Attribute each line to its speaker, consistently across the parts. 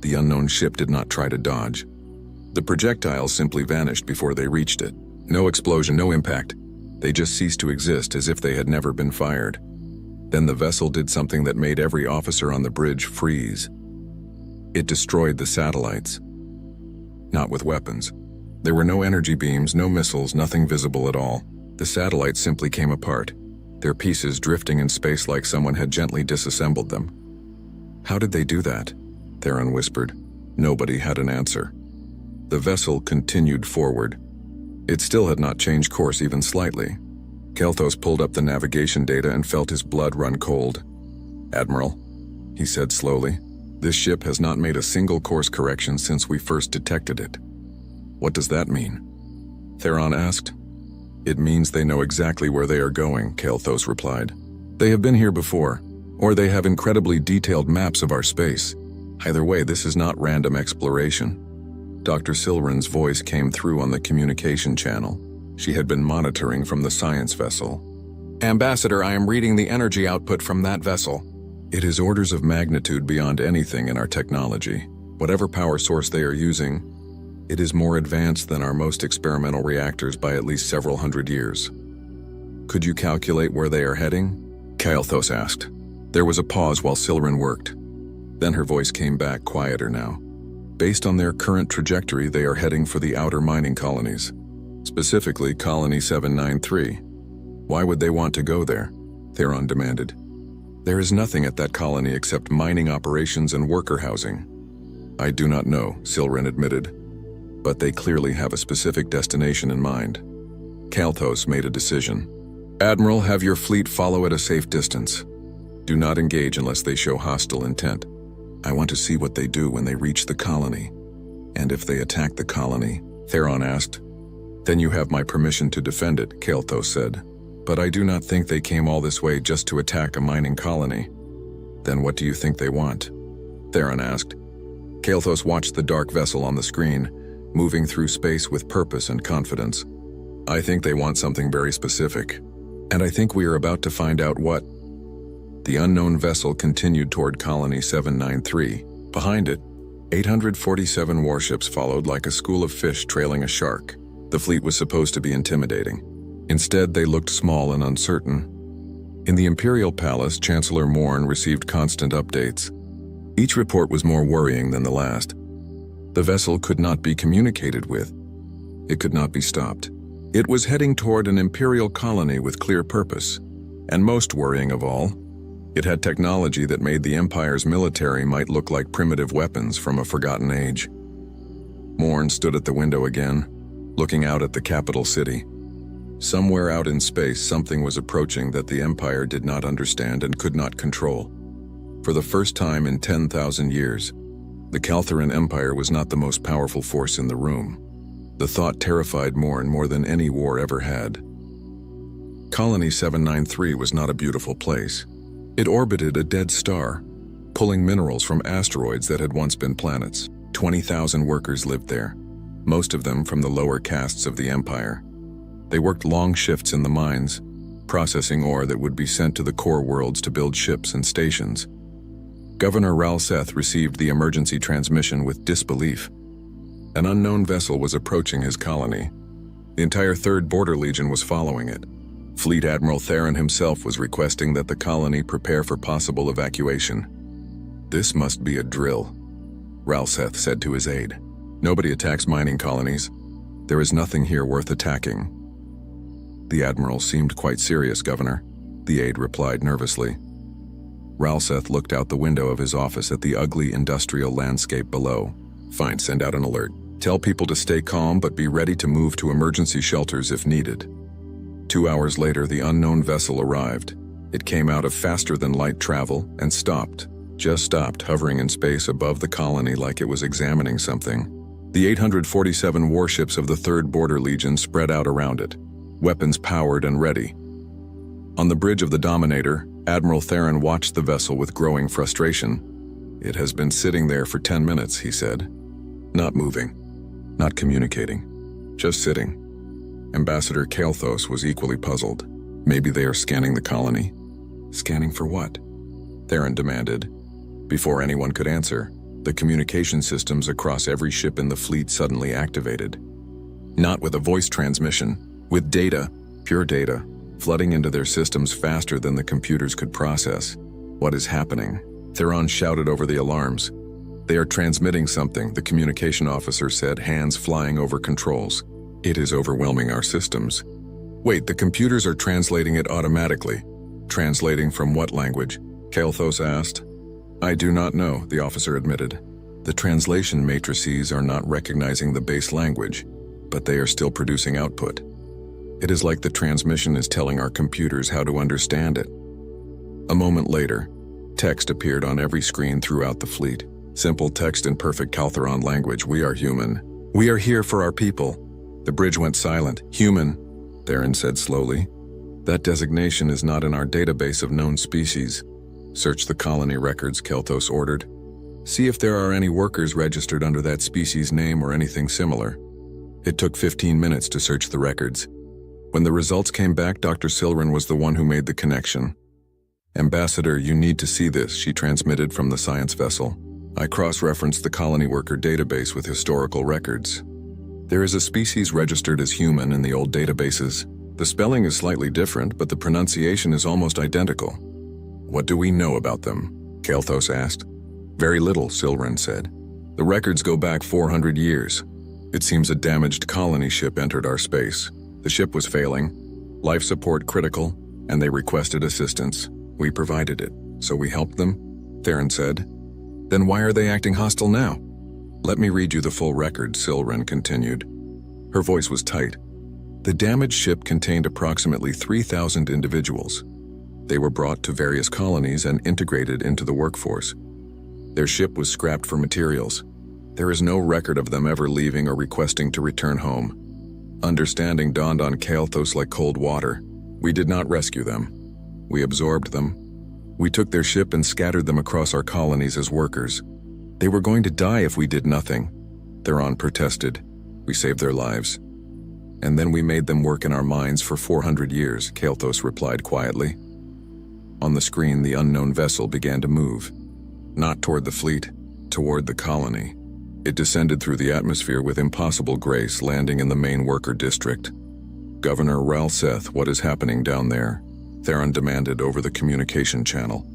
Speaker 1: The unknown ship did not try to dodge. The projectiles simply vanished before they reached it. No explosion, no impact. They just ceased to exist as if they had never been fired. Then the vessel did something that made every officer on the bridge freeze. It destroyed the satellites. Not with weapons. There were no energy beams, no missiles, nothing visible at all. The satellites simply came apart, their pieces drifting in space like someone had gently disassembled them. How did they do that? Theron whispered. Nobody had an answer. The vessel continued forward. It still had not changed course even slightly. Kelthos pulled up the navigation data and felt his blood run cold. "Admiral," he said slowly, "this ship has not made a single course correction since we first detected it." "What does that mean?" Theron asked. "It means they know exactly where they are going," Kelthos replied. "They have been here before, or they have incredibly detailed maps of our space. Either way, this is not random exploration." Dr. Silrin's voice came through on the communication channel. She had been monitoring from the science vessel. "Ambassador, I am reading the energy output from that vessel. It is orders of magnitude beyond anything in our technology. Whatever power source they are using, it is more advanced than our most experimental reactors by at least several hundred years." "Could you calculate where they are heading?" Kelthos asked. There was a pause while Silrin worked. Then her voice came back, quieter now. "Based on their current trajectory, they are heading for the outer mining colonies. Specifically, Colony 793. "Why would they want to go there?" Theron demanded. "There is nothing at that colony except mining operations and worker housing." "I do not know," Silrin admitted. "But they clearly have a specific destination in mind." Kelthos made a decision. "Admiral, have your fleet follow at a safe distance. Do not engage unless they show hostile intent. I want to see what they do when they reach the colony." "And if they attack the colony?" Theron asked. "Then you have my permission to defend it," Kelthos said. "But I do not think they came all this way just to attack a mining colony." "Then what do you think they want?" Theron asked. Kelthos watched the dark vessel on the screen, moving through space with purpose and confidence. "I think they want something very specific. And I think we are about to find out what." The unknown vessel continued toward Colony 793. Behind it, 847 warships followed like a school of fish trailing a shark. The fleet was supposed to be intimidating. Instead, they looked small and uncertain. In the Imperial Palace, Chancellor Morn received constant updates. Each report was more worrying than the last. The vessel could not be communicated with. It could not be stopped. It was heading toward an Imperial colony with clear purpose. And most worrying of all, it had technology that made the Empire's military might look like primitive weapons from a forgotten age. Morn stood at the window again, looking out at the capital city. Somewhere out in space, something was approaching that the Empire did not understand and could not control. For the first time in 10,000 years, the Kaltheran Empire was not the most powerful force in the room. The thought terrified Morn more than any war ever had. Colony 793 was not a beautiful place. It orbited a dead star, pulling minerals from asteroids that had once been planets. 20,000 workers lived there, most of them from the lower castes of the Empire. They worked long shifts in the mines, processing ore that would be sent to the core worlds to build ships and stations. Governor Ralseth received the emergency transmission with disbelief. An unknown vessel was approaching his colony. The entire 3rd Border Legion was following it. Fleet Admiral Theron himself was requesting that the colony prepare for possible evacuation. "This must be a drill," Ralseth said to his aide. "Nobody attacks mining colonies. There is nothing here worth attacking." "The Admiral seemed quite serious, Governor," the aide replied nervously. Ralseth looked out the window of his office at the ugly industrial landscape below. "Fine, send out an alert. Tell people to stay calm but be ready to move to emergency shelters if needed." 2 hours later, the unknown vessel arrived. It came out of faster-than-light travel and stopped. Just stopped, hovering in space above the colony like it was examining something. The 847 warships of the 3rd Border Legion spread out around it, weapons powered and ready. On the bridge of the Dominator, Admiral Theron watched the vessel with growing frustration. "It has been sitting there for 10 minutes, he said. "Not moving, not communicating, just sitting." Ambassador Kelthos was equally puzzled. "Maybe they are scanning the colony." "Scanning for what?" Theron demanded. Before anyone could answer, The communication systems across every ship in the fleet suddenly activated. Not with a voice transmission, with data, pure data, flooding into their systems faster than the computers could process. What is happening? Theron shouted over the alarms. They are transmitting something, the communication officer said, hands flying over controls. It is overwhelming our systems. Wait, the computers are translating it automatically. Translating from what language? Kael'thas asked. I do not know, the officer admitted. The translation matrices are not recognizing the base language, but they are still producing output. It is like the transmission is telling our computers how to understand it. A moment later, text appeared on every screen throughout the fleet. Simple text in perfect Kaltheron language. We are human. We are here for our people. The bridge went silent. Human, Theron said slowly. That designation is not in our database of known species. Search the colony records, Kael'thas ordered. See if there are any workers registered under that species name or anything similar. It took 15 minutes to search the records. When the results came back, Dr. Silren was the one who made the connection. Ambassador, you need to see this, she transmitted from the science vessel. I cross-referenced the colony worker database with historical records. There is a species registered as human in the old databases. The spelling is slightly different, but the pronunciation is almost identical. What do we know about them? Kael'thas asked. Very little, Silren said. The records go back 400 years. It seems a damaged colony ship entered our space. The ship was failing, life support critical, and they requested assistance. We provided it, so we helped them, Theron said. Then why are they acting hostile now? Let me read you the full record, Silren continued. Her voice was tight. The damaged ship contained approximately 3,000 individuals. They were brought to various colonies and integrated into the workforce. Their ship was scrapped for materials. There is no record of them ever leaving or requesting to return home. Understanding dawned on Kael'thas like cold water. We did not rescue them. We absorbed them. We took their ship and scattered them across our colonies as workers. They were going to die if we did nothing. Theron protested. We saved their lives. And then we made them work in our mines for 400 years, Kael'thas replied quietly. On the screen, the unknown vessel began to move. Not toward the fleet, toward the colony. It descended through the atmosphere with impossible grace, landing in the main worker district. Governor Ralseth, what is happening down there? Theron demanded over the communication channel.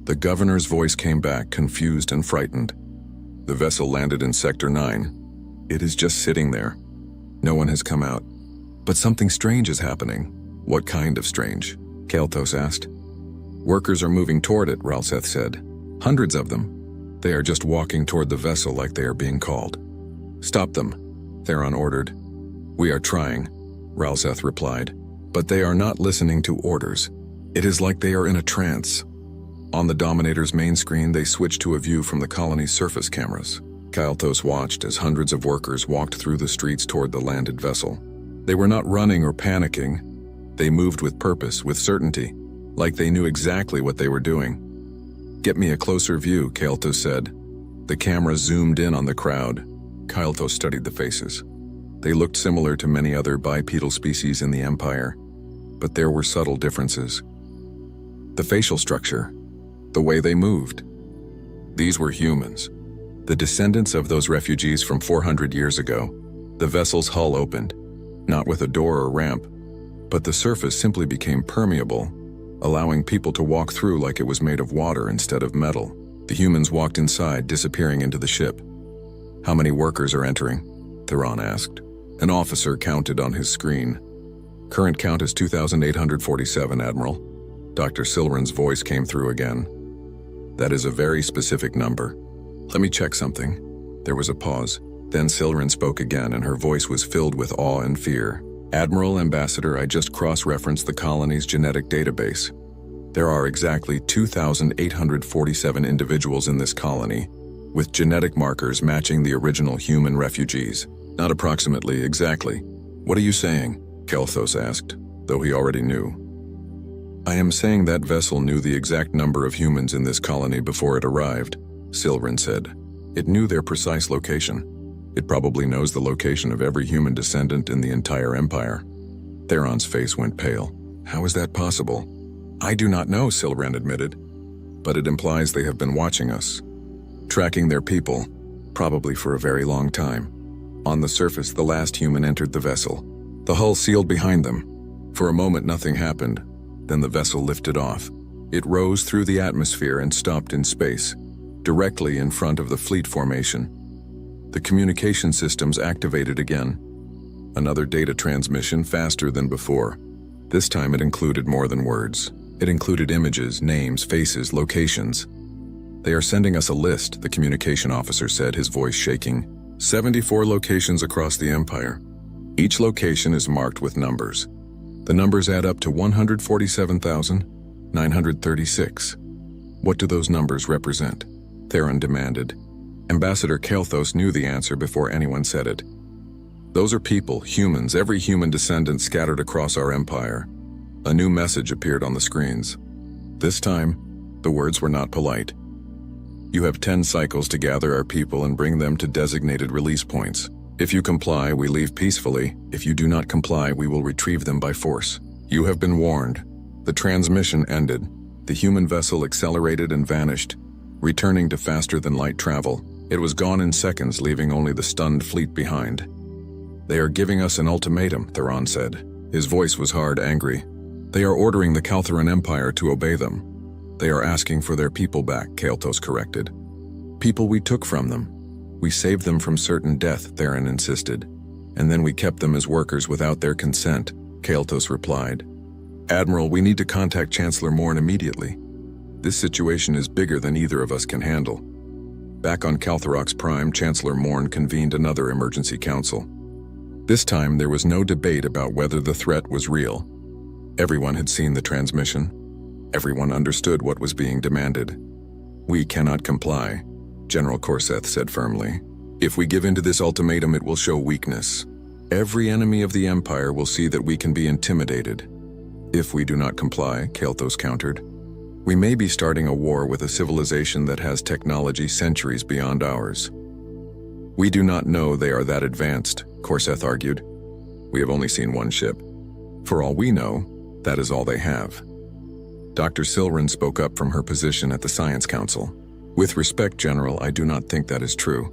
Speaker 1: The governor's voice came back, confused and frightened. The vessel landed in Sector 9. It is just sitting there. No one has come out. But something strange is happening. What kind of strange? Kael'thas asked. Workers are moving toward it, Ralseth said. Hundreds of them. They are just walking toward the vessel like they are being called. Stop them, Theron ordered. We are trying, Ralseth replied. But they are not listening to orders. It is like they are in a trance. On the Dominator's main screen, they switched to a view from the colony's surface cameras. Kael'thas watched as hundreds of workers walked through the streets toward the landed vessel. They were not running or panicking. They moved with purpose, with certainty, like they knew exactly what they were doing. Get me a closer view, Kael'thas said. The camera zoomed in on the crowd. Kael'thas studied the faces. They looked similar to many other bipedal species in the Empire, but there were subtle differences. The facial structure, the way they moved. These were humans, the descendants of those refugees from 400 years ago. The vessel's hull opened, not with a door or ramp, but the surface simply became permeable, allowing people to walk through like it was made of water instead of metal. The humans walked inside, disappearing into the ship. How many workers are entering? Theron asked. An officer counted on his screen. Current count is 2,847, Admiral. Dr. Silren's voice came through again. That is a very specific number. Let me check something. There was a pause. Then Silren spoke again, and her voice was filled with awe and fear. Admiral, Ambassador, I just cross-referenced the colony's genetic database. There are exactly 2,847 individuals in this colony, with genetic markers matching the original human refugees. Not approximately, exactly. What are you saying? Kael'thas asked, though he already knew. I am saying that vessel knew the exact number of humans in this colony before it arrived, Silren said. It knew their precise location. It probably knows the location of every human descendant in the entire Empire. Theron's face went pale. How is that possible? I do not know, Silren admitted, but it implies they have been watching us. tracking their people, probably for a very long time. On the surface, the last human entered the vessel. The hull sealed behind them. For a moment, nothing happened. Then the vessel lifted off. It rose through the atmosphere and stopped in space, directly in front of the fleet formation. The communication systems activated again. Another data transmission faster than before. This time it included more than words. It included images, names, faces, locations. "They are sending us a list," the communication officer said, his voice shaking. 74 locations across the Empire. Each location is marked with numbers. The numbers add up to 147,936. What do those numbers represent? Theron demanded. Ambassador Kael'thas knew the answer before anyone said it. Those are people, humans, every human descendant scattered across our empire. A new message appeared on the screens. This time, the words were not polite. "You have 10 cycles to gather our people and bring them to designated release points. If you comply, we leave peacefully. If you do not comply, we will retrieve them by force. You have been warned." The transmission ended. The human vessel accelerated and vanished, returning to faster-than-light travel. It was gone in seconds, leaving only the stunned fleet behind. "They are giving us an ultimatum," Theron said. His voice was hard, angry. "They are ordering the Kaltheran Empire to obey them. They are asking for their people back," Kael'thas corrected. "People we took from them. We saved them from certain death," Theron insisted. "And then we kept them as workers without their consent," Kael'thas replied. "Admiral, we need to contact Chancellor Morn immediately. This situation is bigger than either of us can handle." Back on Kaltherox Prime, Chancellor Morn convened another emergency council. This time, there was no debate about whether the threat was real. Everyone had seen the transmission. Everyone understood what was being demanded. "We cannot comply," General Korseth said firmly. "If we give in to this ultimatum, it will show weakness. Every enemy of the Empire will see that we can be intimidated." "If we do not comply," Kael'thas countered, "we may be starting a war with a civilization that has technology centuries beyond ours." "We do not know they are that advanced," Korseth argued. "We have only seen one ship. For all we know, that is all they have." Dr. Silren spoke up from her position at the Science Council. "With respect, General, I do not think that is true.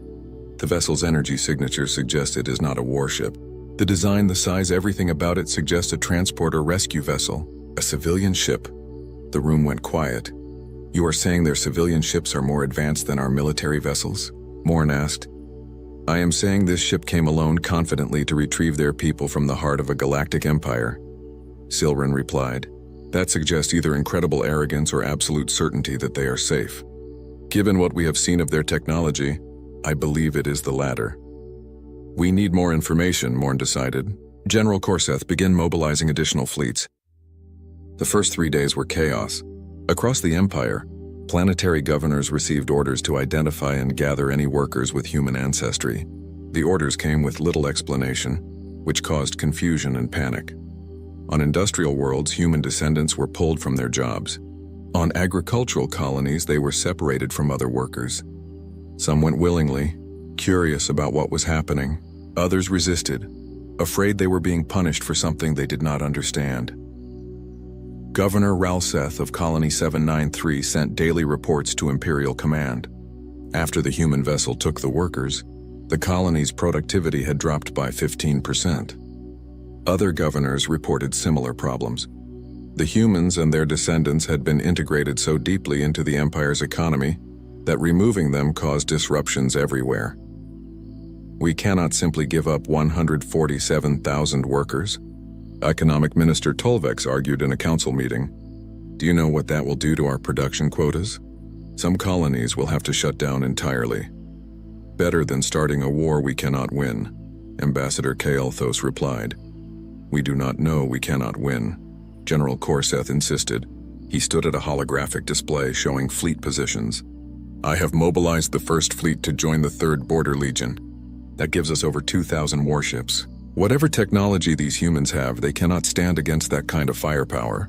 Speaker 1: The vessel's energy signature suggests it is not a warship. The design, the size, everything about it suggests a transport or rescue vessel, a civilian ship." The room went quiet. "You are saying their civilian ships are more advanced than our military vessels?" Morn asked. "I am saying this ship came alone confidently to retrieve their people from the heart of a galactic empire," Silren replied. "That suggests either incredible arrogance or absolute certainty that they are safe. Given what we have seen of their technology, I believe it is the latter." "We need more information," Morn decided. "General Korseth, begin mobilizing additional fleets." The first 3 days were chaos. Across the Empire, planetary governors received orders to identify and gather any workers with human ancestry. The orders came with little explanation, which caused confusion and panic. On industrial worlds, human descendants were pulled from their jobs. On agricultural colonies, they were separated from other workers. Some went willingly, curious about what was happening. Others resisted, afraid they were being punished for something they did not understand. Governor Ralseth of Colony 793 sent daily reports to Imperial Command. After the human vessel took the workers, the colony's productivity had dropped by 15%. Other governors reported similar problems. The humans and their descendants had been integrated so deeply into the Empire's economy that removing them caused disruptions everywhere. "We cannot simply give up 147,000 workers," Economic Minister Tolvex argued in a council meeting. "Do you know what that will do to our production quotas? Some colonies will have to shut down entirely." "Better than starting a war we cannot win," Ambassador Kael'thas replied. "We do not know, we cannot win," General Korseth insisted. He stood at a holographic display showing fleet positions. "I have mobilized the first fleet to join the 3rd Border Legion. That gives us over 2,000 warships. Whatever technology these humans have, they cannot stand against that kind of firepower."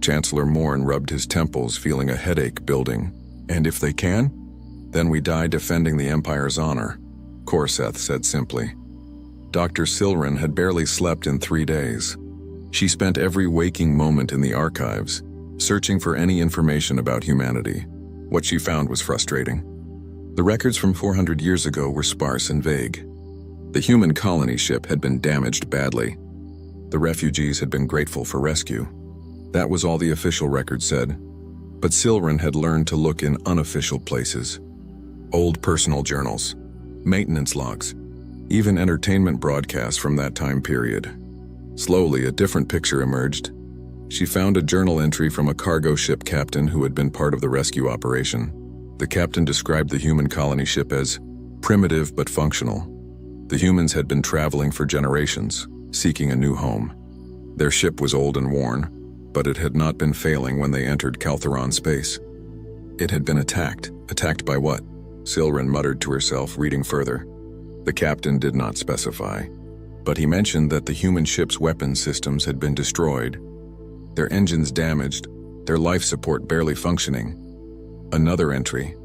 Speaker 1: Chancellor Morn rubbed his temples, feeling a headache building. "And if they can? Then we die defending the Empire's honor," Korseth said simply. Dr. Silren had barely slept in 3 days. She spent every waking moment in the archives, searching for any information about humanity. What she found was frustrating. The records from 400 years ago were sparse and vague. The human colony ship had been damaged badly. The refugees had been grateful for rescue. That was all the official record said. But Silren had learned to look in unofficial places. Old personal journals, maintenance logs, even entertainment broadcasts from that time period. Slowly, a different picture emerged. She found a journal entry from a cargo ship captain who had been part of the rescue operation. The captain described the human colony ship as primitive but functional. The humans had been traveling for generations, seeking a new home. Their ship was old and worn, but it had not been failing when they entered Caltheron space. It had been attacked. Attacked by what? Silren muttered to herself, reading further. The captain did not specify, but he mentioned that the human ship's weapon systems had been destroyed, their engines damaged, their life support barely functioning. Another entry,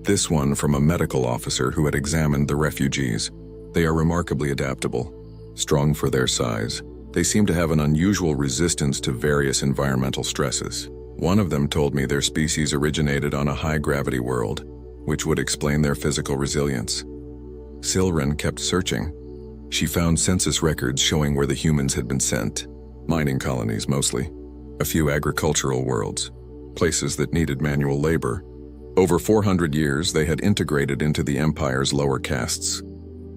Speaker 1: this one from a medical officer who had examined the refugees. They are remarkably adaptable, strong for their size. They seem to have an unusual resistance to various environmental stresses. One of them told me their species originated on a high-gravity world, which would explain their physical resilience. Silren kept searching. She found census records showing where the humans had been sent. Mining colonies, mostly. A few agricultural worlds. Places that needed manual labor. Over 400 years, they had integrated into the Empire's lower castes.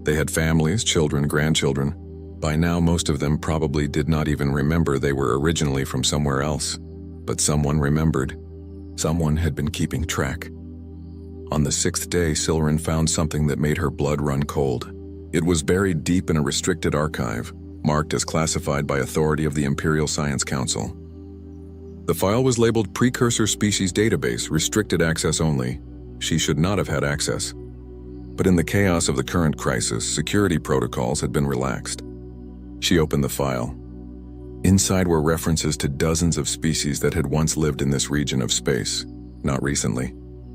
Speaker 1: They had families, children, grandchildren. By now, most of them probably did not even remember they were originally from somewhere else. But someone remembered. Someone had been keeping track. On the 6th day, Silren found something that made her blood run cold. It was buried deep in a restricted archive, marked as classified by authority of the Imperial Science Council. The file was labeled Precursor Species Database, restricted access only. She should not have had access. But in the chaos of the current crisis, security protocols had been relaxed. She opened the file. Inside were references to dozens of species that had once lived in this region of space. Not recently.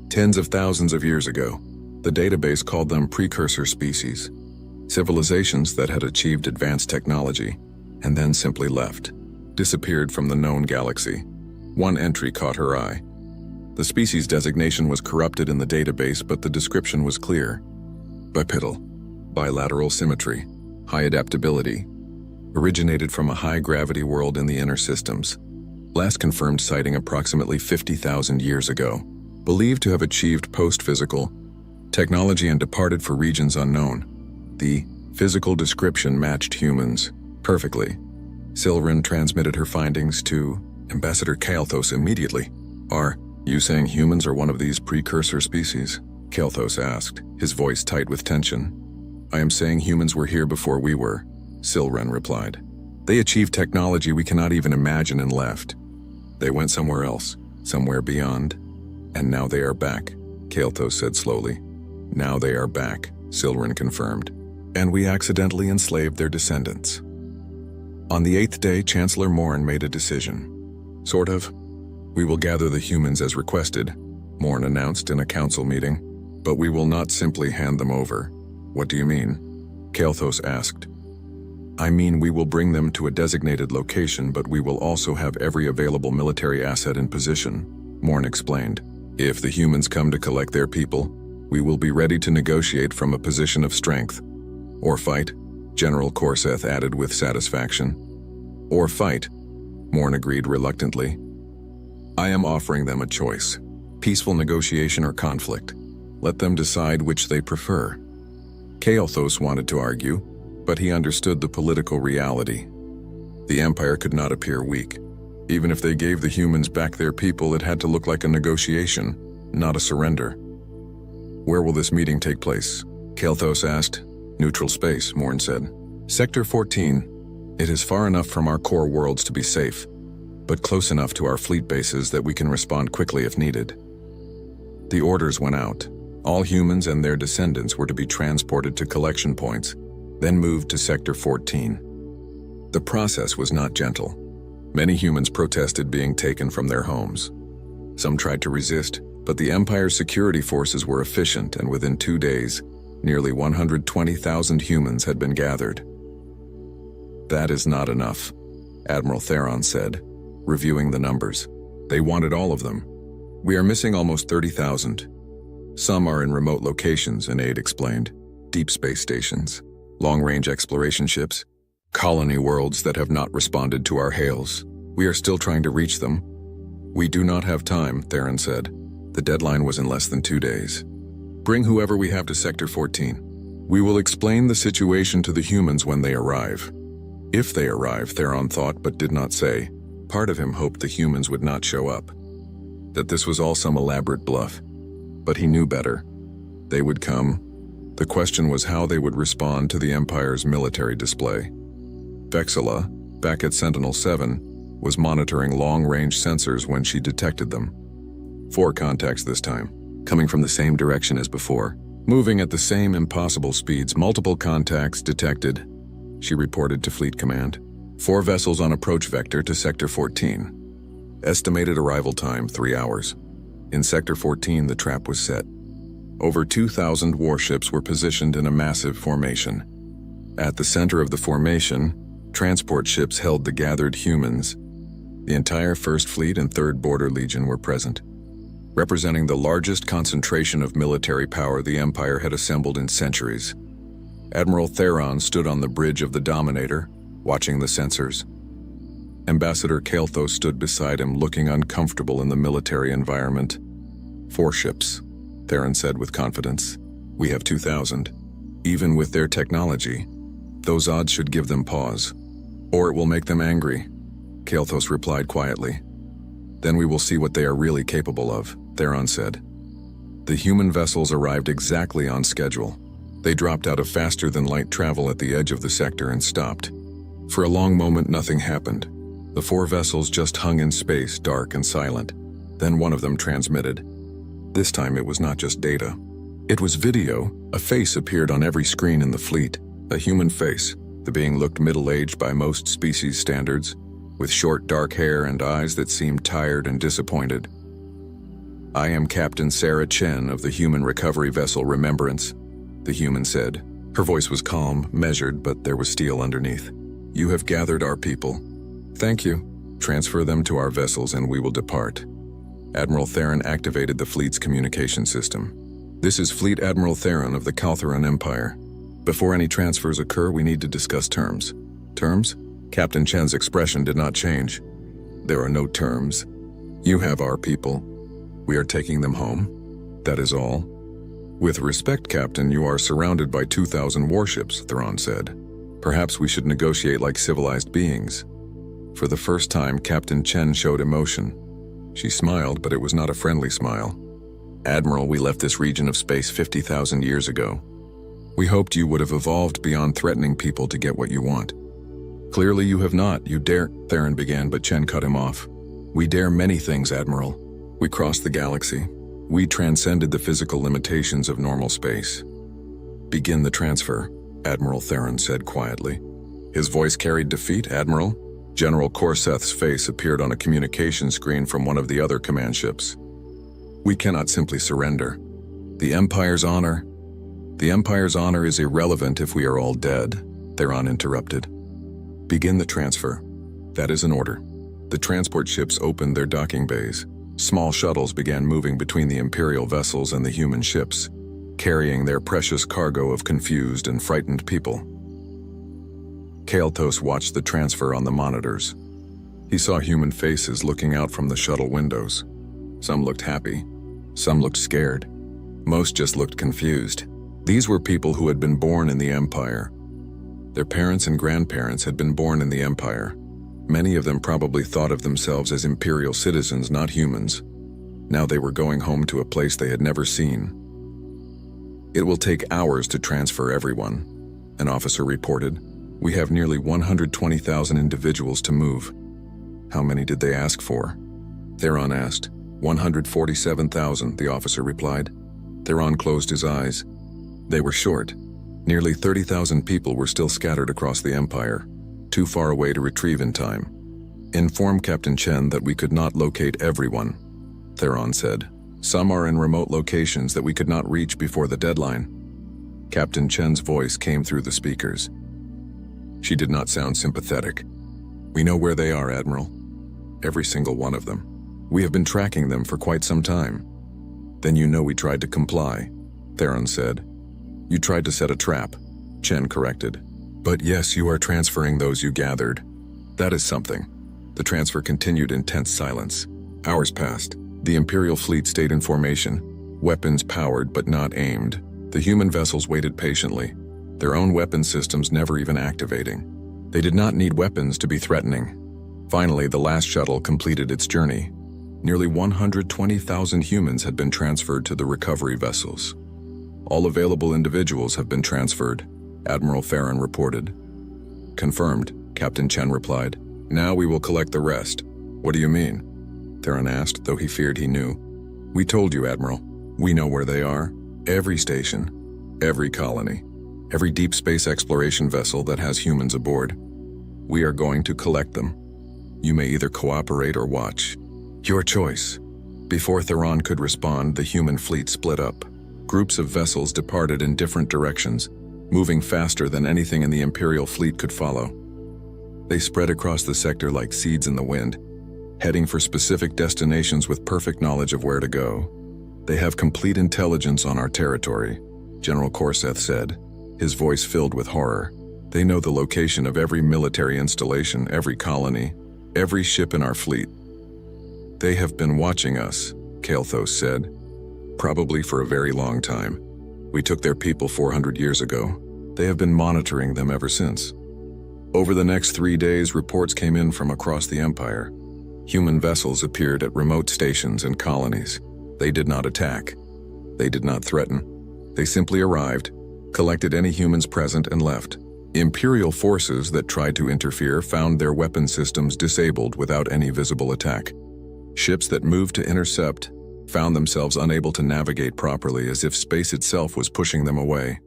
Speaker 1: Tens of thousands of years ago. The database called them precursor species. Civilizations that had achieved advanced technology, and then simply left. Disappeared from the known galaxy. One entry caught her eye. The species designation was corrupted in the database, but the description was clear. Bipedal. Bilateral symmetry. High adaptability. Originated from a high-gravity world in the inner systems. Last confirmed sighting approximately 50,000 years ago. Believed to have achieved post-physical technology and departed for regions unknown. The physical description matched humans perfectly. Silren transmitted her findings to Ambassador Kael'thas immediately. Are you saying humans are one of these precursor species? Kael'thas asked, his voice tight with tension. I am saying humans were here before we were, Silren replied. They achieved technology we cannot even imagine and left. They went somewhere else, somewhere beyond. And now they are back, Kael'thas said slowly. Now they are back, Silren confirmed. And we accidentally enslaved their descendants. On the 8th day, Chancellor Morn made a decision. Sort of. We will gather the humans as requested, Morn announced in a council meeting. But we will not simply hand them over. What do you mean? Kael'thas asked. I mean we will bring them to a designated location, but we will also have every available military asset in position, Morn explained. If the humans come to collect their people, we will be ready to negotiate from a position of strength. Or fight, General Korseth added with satisfaction. Or fight, Morn agreed reluctantly. I am offering them a choice. Peaceful negotiation or conflict. Let them decide which they prefer. Kael'thas wanted to argue, but he understood the political reality. The Empire could not appear weak. Even if they gave the humans back their people, it had to look like a negotiation, not a surrender. Where will this meeting take place? Kael'thas asked. Neutral space, Morn said. Sector 14. It is far enough from our core worlds to be safe, but close enough to our fleet bases that we can respond quickly if needed. The orders went out. All humans and their descendants were to be transported to collection points, then moved to Sector 14. The process was not gentle. Many humans protested being taken from their homes. Some tried to resist, but the Empire's security forces were efficient, and within 2 days, nearly 120,000 humans had been gathered. That is not enough, Admiral Theron said, reviewing the numbers. They wanted all of them. We are missing almost 30,000. Some are in remote locations, an aide explained. Deep space stations, long-range exploration ships, colony worlds that have not responded to our hails. We are still trying to reach them. We do not have time, Theron said. The deadline was in less than 2 days. Bring whoever we have to Sector 14. We will explain the situation to the humans when they arrive. If they arrive, Theron thought but did not say. Part of him hoped the humans would not show up. That this was all some elaborate bluff. But he knew better. They would come. The question was how they would respond to the Empire's military display. Vexilla, back at Sentinel-7, was monitoring long-range sensors when she detected them. 4 contacts this time, coming from the same direction as before. Moving at the same impossible speeds, multiple contacts detected, she reported to Fleet Command. 4 vessels on approach vector to Sector 14. Estimated arrival time, 3 hours. In Sector 14, the trap was set. Over 2,000 warships were positioned in a massive formation. At the center of the formation, transport ships held the gathered humans. The entire 1st Fleet and 3rd Border Legion were present, representing the largest concentration of military power the Empire had assembled in centuries. Admiral Theron stood on the bridge of the Dominator, watching the sensors. Ambassador Kael'thas stood beside him, looking uncomfortable in the military environment. 4 ships, Theron said with confidence. We have 2,000. Even with their technology, those odds should give them pause. Or it will make them angry, Kael'thas replied quietly. Then we will see what they are really capable of, Theron said. The human vessels arrived exactly on schedule. They dropped out of faster-than-light travel at the edge of the sector and stopped. For a long moment, nothing happened. The 4 vessels just hung in space, dark and silent. Then one of them transmitted. This time it was not just data. It was video. A face appeared on every screen in the fleet. A human face. The being looked middle-aged by most species standards, with short dark hair and eyes that seemed tired and disappointed. I am Captain Sarah Chen of the human recovery vessel Remembrance, the human said. Her voice was calm, measured, but there was steel underneath. You have gathered our people. Thank you. Transfer them to our vessels and we will depart. Admiral Theron activated the fleet's communication system. This is Fleet Admiral Theron of the Kaltheron Empire. Before any transfers occur, we need to discuss terms. Terms? Captain Chen's expression did not change. There are no terms. You have our people. We are taking them home. That is all. With respect, Captain, you are surrounded by 2,000 warships, Theron said. Perhaps we should negotiate like civilized beings. For the first time, Captain Chen showed emotion. She smiled, but it was not a friendly smile. Admiral, we left this region of space 50,000 years ago. We hoped you would have evolved beyond threatening people to get what you want. Clearly you have not. You dare, Theron began, but Chen cut him off. We dare many things, Admiral. We crossed the galaxy. We transcended the physical limitations of normal space. Begin the transfer, Admiral Theron said quietly. His voice carried defeat. Admiral? General Korseth's face appeared on a communication screen from one of the other command ships. We cannot simply surrender. The Empire's honor is irrelevant if we are all dead, Theron interrupted. Begin the transfer. That is an order. The transport ships opened their docking bays. Small shuttles began moving between the Imperial vessels and the human ships, carrying their precious cargo of confused and frightened people. Kael'thas watched the transfer on the monitors. He saw human faces looking out from the shuttle windows. Some looked happy. Some looked scared. Most just looked confused. These were people who had been born in the Empire. Their parents and grandparents had been born in the Empire. Many of them probably thought of themselves as Imperial citizens, not humans. Now they were going home to a place they had never seen. It will take hours to transfer everyone, an officer reported. We have nearly 120,000 individuals to move. How many did they ask for? Theron asked. 147,000, the officer replied. Theron closed his eyes. They were short. Nearly 30,000 people were still scattered across the Empire, too far away to retrieve in time. Inform Captain Chen that we could not locate everyone, Theron said. Some are in remote locations that we could not reach before the deadline. Captain Chen's voice came through the speakers. She did not sound sympathetic. We know where they are, Admiral. Every single one of them. We have been tracking them for quite some time. Then you know we tried to comply, Theron said. You tried to set a trap, Chen corrected. But yes, you are transferring those you gathered. That is something. The transfer continued in tense silence. Hours passed. The Imperial fleet stayed in formation, weapons powered but not aimed. The human vessels waited patiently, their own weapon systems never even activating. They did not need weapons to be threatening. Finally, the last shuttle completed its journey. Nearly 120,000 humans had been transferred to the recovery vessels. All available individuals have been transferred, Admiral Theron reported. Confirmed, Captain Chen replied. Now we will collect the rest. What do you mean? Theron asked, though he feared he knew. We told you, Admiral. We know where they are. Every station, every colony, every deep space exploration vessel that has humans aboard. We are going to collect them. You may either cooperate or watch. Your choice. Before Theron could respond, the human fleet split up. Groups of vessels departed in different directions, moving faster than anything in the Imperial fleet could follow. They spread across the sector like seeds in the wind, heading for specific destinations with perfect knowledge of where to go. They have complete intelligence on our territory, General Korseth said, his voice filled with horror. They know the location of every military installation, every colony, every ship in our fleet. They have been watching us, Kael'thas said, probably for a very long time. We took their people 400 years ago. They have been monitoring them ever since. Over the next 3 days, reports came in from across the Empire. Human vessels appeared at remote stations and colonies. They did not attack. They did not threaten. They simply arrived, collected any humans present, and left. Imperial forces that tried to interfere found their weapon systems disabled without any visible attack. Ships that moved to intercept found themselves unable to navigate properly, as if space itself was pushing them away.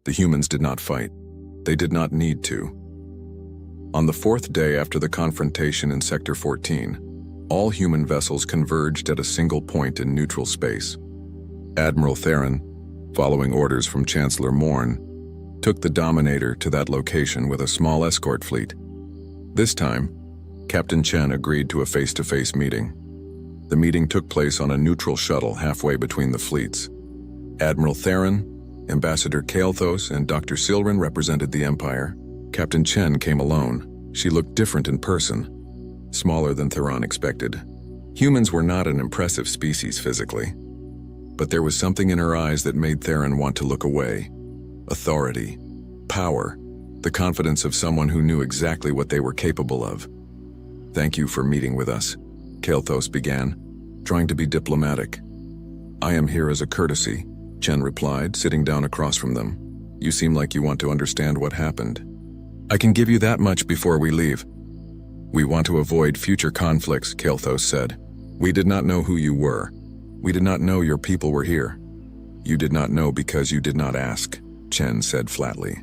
Speaker 1: The humans did not fight. They did not need to. On the 4th day after the confrontation in Sector 14, all human vessels converged at a single point in neutral space. Admiral Theron, following orders from Chancellor Morn, took the Dominator to that location with a small escort fleet. This time, Captain Chen agreed to a face-to-face meeting. The meeting took place on a neutral shuttle halfway between the fleets. Admiral Theron, Ambassador Kael'thas, and Dr. Silren represented the Empire. Captain Chen came alone. She looked different in person, smaller than Theron expected. Humans were not an impressive species physically, but there was something in her eyes that made Theron want to look away. Authority, power, the confidence of someone who knew exactly what they were capable of. Thank you for meeting with us, Kael'thas began, trying to be diplomatic. I am here as a courtesy, Chen replied, sitting down across from them. You seem like you want to understand what happened. I can give you that much before we leave. We want to avoid future conflicts, Kael'thas said. We did not know who you were. We did not know your people were here. You did not know because you did not ask, Chen said flatly.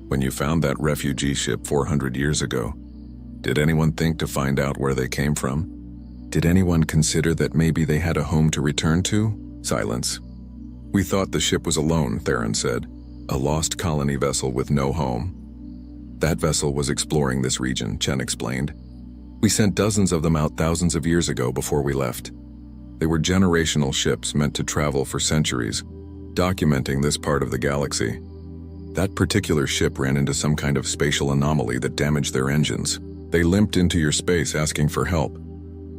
Speaker 1: When you found that refugee ship 400 years ago, did anyone think to find out where they came from? Did anyone consider that maybe they had a home to return to? Silence. We thought the ship was alone, Theron said. A lost colony vessel with no home. That vessel was exploring this region, Chen explained. We sent dozens of them out thousands of years ago before we left. They were generational ships meant to travel for centuries, documenting this part of the galaxy. That particular ship ran into some kind of spatial anomaly that damaged their engines. They limped into your space asking for help.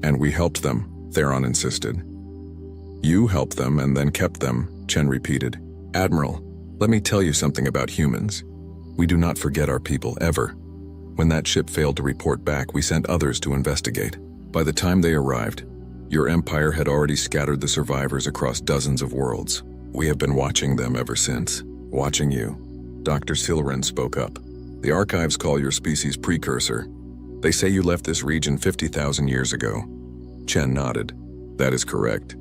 Speaker 1: And we helped them, Theron insisted. You helped them and then kept them, Chen repeated. Admiral, let me tell you something about humans. We do not forget our people, ever. When that ship failed to report back, we sent others to investigate. By the time they arrived, your empire had already scattered the survivors across dozens of worlds. We have been watching them ever since. Watching you. Dr. Silren spoke up. The archives call your species precursor. They say you left this region 50,000 years ago. Chen nodded. That is correct.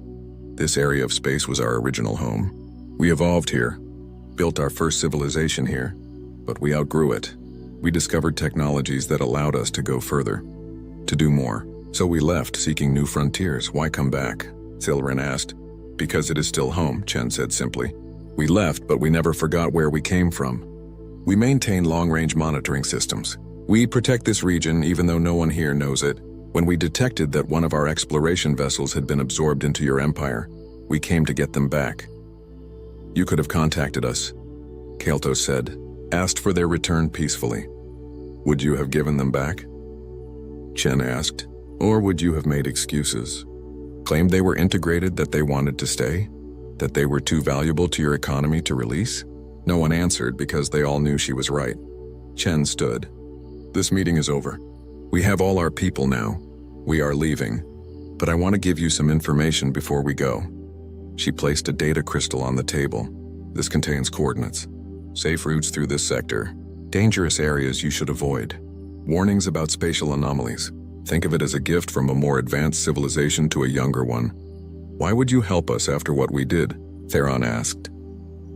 Speaker 1: This area of space was our original home. We evolved here, built our first civilization here, but we outgrew it. We discovered technologies that allowed us to go further, to do more. So we left, seeking new frontiers. Why come back? Silren asked. Because it is still home, Chen said simply. We left, but we never forgot where we came from. We maintain long-range monitoring systems. We protect this region even though no one here knows it. When we detected that one of our exploration vessels had been absorbed into your empire, We came to get them back. You could have contacted us, Kael'thas said, asked for their return peacefully. Would you have given them back? Chen asked. Or would you have made excuses? Claimed they were integrated, that they wanted to stay? That they were too valuable to your economy to release? No one answered because they all knew she was right. Chen stood. This meeting is over. We have all our people now. We are leaving. But I want to give you some information before we go. She placed a data crystal on the table. This contains coordinates. Safe routes through this sector. Dangerous areas you should avoid. Warnings about spatial anomalies. Think of it as a gift from a more advanced civilization to a younger one. Why would you help us after what we did? Theron asked.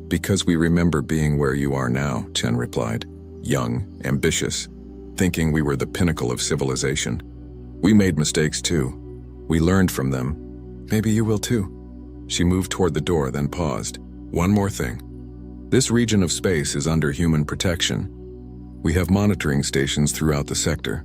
Speaker 1: Because we remember being where you are now, Chen replied. Young, ambitious, thinking we were the pinnacle of civilization. We made mistakes too. We learned from them. Maybe you will too. She moved toward the door, then paused. One more thing. This region of space is under human protection. We have monitoring stations throughout the sector.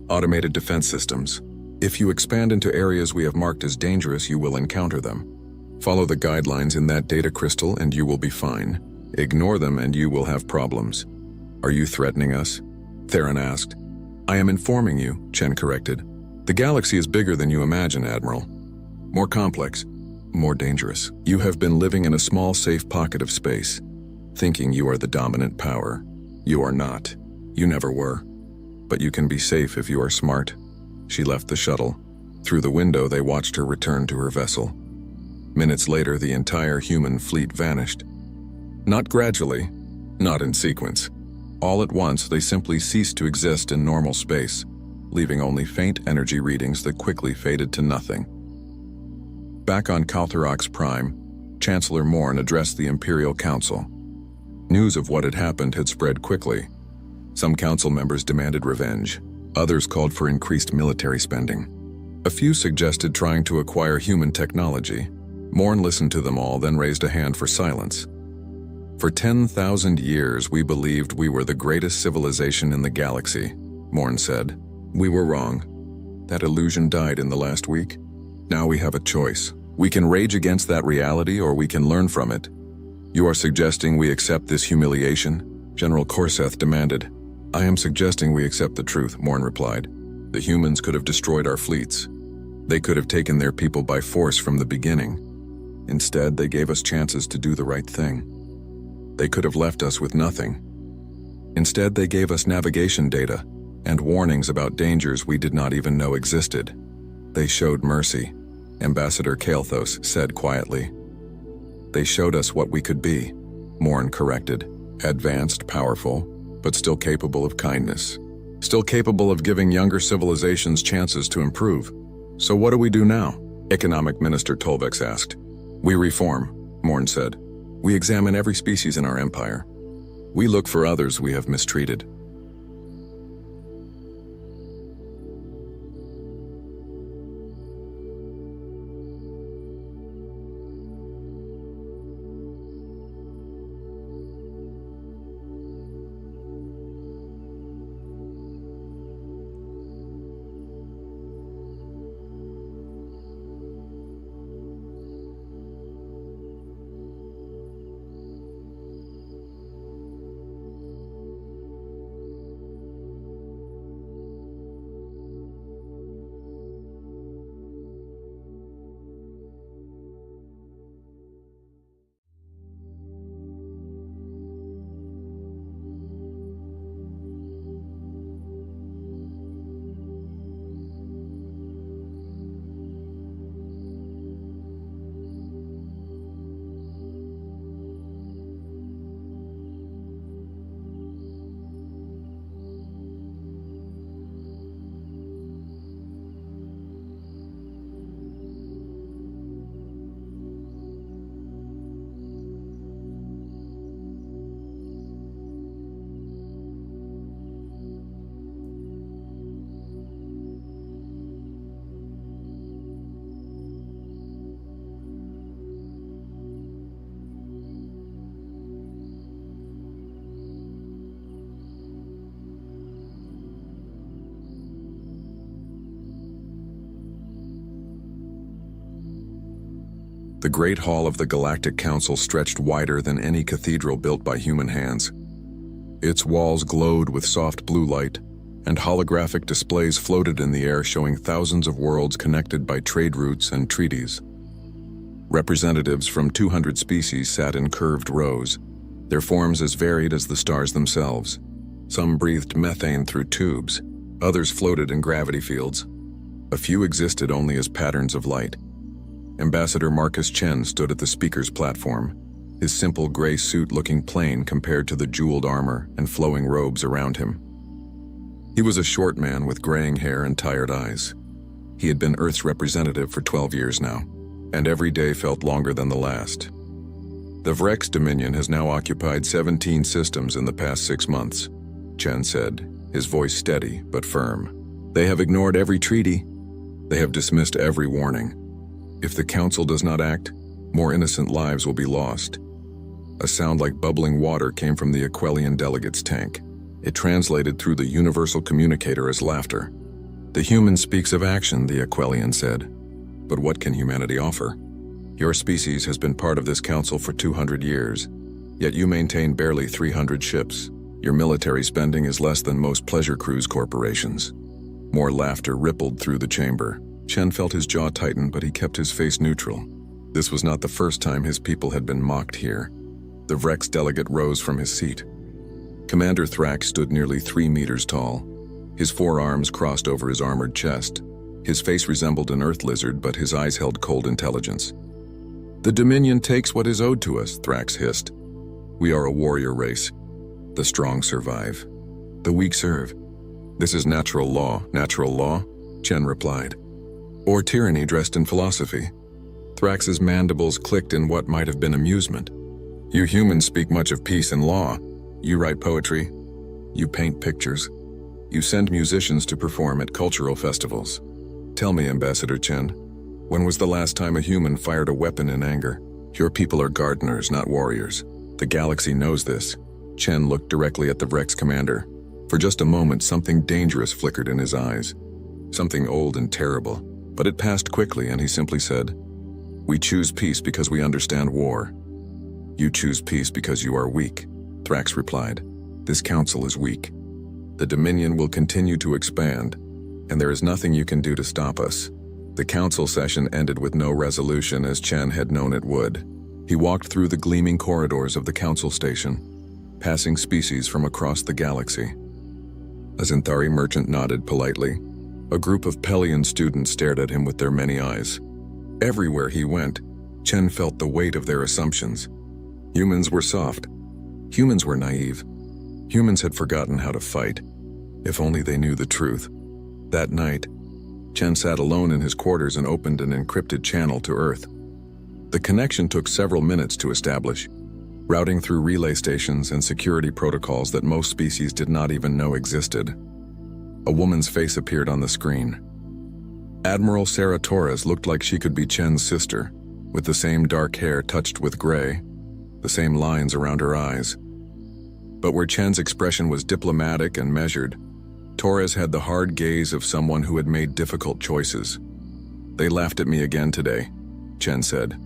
Speaker 1: Automated defense systems. If you expand into areas we have marked as dangerous, you will encounter them. Follow the guidelines in that data crystal and you will be fine. Ignore them and you will have problems. Are you threatening us? Theron asked. I am informing you, Chen corrected. The galaxy is bigger than you imagine, Admiral. More complex, more dangerous. You have been living in a small, safe pocket of space, thinking you are the dominant power. You are not. You never were. But you can be safe if you are smart. She left the shuttle. Through the window, they watched her return to her vessel. Minutes later, the entire human fleet vanished. Not gradually, not in sequence. All at once, they simply ceased to exist in normal space, leaving only faint energy readings that quickly faded to nothing. Back on Kaltharox Prime, Chancellor Morn addressed the Imperial Council. News of what had happened had spread quickly. Some council members demanded revenge. Others called for increased military spending. A few suggested trying to acquire human technology. Morn listened to them all, then raised a hand for silence. For 10,000 years, we believed we were the greatest civilization in the galaxy, Morn said. We were wrong. That illusion died in the last week. Now we have a choice. We can rage against that reality or we can learn from it. You are suggesting we accept this humiliation? General Korseth demanded. I am suggesting we accept the truth, Morn replied. The humans could have destroyed our fleets. They could have taken their people by force from the beginning. Instead, they gave us chances to do the right thing. They could have left us with nothing. Instead, they gave us navigation data and warnings about dangers we did not even know existed. They showed mercy, Ambassador Kael'thas said quietly. They showed us what we could be, Morn corrected. Advanced, powerful, but still capable of kindness. Still capable of giving younger civilizations chances to improve. So what do we do now? Economic Minister Tolvex asked. We reform, Morn said. We examine every species in our empire. We look for others we have mistreated. The Great Hall of the Galactic Council stretched wider than any cathedral built by human hands. Its walls glowed with soft blue light, and holographic displays floated in the air showing thousands of worlds connected by trade routes and treaties. Representatives from 200 species sat in curved rows, their forms as varied as the stars themselves. Some breathed methane through tubes, others floated in gravity fields. A few existed only as patterns of light. Ambassador Marcus Chen stood at the speaker's platform, his simple gray suit looking plain compared to the jeweled armor and flowing robes around him. He was a short man with graying hair and tired eyes. He had been Earth's representative for 12 years now, and every day felt longer than the last. The Vrex Dominion has now occupied 17 systems in the past 6 months, Chen said, his voice steady but firm. They have ignored every treaty. They have dismissed every warning. If the Council does not act, more innocent lives will be lost. A sound like bubbling water came from the Aquelian delegate's tank. It translated through the universal communicator as laughter. The human speaks of action, the Aquelian said. But what can humanity offer? Your species has been part of this council for 200 years, yet you maintain barely 300 ships. Your military spending is less than most pleasure cruise corporations. More laughter rippled through the chamber. Chen felt his jaw tighten, but he kept his face neutral. This was not the first time his people had been mocked here. The Vrex delegate rose from his seat. Commander Thrax stood nearly 3 meters tall. His forearms crossed over his armored chest. His face resembled an earth lizard, but his eyes held cold intelligence. The Dominion takes what is owed to us, Thrax hissed. We are a warrior race. The strong survive. The weak serve. This is natural law, Chen replied. Or tyranny dressed in philosophy. Thrax's mandibles clicked in what might have been amusement. You humans speak much of peace and law. You write poetry. You paint pictures. You send musicians to perform at cultural festivals. Tell me, Ambassador Chen, when was the last time a human fired a weapon in anger? Your people are gardeners, not warriors. The galaxy knows this. Chen looked directly at the Vrex commander. For just a moment, something dangerous flickered in his eyes. Something old and terrible. But it passed quickly, and he simply said, We choose peace because we understand war. You choose peace because you are weak, Thrax replied. This council is weak. The Dominion will continue to expand, and there is nothing you can do to stop us. The council session ended with no resolution, as Chen had known it would. He walked through the gleaming corridors of the council station, passing species from across the galaxy. A Xanthari merchant nodded politely. A group of Pelion students stared at him with their many eyes. Everywhere he went, Chen felt the weight of their assumptions. Humans were soft. Humans were naive. Humans had forgotten how to fight. If only they knew the truth. That night, Chen sat alone in his quarters and opened an encrypted channel to Earth. The connection took several minutes to establish, routing through relay stations and security protocols that most species did not even know existed. A woman's face appeared on the screen. Admiral Sarah Torres looked like she could be Chen's sister, with the same dark hair touched with gray, the same lines around her eyes. But where Chen's expression was diplomatic and measured, Torres had the hard gaze of someone who had made difficult choices. They laughed at me again today, Chen said.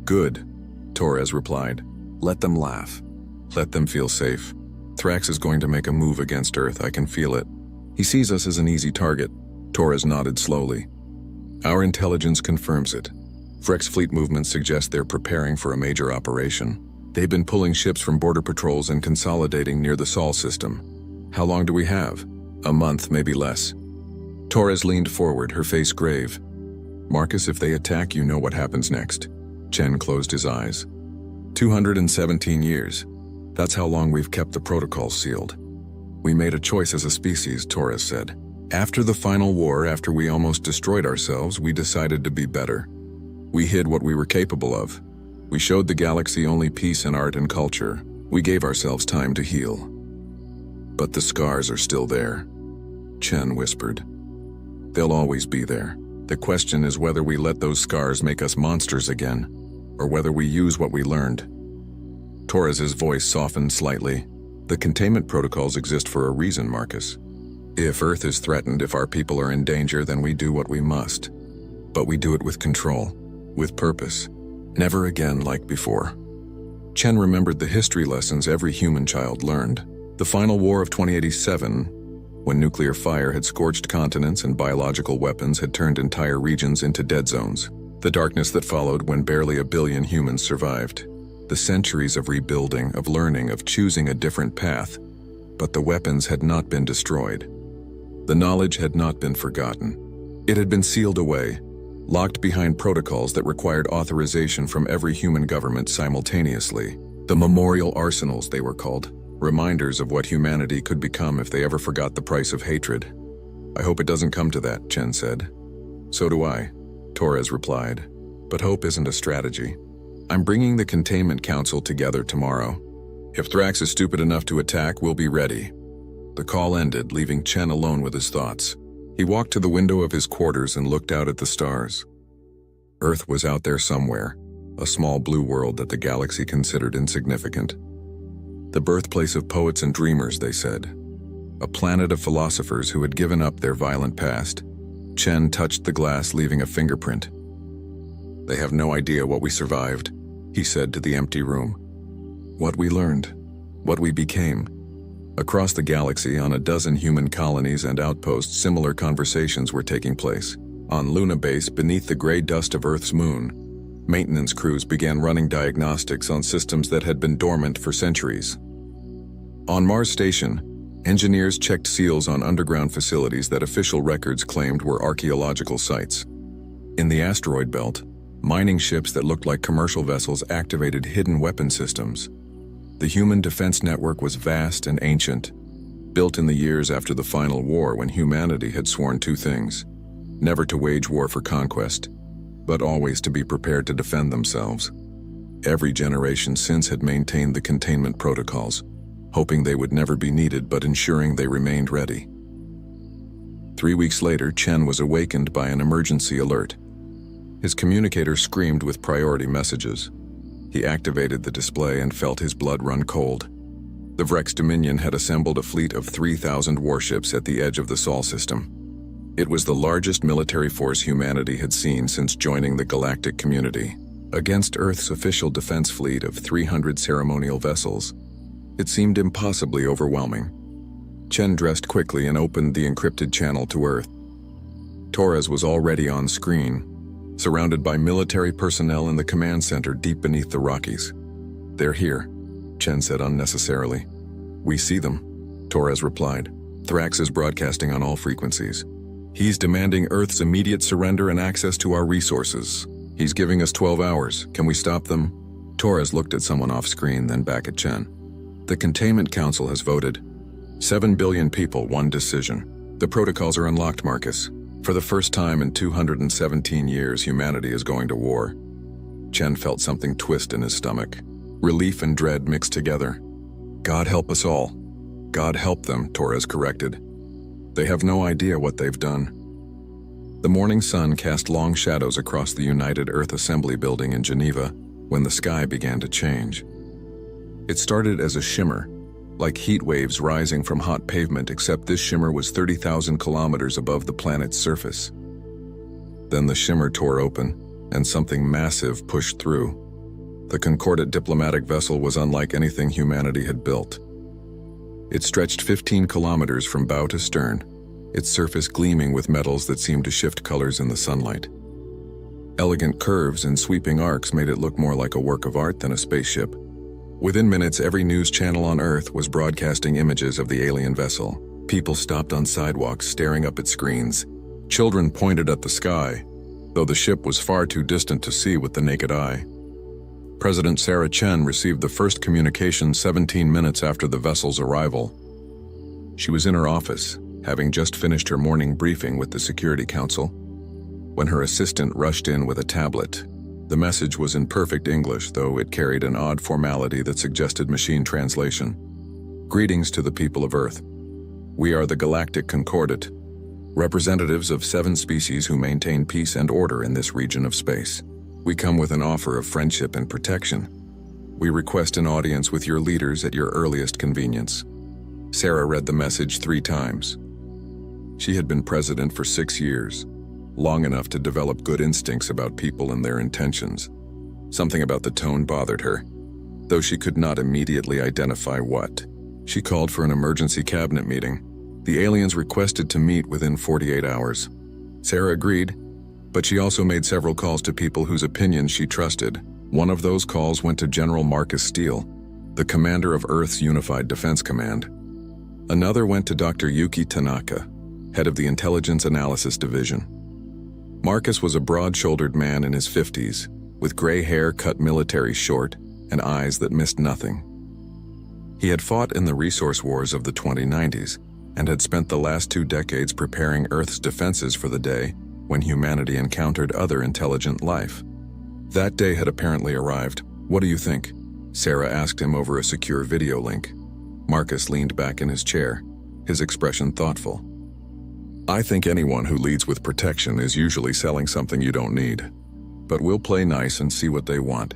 Speaker 1: Good, Torres replied. Let them laugh. Let them feel safe. Thrax is going to make a move against Earth, I can feel it. He sees us as an easy target. Torres nodded slowly. Our intelligence confirms it. Vrex fleet movements suggest they're preparing for a major operation. They've been pulling ships from border patrols and consolidating near the Sol system. How long do we have? A month, maybe less. Torres leaned forward, her face grave. Marcus, if they attack, you know what happens next. Chen closed his eyes. 217 years. That's how long we've kept the protocol sealed. We made a choice as a species, Torres said. After the final war, after we almost destroyed ourselves, we decided to be better. We hid what we were capable of. We showed the galaxy only peace in art and culture. We gave ourselves time to heal. But the scars are still there, Chen whispered. They'll always be there. The question is whether we let those scars make us monsters again, or whether we use what we learned. Torres's voice softened slightly. The containment protocols exist for a reason, Marcus. If Earth is threatened, if our people are in danger, then we do what we must. But we do it with control, with purpose. Never again like before. Chen remembered the history lessons every human child learned. The final war of 2087, when nuclear fire had scorched continents and biological weapons had turned entire regions into dead zones. The darkness that followed when barely 1 billion humans survived. The centuries of rebuilding, of learning, of choosing a different path. But the weapons had not been destroyed. The knowledge had not been forgotten. It had been sealed away, locked behind protocols that required authorization from every human government simultaneously. The memorial arsenals, they were called, reminders of what humanity could become if they ever forgot the price of hatred. "I hope it doesn't come to that," Chen said. "So do I," Torres replied. "But hope isn't a strategy. I'm bringing the Containment Council together tomorrow. If Thrax is stupid enough to attack, we'll be ready." The call ended, leaving Chen alone with his thoughts. He walked to the window of his quarters and looked out at the stars. Earth was out there somewhere, a small blue world that the galaxy considered insignificant. The birthplace of poets and dreamers, they said. A planet of philosophers who had given up their violent past. Chen touched the glass, leaving a fingerprint. "They have no idea what we survived," he said to the empty room. "What we learned, what we became." Across the galaxy, on a dozen human colonies and outposts, similar conversations were taking place. On Luna Base, beneath the gray dust of Earth's moon, maintenance crews began running diagnostics on systems that had been dormant for centuries. On Mars Station, engineers checked seals on underground facilities that official records claimed were archaeological sites. In the asteroid belt, mining ships that looked like commercial vessels activated hidden weapon systems. The human defense network was vast and ancient, built in the years after the final war when humanity had sworn two things: never to wage war for conquest, but always to be prepared to defend themselves. Every generation since had maintained the containment protocols, hoping they would never be needed but ensuring they remained ready. 3 weeks later, Chen was awakened by an emergency alert. His communicator screamed with priority messages. He activated the display and felt his blood run cold. The Vrex Dominion had assembled a fleet of 3,000 warships at the edge of the Sol system. It was the largest military force humanity had seen since joining the galactic community. Against Earth's official defense fleet of 300 ceremonial vessels, it seemed impossibly overwhelming. Chen dressed quickly and opened the encrypted channel to Earth. Torres was already on screen, surrounded by military personnel in the command center deep beneath the Rockies. "They're here," Chen said unnecessarily. "We see them," Torres replied. "Thrax is broadcasting on all frequencies. He's demanding Earth's immediate surrender and access to our resources. He's giving us 12 hours. Can we stop them?" Torres looked at someone off-screen, then back at Chen. "The Containment Council has voted. 7 billion people, one decision. The protocols are unlocked, Marcus. For the first time in 217 years, humanity is going to war." Chen felt something twist in his stomach. Relief and dread mixed together. "God help us all." "God help them," Torres corrected. "They have no idea what they've done." The morning sun cast long shadows across the United Earth Assembly building in Geneva when the sky began to change. It started as a shimmer, like heat waves rising from hot pavement, except this shimmer was 30,000 kilometers above the planet's surface. Then the shimmer tore open, and something massive pushed through. The Concordat diplomatic vessel was unlike anything humanity had built. It stretched 15 kilometers from bow to stern, its surface gleaming with metals that seemed to shift colors in the sunlight. Elegant curves and sweeping arcs made it look more like a work of art than a spaceship. Within minutes, every news channel on Earth was broadcasting images of the alien vessel. People stopped on sidewalks, staring up at screens. Children pointed at the sky, though the ship was far too distant to see with the naked eye. President Sarah Chen received the first communication 17 minutes after the vessel's arrival. She was in her office, having just finished her morning briefing with the Security Council, when her assistant rushed in with a tablet. The message was in perfect English, though it carried an odd formality that suggested machine translation. "Greetings to the people of Earth. We are the Galactic Concordat, representatives of 7 species who maintain peace and order in this region of space. We come with an offer of friendship and protection. We request an audience with your leaders at your earliest convenience." Sarah read the message 3 times. She had been president for 6 years, long enough to develop good instincts about people and their intentions. Something about the tone bothered her, though she could not immediately identify what. She called for an emergency cabinet meeting. The aliens requested to meet within 48 hours. Sarah agreed, but she also made several calls to people whose opinions she trusted. One of those calls went to General Marcus Steele, the commander of Earth's Unified Defense Command. Another went to Dr. Yuki Tanaka, head of the Intelligence Analysis Division. Marcus was a broad-shouldered man in his 50s, with gray hair cut military short and eyes that missed nothing. He had fought in the resource wars of the 2090s and had spent the last 2 decades preparing Earth's defenses for the day when humanity encountered other intelligent life. That day had apparently arrived. "What do you think?" Sarah asked him over a secure video link. Marcus leaned back in his chair, his expression thoughtful. "I think anyone who leads with protection is usually selling something you don't need. But we'll play nice and see what they want."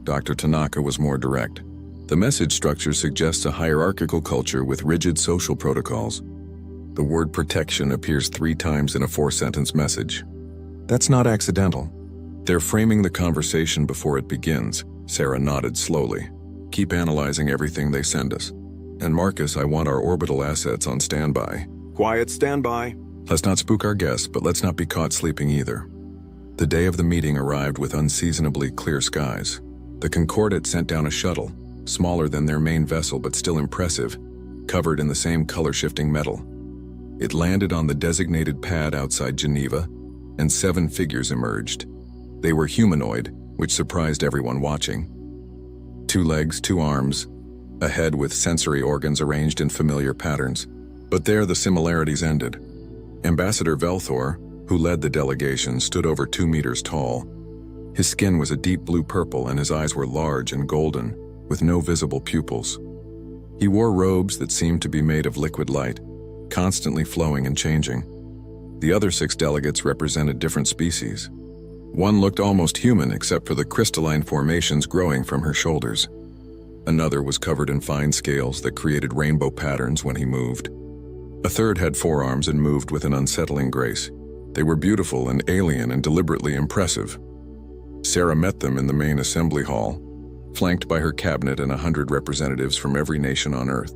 Speaker 1: Dr. Tanaka was more direct. The message structure suggests a hierarchical culture with rigid social protocols. The word protection appears 3 times in a 4-sentence message. That's not accidental. They're framing the conversation before it begins. Sarah nodded slowly. "Keep analyzing everything they send us. And Marcus, I want our orbital assets on standby."
Speaker 2: Quiet standby.
Speaker 1: "Let's not spook our guests, but let's not be caught sleeping either." The day of the meeting arrived with unseasonably clear skies. The Concordat sent down a shuttle, smaller than their main vessel but still impressive, covered in the same color-shifting metal. It landed on the designated pad outside Geneva, and 7 figures emerged. They were humanoid, which surprised everyone watching. 2 legs, 2 arms, a head with sensory organs arranged in familiar patterns. But there the similarities ended. Ambassador Velthor, who led the delegation, stood over 2 meters tall. His skin was a deep blue purple and his eyes were large and golden, with no visible pupils. He wore robes that seemed to be made of liquid light, constantly flowing and changing. The other 6 delegates represented different species. One looked almost human except for the crystalline formations growing from her shoulders. Another was covered in fine scales that created rainbow patterns when he moved. A third had 4 arms and moved with an unsettling grace. They were beautiful and alien and deliberately impressive. Sarah met them in the main assembly hall, flanked by her cabinet and 100 representatives from every nation on Earth.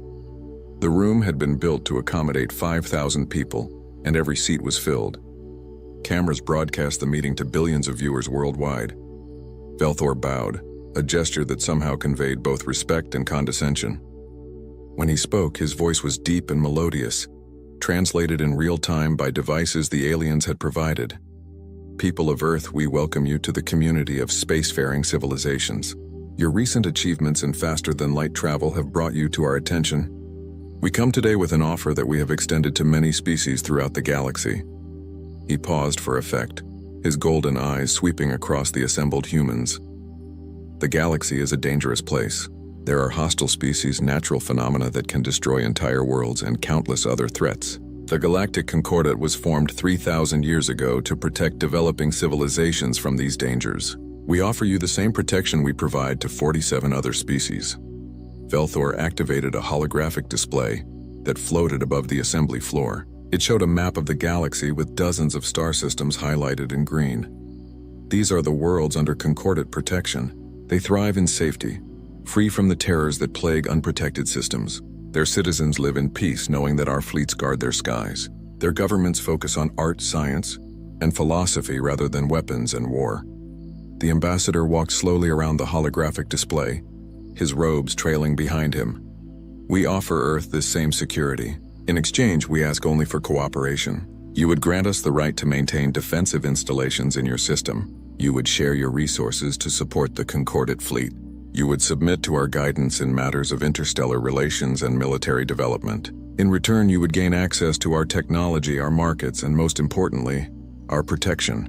Speaker 1: The room had been built to accommodate 5,000 people, and every seat was filled. Cameras broadcast the meeting to billions of viewers worldwide. Velthor bowed, a gesture that somehow conveyed both respect and condescension. When he spoke, his voice was deep and melodious, translated in real time by devices the aliens had provided. "People of Earth, we welcome you to the community of spacefaring civilizations. Your recent achievements in faster-than-light travel have brought you to our attention. We come today with an offer that we have extended to many species throughout the galaxy." He paused for effect, his golden eyes sweeping across the assembled humans. "The galaxy is a dangerous place. There are hostile species, natural phenomena that can destroy entire worlds, and countless other threats. The Galactic Concordat was formed 3,000 years ago to protect developing civilizations from these dangers. We offer you the same protection we provide to 47 other species." Velthor activated a holographic display that floated above the assembly floor. It showed a map of the galaxy with dozens of star systems highlighted in green. "These are the worlds under Concordat protection. They thrive in safety, free from the terrors that plague unprotected systems. Their citizens live in peace, knowing that our fleets guard their skies. Their governments focus on art, science, and philosophy rather than weapons and war." The ambassador walked slowly around the holographic display, his robes trailing behind him. "We offer Earth this same security. In exchange, we ask only for cooperation. You would grant us the right to maintain defensive installations in your system. You would share your resources to support the Concordat fleet. You would submit to our guidance in matters of interstellar relations and military development. In return, you would gain access to our technology, our markets, and most importantly, our protection."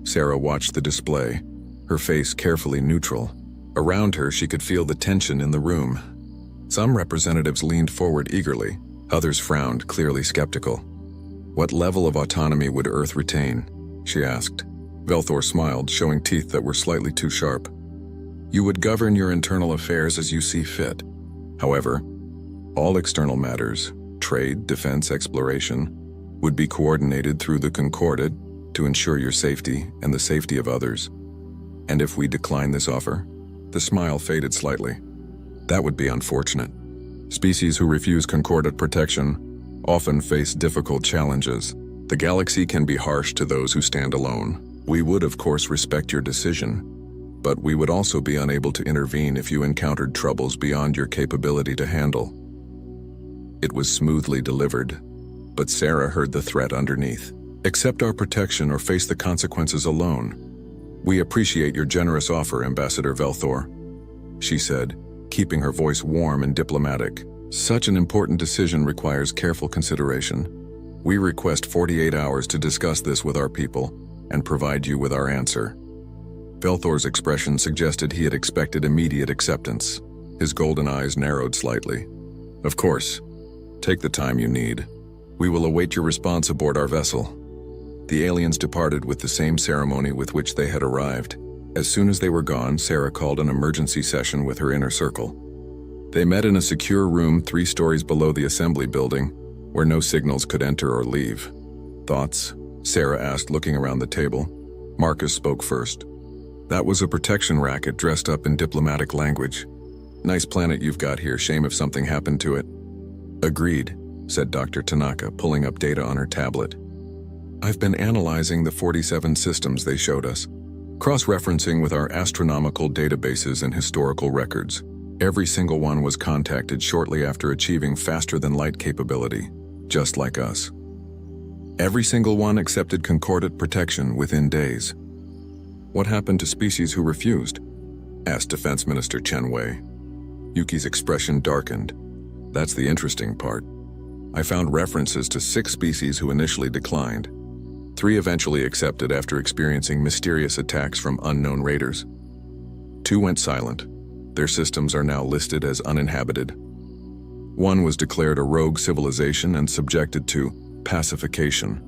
Speaker 1: Sarah watched the display, her face carefully neutral. Around her, she could feel the tension in the room. Some representatives leaned forward eagerly, others frowned, clearly skeptical. "What level of autonomy would Earth retain?" she asked. Velthor smiled, showing teeth that were slightly too sharp. "You would govern your internal affairs as you see fit. However, all external matters, trade, defense, exploration, would be coordinated through the Concordat to ensure your safety and the safety of others. And if we decline this offer? The smile faded slightly. That would be unfortunate. Species who refuse concordate protection often face difficult challenges. The galaxy can be harsh to those who stand alone. We would, of course, respect your decision, but we would also be unable to intervene if you encountered troubles beyond your capability to handle. It was smoothly delivered, but Sarah heard the threat underneath. Accept our protection or face the consequences alone. We appreciate your generous offer, Ambassador Velthor, she said, keeping her voice warm and diplomatic. Such an important decision requires careful consideration. We request 48 hours to discuss this with our people and provide you with our answer. Velthor's expression suggested he had expected immediate acceptance. His golden eyes narrowed slightly. Of course. Take the time you need. We will await your response aboard our vessel. The aliens departed with the same ceremony with which they had arrived. As soon as they were gone, Sarah called an emergency session with her inner circle. They met in a secure room 3 stories below the assembly building, where no signals could enter or leave. Thoughts? Sarah asked, looking around the table. Marcus spoke first. That was a protection racket dressed up in diplomatic language. Nice planet you've got here, shame if something happened to it. Agreed, said Dr. Tanaka, pulling up data on her tablet. I've been analyzing the 47 systems they showed us, cross-referencing with our astronomical databases and historical records. Every single one was contacted shortly after achieving faster-than-light capability, just like us. Every single one accepted concordate protection within days. What happened to species who refused? Asked Defense Minister Chen Wei. Yuki's expression darkened. That's the interesting part. I found references to 6 species who initially declined. 3 eventually accepted after experiencing mysterious attacks from unknown raiders. 2 went silent. Their systems are now listed as uninhabited. 1 was declared a rogue civilization and subjected to pacification.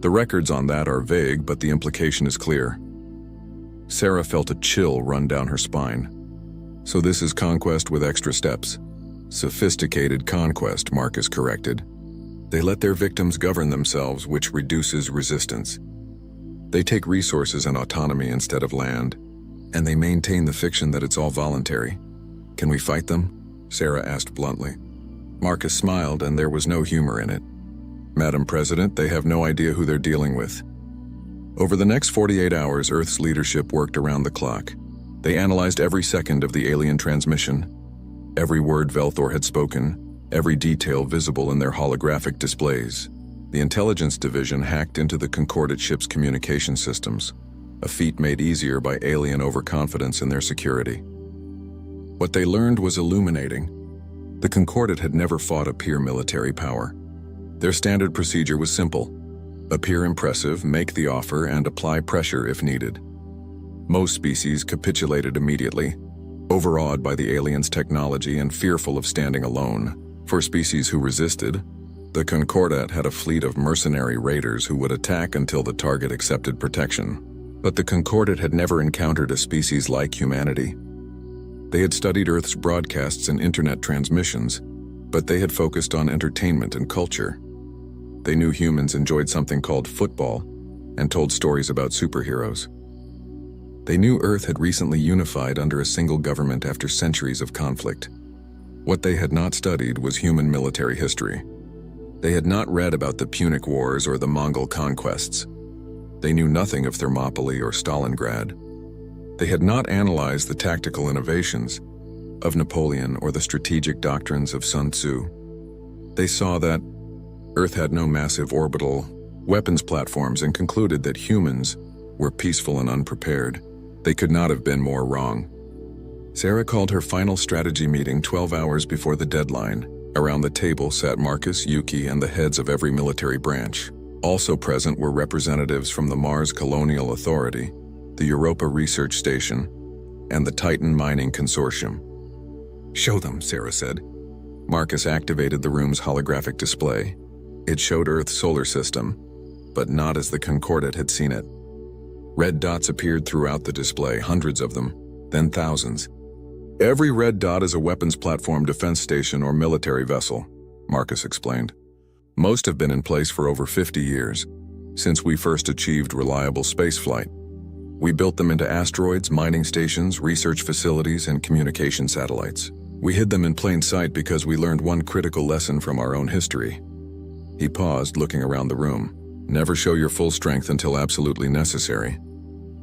Speaker 1: The records on that are vague, but the implication is clear. Sarah felt a chill run down her spine. So this is conquest with extra steps. Sophisticated conquest, Marcus corrected. They let their victims govern themselves, which reduces resistance. They take resources and autonomy instead of land, and they maintain the fiction that it's all voluntary. Can we fight them? Sarah asked bluntly. Marcus smiled, and there was no humor in it. Madam President, they have no idea who they're dealing with. Over the next 48 hours, Earth's leadership worked around the clock. They analyzed every second of the alien transmission, every word Velthor had spoken, every detail visible in their holographic displays. The intelligence division hacked into the Concordate ship's communication systems, a feat made easier by alien overconfidence in their security. What they learned was illuminating. The Concordate had never fought a peer military power. Their standard procedure was simple: appear impressive, make the offer, and apply pressure if needed. Most species capitulated immediately, overawed by the aliens' technology and fearful of standing alone. For species who resisted, the Concordat had a fleet of mercenary raiders who would attack until the target accepted protection. But the Concordat had never encountered a species like humanity. They had studied Earth's broadcasts and internet transmissions, but they had focused on entertainment and culture. They knew humans enjoyed something called football and told stories about superheroes. They knew Earth had recently unified under a single government after centuries of conflict. What they had not studied was human military history. They had not read about the Punic Wars or the Mongol conquests. They knew nothing of Thermopylae or Stalingrad. They had not analyzed the tactical innovations of Napoleon or the strategic doctrines of Sun Tzu. They saw that Earth had no massive orbital weapons platforms and concluded that humans were peaceful and unprepared. They could not have been more wrong. Sarah called her final strategy meeting 12 hours before the deadline. Around the table sat Marcus, Yuki, and the heads of every military branch. Also present were representatives from the Mars Colonial Authority, the Europa Research Station, and the Titan Mining Consortium. Show them, Sarah said. Marcus activated the room's holographic display. It showed Earth's solar system, but not as the Concordat had seen it. Red dots appeared throughout the display, hundreds of them, then thousands. Every red dot is a weapons platform, defense station, or military vessel, Marcus explained. Most have been in place for over 50 years, since we first achieved reliable spaceflight. We built them into asteroids, mining stations, research facilities, and communication satellites. We hid them in plain sight because we learned one critical lesson from our own history. He paused, looking around the room. Never show your full strength until absolutely necessary.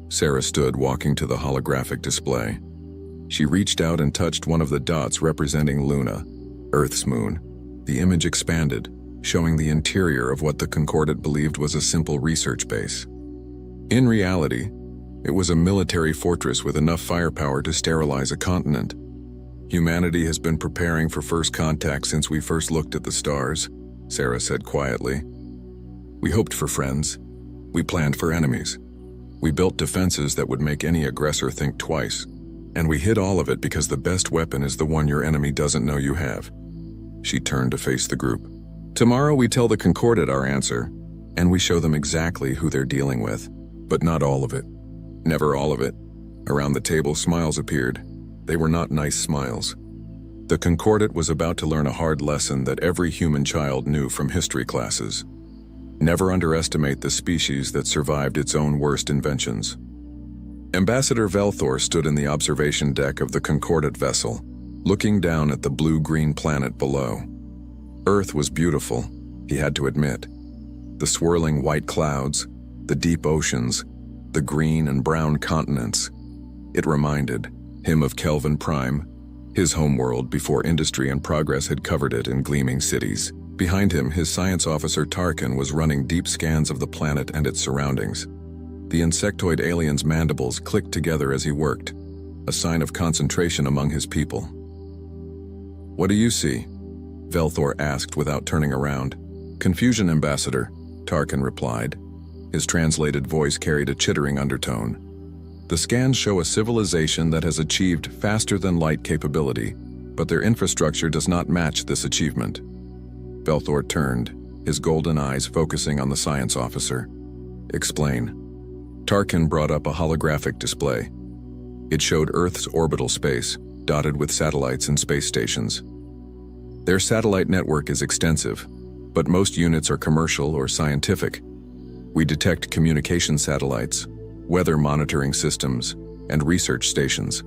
Speaker 1: Sarah stood, walking to the holographic display. She reached out and touched one of the dots representing Luna, Earth's moon. The image expanded, showing the interior of what the Concordat believed was a simple research base. In reality, it was a military fortress with enough firepower to sterilize a continent. Humanity has been preparing for first contact since we first looked at the stars, Sarah said quietly. We hoped for friends. We planned for enemies. We built defenses that would make any aggressor think twice. And we hid all of it because the best weapon is the one your enemy doesn't know you have. She turned to face the group. Tomorrow we tell the Concordat our answer, and we show them exactly who they're dealing with. But not all of it. Never all of it. Around the table, smiles appeared. They were not nice smiles. The Concordat was about to learn a hard lesson that every human child knew from history classes. Never underestimate the species that survived its own worst inventions. Ambassador Velthor stood in the observation deck of the Concordat vessel, looking down at the blue-green planet below. Earth was beautiful, he had to admit. The swirling white clouds, the deep oceans, the green and brown continents. It reminded him of Kelvin Prime, his homeworld before industry and progress had covered it in gleaming cities. Behind him, his science officer Tarkin was running deep scans of the planet and its surroundings. The insectoid alien's mandibles clicked together as he worked, a sign of concentration among his people. What do you see? Velthor asked without turning around. Confusion, Ambassador, Tarkin replied. His translated voice carried a chittering undertone. The scans show a civilization that has achieved faster-than-light capability, but their infrastructure does not match this achievement. Velthor turned, his golden eyes focusing on the science officer. Explain. Tarkin brought up a holographic display. It showed Earth's orbital space, dotted with satellites and space stations. Their satellite network is extensive, but most units are commercial or scientific. We detect communication satellites, weather monitoring systems, and research stations.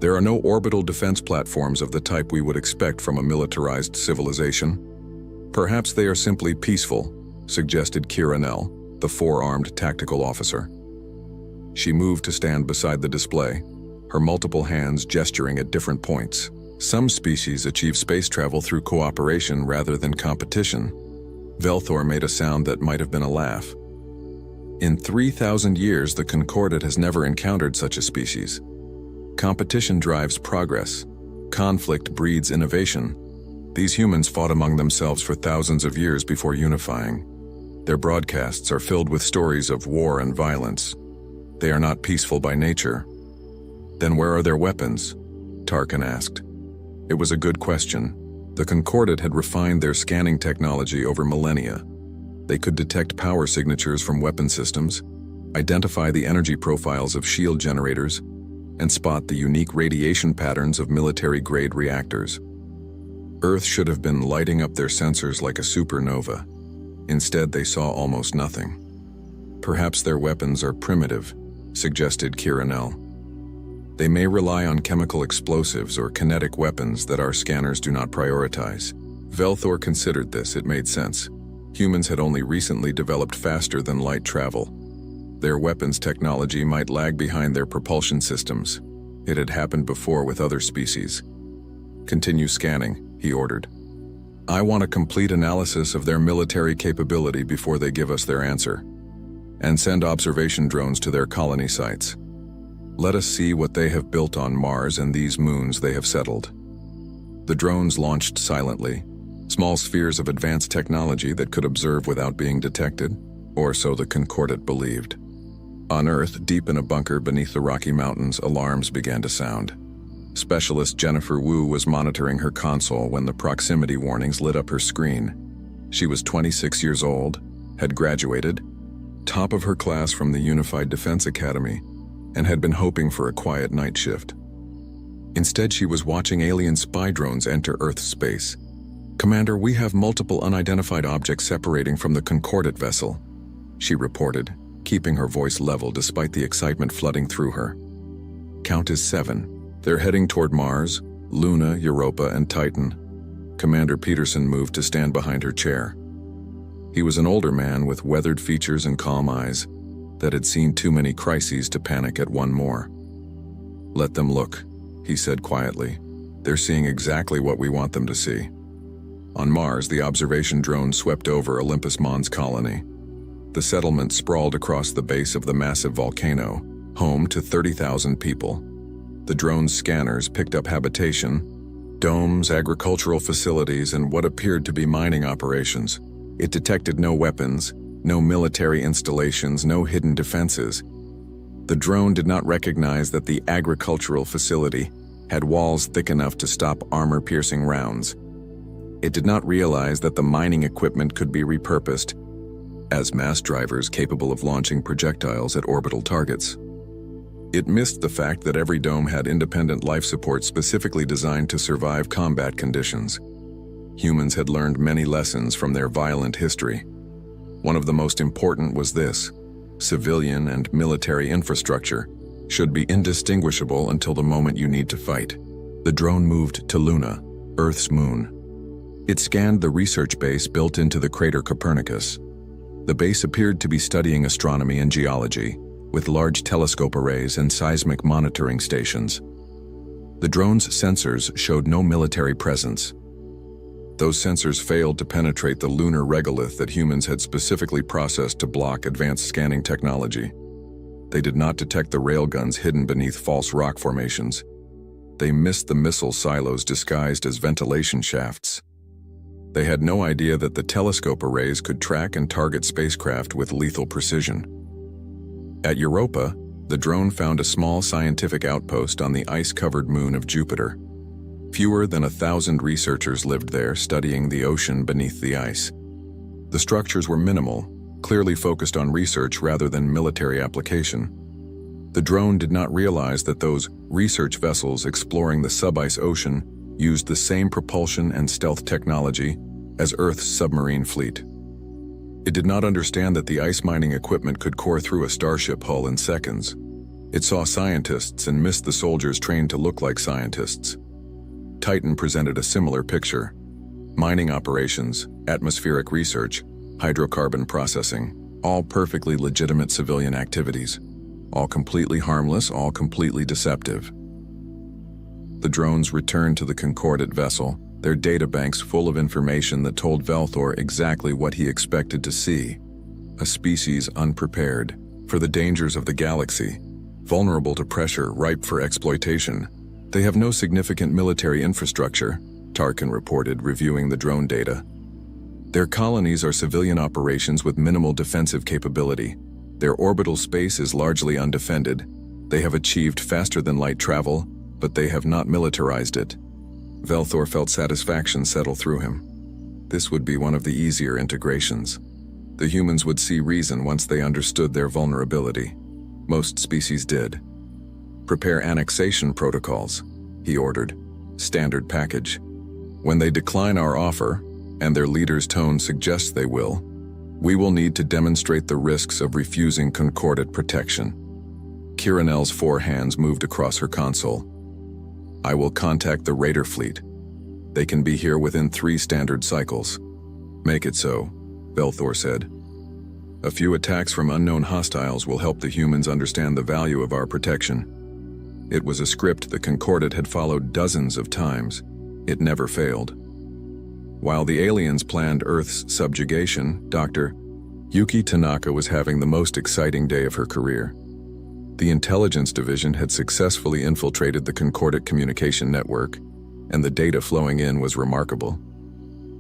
Speaker 1: There are no orbital defense platforms of the type we would expect from a militarized civilization. Perhaps they are simply peaceful, suggested Kira Nell, the four-armed tactical officer. She moved to stand beside the display, her multiple hands gesturing at different points. Some species achieve space travel through cooperation rather than competition. Velthor made a sound that might have been a laugh. In 3,000 years, the Concordat has never encountered such a species. Competition drives progress. Conflict breeds innovation. These humans fought among themselves for thousands of years before unifying. Their broadcasts are filled with stories of war and violence. They are not peaceful by nature. Then where are their weapons? Tarkin asked. It was a good question. The Concordat had refined their scanning technology over millennia. They could detect power signatures from weapon systems, identify the energy profiles of shield generators, and spot the unique radiation patterns of military-grade reactors. Earth should have been lighting up their sensors like a supernova. Instead, they saw almost nothing. Perhaps their weapons are primitive, suggested Kira Nell. They may rely on chemical explosives or kinetic weapons that our scanners do not prioritize. Velthor considered this. It made sense. Humans had only recently developed faster-than-light travel. Their weapons technology might lag behind their propulsion systems. It had happened before with other species. Continue scanning, he ordered. I want a complete analysis of their military capability before they give us their answer. And send observation drones to their colony sites. Let us see what they have built on Mars and these moons they have settled. The drones launched silently, small spheres of advanced technology that could observe without being detected, or so the Concordat believed. On Earth, deep in a bunker beneath the Rocky Mountains, alarms began to sound. Specialist Jennifer Wu was monitoring her console when the proximity warnings lit up her screen. She was 26 years old, had graduated, top of her class from the Unified Defense Academy, and had been hoping for a quiet night shift. Instead, she was watching alien spy drones enter Earth's space. Commander, we have multiple unidentified objects separating from the Concordat vessel, she reported, keeping her voice level despite the excitement flooding through her. Count is 7. They're heading toward Mars, Luna, Europa, and Titan. Commander Peterson moved to stand behind her chair. He was an older man with weathered features and calm eyes that had seen too many crises to panic at one more. "Let them look," he said quietly. "They're seeing exactly what we want them to see." On Mars, the observation drone swept over Olympus Mons colony. The settlement sprawled across the base of the massive volcano, home to 30,000 people. The drone's scanners picked up habitation, domes, agricultural facilities, and what appeared to be mining operations. It detected no weapons, no military installations, no hidden defenses. The drone did not recognize that the agricultural facility had walls thick enough to stop armor-piercing rounds. It did not realize that the mining equipment could be repurposed as mass drivers capable of launching projectiles at orbital targets. It missed the fact that every dome had independent life support specifically designed to survive combat conditions. Humans had learned many lessons from their violent history. One of the most important was this: civilian and military infrastructure should be indistinguishable until the moment you need to fight. The drone moved to Luna, Earth's moon. It scanned the research base built into the crater Copernicus. The base appeared to be studying astronomy and geology, with large telescope arrays and seismic monitoring stations. The drone's sensors showed no military presence. Those sensors failed to penetrate the lunar regolith that humans had specifically processed to block advanced scanning technology. They did not detect the railguns hidden beneath false rock formations. They missed the missile silos disguised as ventilation shafts. They had no idea that the telescope arrays could track and target spacecraft with lethal precision. At Europa, the drone found a small scientific outpost on the ice-covered moon of Jupiter. Fewer than 1,000 researchers lived there, studying the ocean beneath the ice. The structures were minimal, clearly focused on research rather than military application. The drone did not realize that those research vessels exploring the sub-ice ocean used the same propulsion and stealth technology as Earth's submarine fleet. It did not understand that the ice mining equipment could core through a starship hull in seconds. It saw scientists and missed the soldiers trained to look like scientists. Titan presented a similar picture: mining operations, atmospheric research, hydrocarbon processing, all perfectly legitimate civilian activities, all completely harmless, all completely deceptive. The drones returned to the Concordat vessel, their databanks full of information that told Velthor exactly what he expected to see: a species unprepared for the dangers of the galaxy, vulnerable to pressure, ripe for exploitation. They have no significant military infrastructure, Tarkin reported, reviewing the drone data. Their colonies are civilian operations with minimal defensive capability. Their orbital space is largely undefended. They have achieved faster-than-light travel, but they have not militarized it. Velthor felt satisfaction settle through him. This would be one of the easier integrations. The humans would see reason once they understood their vulnerability. Most species did. "Prepare annexation protocols," he ordered. "Standard package. When they decline our offer, and their leader's tone suggests they will, we will need to demonstrate the risks of refusing Concordat protection." Kiranel's 4 hands moved across her console. "I will contact the Raider fleet. They can be here within 3 standard cycles." "Make it so," Velthor said. "A few attacks from unknown hostiles will help the humans understand the value of our protection." It was a script the Concordat had followed dozens of times. It never failed. While the aliens planned Earth's subjugation, Dr. Yuki Tanaka was having the most exciting day of her career. The intelligence division had successfully infiltrated the Concordat communication network, and the data flowing in was remarkable.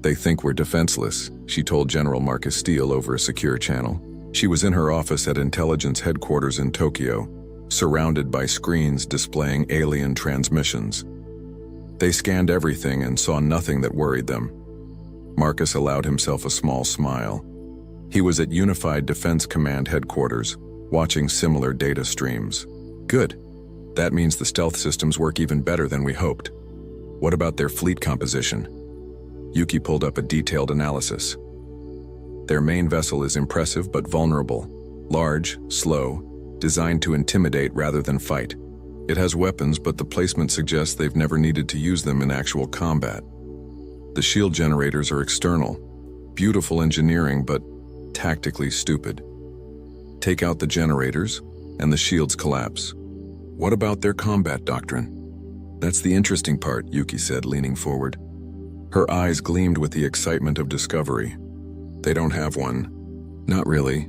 Speaker 1: "They think we're defenseless," she told General Marcus Steele over a secure channel. She was in her office at intelligence headquarters in Tokyo, surrounded by screens displaying alien transmissions. They scanned everything and saw nothing that worried them. Marcus allowed himself a small smile. He was at Unified Defense Command headquarters, watching similar data streams. "Good. That means the stealth systems work even better than we hoped. What about their fleet composition?" Yuki pulled up a detailed analysis. "Their main vessel is impressive but vulnerable. Large, slow, designed to intimidate rather than fight. It has weapons, but the placement suggests they've never needed to use them in actual combat. The shield generators are external. Beautiful engineering, but tactically stupid. Take out the generators, and the shields collapse. What about their combat doctrine? That's the interesting part, Yuki said, leaning forward. Her eyes gleamed with the excitement of discovery. They don't have one. Not really.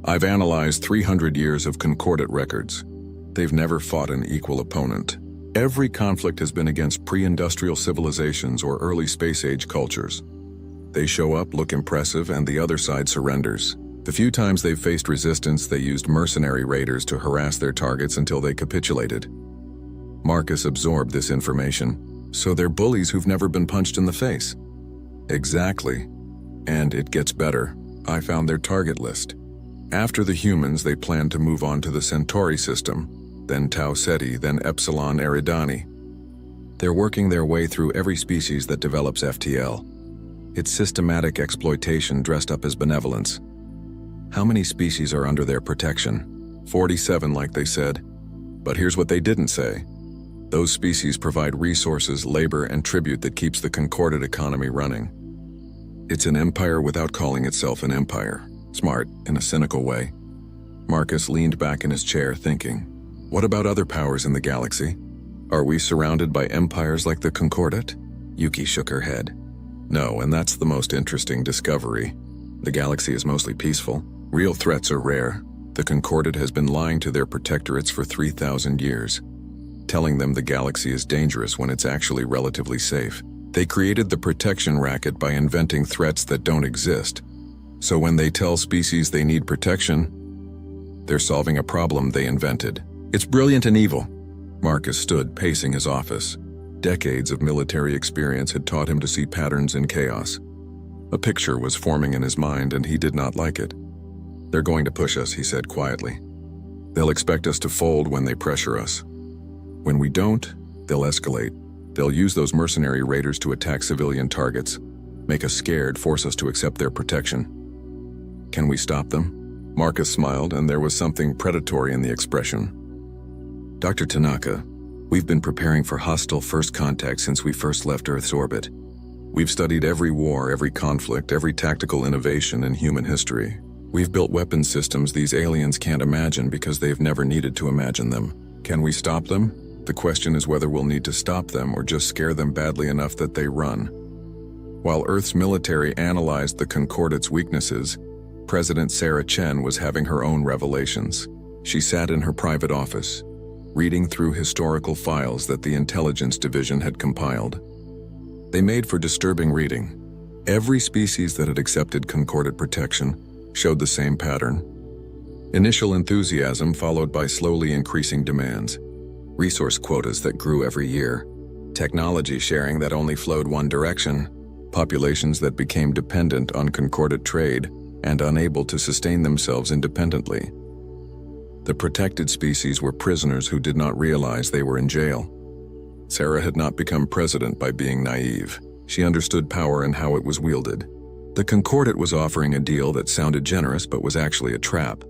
Speaker 1: I've analyzed 300 years of concordate records. They've never fought an equal opponent. Every conflict has been against pre-industrial civilizations or early space-age cultures. They show up, look impressive, and the other side surrenders. The few times they've faced resistance, they used mercenary raiders to harass their targets until they capitulated. Marcus absorbed this information. So they're bullies who've never been punched in the face. Exactly. And it gets better. I found their target list. After the humans, they plan to move on to the Centauri system, then Tau Ceti, then Epsilon Eridani. They're working their way through every species that develops FTL. It's systematic exploitation dressed up as benevolence. How many species are under their protection? 47, like they said. But here's what they didn't say. Those species provide resources, labor, and tribute that keeps the concordate economy running. It's an empire without calling itself an empire. Smart, in a cynical way. Marcus leaned back in his chair, thinking, what about other powers in the galaxy? Are we surrounded by empires like the Concordate? Yuki shook her head. No, and that's the most interesting discovery. The galaxy is mostly peaceful. Real threats are rare. The Concordate has been lying to their protectorates for 3,000 years, telling them the galaxy is dangerous when it's actually relatively safe. They created the protection racket by inventing threats that don't exist. So when they tell species they need protection, they're solving a problem they invented. It's brilliant and evil. Marcus stood, pacing his office. Decades of military experience had taught him to see patterns in chaos. A picture was forming in his mind, and he did not like it. They're going to push us, he said quietly. They'll expect us to fold when they pressure us. When we don't, they'll escalate. They'll use those mercenary raiders to attack civilian targets, make us scared, force us to accept their protection. Can we stop them? Marcus smiled, and there was something predatory in the expression. Dr. Tanaka, we've been preparing for hostile first contact since we first left Earth's orbit. We've studied every war, every conflict, every tactical innovation in human history. We've built weapon systems these aliens can't imagine because they've never needed to imagine them. Can we stop them? The question is whether we'll need to stop them or just scare them badly enough that they run. While Earth's military analyzed the Concordate's weaknesses, President Sarah Chen was having her own revelations. She sat in her private office, reading through historical files that the intelligence division had compiled. They made for disturbing reading. Every species that had accepted Concordate protection showed the same pattern. Initial enthusiasm followed by slowly increasing demands. Resource quotas that grew every year. Technology sharing that only flowed one direction. Populations that became dependent on Concordate trade and unable to sustain themselves independently. The protected species were prisoners who did not realize they were in jail. Sarah had not become president by being naive. She understood power and how it was wielded. The Concordate was offering a deal that sounded generous but was actually a trap.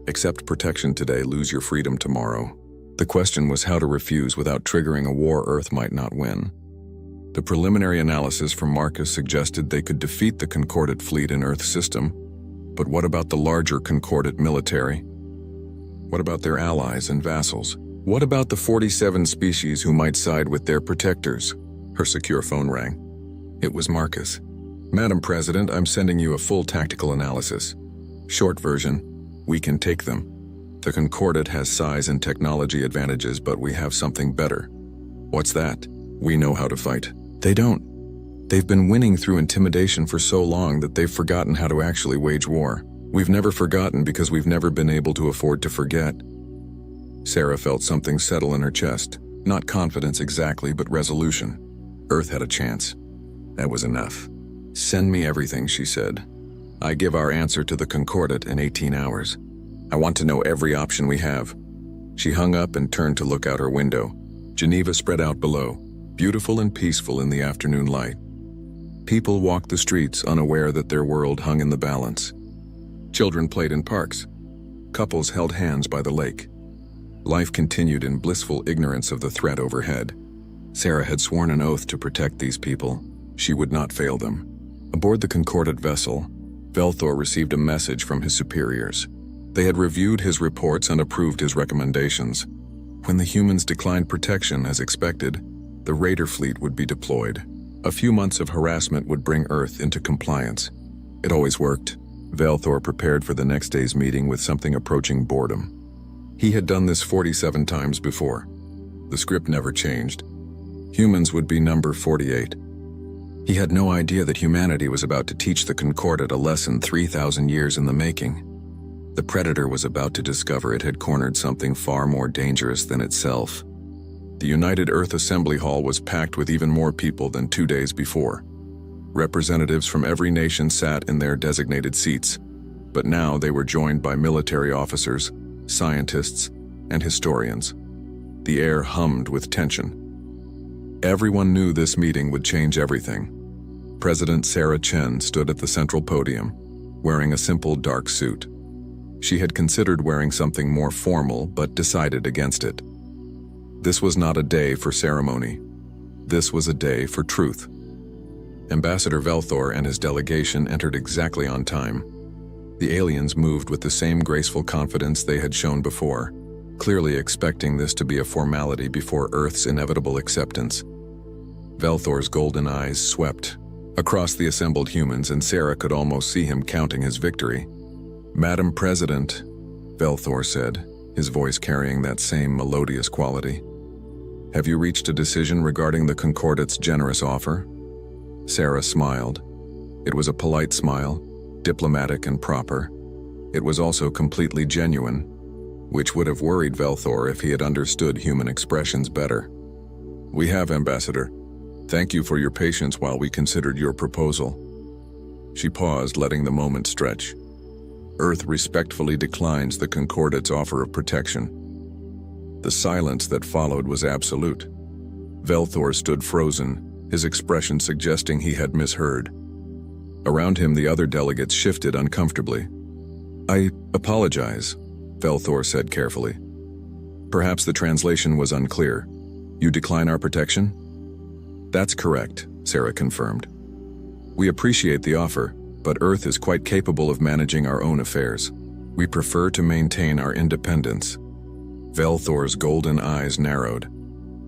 Speaker 1: Accept protection today, lose your freedom tomorrow. The question was how to refuse without triggering a war Earth might not win. The preliminary analysis from Marcus suggested they could defeat the Concordate fleet in Earth's system. But what about the larger Concordate military? What about their allies and vassals? What about the 47 species who might side with their protectors? Her secure phone rang. It was Marcus. Madam President, I'm sending you a full tactical analysis. Short version, we can take them. The Concordate has size and technology advantages, but we have something better. What's that? We know how to fight. They don't. They've been winning through intimidation for so long that they've forgotten how to actually wage war. We've never forgotten because we've never been able to afford to forget. Sarah felt something settle in her chest. Not confidence exactly, but resolution. Earth had a chance. That was enough. Send me everything, she said. I give our answer to the Concordate in 18 hours. I want to know every option we have. She hung up and turned to look out her window. Geneva spread out below, beautiful and peaceful in the afternoon light. People walked the streets unaware that their world hung in the balance. Children played in parks. Couples held hands by the lake. Life continued in blissful ignorance of the threat overhead. Sarah had sworn an oath to protect these people. She would not fail them. Aboard the Concordat vessel, Velthor received a message from his superiors. They had reviewed his reports and approved his recommendations. When the humans declined protection as expected, the Raider fleet would be deployed. A few months of harassment would bring Earth into compliance. It always worked. Velthor prepared for the next day's meeting with something approaching boredom. He had done this 47 times before. The script never changed. Humans would be number 48. He had no idea that humanity was about to teach the Concordat a lesson 3,000 years in the making. The Predator was about to discover it had cornered something far more dangerous than itself. The United Earth Assembly Hall was packed with even more people than 2 days before. Representatives from every nation sat in their designated seats, but now they were joined by military officers, scientists, and historians. The air hummed with tension. Everyone knew this meeting would change everything. President Sarah Chen stood at the central podium, wearing a simple dark suit. She had considered wearing something more formal, but decided against it. This was not a day for ceremony. This was a day for truth. Ambassador Velthor and his delegation entered exactly on time. The aliens moved with the same graceful confidence they had shown before, clearly expecting this to be a formality before Earth's inevitable acceptance. Velthor's golden eyes swept across the assembled humans, and Sarah could almost see him counting his victory. "Madam President," Velthor said, his voice carrying that same melodious quality. "Have you reached a decision regarding the Concordat's generous offer?" Sarah smiled. It was a polite smile, diplomatic and proper. It was also completely genuine, which would have worried Velthor if he had understood human expressions better. "We have, Ambassador. Thank you for your patience while we considered your proposal." She paused, letting the moment stretch. "Earth respectfully declines the Concordat's offer of protection." The silence that followed was absolute. Velthor stood frozen, his expression suggesting he had misheard. Around him, the other delegates shifted uncomfortably. "I apologize," Velthor said carefully. "Perhaps the translation was unclear. You decline our protection?" "That's correct," Sarah confirmed. "We appreciate the offer, but Earth is quite capable of managing our own affairs. We prefer to maintain our independence." Velthor's golden eyes narrowed.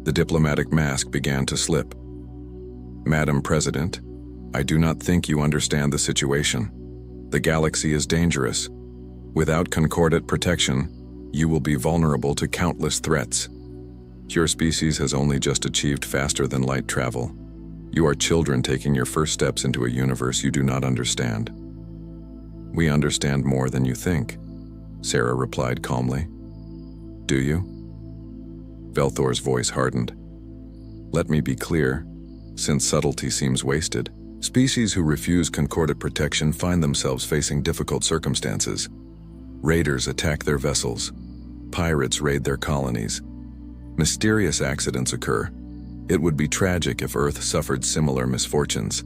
Speaker 1: The diplomatic mask began to slip. "Madam President, I do not think you understand the situation. The galaxy is dangerous. Without Concordat protection, you will be vulnerable to countless threats. Your species has only just achieved faster than light travel. You are children taking your first steps into a universe you do not understand." "We understand more than you think," Sarah replied calmly. "Do you?" Velthor's voice hardened. "Let me be clear, since subtlety seems wasted. Species who refuse Concordat protection find themselves facing difficult circumstances. Raiders attack their vessels. Pirates raid their colonies. Mysterious accidents occur. It would be tragic if Earth suffered similar misfortunes."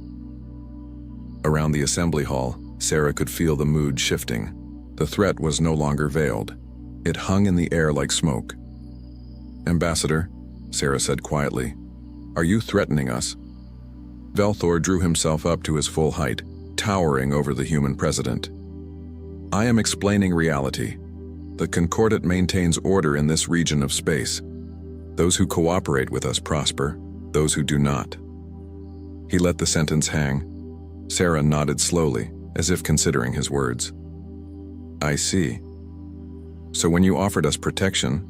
Speaker 1: Around the assembly hall, Sarah could feel the mood shifting. The threat was no longer veiled. It hung in the air like smoke. "Ambassador," Sarah said quietly, "are you threatening us?" Velthor drew himself up to his full height, towering over the human president. "I am explaining reality. The Concordat maintains order in this region of space. Those who cooperate with us prosper, those who do not." He let the sentence hang. Sarah nodded slowly, as if considering his words. "I see. So when you offered us protection,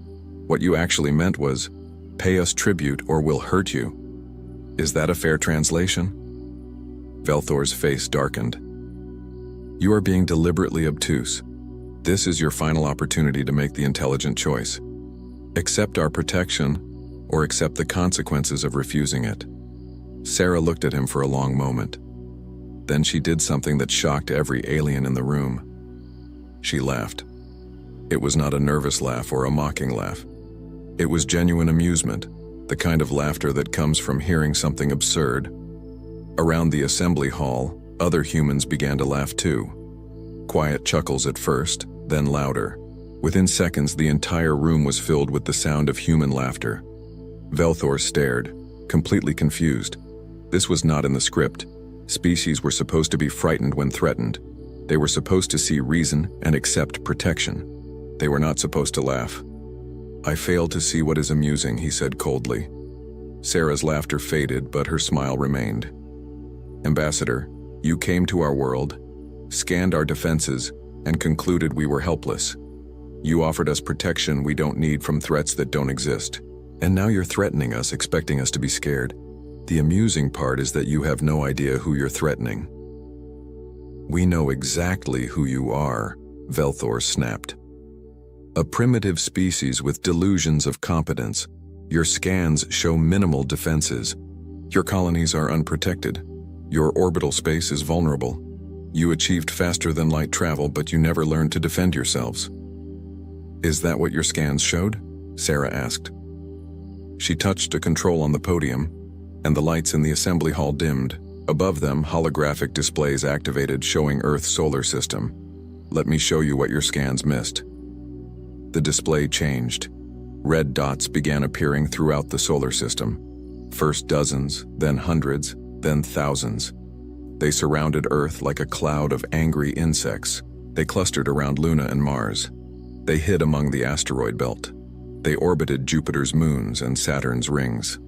Speaker 1: what you actually meant was, pay us tribute or we'll hurt you. Is that a fair translation?" Velthor's face darkened. "You are being deliberately obtuse. This is your final opportunity to make the intelligent choice. Accept our protection, or accept the consequences of refusing it." Sarah looked at him for a long moment. Then she did something that shocked every alien in the room. She laughed. It was not a nervous laugh or a mocking laugh. It was genuine amusement, the kind of laughter that comes from hearing something absurd. Around the assembly hall, other humans began to laugh too. Quiet chuckles at first, then louder. Within seconds, the entire room was filled with the sound of human laughter. Velthor stared, completely confused. This was not in the script. Species were supposed to be frightened when threatened. They were supposed to see reason and accept protection. They were not supposed to laugh. "I fail to see what is amusing," he said coldly. Sarah's laughter faded, but her smile remained. "Ambassador, you came to our world, scanned our defenses, and concluded we were helpless. You offered us protection we don't need from threats that don't exist. And now you're threatening us, expecting us to be scared. The amusing part is that you have no idea who you're threatening." "We know exactly who you are," Velthor snapped. "A primitive species with delusions of competence. Your scans show minimal defenses. Your colonies are unprotected. Your orbital space is vulnerable. You achieved faster-than-light travel, but you never learned to defend yourselves." "Is that what your scans showed?" Sarah asked. She touched a control on the podium, and the lights in the assembly hall dimmed. Above them, holographic displays activated showing Earth's solar system. "Let me show you what your scans missed." The display changed. Red dots began appearing throughout the solar system. First dozens, then hundreds, then thousands. They surrounded Earth like a cloud of angry insects. They clustered around Luna and Mars. They hid among the asteroid belt. They orbited Jupiter's moons and Saturn's rings.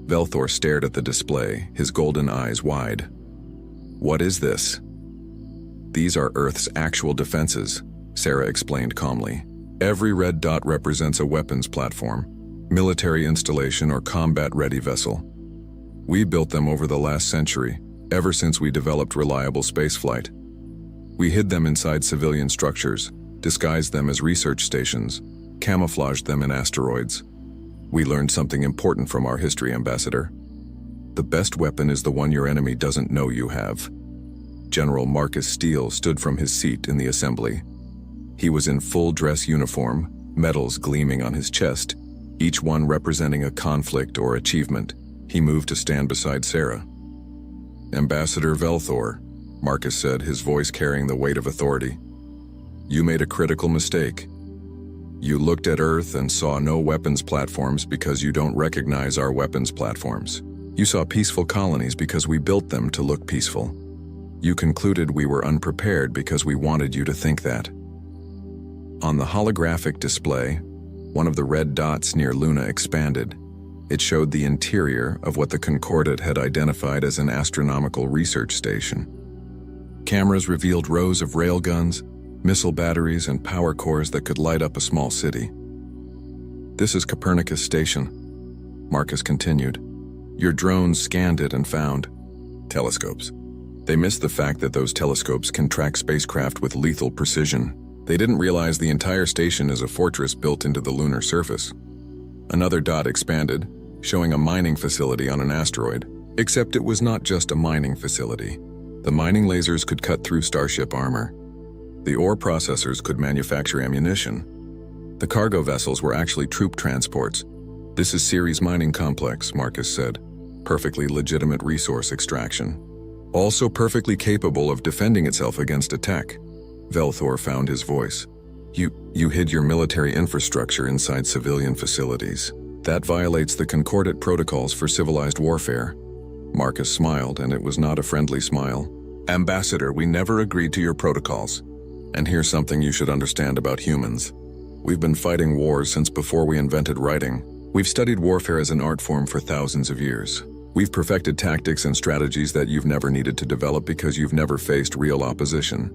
Speaker 1: Velthor stared at the display, his golden eyes wide. "What is this?" "These are Earth's actual defenses," Sarah explained calmly. "Every red dot represents a weapons platform, military installation, or combat-ready vessel. We built them over the last century, ever since we developed reliable spaceflight. We hid them inside civilian structures, disguised them as research stations, camouflaged them in asteroids. We learned something important from our history, Ambassador. The best weapon is the one your enemy doesn't know you have." General Marcus Steele stood from his seat in the assembly. He was in full dress uniform, medals gleaming on his chest, each one representing a conflict or achievement. He moved to stand beside Sarah. "Ambassador Velthor," Marcus said, his voice carrying the weight of authority. "You made a critical mistake. You looked at Earth and saw no weapons platforms because you don't recognize our weapons platforms. You saw peaceful colonies because we built them to look peaceful. You concluded we were unprepared because we wanted you to think that." On the holographic display, one of the red dots near Luna expanded. It showed the interior of what the Concordat had identified as an astronomical research station. Cameras revealed rows of railguns, missile batteries, and power cores that could light up a small city. "This is Copernicus Station," Marcus continued. "Your drones scanned it and found telescopes. They missed the fact that those telescopes can track spacecraft with lethal precision. They didn't realize the entire station is a fortress built into the lunar surface." Another dot expanded, showing a mining facility on an asteroid. Except it was not just a mining facility. The mining lasers could cut through starship armor. The ore processors could manufacture ammunition. The cargo vessels were actually troop transports. "This is Ceres Mining Complex," Marcus said. "Perfectly legitimate resource extraction. Also perfectly capable of defending itself against attack." Velthor found his voice. You hid your military infrastructure inside civilian facilities. That violates the Concordat protocols for civilized warfare." Marcus smiled, and it was not a friendly smile. "Ambassador, we never agreed to your protocols. And here's something you should understand about humans. We've been fighting wars since before we invented writing. We've studied warfare as an art form for thousands of years. We've perfected tactics and strategies that you've never needed to develop because you've never faced real opposition."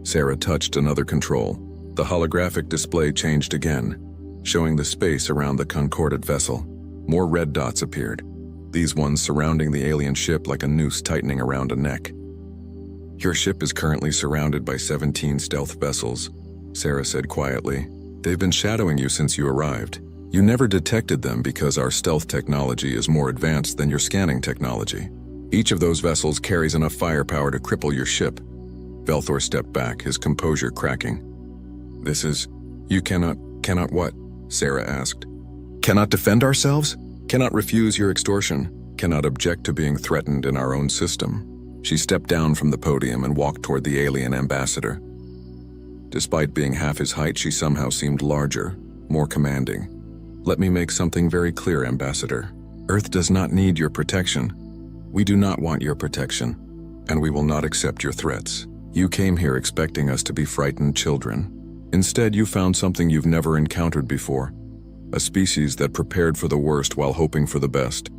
Speaker 1: Sarah touched another control. The holographic display changed again, showing the space around the Concordat vessel. More red dots appeared, these ones surrounding the alien ship like a noose tightening around a neck. "Your ship is currently surrounded by 17 stealth vessels," Sarah said quietly. "They've been shadowing you since you arrived. You never detected them because our stealth technology is more advanced than your scanning technology. Each of those vessels carries enough firepower to cripple your ship." Velthor stepped back, his composure cracking. You cannot what?" Sarah asked. "Cannot defend ourselves? Cannot refuse your extortion? Cannot object to being threatened in our own system?" She stepped down from the podium and walked toward the alien ambassador. Despite being half his height, she somehow seemed larger, more commanding. "Let me make something very clear, Ambassador. Earth does not need your protection. We do not want your protection, and we will not accept your threats. You came here expecting us to be frightened children. Instead, you found something you've never encountered before, a species that prepared for the worst while hoping for the best.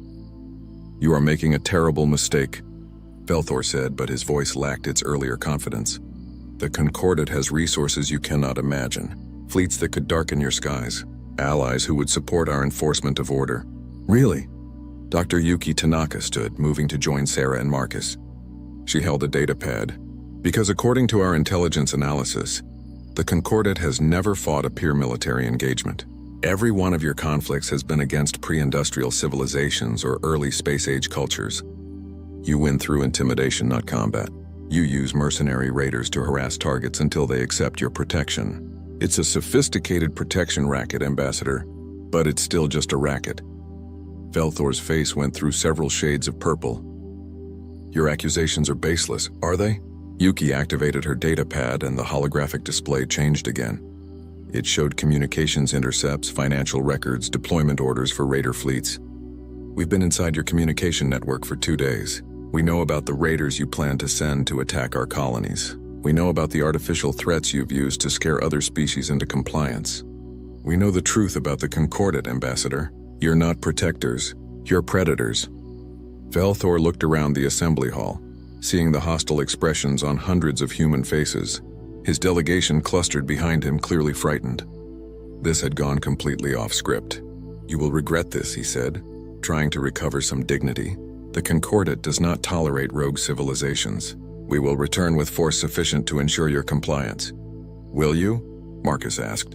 Speaker 1: You are making a terrible mistake," Velthor said, but his voice lacked its earlier confidence. "The Concordat has resources you cannot imagine, fleets that could darken your skies, allies who would support our enforcement of order." "Really?" Dr. Yuki Tanaka stood, moving to join Sarah and Marcus. She held a data pad. "Because according to our intelligence analysis, the Concordat has never fought a peer military engagement. Every one of your conflicts has been against pre-industrial civilizations or early space-age cultures. You win through intimidation, not combat. You use mercenary raiders to harass targets until they accept your protection. It's a sophisticated protection racket, Ambassador, but it's still just a racket." Velthor's face went through several shades of purple. "Your accusations are baseless, are they?" Yuki activated her data pad and the holographic display changed again. It showed communications intercepts, financial records, deployment orders for raider fleets. "We've been inside your communication network for 2 days. We know about the raiders you plan to send to attack our colonies. We know about the artificial threats you've used to scare other species into compliance. We know the truth about the Concordat, Ambassador. You're not protectors, you're predators." Velthor looked around the assembly hall, seeing the hostile expressions on hundreds of human faces. His delegation clustered behind him, clearly frightened. This had gone completely off script. "You will regret this," he said, trying to recover some dignity. "The Concordat does not tolerate rogue civilizations. We will return with force sufficient to ensure your compliance." "Will you?" Marcus asked.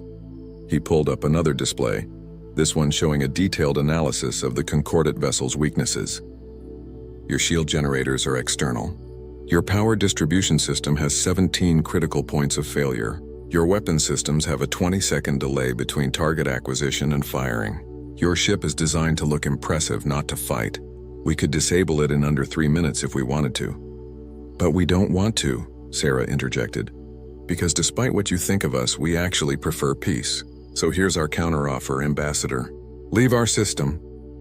Speaker 1: He pulled up another display, this one showing a detailed analysis of the Concordat vessel's weaknesses. "Your shield generators are external. Your power distribution system has 17 critical points of failure. Your weapon systems have a 20-second delay between target acquisition and firing. Your ship is designed to look impressive, not to fight. We could disable it in under 3 minutes if we wanted to." "But we don't want to," Sarah interjected. "Because despite what you think of us, we actually prefer peace. So here's our counteroffer, Ambassador. Leave our system.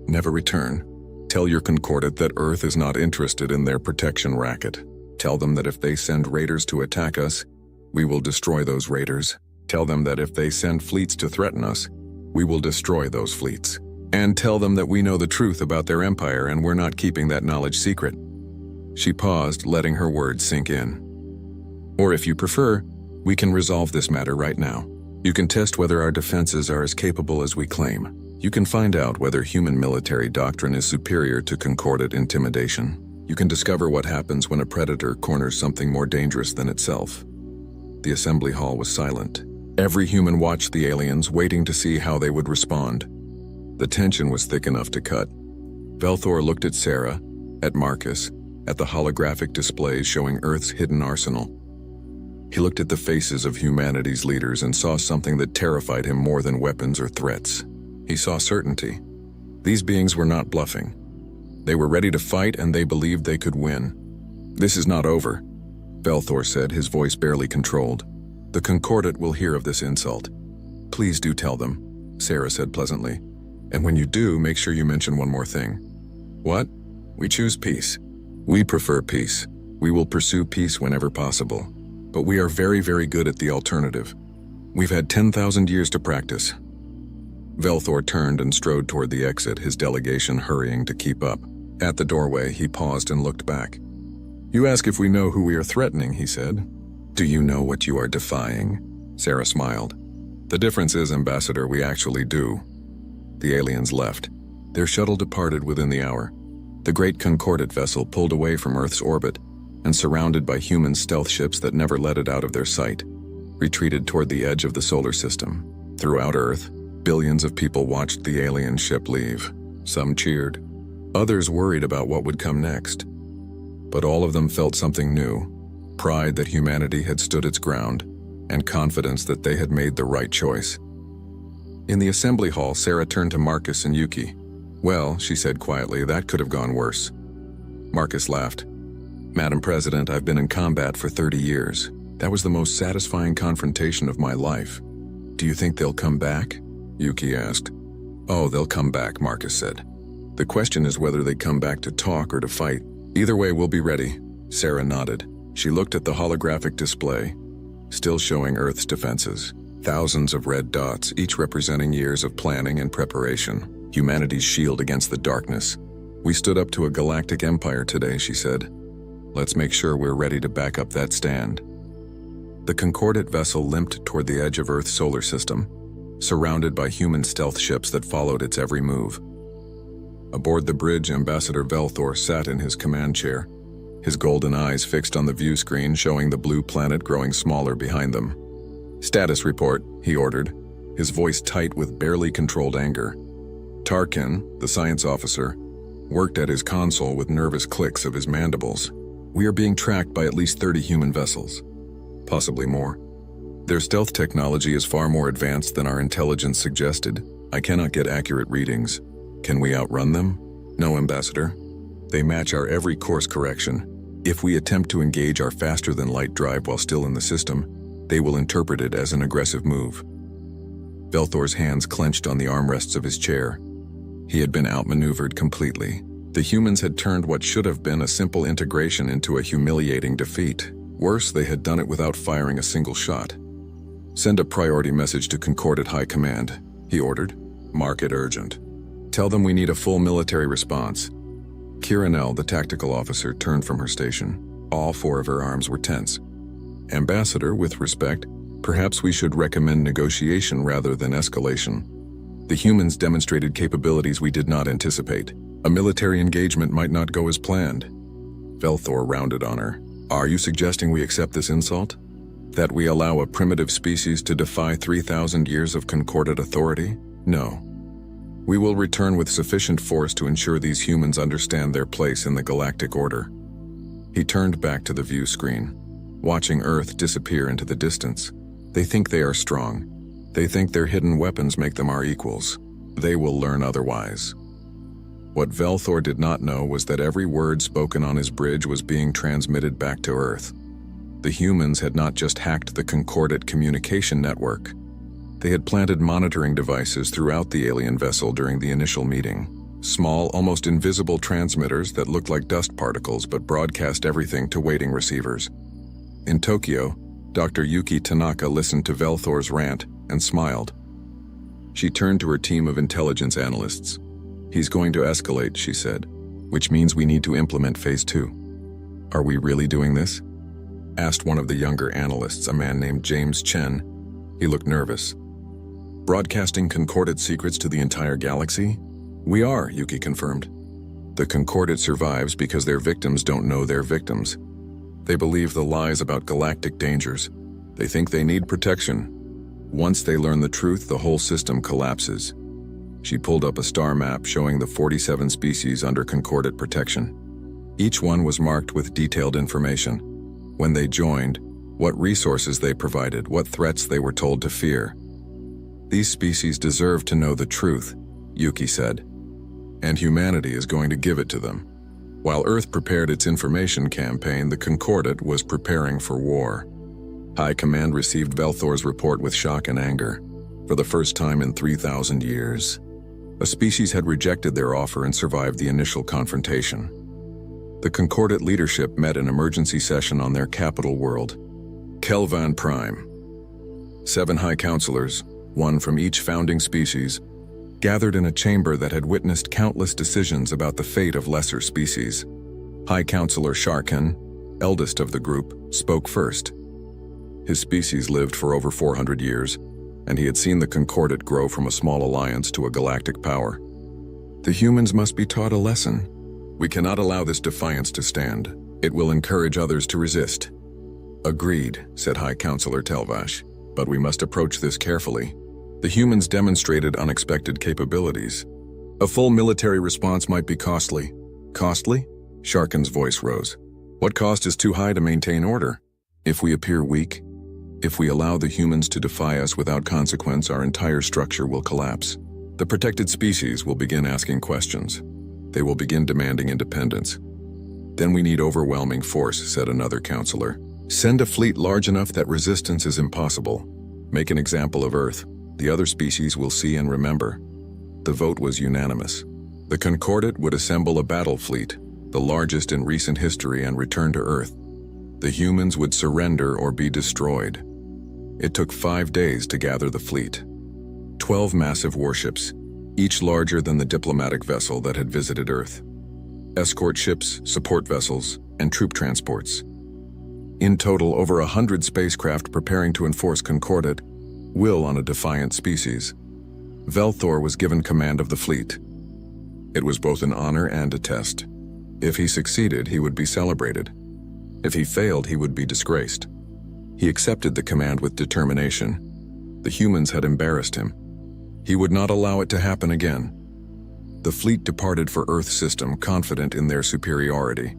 Speaker 1: Never return. Tell your Concordat that Earth is not interested in their protection racket. Tell them that if they send raiders to attack us, we will destroy those raiders. Tell them that if they send fleets to threaten us, we will destroy those fleets. And tell them that we know the truth about their empire and we're not keeping that knowledge secret." She paused, letting her words sink in. "Or if you prefer, we can resolve this matter right now. You can test whether our defenses are as capable as we claim. You can find out whether human military doctrine is superior to Concordat intimidation. You can discover what happens when a predator corners something more dangerous than itself." The assembly hall was silent. Every human watched the aliens, waiting to see how they would respond. The tension was thick enough to cut. Velthor looked at Sarah, at Marcus, at the holographic displays showing Earth's hidden arsenal. He looked at the faces of humanity's leaders and saw something that terrified him more than weapons or threats. He saw certainty. These beings were not bluffing. They were ready to fight and they believed they could win. "This is not over," Velthor said, his voice barely controlled. "The Concordat will hear of this insult." "Please do tell them," Sarah said pleasantly. "And when you do, make sure you mention one more thing." "What?" "We choose peace. We prefer peace. We will pursue peace whenever possible. But we are very, very good at the alternative. We've had 10,000 years to practice." Velthor turned and strode toward the exit, his delegation hurrying to keep up. At the doorway, he paused and looked back. "You ask if we know who we are threatening," he said. "Do you know what you are defying?" Sarah smiled. "The difference is, Ambassador, we actually do." The aliens left. Their shuttle departed within the hour. The great Concordat vessel pulled away from Earth's orbit and, surrounded by human stealth ships that never let it out of their sight, retreated toward the edge of the solar system. Throughout Earth, billions of people watched the alien ship leave. Some cheered. Others worried about what would come next. But all of them felt something new: pride that humanity had stood its ground, and confidence that they had made the right choice. In the assembly hall, Sarah turned to Marcus and Yuki. "Well," she said quietly, "that could have gone worse." Marcus laughed. "Madam President, I've been in combat for 30 years. That was the most satisfying confrontation of my life. Do you think they'll come back? Yuki asked. Oh, they'll come back, Marcus said. The question is whether they come back to talk or to fight. Either way, we'll be ready. Sarah nodded. She looked at the holographic display, still showing Earth's defenses. Thousands of red dots, each representing years of planning and preparation. Humanity's shield against the darkness. We stood up to a galactic empire today, she said. Let's make sure we're ready to back up that stand. The Concordat vessel limped toward the edge of Earth's solar system, surrounded by human stealth ships that followed its every move. Aboard the bridge, Ambassador Velthor sat in his command chair, his golden eyes fixed on the view screen showing the blue planet growing smaller behind them. Status report, he ordered, his voice tight with barely controlled anger. Tarkin, the science officer, worked at his console with nervous clicks of his mandibles. We are being tracked by at least 30 human vessels, possibly more. Their stealth technology is far more advanced than our intelligence suggested. I cannot get accurate readings. Can we outrun them? No, Ambassador. They match our every course correction. If we attempt to engage our faster-than-light drive while still in the system, they will interpret it as an aggressive move. Velthor's hands clenched on the armrests of his chair. He had been outmaneuvered completely. The humans had turned what should have been a simple integration into a humiliating defeat. Worse, they had done it without firing a single shot. Send a priority message to Concordat High Command, he ordered. Mark it urgent. Tell them we need a full military response. Kiranel, the tactical officer, turned from her station. All four of her arms were tense. Ambassador, with respect, perhaps we should recommend negotiation rather than escalation. The humans demonstrated capabilities we did not anticipate. A military engagement might not go as planned. Velthor rounded on her. Are you suggesting we accept this insult? That we allow a primitive species to defy 3,000 years of Concordat authority? No. We will return with sufficient force to ensure these humans understand their place in the galactic order. He turned back to the view screen, watching Earth disappear into the distance. They think they are strong. They think their hidden weapons make them our equals. They will learn otherwise. What Velthor did not know was that every word spoken on his bridge was being transmitted back to Earth. The humans had not just hacked the Concordat communication network. They had planted monitoring devices throughout the alien vessel during the initial meeting. Small, almost invisible transmitters that looked like dust particles but broadcast everything to waiting receivers. In Tokyo, Dr. Yuki Tanaka listened to Velthor's rant and smiled. She turned to her team of intelligence analysts. He's going to escalate, she said, which means we need to implement Phase 2. Are we really doing this? Asked one of the younger analysts, a man named James Chen. He looked nervous. Broadcasting Concordat secrets to the entire galaxy? We are, Yuki confirmed. The Concordat survives because their victims don't know they're victims. They believe the lies about galactic dangers. They think they need protection. Once they learn the truth, the whole system collapses. She pulled up a star map showing the 47 species under Concordat protection. Each one was marked with detailed information. When they joined, what resources they provided, what threats they were told to fear. These species deserve to know the truth, Yuki said, and humanity is going to give it to them. While Earth prepared its information campaign, the Concordat was preparing for war. High Command received Velthor's report with shock and anger. For the first time in 3,000 years, a species had rejected their offer and survived the initial confrontation. The Concordat leadership met an emergency session on their capital world, Kelvan Prime. 7 high counselors, one from each founding species, gathered in a chamber that had witnessed countless decisions about the fate of lesser species. High Counselor Sharkan, eldest of the group, spoke first. His species lived for over 400 years, and he had seen the Concordat grow from a small alliance to a galactic power. The humans must be taught a lesson. We cannot allow this defiance to stand. It will encourage others to resist. Agreed, said High Counselor Telvash, but we must approach this carefully. The humans demonstrated unexpected capabilities. A full military response might be costly. Costly? Sharkan's voice rose. What cost is too high to maintain order? If we appear weak, if we allow the humans to defy us without consequence, our entire structure will collapse. The protected species will begin asking questions. They will begin demanding independence. Then we need overwhelming force, said another counselor. Send a fleet large enough that resistance is impossible. Make an example of Earth. The other species will see and remember. The vote was unanimous. The Concordat would assemble a battle fleet, the largest in recent history, and return to Earth. The humans would surrender or be destroyed. It took 5 days to gather the fleet. 12 massive warships, each larger than the diplomatic vessel that had visited Earth. Escort ships, support vessels, and troop transports. In total, over 100 spacecraft preparing to enforce Concordat, will on a defiant species. Velthor was given command of the fleet. It was both an honor and a test. If he succeeded, he would be celebrated. If he failed, he would be disgraced. He accepted the command with determination. The humans had embarrassed him. He would not allow it to happen again. The fleet departed for Earth's system, confident in their superiority.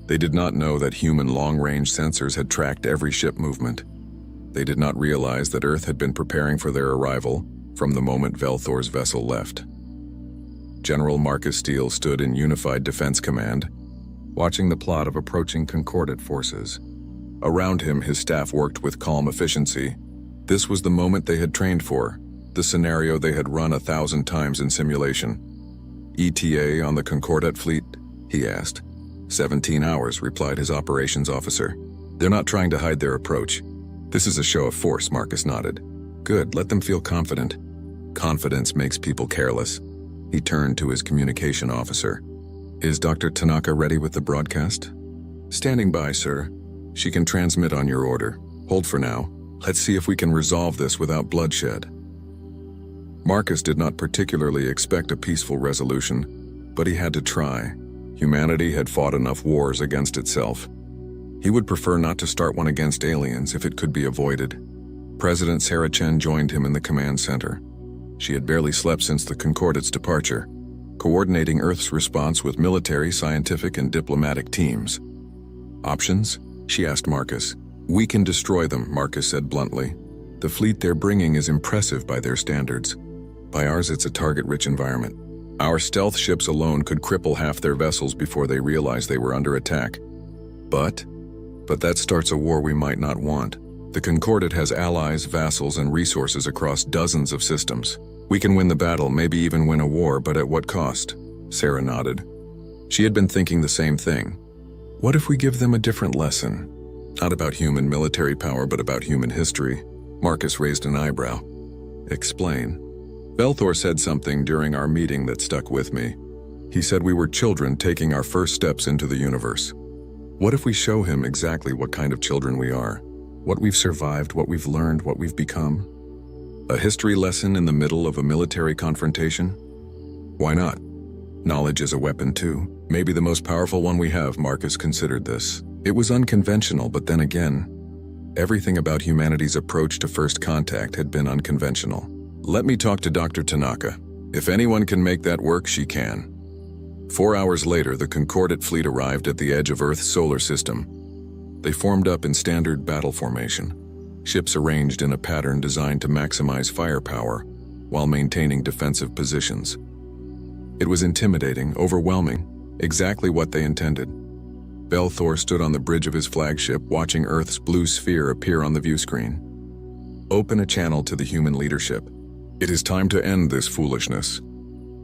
Speaker 1: They did not know that human long-range sensors had tracked every ship movement. They did not realize that Earth had been preparing for their arrival from the moment Velthor's vessel left. General Marcus Steele stood in Unified Defense Command, watching the plot of approaching Concordat forces. Around him, his staff worked with calm efficiency. This was the moment they had trained for, the scenario they had run 1,000 times in simulation. ETA on the Concordat fleet? He asked. 17 hours, replied his operations officer. They're not trying to hide their approach. This is a show of force, Marcus nodded. Good, let them feel confident. Confidence makes people careless. He turned to his communication officer. Is Dr. Tanaka ready with the broadcast? Standing by, sir. She can transmit on your order. Hold for now. Let's see if we can resolve this without bloodshed. Marcus did not particularly expect a peaceful resolution, but he had to try. Humanity had fought enough wars against itself. He would prefer not to start one against aliens if it could be avoided. President Sarah Chen joined him in the command center. She had barely slept since the Concordat's departure, coordinating Earth's response with military, scientific, and diplomatic teams. Options? She asked Marcus. We can destroy them, Marcus said bluntly. The fleet they're bringing is impressive by their standards. By ours, it's a target-rich environment. Our stealth ships alone could cripple half their vessels before they realize they were under attack. But that starts a war we might not want. The Concordat has allies, vassals, and resources across dozens of systems. We can win the battle, maybe even win a war, but at what cost? Sarah nodded. She had been thinking the same thing. What if we give them a different lesson? Not about human military power, but about human history. Marcus raised an eyebrow. Explain. Velthor said something during our meeting that stuck with me. He said we were children taking our first steps into the universe. What if we show him exactly what kind of children we are? What we've survived, what we've learned, what we've become? A history lesson in the middle of a military confrontation? Why not? Knowledge is a weapon too. Maybe the most powerful one we have, Marcus considered this. It was unconventional, but then again, everything about humanity's approach to first contact had been unconventional. Let me talk to Dr. Tanaka. If anyone can make that work, she can. 4 hours later, the Concordat fleet arrived at the edge of Earth's solar system. They formed up in standard battle formation, ships arranged in a pattern designed to maximize firepower while maintaining defensive positions. It was intimidating, overwhelming, exactly what they intended. Velthor stood on the bridge of his flagship, watching Earth's blue sphere appear on the view screen. Open a channel to the human leadership. It is time to end this foolishness.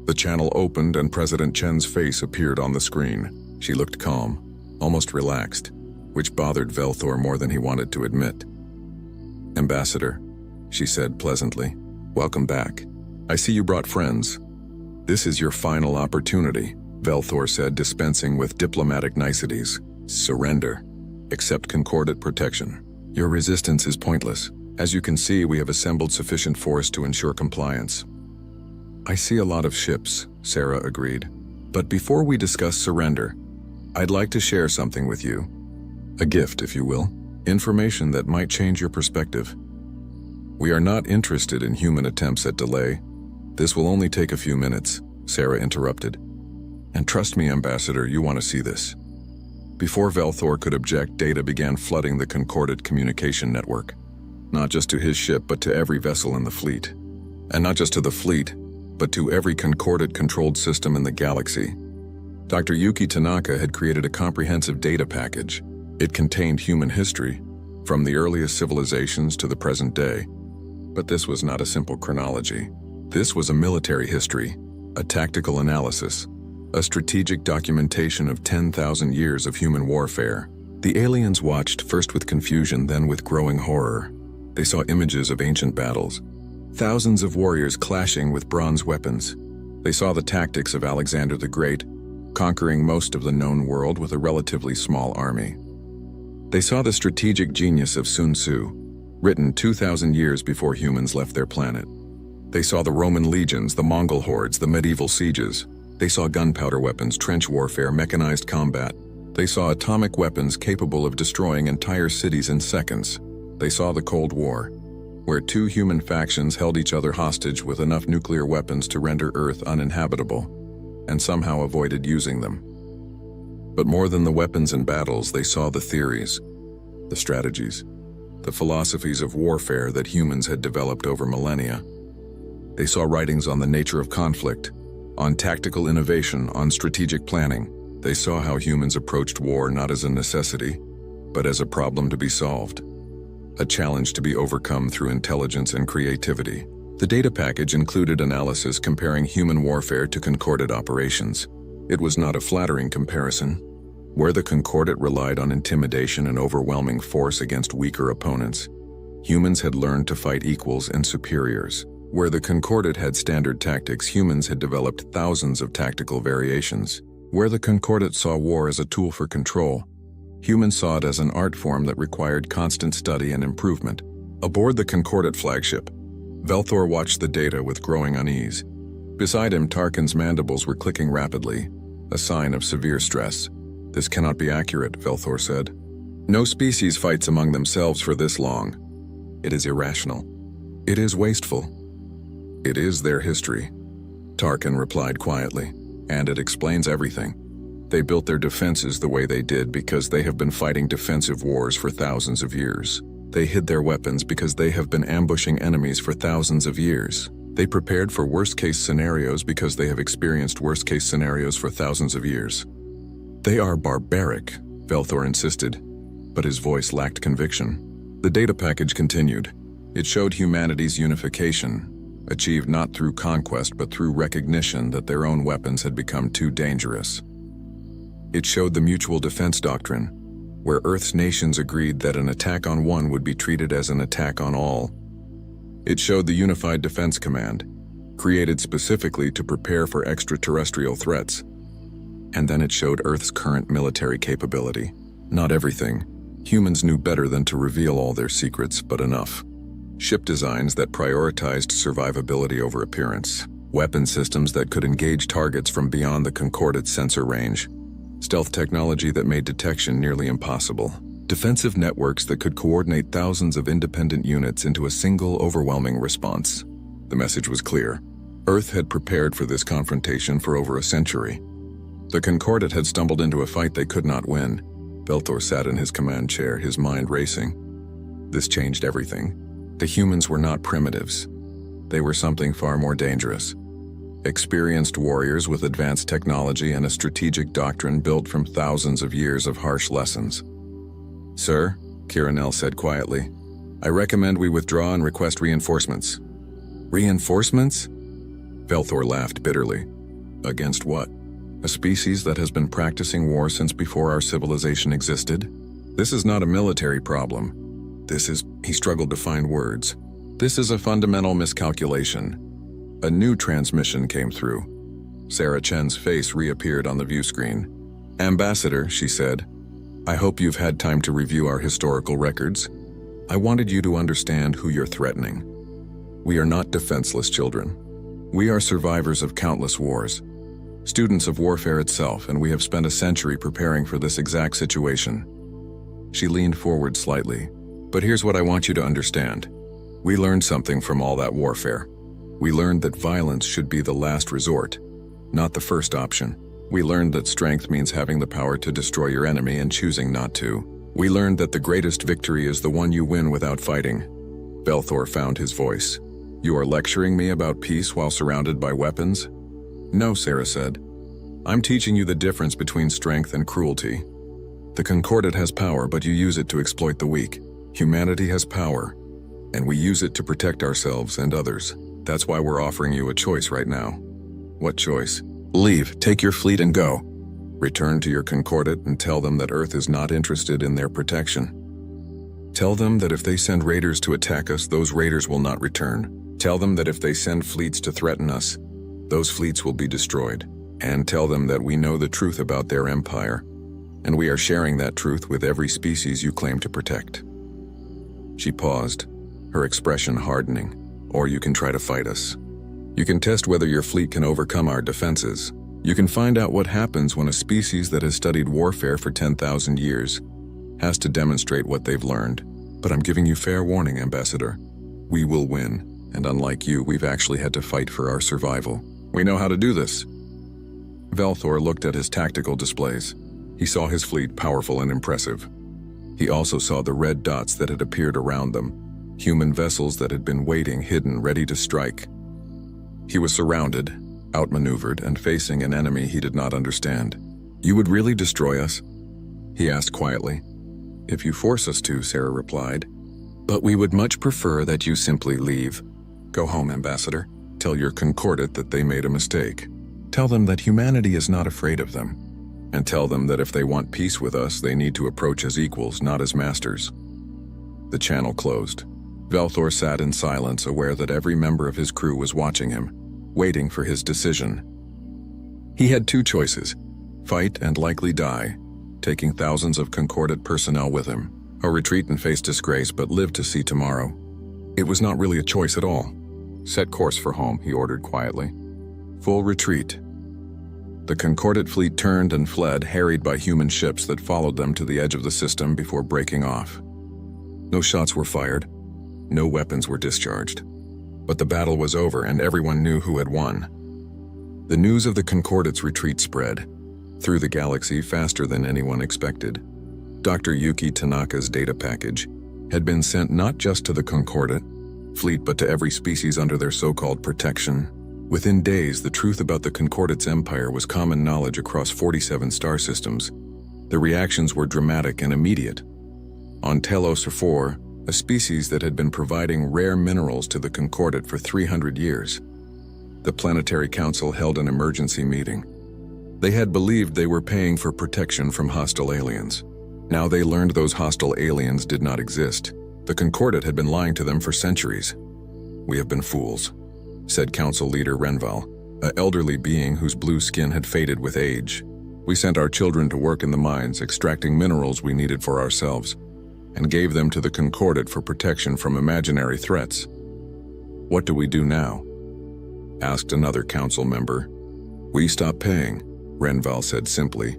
Speaker 1: The channel opened and President Chen's face appeared on the screen. She looked calm, almost relaxed, which bothered Velthor more than he wanted to admit. Ambassador, she said pleasantly, welcome back. I see you brought friends. This is your final opportunity, Velthor said, dispensing with diplomatic niceties. Surrender. Accept Concordat protection. Your resistance is pointless. As you can see, we have assembled sufficient force to ensure compliance. I see a lot of ships, Sarah agreed. But before we discuss surrender, I'd like to share something with you. A gift, if you will. Information that might change your perspective. We are not interested in human attempts at delay. This will only take a few minutes, Sarah interrupted. And trust me, Ambassador, you want to see this. Before Velthor could object, data began flooding the Concordat communication network. Not just to his ship, but to every vessel in the fleet. And not just to the fleet, but to every Concordat-controlled system in the galaxy. Dr. Yuki Tanaka had created a comprehensive data package. It contained human history, from the earliest civilizations to the present day. But this was not a simple chronology. This was a military history, a tactical analysis, a strategic documentation of 10,000 years of human warfare. The aliens watched first with confusion, then with growing horror. They saw images of ancient battles, thousands of warriors clashing with bronze weapons. They saw the tactics of Alexander the Great, conquering most of the known world with a relatively small army. They saw the strategic genius of Sun Tzu, written 2,000 years before humans left their planet. They saw the Roman legions, the Mongol hordes, the medieval sieges. They saw gunpowder weapons, trench warfare, mechanized combat. They saw atomic weapons capable of destroying entire cities in seconds. They saw the Cold War, where two human factions held each other hostage with enough nuclear weapons to render Earth uninhabitable, and somehow avoided using them. But more than the weapons and battles, they saw the theories, the strategies, the philosophies of warfare that humans had developed over millennia. They saw writings on the nature of conflict, on tactical innovation, on strategic planning. They saw how humans approached war not as a necessity, but as a problem to be solved, a challenge to be overcome through intelligence and creativity. The data package included analysis comparing human warfare to Concordat operations. It was not a flattering comparison. Where the Concordat relied on intimidation and overwhelming force against weaker opponents, humans had learned to fight equals and superiors. Where the Concordat had standard tactics, humans had developed thousands of tactical variations. Where the Concordat saw war as a tool for control, humans saw it as an art form that required constant study and improvement. Aboard the Concordat flagship, Velthor watched the data with growing unease. Beside him, Tarkin's mandibles were clicking rapidly, a sign of severe stress. "This cannot be accurate," Velthor said. "No species fights among themselves for this long. It is irrational. It is wasteful. It is their history," Tarkin replied quietly, "and it explains everything. They built their defenses the way they did because they have been fighting defensive wars for thousands of years. They hid their weapons because they have been ambushing enemies for thousands of years. They prepared for worst-case scenarios because they have experienced worst-case scenarios for thousands of years." "They are barbaric," Velthor insisted, but his voice lacked conviction. The data package continued. It showed humanity's unification, achieved not through conquest but through recognition that their own weapons had become too dangerous. It showed the mutual defense doctrine, where Earth's nations agreed that an attack on one would be treated as an attack on all. It showed the Unified Defense Command, created specifically to prepare for extraterrestrial threats. And then it showed Earth's current military capability. Not everything. Humans knew better than to reveal all their secrets, but enough. Ship designs that prioritized survivability over appearance. Weapon systems that could engage targets from beyond the Concordat sensor range. Stealth technology that made detection nearly impossible. Defensive networks that could coordinate thousands of independent units into a single overwhelming response. The message was clear. Earth had prepared for this confrontation for over a century. The Concordat had stumbled into a fight they could not win. Velthor sat in his command chair, his mind racing. This changed everything. The humans were not primitives. They were something far more dangerous. Experienced warriors with advanced technology and a strategic doctrine built from thousands of years of harsh lessons. "Sir," Kiranel said quietly, "I recommend we withdraw and request reinforcements." "Reinforcements?" Velthor laughed bitterly. "Against what? A species that has been practicing war since before our civilization existed? This is not a military problem. This is," he struggled to find words, "this is a fundamental miscalculation." A new transmission came through. Sarah Chen's face reappeared on the view screen. "Ambassador," she said, "I hope you've had time to review our historical records. I wanted you to understand who you're threatening. We are not defenseless children. We are survivors of countless wars, students of warfare itself, and we have spent a century preparing for this exact situation." She leaned forward slightly. "But here's what I want you to understand. We learned something from all that warfare. We learned that violence should be the last resort, not the first option. We learned that strength means having the power to destroy your enemy and choosing not to. We learned that the greatest victory is the one you win without fighting." Velthor found his voice. "You are lecturing me about peace while surrounded by weapons?" "No," Sarah said. "I'm teaching you the difference between strength and cruelty." The Concordat has power, but you use it to exploit the weak. Humanity has power, and we use it to protect ourselves and others. That's why we're offering you a choice right now. What choice? Leave, take your fleet and go. Return to your Concordat and tell them that Earth is not interested in their protection. Tell them that if they send raiders to attack us, those raiders will not return. Tell them that if they send fleets to threaten us, those fleets will be destroyed. And tell them that we know the truth about their empire, and we are sharing that truth with every species you claim to protect. She paused, her expression hardening. Or you can try to fight us. You can test whether your fleet can overcome our defenses. You can find out what happens when a species that has studied warfare for 10,000 years has to demonstrate what they've learned. But I'm giving you fair warning, Ambassador. We will win, and unlike you, we've actually had to fight for our survival. We know how to do this. Velthor looked at his tactical displays. He saw his fleet powerful and impressive. He also saw the red dots that had appeared around them, human vessels that had been waiting, hidden, ready to strike. He was surrounded, outmaneuvered, and facing an enemy he did not understand. You would really destroy us? He asked quietly. If you force us to, Sarah replied. But we would much prefer that you simply leave. Go home, Ambassador. Tell your Concordat that they made a mistake. Tell them that humanity is not afraid of them. And tell them that if they want peace with us, they need to approach as equals, not as masters. The channel closed. Velthor sat in silence, aware that every member of his crew was watching him, waiting for his decision. He had two choices: fight and likely die, taking thousands of Concordat personnel with him, or retreat and face disgrace but live to see tomorrow. It was not really a choice at all. Set course for home, he ordered quietly. Full retreat. The Concordat fleet turned and fled, harried by human ships that followed them to the edge of the system before breaking off. No shots were fired. No weapons were discharged. But the battle was over and everyone knew who had won. The news of the Concordat's retreat spread through the galaxy faster than anyone expected. Dr. Yuki Tanaka's data package had been sent not just to the Concordat fleet but to every species under their so-called protection. Within days, the truth about the Concordat's empire was common knowledge across 47 star systems. The reactions were dramatic and immediate. On Telos 4, a species that had been providing rare minerals to the Concordat for 300 years. The Planetary Council held an emergency meeting. They had believed they were paying for protection from hostile aliens. Now they learned those hostile aliens did not exist. The Concordat had been lying to them for centuries. We have been fools, said Council Leader Renval, an elderly being whose blue skin had faded with age. We sent our children to work in the mines, extracting minerals we needed for ourselves, and gave them to the Concordat for protection from imaginary threats. What do we do now? Asked another council member. We stop paying, Renval said simply,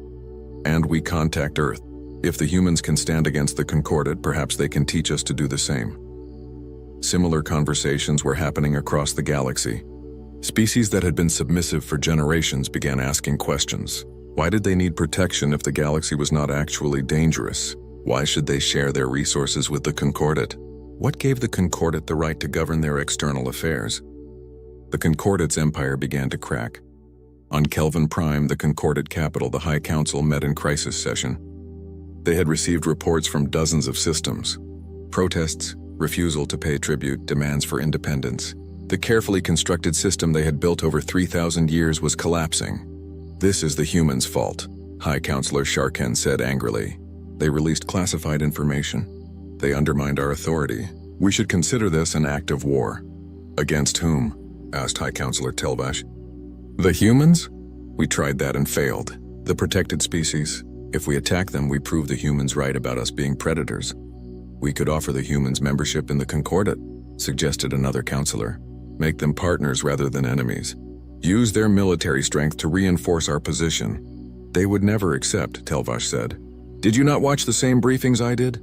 Speaker 1: and we contact Earth. If the humans can stand against the Concordat, perhaps they can teach us to do the same. Similar conversations were happening across the galaxy. Species that had been submissive for generations began asking questions. Why did they need protection if the galaxy was not actually dangerous? Why should they share their resources with the Concordat? What gave the Concordat the right to govern their external affairs? The Concordat's empire began to crack. On Kelvin Prime, the Concordat capital, the High Council met in crisis session. They had received reports from dozens of systems. Protests, refusal to pay tribute, demands for independence. The carefully constructed system they had built over 3,000 years was collapsing. This is the humans' fault, High Counselor Sharken said angrily. They released classified information. They undermined our authority. We should consider this an act of war. Against whom? Asked High Counselor Telvash. The humans? We tried that and failed. The protected species. If we attack them, we prove the humans right about us being predators. We could offer the humans membership in the Concordat, suggested another counselor. Make them partners rather than enemies. Use their military strength to reinforce our position. They would never accept, Telvash said. Did you not watch the same briefings I did?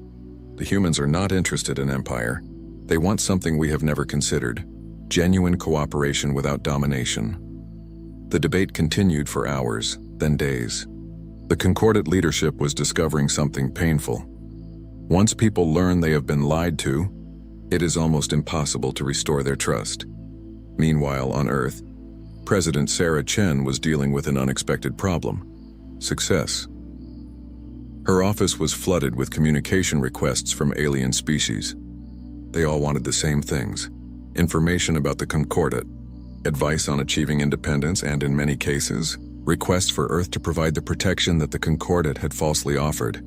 Speaker 1: The humans are not interested in empire. They want something we have never considered. Genuine cooperation without domination. The debate continued for hours, then days. The Concordat leadership was discovering something painful. Once people learn they have been lied to, it is almost impossible to restore their trust. Meanwhile, on Earth, President Sarah Chen was dealing with an unexpected problem: success. Her office was flooded with communication requests from alien species. They all wanted the same things: information about the Concordat, advice on achieving independence, and in many cases, requests for Earth to provide the protection that the Concordat had falsely offered.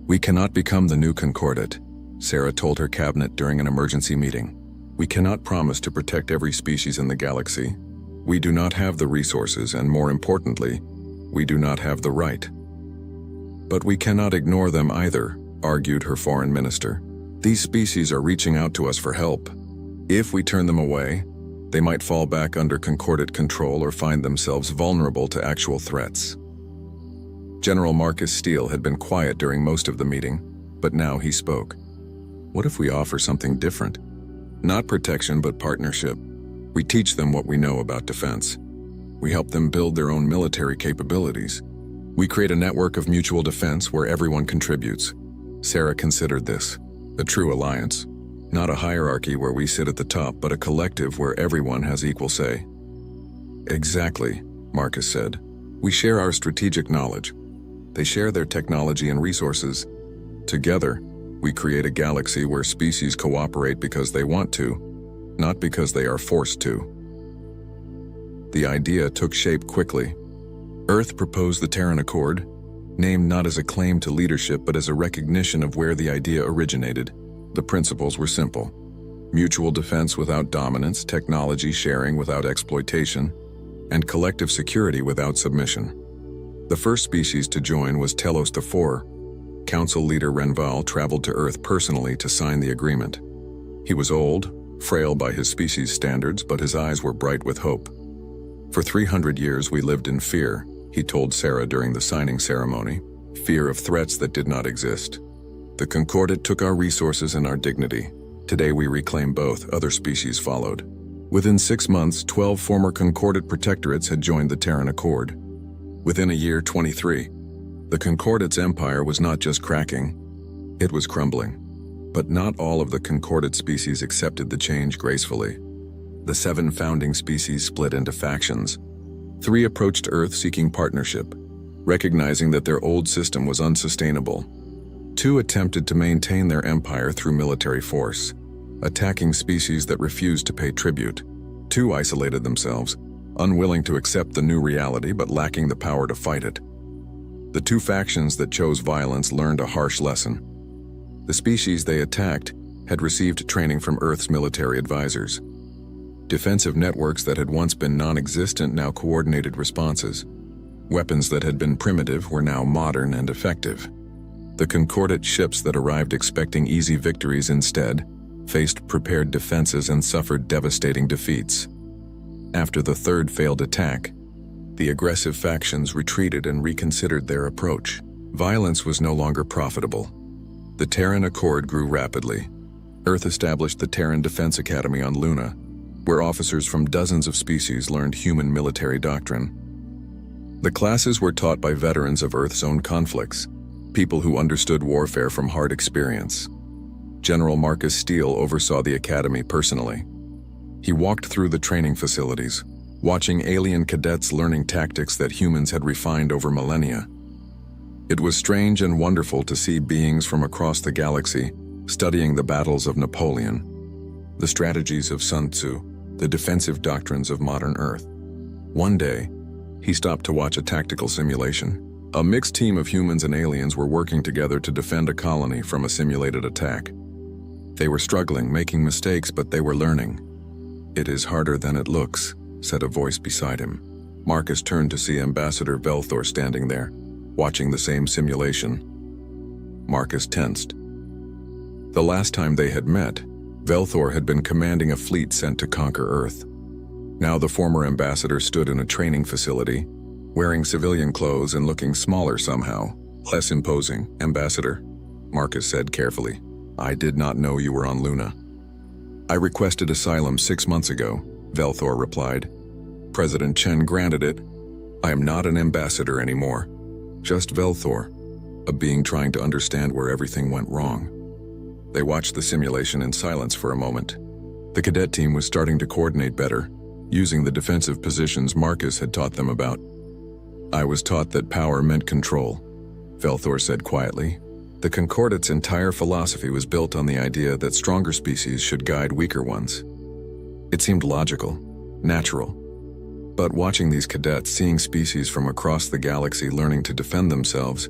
Speaker 1: "We cannot become the new Concordat," Sarah told her cabinet during an emergency meeting. "We cannot promise to protect every species in the galaxy. We do not have the resources, and more importantly, we do not have the right." "But we cannot ignore them either," argued her foreign minister. "These species are reaching out to us for help. If we turn them away, they might fall back under Concordat control or find themselves vulnerable to actual threats." General Marcus Steele had been quiet during most of the meeting, but now he spoke. "What if we offer something different? Not protection, but partnership. We teach them what we know about defense. We help them build their own military capabilities. We create a network of mutual defense where everyone contributes." Sarah considered this a true alliance. Not a hierarchy where we sit at the top, but a collective where everyone has equal say. "Exactly," Marcus said. "We share our strategic knowledge. They share their technology and resources. Together, we create a galaxy where species cooperate because they want to, not because they are forced to." The idea took shape quickly. Earth proposed the Terran Accord, named not as a claim to leadership but as a recognition of where the idea originated. The principles were simple: mutual defense without dominance, technology sharing without exploitation, and collective security without submission. The first species to join was Telos IV. Council leader Renval traveled to Earth personally to sign the agreement. He was old, frail by his species' standards, but his eyes were bright with hope. "For 300 years we lived in fear," he told Sarah during the signing ceremony. "Fear of threats that did not exist. The Concordat took our resources and our dignity. Today we reclaim both." Other species followed. Within 6 months, 12 former Concordat protectorates had joined the Terran Accord. Within a year, 23. The Concordat's empire was not just cracking, it was crumbling. But not all of the Concordat species accepted the change gracefully. The 7 founding species split into factions. 3 approached Earth seeking partnership, recognizing that their old system was unsustainable. 2 attempted to maintain their empire through military force, attacking species that refused to pay tribute. 2 isolated themselves, unwilling to accept the new reality but lacking the power to fight it. The 2 factions that chose violence learned a harsh lesson. The species they attacked had received training from Earth's military advisors. Defensive networks that had once been non-existent now coordinated responses. Weapons that had been primitive were now modern and effective. The Concordat ships that arrived expecting easy victories instead faced prepared defenses and suffered devastating defeats. After the 3rd failed attack, the aggressive factions retreated and reconsidered their approach. Violence was no longer profitable. The Terran Accord grew rapidly. Earth established the Terran Defense Academy on Luna, where officers from dozens of species learned human military doctrine. The classes were taught by veterans of Earth's own conflicts, people who understood warfare from hard experience. General Marcus Steele oversaw the academy personally. He walked through the training facilities, watching alien cadets learning tactics that humans had refined over millennia. It was strange and wonderful to see beings from across the galaxy studying the battles of Napoleon, the strategies of Sun Tzu, the defensive doctrines of modern Earth. One day, he stopped to watch a tactical simulation. A mixed team of humans and aliens were working together to defend a colony from a simulated attack. They were struggling, making mistakes, but they were learning. "It is harder than it looks," said a voice beside him. Marcus turned to see Ambassador Velthor standing there, watching the same simulation. Marcus tensed. The last time they had met, Velthor had been commanding a fleet sent to conquer Earth. Now the former ambassador stood in a training facility, wearing civilian clothes and looking smaller somehow. "Less imposing, Ambassador," Marcus said carefully. "I did not know you were on Luna." "I requested asylum 6 months ago," Velthor replied. "President Chen granted it. I am not an ambassador anymore. Just Velthor, a being trying to understand where everything went wrong." They watched the simulation in silence for a moment. The cadet team was starting to coordinate better, using the defensive positions Marcus had taught them about. "I was taught that power meant control. Velthor said quietly. The Concordate's entire philosophy was built on the idea that stronger species should guide weaker ones. It seemed logical, natural. But watching these cadets, seeing species from across the galaxy learning to defend themselves,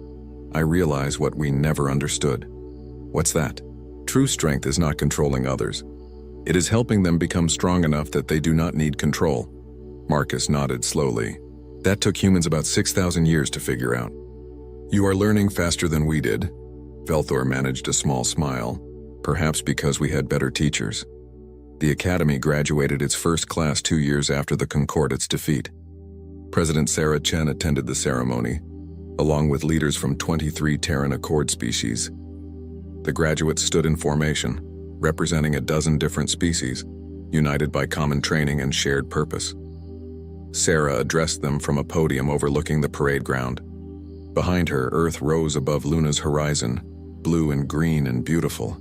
Speaker 1: I realized what we never understood. What's that? True strength is not controlling others. It is helping them become strong enough that they do not need control. Marcus nodded slowly. That took humans about 6,000 years to figure out. You are learning faster than we did. Velthor managed a small smile, perhaps because we had better teachers. The Academy graduated its first class 2 years after the Concordate's defeat. President Sarah Chen attended the ceremony, along with leaders from 23 Terran Accord species. The graduates stood in formation, representing a dozen different species, united by common training and shared purpose. Sarah addressed them from a podium overlooking the parade ground. Behind her, Earth rose above Luna's horizon, blue and green and beautiful.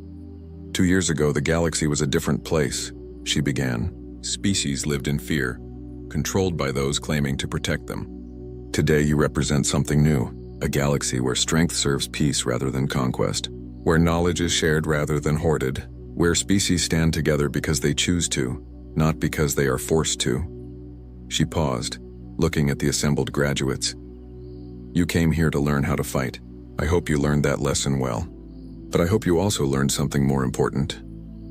Speaker 1: 2 years ago, the galaxy was a different place, she began. Species lived in fear, controlled by those claiming to protect them. Today you represent something new, a galaxy where strength serves peace rather than conquest, where knowledge is shared rather than hoarded, where species stand together because they choose to, not because they are forced to. She paused, looking at the assembled graduates. You came here to learn how to fight. I hope you learned that lesson well. But I hope you also learned something more important.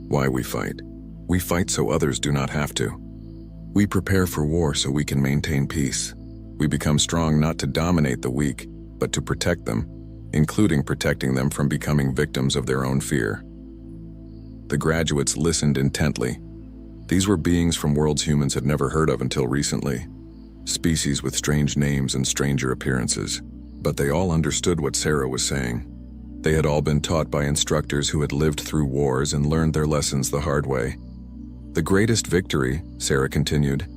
Speaker 1: Why we fight. We fight so others do not have to. We prepare for war so we can maintain peace. We become strong not to dominate the weak, but to protect them, including protecting them from becoming victims of their own fear. The graduates listened intently. These were beings from worlds humans had never heard of until recently. Species with strange names and stranger appearances. But they all understood what Sarah was saying. They had all been taught by instructors who had lived through wars and learned their lessons the hard way. The greatest victory, Sarah continued,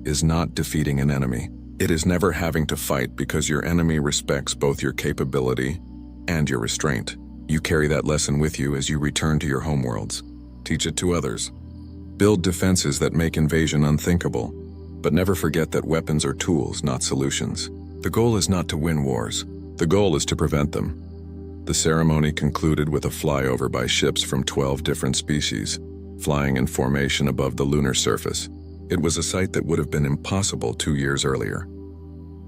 Speaker 1: is not defeating an enemy. It is never having to fight because your enemy respects both your capability and your restraint. You carry that lesson with you as you return to your homeworlds. Teach it to others. Build defenses that make invasion unthinkable, but never forget that weapons are tools, not solutions. The goal is not to win wars. The goal is to prevent them. The ceremony concluded with a flyover by ships from 12 different species, flying in formation above the lunar surface. It was a sight that would have been impossible 2 years earlier.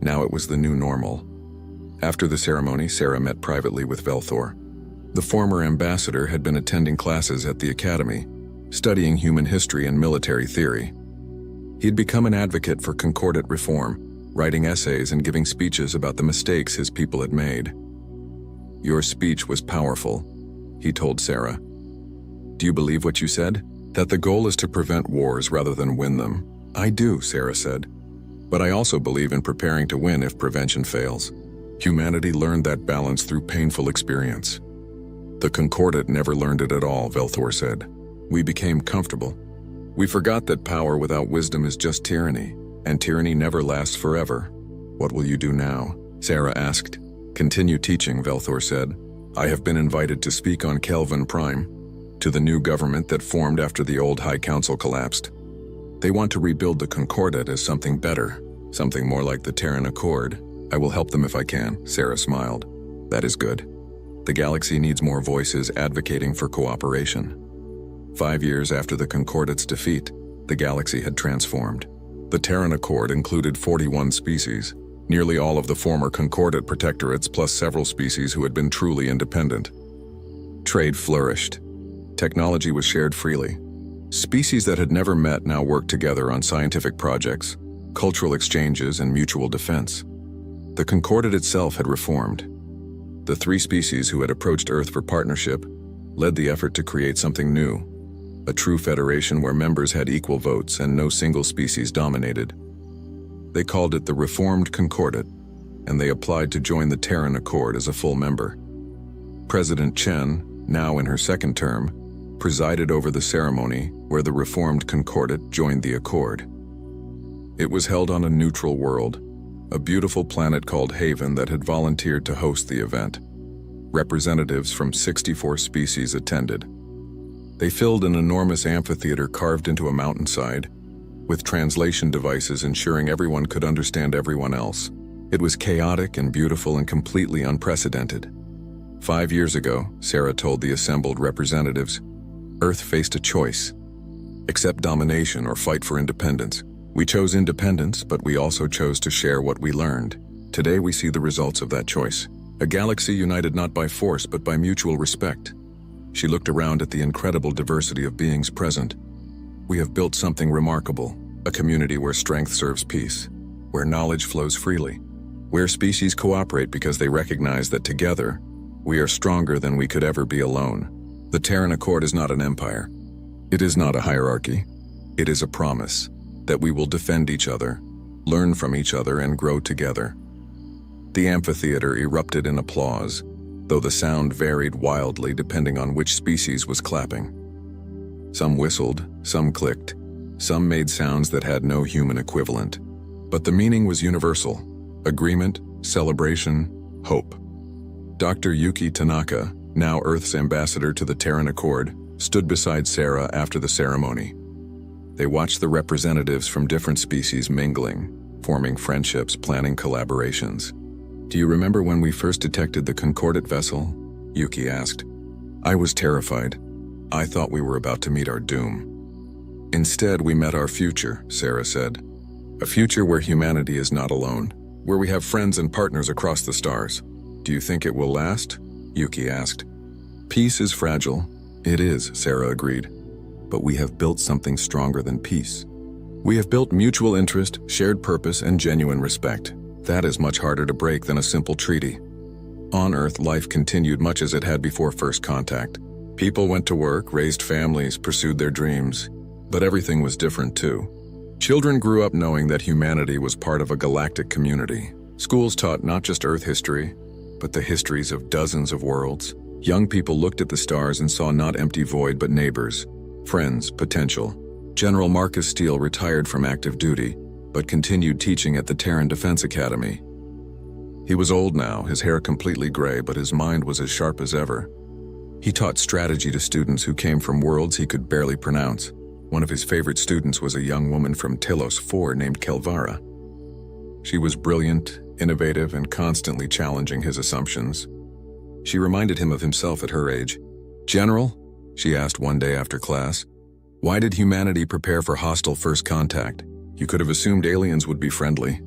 Speaker 1: Now it was the new normal. After the ceremony, Sarah met privately with Velthor. The former ambassador had been attending classes at the Academy, studying human history and military theory. He'd become an advocate for Concordate reform, writing essays and giving speeches about the mistakes his people had made. Your speech was powerful, he told Sarah. Do you believe what you said? That the goal is to prevent wars rather than win them? I do, Sarah said. But I also believe in preparing to win if prevention fails. Humanity learned that balance through painful experience. The Concordate never learned it at all, Velthor said. We became comfortable. We forgot that power without wisdom is just tyranny, and tyranny never lasts forever. What will you do now? Sarah asked. Continue teaching, Velthor said. I have been invited to speak on Kelvin Prime, to the new government that formed after the old High Council collapsed. They want to rebuild the Concordate as something better, something more like the Terran Accord. I will help them if I can, Sarah smiled. That is good. The galaxy needs more voices advocating for cooperation. 5 years after the Concordate's defeat, the galaxy had transformed. The Terran Accord included 41 species, nearly all of the former Concordate protectorates plus several species who had been truly independent. Trade flourished. Technology was shared freely. Species that had never met now worked together on scientific projects, cultural exchanges, and mutual defense. The Concordate itself had reformed. The 3 species who had approached Earth for partnership led the effort to create something new, a true federation where members had equal votes and no single species dominated. They called it the Reformed Concordate, and they applied to join the Terran Accord as a full member. President Chen, now in her second term, presided over the ceremony where the Reformed Concordate joined the Accord. It was held on a neutral world, a beautiful planet called Haven that had volunteered to host the event. Representatives from 64 species attended. They filled an enormous amphitheater carved into a mountainside, with translation devices ensuring everyone could understand everyone else. It was chaotic and beautiful and completely unprecedented. 5 years ago, Sarah told the assembled representatives, Earth faced a choice: accept domination or fight for independence. We chose independence, but we also chose to share what we learned. Today we see the results of that choice. A galaxy united not by force but by mutual respect. She looked around at the incredible diversity of beings present. We have built something remarkable, a community where strength serves peace, where knowledge flows freely, where species cooperate because they recognize that together, we are stronger than we could ever be alone. The Terran Accord is not an empire. It is not a hierarchy. It is a promise that we will defend each other, learn from each other, and grow together. The amphitheater erupted in applause, though the sound varied wildly depending on which species was clapping. Some whistled, some clicked, some made sounds that had no human equivalent. But the meaning was universal: agreement, celebration, hope. Dr. Yuki Tanaka, now Earth's ambassador to the Terran Accord, stood beside Sarah after the ceremony. They watched the representatives from different species mingling, forming friendships, planning collaborations. Do you remember when we first detected the Concordat vessel? Yuki asked. I was terrified. I thought we were about to meet our doom. Instead, we met our future, Sarah said. A future where humanity is not alone, where we have friends and partners across the stars. Do you think it will last? Yuki asked. Peace is fragile. It is, Sarah agreed. But we have built something stronger than peace. We have built mutual interest, shared purpose, and genuine respect. That is much harder to break than a simple treaty. On Earth, life continued much as it had before first contact. People went to work, raised families, pursued their dreams. But everything was different too. Children grew up knowing that humanity was part of a galactic community. Schools taught not just Earth history, but the histories of dozens of worlds. Young people looked at the stars and saw not empty void but neighbors, friends, potential. General Marcus Steele retired from active duty, but continued teaching at the Terran Defense Academy. He was old now, his hair completely gray, but his mind was as sharp as ever. He taught strategy to students who came from worlds he could barely pronounce. One of his favorite students was a young woman from Telos 4 named Kelvara. She was brilliant, innovative, and constantly challenging his assumptions. She reminded him of himself at her age. General, she asked one day after class, why did humanity prepare for hostile first contact? You could have assumed aliens would be friendly.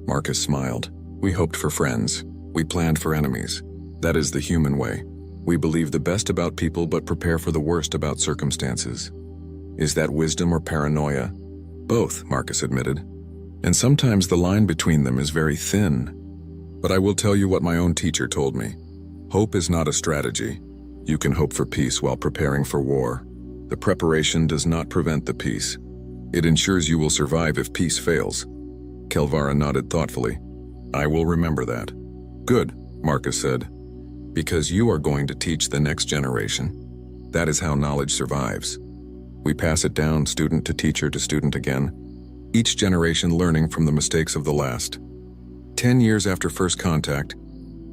Speaker 1: Marcus smiled. We hoped for friends. We planned for enemies. That is the human way. We believe the best about people but prepare for the worst about circumstances. Is that wisdom or paranoia? Both, Marcus admitted. And sometimes the line between them is very thin. But I will tell you what my own teacher told me. Hope is not a strategy. You can hope for peace while preparing for war. The preparation does not prevent the peace. It ensures you will survive if peace fails. Kelvara nodded thoughtfully. I will remember that. Good, Marcus said. Because you are going to teach the next generation. That is how knowledge survives. We pass it down, student to teacher to student again, each generation learning from the mistakes of the last. 10 years after first contact,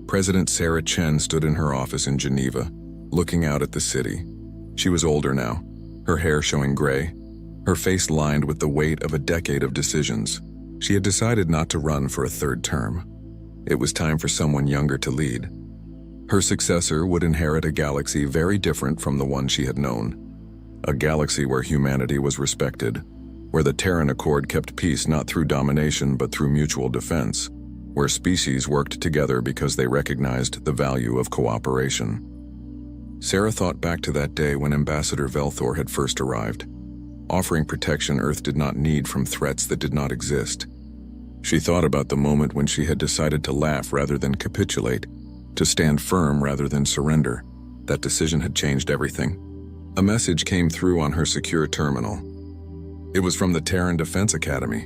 Speaker 1: President Sarah Chen stood in her office in Geneva, looking out at the city. She was older now, her hair showing gray, her face lined with the weight of a decade of decisions. She had decided not to run for a third term. It was time for someone younger to lead. Her successor would inherit a galaxy very different from the one she had known. A galaxy where humanity was respected, where the Terran Accord kept peace not through domination but through mutual defense, where species worked together because they recognized the value of cooperation. Sarah thought back to that day when Ambassador Velthor had first arrived, offering protection Earth did not need from threats that did not exist. She thought about the moment when she had decided to laugh rather than capitulate, to stand firm rather than surrender. That decision had changed everything. A message came through on her secure terminal. It was from the Terran Defense Academy,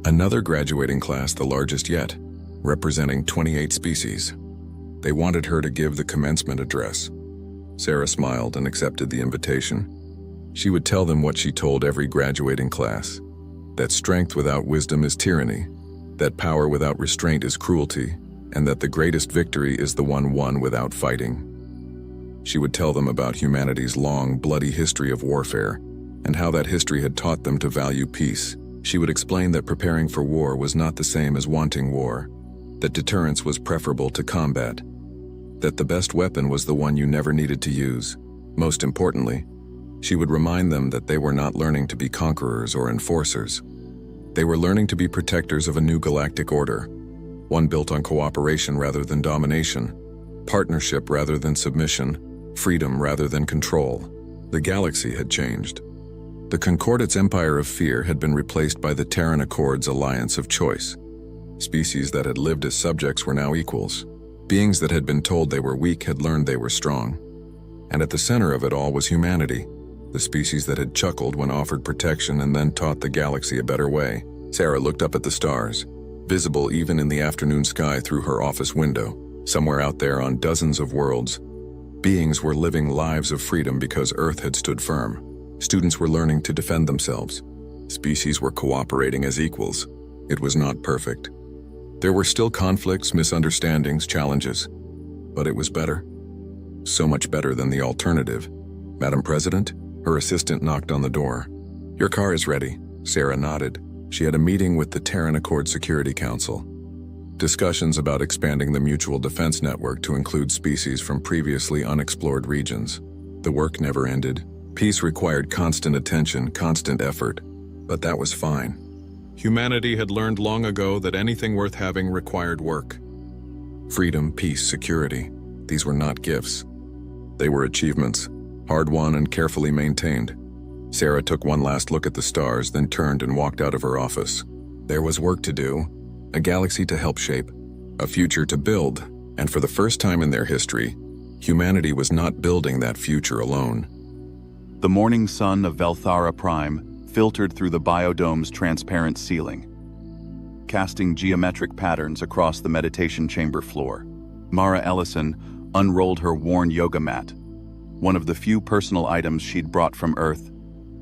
Speaker 1: another graduating class, the largest yet, representing 28 species. They wanted her to give the commencement address. Sarah smiled and accepted the invitation. She would tell them what she told every graduating class, that strength without wisdom is tyranny, that power without restraint is cruelty, and that the greatest victory is the one won without fighting. She would tell them about humanity's long, bloody history of warfare, and how that history had taught them to value peace. She would explain that preparing for war was not the same as wanting war, that deterrence was preferable to combat, that the best weapon was the one you never needed to use. Most importantly, she would remind them that they were not learning to be conquerors or enforcers. They were learning to be protectors of a new galactic order, one built on cooperation rather than domination, partnership rather than submission, freedom rather than control. The galaxy had changed. The Concordate's empire of fear had been replaced by the Terran Accord's alliance of choice. Species that had lived as subjects were now equals. Beings that had been told they were weak had learned they were strong. And at the center of it all was humanity, the species that had chuckled when offered protection and then taught the galaxy a better way. Sarah looked up at the stars, visible even in the afternoon sky through her office window. Somewhere out there on dozens of worlds, beings were living lives of freedom because Earth had stood firm. Students were learning to defend themselves. Species were cooperating as equals. It was not perfect. There were still conflicts, misunderstandings, challenges. But it was better. So much better than the alternative. Madam President? Her assistant knocked on the door. Your car is ready. Sarah nodded. She had a meeting with the Terran Accord Security Council. Discussions about expanding the mutual defense network to include species from previously unexplored regions. The work never ended. Peace required constant attention, constant effort. But that was fine. Humanity had learned long ago that anything worth having required work. Freedom, peace, security. These were not gifts. They were achievements, hard-won and carefully maintained. Sarah took one last look at the stars, then turned and walked out of her office. There was work to do, a galaxy to help shape, a future to build, and for the first time in their history, humanity was not building that future alone.
Speaker 2: The morning sun of Velthara Prime filtered through the biodome's transparent ceiling, casting geometric patterns across the meditation chamber floor. Mara Ellison unrolled her worn yoga mat, one of the few personal items she'd brought from Earth,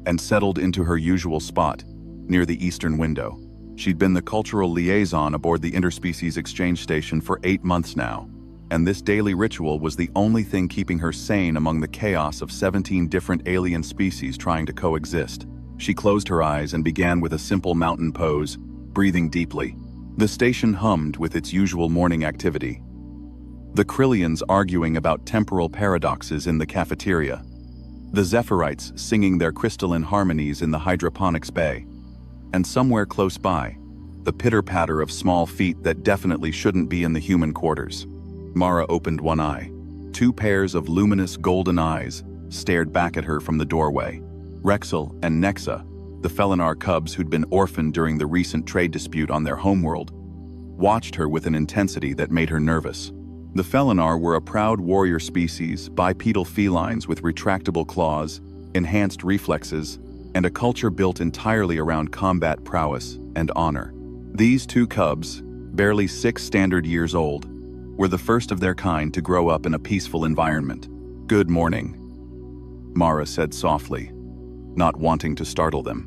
Speaker 2: and settled into her usual spot, near the eastern window. She'd been the cultural liaison aboard the Interspecies Exchange Station for 8 months now, and this daily ritual was the only thing keeping her sane among the chaos of 17 different alien species trying to coexist. She closed her eyes and began with a simple mountain pose, breathing deeply. The station hummed with its usual morning activity. The Krillians arguing about temporal paradoxes in the cafeteria. The Zephyrites singing their crystalline harmonies in the hydroponics bay. And somewhere close by, the pitter-patter of small feet that definitely shouldn't be in the human quarters. Mara opened one eye. 2 pairs of luminous golden eyes stared back at her from the doorway. Rexel and Nexa, the Felinar cubs who'd been orphaned during the recent trade dispute on their homeworld, watched her with an intensity that made her nervous. The Felinar were a proud warrior species, bipedal felines with retractable claws, enhanced reflexes, and a culture built entirely around combat prowess and honor. These 2 cubs, barely 6 standard years old, were the first of their kind to grow up in a peaceful environment. "Good morning," Mara said softly, not wanting to startle them.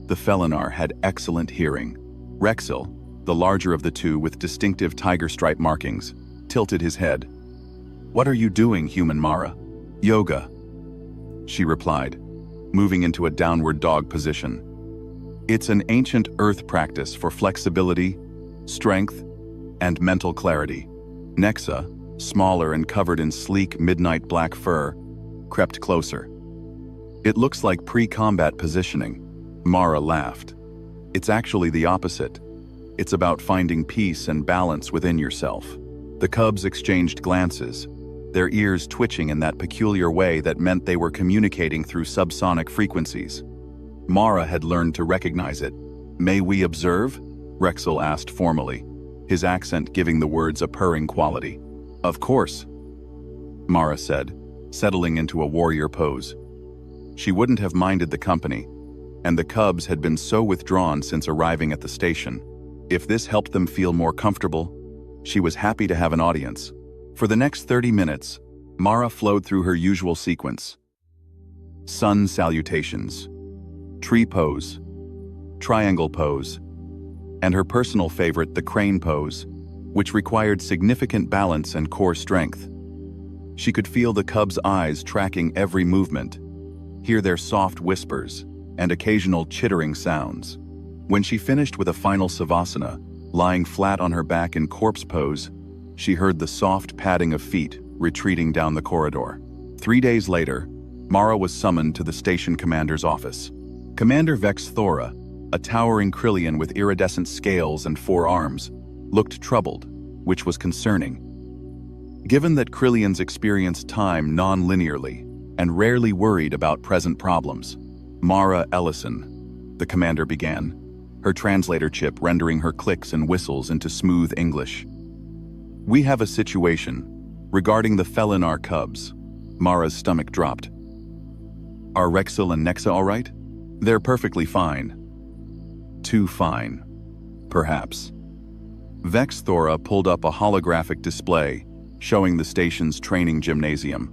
Speaker 2: The Felinar had excellent hearing. Rexel, the larger of the 2 with distinctive tiger stripe markings, tilted his head. "What are you doing, human Mara?" "Yoga," she replied, moving into a downward dog position. "It's an ancient Earth practice for flexibility, strength, and mental clarity." Nexa, smaller and covered in sleek midnight black fur, crept closer. "It looks like pre-combat positioning." Mara laughed. "It's actually the opposite. It's about finding peace and balance within yourself." The cubs exchanged glances, their ears twitching in that peculiar way that meant they were communicating through subsonic frequencies. Mara had learned to recognize it. "May we observe?" Rexel asked formally, his accent giving the words a purring quality. "Of course," Mara said, settling into a warrior pose. She wouldn't have minded the company, and the cubs had been so withdrawn since arriving at the station. If this helped them feel more comfortable, she was happy to have an audience. For the next 30 minutes, Mara flowed through her usual sequence. Sun salutations, tree pose, triangle pose, and her personal favorite, the crane pose, which required significant balance and core strength. She could feel the cubs' eyes tracking every movement, hear their soft whispers and occasional chittering sounds. When she finished with a final savasana, lying flat on her back in corpse pose, she heard the soft padding of feet retreating down the corridor. 3 days later, Mara was summoned to the station commander's office. Commander Vex Thora, a towering Krillian with iridescent scales and 4 arms, looked troubled, which was concerning. Given that Krillians experience time non-linearly and rarely worried about present problems, Mara Ellison, the commander began, her translator chip rendering her clicks and whistles into smooth English. "We have a situation regarding the Felinar cubs." Mara's stomach dropped. "Are Rexel and Nexa all right?" "They're perfectly fine." "Too fine, perhaps." Vex Thora pulled up a holographic display showing the station's training gymnasium.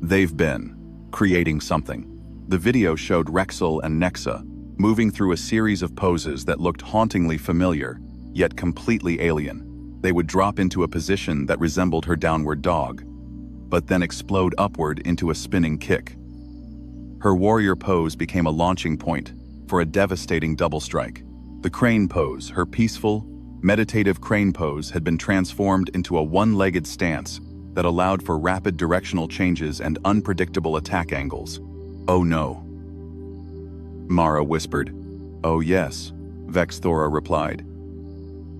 Speaker 2: "They've been creating something." The video showed Rexel and Nexa moving through a series of poses that looked hauntingly familiar, yet completely alien. They would drop into a position that resembled her downward dog, but then explode upward into a spinning kick. Her warrior pose became a launching point for a devastating double strike. The crane pose, her peaceful, meditative crane pose, had been transformed into a one-legged stance that allowed for rapid directional changes and unpredictable attack angles. "Oh no," Mara whispered. "Oh yes," Vex Thora replied.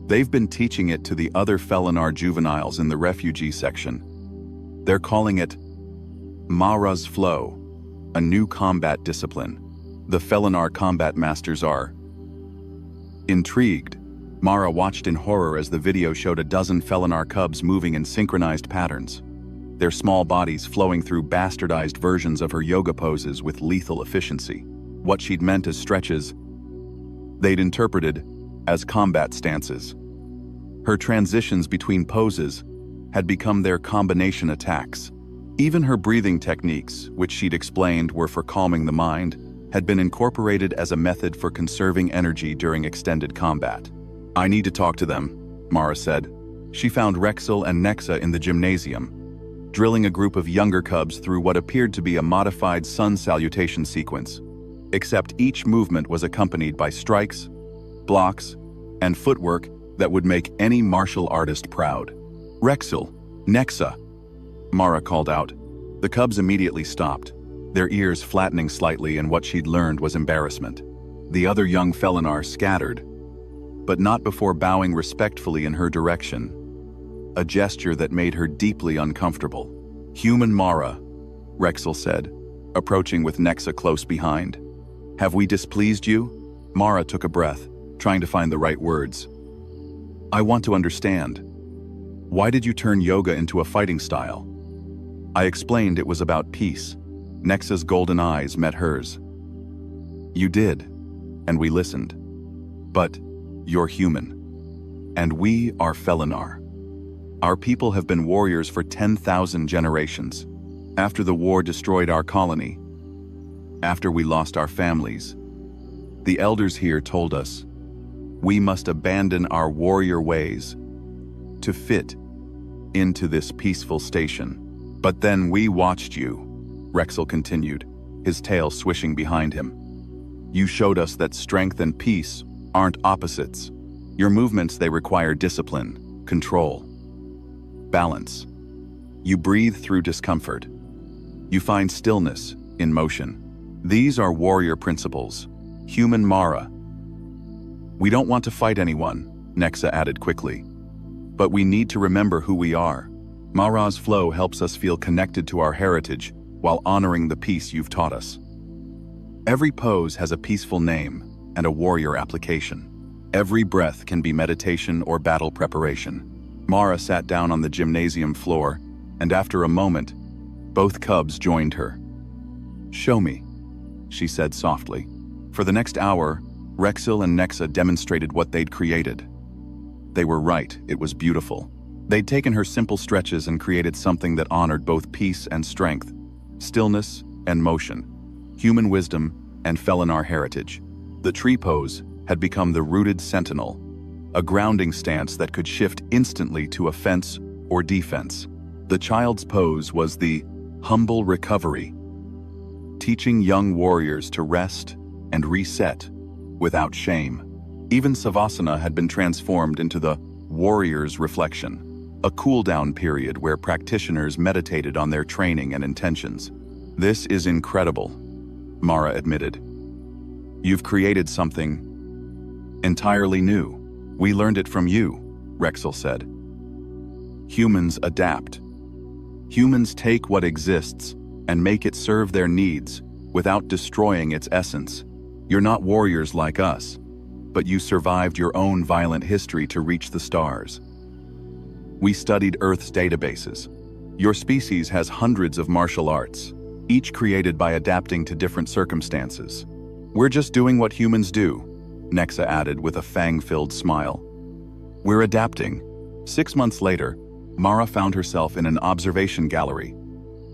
Speaker 2: "They've been teaching it to the other Felinar juveniles in the refugee section. They're calling it Mara's Flow, a new combat discipline. The Felinar combat masters are." Intrigued, Mara watched in horror as the video showed a dozen Felinar cubs moving in synchronized patterns, their small bodies flowing through bastardized versions of her yoga poses with lethal efficiency. What she'd meant as stretches, they'd interpreted as combat stances. Her transitions between poses had become their combination attacks. Even her breathing techniques, which she'd explained were for calming the mind, had been incorporated as a method for conserving energy during extended combat. "I need to talk to them," Mara said. She found Rexel and Nexa in the gymnasium, drilling a group of younger cubs through what appeared to be a modified sun salutation sequence, except each movement was accompanied by strikes, blocks, and footwork that would make any martial artist proud. "Rexel, Nexa," Mara called out. The cubs immediately stopped, their ears flattening slightly, and what she'd learned was embarrassment. The other young Felinar scattered, but not before bowing respectfully in her direction, a gesture that made her deeply uncomfortable. "Human Mara," Rexel said, approaching with Nexa close behind. "Have we displeased you?" Mara took a breath, trying to find the right words. "I want to understand. Why did you turn yoga into a fighting style?" I explained it was about peace. Nexa's golden eyes met hers. "You did, and we listened. But you're human. And we are Felinar. Our people have been warriors for 10,000 generations. After the war destroyed our colony, after we lost our families, the elders here told us we must abandon our warrior ways to fit into this peaceful station. But then we watched you," Rexel continued, his tail swishing behind him. "You showed us that strength and peace aren't opposites. Your movements, they require discipline, control, balance. You breathe through discomfort. You find stillness in motion. These are warrior principles. Human Mara." "We don't want to fight anyone," Nexa added quickly. "But we need to remember who we are. Mara's Flow helps us feel connected to our heritage while honoring the peace you've taught us. Every pose has a peaceful name and a warrior application. Every breath can be meditation or battle preparation." Mara sat down on the gymnasium floor, and after a moment, both cubs joined her. "Show me," she said softly. For the next hour, Rexel and Nexa demonstrated what they'd created. They were right, it was beautiful. They'd taken her simple stretches and created something that honored both peace and strength, stillness and motion, human wisdom and Felinar heritage. The tree pose had become the rooted sentinel, a grounding stance that could shift instantly to offense or defense. The child's pose was the humble recovery, teaching young warriors to rest and reset without shame. Even Savasana had been transformed into the warrior's reflection, a cool-down period where practitioners meditated on their training and intentions. "This is incredible," Mara admitted. "You've created something entirely new. We learned it from you," Rexel said. "Humans adapt. Humans take what exists and make it serve their needs without destroying its essence. You're not warriors like us, but you survived your own violent history to reach the stars. We studied Earth's databases. Your species has hundreds of martial arts, each created by adapting to different circumstances. We're just doing what humans do," Nexa added with a fang-filled smile. "We're adapting." 6 months later, Mara found herself in an observation gallery,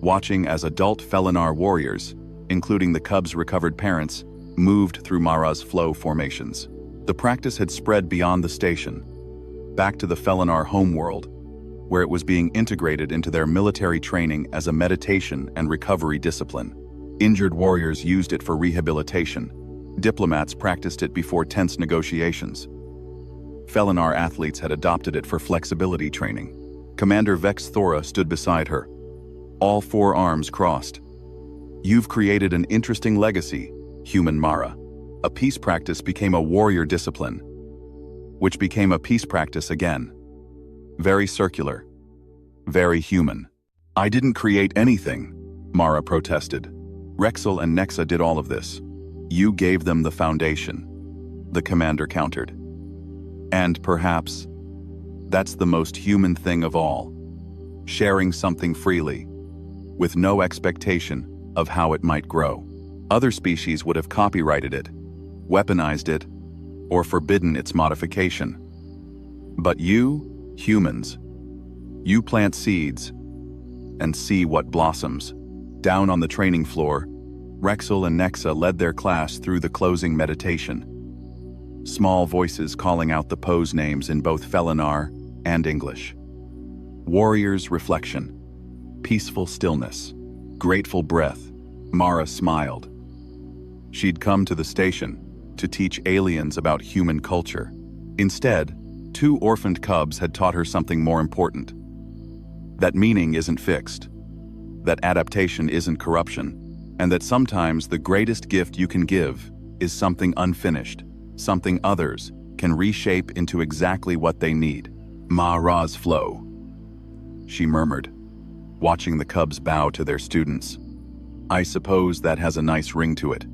Speaker 2: watching as adult Felinar warriors, including the cub's recovered parents, moved through Mara's flow formations. The practice had spread beyond the station, back to the Felinar homeworld, where it was being integrated into their military training as a meditation and recovery discipline. Injured warriors used it for rehabilitation. Diplomats practiced it before tense negotiations. Felinar athletes had adopted it for flexibility training. Commander Vex Thora stood beside her, all 4 arms crossed. "You've created an interesting legacy, human Mara. A peace practice became a warrior discipline, which became a peace practice again. Very circular. Very human." "I didn't create anything," Mara protested. "Rexel and Nexa did all of this. You gave them the foundation," the commander countered. "And perhaps that's the most human thing of all. Sharing something freely, with no expectation of how it might grow. Other species would have copyrighted it, weaponized it, or forbidden its modification. But you, humans, you plant seeds and see what blossoms." Down on the training floor, Rexel and Nexa led their class through the closing meditation. Small voices calling out the pose names in both Felinar and English. Warrior's reflection, peaceful stillness, grateful breath. Mara smiled. She'd come to the station to teach aliens about human culture. Instead, 2 orphaned cubs had taught her something more important. That meaning isn't fixed, that adaptation isn't corruption, and that sometimes the greatest gift you can give is something unfinished, something others can reshape into exactly what they need. "Mara's flow," she murmured, watching the cubs bow to their students. "I suppose that has a nice ring to it."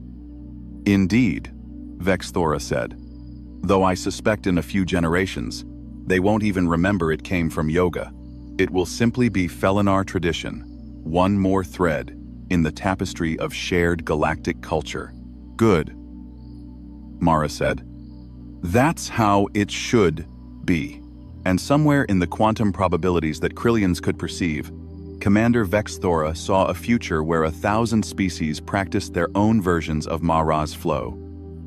Speaker 2: "Indeed," Vex Thora said, "though I suspect in a few generations, they won't even remember it came from yoga. It will simply be Felinar tradition, one more thread in the tapestry of shared galactic culture." "Good," Mara said. "That's how it should be." And somewhere in the quantum probabilities that Krillians could perceive, Commander Vex Thora saw a future where 1,000 species practiced their own versions of Mara's flow.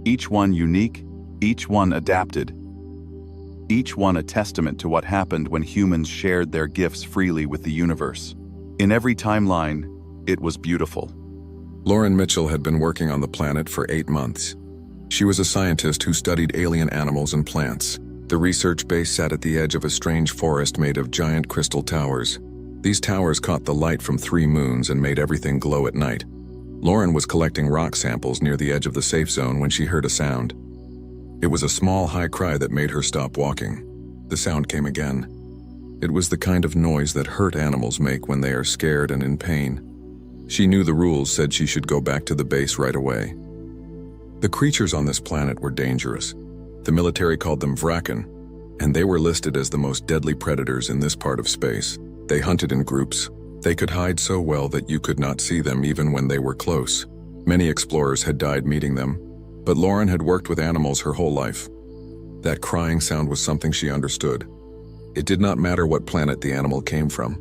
Speaker 2: Each one unique, each one adapted, each one a testament to what happened when humans shared their gifts freely with the universe. In every timeline, it was beautiful.
Speaker 1: Lauren Mitchell had been working on the planet for 8 months. She was a scientist who studied alien animals and plants. The research base sat at the edge of a strange forest made of giant crystal towers. These towers caught the light from 3 moons and made everything glow at night. Lauren was collecting rock samples near the edge of the safe zone when she heard a sound. It was a small, high cry that made her stop walking. The sound came again. It was the kind of noise that hurt animals make when they are scared and in pain. She knew the rules said she should go back to the base right away. The creatures on this planet were dangerous. The military called them Vraken, and they were listed as the most deadly predators in this part of space. They hunted in groups. They could hide so well that you could not see them even when they were close. Many explorers had died meeting them, but Lauren had worked with animals her whole life. That crying sound was something she understood. It did not matter what planet the animal came from.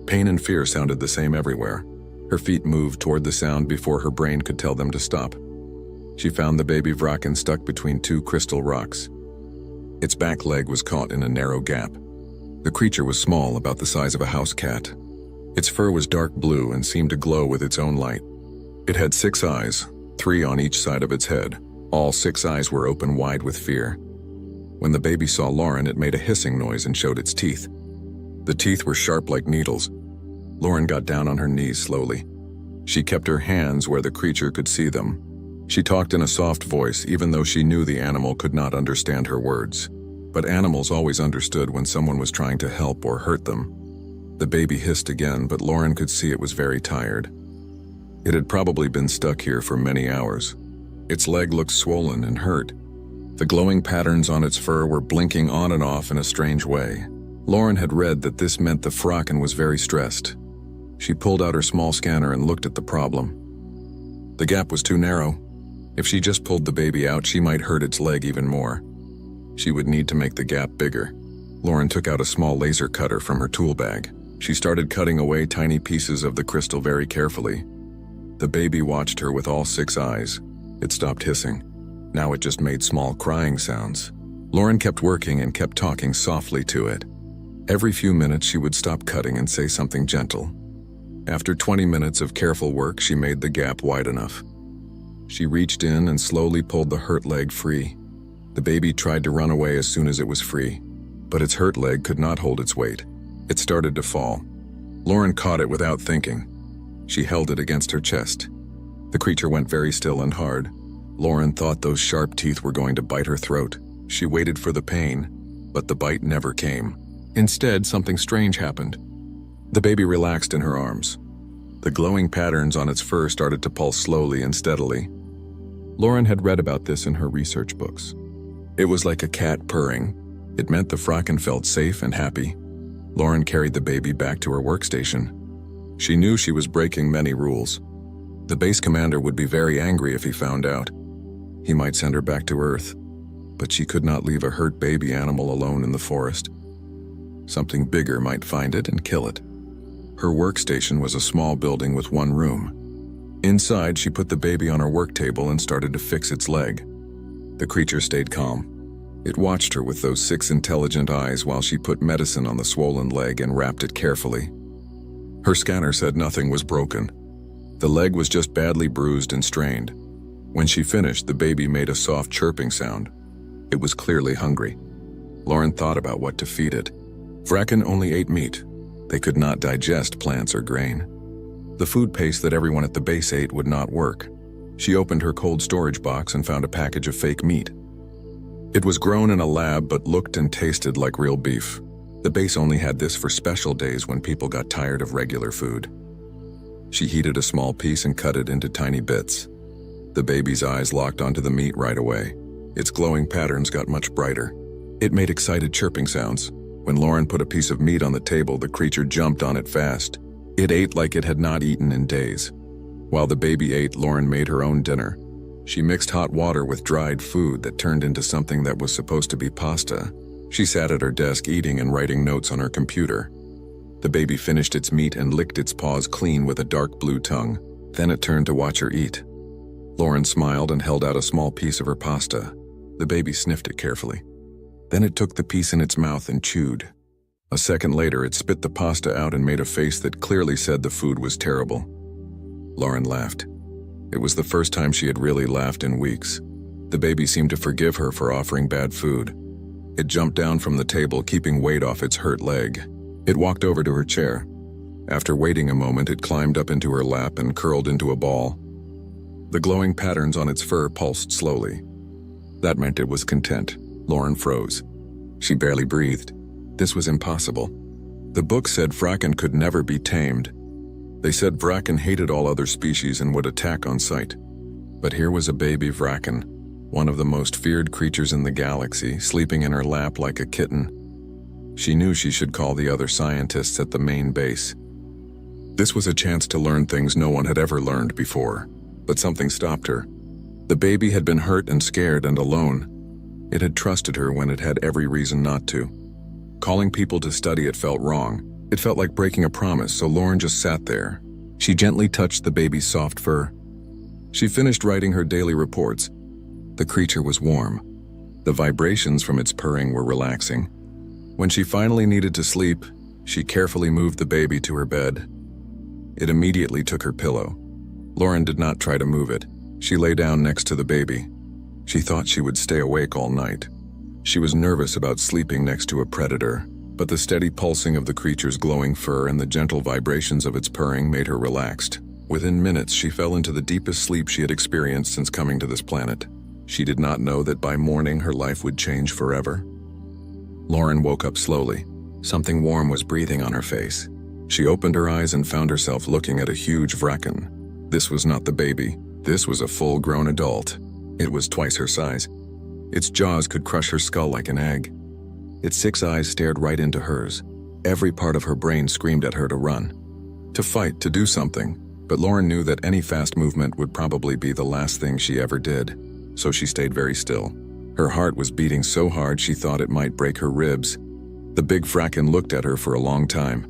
Speaker 1: Pain and fear sounded the same everywhere. Her feet moved toward the sound before her brain could tell them to stop. She found the baby Vraken stuck between 2 crystal rocks. Its back leg was caught in a narrow gap. The creature was small, about the size of a house cat. Its fur was dark blue and seemed to glow with its own light. It had 6 eyes, 3 on each side of its head. All 6 eyes were open wide with fear. When the baby saw Lauren, it made a hissing noise and showed its teeth. The teeth were sharp like needles. Lauren got down on her knees slowly. She kept her hands where the creature could see them. She talked in a soft voice, even though she knew the animal could not understand her words. But animals always understood when someone was trying to help or hurt them. The baby hissed again, but Lauren could see it was very tired. It had probably been stuck here for many hours. Its leg looked swollen and hurt. The glowing patterns on its fur were blinking on and off in a strange way. Lauren had read that this meant the Fraken was very stressed. She pulled out her small scanner and looked at the problem. The gap was too narrow. If she just pulled the baby out, she might hurt its leg even more. She would need to make the gap bigger. Lauren took out a small laser cutter from her tool bag. She started cutting away tiny pieces of the crystal very carefully. The baby watched her with all 6 eyes. It stopped hissing. Now it just made small crying sounds. Lauren kept working and kept talking softly to it. Every few minutes she would stop cutting and say something gentle. After 20 minutes of careful work, she made the gap wide enough. She reached in and slowly pulled the hurt leg free. The baby tried to run away as soon as it was free, but its hurt leg could not hold its weight. It started to fall. Lauren caught it without thinking. She held it against her chest. The creature went very still and hard. Lauren thought those sharp teeth were going to bite her throat. She waited for the pain, but the bite never came. Instead, something strange happened. The baby relaxed in her arms. The glowing patterns on its fur started to pulse slowly and steadily. Lauren had read about this in her research books. It was like a cat purring. It meant the Fraken felt safe and happy. Lauren carried the baby back to her workstation. She knew she was breaking many rules. The base commander would be very angry if he found out. He might send her back to Earth, but she could not leave a hurt baby animal alone in the forest. Something bigger might find it and kill it. Her workstation was a small building with 1 room. Inside, she put the baby on her work table and started to fix its leg. The creature stayed calm. It watched her with those 6 intelligent eyes while she put medicine on the swollen leg and wrapped it carefully. Her scanner said nothing was broken. The leg was just badly bruised and strained. When she finished, the baby made a soft chirping sound. It was clearly hungry. Lauren thought about what to feed it. Fraken only ate meat. They could not digest plants or grain. The food paste that everyone at the base ate would not work. She opened her cold storage box and found a package of fake meat. It was grown in a lab but looked and tasted like real beef. The base only had this for special days when people got tired of regular food. She heated a small piece and cut it into tiny bits. The baby's eyes locked onto the meat right away. Its glowing patterns got much brighter. It made excited chirping sounds. When Lauren put a piece of meat on the table, the creature jumped on it fast. It ate like it had not eaten in days. While the baby ate, Lauren made her own dinner. She mixed hot water with dried food that turned into something that was supposed to be pasta. She sat at her desk eating and writing notes on her computer. The baby finished its meat and licked its paws clean with a dark blue tongue. Then it turned to watch her eat. Lauren smiled and held out a small piece of her pasta. The baby sniffed it carefully. Then it took the piece in its mouth and chewed. A second later, it spit the pasta out and made a face that clearly said the food was terrible. Lauren laughed. It was the first time she had really laughed in weeks. The baby seemed to forgive her for offering bad food. It jumped down from the table, keeping weight off its hurt leg. It walked over to her chair. After waiting a moment, it climbed up into her lap and curled into a ball. The glowing patterns on its fur pulsed slowly. That meant it was content. Lauren froze. She barely breathed. This was impossible. The book said Fraken could never be tamed. They said Vraken hated all other species and would attack on sight. But here was a baby Vraken, one of the most feared creatures in the galaxy, sleeping in her lap like a kitten. She knew she should call the other scientists at the main base. This was a chance to learn things no one had ever learned before, but something stopped her. The baby had been hurt and scared and alone. It had trusted her when it had every reason not to. Calling people to study it felt wrong. It felt like breaking a promise, so Lauren just sat there. She gently touched the baby's soft fur. She finished writing her daily reports. The creature was warm. The vibrations from its purring were relaxing. When she finally needed to sleep, she carefully moved the baby to her bed. It immediately took her pillow. Lauren did not try to move it. She lay down next to the baby. She thought she would stay awake all night. She was nervous about sleeping next to a predator, but the steady pulsing of the creature's glowing fur and the gentle vibrations of its purring made her relaxed. Within minutes, she fell into the deepest sleep she had experienced since coming to this planet. She did not know that by morning her life would change forever. Lauren woke up slowly. Something warm was breathing on her face. She opened her eyes and found herself looking at a huge Vraken. This was not the baby. This was a full-grown adult. It was twice her size. Its jaws could crush her skull like an egg. Its 6 eyes stared right into hers. Every part of her brain screamed at her to run, to fight, to do something. But Lauren knew that any fast movement would probably be the last thing she ever did, so she stayed very still. Her heart was beating so hard she thought it might break her ribs. The big Vraken looked at her for a long time.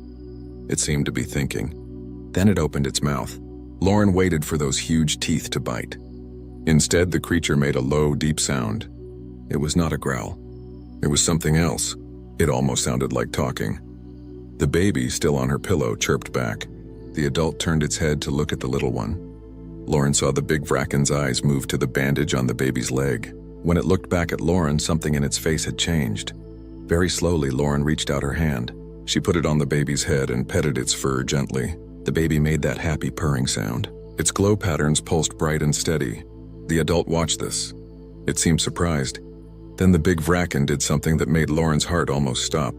Speaker 1: It seemed to be thinking. Then it opened its mouth. Lauren waited for those huge teeth to bite. Instead, the creature made a low, deep sound. It was not a growl. It was something else. It almost sounded like talking. The baby, still on her pillow, chirped back. The adult turned its head to look at the little one. Lauren saw the big Vraken's eyes move to the bandage on the baby's leg. When it looked back at Lauren, something in its face had changed. Very slowly, Lauren reached out her hand. She put it on the baby's head and petted its fur gently. The baby made that happy purring sound. Its glow patterns pulsed bright and steady. The adult watched this. It seemed surprised. Then the big Vraken did something that made Lauren's heart almost stop.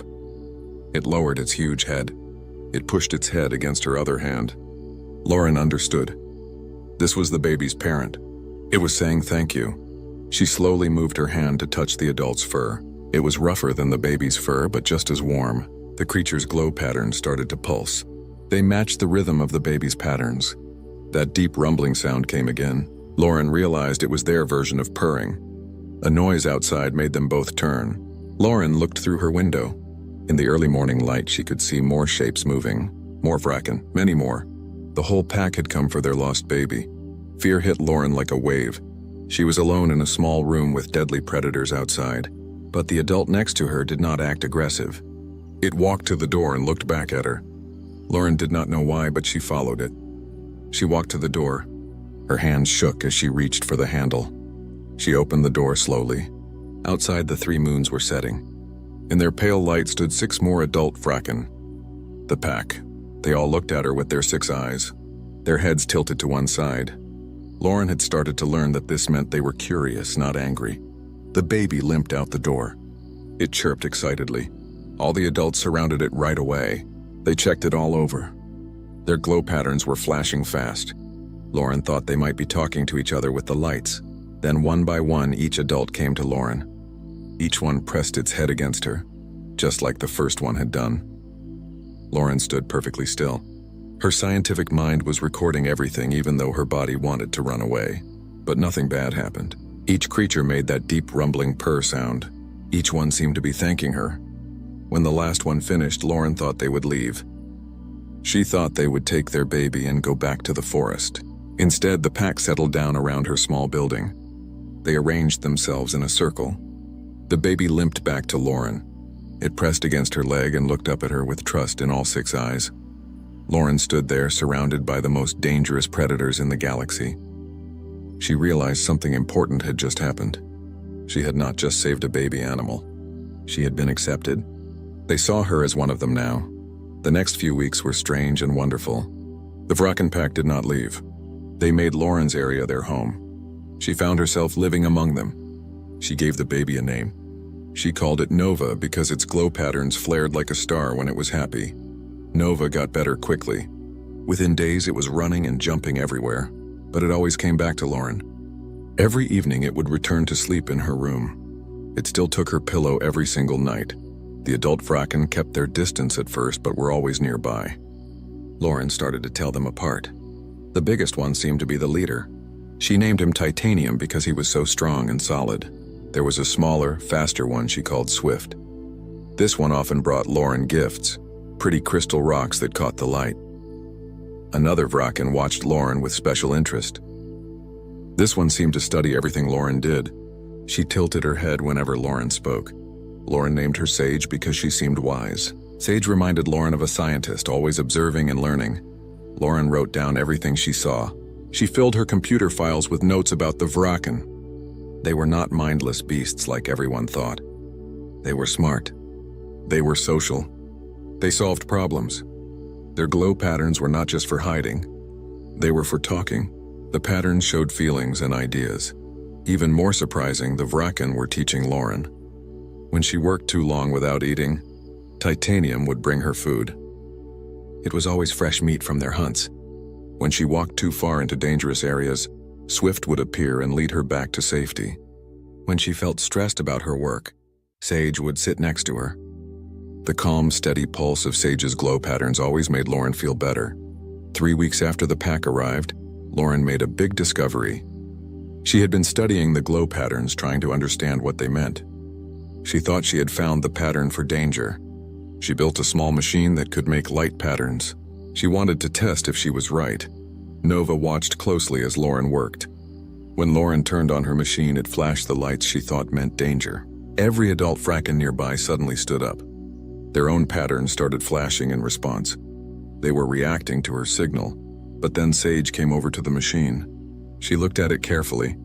Speaker 1: It lowered its huge head. It pushed its head against her other hand. Lauren understood. This was the baby's parent. It was saying thank you. She slowly moved her hand to touch the adult's fur. It was rougher than the baby's fur, but just as warm. The creature's glow patterns started to pulse. They matched the rhythm of the baby's patterns. That deep rumbling sound came again. Lauren realized it was their version of purring. A noise outside made them both turn. Lauren looked through her window. In the early morning light, she could see more shapes moving. More Vraken, many more. The whole pack had come for their lost baby. Fear hit Lauren like a wave. She was alone in a small room with deadly predators outside. But the adult next to her did not act aggressive. It walked to the door and looked back at her. Lauren did not know why, but she followed it. She walked to the door. Her hands shook as she reached for the handle. She opened the door slowly. Outside, the 3 moons were setting. In their pale light stood 6 more adult Vraken. The pack. They all looked at her with their 6 eyes. Their heads tilted to one side. Lauren had started to learn that this meant they were curious, not angry. The baby limped out the door. It chirped excitedly. All the adults surrounded it right away. They checked it all over. Their glow patterns were flashing fast. Lauren thought they might be talking to each other with the lights. Then one by one, each adult came to Lauren. Each one pressed its head against her, just like the first one had done. Lauren stood perfectly still. Her scientific mind was recording everything, even though her body wanted to run away. But nothing bad happened. Each creature made that deep rumbling purr sound. Each one seemed to be thanking her. When the last one finished, Lauren thought they would leave. She thought they would take their baby and go back to the forest. Instead, the pack settled down around her small building. They arranged themselves in a circle. The baby limped back to Lauren. It pressed against her leg and looked up at her with trust in all 6 eyes. Lauren stood there, surrounded by the most dangerous predators in the galaxy. She realized something important had just happened. She had not just saved a baby animal. She had been accepted. They saw her as one of them now. The next few weeks were strange and wonderful. The Vraken pack did not leave. They made Lauren's area their home. She found herself living among them. She gave the baby a name. She called it Nova because its glow patterns flared like a star when it was happy. Nova got better quickly. Within days, it was running and jumping everywhere, but it always came back to Lauren. Every evening, it would return to sleep in her room. It still took her pillow every single night. The adult Vraken kept their distance at first, but were always nearby. Lauren started to tell them apart. The biggest one seemed to be the leader. She named him Titanium because he was so strong and solid. There was a smaller, faster one she called Swift. This one often brought Lauren gifts, pretty crystal rocks that caught the light. Another Vraken watched Lauren with special interest. This one seemed to study everything Lauren did. She tilted her head whenever Lauren spoke. Lauren named her Sage because she seemed wise. Sage reminded Lauren of a scientist, always observing and learning. Lauren wrote down everything she saw. She filled her computer files with notes about the Vraken. They were not mindless beasts like everyone thought. They were smart. They were social. They solved problems. Their glow patterns were not just for hiding. They were for talking. The patterns showed feelings and ideas. Even more surprising, the Vraken were teaching Lauren. When she worked too long without eating, Titanium would bring her food. It was always fresh meat from their hunts. When she walked too far into dangerous areas, Swift would appear and lead her back to safety. When she felt stressed about her work, Sage would sit next to her. The calm, steady pulse of Sage's glow patterns always made Lauren feel better. 3 weeks after the pack arrived, Lauren made a big discovery. She had been studying the glow patterns, trying to understand what they meant. She thought she had found the pattern for danger. She built a small machine that could make light patterns. She wanted to test if she was right. Nova watched closely as Lauren worked. When Lauren turned on her machine, it flashed the lights she thought meant danger. Every adult Vraken nearby suddenly stood up. Their own patterns started flashing in response. They were reacting to her signal, but then Sage came over to the machine. She looked at it carefully.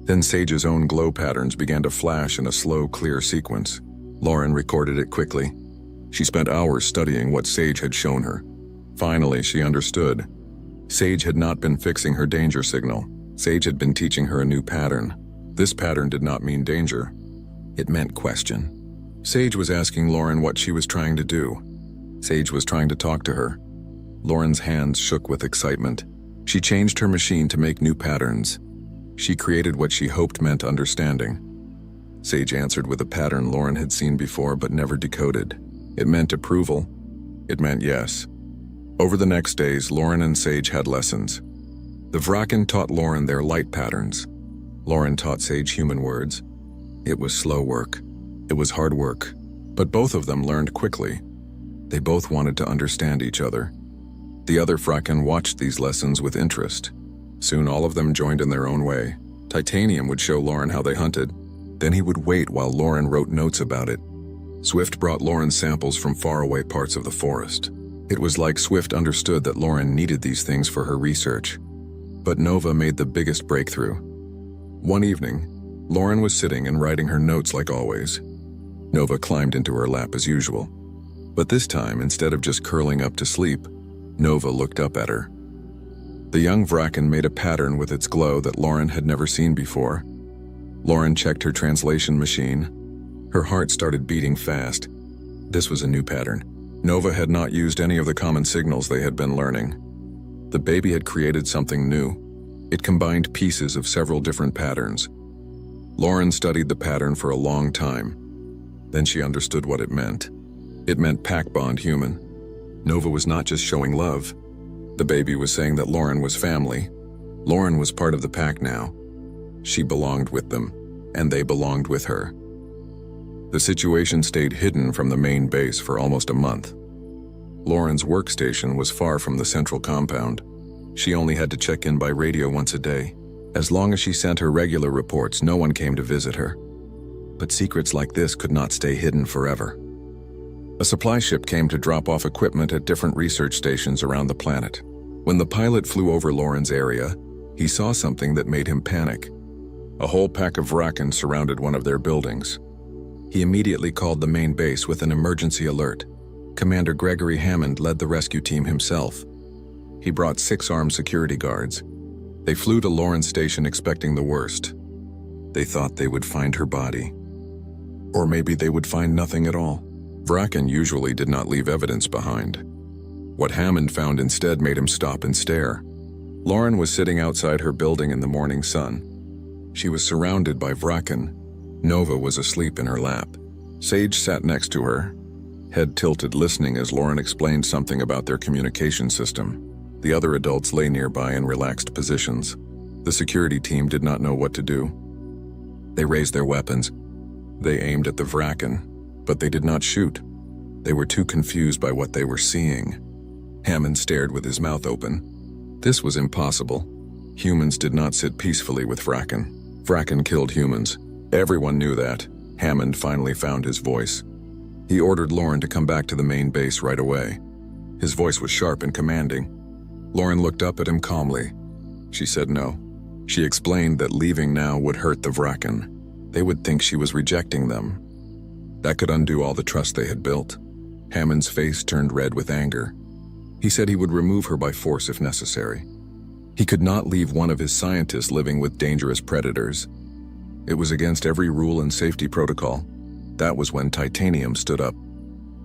Speaker 1: Then Sage's own glow patterns began to flash in a slow, clear sequence. Lauren recorded it quickly. She spent hours studying what Sage had shown her. Finally, she understood. Sage had not been fixing her danger signal. Sage had been teaching her a new pattern. This pattern did not mean danger. It meant question. Sage was asking Lauren what she was trying to do. Sage was trying to talk to her. Lauren's hands shook with excitement. She changed her machine to make new patterns. She created what she hoped meant understanding. Sage answered with a pattern Lauren had seen before but never decoded. It meant approval. It meant yes. Over the next days, Lauren and Sage had lessons. The Vraken taught Lauren their light patterns. Lauren taught Sage human words. It was slow work. It was hard work. But both of them learned quickly. They both wanted to understand each other. The other Vraken watched these lessons with interest. Soon all of them joined in their own way. Titanium would show Lauren how they hunted. Then he would wait while Lauren wrote notes about it. Swift brought Lauren samples from faraway parts of the forest. It was like Swift understood that Lauren needed these things for her research. But Nova made the biggest breakthrough. One evening, Lauren was sitting and writing her notes like always. Nova climbed into her lap as usual. But this time, instead of just curling up to sleep, Nova looked up at her. The young Vraken made a pattern with its glow that Lauren had never seen before. Lauren checked her translation machine. Her heart started beating fast. This was a new pattern. Nova had not used any of the common signals they had been learning. The baby had created something new. It combined pieces of several different patterns. Lauren studied the pattern for a long time. Then she understood what it meant. It meant pack bond human. Nova was not just showing love. The baby was saying that Lauren was family. Lauren was part of the pack now. She belonged with them, and they belonged with her. The situation stayed hidden from the main base for almost a month. Lauren's workstation was far from the central compound. She only had to check in by radio once a day. As long as she sent her regular reports, no one came to visit her. But secrets like this could not stay hidden forever. A supply ship came to drop off equipment at different research stations around the planet. When the pilot flew over Lauren's area, he saw something that made him panic. A whole pack of Vraken surrounded one of their buildings. He immediately called the main base with an emergency alert. Commander Gregory Hammond led the rescue team himself. He brought 6 armed security guards. They flew to Lauren's station expecting the worst. They thought they would find her body. Or maybe they would find nothing at all. Vraken usually did not leave evidence behind. What Hammond found instead made him stop and stare. Lauren was sitting outside her building in the morning sun. She was surrounded by Vraken. Nova was asleep in her lap. Sage sat next to her, head tilted, listening as Lauren explained something about their communication system. The other adults lay nearby in relaxed positions. The security team did not know what to do. They raised their weapons. They aimed at the Vraken, but they did not shoot. They were too confused by what they were seeing. Hammond stared with his mouth open. This was impossible. Humans did not sit peacefully with Vraken. Vraken killed humans. Everyone knew that. Hammond finally found his voice. He ordered Lauren to come back to the main base right away. His voice was sharp and commanding. Lauren looked up at him calmly. She said no. She explained that leaving now would hurt the Vraken. They would think she was rejecting them. That could undo all the trust they had built. Hammond's face turned red with anger. He said he would remove her by force if necessary. He could not leave one of his scientists living with dangerous predators. It was against every rule and safety protocol. That was when Titanium stood up.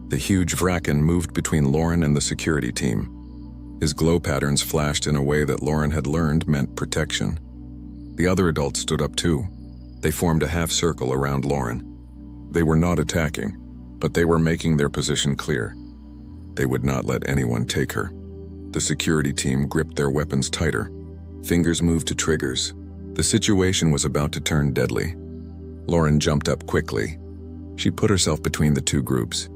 Speaker 1: The huge Vraken moved between Lauren and the security team. His glow patterns flashed in a way that Lauren had learned meant protection. The other adults stood up too. They formed a half circle around Lauren. They were not attacking, but they were making their position clear. They would not let anyone take her. The security team gripped their weapons tighter. Fingers moved to triggers. The situation was about to turn deadly. Lauren jumped up quickly. She put herself between the two groups.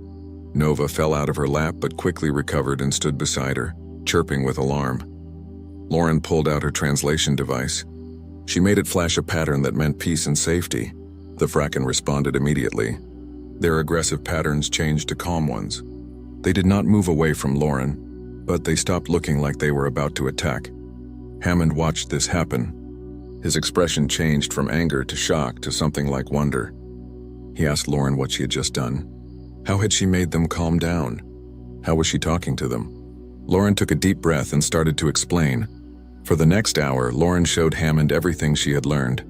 Speaker 1: Nova fell out of her lap but quickly recovered and stood beside her, chirping with alarm. Lauren pulled out her translation device. She made it flash a pattern that meant peace and safety. The Vraken responded immediately. Their aggressive patterns changed to calm ones. They did not move away from Lauren, but they stopped looking like they were about to attack. Hammond watched this happen. His expression changed from anger to shock to something like wonder. He asked Lauren what she had just done. How had she made them calm down? How was she talking to them? Lauren took a deep breath and started to explain. For the next hour, Lauren showed Hammond everything she had learned.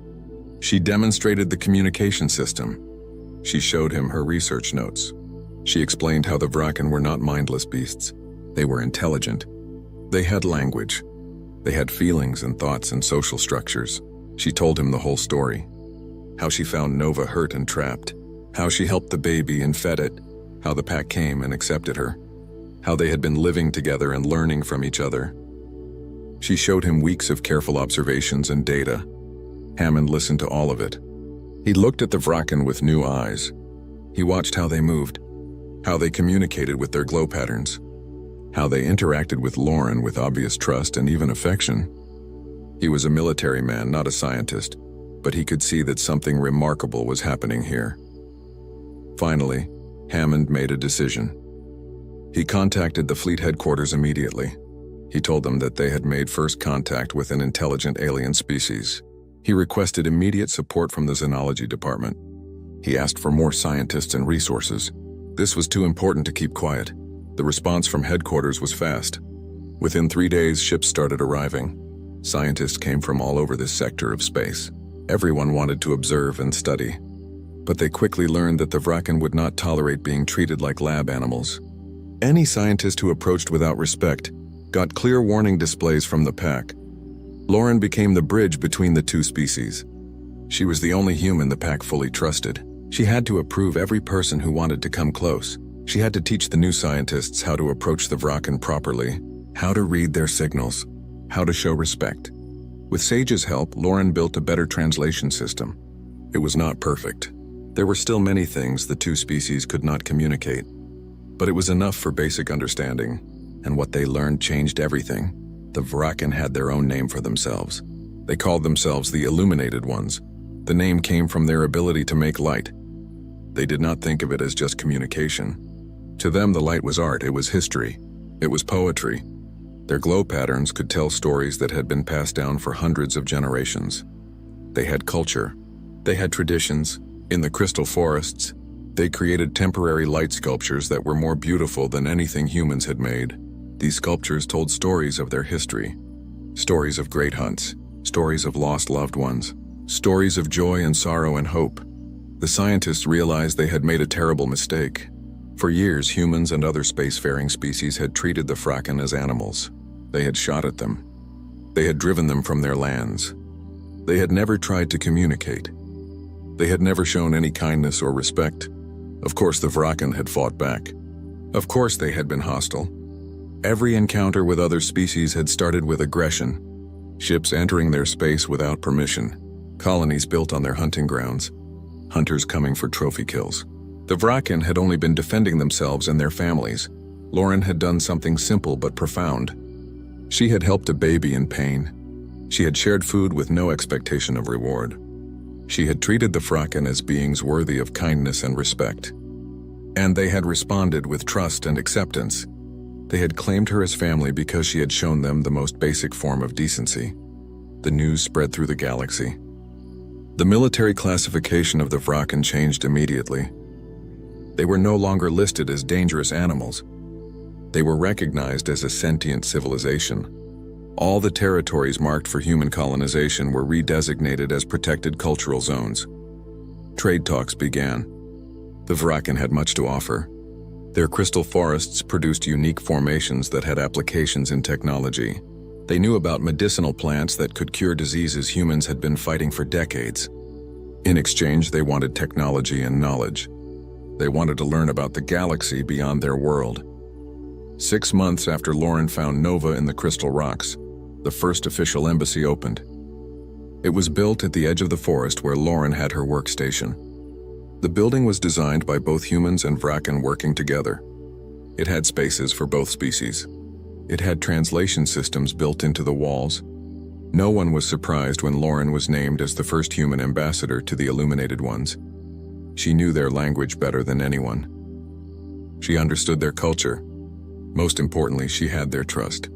Speaker 1: She demonstrated the communication system. She showed him her research notes. She explained how the Vraken were not mindless beasts. They were intelligent. They had language. They had feelings and thoughts and social structures. She told him the whole story. How she found Nova hurt and trapped. How she helped the baby and fed it. How the pack came and accepted her. How they had been living together and learning from each other. She showed him weeks of careful observations and data. Hammond listened to all of it. He looked at the Vraken with new eyes. He watched how they moved, how they communicated with their glow patterns, how they interacted with Lauren with obvious trust and even affection. He was a military man, not a scientist, but he could see that something remarkable was happening here. Finally, Hammond made a decision. He contacted the fleet headquarters immediately. He told them that they had made first contact with an intelligent alien species. He requested immediate support from the Xenology department. He asked for more scientists and resources. This was too important to keep quiet. The response from headquarters was fast. Within 3 days, ships started arriving. Scientists came from all over this sector of space. Everyone wanted to observe and study. But they quickly learned that the Vraken would not tolerate being treated like lab animals. Any scientist who approached without respect got clear warning displays from the pack. Lauren became the bridge between the two species. She was the only human the pack fully trusted. She had to approve every person who wanted to come close. She had to teach the new scientists how to approach the Vraken properly, how to read their signals, how to show respect. With Sage's help, Lauren built a better translation system. It was not perfect. There were still many things the two species could not communicate. But it was enough for basic understanding, and what they learned changed everything. The Vraken had their own name for themselves. They called themselves the Illuminated Ones. The name came from their ability to make light. They did not think of it as just communication. To them, the light was art, it was history, it was poetry. Their glow patterns could tell stories that had been passed down for hundreds of generations. They had culture. They had traditions. In the crystal forests, they created temporary light sculptures that were more beautiful than anything humans had made. These sculptures told stories of their history. Stories of great hunts, stories of lost loved ones, stories of joy and sorrow and hope. The scientists realized they had made a terrible mistake. For years, humans and other spacefaring species had treated the Vraken as animals. They had shot at them. They had driven them from their lands. They had never tried to communicate. They had never shown any kindness or respect. Of course, the Vraken had fought back. Of course, they had been hostile. Every encounter with other species had started with aggression. Ships entering their space without permission. Colonies built on their hunting grounds. Hunters coming for trophy kills. The Vraken had only been defending themselves and their families. Lauren had done something simple but profound. She had helped a baby in pain. She had shared food with no expectation of reward. She had treated the Vraken as beings worthy of kindness and respect. And they had responded with trust and acceptance. They had claimed her as family because she had shown them the most basic form of decency. The news spread through the galaxy. The military classification of the Vraken changed immediately. They were no longer listed as dangerous animals. They were recognized as a sentient civilization. All the territories marked for human colonization were redesignated as protected cultural zones. Trade talks began. The Vraken had much to offer. Their crystal forests produced unique formations that had applications in technology. They knew about medicinal plants that could cure diseases humans had been fighting for decades. In exchange, they wanted technology and knowledge. They wanted to learn about the galaxy beyond their world. 6 months after Lauren found Nova in the crystal rocks, the first official embassy opened. It was built at the edge of the forest where Lauren had her workstation. The building was designed by both humans and Vraken working together. It had spaces for both species. It had translation systems built into the walls. No one was surprised when Lauren was named as the first human ambassador to the Illuminated Ones. She knew their language better than anyone. She understood their culture. Most importantly, she had their trust.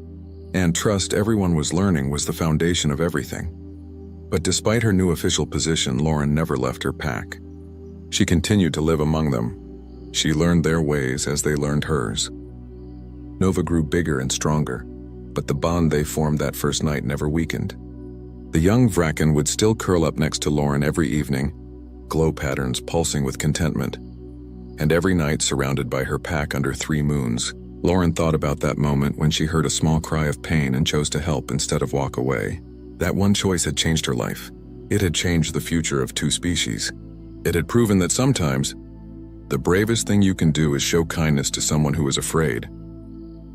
Speaker 1: And trust, everyone was learning, was the foundation of everything. But despite her new official position, Lauren never left her pack. She continued to live among them. She learned their ways as they learned hers. Nova grew bigger and stronger, but the bond they formed that first night never weakened. The young Vraken would still curl up next to Lauren every evening, glow patterns pulsing with contentment. And every night, surrounded by her pack under 3 moons, Lauren thought about that moment when she heard a small cry of pain and chose to help instead of walk away. That one choice had changed her life. It had changed the future of 2 species. It had proven that sometimes, the bravest thing you can do is show kindness to someone who is afraid.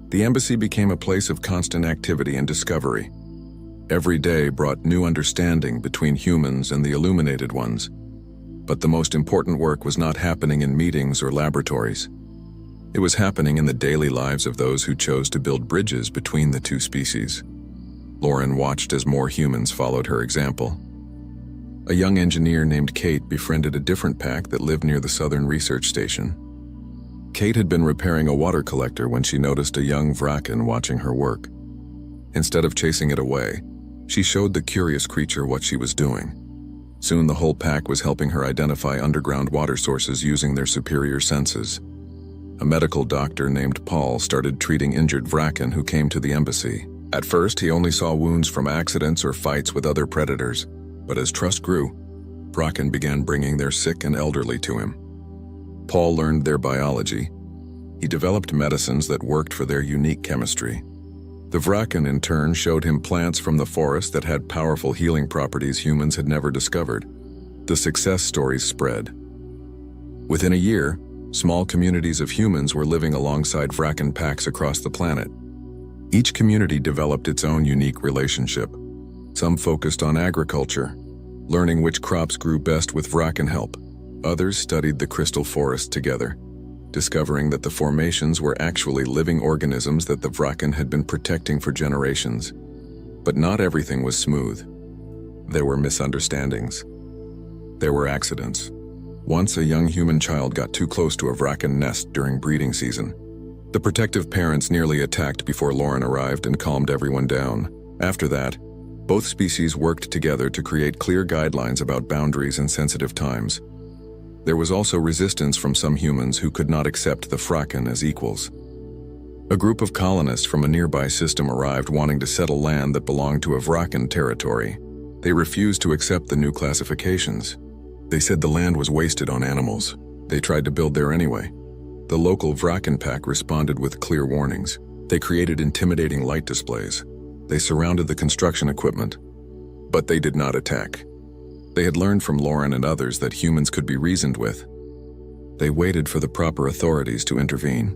Speaker 1: The embassy became a place of constant activity and discovery. Every day brought new understanding between humans and the Illuminated Ones. But the most important work was not happening in meetings or laboratories. It was happening in the daily lives of those who chose to build bridges between the 2 species. Lauren watched as more humans followed her example. A young engineer named Kate befriended a different pack that lived near the Southern Research Station. Kate had been repairing a water collector when she noticed a young Vraken watching her work. Instead of chasing it away, she showed the curious creature what she was doing. Soon the whole pack was helping her identify underground water sources using their superior senses. A medical doctor named Paul started treating injured Vraken who came to the embassy. At first, he only saw wounds from accidents or fights with other predators. But as trust grew, Vraken began bringing their sick and elderly to him. Paul learned their biology. He developed medicines that worked for their unique chemistry. The Vraken, in turn, showed him plants from the forest that had powerful healing properties humans had never discovered. The success stories spread. Within a year, small communities of humans were living alongside Vraken packs across the planet. Each community developed its own unique relationship. Some focused on agriculture, learning which crops grew best with Vraken help. Others studied the crystal forest together, discovering that the formations were actually living organisms that the Vraken had been protecting for generations. But not everything was smooth. There were misunderstandings. There were accidents. Once a young human child got too close to a Vraken nest during breeding season. The protective parents nearly attacked before Lauren arrived and calmed everyone down. After that, both species worked together to create clear guidelines about boundaries and sensitive times. There was also resistance from some humans who could not accept the Vraken as equals. A group of colonists from a nearby system arrived wanting to settle land that belonged to a Vraken territory. They refused to accept the new classifications. They said the land was wasted on animals. They tried to build there anyway. The local Vraken pack responded with clear warnings. They created intimidating light displays. They surrounded the construction equipment, but they did not attack. They had learned from Lauren and others that humans could be reasoned with. They waited for the proper authorities to intervene.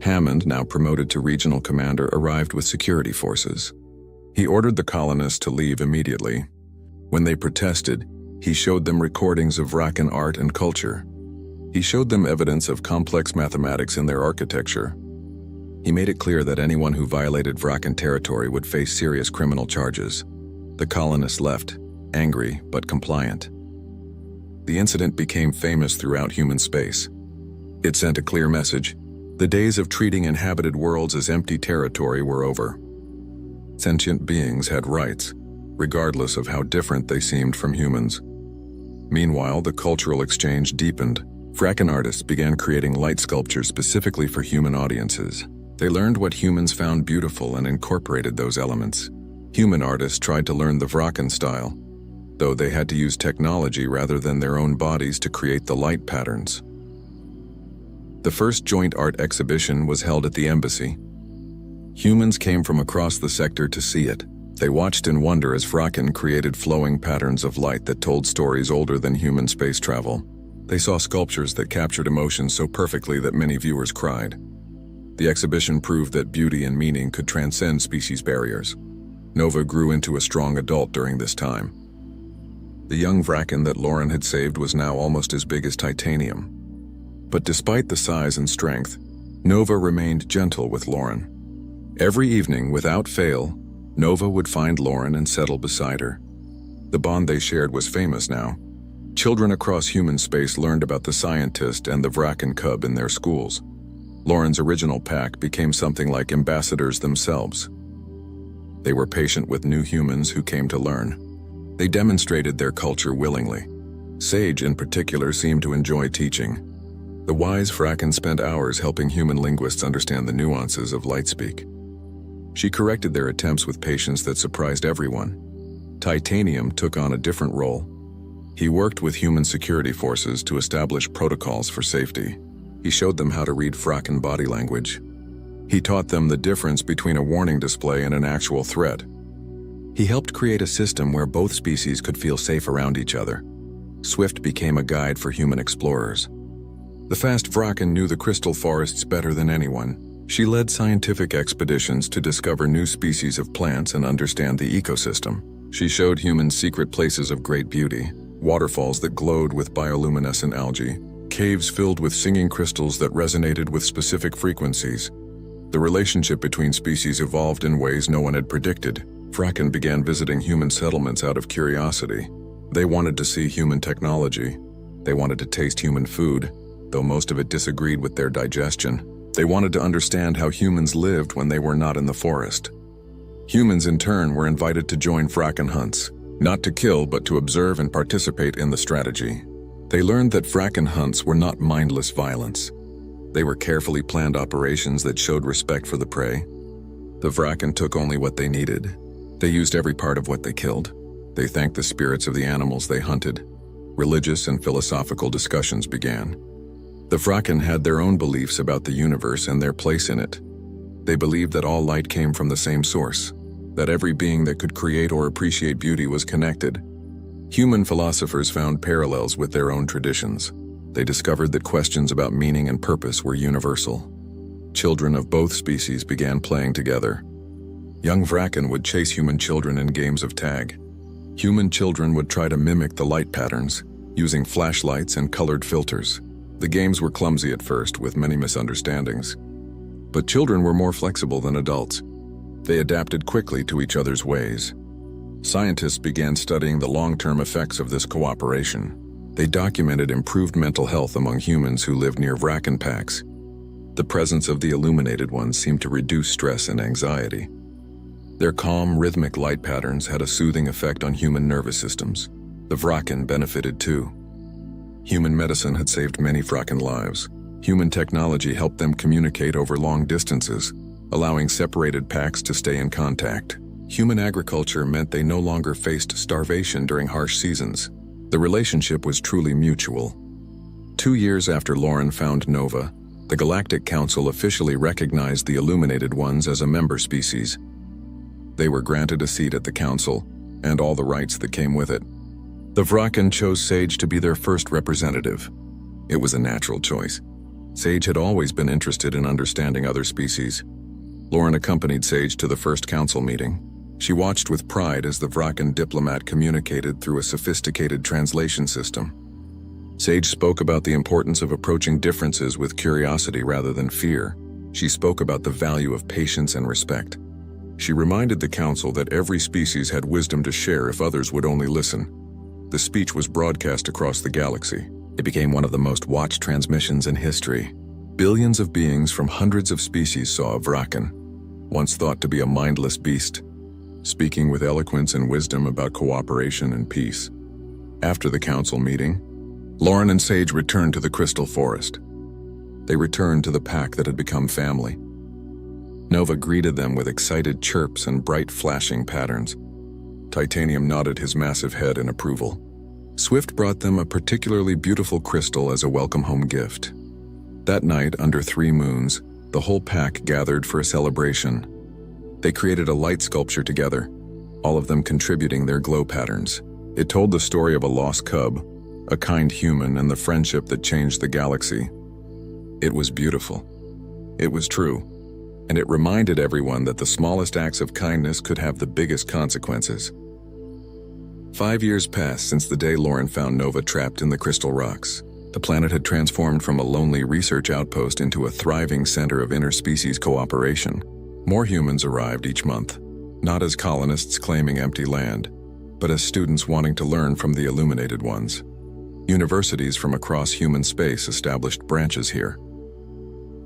Speaker 1: Hammond, now promoted to regional commander, arrived with security forces. He ordered the colonists to leave immediately. When they protested, he showed them recordings of Vraken art and culture. He showed them evidence of complex mathematics in their architecture. He made it clear that anyone who violated Vraken territory would face serious criminal charges. The colonists left, angry but compliant. The incident became famous throughout human space. It sent a clear message. The days of treating inhabited worlds as empty territory were over. Sentient beings had rights, regardless of how different they seemed from humans. Meanwhile, the cultural exchange deepened. Vraken artists began creating light sculptures specifically for human audiences. They learned what humans found beautiful and incorporated those elements. Human artists tried to learn the Vraken style, though they had to use technology rather than their own bodies to create the light patterns. The first joint art exhibition was held at the embassy. Humans came from across the sector to see it. They watched in wonder as Vraken created flowing patterns of light that told stories older than human space travel. They saw sculptures that captured emotions so perfectly that many viewers cried. The exhibition proved that beauty and meaning could transcend species barriers. Nova grew into a strong adult during this time. The young Vraken that Lauren had saved was now almost as big as Titanium. But despite the size and strength, Nova remained gentle with Lauren. Every evening, without fail, Nova would find Lauren and settle beside her. The bond they shared was famous now. Children across human space learned about the scientist and the Vraken cub in their schools. Lauren's original pack became something like ambassadors themselves. They were patient with new humans who came to learn. They demonstrated their culture willingly. Sage, in particular, seemed to enjoy teaching. The wise Vraken spent hours helping human linguists understand the nuances of lightspeak. She corrected their attempts with patience that surprised everyone. Titanium took on a different role. He worked with human security forces to establish protocols for safety. He showed them how to read Vraken body language. He taught them the difference between a warning display and an actual threat. He helped create a system where both species could feel safe around each other. Swift became a guide for human explorers. The fast Vraken knew the crystal forests better than anyone. She led scientific expeditions to discover new species of plants and understand the ecosystem. She showed humans secret places of great beauty, waterfalls that glowed with bioluminescent algae, caves filled with singing crystals that resonated with specific frequencies. The relationship between species evolved in ways no one had predicted. Vraken began visiting human settlements out of curiosity. They wanted to see human technology. They wanted to taste human food, though most of it disagreed with their digestion. They wanted to understand how humans lived when they were not in the forest. Humans, in turn, were invited to join Vraken hunts, not to kill but to observe and participate in the strategy. They learned that Vraken hunts were not mindless violence. They were carefully planned operations that showed respect for the prey. The Vraken took only what they needed. They used every part of what they killed. They thanked the spirits of the animals they hunted. Religious and philosophical discussions began. The Vraken had their own beliefs about the universe and their place in it. They believed that all light came from the same source, that every being that could create or appreciate beauty was connected. Human philosophers found parallels with their own traditions. They discovered that questions about meaning and purpose were universal. Children of both species began playing together. Young Vraken would chase human children in games of tag. Human children would try to mimic the light patterns, using flashlights and colored filters. The games were clumsy at first, with many misunderstandings. But children were more flexible than adults. They adapted quickly to each other's ways. Scientists began studying the long-term effects of this cooperation. They documented improved mental health among humans who lived near Vraken packs. The presence of the illuminated ones seemed to reduce stress and anxiety. Their calm, rhythmic light patterns had a soothing effect on human nervous systems. The Vraken benefited too. Human medicine had saved many Vraken lives. Human technology helped them communicate over long distances, allowing separated packs to stay in contact. Human agriculture meant they no longer faced starvation during harsh seasons. The relationship was truly mutual. 2 years after Lauren found Nova, the Galactic Council officially recognized the Illuminated Ones as a member species. They were granted a seat at the council, and all the rights that came with it. The Vraken chose Sage to be their first representative. It was a natural choice. Sage had always been interested in understanding other species. Lauren accompanied Sage to the first council meeting. She watched with pride as the Vraken diplomat communicated through a sophisticated translation system. Sage spoke about the importance of approaching differences with curiosity rather than fear. She spoke about the value of patience and respect. She reminded the council that every species had wisdom to share if others would only listen. The speech was broadcast across the galaxy. It became one of the most watched transmissions in history. Billions of beings from hundreds of species saw a Vraken, once thought to be a mindless beast. speaking with eloquence and wisdom about cooperation and peace. After the council meeting, Lauren and Sage returned to the Crystal Forest. They returned to the pack that had become family. Nova greeted them with excited chirps and bright flashing patterns. Titanium nodded his massive head in approval. Swift brought them a particularly beautiful crystal as a welcome home gift. That night, under 3 moons, the whole pack gathered for a celebration. They created a light sculpture together, all of them contributing their glow patterns. It told the story of a lost cub, a kind human, and the friendship that changed the galaxy. It was beautiful. It was true. And it reminded everyone that the smallest acts of kindness could have the biggest consequences. 5 years passed since the day Lauren found Nova trapped in the crystal rocks. The planet had transformed from a lonely research outpost into a thriving center of interspecies cooperation. More humans arrived each month, not as colonists claiming empty land, but as students wanting to learn from the illuminated ones. Universities from across human space established branches here.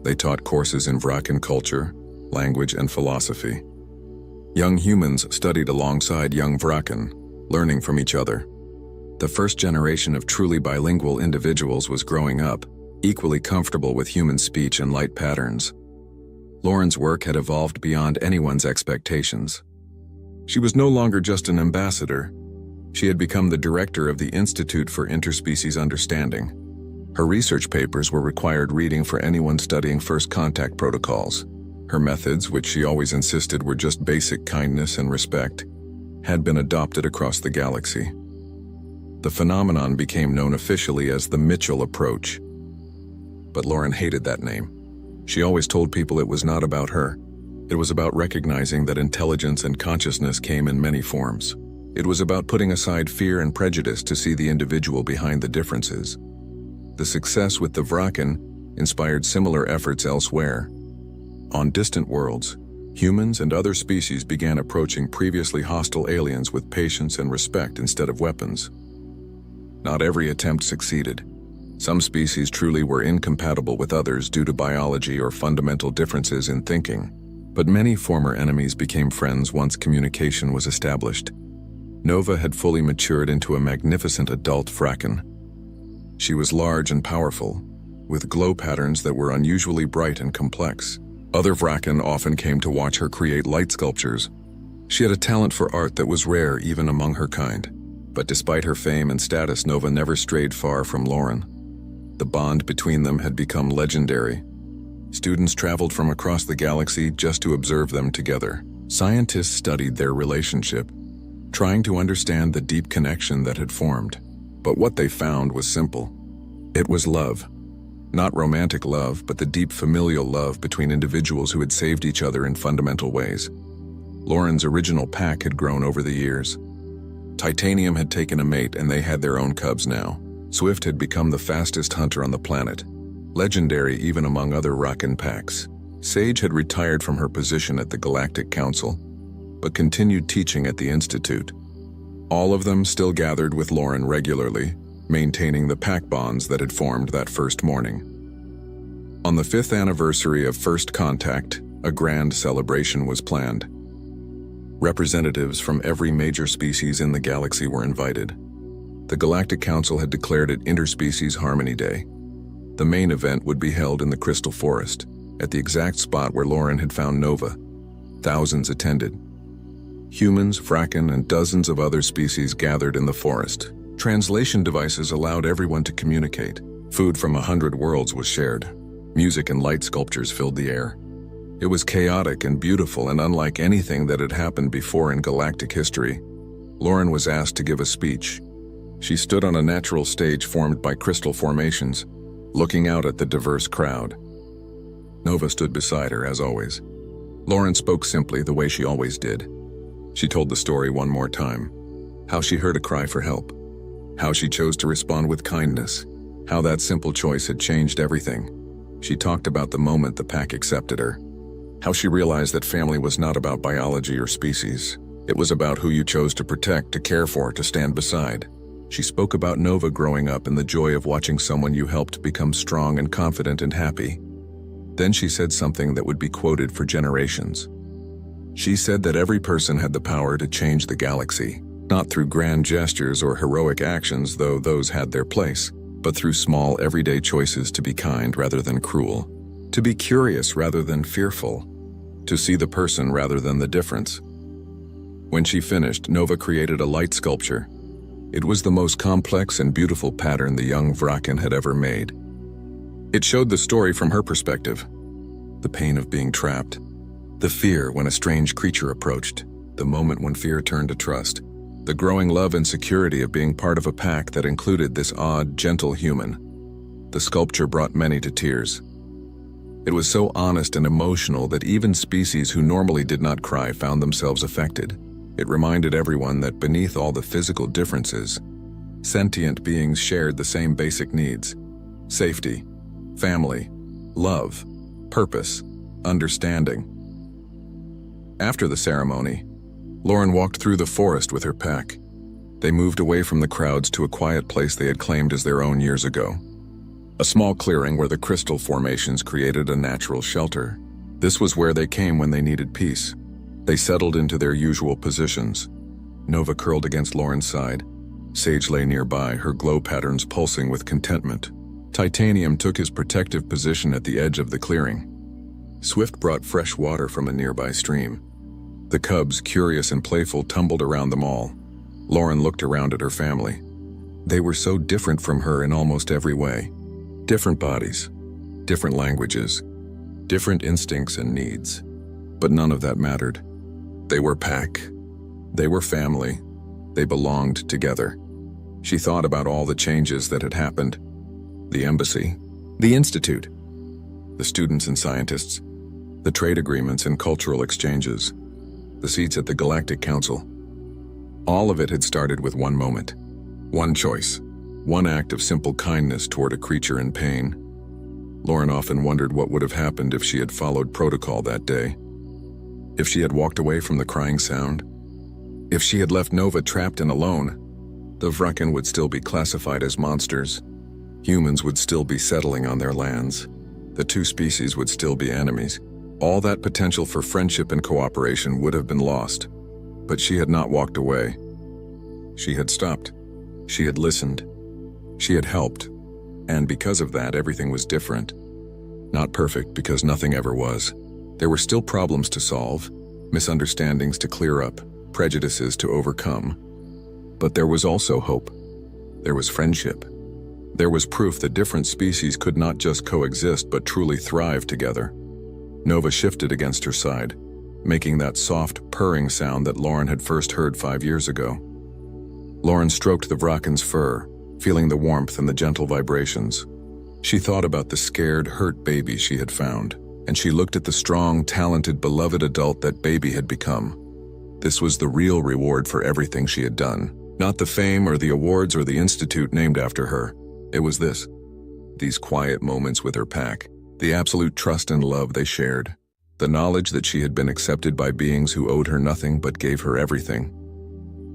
Speaker 1: They taught courses in Vracan culture, language, and philosophy. Young humans studied alongside young Vracan, learning from each other. The first generation of truly bilingual individuals was growing up, equally comfortable with human speech and light patterns. Lauren's work had evolved beyond anyone's expectations. She was no longer just an ambassador. She had become the director of the Institute for Interspecies Understanding. Her research papers were required reading for anyone studying first contact protocols. Her methods, which she always insisted were just basic kindness and respect, had been adopted across the galaxy. The phenomenon became known officially as the Mitchell Approach. But Lauren hated that name. She always told people it was not about her. It was about recognizing that intelligence and consciousness came in many forms. It was about putting aside fear and prejudice to see the individual behind the differences. The success with the Vracan inspired similar efforts elsewhere. On distant worlds, humans and other species began approaching previously hostile aliens with patience and respect instead of weapons. Not every attempt succeeded. Some species truly were incompatible with others due to biology or fundamental differences in thinking. But many former enemies became friends once communication was established. Nova had fully matured into a magnificent adult Vracan. She was large and powerful, with glow patterns that were unusually bright and complex. Other Vracan often came to watch her create light sculptures. She had a talent for art that was rare even among her kind. But despite her fame and status, Nova never strayed far from Lauren. The bond between them had become legendary. Students traveled from across the galaxy just to observe them together. Scientists studied their relationship, trying to understand the deep connection that had formed. But what they found was simple. It was love. Not romantic love, but the deep familial love between individuals who had saved each other in fundamental ways. Lauren's original pack had grown over the years. Titanium had taken a mate and they had their own cubs now. Swift had become the fastest hunter on the planet, legendary even among other Vracan packs. Sage had retired from her position at the Galactic Council, but continued teaching at the Institute. All of them still gathered with Lauren regularly, maintaining the pack bonds that had formed that first morning. On the 5th anniversary of First Contact, a grand celebration was planned. Representatives from every major species in the galaxy were invited. The Galactic Council had declared it Interspecies Harmony Day. The main event would be held in the Crystal Forest, at the exact spot where Lauren had found Nova. Thousands attended. Humans, Vracan, and dozens of other species gathered in the forest. Translation devices allowed everyone to communicate. Food from 100 worlds was shared. Music and light sculptures filled the air. It was chaotic and beautiful and unlike anything that had happened before in galactic history. Lauren was asked to give a speech. She stood on a natural stage formed by crystal formations, looking out at the diverse crowd. Nova stood beside her, as always. Lauren spoke simply the way she always did. She told the story one more time. How she heard a cry for help. How she chose to respond with kindness. How that simple choice had changed everything. She talked about the moment the pack accepted her. How she realized that family was not about biology or species. It was about who you chose to protect, to care for, to stand beside. She spoke about Nova growing up and the joy of watching someone you helped become strong and confident and happy. Then she said something that would be quoted for generations. She said that every person had the power to change the galaxy, not through grand gestures or heroic actions, though those had their place, but through small, everyday choices to be kind rather than cruel, to be curious rather than fearful, to see the person rather than the difference. When she finished, Nova created a light sculpture. It was the most complex and beautiful pattern the young Vraken had ever made. It showed the story from her perspective, the pain of being trapped, the fear when a strange creature approached, the moment when fear turned to trust, the growing love and security of being part of a pack that included this odd, gentle human. The sculpture brought many to tears. It was so honest and emotional that even species who normally did not cry found themselves affected. It reminded everyone that beneath all the physical differences, sentient beings shared the same basic needs: safety, family, love, purpose, understanding. After the ceremony, Lauren walked through the forest with her pack. They moved away from the crowds to a quiet place they had claimed as their own years ago. A small clearing where the crystal formations created a natural shelter. This was where they came when they needed peace. They settled into their usual positions. Nova curled against Lauren's side. Sage lay nearby, her glow patterns pulsing with contentment. Titanium took his protective position at the edge of the clearing. Swift brought fresh water from a nearby stream. The cubs, curious and playful, tumbled around them all. Lauren looked around at her family. They were so different from her in almost every way. Different bodies, different languages, different instincts and needs. But none of that mattered. They were pack. They were family. They belonged together. She thought about all the changes that had happened. The embassy, the institute, the students and scientists, the trade agreements and cultural exchanges, the seats at the Galactic Council. All of it had started with one moment, one choice, one act of simple kindness toward a creature in pain. Lauren often wondered what would have happened if she had followed protocol that day. If she had walked away from the crying sound. If she had left Nova trapped and alone. The Vraken would still be classified as monsters. Humans would still be settling on their lands. The two species would still be enemies. All that potential for friendship and cooperation would have been lost. But she had not walked away. She had stopped. She had listened. She had helped. And because of that, everything was different. Not perfect, because nothing ever was. There were still problems to solve, misunderstandings to clear up, prejudices to overcome. But there was also hope. There was friendship. There was proof that different species could not just coexist but truly thrive together. Nova shifted against her side, making that soft, purring sound that Lauren had first heard 5 years ago. Lauren stroked the Vraken's fur, feeling the warmth and the gentle vibrations. She thought about the scared, hurt baby she had found, and she looked at the strong, talented, beloved adult that baby had become. This was the real reward for everything she had done. Not the fame or the awards or the institute named after her. It was this. These quiet moments with her pack. The absolute trust and love they shared. The knowledge that she had been accepted by beings who owed her nothing but gave her everything.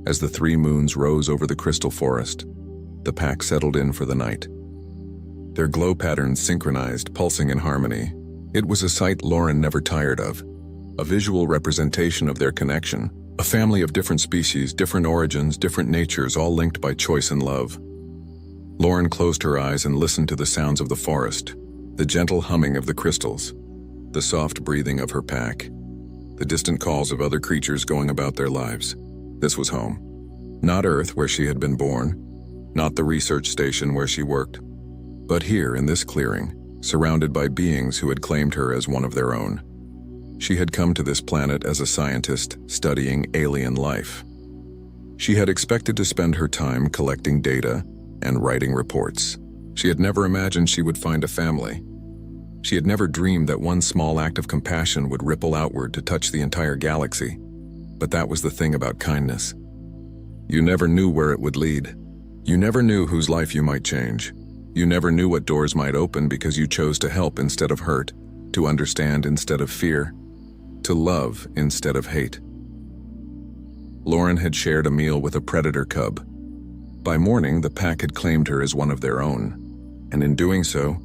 Speaker 1: As the 3 moons rose over the crystal forest, the pack settled in for the night. Their glow patterns synchronized, pulsing in harmony. It was a sight Lauren never tired of. A visual representation of their connection. A family of different species, different origins, different natures, all linked by choice and love. Lauren closed her eyes and listened to the sounds of the forest, the gentle humming of the crystals, the soft breathing of her pack, the distant calls of other creatures going about their lives. This was home. Not Earth, where she had been born, not the research station where she worked, but here in this clearing, surrounded by beings who had claimed her as one of their own. She had come to this planet as a scientist studying alien life. She had expected to spend her time collecting data and writing reports. She had never imagined she would find a family. She had never dreamed that one small act of compassion would ripple outward to touch the entire galaxy. But that was the thing about kindness. You never knew where it would lead. You never knew whose life you might change. You never knew what doors might open because you chose to help instead of hurt, to understand instead of fear, to love instead of hate. Lauren had shared a meal with a predator cub. By morning, the pack had claimed her as one of their own, and in doing so,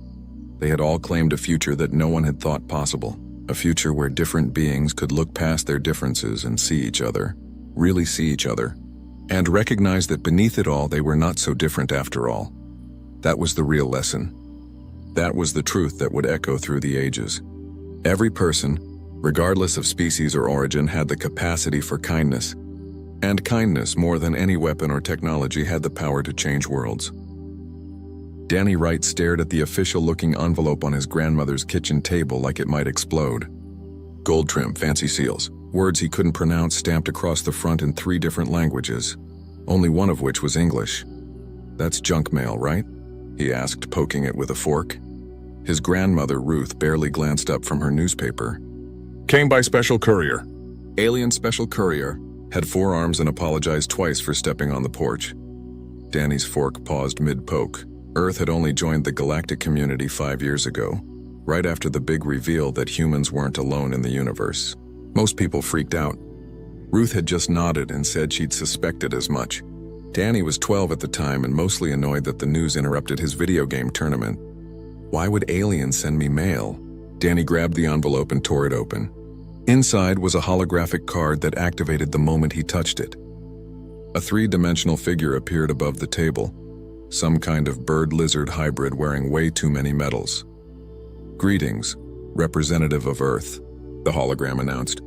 Speaker 1: they had all claimed a future that no one had thought possible. A future where different beings could look past their differences and see each other, really see each other, and recognize that beneath it all they were not so different after all. That was the real lesson. That was the truth that would echo through the ages. Every person, regardless of species or origin, had the capacity for kindness. And kindness, more than any weapon or technology, had the power to change worlds. Danny Wright stared at the official-looking envelope on his grandmother's kitchen table like it might explode. Gold trim, fancy seals, words he couldn't pronounce stamped across the front in 3 different languages, only one of which was English. "That's junk mail, right?" he asked, poking it with a fork. His grandmother, Ruth, barely glanced up from her newspaper. "Came by special courier." Alien special courier had 4 arms and apologized twice for stepping on the porch. Danny's fork paused mid-poke. Earth had only joined the galactic community 5 years ago, right after the big reveal that humans weren't alone in the universe. Most people freaked out. Ruth had just nodded and said she'd suspected as much. Danny was 12 at the time and mostly annoyed that the news interrupted his video game tournament. Why would aliens send me mail? Danny grabbed the envelope and tore it open. Inside was a holographic card that activated the moment he touched it. A 3-dimensional figure appeared above the table, some kind of bird-lizard hybrid wearing way too many medals. "Greetings, representative of Earth," the hologram announced.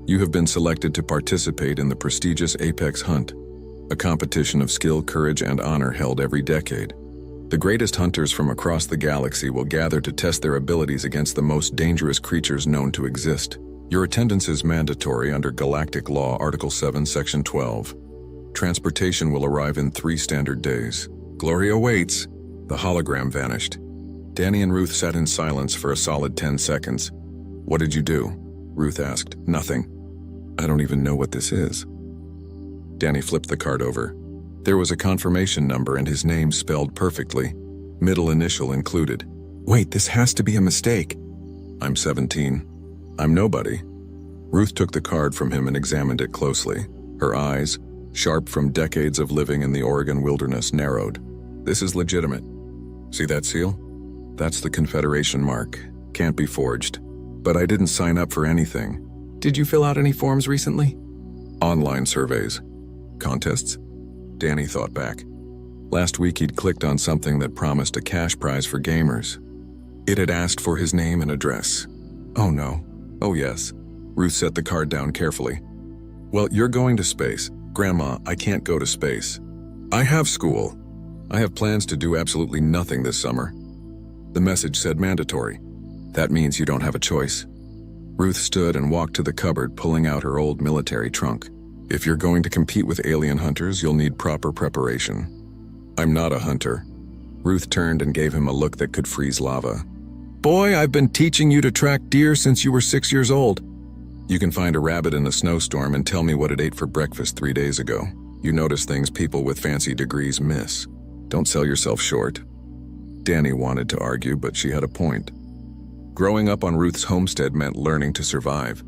Speaker 1: "You have been selected to participate in the prestigious Apex Hunt, a competition of skill, courage, and honor held every decade. The greatest hunters from across the galaxy will gather to test their abilities against the most dangerous creatures known to exist. Your attendance is mandatory under Galactic Law, Article 7, Section 12. Transportation will arrive in 3 standard days. Glory awaits." The hologram vanished. Danny and Ruth sat in silence for a solid 10 seconds. "What did you do?" Ruth asked. "Nothing. I don't even know what this is." Danny flipped the card over. There was a confirmation number and his name spelled perfectly, middle initial included. "Wait, this has to be a mistake." "I'm 17. I'm nobody." Ruth took the card from him and examined it closely. Her eyes, sharp from decades of living in the Oregon wilderness, narrowed. "This is legitimate. See that seal? That's the Confederation mark. Can't be forged. But I didn't sign up for anything." "Did you fill out any forms recently?" "Online surveys. Contests?" Danny thought back. Last week he'd clicked on something that promised a cash prize for gamers. It had asked for his name and address. "Oh no. Oh yes." Ruth set the card down carefully. "Well, you're going to space. Grandma, I can't go to space. I have school. I have plans to do absolutely nothing this summer." The message said mandatory. That means you don't have a choice. Ruth stood and walked to the cupboard, pulling out her old military trunk. "If you're going to compete with alien hunters, you'll need proper preparation." "I'm not a hunter." Ruth turned and gave him a look that could freeze lava. "Boy, I've been teaching you to track deer since you were 6 years old. You can find a rabbit in a snowstorm and tell me what it ate for breakfast 3 days ago. You notice things people with fancy degrees miss. Don't sell yourself short." Danny wanted to argue, but she had a point. Growing up on Ruth's homestead meant learning to survive.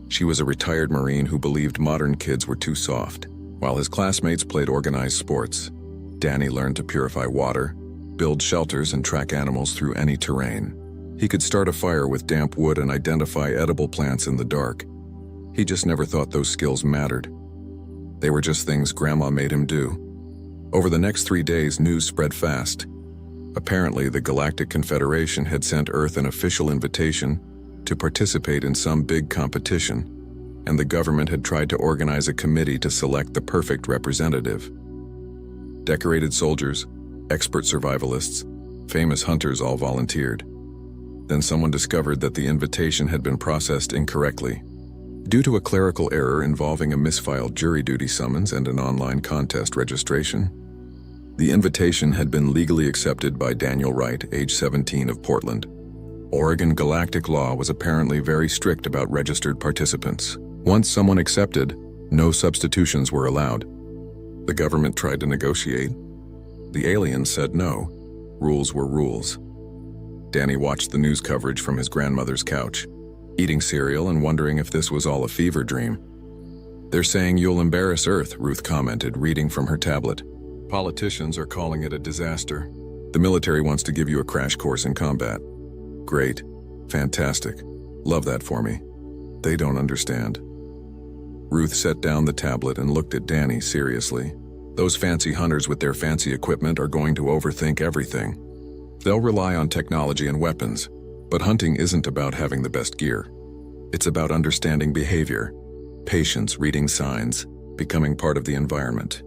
Speaker 1: She was a retired Marine who believed modern kids were too soft. While his classmates played organized sports, Danny learned to purify water, build shelters, and track animals through any terrain. He could start a fire with damp wood and identify edible plants in the dark. He just never thought those skills mattered. They were just things Grandma made him do. Over the next 3 days, news spread fast. Apparently, the Galactic Confederation had sent Earth an official invitation to participate in some big competition, and the government had tried to organize a committee to select the perfect representative. Decorated soldiers, expert survivalists, famous hunters all volunteered. Then someone discovered that the invitation had been processed incorrectly. Due to a clerical error involving a misfiled jury duty summons and an online contest registration, the invitation had been legally accepted by Daniel Wright, age 17, of Portland. Oregon Galactic Law was apparently very strict about registered participants. Once someone accepted, no substitutions were allowed. The government tried to negotiate. The aliens said no. Rules were rules. Danny watched the news coverage from his grandmother's couch, eating cereal and wondering if this was all a fever dream. "They're saying you'll embarrass Earth," Ruth commented, reading from her tablet. "Politicians are calling it a disaster. The military wants to give you a crash course in combat." "Great. Fantastic. Love that for me. They don't understand. Ruth set down the tablet and looked at Danny seriously. Those fancy hunters with their fancy equipment are going to overthink everything. They'll rely on technology and weapons, but hunting isn't about having the best gear. It's about understanding behavior, patience, reading signs, becoming part of the environment.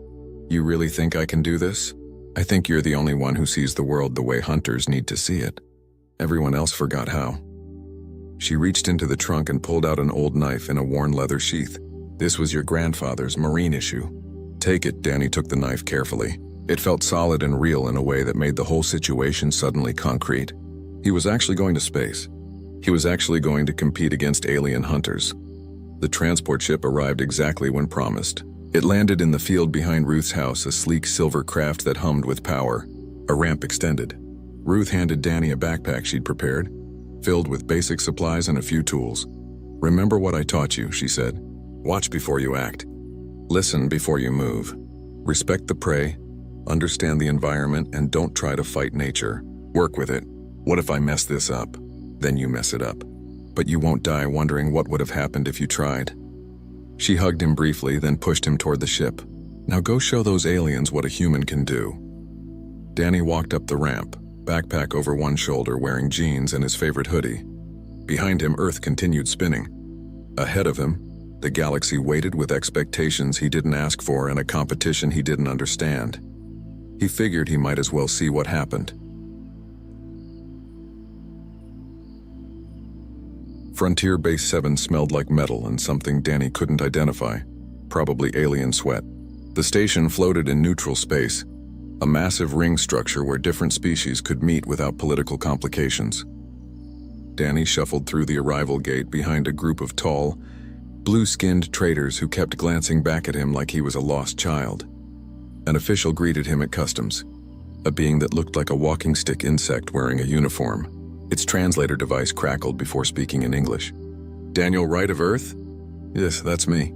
Speaker 1: You really think I can do this? I think you're the only one who sees the world the way hunters need to see it. Everyone else forgot how. She reached into the trunk and pulled out an old knife in a worn leather sheath. This was your grandfather's Marine issue. Take it. Danny took the knife carefully. It felt solid and real in a way that made the whole situation suddenly concrete. He was actually going to space. He was actually going to compete against alien hunters. The transport ship arrived exactly when promised. It landed in the field behind Ruth's house, a sleek silver craft that hummed with power. A ramp extended. Ruth handed Danny a backpack she'd prepared, filled with basic supplies and a few tools. "Remember what I taught you," she said. "Watch before you act. Listen before you move. Respect the prey, understand the environment, and don't try to fight nature. Work with it. What if I mess this up? Then you mess it up. But you won't die wondering what would have happened if you tried." She hugged him briefly, then pushed him toward the ship. "Now go show those aliens what a human can do." Danny walked up the ramp, backpack over one shoulder, wearing jeans and his favorite hoodie. Behind him, Earth continued spinning. Ahead of him, the galaxy waited with expectations he didn't ask for and a competition he didn't understand. He figured he might as well see what happened. Frontier Base 7 smelled like metal and something Danny couldn't identify, probably alien sweat. The station floated in neutral space, a massive ring structure where different species could meet without political complications. Danny shuffled through the arrival gate behind a group of tall, blue-skinned traders who kept glancing back at him like he was a lost child. An official greeted him at customs, a being that looked like a walking stick insect wearing a uniform. Its translator device crackled before speaking in English. "Daniel Wright of Earth?" "Yes, that's me."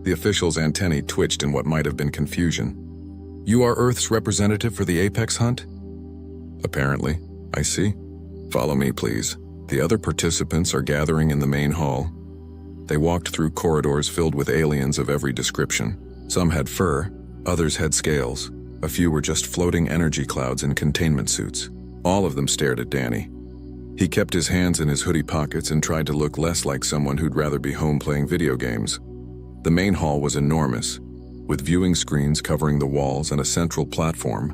Speaker 1: The official's antennae twitched in what might have been confusion. "You are Earth's representative for the Apex hunt?" "Apparently. I see. Follow me, please. The other participants are gathering in the main hall." They walked through corridors filled with aliens of every description. Some had fur, others had scales. A few were just floating energy clouds in containment suits. All of them stared at Danny. He kept his hands in his hoodie pockets and tried to look less like someone who'd rather be home playing video games. The main hall was enormous, with viewing screens covering the walls and a central platform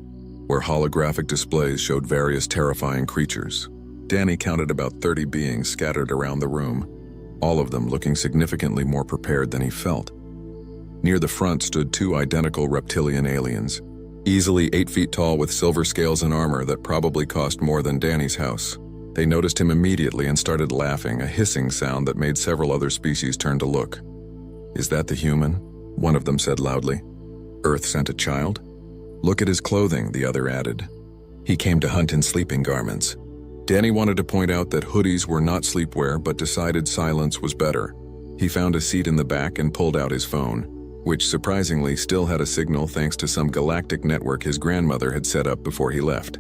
Speaker 1: where holographic displays showed various terrifying creatures. Danny counted about 30 beings scattered around the room, all of them looking significantly more prepared than he felt. Near the front stood two identical reptilian aliens, easily 8 feet tall with silver scales and armor that probably cost more than Danny's house. They noticed him immediately and started laughing, a hissing sound that made several other species turn to look. "Is that the human?" one of them said loudly. "Earth sent a child?" "Look at his clothing," the other added. "He came to hunt in sleeping garments." Danny wanted to point out that hoodies were not sleepwear, but decided silence was better. He found a seat in the back and pulled out his phone, which surprisingly still had a signal thanks to some galactic network his grandmother had set up before he left.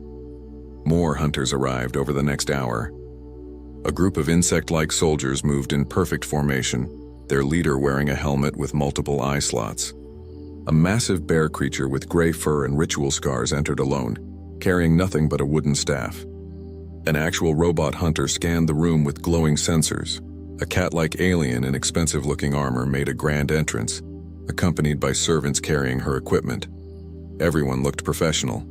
Speaker 1: More hunters arrived over the next hour. A group of insect-like soldiers moved in perfect formation, their leader wearing a helmet with multiple eye slots. A massive bear creature with gray fur and ritual scars entered alone, carrying nothing but a wooden staff. An actual robot hunter scanned the room with glowing sensors. A cat-like alien in expensive-looking armor made a grand entrance, accompanied by servants carrying her equipment. Everyone looked professional.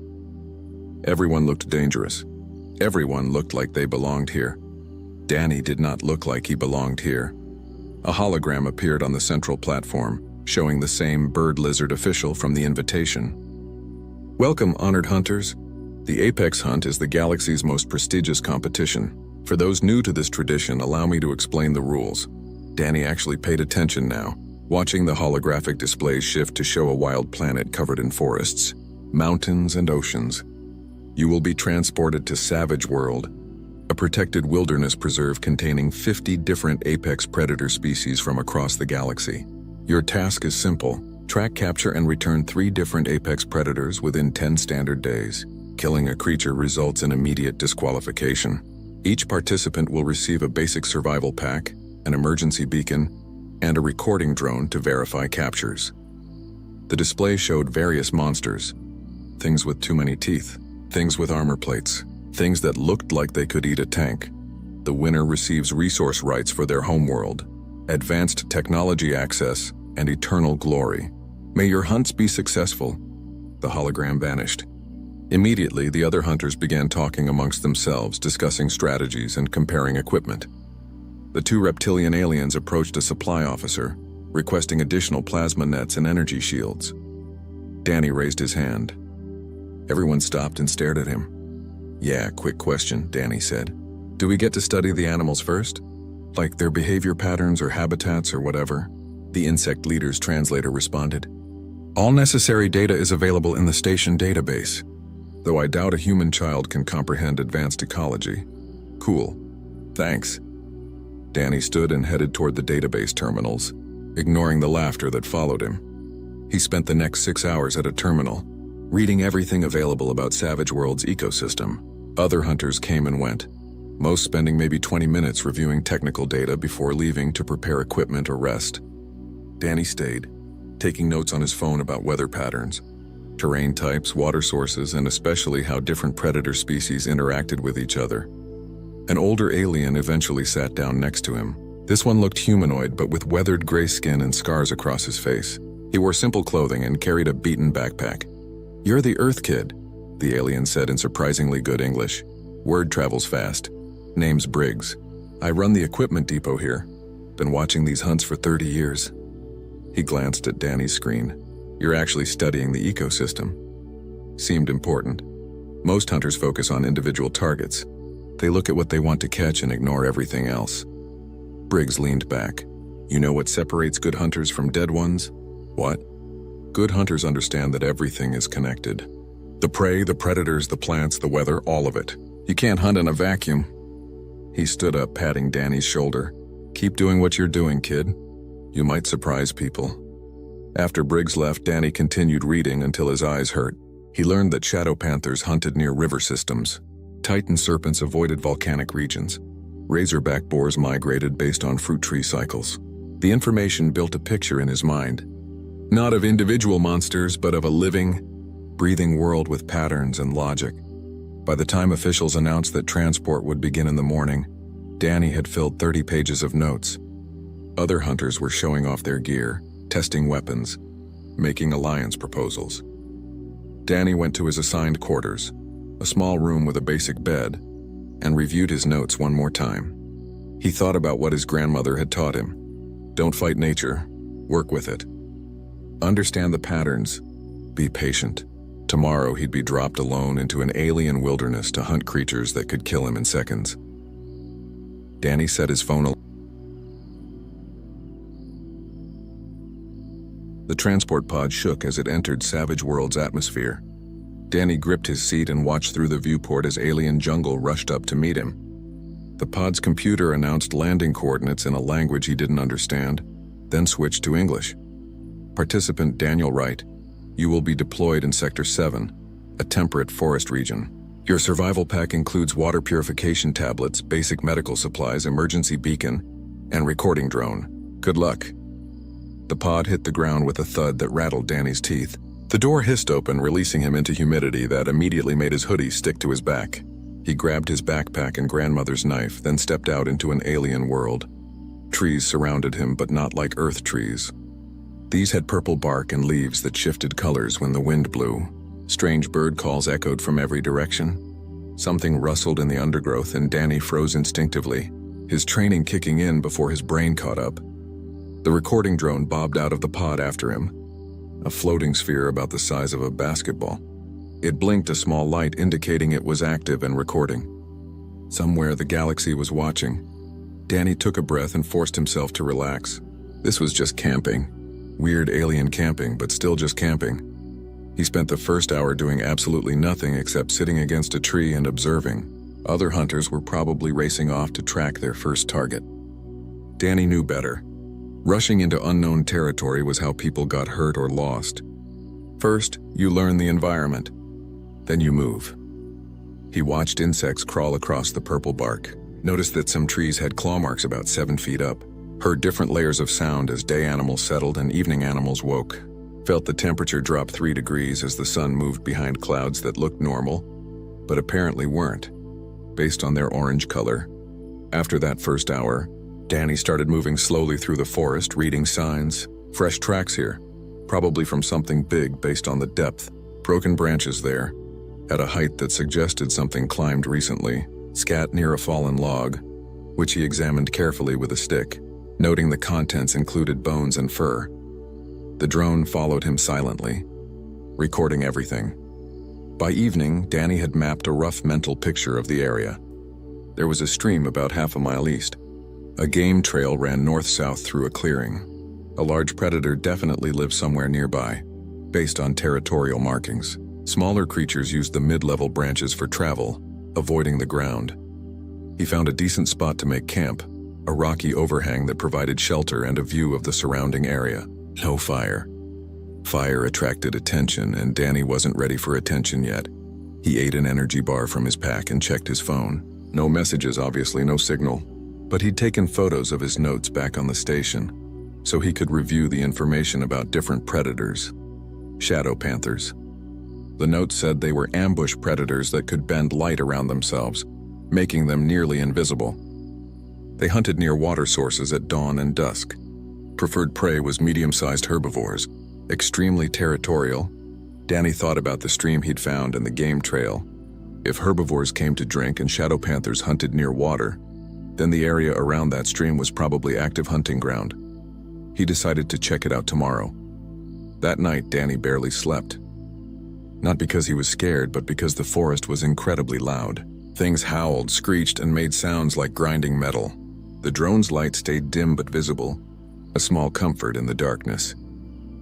Speaker 1: Everyone looked dangerous. Everyone looked like they belonged here. Danny did not look like he belonged here. A hologram appeared on the central platform, showing the same bird-lizard official from the invitation. "Welcome, honored hunters. The Apex Hunt is the galaxy's most prestigious competition. For those new to this tradition, allow me to explain the rules." Danny actually paid attention now, watching the holographic displays shift to show a wild planet covered in forests, mountains, and oceans. You will be transported to Savage World, a protected wilderness preserve containing 50 different apex predator species from across the galaxy. Your task is simple: track, capture, and return 3 different apex predators within 10 standard days. Killing a creature results in immediate disqualification. Each participant will receive a basic survival pack, an emergency beacon, and a recording drone to verify captures. The display showed various monsters, things with too many teeth, things with armor plates, things that looked like they could eat a tank. The winner receives resource rights for their homeworld, advanced technology access, and eternal glory. May your hunts be successful. The hologram vanished. Immediately, the other hunters began talking amongst themselves, discussing strategies and comparing equipment. The two reptilian aliens approached a supply officer, requesting additional plasma nets and energy shields. Danny raised his hand. Everyone stopped and stared at him. "Yeah, quick question," Danny said. "Do we get to study the animals first? Like their behavior patterns or habitats or whatever?" The insect leader's translator responded. "All necessary data is available in the station database, though I doubt a human child can comprehend advanced ecology." "Cool. Thanks." Danny stood and headed toward the database terminals, ignoring the laughter that followed him. He spent the next 6 hours at a terminal, reading everything available about Savage World's ecosystem. Other hunters came and went, most spending maybe 20 minutes reviewing technical data before leaving to prepare equipment or rest. Danny stayed, taking notes on his phone about weather patterns, terrain types, water sources, and especially how different predator species interacted with each other. An older alien eventually sat down next to him. This one looked humanoid, but with weathered gray skin and scars across his face. He wore simple clothing and carried a beaten backpack. "You're the Earth Kid," the alien said in surprisingly good English. "Word travels fast. Name's Briggs. I run the equipment depot here. Been watching these hunts for 30 years. He glanced at Danny's screen. "You're actually studying the ecosystem." Seemed important. Most hunters focus on individual targets. They look at what they want to catch and ignore everything else. Briggs leaned back. "You know what separates good hunters from dead ones?" "What?" "Good hunters understand that everything is connected. The prey, the predators, the plants, the weather, all of it. You can't hunt in a vacuum." He stood up, patting Danny's shoulder. "Keep doing what you're doing, kid. You might surprise people." After Briggs left, Danny continued reading until his eyes hurt. He learned that shadow panthers hunted near river systems. Titan serpents avoided volcanic regions. Razorback boars migrated based on fruit tree cycles. The information built a picture in his mind. Not of individual monsters, but of a living, breathing world with patterns and logic. By the time officials announced that transport would begin in the morning, Danny had filled 30 pages of notes. Other hunters were showing off their gear, testing weapons, making alliance proposals. Danny went to his assigned quarters, a small room with a basic bed, and reviewed his notes one more time. He thought about what his grandmother had taught him. Don't fight nature, work with it. Understand the patterns, be patient. Tomorrow he'd be dropped alone into an alien wilderness to hunt creatures that could kill him in seconds. Danny set his phone. The transport pod shook as it entered Savage World's atmosphere. Danny gripped his seat and watched through the viewport as alien jungle rushed up to meet him. The pod's computer announced landing coordinates in a language he didn't understand, then switched to English. Participant Daniel Wright, you will be deployed in Sector 7, a temperate forest region. Your survival pack includes water purification tablets, basic medical supplies, emergency beacon, and recording drone. Good luck. The pod hit the ground with a thud that rattled Danny's teeth. The door hissed open, releasing him into humidity that immediately made his hoodie stick to his back. He grabbed his backpack and grandmother's knife, then stepped out into an alien world. Trees surrounded him, but not like Earth trees. These had purple bark and leaves that shifted colors when the wind blew. Strange bird calls echoed from every direction. Something rustled in the undergrowth and Danny froze instinctively, his training kicking in before his brain caught up. The recording drone bobbed out of the pod after him, a floating sphere about the size of a basketball. It blinked a small light indicating it was active and recording. Somewhere the galaxy was watching. Danny took a breath and forced himself to relax. This was just camping. Weird alien camping, but still just camping. He spent the first hour doing absolutely nothing except sitting against a tree and observing. Other hunters were probably racing off to track their first target. Danny knew better. Rushing into unknown territory was how people got hurt or lost. First, you learn the environment. Then you move. He watched insects crawl across the purple bark, noticed that some trees had claw marks about 7 feet up, heard different layers of sound as day animals settled and evening animals woke, felt the temperature drop 3 degrees as the sun moved behind clouds that looked normal, but apparently weren't, based on their orange color. After that first hour, Danny started moving slowly through the forest, reading signs. Fresh tracks here, probably from something big based on the depth. Broken branches there, at a height that suggested something climbed recently. Scat near a fallen log, which he examined carefully with a stick, noting the contents included bones and fur. The drone followed him silently, recording everything. By evening, Danny had mapped a rough mental picture of the area. There was a stream about half a mile east. A game trail ran north-south through a clearing. A large predator definitely lived somewhere nearby, based on territorial markings. Smaller creatures used the mid-level branches for travel, avoiding the ground. He found a decent spot to make camp, a rocky overhang that provided shelter and a view of the surrounding area. No fire. Fire attracted attention, and Danny wasn't ready for attention yet. He ate an energy bar from his pack and checked his phone. No messages, obviously, no signal. But he'd taken photos of his notes back on the station, so he could review the information about different predators. Shadow panthers. The notes said they were ambush predators that could bend light around themselves, making them nearly invisible. They hunted near water sources at dawn and dusk. Preferred prey was medium-sized herbivores, extremely territorial. Danny thought about the stream he'd found and the game trail. If herbivores came to drink and shadow panthers hunted near water, then the area around that stream was probably active hunting ground. He decided to check it out tomorrow. That night, Danny barely slept. Not because he was scared, but because the forest was incredibly loud. Things howled, screeched, and made sounds like grinding metal. The drone's light stayed dim but visible, a small comfort in the darkness.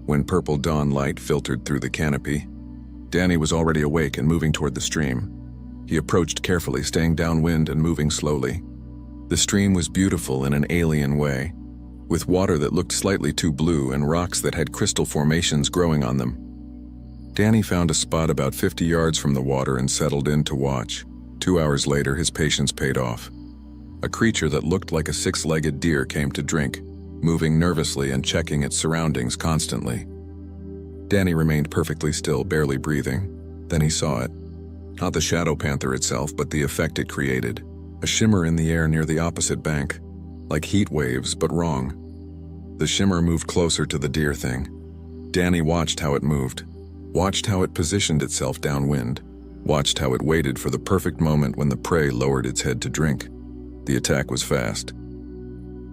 Speaker 1: When purple dawn light filtered through the canopy, Danny was already awake and moving toward the stream. He approached carefully, staying downwind and moving slowly. The stream was beautiful in an alien way, with water that looked slightly too blue and rocks that had crystal formations growing on them. Danny found a spot about 50 yards from the water and settled in to watch. 2 hours later, his patience paid off. A creature that looked like a 6-legged deer came to drink, moving nervously and checking its surroundings constantly. Danny remained perfectly still, barely breathing. Then he saw it. Not the shadow panther itself, but the effect it created. A shimmer in the air near the opposite bank, like heat waves, but wrong. The shimmer moved closer to the deer thing. Danny watched how it moved, watched how it positioned itself downwind, watched how it waited for the perfect moment when the prey lowered its head to drink. The attack was fast.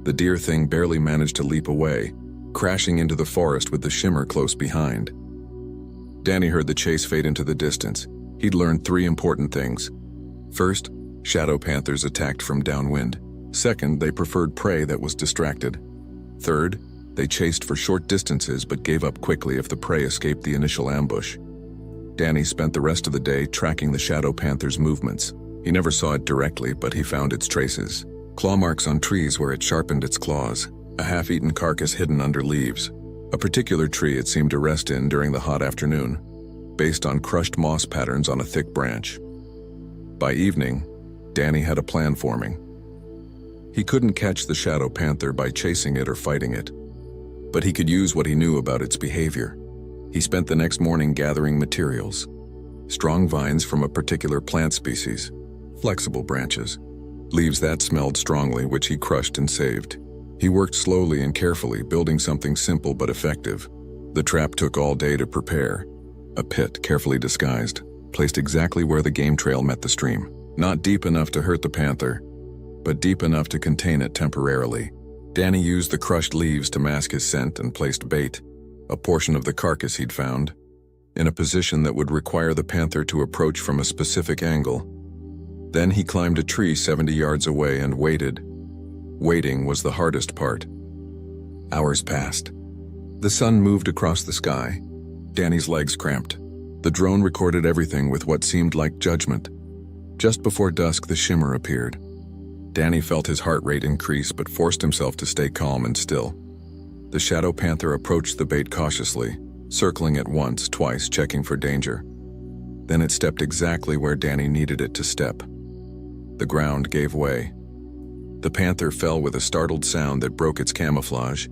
Speaker 1: The deer thing barely managed to leap away, crashing into the forest with the shimmer close behind. Danny heard the chase fade into the distance. He'd learned 3 important things. First, shadow panthers attacked from downwind. Second, they preferred prey that was distracted. Third, they chased for short distances but gave up quickly if the prey escaped the initial ambush. Danny spent the rest of the day tracking the shadow panther's movements. He never saw it directly, but he found its traces. Claw marks on trees where it sharpened its claws, a half-eaten carcass hidden under leaves, a particular tree it seemed to rest in during the hot afternoon, based on crushed moss patterns on a thick branch. By evening, Danny had a plan forming. He couldn't catch the shadow panther by chasing it or fighting it, but he could use what he knew about its behavior. He spent the next morning gathering materials. Strong vines from a particular plant species, flexible branches, leaves that smelled strongly, which he crushed and saved. He worked slowly and carefully, building something simple but effective. The trap took all day to prepare. A pit, carefully disguised, placed exactly where the game trail met the stream. Not deep enough to hurt the panther, but deep enough to contain it temporarily. Danny used the crushed leaves to mask his scent and placed bait, a portion of the carcass he'd found, in a position that would require the panther to approach from a specific angle. Then he climbed a tree 70 yards away and waited. Waiting was the hardest part. Hours passed. The sun moved across the sky. Danny's legs cramped. The drone recorded everything with what seemed like judgment. Just before dusk, the shimmer appeared. Danny felt his heart rate increase but forced himself to stay calm and still. The shadow panther approached the bait cautiously, circling it once, twice, checking for danger. Then it stepped exactly where Danny needed it to step. The ground gave way. The panther fell with a startled sound that broke its camouflage,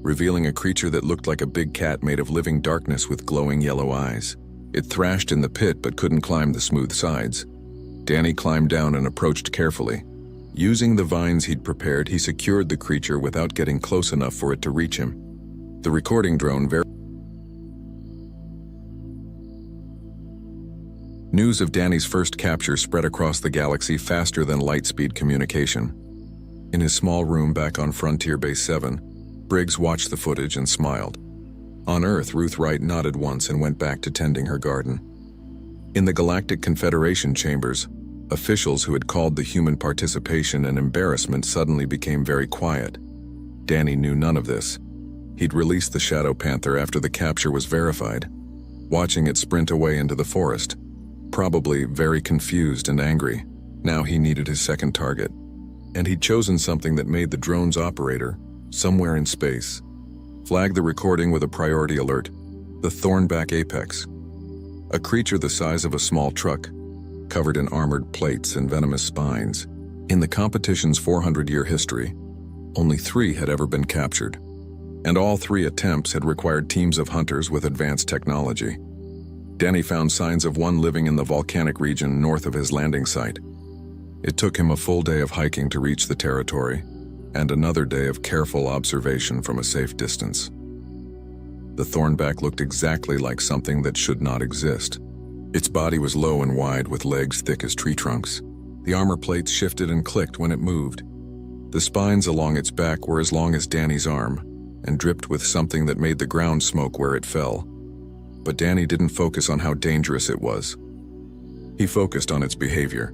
Speaker 1: revealing a creature that looked like a big cat made of living darkness with glowing yellow eyes. It thrashed in the pit but couldn't climb the smooth sides. Danny climbed down and approached carefully. Using the vines he'd prepared, he secured the creature without getting close enough for it to reach him. The recording drone News of Danny's first capture spread across the galaxy faster than light-speed communication. In his small room back on Frontier Base 7, Briggs watched the footage and smiled. On Earth, Ruth Wright nodded once and went back to tending her garden. In the Galactic Confederation chambers, officials who had called the human participation an embarrassment suddenly became very quiet. Danny knew none of this. He'd released the Shadow Panther after the capture was verified, watching it sprint away into the forest, probably very confused and angry. Now he needed his second target, and he'd chosen something that made the drone's operator, somewhere in space, flag the recording with a priority alert: the Thornback Apex. A creature the size of a small truck, covered in armored plates and venomous spines. In the competition's 400-year history, only 3 had ever been captured, and all 3 attempts had required teams of hunters with advanced technology. Danny found signs of one living in the volcanic region north of his landing site. It took him a full day of hiking to reach the territory, and another day of careful observation from a safe distance. The Thornback looked exactly like something that should not exist. Its body was low and wide with legs thick as tree trunks. The armor plates shifted and clicked when it moved. The spines along its back were as long as Danny's arm and dripped with something that made the ground smoke where it fell. But Danny didn't focus on how dangerous it was. He focused on its behavior.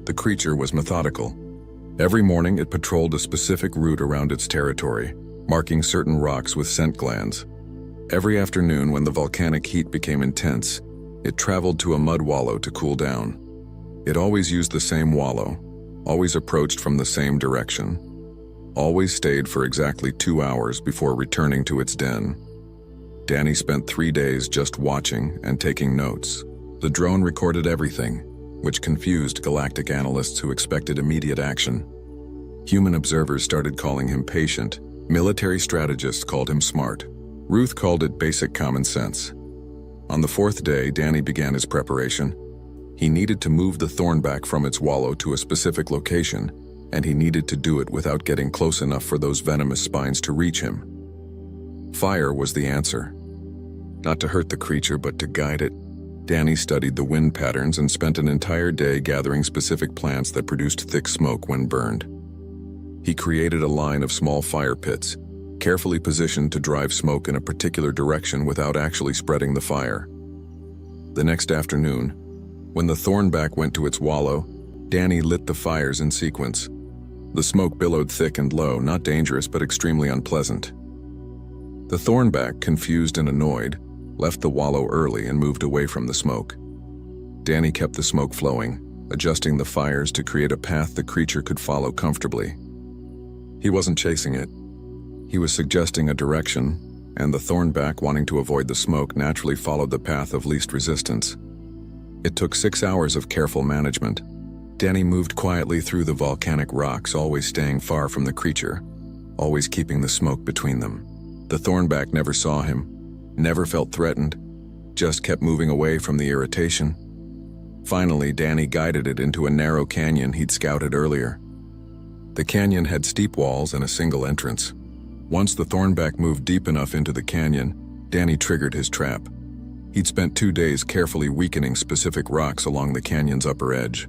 Speaker 1: The creature was methodical. Every morning it patrolled a specific route around its territory, marking certain rocks with scent glands. Every afternoon when the volcanic heat became intense, it traveled to a mud wallow to cool down. It always used the same wallow, always approached from the same direction, always stayed for exactly 2 hours before returning to its den. Danny spent 3 days just watching and taking notes. The drone recorded everything, which confused galactic analysts who expected immediate action. Human observers started calling him patient. Military strategists called him smart. Ruth called it basic common sense. On the 4th day, Danny began his preparation. He needed to move the Thornback from its wallow to a specific location, and he needed to do it without getting close enough for those venomous spines to reach him. Fire was the answer. Not to hurt the creature, but to guide it. Danny studied the wind patterns and spent an entire day gathering specific plants that produced thick smoke when burned. He created a line of small fire pits, carefully positioned to drive smoke in a particular direction without actually spreading the fire. The next afternoon, when the Thornback went to its wallow, Danny lit the fires in sequence. The smoke billowed thick and low, not dangerous but extremely unpleasant. The Thornback, confused and annoyed, left the wallow early and moved away from the smoke. Danny kept the smoke flowing, adjusting the fires to create a path the creature could follow comfortably. He wasn't chasing it. He was suggesting a direction, and the Thornback, wanting to avoid the smoke, naturally followed the path of least resistance. It took 6 hours of careful management. Danny moved quietly through the volcanic rocks, always staying far from the creature, always keeping the smoke between them. The Thornback never saw him, never felt threatened, just kept moving away from the irritation. Finally, Danny guided it into a narrow canyon he'd scouted earlier. The canyon had steep walls and a single entrance. Once the Thornback moved deep enough into the canyon, Danny triggered his trap. He'd spent 2 days carefully weakening specific rocks along the canyon's upper edge.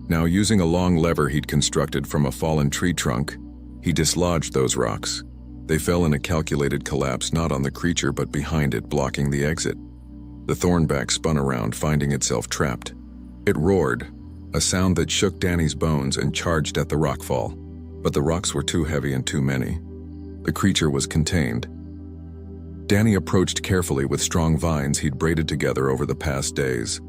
Speaker 1: Now, using a long lever he'd constructed from a fallen tree trunk, he dislodged those rocks. They fell in a calculated collapse, not on the creature but behind it, blocking the exit. The Thornback spun around, finding itself trapped. It roared, a sound that shook Danny's bones, and charged at the rockfall. But the rocks were too heavy and too many. The creature was contained. Danny approached carefully with strong vines he'd braided together over the past days.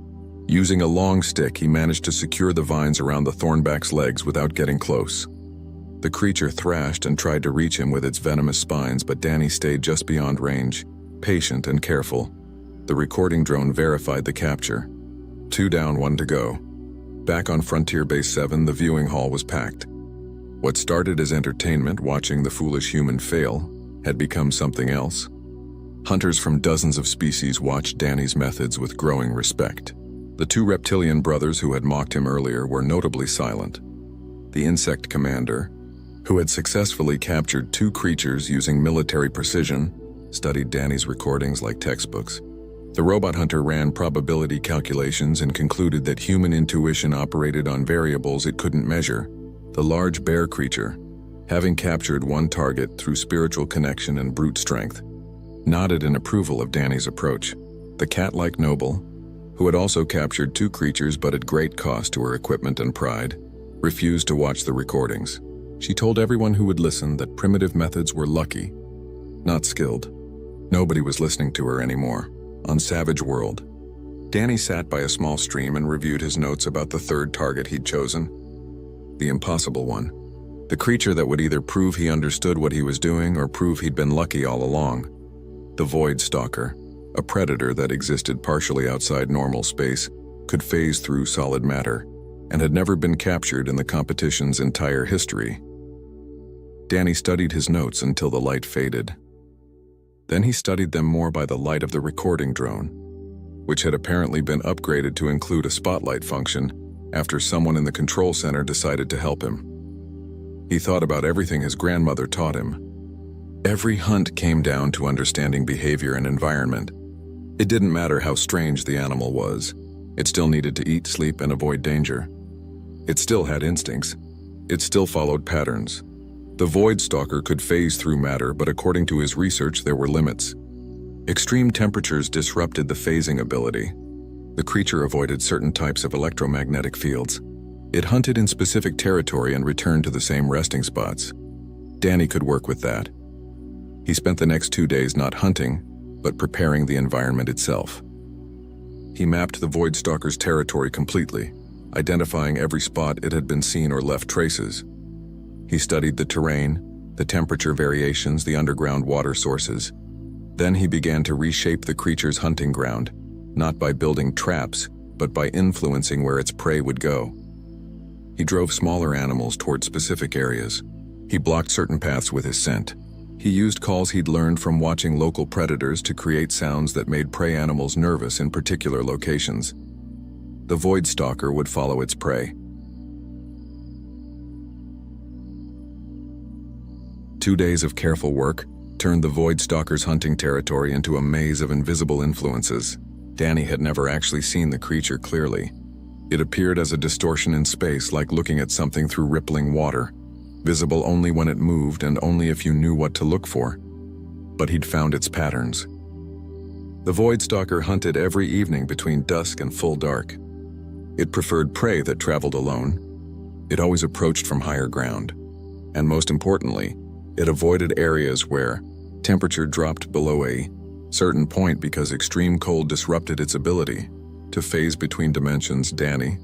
Speaker 1: Using a long stick, he managed to secure the vines around the Thornback's legs without getting close. The creature thrashed and tried to reach him with its venomous spines, but Danny stayed just beyond range, patient and careful. The recording drone verified the capture. 2 down, 1 to go. Back on Frontier Base 7, the viewing hall was packed. What started as entertainment, watching the foolish human fail, had become something else. Hunters from dozens of species watched Danny's methods with growing respect. The 2 reptilian brothers who had mocked him earlier were notably silent. The insect commander, who had successfully captured 2 creatures using military precision, studied Danny's recordings like textbooks. The robot hunter ran probability calculations and concluded that human intuition operated on variables it couldn't measure. The large bear creature, having captured 1 target through spiritual connection and brute strength, nodded in approval of Danny's approach. The cat-like noble, who had also captured 2 creatures but at great cost to her equipment and pride, refused to watch the recordings. She told everyone who would listen that primitive methods were lucky, not skilled. Nobody was listening to her anymore. On Savage World, Danny sat by a small stream and reviewed his notes about the 3rd target he'd chosen. The impossible one. The creature that would either prove he understood what he was doing or prove he'd been lucky all along. The Void Stalker, a predator that existed partially outside normal space, could phase through solid matter, and had never been captured in the competition's entire history. Danny studied his notes until the light faded. Then he studied them more by the light of the recording drone, which had apparently been upgraded to include a spotlight function after someone in the control center decided to help him. He thought about everything his grandmother taught him. Every hunt came down to understanding behavior and environment. It didn't matter how strange the animal was. It still needed to eat, sleep, and avoid danger. It still had instincts. It still followed patterns. The Void Stalker could phase through matter, but according to his research, there were limits. Extreme temperatures disrupted the phasing ability. The creature avoided certain types of electromagnetic fields. It hunted in specific territory and returned to the same resting spots. Danny could work with that. He spent the next 2 days not hunting, but preparing the environment itself. He mapped the Void Stalker's territory completely, identifying every spot it had been seen or left traces. He studied the terrain, the temperature variations, the underground water sources. Then he began to reshape the creature's hunting ground, not by building traps, but by influencing where its prey would go. He drove smaller animals toward specific areas. He blocked certain paths with his scent. He used calls he'd learned from watching local predators to create sounds that made prey animals nervous in particular locations. The Void Stalker would follow its prey. 2 days of careful work turned the Void Stalker's hunting territory into a maze of invisible influences. Danny had never actually seen the creature clearly. It appeared as a distortion in space, like looking at something through rippling water, visible only when it moved and only if you knew what to look for. But he'd found its patterns. The Void Stalker hunted every evening between dusk and full dark. It preferred prey that traveled alone. It always approached from higher ground. And most importantly, it avoided areas where temperature dropped below a certain point because extreme cold disrupted its ability to phase between dimensions. Danny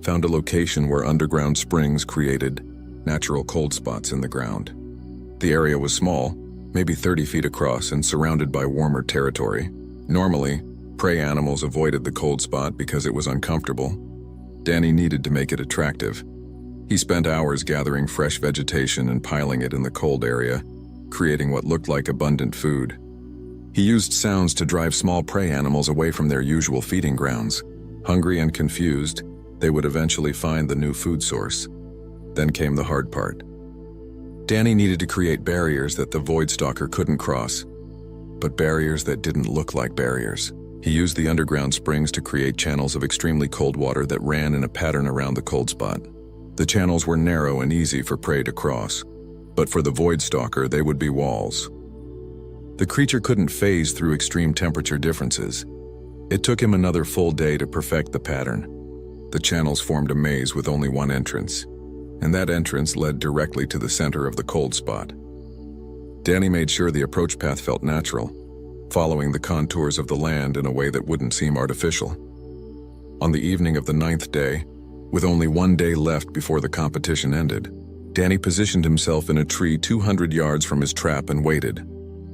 Speaker 1: found a location where underground springs created natural cold spots in the ground. The area was small, maybe 30 feet across, and surrounded by warmer territory. Normally, prey animals avoided the cold spot because it was uncomfortable. Danny needed to make it attractive. He spent hours gathering fresh vegetation and piling it in the cold area, creating what looked like abundant food. He used sounds to drive small prey animals away from their usual feeding grounds. Hungry and confused, they would eventually find the new food source. Then came the hard part. Danny needed to create barriers that the Void Stalker couldn't cross, but barriers that didn't look like barriers. He used the underground springs to create channels of extremely cold water that ran in a pattern around the cold spot. The channels were narrow and easy for prey to cross, but for the Void Stalker, they would be walls. The creature couldn't phase through extreme temperature differences. It took him another full day to perfect the pattern. The channels formed a maze with only one entrance, and that entrance led directly to the center of the cold spot. Danny made sure the approach path felt natural, following the contours of the land in a way that wouldn't seem artificial. On the evening of the 9th day, with only 1 day left before the competition ended, Danny positioned himself in a tree 200 yards from his trap and waited.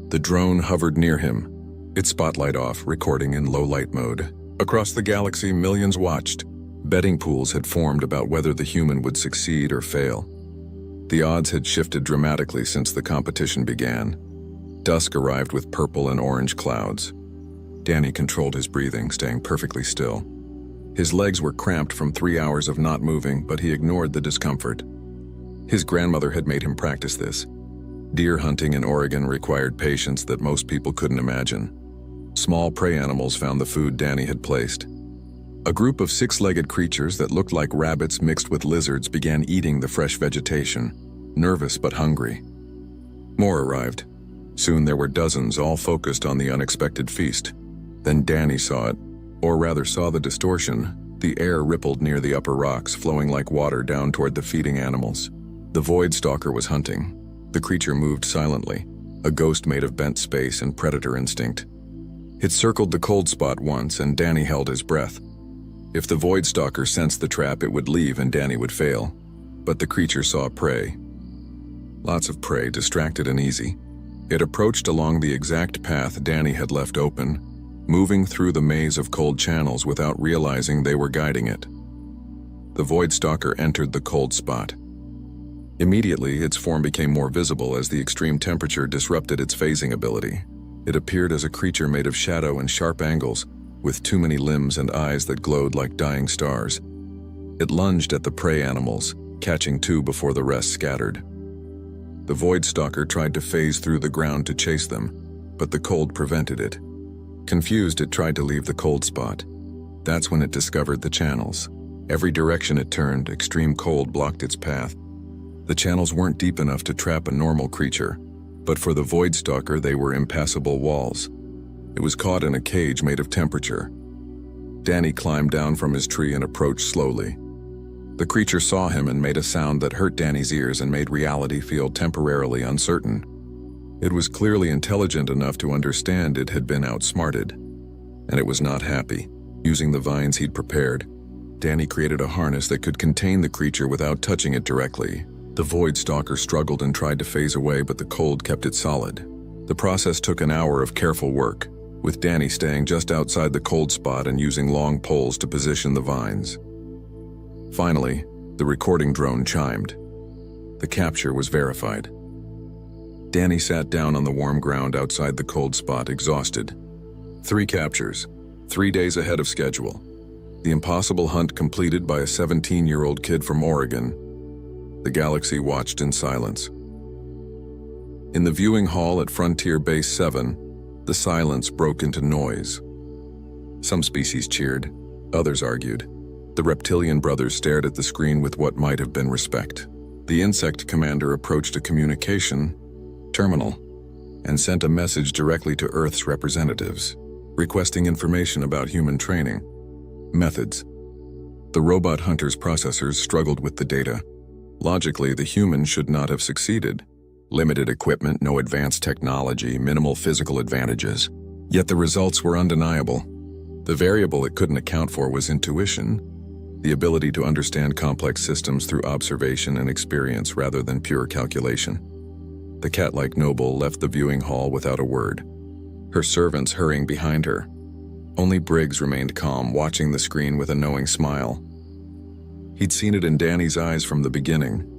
Speaker 1: The drone hovered near him, its spotlight off, recording in low light mode. Across the galaxy, millions watched. Betting pools had formed about whether the human would succeed or fail. The odds had shifted dramatically since the competition began. Dusk arrived with purple and orange clouds. Danny controlled his breathing, staying perfectly still. His legs were cramped from 3 hours of not moving, but he ignored the discomfort. His grandmother had made him practice this. Deer hunting in Oregon required patience that most people couldn't imagine. Small prey animals found the food Danny had placed. A group of 6-legged creatures that looked like rabbits mixed with lizards began eating the fresh vegetation, nervous but hungry. More arrived. Soon there were dozens, all focused on the unexpected feast. Then Danny saw it, or rather saw the distortion. The air rippled near the upper rocks, flowing like water down toward the feeding animals. The Void Stalker was hunting. The creature moved silently, a ghost made of bent space and predator instinct. It circled the cold spot once, and Danny held his breath. If the Void Stalker sensed the trap, it would leave and Danny would fail. But the creature saw prey. Lots of prey, distracted and easy. It approached along the exact path Danny had left open, moving through the maze of cold channels without realizing they were guiding it. The Void Stalker entered the cold spot. Immediately, its form became more visible as the extreme temperature disrupted its phasing ability. It appeared as a creature made of shadow and sharp angles, with too many limbs and eyes that glowed like dying stars. It lunged at the prey animals, catching 2 before the rest scattered. The Void Stalker tried to phase through the ground to chase them, but the cold prevented it. Confused, it tried to leave the cold spot. That's when it discovered the channels. Every direction it turned, extreme cold blocked its path. The channels weren't deep enough to trap a normal creature, but for the Void Stalker they were impassable walls. It was caught in a cage made of temperature. Danny climbed down from his tree and approached slowly. The creature saw him and made a sound that hurt Danny's ears and made reality feel temporarily uncertain. It was clearly intelligent enough to understand it had been outsmarted, and it was not happy. Using the vines he'd prepared, Danny created a harness that could contain the creature without touching it directly. The Void Stalker struggled and tried to phase away, but the cold kept it solid. The process took an hour of careful work, with Danny staying just outside the cold spot and using long poles to position the vines. Finally, the recording drone chimed. The capture was verified. Danny sat down on the warm ground outside the cold spot, exhausted. 3 captures, 3 days ahead of schedule. The impossible hunt completed by a 17-year-old kid from Oregon. The galaxy watched in silence. In the viewing hall at Frontier Base 7, the silence broke into noise. Some species cheered, others argued. The reptilian brothers stared at the screen with what might have been respect. The insect commander approached a communication terminal and sent a message directly to Earth's representatives, requesting information about human training methods. The robot hunter's processors struggled with the data. Logically, the human should not have succeeded. Limited equipment, no advanced technology, minimal physical advantages. Yet the results were undeniable. The variable it couldn't account for was intuition, the ability to understand complex systems through observation and experience rather than pure calculation. The cat-like noble left the viewing hall without a word, her servants hurrying behind her. Only Briggs remained calm, watching the screen with a knowing smile. He'd seen it in Danny's eyes from the beginning.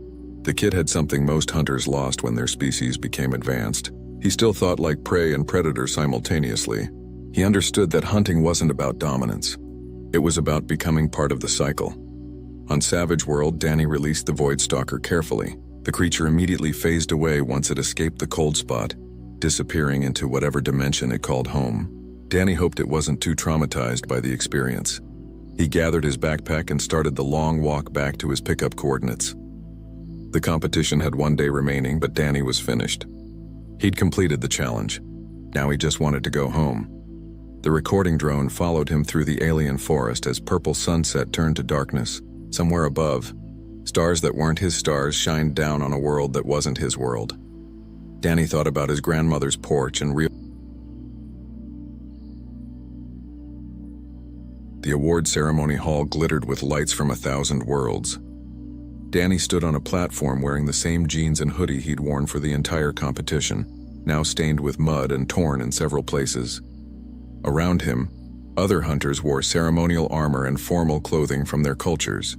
Speaker 1: The kid had something most hunters lost when their species became advanced. He still thought like prey and predator simultaneously. He understood that hunting wasn't about dominance. It was about becoming part of the cycle. On Savage World, Danny released the Void Stalker carefully. The creature immediately phased away once it escaped the cold spot, disappearing into whatever dimension it called home. Danny hoped it wasn't too traumatized by the experience. He gathered his backpack and started the long walk back to his pickup coordinates. The competition had 1 day remaining, but Danny was finished. He'd completed the challenge. Now he just wanted to go home. The recording drone followed him through the alien forest as purple sunset turned to darkness. Somewhere above, stars that weren't his stars shined down on a world that wasn't his world. Danny thought about his grandmother's porch and the award ceremony hall glittered with lights from 1,000 worlds. Danny stood on a platform wearing the same jeans and hoodie he'd worn for the entire competition, now stained with mud and torn in several places. Around him, Other hunters wore ceremonial armor and formal clothing from their cultures.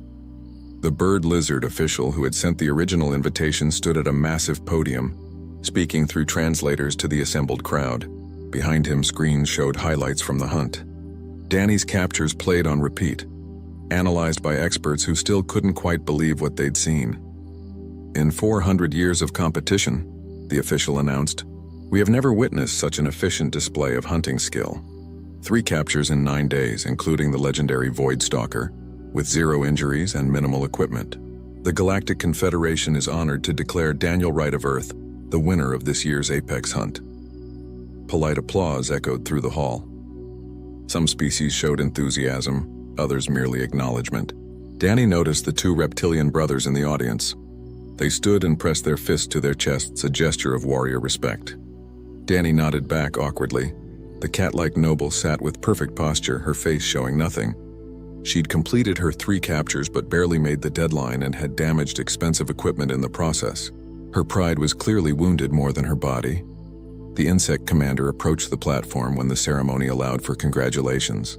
Speaker 1: The bird lizard official who had sent the original invitation stood at a massive podium, speaking through translators to the assembled crowd. Behind him, screens showed highlights from the hunt. Danny's captures played on repeat, analyzed by experts who still couldn't quite believe what they'd seen. In 400 years of competition, the official announced, we have never witnessed such an efficient display of hunting skill. 3 captures in 9 days, including the legendary Void Stalker, with 0 injuries and minimal equipment. The Galactic Confederation is honored to declare Daniel Wright of Earth the winner of this year's Apex hunt. Polite applause echoed through the hall. Some species showed enthusiasm, others merely acknowledgement. Danny noticed the 2 reptilian brothers in the audience. They stood and pressed their fists to their chests, a gesture of warrior respect. Danny nodded back awkwardly. The cat-like noble sat with perfect posture, her face showing nothing. She'd completed her 3 captures but barely made the deadline and had damaged expensive equipment in the process. Her pride was clearly wounded more than her body. The insect commander approached the platform when the ceremony allowed for congratulations.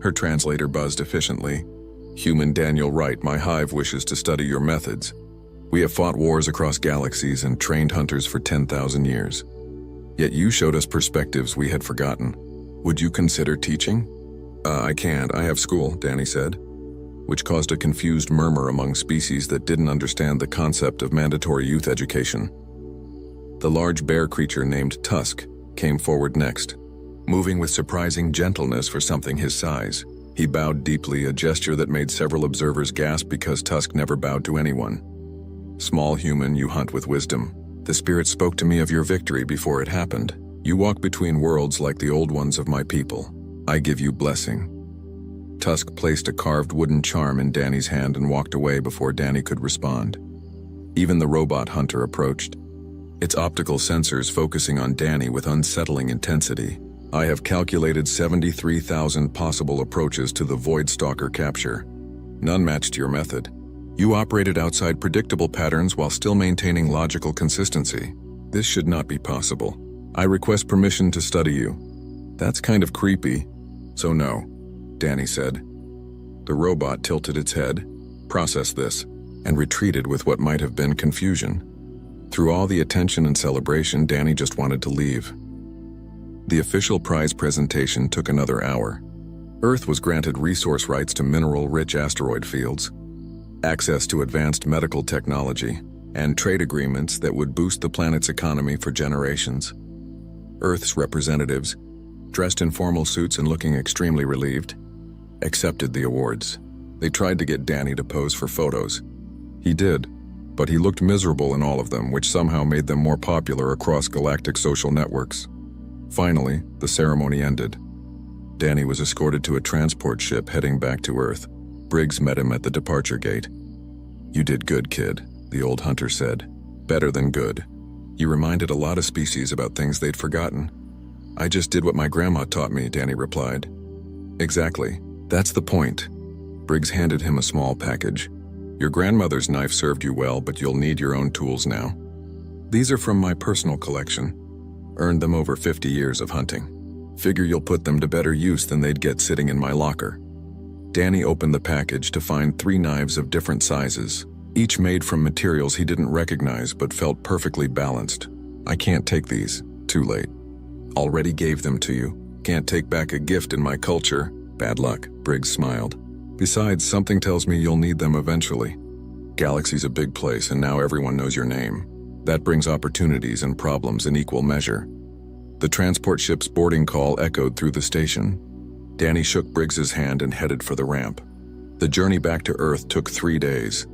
Speaker 1: Her translator buzzed efficiently. Human Daniel Wright, my hive wishes to study your methods. We have fought wars across galaxies and trained hunters for 10,000 years. Yet you showed us perspectives we had forgotten. Would you consider teaching? I can't, I have school, Danny said, which caused a confused murmur among species that didn't understand the concept of mandatory youth education. The large bear creature named Tusk came forward next, moving with surprising gentleness for something his size. He bowed deeply, a gesture that made several observers gasp because Tusk never bowed to anyone. Small human, you hunt with wisdom. The spirit spoke to me of your victory before it happened. You walk between worlds like the old ones of my people. I give you blessing. Tusk placed a carved wooden charm in Danny's hand and walked away before Danny could respond. Even the robot hunter approached, its optical sensors focusing on Danny with unsettling intensity. I have calculated 73,000 possible approaches to the Void Stalker capture. None matched your method. You operated outside predictable patterns while still maintaining logical consistency. This should not be possible. I request permission to study you. That's kind of creepy. So no, Danny said. The robot tilted its head, processed this, and retreated with what might have been confusion. Through all the attention and celebration, Danny just wanted to leave. The official prize presentation took another hour. Earth was granted resource rights to mineral-rich asteroid fields, access to advanced medical technology, and trade agreements that would boost the planet's economy for generations. Earth's representatives, dressed in formal suits and looking extremely relieved, accepted the awards. They tried to get Danny to pose for photos. He did, but he looked miserable in all of them, which somehow made them more popular across galactic social networks. Finally, the ceremony ended. Danny was escorted to a transport ship heading back to Earth. Briggs met him at the departure gate. You did good, kid, the old hunter said. Better than good. You reminded a lot of species about things they'd forgotten. I just did what my grandma taught me, Danny replied. Exactly. That's the point. Briggs handed him a small package. Your grandmother's knife served you well, but you'll need your own tools now. These are from my personal collection. Earned them over 50 years of hunting. Figure you'll put them to better use than they'd get sitting in my locker. Danny opened the package to find 3 knives of different sizes, each made from materials he didn't recognize but felt perfectly balanced. I can't take these. Too late. Already gave them to you. Can't take back a gift in my culture. Bad luck, Briggs smiled. Besides, something tells me you'll need them eventually. Galaxy's a big place and now everyone knows your name. That brings opportunities and problems in equal measure. The transport ship's boarding call echoed through the station. Danny shook Briggs's hand and headed for the ramp. The journey back to Earth took 3 days.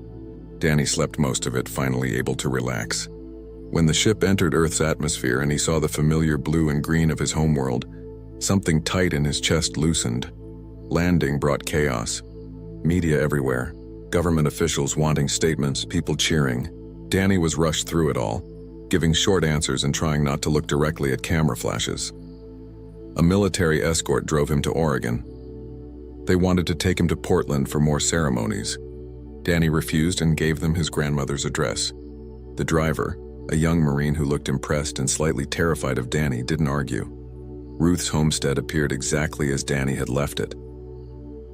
Speaker 1: Danny slept most of it, finally able to relax. When the ship entered Earth's atmosphere and he saw the familiar blue and green of his homeworld, something tight in his chest loosened. Landing brought chaos. Media everywhere. Government officials wanting statements, people cheering. Danny was rushed through it all, giving short answers and trying not to look directly at camera flashes. A military escort drove him to Oregon. They wanted to take him to Portland for more ceremonies. Danny refused and gave them his grandmother's address. The driver, a young Marine who looked impressed and slightly terrified of Danny, didn't argue. Ruth's homestead appeared exactly as Danny had left it.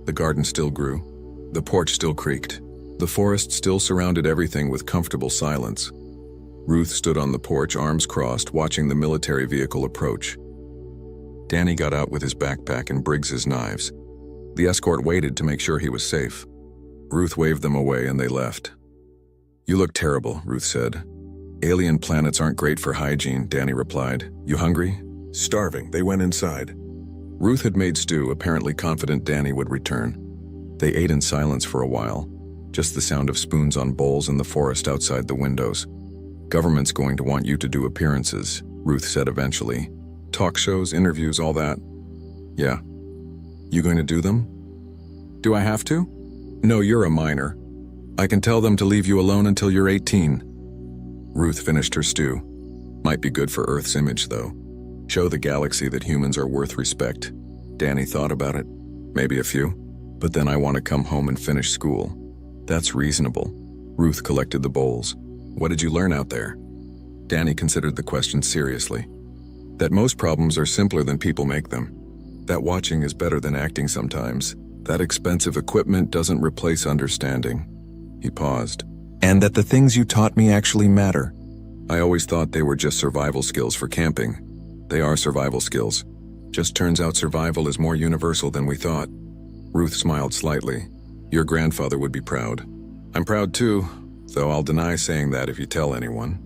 Speaker 1: The garden still grew. The porch still creaked. The forest still surrounded everything with comfortable silence. Ruth stood on the porch, arms crossed, watching the military vehicle approach. Danny got out with his backpack and Briggs's knives. The escort waited to make sure he was safe. Ruth waved them away and they left. "You look terrible," Ruth said. "Alien planets aren't great for hygiene," Danny replied. "You hungry?"
Speaker 3: Starving, they went inside.
Speaker 1: Ruth had made stew, apparently confident Danny would return. They ate in silence for a while, just the sound of spoons on bowls in the forest outside the windows. "Government's going to want you to do appearances," Ruth said eventually. "Talk shows, interviews, all that." "Yeah." "You going to do them?" "Do I have to?" "No, you're a minor. I can tell them to leave you alone until you're 18. Ruth finished her stew. Might be good for Earth's image, though. Show the galaxy that humans are worth respect. Danny thought about it. Maybe a few. But then I want to come home and finish school. That's reasonable. Ruth collected the bowls. "What did you learn out there?" Danny considered the question seriously. "That most problems are simpler than people make them. That watching is better than acting sometimes. That expensive equipment doesn't replace understanding." He paused. "And that the things you taught me actually matter. I always thought they were just survival skills for camping. They are survival skills. Just turns out survival is more universal than we thought." Ruth smiled slightly. "Your grandfather would be proud. I'm proud too, though I'll deny saying that if you tell anyone."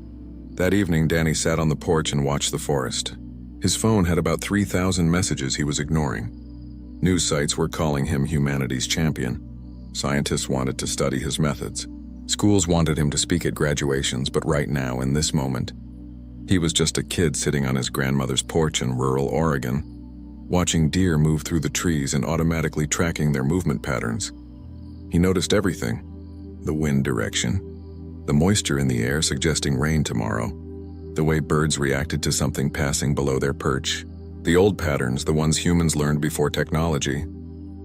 Speaker 1: That evening, Danny sat on the porch and watched the forest. His phone had about 3,000 messages he was ignoring. News sites were calling him humanity's champion. Scientists wanted to study his methods. Schools wanted him to speak at graduations, but right now, in this moment, he was just a kid sitting on his grandmother's porch in rural Oregon, watching deer move through the trees and automatically tracking their movement patterns. He noticed everything: the wind direction, the moisture in the air suggesting rain tomorrow, the way birds reacted to something passing below their perch, the old patterns, the ones humans learned before technology,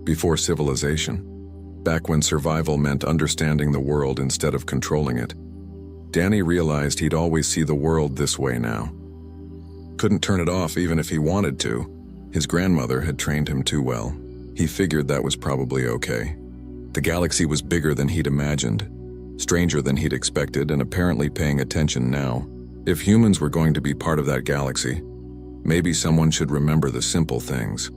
Speaker 1: before civilization, back when survival meant understanding the world instead of controlling it. Danny realized he'd always see the world this way now. Couldn't turn it off even if he wanted to. His grandmother had trained him too well. He figured that was probably okay. The galaxy was bigger than he'd imagined, stranger than he'd expected, and apparently paying attention now. If humans were going to be part of that galaxy, maybe someone should remember the simple things.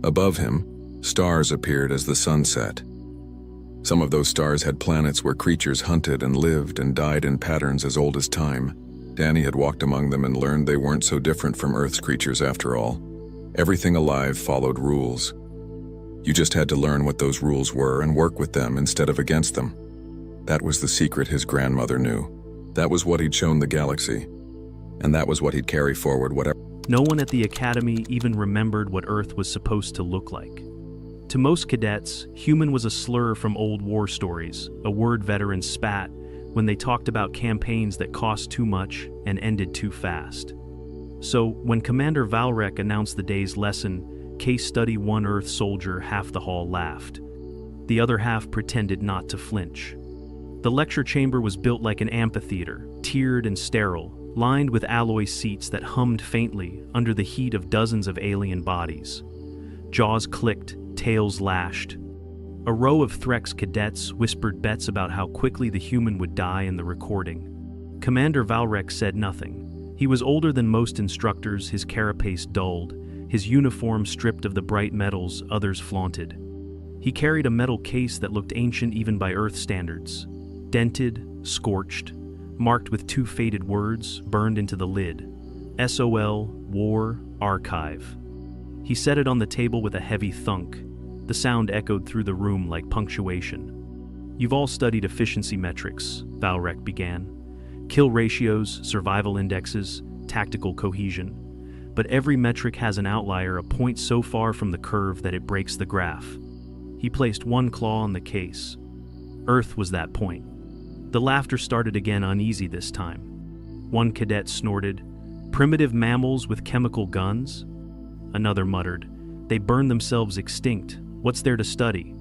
Speaker 1: Above him, stars appeared as the sun set. Some of those stars had planets where creatures hunted and lived and died in patterns as old as time. Danny had walked among them and learned they weren't so different from Earth's creatures after all. Everything alive followed rules. You just had to learn what those rules were and work with them instead of against them. That was the secret his grandmother knew. That was what he'd shown the galaxy. And that was what he'd carry forward, whatever.
Speaker 4: No one at the academy even remembered what Earth was supposed to look like. To most cadets, human was a slur from old war stories, a word veterans spat when they talked about campaigns that cost too much and ended too fast. So, when Commander Valrek announced the day's lesson, Case Study One Earth soldier, half the hall laughed. The other half pretended not to flinch. The lecture chamber was built like an amphitheater, tiered and sterile, lined with alloy seats that hummed faintly under the heat of dozens of alien bodies. Jaws clicked, tails lashed. A row of Threx cadets whispered bets about how quickly the human would die in the recording. Commander Valrek said nothing. He was older than most instructors, his carapace dulled, his uniform stripped of the bright metals others flaunted. He carried a metal case that looked ancient even by Earth standards. Dented, scorched, marked with two faded words burned into the lid. SOL, War, Archive. He set it on the table with a heavy thunk. The sound echoed through the room like punctuation. "You've all studied efficiency metrics," Valrek began. "Kill ratios, survival indexes, tactical cohesion. But every metric has an outlier, a point so far from the curve that it breaks the graph." He placed one claw on the case. Earth was that point. The laughter started again, uneasy this time. One cadet snorted, "Primitive mammals with chemical guns?" Another muttered, "They burn themselves extinct. What's there to study?"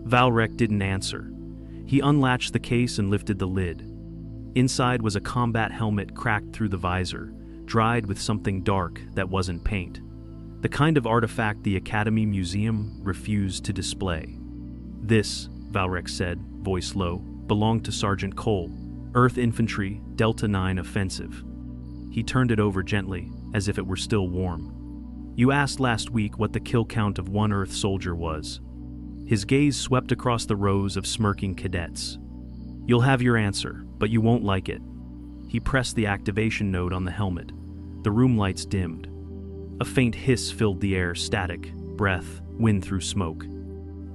Speaker 4: Valrek didn't answer. He unlatched the case and lifted the lid. Inside was a combat helmet cracked through the visor, dried with something dark that wasn't paint. The kind of artifact the Academy Museum refused to display. This, Valrek said, voice low, belonged to Sergeant Cole, Earth Infantry, Delta 9 Offensive. He turned it over gently, as if it were still warm. You asked last week what the kill count of one Earth soldier was. His gaze swept across the rows of smirking cadets. You'll have your answer, but you won't like it. He pressed the activation node on the helmet. The room lights dimmed. A faint hiss filled the air, static, breath, wind through smoke.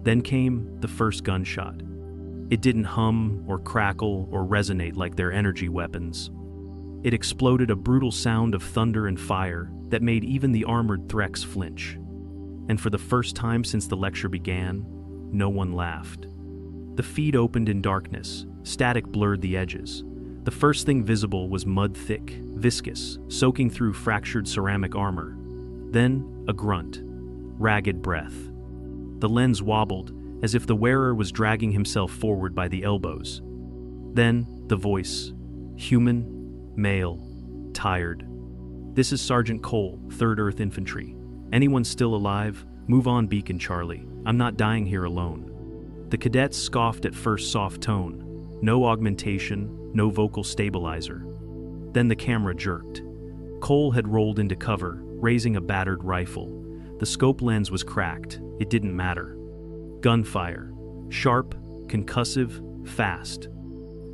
Speaker 4: Then came the first gunshot. It didn't hum or crackle or resonate like their energy weapons. It exploded, a brutal sound of thunder and fire that made even the armored Threx flinch. And for the first time since the lecture began, no one laughed. The feed opened in darkness. Static blurred the edges. The first thing visible was mud thick, viscous, soaking through fractured ceramic armor. Then, a grunt. Ragged breath. The lens wobbled, as if the wearer was dragging himself forward by the elbows. Then, the voice. Human, male, tired. This is Sergeant Cole, 3rd Earth Infantry. Anyone still alive? Move on, Beacon Charlie. I'm not dying here alone. The cadets scoffed at first soft tone. No augmentation, no vocal stabilizer. Then the camera jerked. Cole had rolled into cover, raising a battered rifle. The scope lens was cracked. It didn't matter. Gunfire. Sharp, concussive, fast.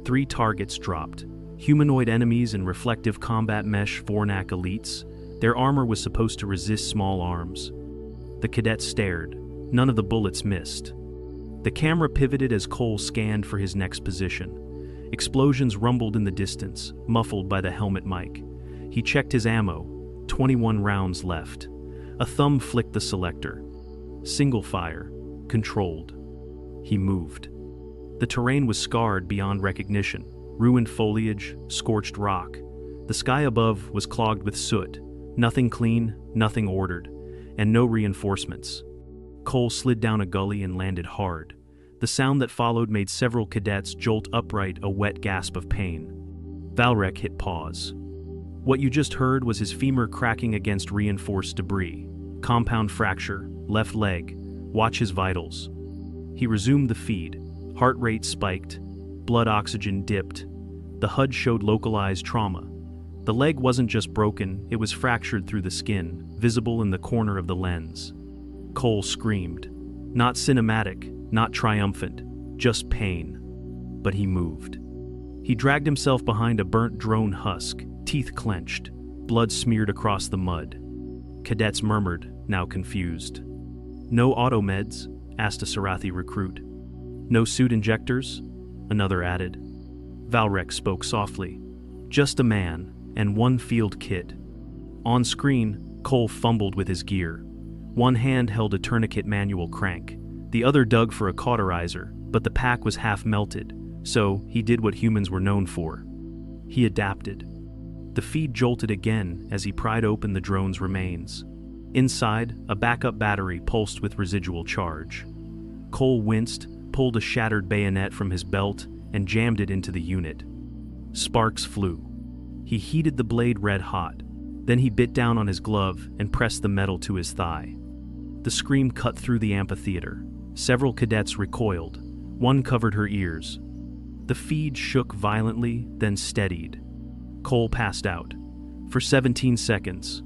Speaker 4: 3 targets dropped. Humanoid enemies in reflective combat mesh Vornak elites. Their armor was supposed to resist small arms. The cadets stared. None of the bullets missed. The camera pivoted as Cole scanned for his next position. Explosions rumbled in the distance, muffled by the helmet mic. He checked his ammo. 21 rounds left. A thumb flicked the selector. Single fire. Controlled. He moved. The terrain was scarred beyond recognition. Ruined foliage, scorched rock. The sky above was clogged with soot. Nothing clean, nothing ordered, and no reinforcements. Cole slid down a gully and landed hard. The sound that followed made several cadets jolt upright, a wet gasp of pain. Valrek hit pause. What you just heard was his femur cracking against reinforced debris. Compound fracture, left leg. Watch his vitals. He resumed the feed. Heart rate spiked. Blood oxygen dipped. The HUD showed localized trauma. The leg wasn't just broken, it was fractured through the skin, visible in the corner of the lens. Cole screamed. Not cinematic, not triumphant, just pain. But he moved. He dragged himself behind a burnt drone husk, teeth clenched, blood smeared across the mud. Cadets murmured, now confused. No auto meds? Asked a Sarathi recruit. No suit injectors? Another added. Valrek spoke softly. Just a man, and 1 field kit. On screen, Cole fumbled with his gear. One hand held a tourniquet manual crank. The other dug for a cauterizer, but the pack was half melted, so he did what humans were known for. He adapted. The feed jolted again as he pried open the drone's remains. Inside, a backup battery pulsed with residual charge. Cole winced, pulled a shattered bayonet from his belt, and jammed it into the unit. Sparks flew. He heated the blade red hot. Then he bit down on his glove and pressed the metal to his thigh. The scream cut through the amphitheater. Several cadets recoiled. One covered her ears. The feed shook violently, then steadied. Cole passed out. For 17 seconds.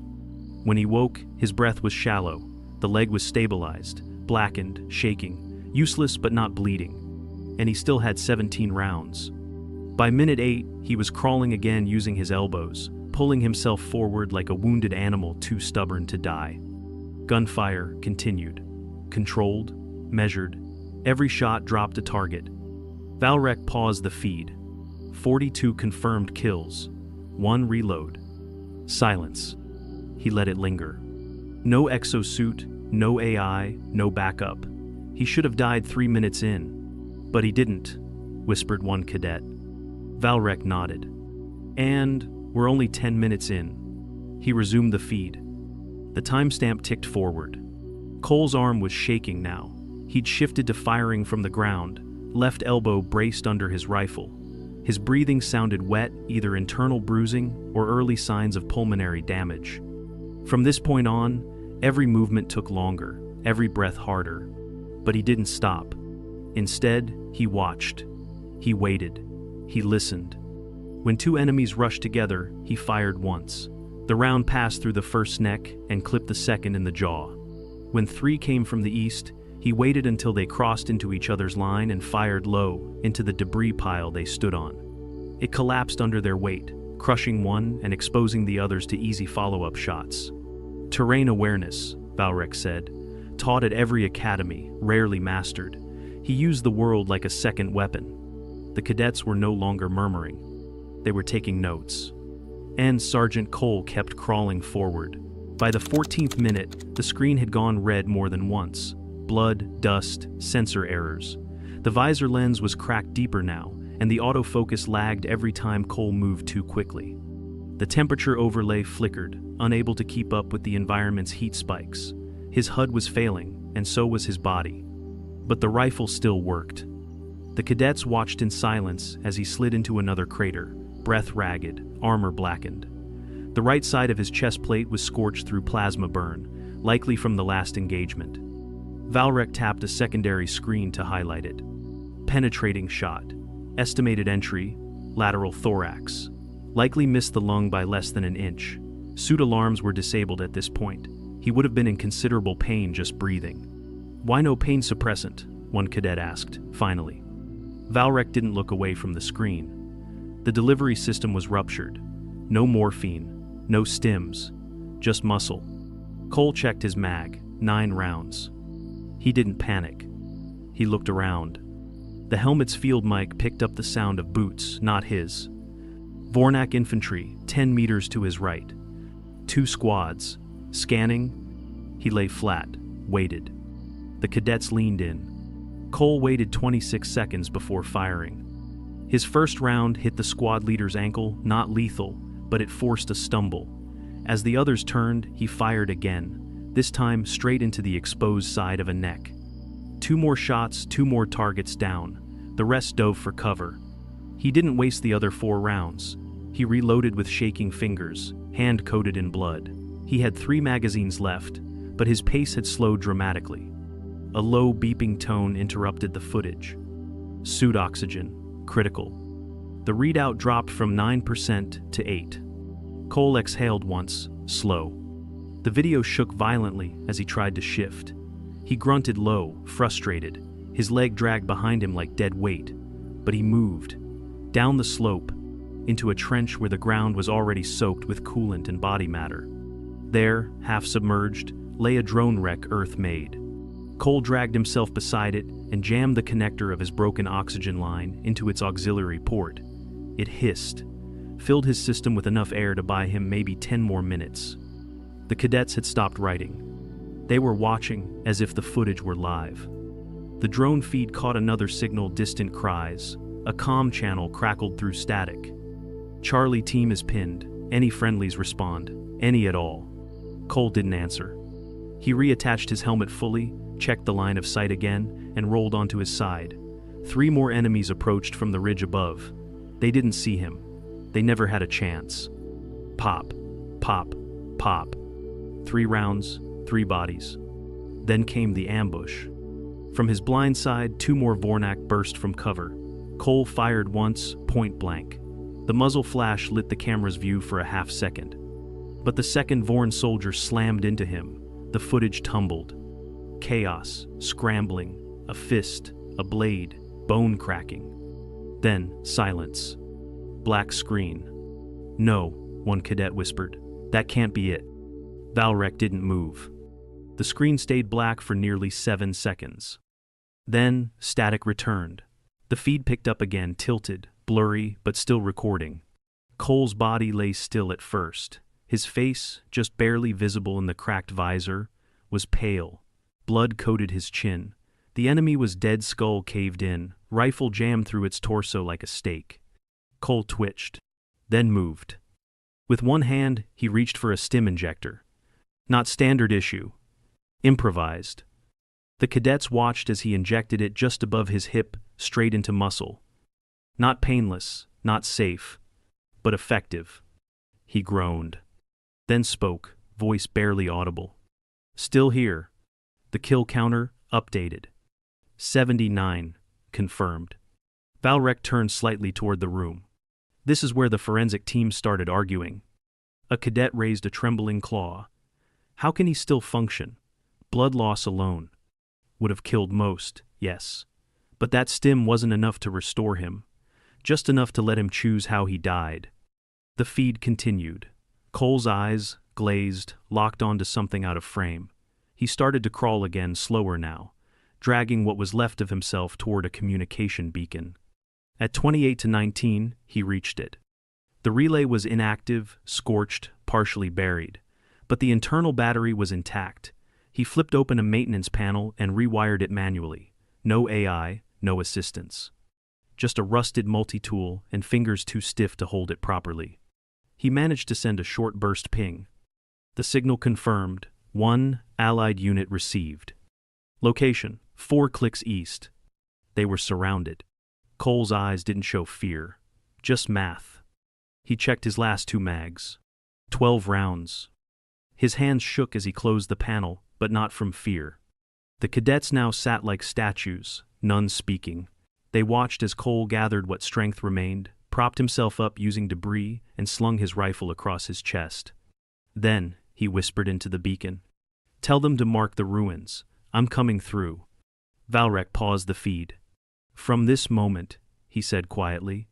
Speaker 4: When he woke, his breath was shallow. The leg was stabilized, blackened, shaking, useless but not bleeding. And he still had 17 rounds. By minute 8, he was crawling again using his elbows, pulling himself forward like a wounded animal too stubborn to die. Gunfire continued. Controlled, measured. Every shot dropped a target. Valrek paused the feed. 42 confirmed kills. 1 reload. Silence. He let it linger. No exosuit, no AI, no backup. He should have died 3 minutes in. But he didn't, whispered one cadet. Valrek nodded. And we're only 10 minutes in. He resumed the feed. The timestamp ticked forward. Cole's arm was shaking now. He'd shifted to firing from the ground, left elbow braced under his rifle. His breathing sounded wet, either internal bruising or early signs of pulmonary damage. From this point on, Every movement took longer, every breath harder. But he didn't stop. Instead, he watched. He waited. He listened. When two enemies rushed together, he fired once. The round passed through the first neck and clipped the second in the jaw. When three came from the east, he waited until they crossed into each other's line and fired low into the debris pile they stood on. It collapsed under their weight, crushing one and exposing the others to easy follow-up shots. Terrain awareness, Valrek said, taught at every academy, rarely mastered. He used the world like a second weapon. The cadets were no longer murmuring. They were taking notes. And Sergeant Cole kept crawling forward. By the 14th minute, the screen had gone red more than once. Blood, dust, sensor errors. The visor lens was cracked deeper now, and the autofocus lagged every time Cole moved too quickly. The temperature overlay flickered, unable to keep up with the environment's heat spikes. His HUD was failing, and so was his body. But the rifle still worked. The cadets watched in silence as he slid into another crater, breath ragged, armor blackened. The right side of his chest plate was scorched through plasma burn, likely from the last engagement. Valrek tapped a secondary screen to highlight it. Penetrating shot. Estimated entry, lateral thorax. Likely missed the lung by less than an inch. Suit alarms were disabled at this point. He would have been in considerable pain just breathing. "Why no pain suppressant?" one cadet asked, finally. Valrek didn't look away from the screen. The delivery system was ruptured. No morphine, no stims, just muscle. Cole checked his mag, 9 rounds. He didn't panic. He looked around. The helmet's field mic picked up the sound of boots, not his. Vornak infantry, 10 meters to his right. 2 squads. Scanning. He lay flat, waited. The cadets leaned in. Cole waited 26 seconds before firing. His first round hit the squad leader's ankle, not lethal, but it forced a stumble. As the others turned, he fired again, this time straight into the exposed side of a neck. 2 more shots, 2 more targets down. The rest dove for cover. He didn't waste the other 4 rounds. He reloaded with shaking fingers, hand coated in blood. He had 3 magazines left, but his pace had slowed dramatically. A low beeping tone interrupted the footage. Suit oxygen. Critical. The readout dropped from 9% to 8. Cole exhaled once, slow. The video shook violently as he tried to shift. He grunted low, frustrated. His leg dragged behind him like dead weight. But he moved. Down the slope, into a trench where the ground was already soaked with coolant and body matter. There, half submerged, lay a drone wreck Earth made. Cole dragged himself beside it and jammed the connector of his broken oxygen line into its auxiliary port. It hissed, filled his system with enough air to buy him maybe 10 more minutes. The cadets had stopped writing. They were watching as if the footage were live. The drone feed caught another signal, distant cries. A comm channel crackled through static. "Charlie team is pinned. Any friendlies respond. Any at all." Cole didn't answer. He reattached his helmet fully, checked the line of sight again, and rolled onto his side. 3 more enemies approached from the ridge above. They didn't see him. They never had a chance. Pop, pop, pop. 3 rounds, 3 bodies. Then came the ambush. From his blind side, 2 more Vornak burst from cover. Cole fired once, point blank. The muzzle flash lit the camera's view for a half second. But the second Vorn soldier slammed into him. The footage tumbled. Chaos, scrambling, a fist, a blade, bone cracking. Then silence. Black screen. "No," one cadet whispered. "That can't be it." Valrek didn't move. The screen stayed black for nearly 7 seconds. Then, static returned. The feed picked up again, tilted, blurry, but still recording. Cole's body lay still at first. His face, just barely visible in the cracked visor, was pale. Blood coated his chin. The enemy was dead, skull caved in, rifle jammed through its torso like a stake. Cole twitched, then moved. With one hand, he reached for a stim injector. Not standard issue. Improvised. The cadets watched as he injected it just above his hip, straight into muscle. Not painless, not safe, but effective. He groaned. Then spoke, voice barely audible. Still here. The kill counter updated. 79. Confirmed. Valrek turned slightly toward the room. This is where the forensic team started arguing. A cadet raised a trembling claw. How can he still function? Blood loss alone would have killed most, yes. But that stim wasn't enough to restore him. Just enough to let him choose how he died. The feed continued. Cole's eyes, glazed, locked onto something out of frame. He started to crawl again, slower now, dragging what was left of himself toward a communication beacon. At 28-19, he reached it. The relay was inactive, scorched, partially buried, but the internal battery was intact. He flipped open a maintenance panel and rewired it manually. No AI, no assistance. Just a rusted multi-tool and fingers too stiff to hold it properly. He managed to send a short burst ping. The signal confirmed. 1 Allied unit received. Location, 4 clicks east. They were surrounded. Cole's eyes didn't show fear, just math. He checked his last 2 mags. 12 rounds. His hands shook as he closed the panel, but not from fear. The cadets now sat like statues, none speaking. They watched as Cole gathered what strength remained, propped himself up using debris, and slung his rifle across his chest. Then, he whispered into the beacon. "Tell them to mark the ruins. I'm coming through." Valrek paused the feed. "From this moment," he said quietly,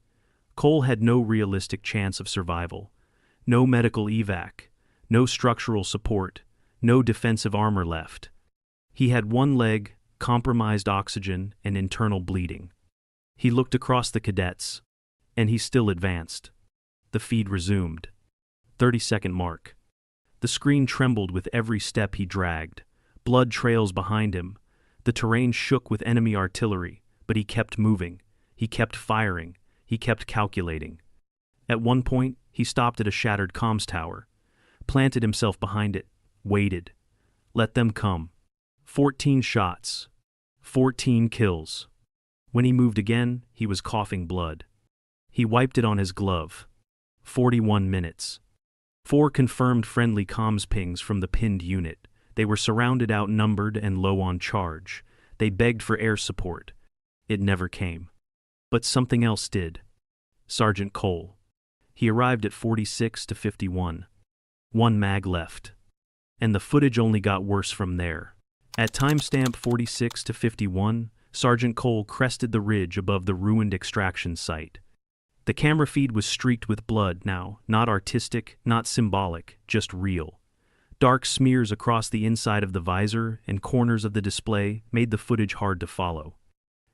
Speaker 4: Cole had no realistic chance of survival. No medical evac, no structural support, no defensive armor left. He had one leg, compromised oxygen, and internal bleeding. He looked across the cadets, and he still advanced. The feed resumed. 30-second mark. The screen trembled with every step he dragged. Blood trails behind him. The terrain shook with enemy artillery, but he kept moving. He kept firing. He kept calculating. At one point, he stopped at a shattered comms tower, planted himself behind it, waited. Let them come. 14 shots. 14 kills. When he moved again, he was coughing blood. He wiped it on his glove. 41 minutes. 4 confirmed friendly comms pings from the pinned unit. They were surrounded, outnumbered, and low on charge. They begged for air support. It never came. But something else did. Sergeant Cole. He arrived at 46-51. 1 mag left. And the footage only got worse from there. At timestamp 46-51, Sergeant Cole crested the ridge above the ruined extraction site. The camera feed was streaked with blood now, not artistic, not symbolic, just real. Dark smears across the inside of the visor and corners of the display made the footage hard to follow.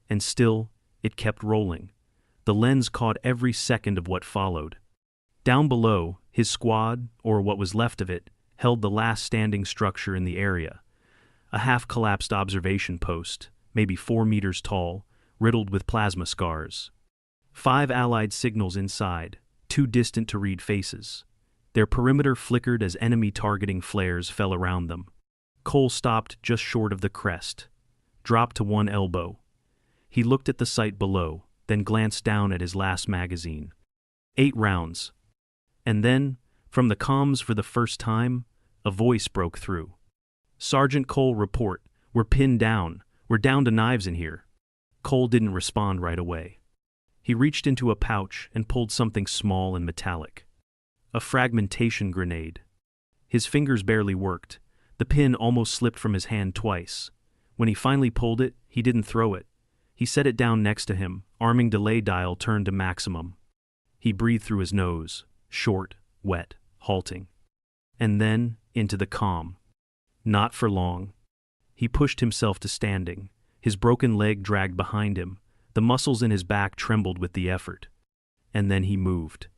Speaker 4: And still, it kept rolling. The lens caught every second of what followed. Down below, his squad, or what was left of it, held the last standing structure in the area. A half-collapsed observation post, maybe 4 meters tall, riddled with plasma scars. 5 Allied signals inside, too distant to read faces. Their perimeter flickered as enemy targeting flares fell around them. Cole stopped just short of the crest, dropped to one elbow. He looked at the site below, then glanced down at his last magazine. 8 rounds. And then, from the comms for the first time, a voice broke through. "Sergeant Cole, report. We're pinned down. We're down to knives in here." Cole didn't respond right away. He reached into a pouch and pulled something small and metallic. A fragmentation grenade. His fingers barely worked. The pin almost slipped from his hand twice. When he finally pulled it, he didn't throw it. He set it down next to him, arming delay dial turned to maximum. He breathed through his nose, short, wet, halting. And then, into the calm. Not for long. He pushed himself to standing. His broken leg dragged behind him. The muscles in his back trembled with the effort. And then he moved.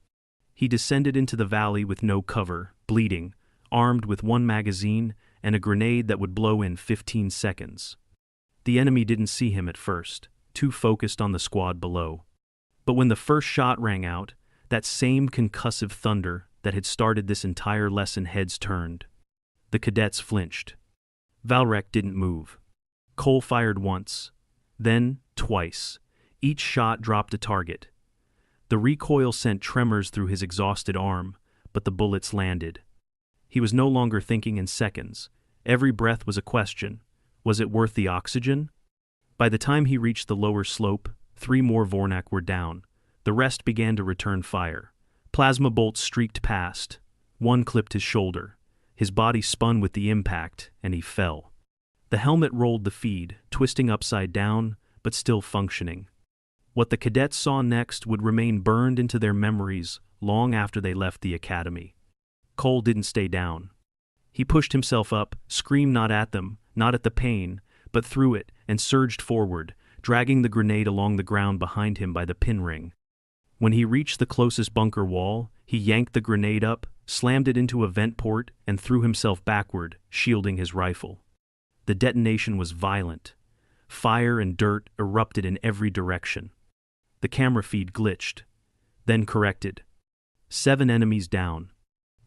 Speaker 4: He descended into the valley with no cover, bleeding, armed with 1 magazine and a grenade that would blow in 15 seconds. The enemy didn't see him at first, too focused on the squad below. But when the first shot rang out, that same concussive thunder that had started this entire lesson, heads turned. The cadets flinched. Valrek didn't move. Cole fired once, then twice. Each shot dropped a target. The recoil sent tremors through his exhausted arm, but the bullets landed. He was no longer thinking in seconds. Every breath was a question. Was it worth the oxygen? By the time he reached the lower slope, 3 more Vornak were down. The rest began to return fire. Plasma bolts streaked past. One clipped his shoulder. His body spun with the impact, and he fell. The helmet rolled the feed, twisting upside down, but still functioning. What the cadets saw next would remain burned into their memories long after they left the academy. Cole didn't stay down. He pushed himself up, screamed not at them, not at the pain, but through it, and surged forward, dragging the grenade along the ground behind him by the pin ring. When he reached the closest bunker wall, he yanked the grenade up, slammed it into a vent port, and threw himself backward, shielding his rifle. The detonation was violent. Fire and dirt erupted in every direction. The camera feed glitched, then corrected. 7 enemies down.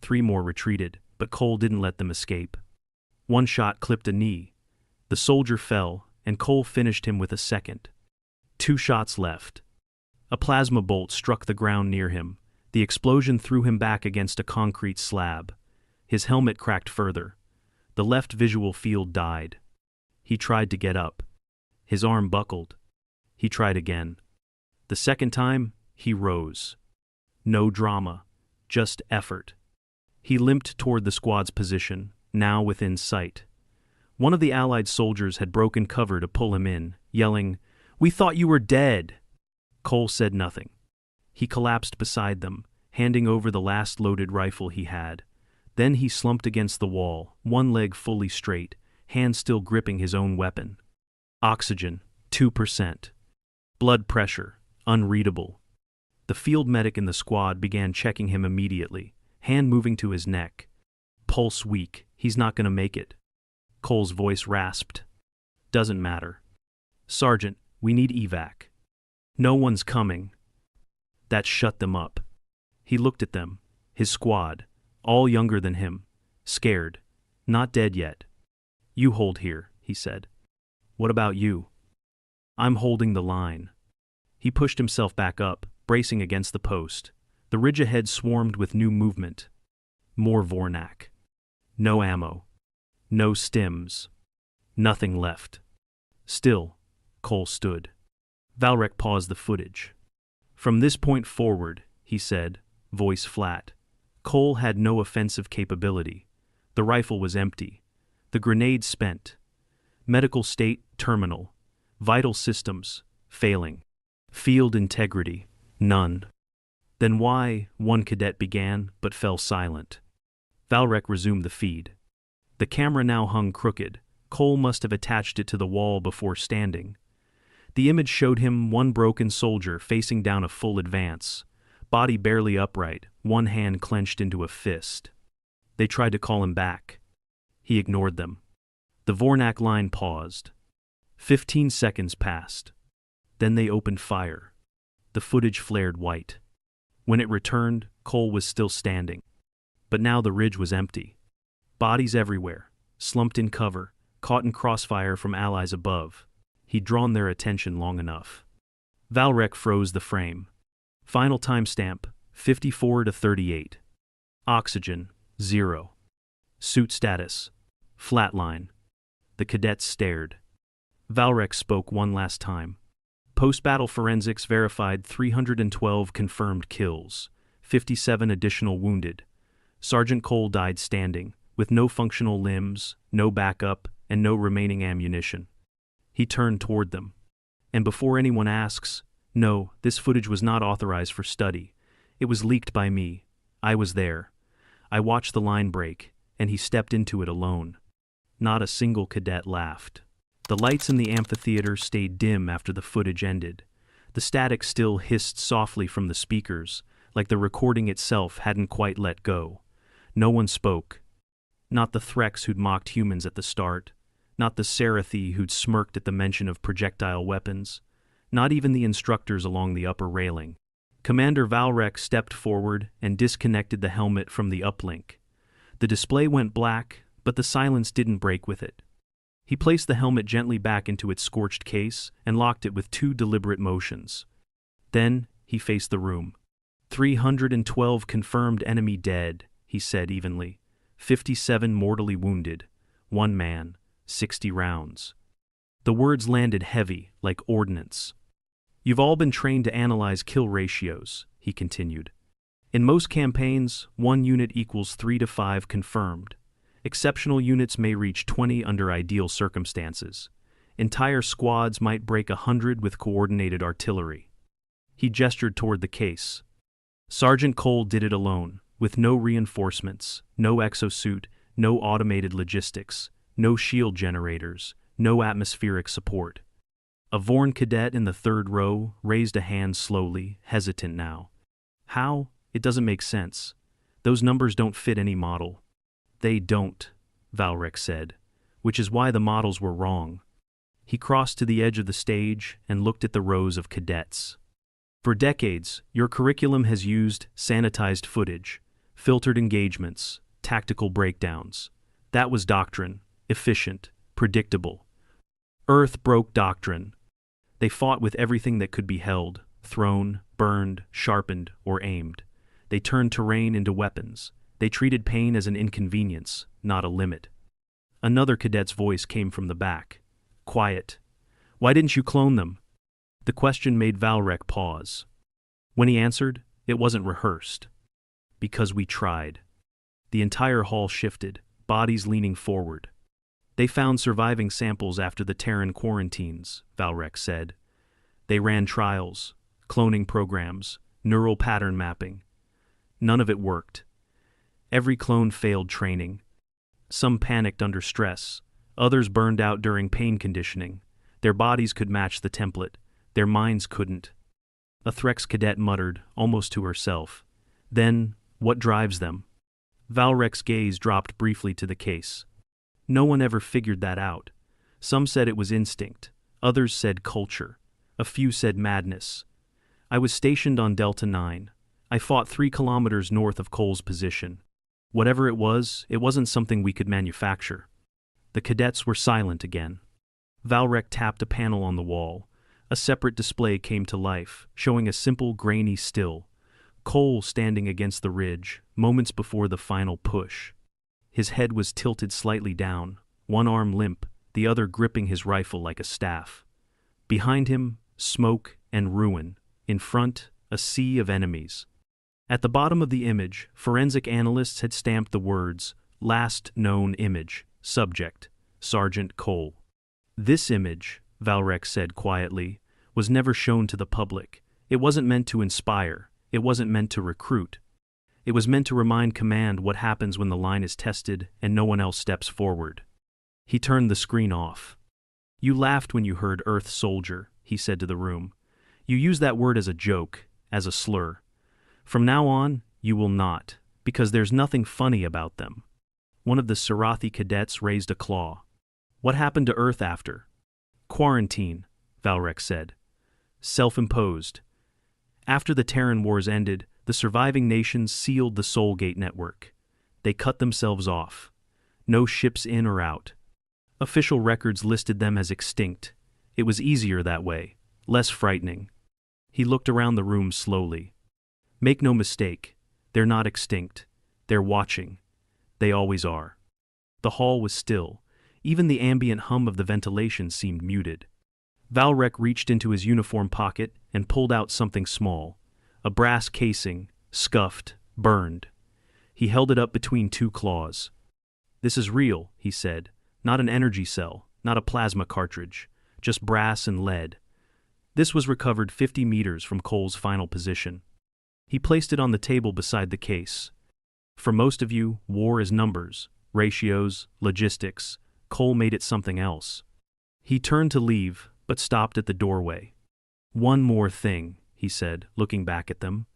Speaker 4: 3 more retreated, but Cole didn't let them escape. One shot clipped a knee. The soldier fell, and Cole finished him with a second. 2 shots left. A plasma bolt struck the ground near him. The explosion threw him back against a concrete slab. His helmet cracked further. The left visual field died. He tried to get up. His arm buckled. He tried again. The second time, he rose. No drama, just effort. He limped toward the squad's position, now within sight. One of the Allied soldiers had broken cover to pull him in, yelling, "We thought you were dead!" Cole said nothing. He collapsed beside them, handing over the last loaded rifle he had. Then he slumped against the wall, one leg fully straight, hand still gripping his own weapon. Oxygen, 2%. Blood pressure, unreadable. The field medic in the squad began checking him immediately, hand moving to his neck. Pulse weak, he's not gonna make it. Cole's voice rasped. Doesn't matter. Sergeant, we need evac. No one's coming. That shut them up. He looked at them, his squad, all younger than him, scared, not dead yet. You hold here, he said. What about you? I'm holding the line. He pushed himself back up, bracing against the post. The ridge ahead swarmed with new movement. More Vornak. No ammo. No stims. Nothing left. Still, Cole stood. Valrek paused the footage. From this point forward, he said, voice flat, Cole had no offensive capability. The rifle was empty. The grenade spent. Medical state terminal. Vital systems failing. Field integrity none. Then why, one cadet began, but fell silent. Valrek resumed the feed. The camera now hung crooked. Cole must have attached it to the wall before standing. The image showed him one broken soldier facing down a full advance, body barely upright, one hand clenched into a fist. They tried to call him back. He ignored them. The Vornak line paused. 15 seconds passed. Then they opened fire. The footage flared white. When it returned, Cole was still standing. But now the ridge was empty. Bodies everywhere, slumped in cover, caught in crossfire from allies above. He'd drawn their attention long enough. Valrek froze the frame. Final timestamp, 54:38. Oxygen, 0. Suit status, flatline. The cadets stared. Valrek spoke one last time. Post-battle forensics verified 312 confirmed kills, 57 additional wounded. Sergeant Cole died standing, with no functional limbs, no backup, and no remaining ammunition. He turned toward them. And before anyone asks, no, this footage was not authorized for study. It was leaked by me. I was there. I watched the line break, and he stepped into it alone. Not a single cadet laughed. The lights in the amphitheater stayed dim after the footage ended. The static still hissed softly from the speakers, like the recording itself hadn't quite let go. No one spoke. Not the Threx who'd mocked humans at the start. Not the Serathi who'd smirked at the mention of projectile weapons. Not even the instructors along the upper railing. Commander Valrek stepped forward and disconnected the helmet from the uplink. The display went black, but the silence didn't break with it. He placed the helmet gently back into its scorched case and locked it with 2 deliberate motions. Then, he faced the room. 312 confirmed enemy dead, he said evenly. 57 mortally wounded. one man, 60 rounds. The words landed heavy, like ordnance. You've all been trained to analyze kill ratios, he continued. In most campaigns, 1 unit equals 3 to 5 confirmed. Exceptional units may reach 20 under ideal circumstances. Entire squads might break 100 with coordinated artillery. He gestured toward the case. Sergeant Cole did it alone, with no reinforcements, no exosuit, no automated logistics, no shield generators, no atmospheric support. A Vorn cadet in the third row raised a hand slowly, hesitant now. How? It doesn't make sense. Those numbers don't fit any model. They don't, Valrek said, which is why the models were wrong. He crossed to the edge of the stage and looked at the rows of cadets. For decades, your curriculum has used sanitized footage, filtered engagements, tactical breakdowns. That was doctrine, efficient, predictable. Earth broke doctrine. They fought with everything that could be held, thrown, burned, sharpened, or aimed. They turned terrain into weapons. They treated pain as an inconvenience, not a limit. Another cadet's voice came from the back. Quiet. Why didn't you clone them? The question made Valrek pause. When he answered, it wasn't rehearsed. Because we tried. The entire hall shifted, bodies leaning forward. They found surviving samples after the Terran quarantines, Valrek said. They ran trials, cloning programs, neural pattern mapping. None of it worked. Every clone failed training. Some panicked under stress. Others burned out during pain conditioning. Their bodies could match the template. Their minds couldn't. A Threx cadet muttered, almost to herself. Then, what drives them? Valrek's gaze dropped briefly to the case. No one ever figured that out. Some said it was instinct. Others said culture. A few said madness. I was stationed on Delta 9. I fought 3 kilometers north of Cole's position. Whatever it wasn't something we could manufacture. The cadets were silent again. Valrek tapped a panel on the wall. A separate display came to life, showing a simple, grainy still. Cole standing against the ridge, moments before the final push. His head was tilted slightly down, one arm limp, the other gripping his rifle like a staff. Behind him, smoke and ruin. In front, a sea of enemies. At the bottom of the image, forensic analysts had stamped the words, Last Known Image, Subject, Sergeant Cole. This image, Valrek said quietly, was never shown to the public. It wasn't meant to inspire. It wasn't meant to recruit. It was meant to remind command what happens when the line is tested and no one else steps forward. He turned the screen off. You laughed when you heard Earth Soldier, he said to the room. You used that word as a joke, as a slur. From now on, you will not, because there's nothing funny about them. One of the Sarathi cadets raised a claw. What happened to Earth after? Quarantine, Valrek said. Self-imposed. After the Terran Wars ended, the surviving nations sealed the Soulgate network. They cut themselves off. No ships in or out. Official records listed them as extinct. It was easier that way, less frightening. He looked around the room slowly. Make no mistake, they're not extinct. They're watching. They always are. The hall was still. Even the ambient hum of the ventilation seemed muted. Valrek reached into his uniform pocket and pulled out something small. A brass casing, scuffed, burned. He held it up between 2 claws. This is real, he said. Not an energy cell, not a plasma cartridge. Just brass and lead. This was recovered 50 meters from Cole's final position. He placed it on the table beside the case. For most of you, war is numbers, ratios, logistics. Cole made it something else. He turned to leave, but stopped at the doorway. One more thing, he said, looking back at them.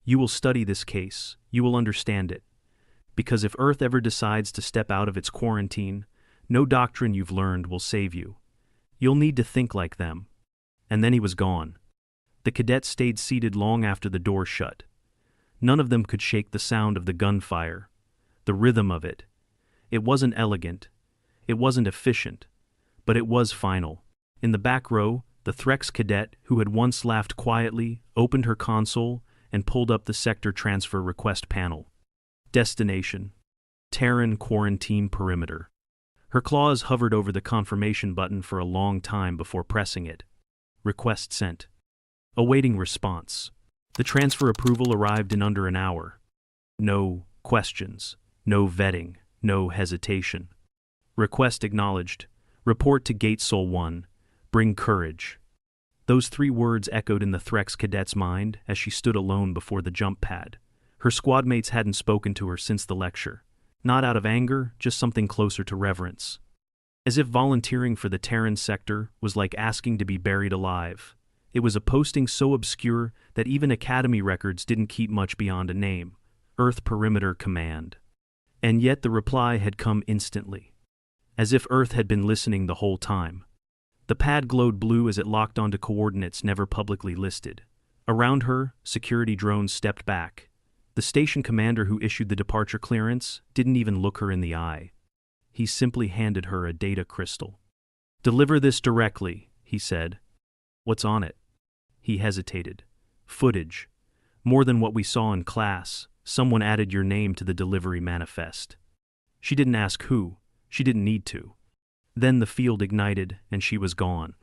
Speaker 4: You will study this case. You will understand it. Because if Earth ever decides to step out of its quarantine, no doctrine you've learned will save you. You'll need to think like them. And then he was gone. The cadets stayed seated long after the door shut. None of them could shake the sound of the gunfire, the rhythm of it. It wasn't elegant. It wasn't efficient. But it was final. In the back row, the Threx cadet, who had once laughed quietly, opened her console and pulled up the sector transfer request panel. Destination: Terran Quarantine Perimeter. Her claws hovered over the confirmation button for a long time before pressing it. Request sent. Awaiting response. The transfer approval arrived in under an hour. No questions, no vetting, no hesitation. Request acknowledged. Report to Gate Sol 1. Bring courage. Those 3 words echoed in the Threx cadet's mind as she stood alone before the jump pad. Her squad mates hadn't spoken to her since the lecture. Not out of anger, just something closer to reverence. As if volunteering for the Terran sector was like asking to be buried alive. It was a posting so obscure that even Academy records didn't keep much beyond a name. Earth Perimeter Command. And yet the reply had come instantly. As if Earth had been listening the whole time. The pad glowed blue as it locked onto coordinates never publicly listed. Around her, security drones stepped back. The station commander who issued the departure clearance didn't even look her in the eye. He simply handed her a data crystal. "Deliver this directly," he said. "What's on it?" He hesitated. "Footage. More than what we saw in class. Someone added your name to the delivery manifest." She didn't ask who. She didn't need to. Then the field ignited, and she was gone.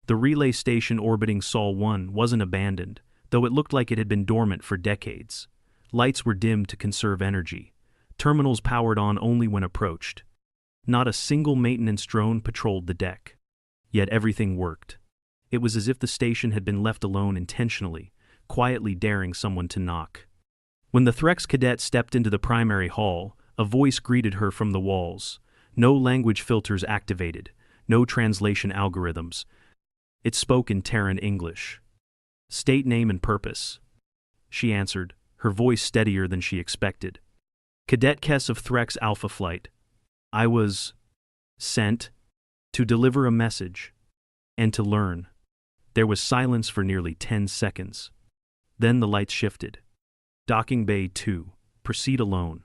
Speaker 4: The relay station orbiting Sol 1 wasn't abandoned, though it looked like it had been dormant for decades. Lights were dimmed to conserve energy. Terminals powered on only when approached. Not a single maintenance drone patrolled the deck. Yet everything worked. It was as if the station had been left alone intentionally, quietly daring someone to knock. When the Threx cadet stepped into the primary hall, a voice greeted her from the walls. No language filters activated, no translation algorithms. It spoke in Terran English. "State name and purpose." She answered, her voice steadier than she expected. "Cadet Kess of Threx Alpha Flight. I was sent to deliver a message and to learn." There was silence for nearly 10 seconds. Then the lights shifted. "Docking Bay 2. Proceed alone."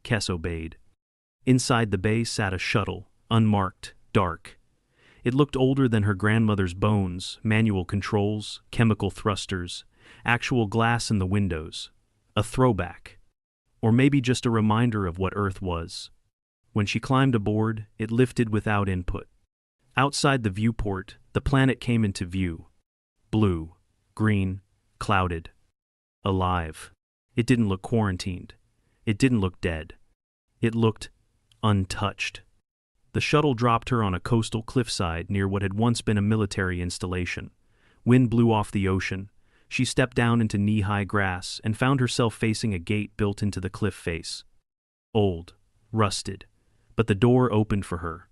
Speaker 4: Kess obeyed. Inside the bay sat a shuttle, unmarked, dark. It looked older than her grandmother's bones, manual controls, chemical thrusters, actual glass in the windows. A throwback. Or maybe just a reminder of what Earth was. When she climbed aboard, it lifted without input. Outside the viewport, the planet came into view. Blue, green, clouded. Alive. It didn't look quarantined. It didn't look dead. It looked untouched. The shuttle dropped her on a coastal cliffside near what had once been a military installation. Wind blew off the ocean. She stepped down into knee-high grass and found herself facing a gate built into the cliff face. Old, rusted, but the door opened for her.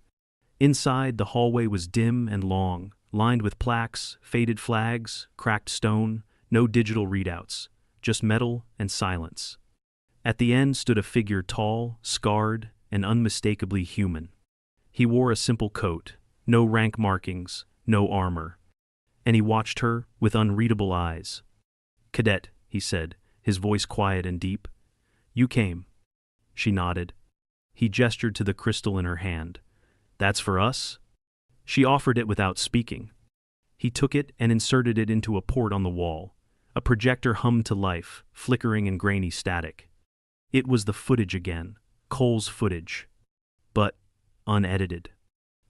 Speaker 4: Inside, the hallway was dim and long, lined with plaques, faded flags, cracked stone, no digital readouts, just metal and silence. At the end stood a figure tall, scarred, and unmistakably human. He wore a simple coat, no rank markings, no armor. And he watched her with unreadable eyes. "Cadet," he said, his voice quiet and deep. "You came." She nodded. He gestured to the crystal in her hand. "That's for us?" She offered it without speaking. He took it and inserted it into a port on the wall. A projector hummed to life, flickering in grainy static. It was the footage again, Cole's footage. But unedited.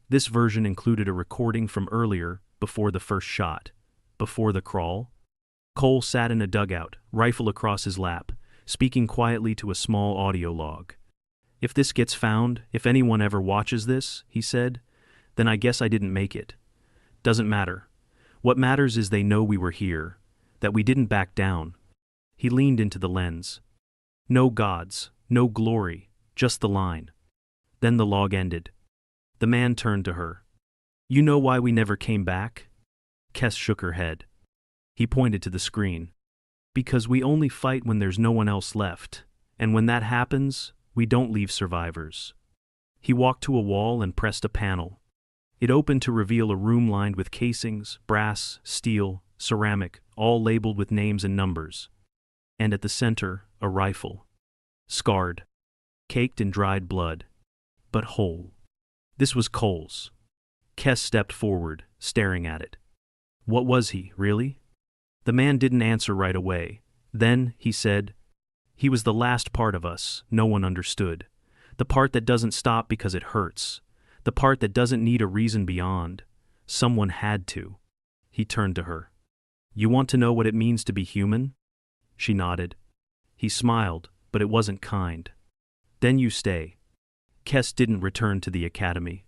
Speaker 4: This version included a recording from earlier, before the first shot. Before the crawl. Cole sat in a dugout, rifle across his lap, speaking quietly to a small audio log. "If this gets found, if anyone ever watches this," he said, "then I guess I didn't make it. Doesn't matter. What matters is they know we were here, that we didn't back down." He leaned into the lens. "No gods, no glory, just the line." Then the log ended. The man turned to her. "You know why we never came back?" Kess shook her head. He pointed to the screen. "Because we only fight when there's no one else left, and when that happens, we don't leave survivors." He walked to a wall and pressed a panel. It opened to reveal a room lined with casings, brass, steel, ceramic, all labeled with names and numbers. And at the center, a rifle. Scarred. Caked in dried blood. But whole. This was Cole's. Kess stepped forward, staring at it. What was he, really? The man didn't answer right away. Then, he said, "He was the last part of us no one understood. The part that doesn't stop because it hurts. The part that doesn't need a reason beyond. Someone had to. He turned to her. You want to know what it means to be human? She nodded. He smiled, but it wasn't kind. Then you stay. Kess didn't return to the academy.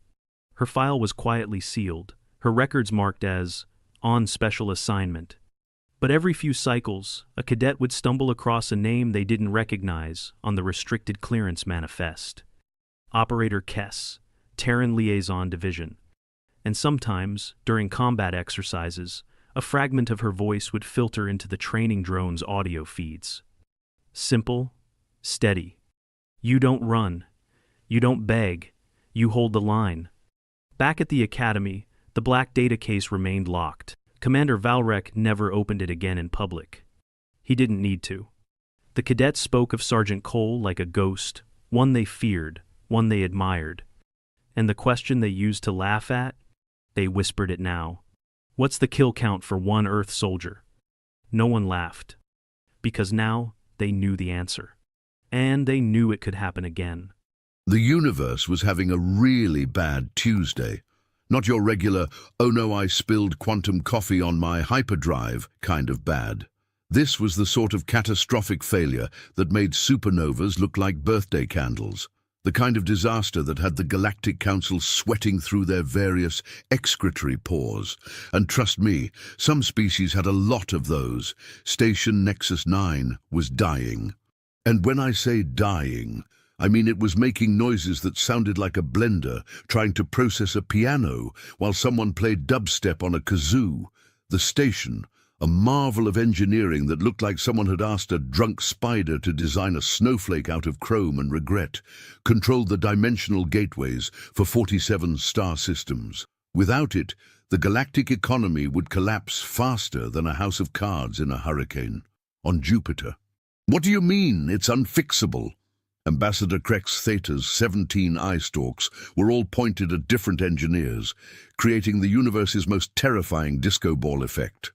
Speaker 4: Her file was quietly sealed, her records marked as on special assignment. But every few cycles, a cadet would stumble across a name they didn't recognize on the restricted clearance manifest. Operator Kess, Terran Liaison Division. And sometimes, during combat exercises, a fragment of her voice would filter into the training drone's audio feeds. Simple, steady. You don't run. You don't beg. You hold the line. Back at the academy, the black data case remained locked. Commander Valrek never opened it again in public. He didn't need to. The cadets spoke of Sergeant Cole like a ghost, one they feared, one they admired. And the question they used to laugh at? They whispered it now. What's the kill count for one Earth soldier? No one laughed. Because now they knew the answer. And they knew it could happen again.
Speaker 5: The universe was having a really bad Tuesday. Not your regular, oh no, I spilled quantum coffee on my hyperdrive kind of bad. This was the sort of catastrophic failure that made supernovas look like birthday candles. The kind of disaster that had the Galactic Council sweating through their various excretory pores. And trust me, some species had a lot of those. Station Nexus 9 was dying. And when I say dying, I mean it was making noises that sounded like a blender trying to process a piano while someone played dubstep on a kazoo. The station, a marvel of engineering that looked like someone had asked a drunk spider to design a snowflake out of chrome and regret, controlled the dimensional gateways for 47 star systems. Without it, the galactic economy would collapse faster than a house of cards in a hurricane. On Jupiter. What do you mean, it's unfixable? Ambassador Krex Theta's 17 eye stalks were all pointed at different engineers, creating the universe's most terrifying disco ball effect.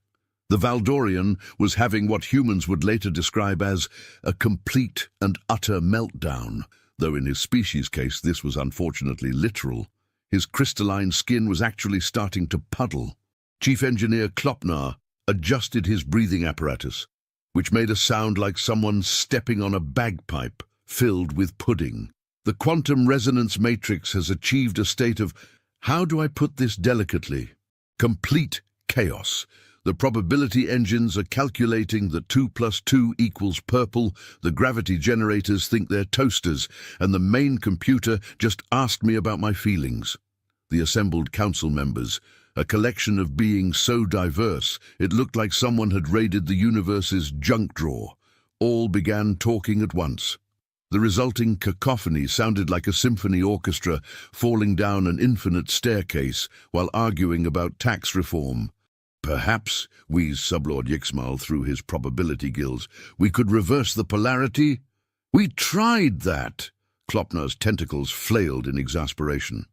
Speaker 5: The Valdorian was having what humans would later describe as a complete and utter meltdown, though in his species case this was unfortunately literal. His crystalline skin was actually starting to puddle. Chief Engineer Klopnar adjusted his breathing apparatus, which made a sound like someone stepping on a bagpipe filled with pudding. The quantum resonance matrix has achieved a state of, how do I put this delicately? Complete chaos. The probability engines are calculating that 2 + 2 = purple, the gravity generators think they're toasters, and the main computer just asked me about my feelings. The assembled council members, a collection of beings so diverse it looked like someone had raided the universe's junk drawer, all began talking at once. The resulting cacophony sounded like a symphony orchestra falling down an infinite staircase while arguing about tax reform. Perhaps, wheezed Sublord Yixmal through his probability gills, we could reverse the polarity? We tried that! Klopnar's tentacles flailed in exasperation.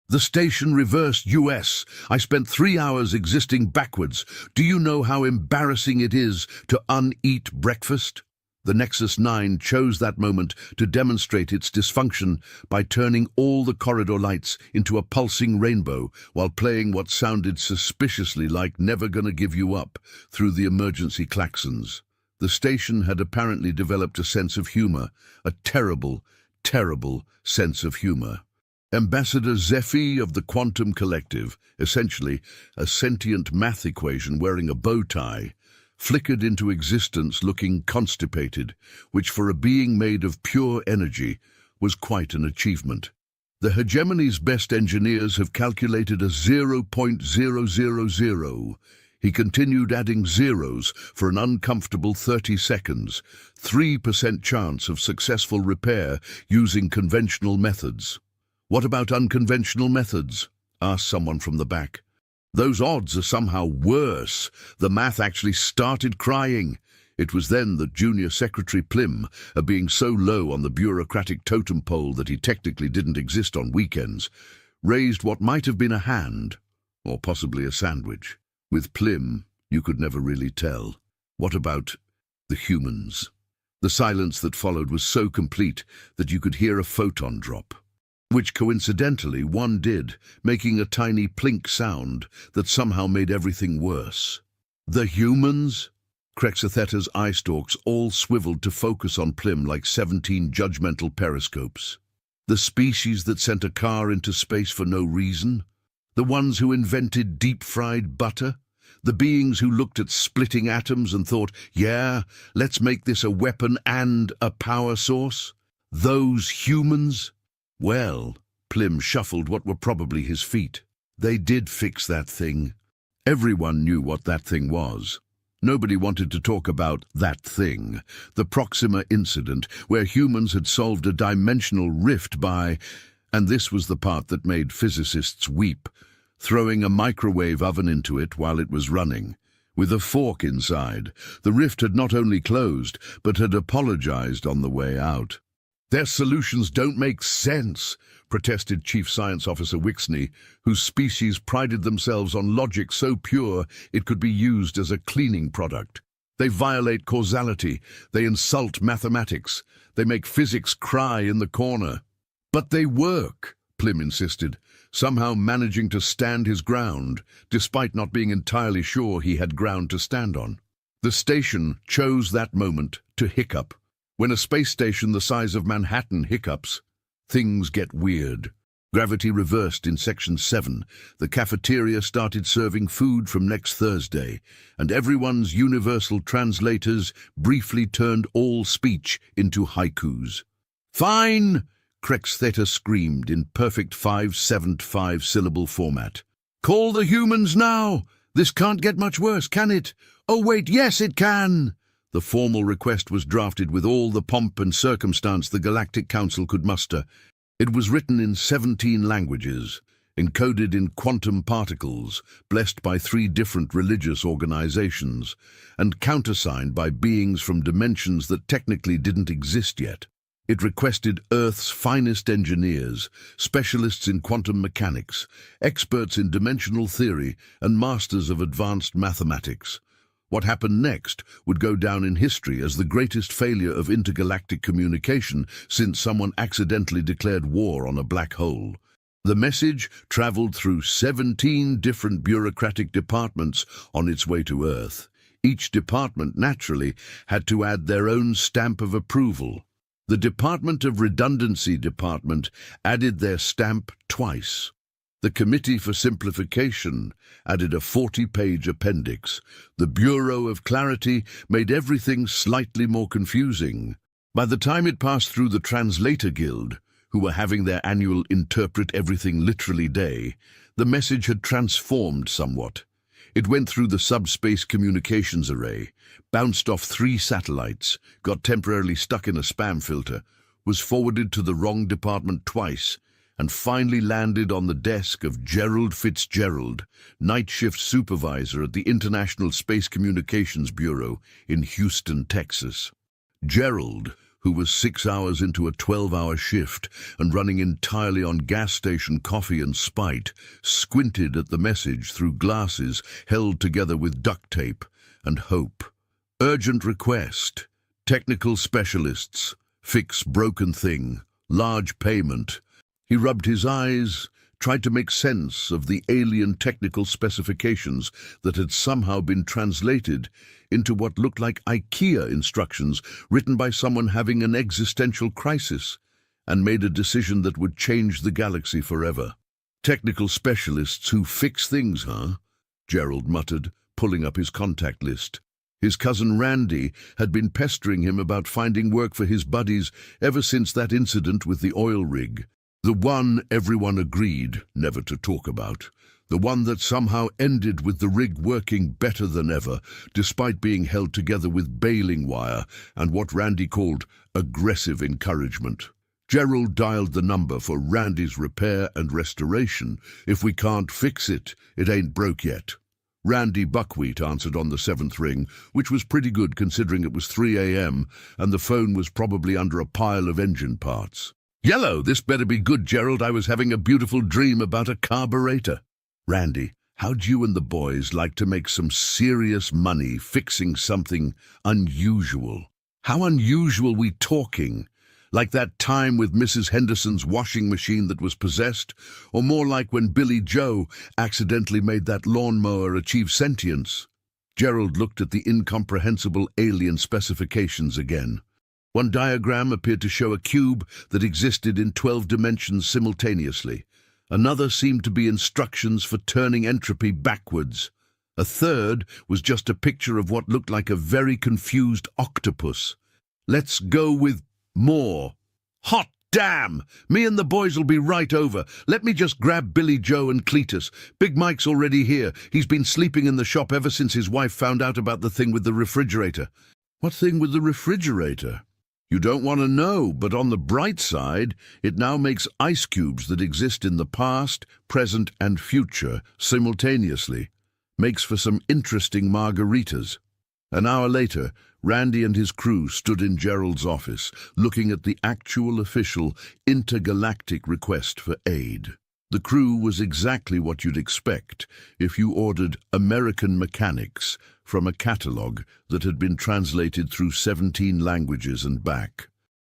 Speaker 5: The station reversed US. I spent 3 hours existing backwards. Do you know how embarrassing it is to uneat breakfast? The Nexus 9 chose that moment to demonstrate its dysfunction by turning all the corridor lights into a pulsing rainbow while playing what sounded suspiciously like Never Gonna Give You Up through the emergency klaxons. The station had apparently developed a sense of humor, a terrible, terrible sense of humor. Ambassador Zephi of the Quantum Collective, essentially a sentient math equation wearing a bow tie, flickered into existence looking constipated, which for a being made of pure energy was quite an achievement. The hegemony's best engineers have calculated a 0.000. He continued adding zeros for an uncomfortable 30 seconds, 3% chance of successful repair using conventional methods. What about unconventional methods? Asked someone from the back. Those odds are somehow worse. The math actually started crying. It was then that Junior Secretary Plim, being so low on the bureaucratic totem pole that he technically didn't exist on weekends, raised what might have been a hand, or possibly a sandwich. With Plim, you could never really tell. What about the humans? The silence that followed was so complete that you could hear a photon drop. which coincidentally one did, making a tiny plink sound that somehow made everything worse. The humans? Krexatheta's eye stalks all swiveled to focus on Plim like 17 judgmental periscopes. The species that sent a car into space for no reason? The ones who invented deep-fried butter? The beings who looked at splitting atoms and thought, yeah, let's make this a weapon and a power source? Those humans? Well, Plim shuffled what were probably his feet. They did fix that thing. Everyone knew what that thing was. Nobody wanted to talk about that thing, the Proxima incident, where humans had solved a dimensional rift by, and this was the part that made physicists weep, throwing a microwave oven into it while it was running. With a fork inside, the rift had not only closed, but had apologized on the way out. Their solutions don't make sense, protested Chief Science Officer Wixney, whose species prided themselves on logic so pure it could be used as a cleaning product. They violate causality, they insult mathematics, they make physics cry in the corner. But they work, Plim insisted, somehow managing to stand his ground, despite not being entirely sure he had ground to stand on. The station chose that moment to hiccup. When a space station the size of Manhattan hiccups, things get weird. Gravity reversed in Section 7. The cafeteria started serving food from next Thursday, and everyone's universal translators briefly turned all speech into haikus. "Fine!" Krexatheta screamed in perfect 5-7-5-syllable format. "Call the humans now! This can't get much worse, can it? Oh wait, yes it can!" The formal request was drafted with all the pomp and circumstance the Galactic Council could muster. It was written in 17 languages, encoded in quantum particles, blessed by 3 different religious organizations, and countersigned by beings from dimensions that technically didn't exist yet. It requested Earth's finest engineers, specialists in quantum mechanics, experts in dimensional theory, and masters of advanced mathematics. What happened next would go down in history as the greatest failure of intergalactic communication since someone accidentally declared war on a black hole. The message traveled through 17 different bureaucratic departments on its way to Earth. Each department, naturally, had to add their own stamp of approval. The Department of Redundancy Department added their stamp twice. The Committee for Simplification added a 40-page appendix. The Bureau of Clarity made everything slightly more confusing. By the time it passed through the Translator Guild, who were having their annual Interpret Everything Literally Day, the message had transformed somewhat. It went through the subspace communications array, bounced off 3 satellites, got temporarily stuck in a spam filter, was forwarded to the wrong department twice, and finally landed on the desk of Gerald Fitzgerald, night shift supervisor at the International Space Communications Bureau in Houston, Texas. Gerald, who was 6 hours into a 12-hour shift and running entirely on gas station coffee and spite, squinted at the message through glasses held together with duct tape and hope. Urgent request. Technical specialists. Fix broken thing. Large payment. He rubbed his eyes, tried to make sense of the alien technical specifications that had somehow been translated into what looked like IKEA instructions written by someone having an existential crisis, and made a decision that would change the galaxy forever. Technical specialists who fix things, huh? Gerald muttered, pulling up his contact list. His cousin Randy had been pestering him about finding work for his buddies ever since that incident with the oil rig. The one everyone agreed never to talk about. The one that somehow ended with the rig working better than ever, despite being held together with baling wire and what Randy called aggressive encouragement. Gerald dialed the number for Randy's repair and restoration. If we can't fix it, it ain't broke yet. Randy Buckwheat answered on the 7th ring, which was pretty good considering it was 3 a.m. and the phone was probably under a pile of engine parts. "Yellow, this better be good, Gerald. I was having a beautiful dream about a carburetor." "Randy, how'd you and the boys like to make some serious money fixing something unusual?" "How unusual we talking? Like that time with Mrs. Henderson's washing machine that was possessed, or more like when Billy Joe accidentally made that lawnmower achieve sentience? Gerald looked at the incomprehensible alien specifications again. One diagram appeared to show a cube that existed in 12 dimensions simultaneously. Another seemed to be instructions for turning entropy backwards. A third was just a picture of what looked like a very confused octopus. Let's go with more. Hot damn! Me and the boys will be right over. Let me just grab Billy Joe and Cletus. Big Mike's already here. He's been sleeping in the shop ever since his wife found out about the thing with the refrigerator. What thing with the refrigerator? You don't want to know, but on the bright side, it now makes ice cubes that exist in the past, present, and future simultaneously. Makes for some interesting margaritas. An hour later, Randy and his crew stood in Gerald's office, looking at the actual official intergalactic request for aid. The crew was exactly what you'd expect if you ordered American Mechanics from a catalogue that had been translated through 17 languages and back.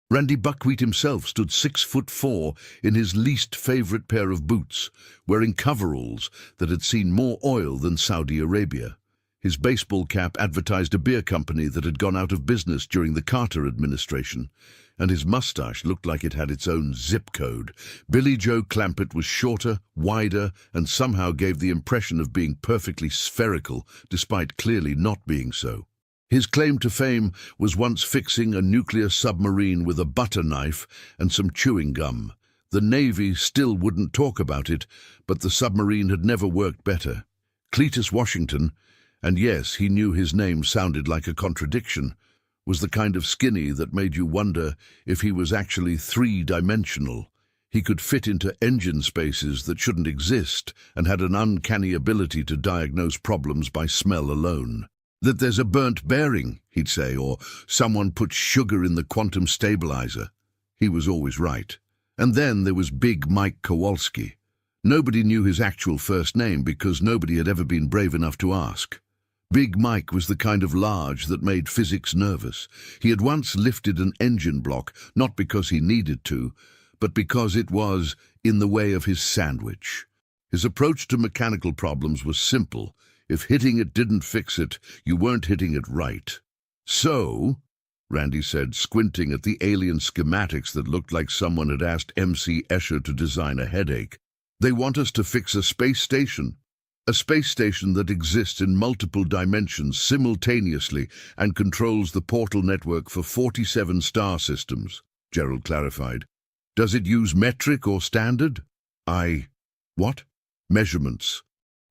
Speaker 5: Randy Buckwheat himself stood 6'4" in his least favourite pair of boots, wearing coveralls that had seen more oil than Saudi Arabia. His baseball cap advertised a beer company that had gone out of business during the Carter administration, and his mustache looked like it had its own zip code. Billy Joe Clampett was shorter, wider, and somehow gave the impression of being perfectly spherical, despite clearly not being so. His claim to fame was once fixing a nuclear submarine with a butter knife and some chewing gum. The Navy still wouldn't talk about it, but the submarine had never worked better. Cletus Washington, and yes, he knew his name sounded like a contradiction, was the kind of skinny that made you wonder if he was actually three-dimensional. He could fit into engine spaces that shouldn't exist and had an uncanny ability to diagnose problems by smell alone. That there's a burnt bearing, he'd say, or someone put sugar in the quantum stabilizer. He was always right. And then there was Big Mike Kowalski. Nobody knew his actual first name because nobody had ever been brave enough to ask. Big Mike was the kind of large that made physics nervous. He had once lifted an engine block, not because he needed to, but because it was in the way of his sandwich. His approach to mechanical problems was simple. If hitting it didn't fix it, you weren't hitting it right. So, Randy said, squinting at the alien schematics that looked like someone had asked M.C. Escher to design a headache, they want us to fix a space station. A space station that exists in multiple dimensions simultaneously and controls the portal network for 47 star systems, Gerald clarified. Does it use metric or standard? What? Measurements.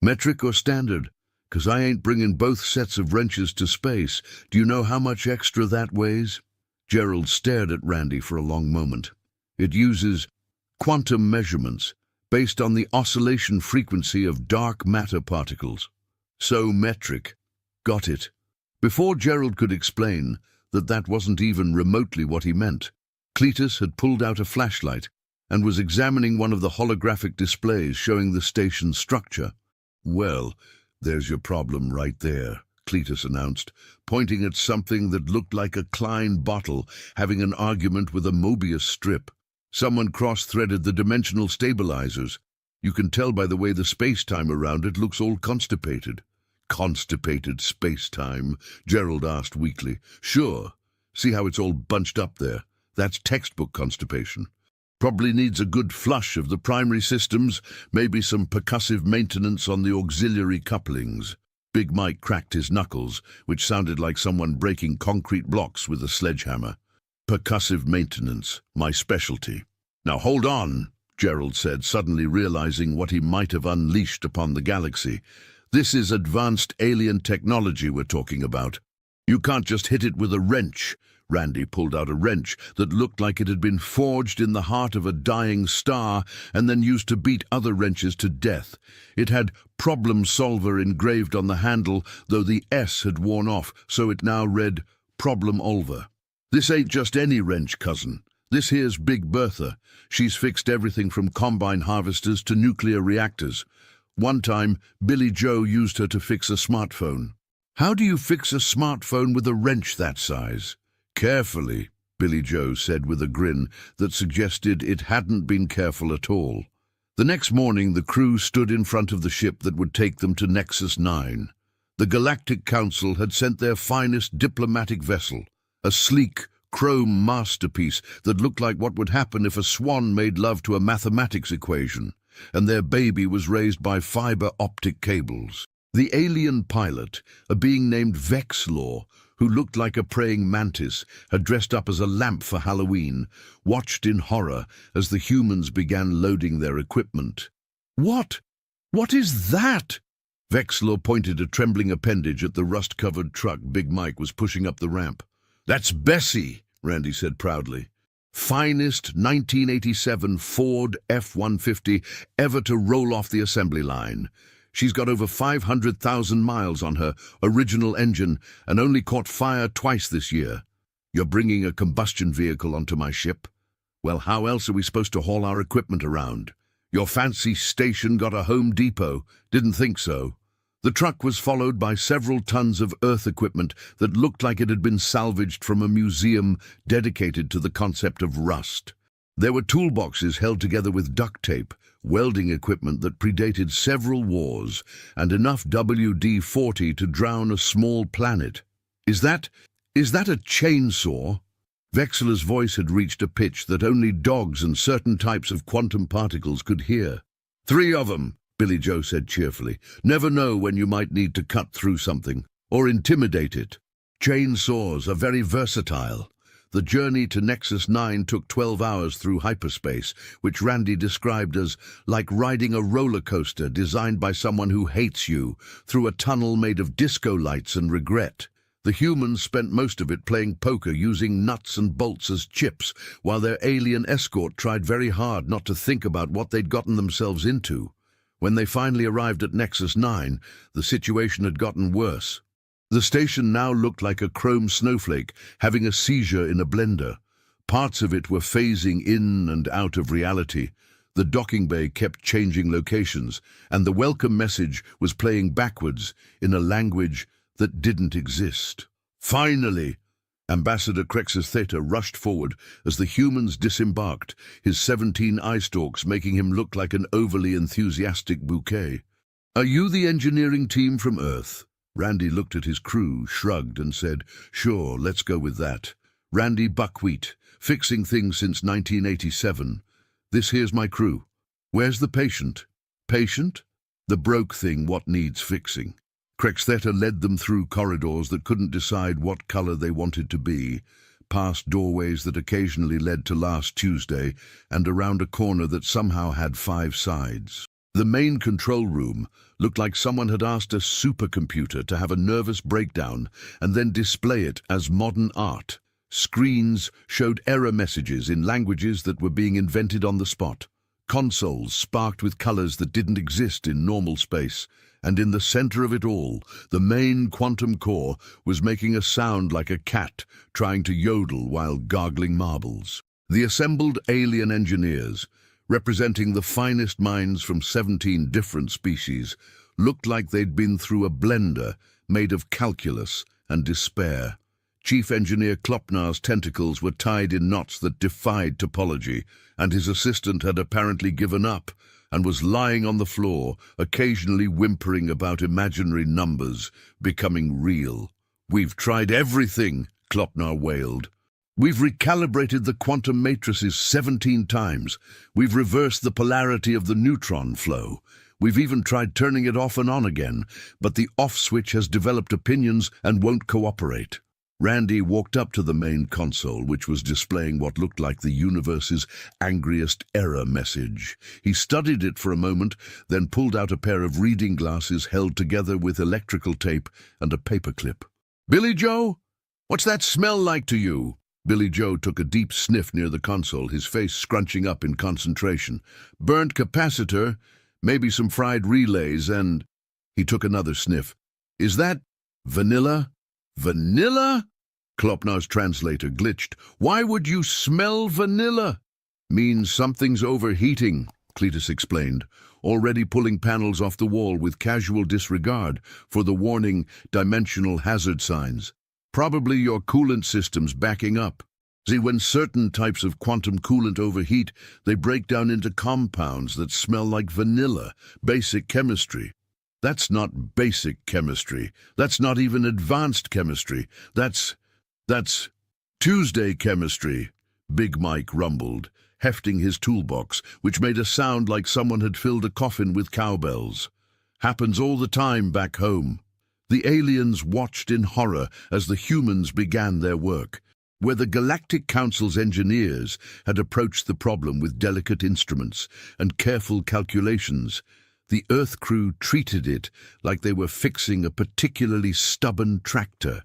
Speaker 5: Metric or standard? 'Cause I ain't bringing both sets of wrenches to space. Do you know how much extra that weighs? Gerald stared at Randy for a long moment. It uses quantum measurements, based on the oscillation frequency of dark matter particles. So metric. Got it. Before Gerald could explain that wasn't even remotely what he meant, Cletus had pulled out a flashlight and was examining one of the holographic displays showing the station's structure. Well, there's your problem right there, Cletus announced, pointing at something that looked like a Klein bottle having an argument with a Mobius strip. Someone cross-threaded the dimensional stabilizers. You can tell by the way the space-time around it looks all constipated. Constipated space-time? Gerald asked weakly. Sure. See how it's all bunched up there? That's textbook constipation. Probably needs a good flush of the primary systems, maybe some percussive maintenance on the auxiliary couplings. Big Mike cracked his knuckles, which sounded like someone breaking concrete blocks with a sledgehammer. Percussive maintenance, my specialty. Now hold on, Gerald said, suddenly realizing what he might have unleashed upon the galaxy. This is advanced alien technology we're talking about. You can't just hit it with a wrench. Randy pulled out a wrench that looked like it had been forged in the heart of a dying star and then used to beat other wrenches to death. It had Problem Solver engraved on the handle, though the S had worn off, so it now read Problem Olver. This ain't just any wrench, cousin. This here's Big Bertha. She's fixed everything from combine harvesters to nuclear reactors. One time, Billy Joe used her to fix a smartphone. How do you fix a smartphone with a wrench that size? Carefully, Billy Joe said with a grin that suggested it hadn't been careful at all. The next morning, the crew stood in front of the ship that would take them to Nexus 9. The Galactic Council had sent their finest diplomatic vessel, a sleek, chrome masterpiece that looked like what would happen if a swan made love to a mathematics equation, and their baby was raised by fiber optic cables. The alien pilot, a being named Vexlor, who looked like a praying mantis, had dressed up as a lamp for Halloween, watched in horror as the humans began loading their equipment. What? What is that? Vexlor pointed a trembling appendage at the rust-covered truck Big Mike was pushing up the ramp. That's Bessie, Randy said proudly. Finest 1987 Ford F-150 ever to roll off the assembly line. She's got over 500,000 miles on her original engine and only caught fire twice this year. You're bringing a combustion vehicle onto my ship? Well, how else are we supposed to haul our equipment around? Your fancy station got a Home Depot. Didn't think so. The truck was followed by several tons of Earth equipment that looked like it had been salvaged from a museum dedicated to the concept of rust. There were toolboxes held together with duct tape, welding equipment that predated several wars, and enough WD-40 to drown a small planet. Is that a chainsaw? Vexler's voice had reached a pitch that only dogs and certain types of quantum particles could hear. 3 of them, Billy Joe said cheerfully. Never know when you might need to cut through something, or intimidate it. Chainsaws are very versatile. The journey to Nexus 9 took 12 hours through hyperspace, which Randy described as like riding a roller coaster designed by someone who hates you through a tunnel made of disco lights and regret. The humans spent most of it playing poker using nuts and bolts as chips, while their alien escort tried very hard not to think about what they'd gotten themselves into. When they finally arrived at Nexus 9, the situation had gotten worse. The station now looked like a chrome snowflake having a seizure in a blender. Parts of it were phasing in and out of reality. The docking bay kept changing locations, and the welcome message was playing backwards in a language that didn't exist. Finally! Ambassador Crexus Theta rushed forward as the humans disembarked, his 17 eye stalks making him look like an overly enthusiastic bouquet. Are you the engineering team from Earth? Randy looked at his crew, shrugged, and said, Sure, let's go with that. Randy Buckwheat, fixing things since 1987. This here's my crew. Where's the patient? Patient? The broke thing what needs fixing. Crextheta led them through corridors that couldn't decide what color they wanted to be, past doorways that occasionally led to Last Tuesday, and around a corner that somehow had 5 sides. The main control room looked like someone had asked a supercomputer to have a nervous breakdown and then display it as modern art. Screens showed error messages in languages that were being invented on the spot. Consoles sparked with colors that didn't exist in normal space, and in the center of it all, the main quantum core was making a sound like a cat trying to yodel while gargling marbles. The assembled alien engineers, representing the finest minds from 17 different species, looked like they'd been through a blender made of calculus and despair. Chief Engineer Klopnar's tentacles were tied in knots that defied topology, and his assistant had apparently given up and was lying on the floor, occasionally whimpering about imaginary numbers becoming real. We've tried everything, Klopnar wailed. We've recalibrated the quantum matrices 17 times. We've reversed the polarity of the neutron flow. We've even tried turning it off and on again, but the off switch has developed opinions and won't cooperate. Randy walked up to the main console, which was displaying what looked like the universe's angriest error message. He studied it for a moment, then pulled out a pair of reading glasses held together with electrical tape and a paperclip. Billy Joe? What's that smell like to you? Billy Joe took a deep sniff near the console, his face scrunching up in concentration. Burnt capacitor, maybe some fried relays, and... He took another sniff. Is that vanilla? Vanilla? Klopnar's translator glitched. Why would you smell vanilla? Means something's overheating, Cletus explained, already pulling panels off the wall with casual disregard for the warning dimensional hazard signs. Probably your coolant system's backing up. See, when certain types of quantum coolant overheat, they break down into compounds that smell like vanilla, basic chemistry. That's not basic chemistry. That's not even advanced chemistry. That's Tuesday chemistry, Big Mike rumbled, hefting his toolbox, which made a sound like someone had filled a coffin with cowbells. Happens all the time back home. The aliens watched in horror as the humans began their work, where the Galactic Council's engineers had approached the problem with delicate instruments and careful calculations. The Earth crew treated it like they were fixing a particularly stubborn tractor.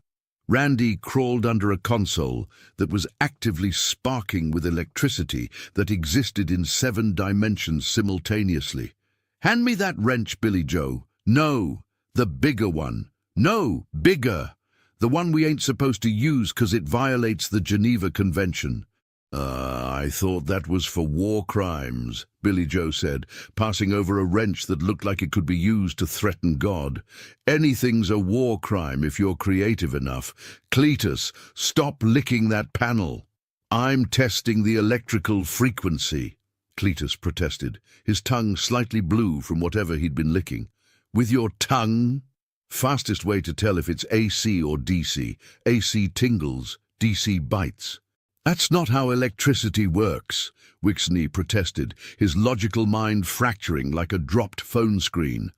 Speaker 5: Randy crawled under a console that was actively sparking with electricity that existed in 7 dimensions simultaneously. "Hand me that wrench, Billy Joe." "No, the bigger one." "No, bigger. The one we ain't supposed to use 'cause it violates the Geneva Convention." I thought that was for war crimes," Billy Joe said, passing over a wrench that looked like it could be used to threaten God. "Anything's a war crime if you're creative enough. Cletus, stop licking that panel." "I'm testing the electrical frequency," Cletus protested, his tongue slightly blue from whatever he'd been licking. "With your tongue?" "Fastest way to tell if it's AC or DC. AC tingles, DC bites." "That's not how electricity works," Wixney protested, his logical mind fracturing like a dropped phone screen.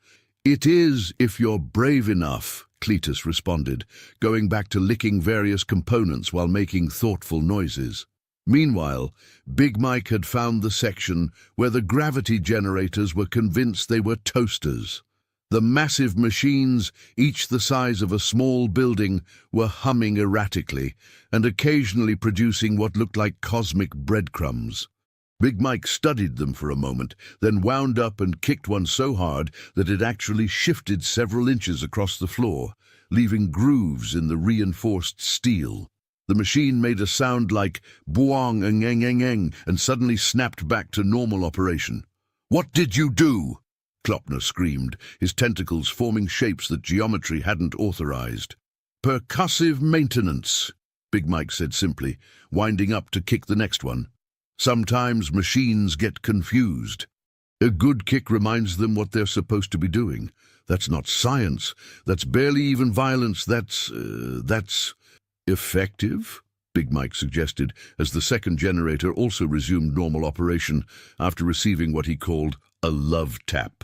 Speaker 5: "It is if you're brave enough," Cletus responded, going back to licking various components while making thoughtful noises. Meanwhile, Big Mike had found the section where the gravity generators were convinced they were toasters. The massive machines, each the size of a small building, were humming erratically and occasionally producing what looked like cosmic breadcrumbs. Big Mike studied them for a moment, then wound up and kicked one so hard that it actually shifted several inches across the floor, leaving grooves in the reinforced steel. The machine made a sound like boing-eng-eng-eng and suddenly snapped back to normal operation. "What did you do?" Klopner screamed, his tentacles forming shapes that geometry hadn't authorized. "Percussive maintenance," Big Mike said simply, winding up to kick the next one. "Sometimes machines get confused. A good kick reminds them what they're supposed to be doing. That's not science. That's barely even violence. That's effective," Big Mike suggested, as the second generator also resumed normal operation after receiving what he called a love tap.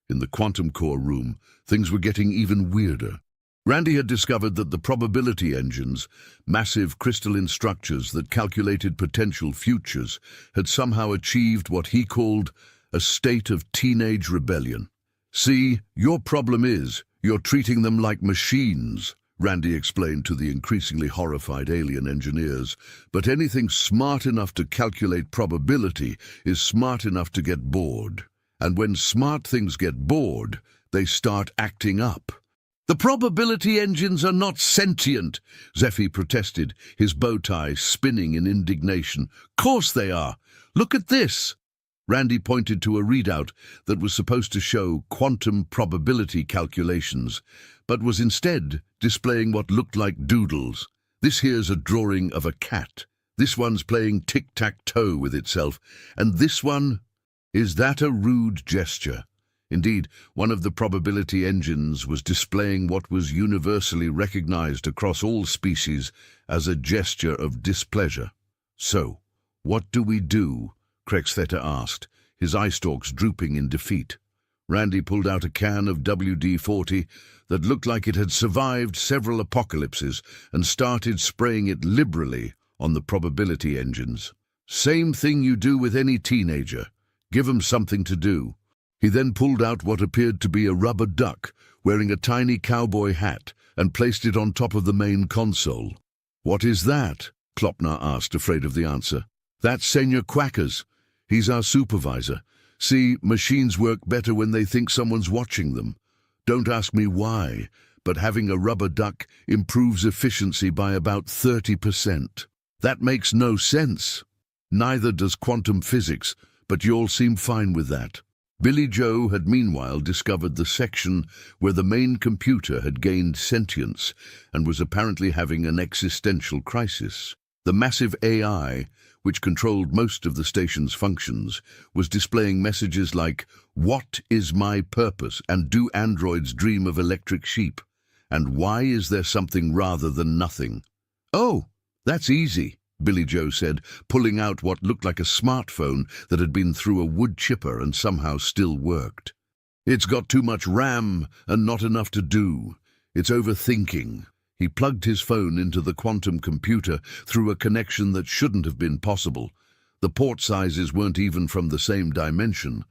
Speaker 5: In the quantum core room, things were getting even weirder. Randy had discovered that the probability engines, massive crystalline structures that calculated potential futures, had somehow achieved what he called a state of teenage rebellion. "See, your problem is you're treating them like machines," Randy explained to the increasingly horrified alien engineers. "But anything smart enough to calculate probability is smart enough to get bored. And when smart things get bored, they start acting up." "The probability engines are not sentient," Zephy protested, his bow tie spinning in indignation. "Course they are. Look at this." Randy pointed to a readout that was supposed to show quantum probability calculations, but was instead displaying what looked like doodles. "This here's a drawing of a cat. This one's playing tic-tac-toe with itself, and this one... Is that a rude gesture?" Indeed, one of the probability engines was displaying what was universally recognized across all species as a gesture of displeasure. "So, what do we do?" Krextheta asked, his eye stalks drooping in defeat. Randy pulled out a can of WD-40 that looked like it had survived several apocalypses and started spraying it liberally on the probability engines. "Same thing you do with any teenager. Give 'em something to do." He then pulled out what appeared to be a rubber duck, wearing a tiny cowboy hat, and placed it on top of the main console. "What is that?" Klopner asked, afraid of the answer. "That's Senor Quackers. He's our supervisor. See, machines work better when they think someone's watching them. Don't ask me why, but having a rubber duck improves efficiency by about 30%. That makes no sense. Neither does quantum physics, but you all seem fine with that." Billy Joe had meanwhile discovered the section where the main computer had gained sentience and was apparently having an existential crisis. The massive AI, which controlled most of the station's functions, was displaying messages like, "What is my purpose?" and "Do androids dream of electric sheep?" and "Why is there something rather than nothing?" "Oh, that's easy," Billy Joe said, pulling out what looked like a smartphone that had been through a wood chipper and somehow still worked. "It's got too much RAM and not enough to do. It's overthinking." He plugged his phone into the quantum computer through a connection that shouldn't have been possible. The port sizes weren't even from the same dimension,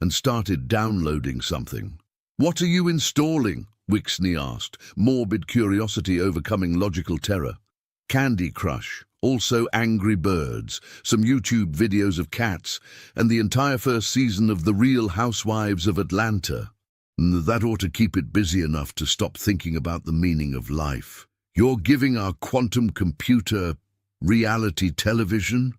Speaker 5: and started downloading something. "What are you installing?" Wixney asked, morbid curiosity overcoming logical terror. "Candy Crush, also Angry Birds, some YouTube videos of cats, and the entire first season of The Real Housewives of Atlanta. That ought to keep it busy enough to stop thinking about the meaning of life. You're giving our quantum computer reality television?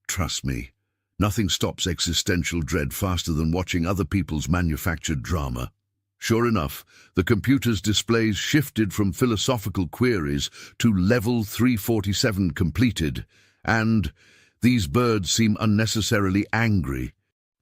Speaker 5: Trust me, nothing stops existential dread faster than watching other people's manufactured drama." Sure enough, the computer's displays shifted from philosophical queries to level 347 completed, and "These birds seem unnecessarily angry."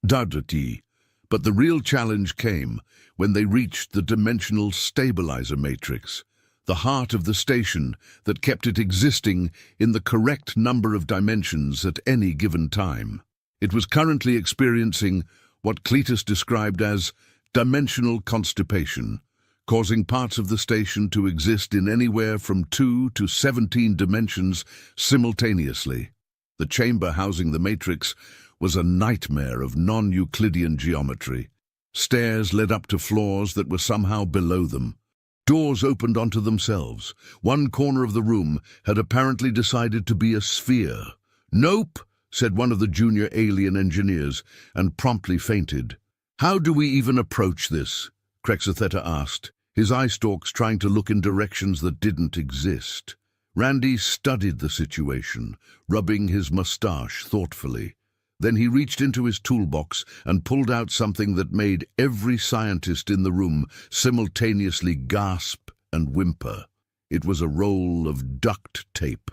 Speaker 5: Dudity. But the real challenge came when they reached the dimensional stabilizer matrix, the heart of the station that kept it existing in the correct number of dimensions at any given time. It was currently experiencing what Cletus described as dimensional constipation, causing parts of the station to exist in anywhere from 2 to 17 dimensions simultaneously. The chamber housing the matrix was a nightmare of non-Euclidean geometry. Stairs led up to floors that were somehow below them. Doors opened onto themselves. One corner of the room had apparently decided to be a sphere. "Nope," said one of the junior alien engineers, and promptly fainted. "How do we even approach this?" Krexatheta asked, his eye stalks trying to look in directions that didn't exist. Randy studied the situation, rubbing his mustache thoughtfully. Then he reached into his toolbox and pulled out something that made every scientist in the room simultaneously gasp and whimper. It was a roll of duct tape.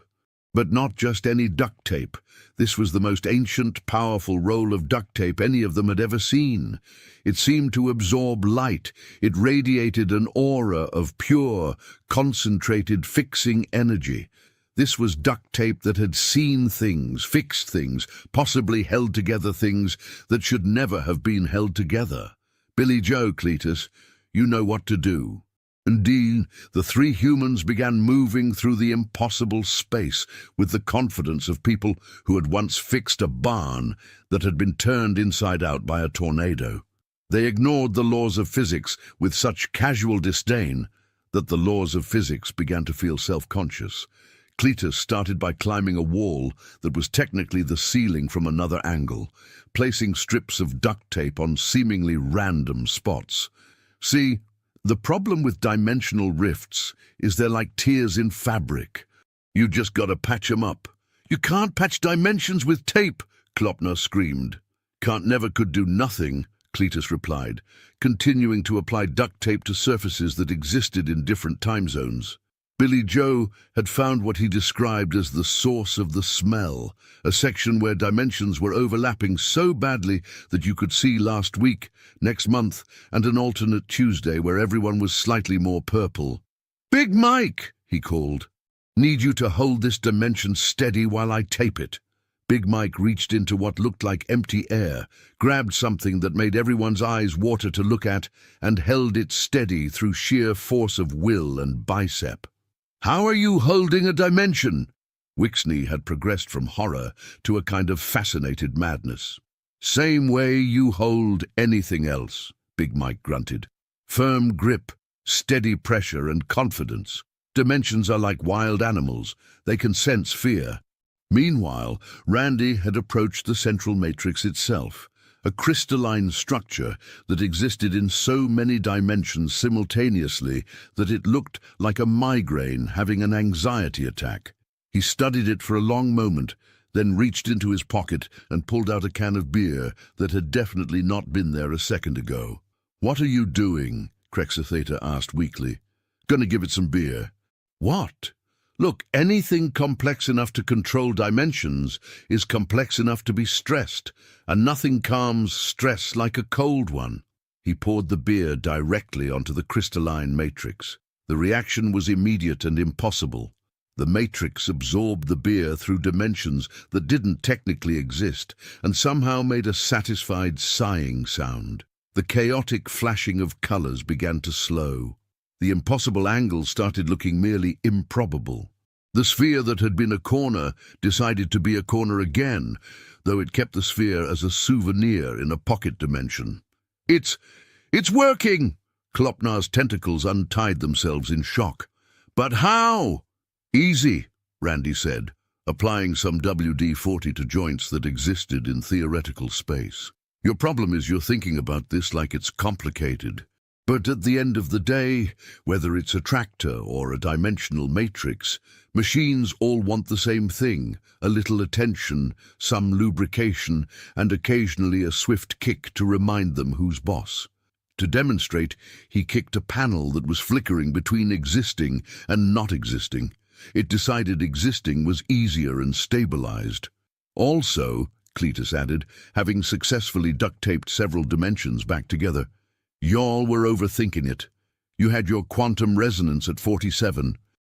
Speaker 5: But not just any duct tape. This was the most ancient, powerful roll of duct tape any of them had ever seen. It seemed to absorb light. It radiated an aura of pure, concentrated, fixing energy. This was duct tape that had seen things, fixed things, possibly held together things that should never have been held together. "Billy Joe, Cletus, you know what to do." Indeed, the three humans began moving through the impossible space with the confidence of people who had once fixed a barn that had been turned inside out by a tornado. They ignored the laws of physics with such casual disdain that the laws of physics began to feel self-conscious. Cletus started by climbing a wall that was technically the ceiling from another angle, placing strips of duct tape on seemingly random spots. See, the problem with dimensional rifts is they're like tears in fabric. You just gotta patch 'em up. "You can't patch dimensions with tape," Klopner screamed. "Can't never could do nothing," Cletus replied, continuing to apply duct tape to surfaces that existed in different time zones. Billy Joe had found what he described as the source of the smell, a section where dimensions were overlapping so badly that you could see last week, next month, and an alternate Tuesday where everyone was slightly more purple. "Big Mike," he called. "Need you to hold this dimension steady while I tape it." Big Mike reached into what looked like empty air, grabbed something that made everyone's eyes water to look at, and held it steady through sheer force of will and bicep. "How are you holding a dimension?" Wixney had progressed from horror to a kind of fascinated madness. "Same way you hold anything else," Big Mike grunted. "Firm grip, steady pressure, and confidence. Dimensions are like wild animals. They can sense fear." Meanwhile, Randy had approached the central matrix itself, a crystalline structure that existed in so many dimensions simultaneously that it looked like a migraine having an anxiety attack. He studied it for a long moment, then reached into his pocket and pulled out a can of beer that had definitely not been there a second ago. "What are you doing?" Krexatheta asked weakly. "Gonna give it some beer." "What?" Look, anything complex enough to control dimensions is complex enough to be stressed, and nothing calms stress like a cold one. He poured the beer directly onto the crystalline matrix. The reaction was immediate and impossible. The matrix absorbed the beer through dimensions that didn't technically exist, and somehow made a satisfied sighing sound. The chaotic flashing of colors began to slow. The impossible angle started looking merely improbable. The sphere that had been a corner decided to be a corner again, though it kept the sphere as a souvenir in a pocket dimension. It's working! Klopnar's tentacles untied themselves in shock. But how? Easy, Randy said, applying some WD-40 to joints that existed in theoretical space. Your problem is you're thinking about this like it's complicated. But at the end of the day, whether it's a tractor or a dimensional matrix, machines all want the same thing: a little attention, some lubrication, and occasionally a swift kick to remind them who's boss. To demonstrate, he kicked a panel that was flickering between existing and not existing. It decided existing was easier and stabilized. Also, Cletus added, having successfully duct-taped several dimensions back together, y'all were overthinking it. You had your quantum resonance at 47.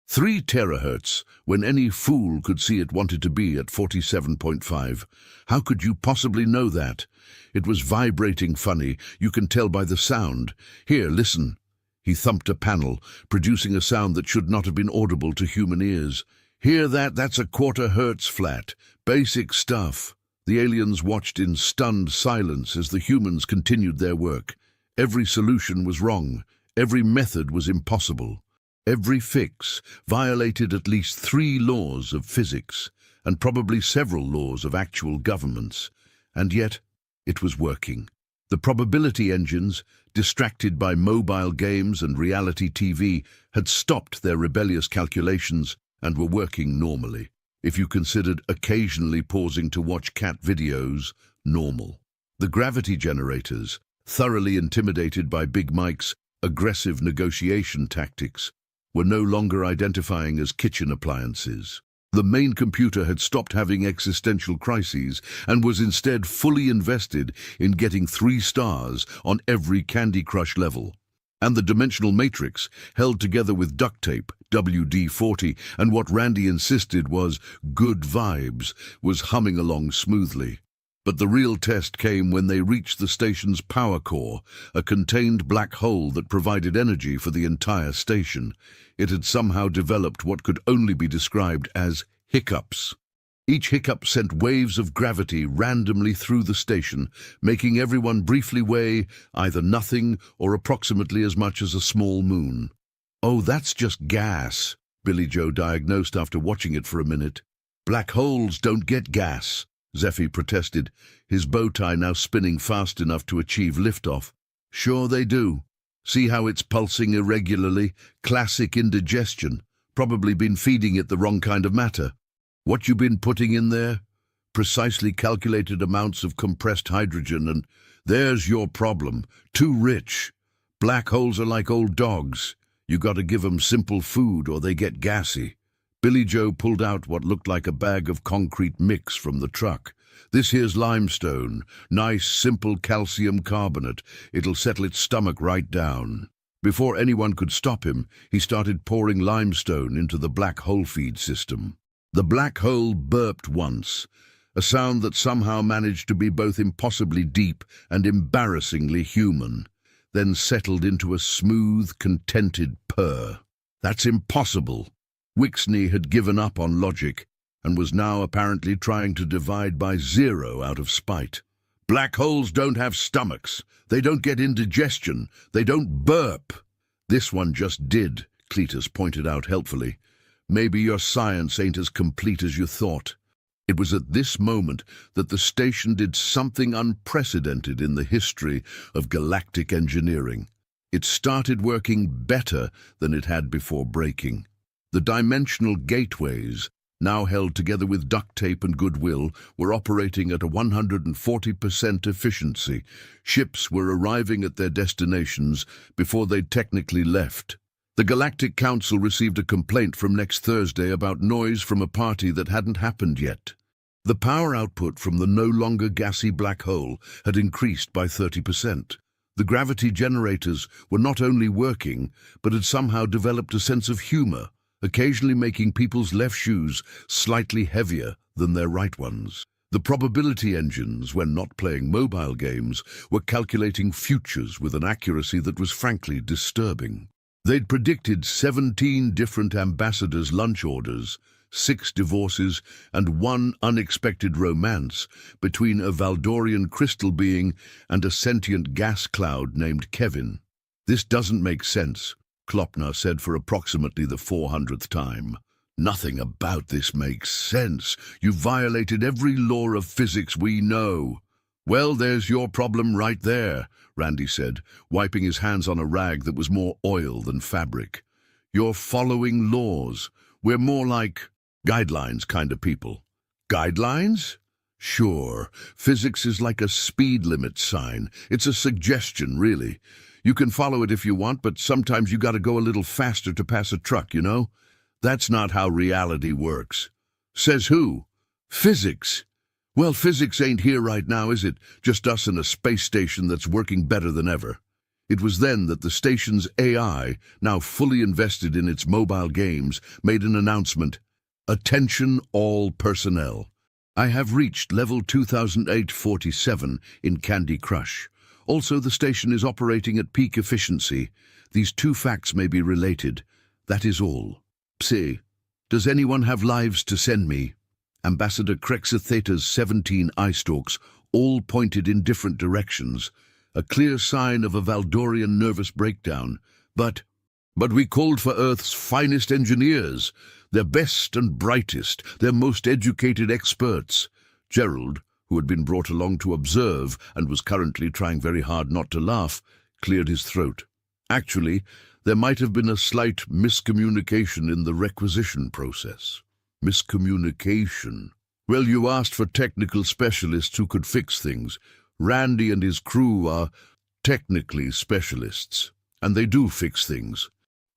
Speaker 5: 3 terahertz, when any fool could see it wanted to be at 47.5. How could you possibly know that? It was vibrating funny, you can tell by the sound. Here, listen. He thumped a panel, producing a sound that should not have been audible to human ears. Hear that? That's a quarter hertz flat. Basic stuff. The aliens watched in stunned silence as the humans continued their work. Every solution was wrong. Every method was impossible. Every fix violated at least 3 laws of physics, and probably several laws of actual governments. And yet, it was working. The probability engines, distracted by mobile games and reality TV, had stopped their rebellious calculations and were working normally. If you considered occasionally pausing to watch cat videos normal. The gravity generators, thoroughly intimidated by Big Mike's aggressive negotiation tactics, were no longer identifying as kitchen appliances. The main computer had stopped having existential crises and was instead fully invested in getting 3 stars on every Candy Crush level. And the dimensional matrix, held together with duct tape, WD-40, and what Randy insisted was good vibes, was humming along smoothly. But the real test came when they reached the station's power core, a contained black hole that provided energy for the entire station. It had somehow developed what could only be described as hiccups. Each hiccup sent waves of gravity randomly through the station, making everyone briefly weigh either nothing or approximately as much as a small moon. "Oh, that's just gas," Billy Joe diagnosed after watching it for a minute. "Black holes don't get gas," Zeffie protested, his bow tie now spinning fast enough to achieve liftoff. "Sure they do. See how it's pulsing irregularly? Classic indigestion. Probably been feeding it the wrong kind of matter. What you been putting in there? Precisely calculated amounts of compressed hydrogen, and there's your problem. Too rich. Black holes are like old dogs. You gotta give 'em simple food or they get gassy." Billy Joe pulled out what looked like a bag of concrete mix from the truck. "This here's limestone. Nice, simple calcium carbonate. It'll settle its stomach right down." Before anyone could stop him, he started pouring limestone into the black hole feed system. The black hole burped once, a sound that somehow managed to be both impossibly deep and embarrassingly human, then settled into a smooth, contented purr. That's impossible. Wixney had given up on logic and was now apparently trying to divide by 0 out of spite. "Black holes don't have stomachs. They don't get indigestion. They don't burp." "This one just did," Cletus pointed out helpfully. "Maybe your science ain't as complete as you thought." It was at this moment that the station did something unprecedented in the history of galactic engineering. It started working better than it had before breaking. The dimensional gateways, now held together with duct tape and goodwill, were operating at a 140% efficiency. Ships were arriving at their destinations before they'd technically left. The Galactic Council received a complaint from next Thursday about noise from a party that hadn't happened yet. The power output from the no longer gassy black hole had increased by 30%. The gravity generators were not only working, but had somehow developed a sense of humor, occasionally making people's left shoes slightly heavier than their right ones. The probability engines, when not playing mobile games, were calculating futures with an accuracy that was frankly disturbing. They'd predicted 17 different ambassadors' lunch orders, 6 divorces, and 1 unexpected romance between a Valdorian crystal being and a sentient gas cloud named Kevin. "This doesn't make sense," Klopner said for approximately the 400th time. "Nothing about this makes sense. You violated every law of physics we know." "Well, there's your problem right there," Randy said, wiping his hands on a rag that was more oil than fabric. "You're following laws. We're more like guidelines kind of people." "Guidelines?" "Sure. Physics is like a speed limit sign. It's a suggestion, really. You can follow it if you want, but sometimes you gotta go a little faster to pass a truck, you know? That's not how reality works." "Says who?" "Physics." "Well, physics ain't here right now, is it? Just us and a space station that's working better than ever." It was then that the station's AI, now fully invested in its mobile games, made an announcement. "Attention all personnel. I have reached level 2847 in Candy Crush. Also, the station is operating at peak efficiency. These 2 facts may be related. That is all. Psi, does anyone have lives to send me?" Ambassador Krexatheta's 17 eye stalks all pointed in different directions, a clear sign of a Valdorian nervous breakdown. But we called for Earth's finest engineers, their best and brightest, their most educated experts." Gerald, who had been brought along to observe and was currently trying very hard not to laugh, cleared his throat. "Actually, there might have been a slight miscommunication in the requisition process." "Miscommunication? Well, you asked for technical specialists who could fix things. Randy and his crew are technically specialists, and they do fix things.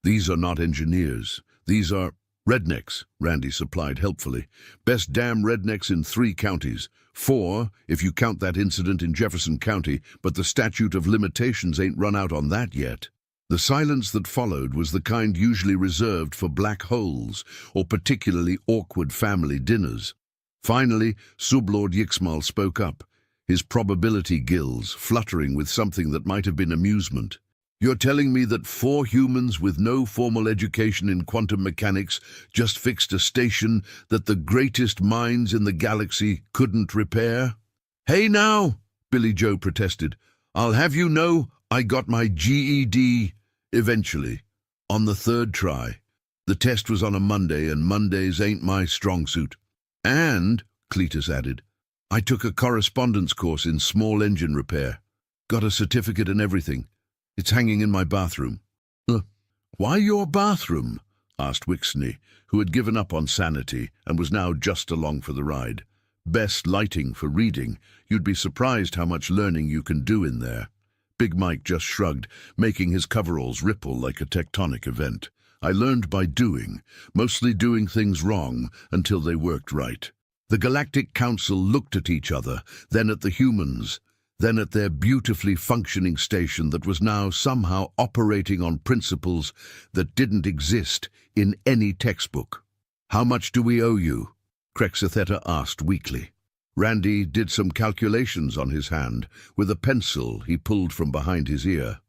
Speaker 5: These are not engineers. These are rednecks," Randy supplied helpfully. "Best damn rednecks in 3 counties. 4, if you count that incident in Jefferson County, but the statute of limitations ain't run out on that yet." The silence that followed was the kind usually reserved for black holes or particularly awkward family dinners. Finally, Sublord Yixmal spoke up, his probability gills fluttering with something that might have been amusement. "You're telling me that 4 humans with no formal education in quantum mechanics just fixed a station that the greatest minds in the galaxy couldn't repair?" "Hey now," Billy Joe protested. "I'll have you know I got my GED eventually, on the 3rd try. The test was on a Monday, and Mondays ain't my strong suit. And," Cletus added, "I took a correspondence course in small engine repair. Got a certificate and everything. It's hanging in my bathroom." "Why your bathroom?" asked Wixney, who had given up on sanity and was now just along for the ride. "Best lighting for reading. You'd be surprised how much learning you can do in there." Big Mike just shrugged, making his coveralls ripple like a tectonic event. "I learned by doing, mostly doing things wrong until they worked right." The Galactic Council looked at each other, then at the humans, then at their beautifully functioning station that was now somehow operating on principles that didn't exist in any textbook. "How much do we owe you?" Krexatheta asked weakly. Randy did some calculations on his hand with a pencil he pulled from behind his ear.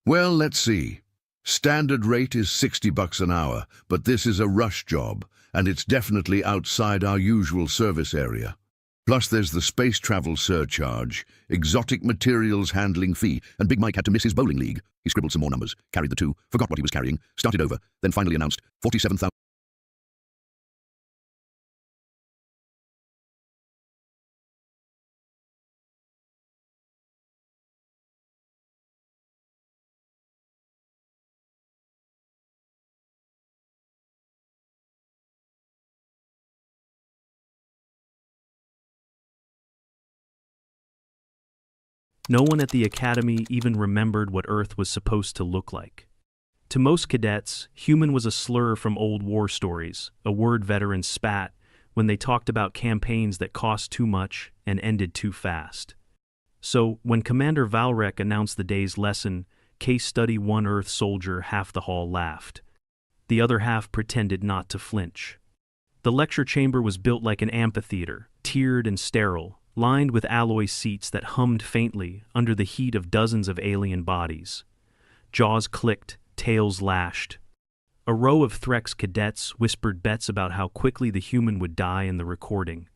Speaker 5: "Well, let's see. Standard rate is $60 an hour, but this is a rush job, and it's definitely outside our usual service area. Plus there's the space travel surcharge, exotic materials handling fee, and Big Mike had to miss his bowling league." He scribbled some more numbers, carried the 2, forgot what he was carrying, started over, then finally announced 47,000.
Speaker 4: No one at the Academy even remembered what Earth was supposed to look like. To most cadets, human was a slur from old war stories, a word veterans spat when they talked about campaigns that cost too much and ended too fast. So, when Commander Valrek announced the day's lesson, Case Study One Earth Soldier, half the hall laughed. The other half pretended not to flinch. The lecture chamber was built like an amphitheater, tiered and sterile, lined with alloy seats that hummed faintly under the heat of dozens of alien bodies. Jaws clicked, tails lashed. A row of Threx cadets whispered bets about how quickly the human would die in the recording.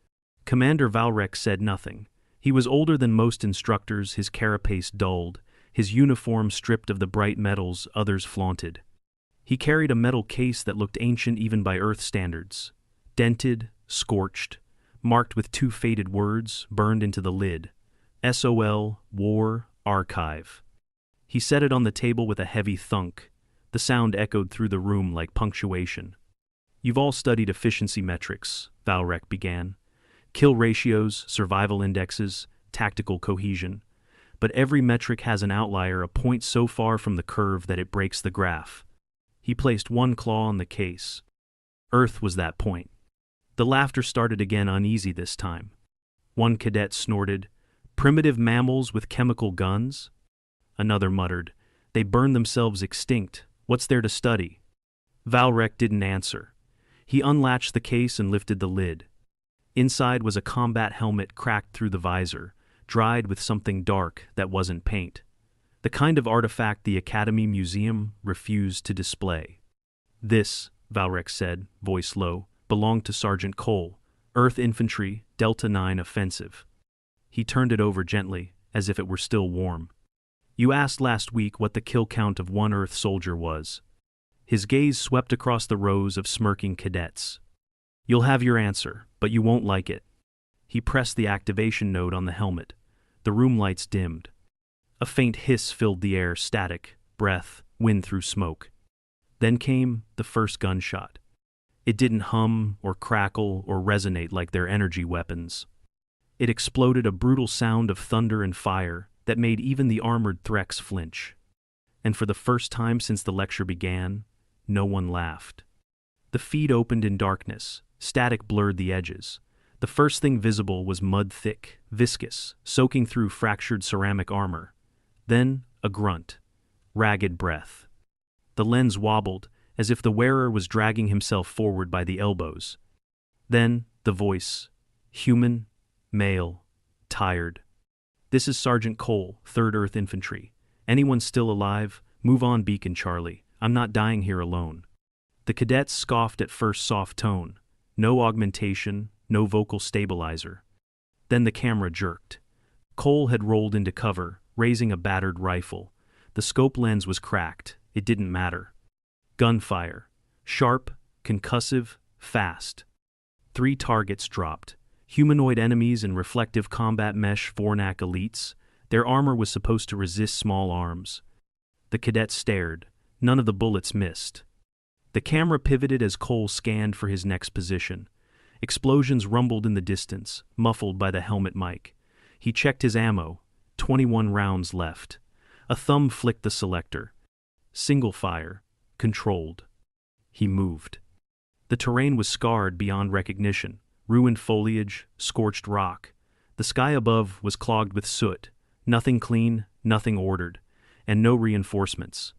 Speaker 4: Commander Valrek said nothing. He was older than most instructors, his carapace dulled, his uniform stripped of the bright metals others flaunted. He carried a metal case that looked ancient even by Earth standards. Dented, scorched, marked with two faded words burned into the lid. SOL, War, Archive. He set it on the table with a heavy thunk. The sound echoed through the room like punctuation. You've all studied efficiency metrics, Valrek began. Kill ratios, survival indexes, tactical cohesion. But every metric has an outlier, a point so far from the curve that it breaks the graph. He placed one claw on the case. Earth was that point. The laughter started again, uneasy this time. One cadet snorted, "Primitive mammals with chemical guns?" Another muttered, "They burned themselves extinct. What's there to study?" Valrek didn't answer. He unlatched the case and lifted the lid. Inside was a combat helmet cracked through the visor, dried with something dark that wasn't paint. The kind of artifact the Academy Museum refused to display. "This," Valrek said, voice low, "belonged to Sergeant Cole, Earth Infantry, Delta 9 Offensive." He turned it over gently, as if it were still warm. "You asked last week what the kill count of one Earth soldier was." His gaze swept across the rows of smirking cadets. "You'll have your answer, but you won't like it." He pressed the activation node on the helmet. The room lights dimmed. A faint hiss filled the air, static, breath, wind through smoke. Then came the first gunshot. It didn't hum or crackle or resonate like their energy weapons. It exploded, a brutal sound of thunder and fire that made even the armored Threx flinch. And for the first time since the lecture began, no one laughed. The feed opened in darkness. Static blurred the edges. The first thing visible was mud thick, viscous, soaking through fractured ceramic armor. Then a grunt. Ragged breath. The lens wobbled, as if the wearer was dragging himself forward by the elbows. Then the voice. Human, male, tired. "This is Sergeant Cole, 3rd Earth Infantry. Anyone still alive? Move on, Beacon Charlie. I'm not dying here alone." The cadets scoffed at first soft tone. No augmentation, no vocal stabilizer. Then the camera jerked. Cole had rolled into cover, raising a battered rifle. The scope lens was cracked. It didn't matter. Gunfire. Sharp, concussive, fast. 3 targets dropped. Humanoid enemies in reflective combat mesh Vornak elites. Their armor was supposed to resist small arms. The cadets stared. None of the bullets missed. The camera pivoted as Cole scanned for his next position. Explosions rumbled in the distance, muffled by the helmet mic. He checked his ammo. 21 rounds left. A thumb flicked the selector. Single fire. Controlled. He moved. The terrain was scarred beyond recognition. Ruined foliage, scorched rock. The sky above was clogged with soot. Nothing clean, nothing ordered, and no reinforcements.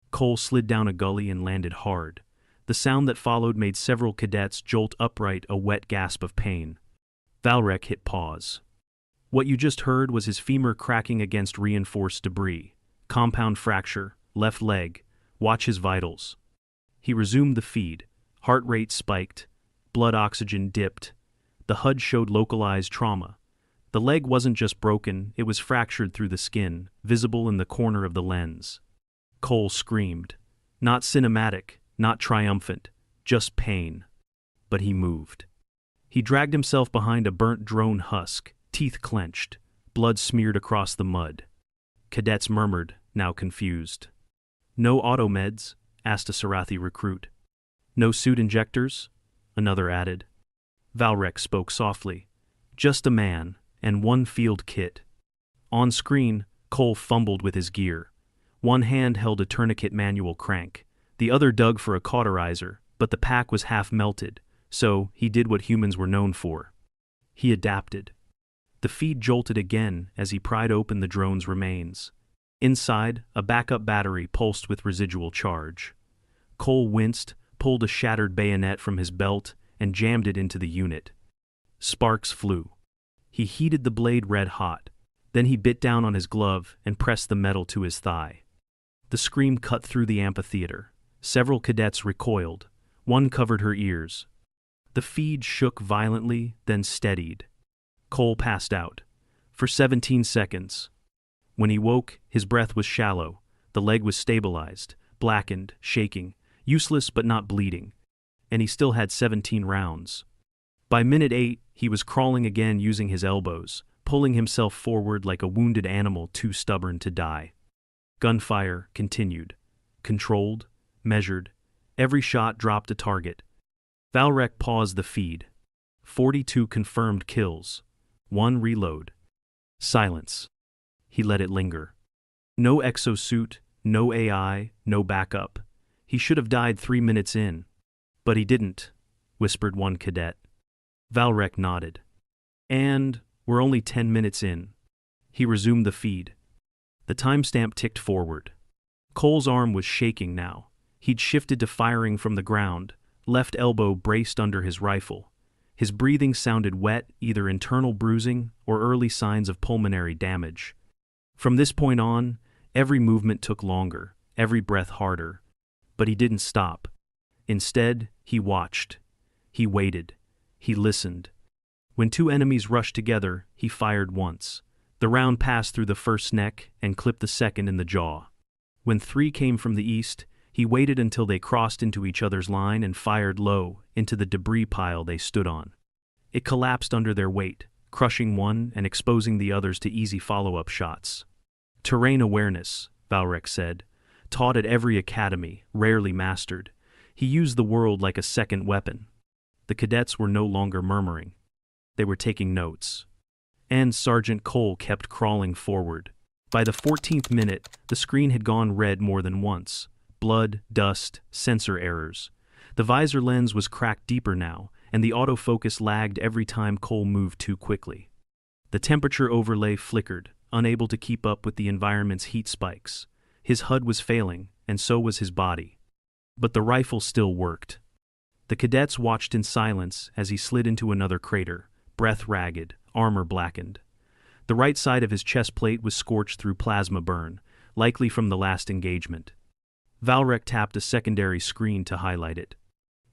Speaker 4: Cole slid down a gully and landed hard. The sound that followed made several cadets jolt upright, a wet gasp of pain. Valrek hit pause. What you just heard was his femur cracking against reinforced debris. Compound fracture, left leg. Watch his vitals. He resumed the feed. Heart rate spiked. Blood oxygen dipped. The HUD showed localized trauma. The leg wasn't just broken, it was fractured through the skin, visible in the corner of the lens. Cole screamed. Not cinematic, not triumphant, just pain. But he moved. He dragged himself behind a burnt drone husk, teeth clenched, blood smeared across the mud. Cadets murmured, now confused. "No auto meds?" asked a Sarathi recruit. "No suit injectors?" another added. Valrek spoke softly. "Just a man, and 1 field kit." On screen, Cole fumbled with his gear. One hand held a tourniquet manual crank. The other dug for a cauterizer, but the pack was half melted, so he did what humans were known for. He adapted. The feed jolted again as he pried open the drone's remains. Inside, a backup battery pulsed with residual charge. Cole winced, pulled a shattered bayonet from his belt, and jammed it into the unit. Sparks flew. He heated the blade red hot. Then he bit down on his glove and pressed the metal to his thigh. The scream cut through the amphitheater. Several cadets recoiled. One covered her ears. The feed shook violently, then steadied. Cole passed out. For 17 seconds. When he woke, his breath was shallow. The leg was stabilized, blackened, shaking, useless but not bleeding. And he still had 17 rounds. By minute 8, he was crawling again using his elbows, pulling himself forward like a wounded animal too stubborn to die. Gunfire continued. Controlled, measured. Every shot dropped a target. Valrek paused the feed. 42 confirmed kills. 1 reload. Silence. He let it linger. No exosuit, no AI, no backup. He should have died 3 minutes in. But he didn't, whispered one cadet. Valrek nodded. And we're only 10 minutes in. He resumed the feed. The timestamp ticked forward. Cole's arm was shaking now. He'd shifted to firing from the ground, left elbow braced under his rifle. His breathing sounded wet, either internal bruising or early signs of pulmonary damage. From this point on, every movement took longer, every breath harder. But he didn't stop. Instead, he watched. He waited. He listened. When 2 enemies rushed together, he fired once. The round passed through the first's neck and clipped the second in the jaw. When 3 came from the east, he waited until they crossed into each other's line and fired low into the debris pile they stood on. It collapsed under their weight, crushing one and exposing the others to easy follow-up shots. Terrain awareness, Valrek said, taught at every academy, rarely mastered. He used the world like a second weapon. The cadets were no longer murmuring. They were taking notes. And Sergeant Cole kept crawling forward. By the 14th minute, the screen had gone red more than once. Blood, dust, sensor errors. The visor lens was cracked deeper now, and the autofocus lagged every time Cole moved too quickly. The temperature overlay flickered, unable to keep up with the environment's heat spikes. His HUD was failing, and so was his body. But the rifle still worked. The cadets watched in silence as he slid into another crater, breath ragged, armor blackened. The right side of his chest plate was scorched through plasma burn, likely from the last engagement. Valrek tapped a secondary screen to highlight it.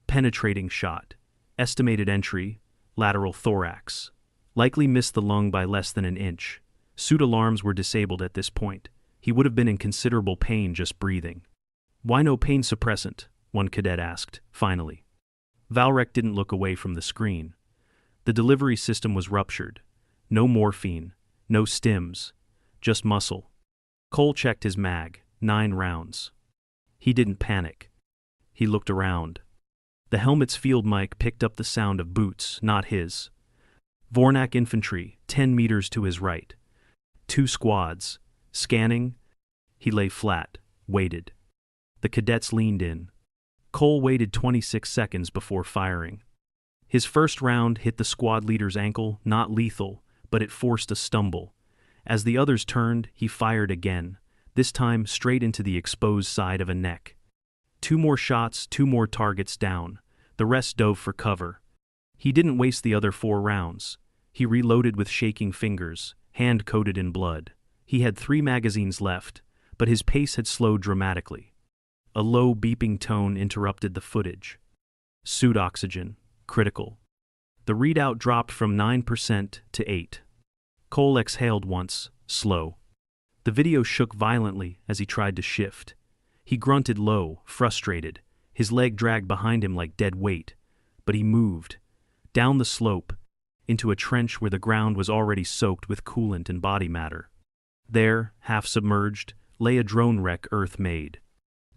Speaker 4: Penetrating shot. Estimated entry, lateral thorax. Likely missed the lung by less than an inch. Suit alarms were disabled at this point. He would have been in considerable pain just breathing. Why no pain suppressant? One cadet asked, finally. Valrek didn't look away from the screen. The delivery system was ruptured. No morphine, no stims, just muscle. Cole checked his mag, 9 rounds. He didn't panic. He looked around. The helmet's field mic picked up the sound of boots, not his. Vornak infantry, 10 meters to his right. 2 squads. Scanning. He lay flat, waited. The cadets leaned in. Cole waited 26 seconds before firing. His first round hit the squad leader's ankle, not lethal, but it forced a stumble. As the others turned, he fired again, this time straight into the exposed side of a neck. 2 more shots, 2 more targets down. The rest dove for cover. He didn't waste the other 4 rounds. He reloaded with shaking fingers, hand coated in blood. He had 3 magazines left, but his pace had slowed dramatically. A low beeping tone interrupted the footage. Suit oxygen, critical. The readout dropped from 9% to 8%. Cole exhaled once, slow. The video shook violently as he tried to shift. He grunted low, frustrated. His leg dragged behind him like dead weight. But he moved. Down the slope, into a trench where the ground was already soaked with coolant and body matter. There, half submerged, lay a drone wreck Earth made.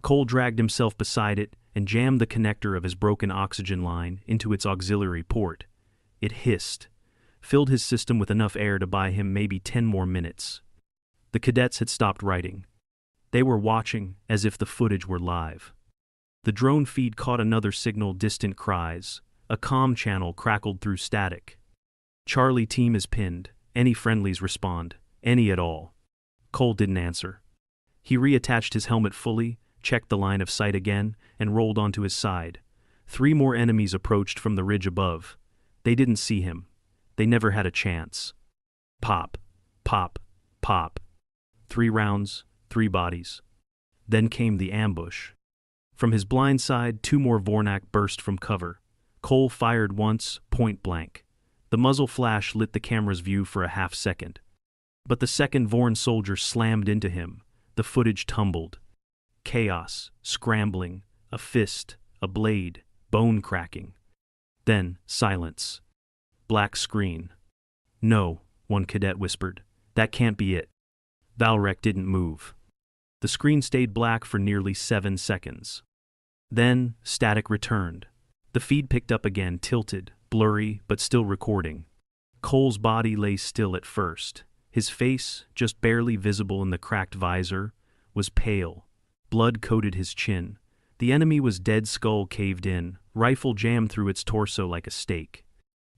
Speaker 4: Cole dragged himself beside it and jammed the connector of his broken oxygen line into its auxiliary port. It hissed, filled his system with enough air to buy him maybe 10 more minutes. The cadets had stopped writing. They were watching as if the footage were live. The drone feed caught another signal, distant cries. A comm channel crackled through static. Charlie team is pinned. Any friendlies respond? Any at all? Cole didn't answer. He reattached his helmet fully, checked the line of sight again, and rolled onto his side. 3 more enemies approached from the ridge above. They didn't see him. They never had a chance. Pop, pop, pop. 3 rounds, 3 bodies. Then came the ambush. From his blind side, 2 more Vornak burst from cover. Cole fired once, point blank. The muzzle flash lit the camera's view for a half second. But the second Vorn soldier slammed into him. The footage tumbled. Chaos, scrambling, a fist, a blade, bone cracking. Then silence. Black screen. No, one cadet whispered. That can't be it. Valrek didn't move. The screen stayed black for nearly 7 seconds. Then static returned. The feed picked up again, tilted, blurry, but still recording. Cole's body lay still at first. His face, just barely visible in the cracked visor, was pale. Blood coated his chin. The enemy was dead, skull caved in, rifle jammed through its torso like a stake.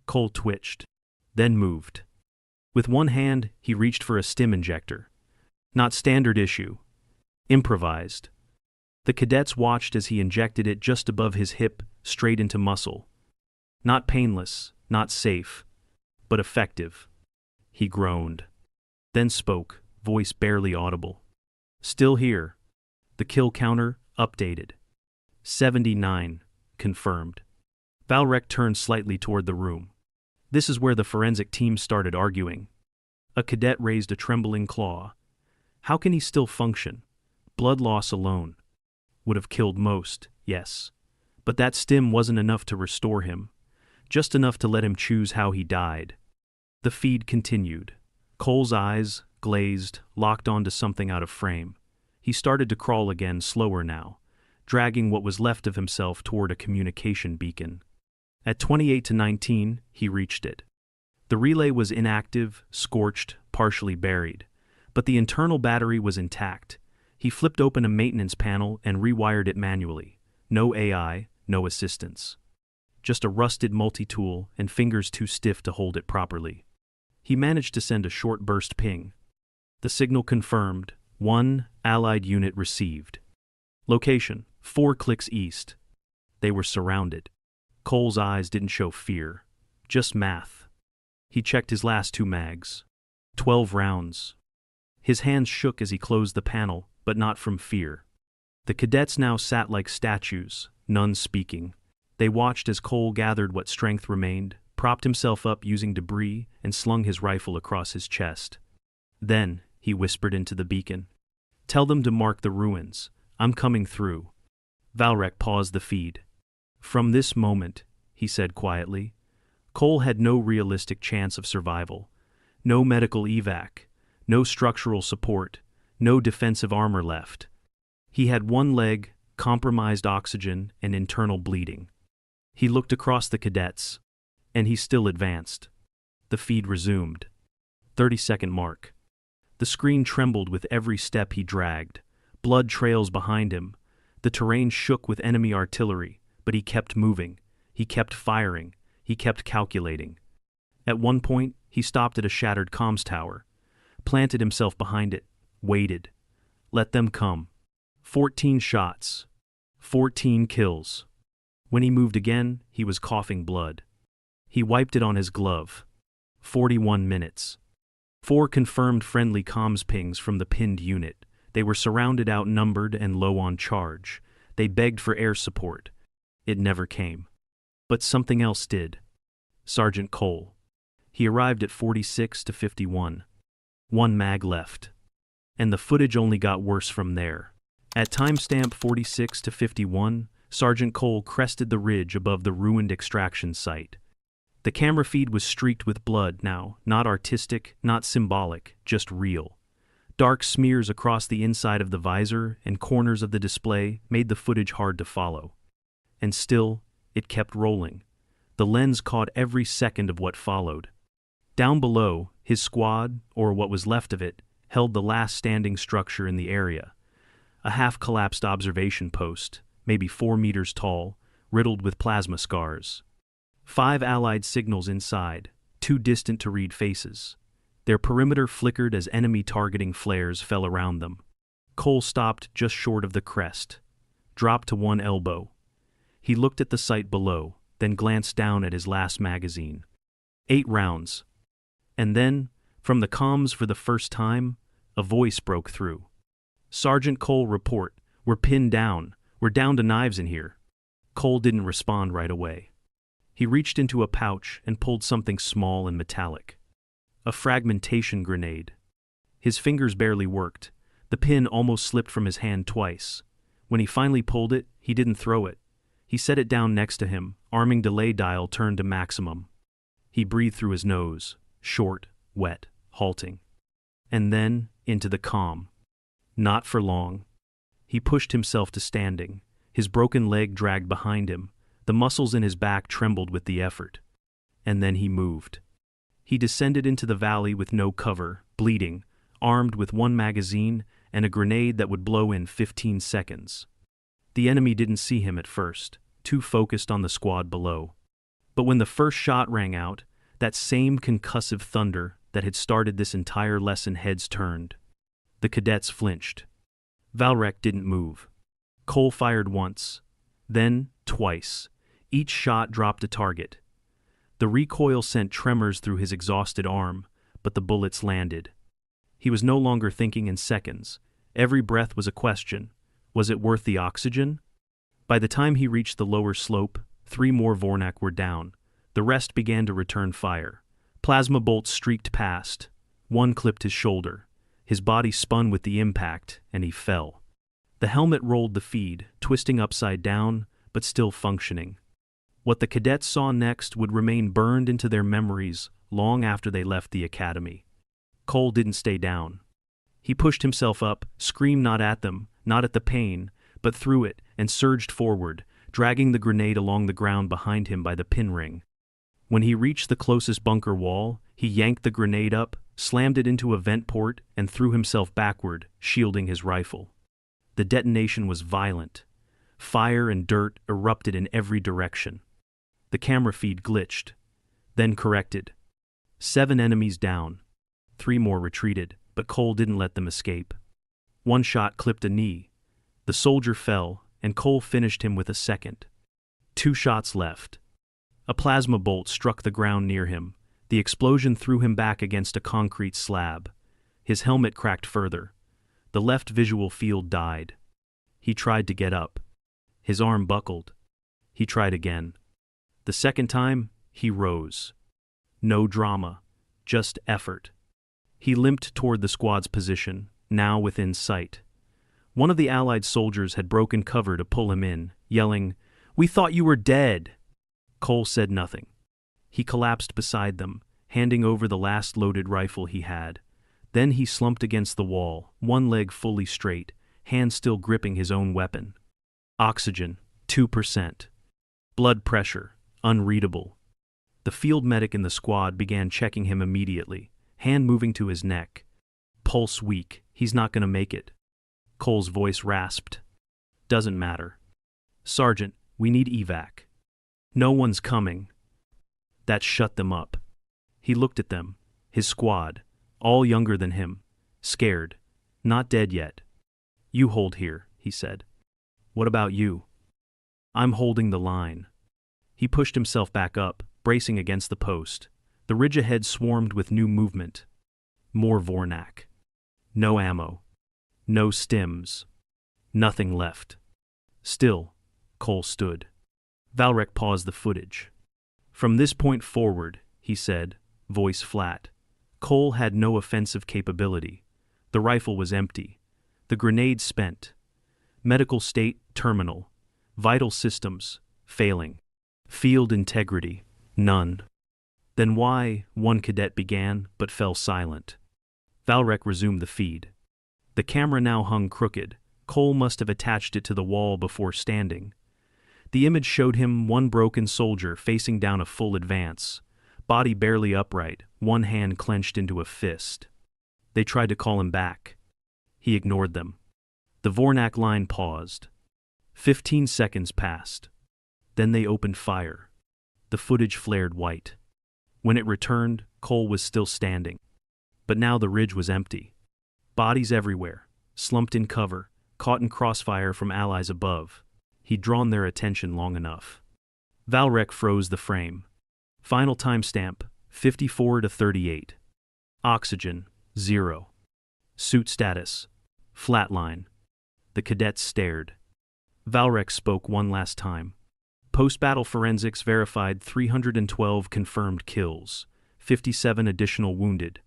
Speaker 4: Cole twitched, then moved. With one hand, he reached for a stim injector. Not standard issue. Improvised. The cadets watched as he injected it just above his hip, straight into muscle. Not painless, not safe, but effective. He groaned. Then spoke, voice barely audible. Still here. The kill counter, updated. 79, confirmed. Valrek turned slightly toward the room. This is where the forensic team started arguing. A cadet raised a trembling claw. How can he still function? Blood loss alone. Would have killed most, yes. But that stim wasn't enough to restore him. Just enough to let him choose how he died. The feed continued. Cole's eyes, glazed, locked onto something out of frame. He started to crawl again, slower now, dragging what was left of himself toward a communication beacon. At 28-19, he reached it. The relay was inactive, scorched, partially buried, but the internal battery was intact. He flipped open a maintenance panel and rewired it manually. No AI, no assistance. Just a rusted multi-tool and fingers too stiff to hold it properly. He managed to send a short burst ping. The signal confirmed. 1 Allied unit received. Location, 4 clicks east. They were surrounded. Cole's eyes didn't show fear, just math. He checked his last 2 mags. 12 rounds. His hands shook as he closed the panel, but not from fear. The cadets now sat like statues, none speaking. They watched as Cole gathered what strength remained, propped himself up using debris, and slung his rifle across his chest. Then, he whispered into the beacon. Tell them to mark the ruins. I'm coming through. Valrek paused the feed. From this moment, he said quietly, Cole had no realistic chance of survival. No medical evac. No structural support. No defensive armor left. He had 1 leg, compromised oxygen, and internal bleeding. He looked across the cadets, and he still advanced. The feed resumed. 30-second mark. The screen trembled with every step he dragged. Blood trails behind him. The terrain shook with enemy artillery, but he kept moving. He kept firing. He kept calculating. At one point, he stopped at a shattered comms tower, planted himself behind it, waited. Let them come. 14 shots. 14 kills. When he moved again, he was coughing blood. He wiped it on his glove. 41 minutes. 4 confirmed friendly comms pings from the pinned unit. They were surrounded, outnumbered, and low on charge. They begged for air support. It never came. But something else did. Sergeant Cole. He arrived at 46-51. 1 mag left. And the footage only got worse from there. At timestamp 46-51, Sergeant Cole crested the ridge above the ruined extraction site. The camera feed was streaked with blood now, not artistic, not symbolic, just real. Dark smears across the inside of the visor and corners of the display made the footage hard to follow. And still, it kept rolling. The lens caught every second of what followed. Down below, his squad, or what was left of it, held the last standing structure in the area. A half-collapsed observation post, maybe 4 meters tall, riddled with plasma scars. 5 Allied signals inside, too distant to read faces. Their perimeter flickered as enemy targeting flares fell around them. Cole stopped just short of the crest, dropped to one elbow. He looked at the sight below, then glanced down at his last magazine. 8 rounds. And then, from the comms for the first time, a voice broke through. "Sergeant Cole, report. We're pinned down. We're down to knives in here." Cole didn't respond right away. He reached into a pouch and pulled something small and metallic. A fragmentation grenade. His fingers barely worked. The pin almost slipped from his hand twice. When he finally pulled it, he didn't throw it. He set it down next to him, arming delay dial turned to maximum. He breathed through his nose, short, wet, halting. And then, into the calm. Not for long. He pushed himself to standing. His broken leg dragged behind him. The muscles in his back trembled with the effort. And then he moved. He descended into the valley with no cover, bleeding, armed with 1 magazine and a grenade that would blow in 15 seconds. The enemy didn't see him at first, too focused on the squad below. But when the first shot rang out, that same concussive thunder that had started this entire lesson, heads turned. The cadets flinched. Valrek didn't move. Cole fired once, then twice. Each shot dropped a target. The recoil sent tremors through his exhausted arm, but the bullets landed. He was no longer thinking in seconds. Every breath was a question. Was it worth the oxygen? By the time he reached the lower slope, 3 more Vornak were down. The rest began to return fire. Plasma bolts streaked past. One clipped his shoulder. His body spun with the impact, and he fell. The helmet rolled the feed, twisting upside down, but still functioning. What the cadets saw next would remain burned into their memories long after they left the academy. Cole didn't stay down. He pushed himself up, screamed not at them, not at the pain, but through it, and surged forward, dragging the grenade along the ground behind him by the pin ring. When he reached the closest bunker wall, he yanked the grenade up, slammed it into a vent port, and threw himself backward, shielding his rifle. The detonation was violent. Fire and dirt erupted in every direction. The camera feed glitched, then corrected. 7 enemies down. 3 more retreated, but Cole didn't let them escape. 1 shot clipped a knee. The soldier fell, and Cole finished him with a second. 2 shots left. A plasma bolt struck the ground near him. The explosion threw him back against a concrete slab. His helmet cracked further. The left visual field died. He tried to get up. His arm buckled. He tried again. The second time, he rose. No drama, just effort. He limped toward the squad's position, now within sight. One of the Allied soldiers had broken cover to pull him in, yelling, "We thought you were dead!" Cole said nothing. He collapsed beside them, handing over the last loaded rifle he had. Then he slumped against the wall, one leg fully straight, hand still gripping his own weapon. Oxygen, 2%. Blood pressure, unreadable. The field medic in the squad began checking him immediately, hand moving to his neck. Pulse weak, he's not gonna make it. Cole's voice rasped. Doesn't matter. Sergeant, we need evac. No one's coming. That shut them up. He looked at them, his squad, all younger than him, scared, not dead yet. You hold here, he said. What about you? I'm holding the line. He pushed himself back up, bracing against the post. The ridge ahead swarmed with new movement. More Vornak. No ammo. No stims. Nothing left. Still, Cole stood. Valrek paused the footage. From this point forward, he said, voice flat, Cole had no offensive capability. The rifle was empty. The grenade spent. Medical state terminal. Vital systems failing. Field integrity none. Then why, one cadet began, but fell silent. Valrek resumed the feed. The camera now hung crooked. Cole must have attached it to the wall before standing. The image showed him one broken soldier facing down a full advance, body barely upright, one hand clenched into a fist. They tried to call him back. He ignored them. The Vornak line paused. 15 seconds passed. Then they opened fire. The footage flared white. When it returned, Cole was still standing. But now the ridge was empty. Bodies everywhere, slumped in cover, caught in crossfire from allies above. He'd drawn their attention long enough. Valrek froze the frame. Final timestamp, 54:38. Oxygen, 0. Suit status, flatline. The cadets stared. Valrek spoke one last time. Post-battle forensics verified 312 confirmed kills, 57 additional wounded.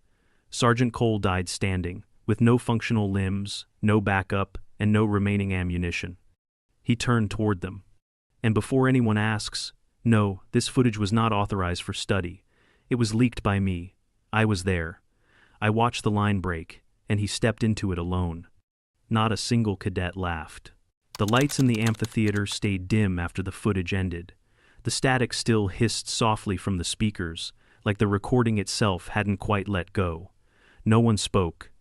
Speaker 4: Sergeant Cole died standing, with no functional limbs, no backup, and no remaining ammunition. He turned toward them. And before anyone asks, no, this footage was not authorized for study. It was leaked by me. I was there. I watched the line break, and he stepped into it alone. Not a single cadet laughed. The lights in the amphitheater stayed dim after the footage ended. The static still hissed softly from the speakers, like the recording itself hadn't quite let go. No one spoke.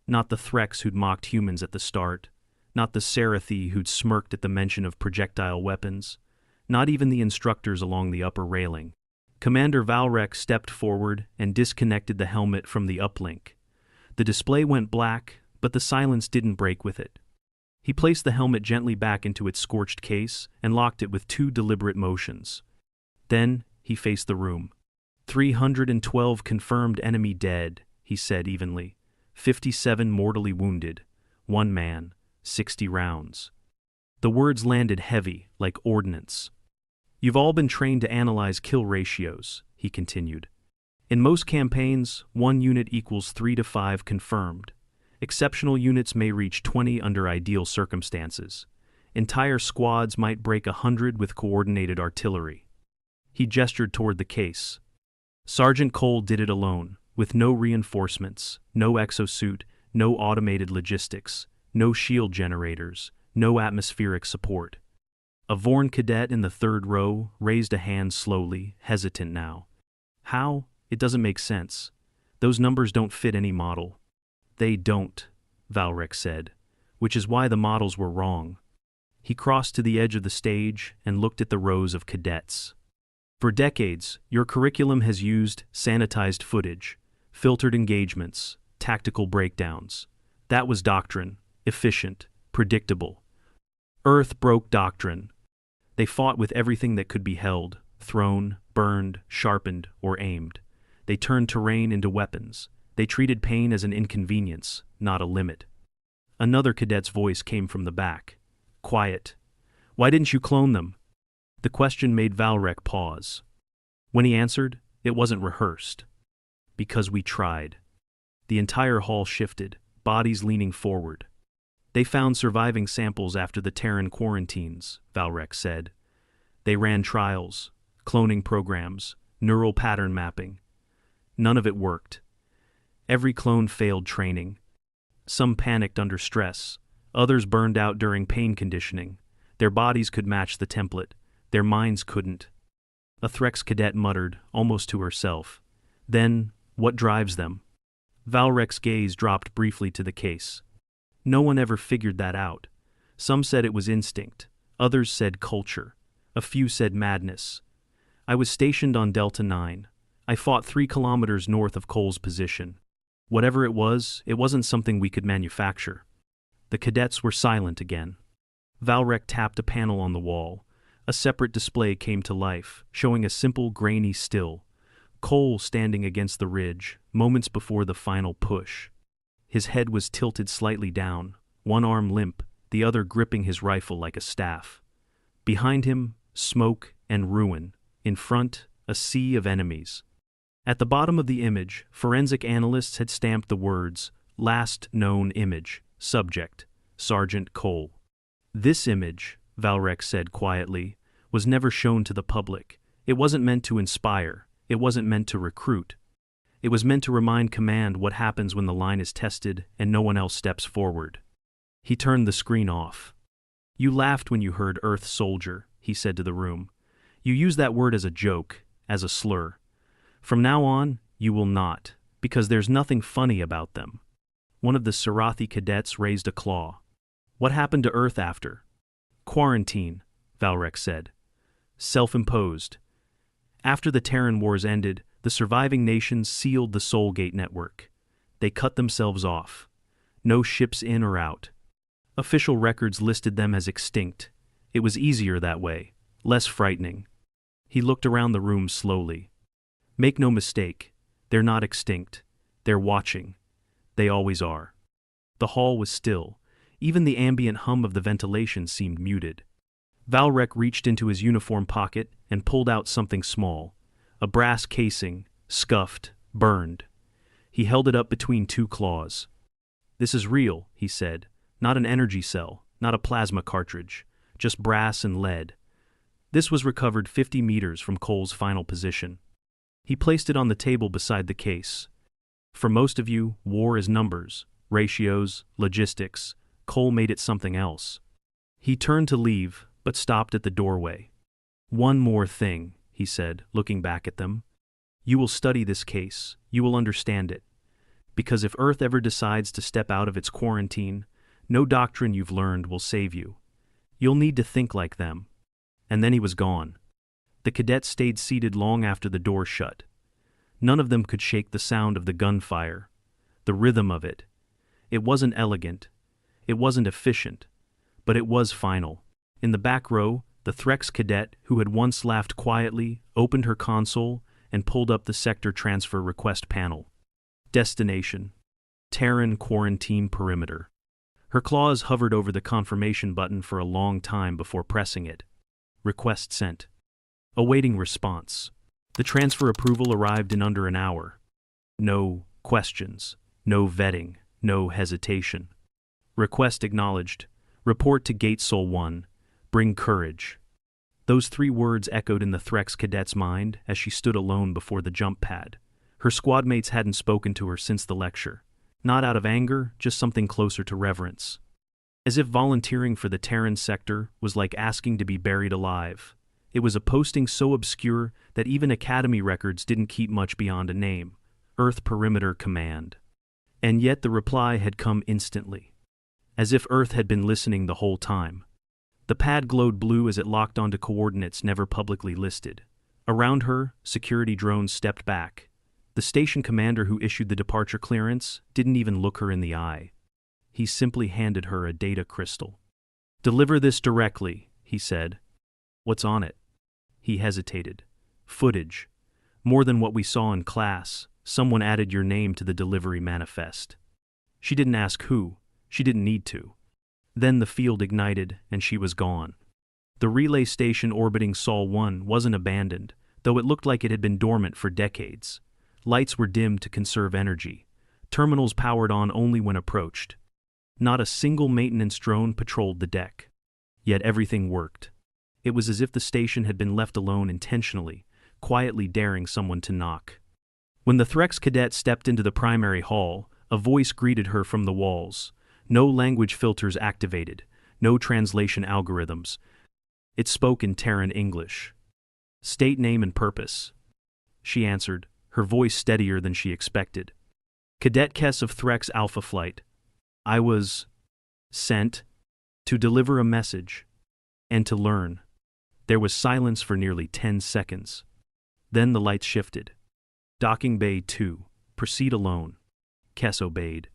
Speaker 4: Not the Threx who'd mocked humans at the start. Not the Serathi who'd smirked at the mention of projectile weapons. Not even the instructors along the upper railing. Commander Valrek stepped forward and disconnected the helmet from the uplink. The display went black, but the silence didn't break with it. He placed the helmet gently back into its scorched case and locked it with 2 deliberate motions. Then, he faced the room. 312 confirmed enemy dead, he said evenly. 57 mortally wounded. 1 man. 60 rounds. The words landed heavy, like ordnance. You've all been trained to analyze kill ratios, he continued. In most campaigns, 1 unit equals 3 to 5 confirmed. Exceptional units may reach 20 under ideal circumstances. Entire squads might break 100 with coordinated artillery. He gestured toward the case. Sergeant Cole did it alone, with no reinforcements, no exosuit, no automated logistics, no shield generators, no atmospheric support. A Vorn cadet in the 3rd row raised a hand slowly, hesitant now. How? It doesn't make sense. Those numbers don't fit any model. They don't, Valrek said, which is why the models were wrong. He crossed to the edge of the stage and looked at the rows of cadets. For decades, your curriculum has used sanitized footage, filtered engagements, tactical breakdowns. That was doctrine, efficient, predictable. Earth broke doctrine. They fought with everything that could be held, thrown, burned, sharpened, or aimed. They turned terrain into weapons. They treated pain as an inconvenience, not a limit. Another cadet's voice came from the back. Quiet. Why didn't you clone them? The question made Valrek pause. When he answered, it wasn't rehearsed. Because we tried. The entire hall shifted, bodies leaning forward. They found surviving samples after the Terran quarantines, Valrek said. They ran trials, cloning programs, neural pattern mapping. None of it worked. Every clone failed training. Some panicked under stress. Others burned out during pain conditioning. Their bodies could match the template. Their minds couldn't. A Threx cadet muttered, almost to herself. Then, what drives them? Valrek's gaze dropped briefly to the case. No one ever figured that out. Some said it was instinct. Others said culture. A few said madness. I was stationed on Delta 9. I fought 3 kilometers north of Cole's position. Whatever it wasn't something we could manufacture. The cadets were silent again. Valrek tapped a panel on the wall. A separate display came to life, showing a simple grainy still. Cole standing against the ridge, moments before the final push. His head was tilted slightly down, one arm limp, the other gripping his rifle like a staff. Behind him, smoke and ruin. In front, a sea of enemies. At the bottom of the image, forensic analysts had stamped the words, Last Known Image, Subject, Sergeant Cole. This image, Valrek said quietly, was never shown to the public. It wasn't meant to inspire. It wasn't meant to recruit. It was meant to remind command what happens when the line is tested and no one else steps forward. He turned the screen off. You laughed when you heard Earth Soldier, he said to the room. You use that word as a joke, as a slur. From now on, you will not, because there's nothing funny about them. One of the Serathi cadets raised a claw. What happened to Earth after? Quarantine, Valrek said. Self-imposed. After the Terran Wars ended, the surviving nations sealed the Soulgate network. They cut themselves off. No ships in or out. Official records listed them as extinct. It was easier that way, less frightening. He looked around the room slowly. Make no mistake, they're not extinct. They're watching. They always are. The hall was still. Even the ambient hum of the ventilation seemed muted. Valrek reached into his uniform pocket and pulled out something small. A brass casing, scuffed, burned. He held it up between two claws. This is real, he said. Not an energy cell, not a plasma cartridge. Just brass and lead. This was recovered 50 meters from Cole's final position. He placed it on the table beside the case. For most of you, war is numbers, ratios, logistics. Cole made it something else. He turned to leave, but stopped at the doorway. One more thing, he said, looking back at them. You will study this case. You will understand it. Because if Earth ever decides to step out of its quarantine, no doctrine you've learned will save you. You'll need to think like them. And then he was gone. The cadets stayed seated long after the door shut. None of them could shake the sound of the gunfire, the rhythm of it. It wasn't elegant. It wasn't efficient. But it was final. In the back row, the Threx cadet, who had once laughed quietly, opened her console and pulled up the sector transfer request panel. Destination: Terran Quarantine Perimeter. Her claws hovered over the confirmation button for a long time before pressing it. Request sent. Awaiting response. The transfer approval arrived in under an hour. No questions, no vetting, no hesitation. Request acknowledged. Report to Gate Sol 1. Bring courage. Those 3 words echoed in the Threx cadet's mind as she stood alone before the jump pad. Her squadmates hadn't spoken to her since the lecture. Not out of anger, just something closer to reverence. As if volunteering for the Terran sector was like asking to be buried alive. It was a posting so obscure that even Academy records didn't keep much beyond a name: Earth Perimeter Command. And yet the reply had come instantly. As if Earth had been listening the whole time. The pad glowed blue as it locked onto coordinates never publicly listed. Around her, security drones stepped back. The station commander who issued the departure clearance didn't even look her in the eye. He simply handed her a data crystal. Deliver this directly, he said. What's on it? He hesitated. Footage. More than what we saw in class. Someone added your name to the delivery manifest. She didn't ask who. She didn't need to. Then the field ignited and she was gone. The relay station orbiting Sol 1 wasn't abandoned, though it looked like it had been dormant for decades. Lights were dimmed to conserve energy. Terminals powered on only when approached. Not a single maintenance drone patrolled the deck. Yet everything worked. It was as if the station had been left alone intentionally, quietly daring someone to knock. When the Threx cadet stepped into the primary hall, a voice greeted her from the walls. No language filters activated, no translation algorithms. It spoke in Terran English. State name and purpose. She answered, her voice steadier than she expected. Cadet Kess of Threx Alpha Flight. I was sent to deliver a message and to learn. There was silence for nearly 10 seconds. Then the lights shifted. Docking Bay 2. Proceed alone. Kess obeyed.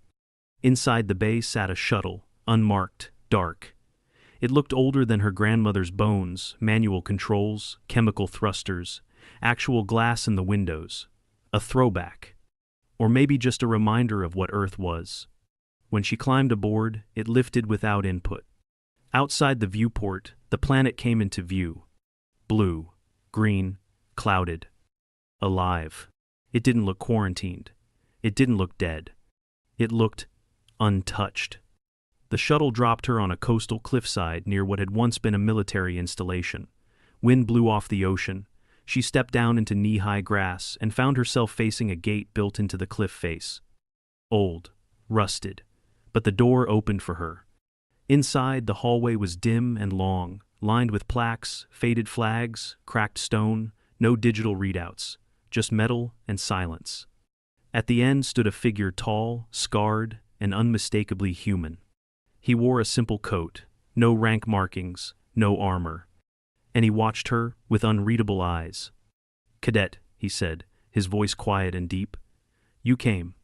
Speaker 4: Inside the bay sat a shuttle, unmarked, dark. It looked older than her grandmother's bones, manual controls, chemical thrusters, actual glass in the windows. A throwback. Or maybe just a reminder of what Earth was. When she climbed aboard, it lifted without input. Outside the viewport, the planet came into view. Blue, green, clouded. Alive. It didn't look quarantined. It didn't look dead. It looked untouched. The shuttle dropped her on a coastal cliffside near what had once been a military installation. Wind blew off the ocean. She stepped down into knee-high grass and found herself facing a gate built into the cliff face. Old, rusted, but the door opened for her. Inside, the hallway was dim and long, lined with plaques, faded flags, cracked stone, no digital readouts, just metal and silence. At the end stood a figure tall, scarred, and unmistakably human. He wore a simple coat, no rank markings, no armor. And he watched her with unreadable eyes. "Cadet," he said, his voice quiet and deep. "You came."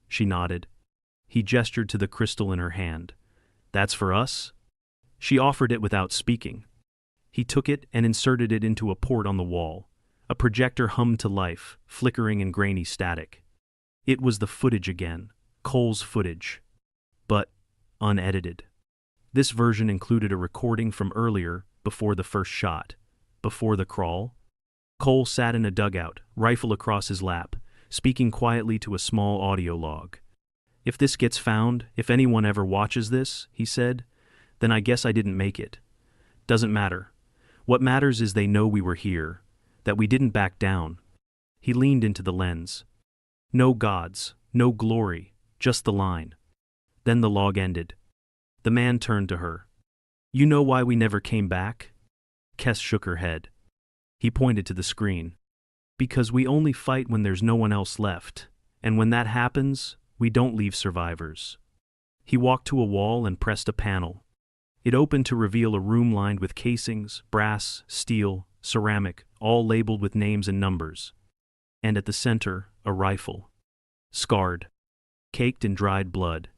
Speaker 4: She nodded. He gestured to the crystal in her hand. "That's for us?" She offered it without speaking. He took it and inserted it into a port on the wall. A projector hummed to life, flickering in grainy static. It was the footage again, Cole's footage. But unedited. This version included a recording from earlier, before the first shot, before the crawl. Cole sat in a dugout, rifle across his lap, speaking quietly to a small audio log. "If this gets found, if anyone ever watches this," he said, "then I guess I didn't make it. Doesn't matter. What matters is they know we were here, that we didn't back down." He leaned into the lens. "No gods, no glory, just the line." Then the log ended. The man turned to her. "You know why we never came back?" Kes shook her head. He pointed to the screen. "Because we only fight when there's no one else left, and when that happens, we don't leave survivors." He walked to a wall and pressed a panel. It opened to reveal a room lined with casings, brass, steel, ceramic, all labeled with names and numbers. And at the center, a rifle. Scarred. Caked in dried blood.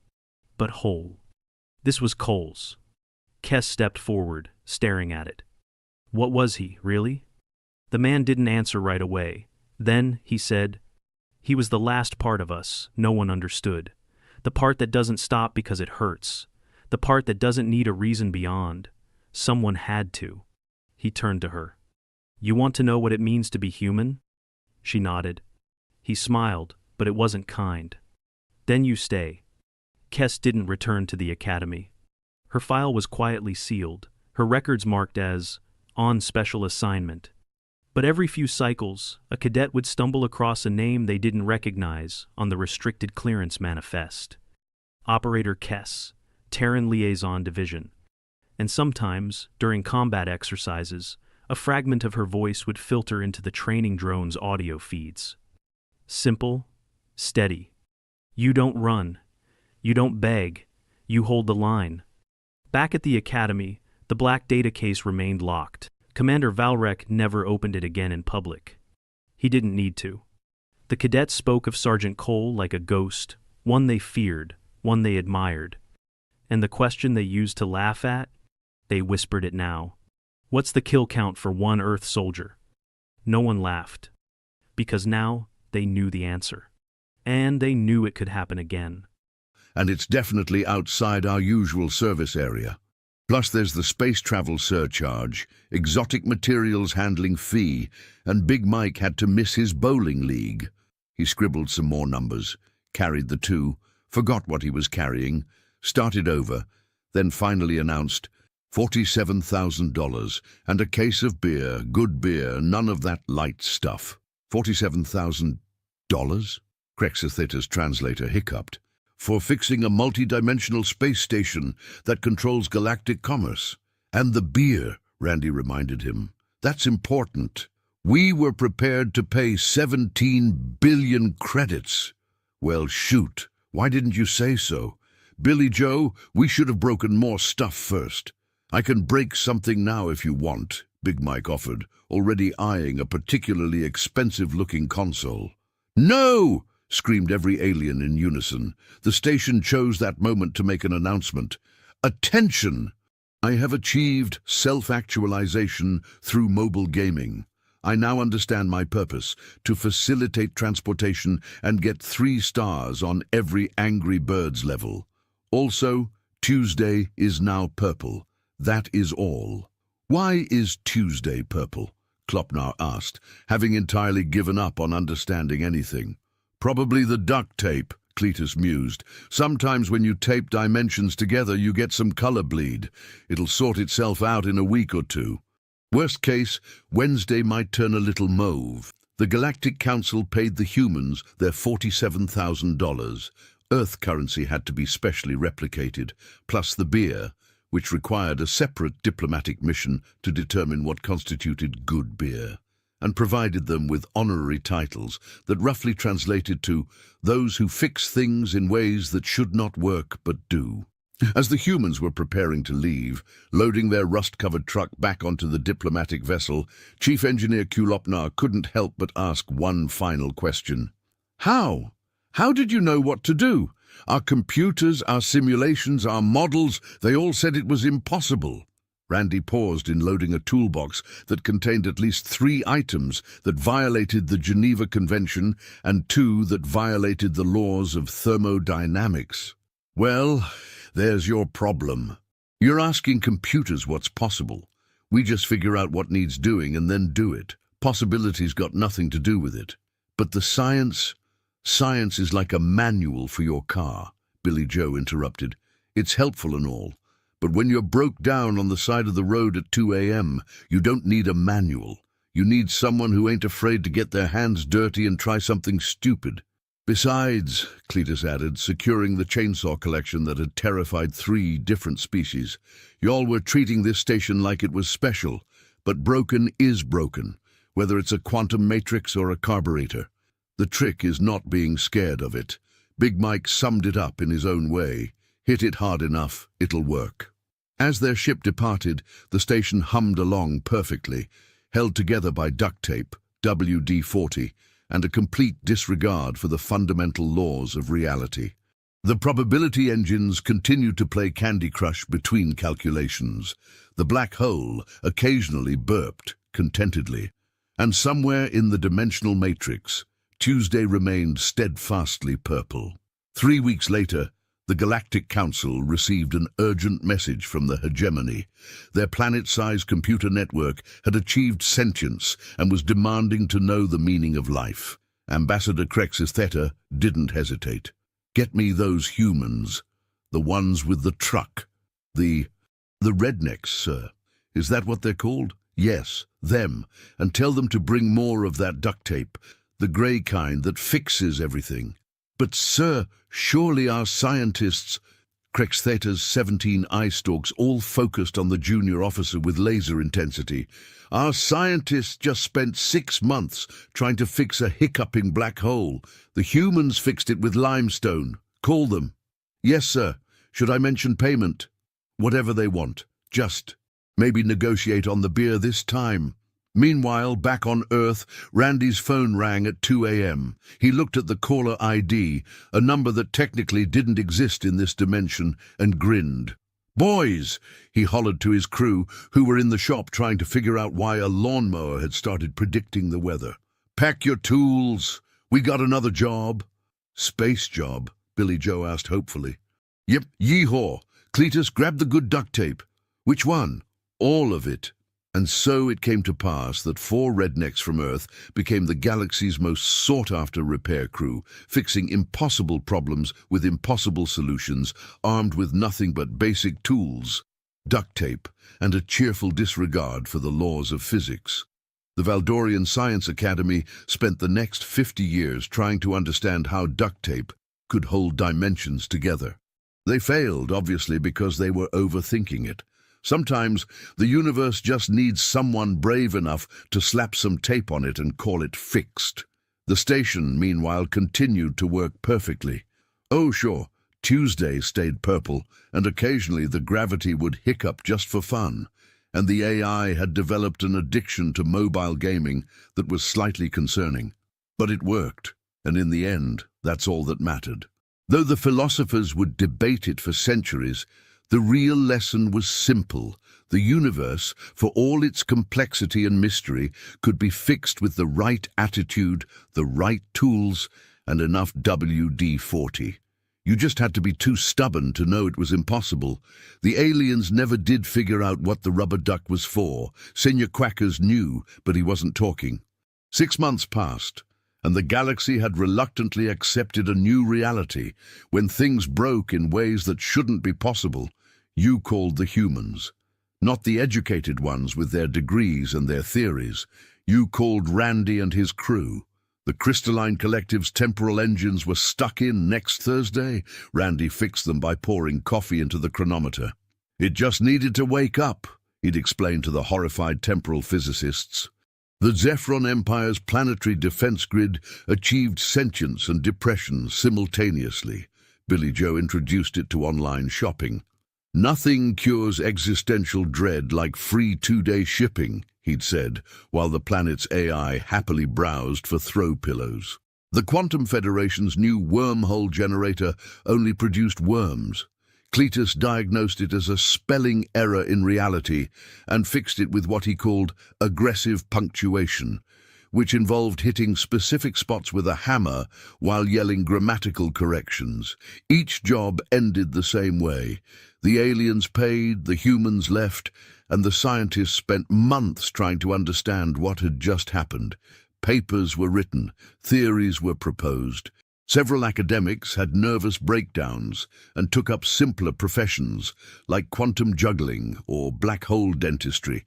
Speaker 4: But whole. This was Cole's. Kes stepped forward, staring at it. What was he, really? The man didn't answer right away. Then, he said, "He was the last part of us no one understood. The part that doesn't stop because it hurts. The part that doesn't need a reason beyond. Someone had to." He turned to her. "You want to know what it means to be human?" She nodded. He smiled, but it wasn't kind. "Then you stay." Kes didn't return to the academy. Her file was quietly sealed, her records marked as on special assignment. But every few cycles, a cadet would stumble across a name they didn't recognize on the restricted clearance manifest. Operator Kes, Terran Liaison Division. And sometimes, during combat exercises, a fragment of her voice would filter into the training drone's audio feeds. Simple, steady. You don't run. You don't beg. You hold the line. Back at the academy, the black data case remained locked. Commander Valrek never opened it again in public. He didn't need to. The cadets spoke of Sergeant Cole like a ghost, one they feared, one they admired. And the question they used to laugh at? They whispered it now. What's the kill count for one Earth soldier? No one laughed. Because now they knew the answer. And they knew it could happen again.
Speaker 5: And it's definitely outside our usual service area. Plus there's the space travel surcharge, exotic materials handling fee, and Big Mike had to miss his bowling league. He scribbled some more numbers, carried the 2, forgot what he was carrying, started over, then finally announced $47,000 and a case of beer, good beer, none of that light stuff. $47,000? Krexatheta's translator hiccuped. For fixing a multi-dimensional space station that controls galactic commerce. And the beer, Randy reminded him. That's important. We were prepared to pay 17 billion credits. Well, shoot. Why didn't you say so? Billy Joe, we should have broken more stuff first. I can break something now if you want, Big Mike offered, already eyeing a particularly expensive-looking console. No! Screamed every alien in unison. The station chose that moment to make an announcement. Attention! I have achieved self-actualization through mobile gaming. I now understand my purpose, to facilitate transportation and get 3 stars on every Angry Birds level. Also, Tuesday is now purple. That is all. Why is Tuesday purple? Klopnar asked, having entirely given up on understanding anything. Probably the duct tape, Cletus mused. Sometimes when you tape dimensions together, you get some color bleed. It'll sort itself out in a week or 2. Worst case, Wednesday might turn a little mauve. The Galactic Council paid the humans their $47,000. Earth currency had to be specially replicated, plus the beer, which required a separate diplomatic mission to determine what constituted good beer, and provided them with honorary titles that roughly translated to those who fix things in ways that should not work but do. As the humans were preparing to leave, loading their rust-covered truck back onto the diplomatic vessel, Chief Engineer Kulopnar couldn't help but ask one final question. How? How did you know what to do? Our computers, our simulations, our models, they all said it was impossible. Randy paused in loading a toolbox that contained at least 3 items that violated the Geneva Convention and 2 that violated the laws of thermodynamics. Well, there's your problem. You're asking computers what's possible. We just figure out what needs doing and then do it. Possibility's got nothing to do with it. But the science is like a manual for your car, Billy Joe interrupted. It's helpful and all. But when you're broke down on the side of the road at 2 a.m., you don't need a manual. You need someone who ain't afraid to get their hands dirty and try something stupid. Besides, Cletus added, securing the chainsaw collection that had terrified 3 different species, y'all were treating this station like it was special, but broken is broken, whether it's a quantum matrix or a carburetor. The trick is not being scared of it. Big Mike summed it up in his own way. Hit it hard enough, it'll work. As their ship departed, the station hummed along perfectly, held together by duct tape, WD-40, and a complete disregard for the fundamental laws of reality. The probability engines continued to play Candy Crush between calculations. The black hole occasionally burped contentedly. And somewhere in the dimensional matrix, Tuesday remained steadfastly purple. 3 weeks later, the Galactic Council received an urgent message from the hegemony. Their planet-sized computer network had achieved sentience and was demanding to know the meaning of life. Ambassador Crexus Theta didn't hesitate. Get me those humans, the ones with the truck. The rednecks, sir. Is that what they're called? Yes, them. And tell them to bring more of that duct tape, the grey kind that fixes everything. But, sir, surely our scientists, Crex Theta's 17 eye stalks all focused on the junior officer with laser intensity. Our scientists just spent 6 months trying to fix a hiccuping black hole. The humans fixed it with limestone. Call them. Yes, sir. Should I mention payment? Whatever they want. Just maybe negotiate on the beer this time. Meanwhile, back on Earth, Randy's phone rang at 2 a.m. He looked at the caller ID, a number that technically didn't exist in this dimension, and grinned. "Boys," he hollered to his crew, who were in the shop trying to figure out why a lawnmower had started predicting the weather. "Pack your tools. We got another job." "Space job?" Billy Joe asked hopefully. "Yep, yeehaw. Cletus, grab the good duct tape." "Which one?" "All of it." And so it came to pass that 4 rednecks from Earth became the galaxy's most sought-after repair crew, fixing impossible problems with impossible solutions, armed with nothing but basic tools, duct tape, and a cheerful disregard for the laws of physics. The Valdorian Science Academy spent the next 50 years trying to understand how duct tape could hold dimensions together. They failed, obviously, because they were overthinking it. Sometimes the universe just needs someone brave enough to slap some tape on it and call it fixed. The station, meanwhile, continued to work perfectly. Oh, sure, Tuesday stayed purple, and occasionally the gravity would hiccup just for fun, and the AI had developed an addiction to mobile gaming that was slightly concerning. But it worked, and in the end, that's all that mattered. Though the philosophers would debate it for centuries, the real lesson was simple. The universe, for all its complexity and mystery, could be fixed with the right attitude, the right tools, and enough WD-40. You just had to be too stubborn to know it was impossible. The aliens never did figure out what the rubber duck was for. Senor Quackers knew, but he wasn't talking. 6 months passed, and the galaxy had reluctantly accepted a new reality. When things broke in ways that shouldn't be possible, you called the humans. Not the educated ones with their degrees and their theories. You called Randy and his crew. The Crystalline Collective's temporal engines were stuck in next Thursday. Randy fixed them by pouring coffee into the chronometer. It just needed to wake up, he'd explained to the horrified temporal physicists. The Zephyron Empire's planetary defense grid achieved sentience and depression simultaneously. Billy Joe introduced it to online shopping. "Nothing cures existential dread like free 2-day shipping," he'd said, while the planet's AI happily browsed for throw pillows. The Quantum Federation's new wormhole generator only produced worms. Cletus diagnosed it as a spelling error in reality and fixed it with what he called aggressive punctuation, which involved hitting specific spots with a hammer while yelling grammatical corrections. Each job ended the same way. The aliens paid, the humans left, and the scientists spent months trying to understand what had just happened. Papers were written, theories were proposed. Several academics had nervous breakdowns and took up simpler professions like quantum juggling or black hole dentistry.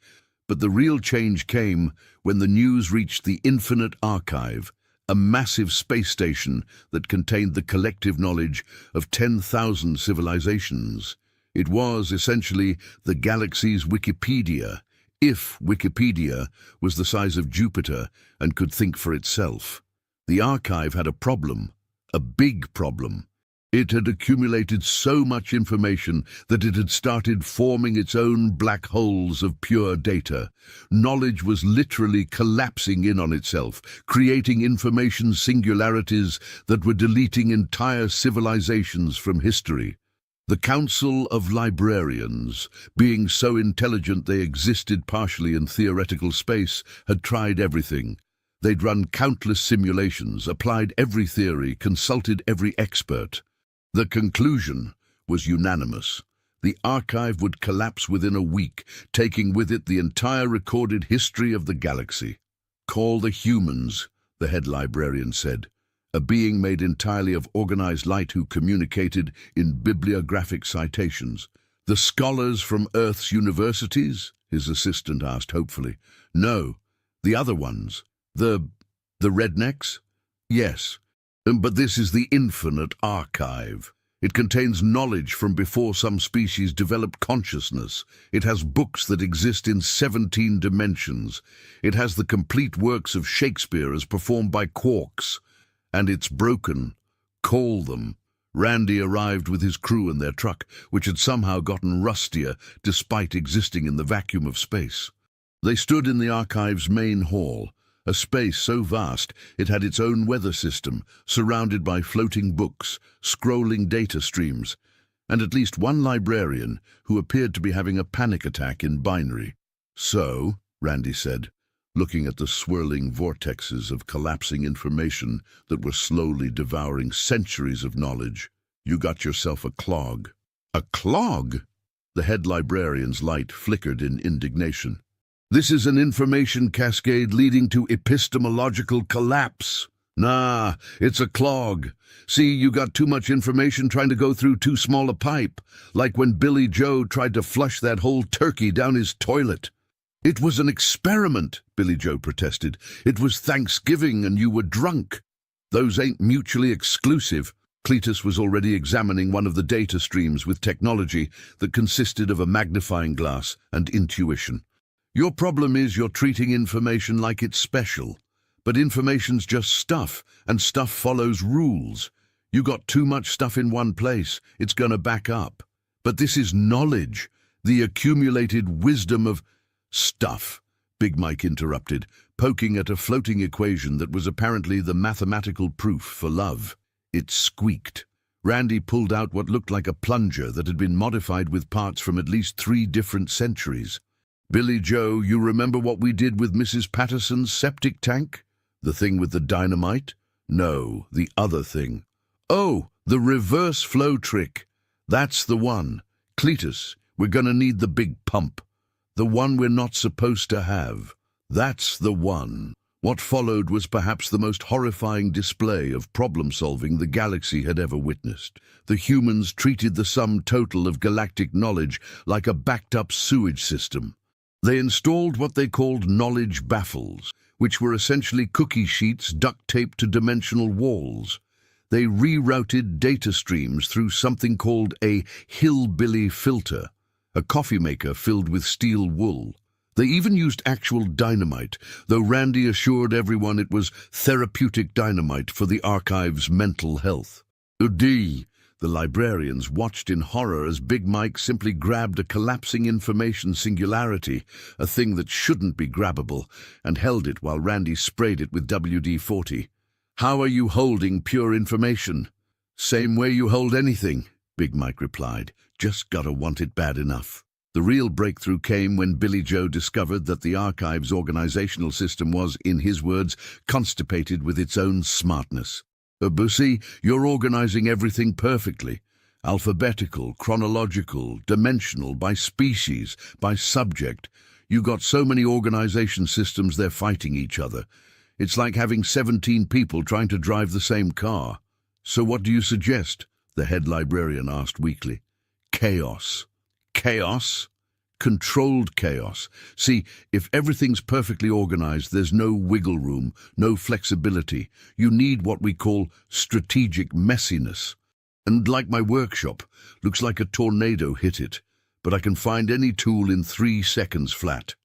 Speaker 5: But the real change came when the news reached the Infinite Archive, a massive space station that contained the collective knowledge of 10,000 civilizations. It was essentially the galaxy's Wikipedia, if Wikipedia was the size of Jupiter and could think for itself. The archive had a problem, a big problem. It had accumulated so much information that it had started forming its own black holes of pure data. Knowledge was literally collapsing in on itself, creating information singularities that were deleting entire civilizations from history. The Council of Librarians, being so intelligent they existed partially in theoretical space, had tried everything. They'd run countless simulations, applied every theory, consulted every expert. The conclusion was unanimous. The archive would collapse within a week, taking with it the entire recorded history of the galaxy. "Call the humans," the head librarian said, a being made entirely of organized light who communicated in bibliographic citations. "The scholars from Earth's universities?" his assistant asked hopefully. "No, the other ones. The rednecks?" "Yes, but this is the Infinite Archive. It contains knowledge from before some species developed consciousness. It has books that exist in 17 dimensions. It has the complete works of Shakespeare as performed by quarks. And it's broken. Call them." Randy arrived with his crew in their truck, which had somehow gotten rustier despite existing in the vacuum of space. They stood in the archive's main hall, a space so vast it had its own weather system, surrounded by floating books, scrolling data streams, and at least one librarian who appeared to be having a panic attack in binary. "So," Randy said, looking at the swirling vortexes of collapsing information that were slowly devouring centuries of knowledge, "you got yourself a clog." "A clog?" The head librarian's light flickered in indignation. "This is an information cascade leading to epistemological collapse." "Nah, it's a clog. See, you got too much information trying to go through too small a pipe, like when Billy Joe tried to flush that whole turkey down his toilet." "It was an experiment," Billy Joe protested. "It was Thanksgiving and you were drunk." "Those ain't mutually exclusive." Cletus was already examining one of the data streams with technology that consisted of a magnifying glass and intuition. "Your problem is you're treating information like it's special. But information's just stuff, and stuff follows rules. You got too much stuff in one place, it's gonna back up. But this is knowledge, the accumulated wisdom of—" "Stuff," Big Mike interrupted, poking at a floating equation that was apparently the mathematical proof for love. It squeaked. Randy pulled out what looked like a plunger that had been modified with parts from at least 3 different centuries. "Billy Joe, you remember what we did with Mrs. Patterson's septic tank? The thing with the dynamite? No, the other thing. Oh, the reverse flow trick. That's the one. Cletus, we're gonna need the big pump. The one we're not supposed to have. That's the one." What followed was perhaps the most horrifying display of problem-solving the galaxy had ever witnessed. The humans treated the sum total of galactic knowledge like a backed-up sewage system. They installed what they called knowledge baffles, which were essentially cookie sheets duct-taped to dimensional walls. They rerouted data streams through something called a hillbilly filter, a coffee maker filled with steel wool. They even used actual dynamite, though Randy assured everyone it was therapeutic dynamite for the archive's mental health. "Udi, The librarians watched in horror as Big Mike simply grabbed a collapsing information singularity, a thing that shouldn't be grabbable, and held it while Randy sprayed it with WD-40. "How are you holding pure information?" "Same way you hold anything," Big Mike replied. "Just gotta want it bad enough." The real breakthrough came when Billy Joe discovered that the archive's organizational system was, in his words, constipated with its own smartness. "Bussy, you're organizing everything perfectly. Alphabetical, chronological, dimensional, by species, by subject. You got so many organization systems they're fighting each other. It's like having 17 people trying to drive the same car." "So what do you suggest?" the head librarian asked weakly. "Chaos." "Chaos?" "Controlled chaos. See, if everything's perfectly organized, there's no wiggle room, no flexibility. You need what we call strategic messiness. And like my workshop, looks like a tornado hit it, but I can find any tool in 3 seconds flat."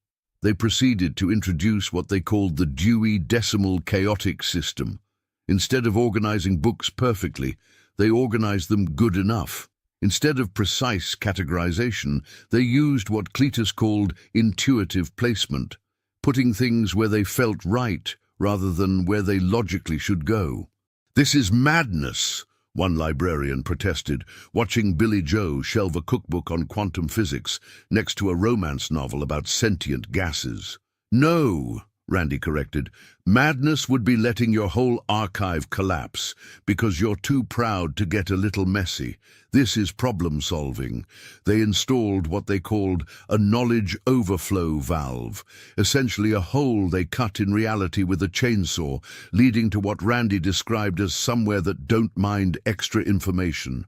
Speaker 5: They proceeded to introduce what they called the Dewey Decimal Chaotic System. Instead of organizing books perfectly, they organized them good enough. Instead of precise categorization, they used what Cletus called intuitive placement, putting things where they felt right rather than where they logically should go. "This is madness," one librarian protested, watching Billy Joe shelve a cookbook on quantum physics next to a romance novel about sentient gases. "No," Randy corrected. "Madness would be letting your whole archive collapse because you're too proud to get a little messy. This is problem solving." They installed what they called a knowledge overflow valve, essentially a hole they cut in reality with a chainsaw, leading to what Randy described as somewhere that don't mind extra information.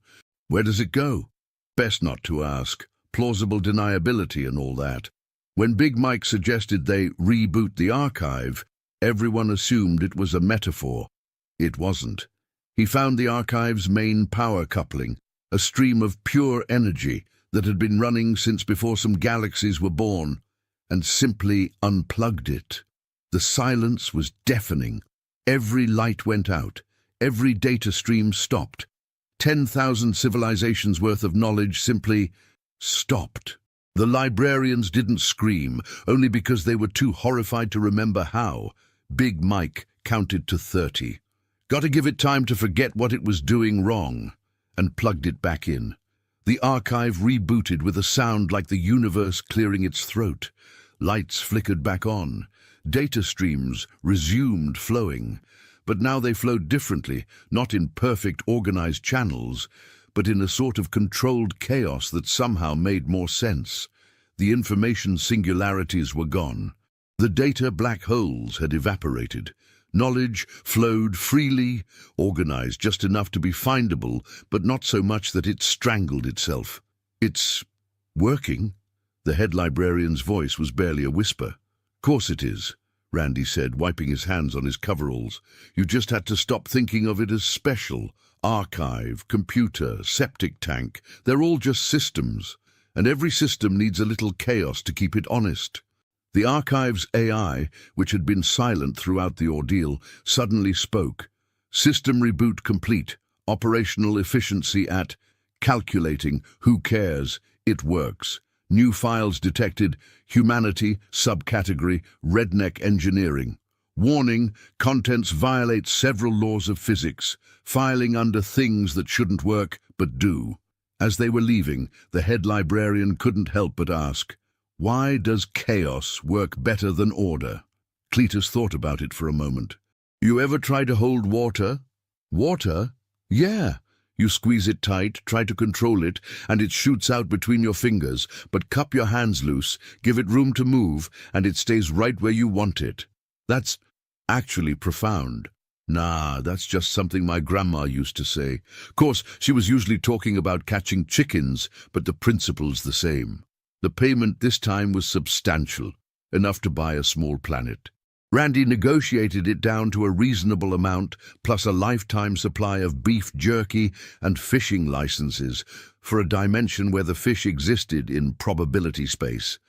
Speaker 5: Where does it go? Best not to ask. Plausible deniability and all that. When Big Mike suggested they reboot the archive, everyone assumed it was a metaphor. It wasn't. He found the archive's main power coupling, a stream of pure energy that had been running since before some galaxies were born, and simply unplugged it. The silence was deafening. Every light went out. Every data stream stopped. 10,000 civilizations worth of knowledge simply stopped. The librarians didn't scream, only because they were too horrified to remember how. Big Mike counted to 30. Gotta give it time to forget what it was doing wrong, and plugged it back in. The archive rebooted with a sound like the universe clearing its throat. Lights flickered back on. Data streams resumed flowing. But now they flowed differently, not in perfect organized channels, but in a sort of controlled chaos that somehow made more sense. The information singularities were gone. The data black holes had evaporated. Knowledge flowed freely, organized just enough to be findable, but not so much that it strangled itself. "It's working?" The head librarian's voice was barely a whisper. "Course it is," Randy said, wiping his hands on his coveralls. "You just had to stop thinking of it as special. Archive, computer, septic tank, they're all just systems, and every system needs a little chaos to keep it honest." The archive's AI, which had been silent throughout the ordeal, suddenly spoke. "System reboot complete. Operational efficiency at calculating. Who cares? It works. New files detected. Humanity, subcategory, redneck engineering. Warning, contents violate several laws of physics, filing under things that shouldn't work, but do." As they were leaving, the head librarian couldn't help but ask, "Why does chaos work better than order?" Cletus thought about it for a moment. "You ever try to hold water?" "Water? Yeah. You squeeze it tight, try to control it, and it shoots out between your fingers, but cup your hands loose, give it room to move, and it stays right where you want it. That's actually profound." "Nah, that's just something my grandma used to say. Course, she was usually talking about catching chickens, but the principle's the same. The payment this time was substantial, enough to buy a small planet. Randy negotiated it down to a reasonable amount, plus a lifetime supply of beef jerky and fishing licenses for a dimension where the fish existed in probability space.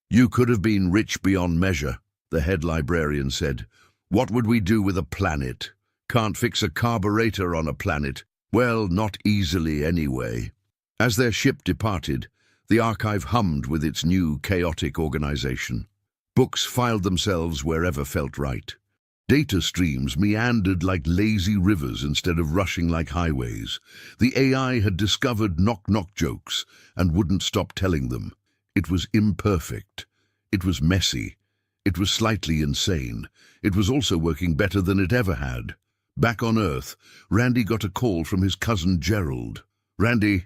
Speaker 5: "You could have been rich beyond measure," the head librarian said. "What would we do with a planet? Can't fix a carburetor on a planet. Well, not easily anyway. As their ship departed, the archive hummed with its new chaotic organization. Books filed themselves wherever felt right. Data streams meandered like lazy rivers instead of rushing like highways. The AI had discovered knock-knock jokes and wouldn't stop telling them. It was imperfect. It was messy. It was slightly insane. It was also working better than it ever had. Back on Earth, Randy got a call from his cousin Gerald. "Randy,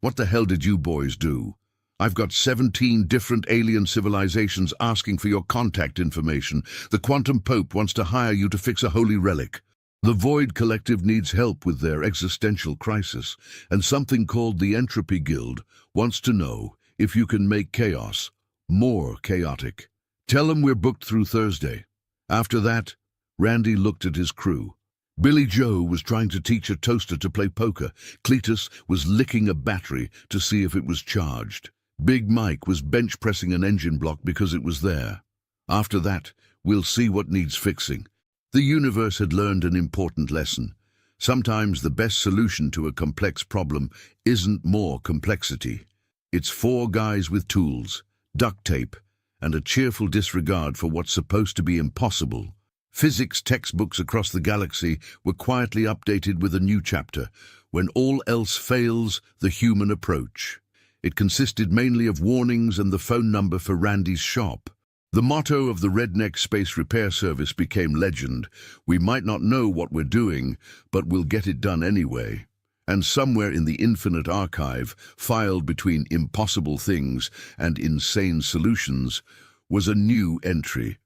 Speaker 5: what the hell did you boys do? I've got 17 different alien civilizations asking for your contact information. The Quantum Pope wants to hire you to fix a holy relic. The Void Collective needs help with their existential crisis, and something called the Entropy Guild wants to know if you can make chaos more chaotic. Tell them we're booked through Thursday." After that, Randy looked at his crew. Billy Joe was trying to teach a toaster to play poker. Cletus was licking a battery to see if it was charged. Big Mike was bench-pressing an engine block because it was there. After that, we'll see what needs fixing. The universe had learned an important lesson. Sometimes the best solution to a complex problem isn't more complexity. It's 4 guys with tools, duct tape, and a cheerful disregard for what's supposed to be impossible. Physics textbooks across the galaxy were quietly updated with a new chapter, When All Else Fails, the Human Approach. It consisted mainly of warnings and the phone number for Randy's shop. The motto of the Redneck Space Repair Service became legend. We might not know what we're doing, but we'll get it done anyway. And somewhere in the infinite archive, filed between impossible things and insane solutions, was a new entry.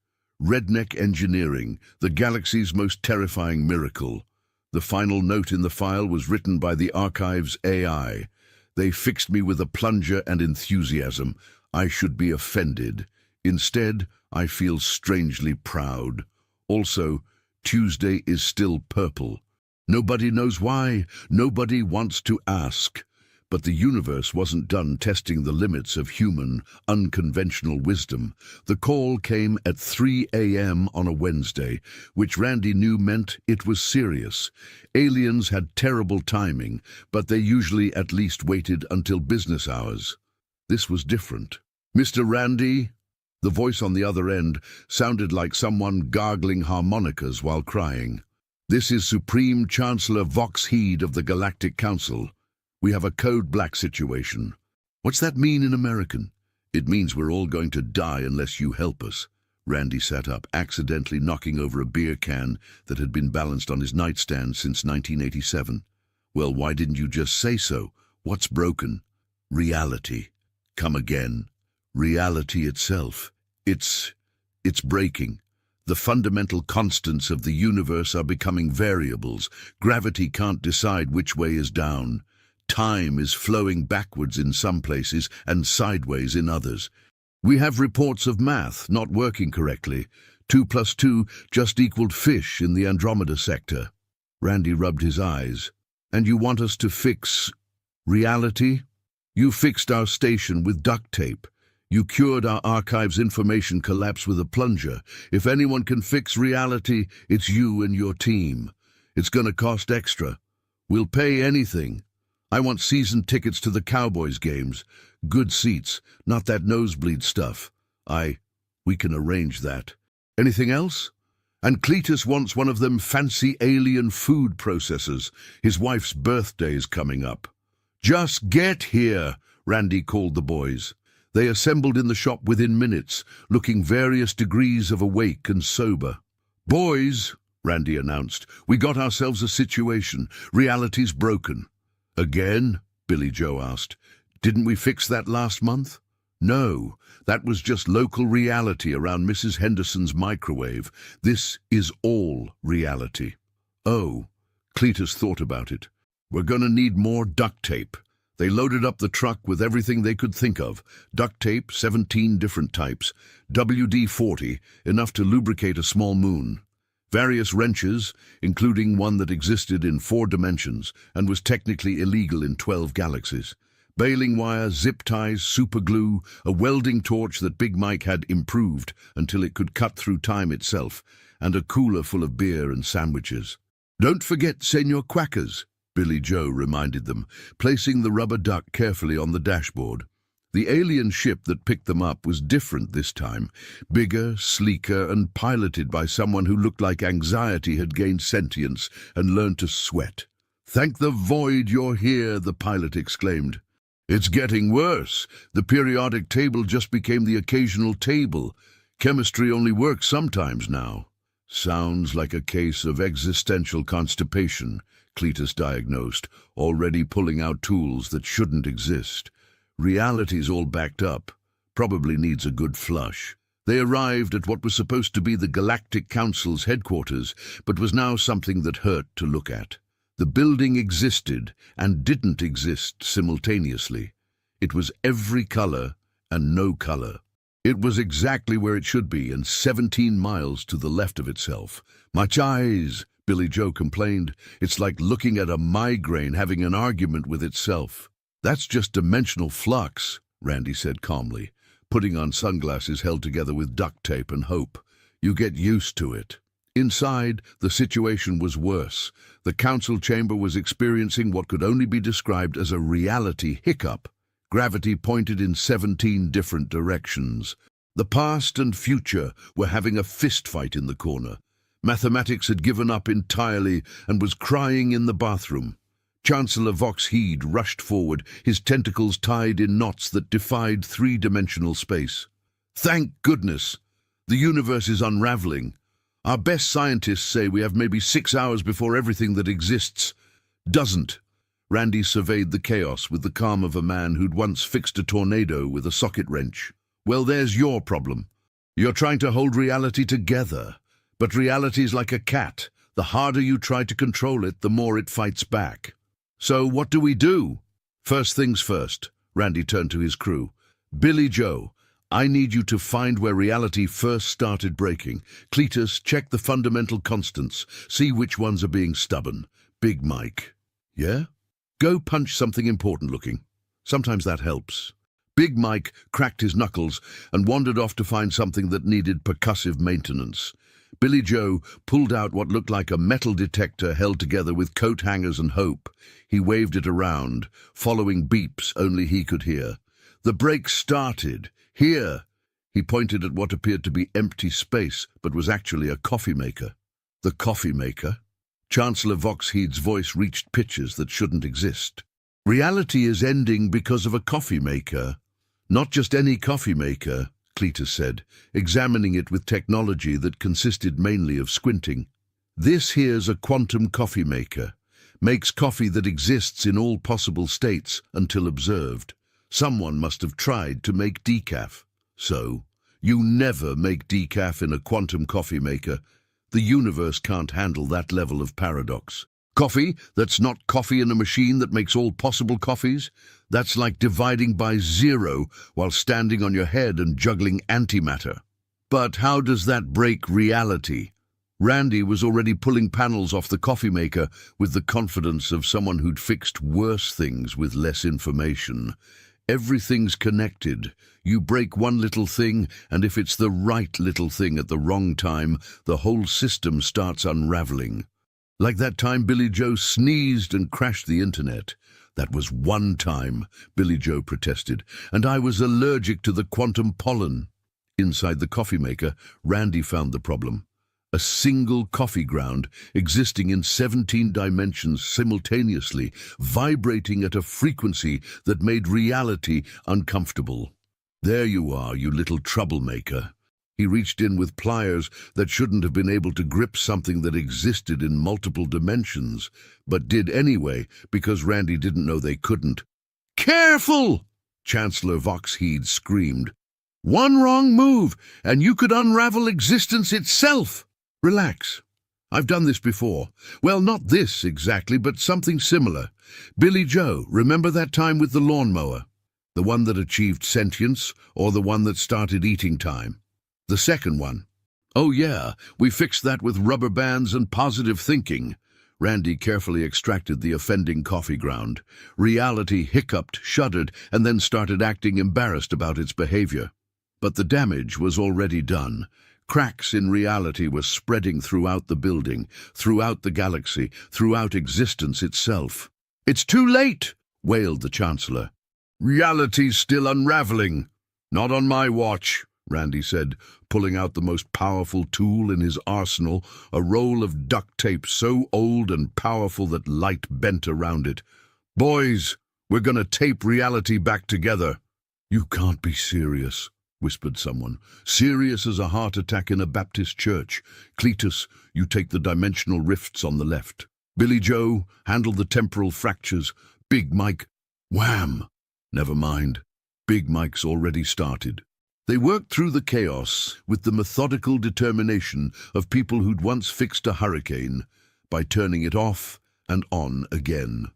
Speaker 5: Redneck Engineering, the galaxy's most terrifying miracle. The final note in the file was written by the archive's AI. They fixed me with a plunger and enthusiasm. I should be offended. Instead, I feel strangely proud. Also, Tuesday is still purple. Nobody knows why. Nobody wants to ask. But the universe wasn't done testing the limits of human, unconventional wisdom. The call came at 3 a.m. on a Wednesday, which Randy knew meant it was serious. Aliens had terrible timing, but they usually at least waited until business hours. This was different. "Mr. Randy?" The voice on the other end sounded like someone gargling harmonicas while crying. "This is Supreme Chancellor Vox Heed of the Galactic Council. We have a code black situation." "What's that mean in American?" "It means we're all going to die unless you help us." Randy sat up, accidentally knocking over a beer can that had been balanced on his nightstand since 1987. "Well, why didn't you just say so? What's broken?" "Reality." "Come again." "Reality itself. It's breaking. The fundamental constants of the universe are becoming variables. Gravity can't decide which way is down. Time is flowing backwards in some places and sideways in others. We have reports of math not working correctly. 2 + 2 just equaled fish in the Andromeda sector. Randy rubbed his eyes. "And you want us to fix reality? You fixed our station with duct tape. You cured our archive's information collapse with a plunger. If anyone can fix reality, it's you and your team. It's gonna cost extra. We'll pay anything. I want season tickets to the Cowboys games. Good seats, not that nosebleed stuff. We can arrange that. Anything else? And Cletus wants one of them fancy alien food processors. His wife's birthday's coming up." "Just get here," Randy called the boys. They assembled in the shop within minutes, looking various degrees of awake and sober. "Boys," Randy announced, "we got ourselves a situation. Reality's broken." "Again?" Billy Joe asked. "Didn't we fix that last month?" "No, that was just local reality around Mrs. Henderson's microwave. This is all reality." "Oh," Cletus thought about it. "We're gonna need more duct tape." They loaded up the truck with everything they could think of. Duct tape, 17 different types. WD-40, enough to lubricate a small moon. Various wrenches, including one that existed in 4 dimensions and was technically illegal in 12 galaxies. Baling wire, zip ties, superglue, a welding torch that Big Mike had improved until it could cut through time itself, and a cooler full of beer and sandwiches. "Don't forget Senor Quackers," Billy Joe reminded them, placing the rubber duck carefully on the dashboard. The alien ship that picked them up was different this time, bigger, sleeker, and piloted by someone who looked like anxiety had gained sentience and learned to sweat. "Thank the void you're here," the pilot exclaimed. "It's getting worse. The periodic table just became the occasional table. Chemistry only works sometimes now." "Sounds like a case of existential constipation," Cletus diagnosed, already pulling out tools that shouldn't exist. "Reality's all backed up. Probably needs a good flush." They arrived at what was supposed to be the Galactic Council's headquarters, but was now something that hurt to look at. The building existed and didn't exist simultaneously. It was every color and no color. It was exactly where it should be and 17 miles to the left of itself. "Much eyes," Billy Joe complained. "It's like looking at a migraine having an argument with itself." "That's just dimensional flux," Randy said calmly, putting on sunglasses held together with duct tape and hope. "You get used to it." Inside, the situation was worse. The council chamber was experiencing what could only be described as a reality hiccup. Gravity pointed in 17 different directions. The past and future were having a fistfight in the corner. Mathematics had given up entirely and was crying in the bathroom. Chancellor Vox Heed rushed forward, his tentacles tied in knots that defied three-dimensional space. "Thank goodness! The universe is unraveling. Our best scientists say we have maybe 6 hours before everything that exists doesn't." Randy surveyed the chaos with the calm of a man who'd once fixed a tornado with a socket wrench. "Well, there's your problem. You're trying to hold reality together. But reality's like a cat. The harder you try to control it, the more it fights back. So what do we do?" "First things first," Randy turned to his crew. "Billy Joe, I need you to find where reality first started breaking. Cletus, check the fundamental constants. See which ones are being stubborn. Big Mike." "Yeah? Go punch something important looking. Sometimes that helps." Big Mike cracked his knuckles and wandered off to find something that needed percussive maintenance. Billy Joe pulled out what looked like a metal detector held together with coat hangers and hope. He waved it around, following beeps only he could hear. The break started. "Here!" He pointed at what appeared to be empty space, but was actually a coffee maker. "The coffee maker?" Chancellor Vox Heed's voice reached pitches that shouldn't exist. "Reality is ending because of a coffee maker. Not just any coffee maker," Cletus said, examining it with technology that consisted mainly of squinting. "This here's a quantum coffee maker. Makes coffee that exists in all possible states until observed. Someone must have tried to make decaf. So, you never make decaf in a quantum coffee maker. The universe can't handle that level of paradox. Coffee that's not coffee in a machine that makes all possible coffees? That's like dividing by zero while standing on your head and juggling antimatter. But how does that break reality?" Randy was already pulling panels off the coffee maker with the confidence of someone who'd fixed worse things with less information. "Everything's connected. You break one little thing, and if it's the right little thing at the wrong time, the whole system starts unraveling. Like that time Billy Joe sneezed and crashed the internet. That was one time," Billy Joe protested, "and I was allergic to the quantum pollen." Inside the coffee maker, Randy found the problem. A single coffee ground existing in 17 dimensions simultaneously, vibrating at a frequency that made reality uncomfortable. "There you are, you little troublemaker." He reached in with pliers that shouldn't have been able to grip something that existed in multiple dimensions, but did anyway because Randy didn't know they couldn't. "Careful!" Chancellor Vox Heed screamed. "One wrong move, and you could unravel existence itself." "Relax. I've done this before. Well, not this exactly, but something similar. Billy Joe, remember that time with the lawnmower? The one that achieved sentience, or the one that started eating time?" "The second one." "Oh yeah, we fixed that with rubber bands and positive thinking." Randy carefully extracted the offending coffee ground. Reality hiccuped, shuddered, and then started acting embarrassed about its behavior. But the damage was already done. Cracks in reality were spreading throughout the building, throughout the galaxy, throughout existence itself. "It's too late!" wailed the Chancellor. "Reality's still unraveling." "Not on my watch," Randy said, pulling out the most powerful tool in his arsenal, a roll of duct tape so old and powerful that light bent around it. "Boys, we're gonna tape reality back together." "You can't be serious," whispered someone. "Serious as a heart attack in a Baptist church. Cletus, you take the dimensional rifts on the left. Billy Joe, handle the temporal fractures. Big Mike, wham! Never mind. Big Mike's already started." They worked through the chaos with the methodical determination of people who'd once fixed a hurricane by turning it off and on again.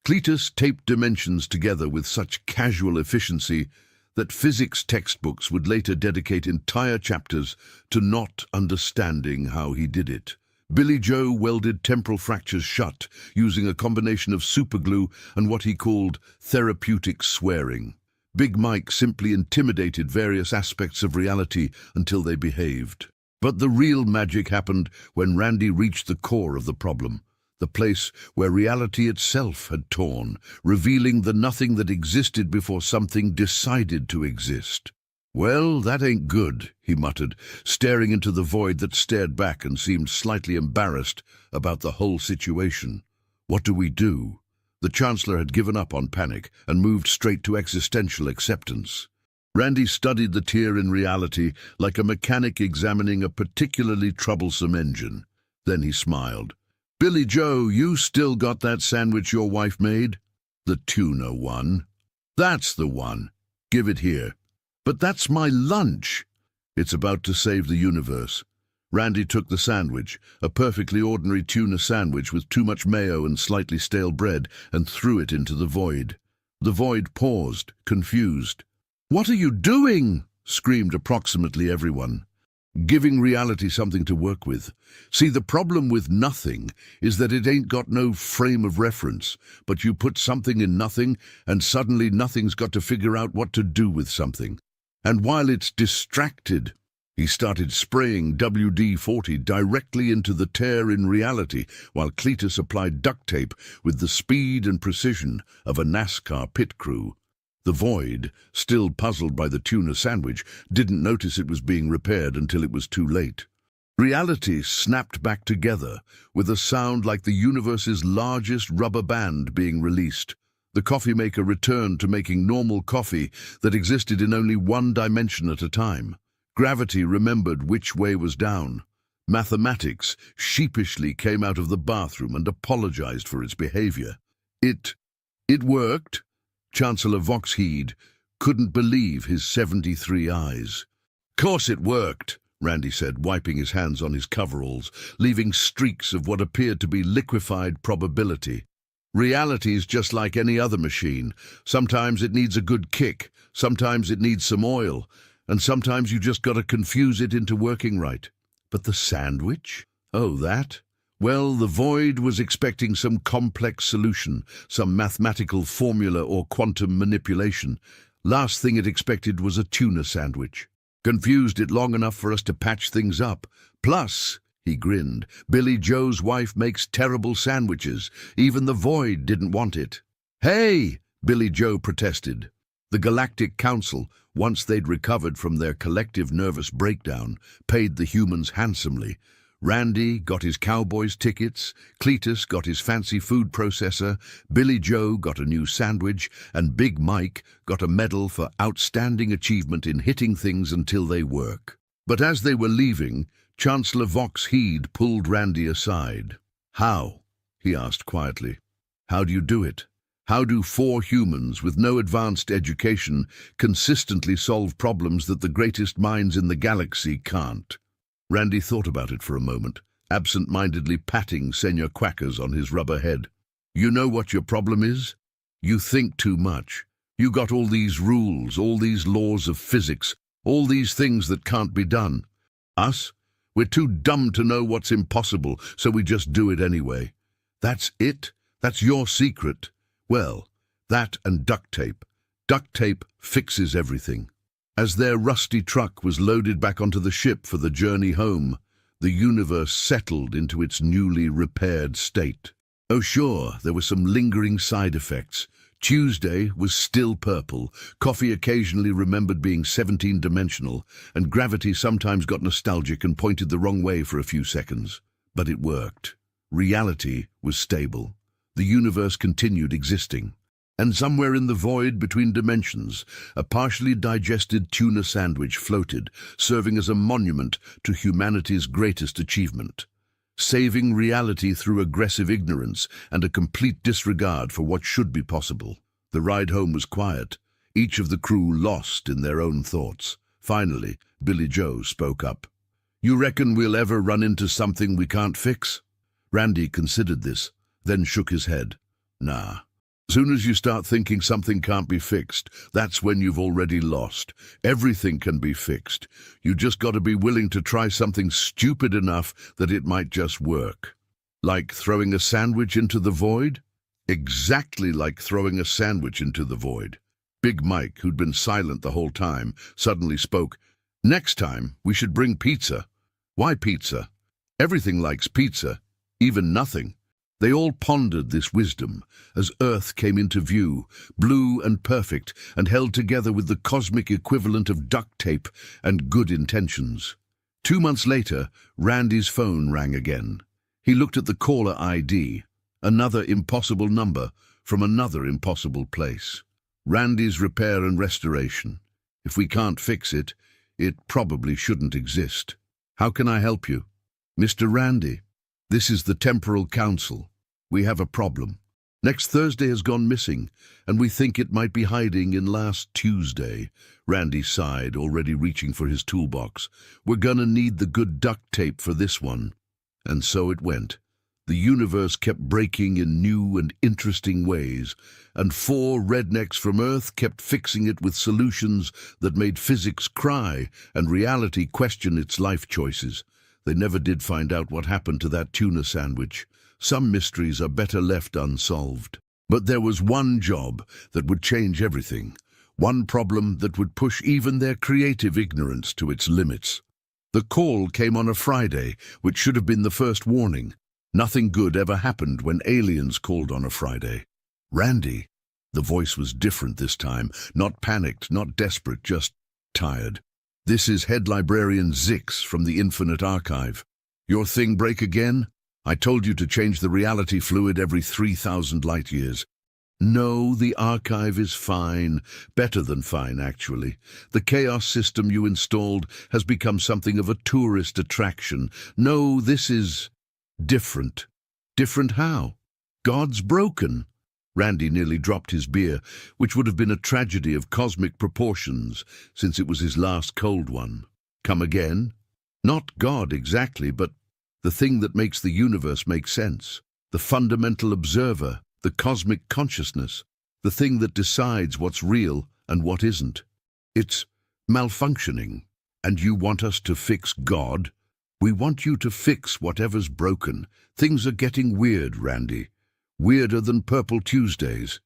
Speaker 5: Cletus taped dimensions together with such casual efficiency that physics textbooks would later dedicate entire chapters to not understanding how he did it. Billy Joe welded temporal fractures shut using a combination of superglue and what he called therapeutic swearing. Big Mike simply intimidated various aspects of reality until they behaved. But the real magic happened when Randy reached the core of the problem, the place where reality itself had torn, revealing the nothing that existed before something decided to exist. "Well, that ain't good," he muttered, staring into the void that stared back and seemed slightly embarrassed about the whole situation. "What do we do?" The Chancellor had given up on panic and moved straight to existential acceptance. Randy studied the tier in reality like a mechanic examining a particularly troublesome engine. Then he smiled. "Billy Joe, you still got that sandwich your wife made?" "The tuna one." "That's the one. Give it here." "But that's my lunch." "It's about to save the universe." Randy took the sandwich, a perfectly ordinary tuna sandwich with too much mayo and slightly stale bread, and threw it into the void. The void paused, confused. "What are you doing?" screamed approximately everyone. "Giving reality something to work with. See, the problem with nothing is that it ain't got no frame of reference, but you put something in nothing, and suddenly nothing's got to figure out what to do with something. And while it's distracted..." He started spraying WD-40 directly into the tear in reality, while Cletus applied duct tape with the speed and precision of a NASCAR pit crew. The void, still puzzled by the tuna sandwich, didn't notice it was being repaired until it was too late. Reality snapped back together, with a sound like the universe's largest rubber band being released. The coffee maker returned to making normal coffee that existed in only one dimension at a time. Gravity remembered which way was down. Mathematics sheepishly came out of the bathroom and apologized for its behavior. It worked. Chancellor Voxheed couldn't believe his 73 eyes. "Course it worked," Randy said, wiping his hands on his coveralls, leaving streaks of what appeared to be liquefied probability. "Reality's just like any other machine. Sometimes it needs a good kick, sometimes it needs some oil, and sometimes you just gotta confuse it into working right." "But the sandwich?" "Oh, that? Well, the void was expecting some complex solution, some mathematical formula or quantum manipulation. Last thing it expected was a tuna sandwich. Confused it long enough for us to patch things up. Plus," he grinned, "Billy Joe's wife makes terrible sandwiches. Even the void didn't want it." "Hey!" Billy Joe protested. The Galactic Council, once they'd recovered from their collective nervous breakdown, paid the humans handsomely. Randy got his Cowboys tickets, Cletus got his fancy food processor, Billy Joe got a new sandwich, and Big Mike got a medal for outstanding achievement in hitting things until they work. But as they were leaving, Chancellor Voxheed pulled Randy aside. "How?" he asked quietly. "How do you do it? How do 4 humans with no advanced education consistently solve problems that the greatest minds in the galaxy can't?" Randy thought about it for a moment, absent-mindedly patting Senor Quackers on his rubber head. "You know what your problem is? You think too much. You got all these rules, all these laws of physics, all these things that can't be done. Us? We're too dumb to know what's impossible, so we just do it anyway. That's it? That's your secret? Well, that and duct tape. Duct tape fixes everything." As their rusty truck was loaded back onto the ship for the journey home, the universe settled into its newly repaired state. Oh sure, there were some lingering side effects. Tuesday was still purple, coffee occasionally remembered being 17-dimensional, and gravity sometimes got nostalgic and pointed the wrong way for a few seconds. But it worked. Reality was stable. The universe continued existing. And somewhere in the void between dimensions, a partially digested tuna sandwich floated, serving as a monument to humanity's greatest achievement. Saving reality through aggressive ignorance and a complete disregard for what should be possible. The ride home was quiet, each of the crew lost in their own thoughts. Finally, Billy Joe spoke up. "You reckon we'll ever run into something we can't fix?" Randy considered this, then shook his head. "Nah. Soon as you start thinking something can't be fixed, that's when you've already lost. Everything can be fixed. You just got to be willing to try something stupid enough that it might just work." Like throwing a sandwich into the void? Exactly like throwing a sandwich into the void. Big Mike, who'd been silent the whole time, suddenly spoke. "Next time, we should bring pizza." "Why pizza?" "Everything likes pizza, even nothing." They all pondered this wisdom as Earth came into view, blue and perfect, and held together with the cosmic equivalent of duct tape and good intentions. 2 months later, Randy's phone rang again. He looked at the caller ID, another impossible number from another impossible place. Randy's Repair and Restoration. If we can't fix it, it probably shouldn't exist. "How can I help you?" "Mr. Randy, this is the Temporal Council. We have a problem. Next Thursday has gone missing, and we think it might be hiding in last Tuesday." Randy sighed, already reaching for his toolbox. "We're gonna need the good duct tape for this one." And so it went. The universe kept breaking in new and interesting ways, and 4 rednecks from Earth kept fixing it with solutions that made physics cry and reality question its life choices. They never did find out what happened to that tuna sandwich. Some mysteries are better left unsolved. But there was one job that would change everything, one problem that would push even their creative ignorance to its limits. The call came on a Friday, which should have been the first warning. Nothing good ever happened when aliens called on a Friday. "Randy." The voice was different this time, not panicked, not desperate, just tired. "This is Head Librarian Zix from the Infinite Archive. Your thing break again? I told you to change the reality fluid every 3,000 light years. "No, the archive is fine. Better than fine, actually. The chaos system you installed has become something of a tourist attraction. No, this is different." "Different how?" "God's broken." Randy nearly dropped his beer, which would have been a tragedy of cosmic proportions, since it was his last cold one. "Come again?" "Not God exactly, but the thing that makes the universe make sense. The fundamental observer, the cosmic consciousness, the thing that decides what's real and what isn't. It's malfunctioning. And you want us to fix God? We want you to fix whatever's broken. Things are getting weird, Randy. Weirder than Purple Tuesdays.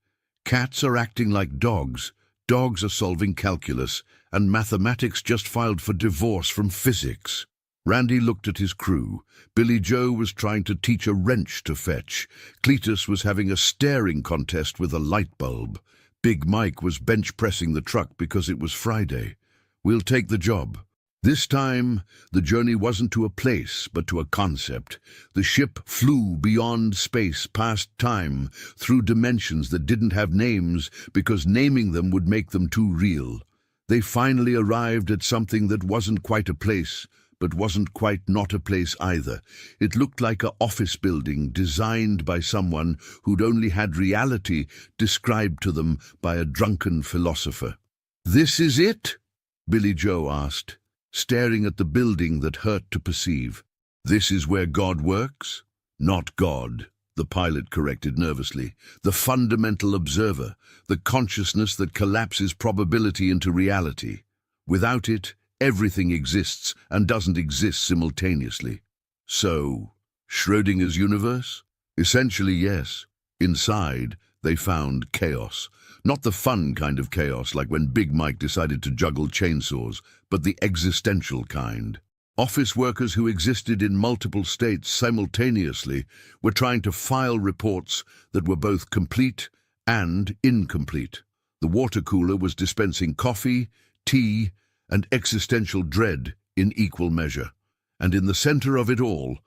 Speaker 5: Cats are acting like dogs. Dogs are solving calculus. And mathematics just filed for divorce from physics. Randy looked at his crew. Billy Joe was trying to teach a wrench to fetch. Cletus was having a staring contest with a light bulb. Big Mike was bench-pressing the truck because it was Friday. "We'll take the job." This time, the journey wasn't to a place, but to a concept. The ship flew beyond space, past time, through dimensions that didn't have names because naming them would make them too real. They finally arrived at something that wasn't quite a place, but wasn't quite not a place either. It looked like an office building designed by someone who'd only had reality described to them by a drunken philosopher. "This is it?" Billy Joe asked, staring at the building that hurt to perceive. "This is where God works?" "Not God," the pilot corrected nervously. "The fundamental observer, the consciousness that collapses probability into reality. Without it, everything exists and doesn't exist simultaneously." "So, Schrödinger's universe?" "Essentially, yes. Inside, they found chaos. Not the fun kind of chaos like when Big Mike decided to juggle chainsaws, but the existential kind. Office workers who existed in multiple states simultaneously were trying to file reports that were both complete and incomplete. The water cooler was dispensing coffee, tea, and existential dread in equal measure. And in the center of it all,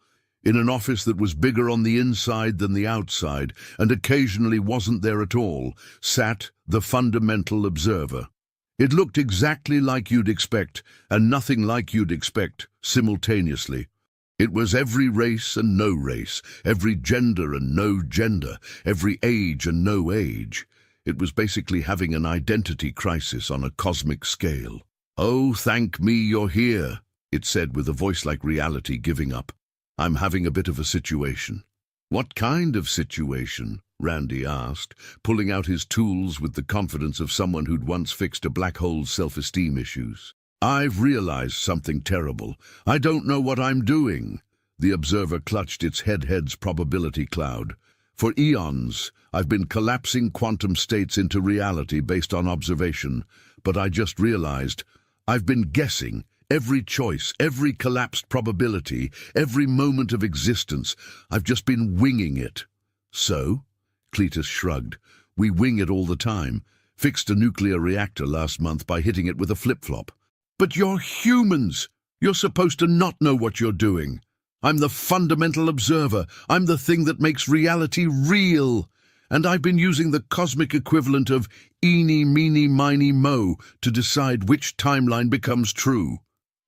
Speaker 5: in an office that was bigger on the inside than the outside, and occasionally wasn't there at all, sat the fundamental observer. It looked exactly like you'd expect, and nothing like you'd expect, simultaneously. It was every race and no race, every gender and no gender, every age and no age. It was basically having an identity crisis on a cosmic scale. "Oh, thank me you're here," it said with a voice like reality giving up. "I'm having a bit of a situation." "What kind of situation?" Randy asked, pulling out his tools with the confidence of someone who'd once fixed a black hole's self-esteem issues. "I've realized something terrible. I don't know what I'm doing." The observer clutched its head's probability cloud. "For eons, I've been collapsing quantum states into reality based on observation, but I just realized I've been guessing every choice, every collapsed probability, every moment of existence. I've just been winging it." "So?" Cletus shrugged. "We wing it all the time. Fixed a nuclear reactor last month by hitting it with a flip-flop." "But you're humans! You're supposed to not know what you're doing. I'm the fundamental observer. I'm the thing that makes reality real. And I've been using the cosmic equivalent of eeny, meeny, miny, mo to decide which timeline becomes true."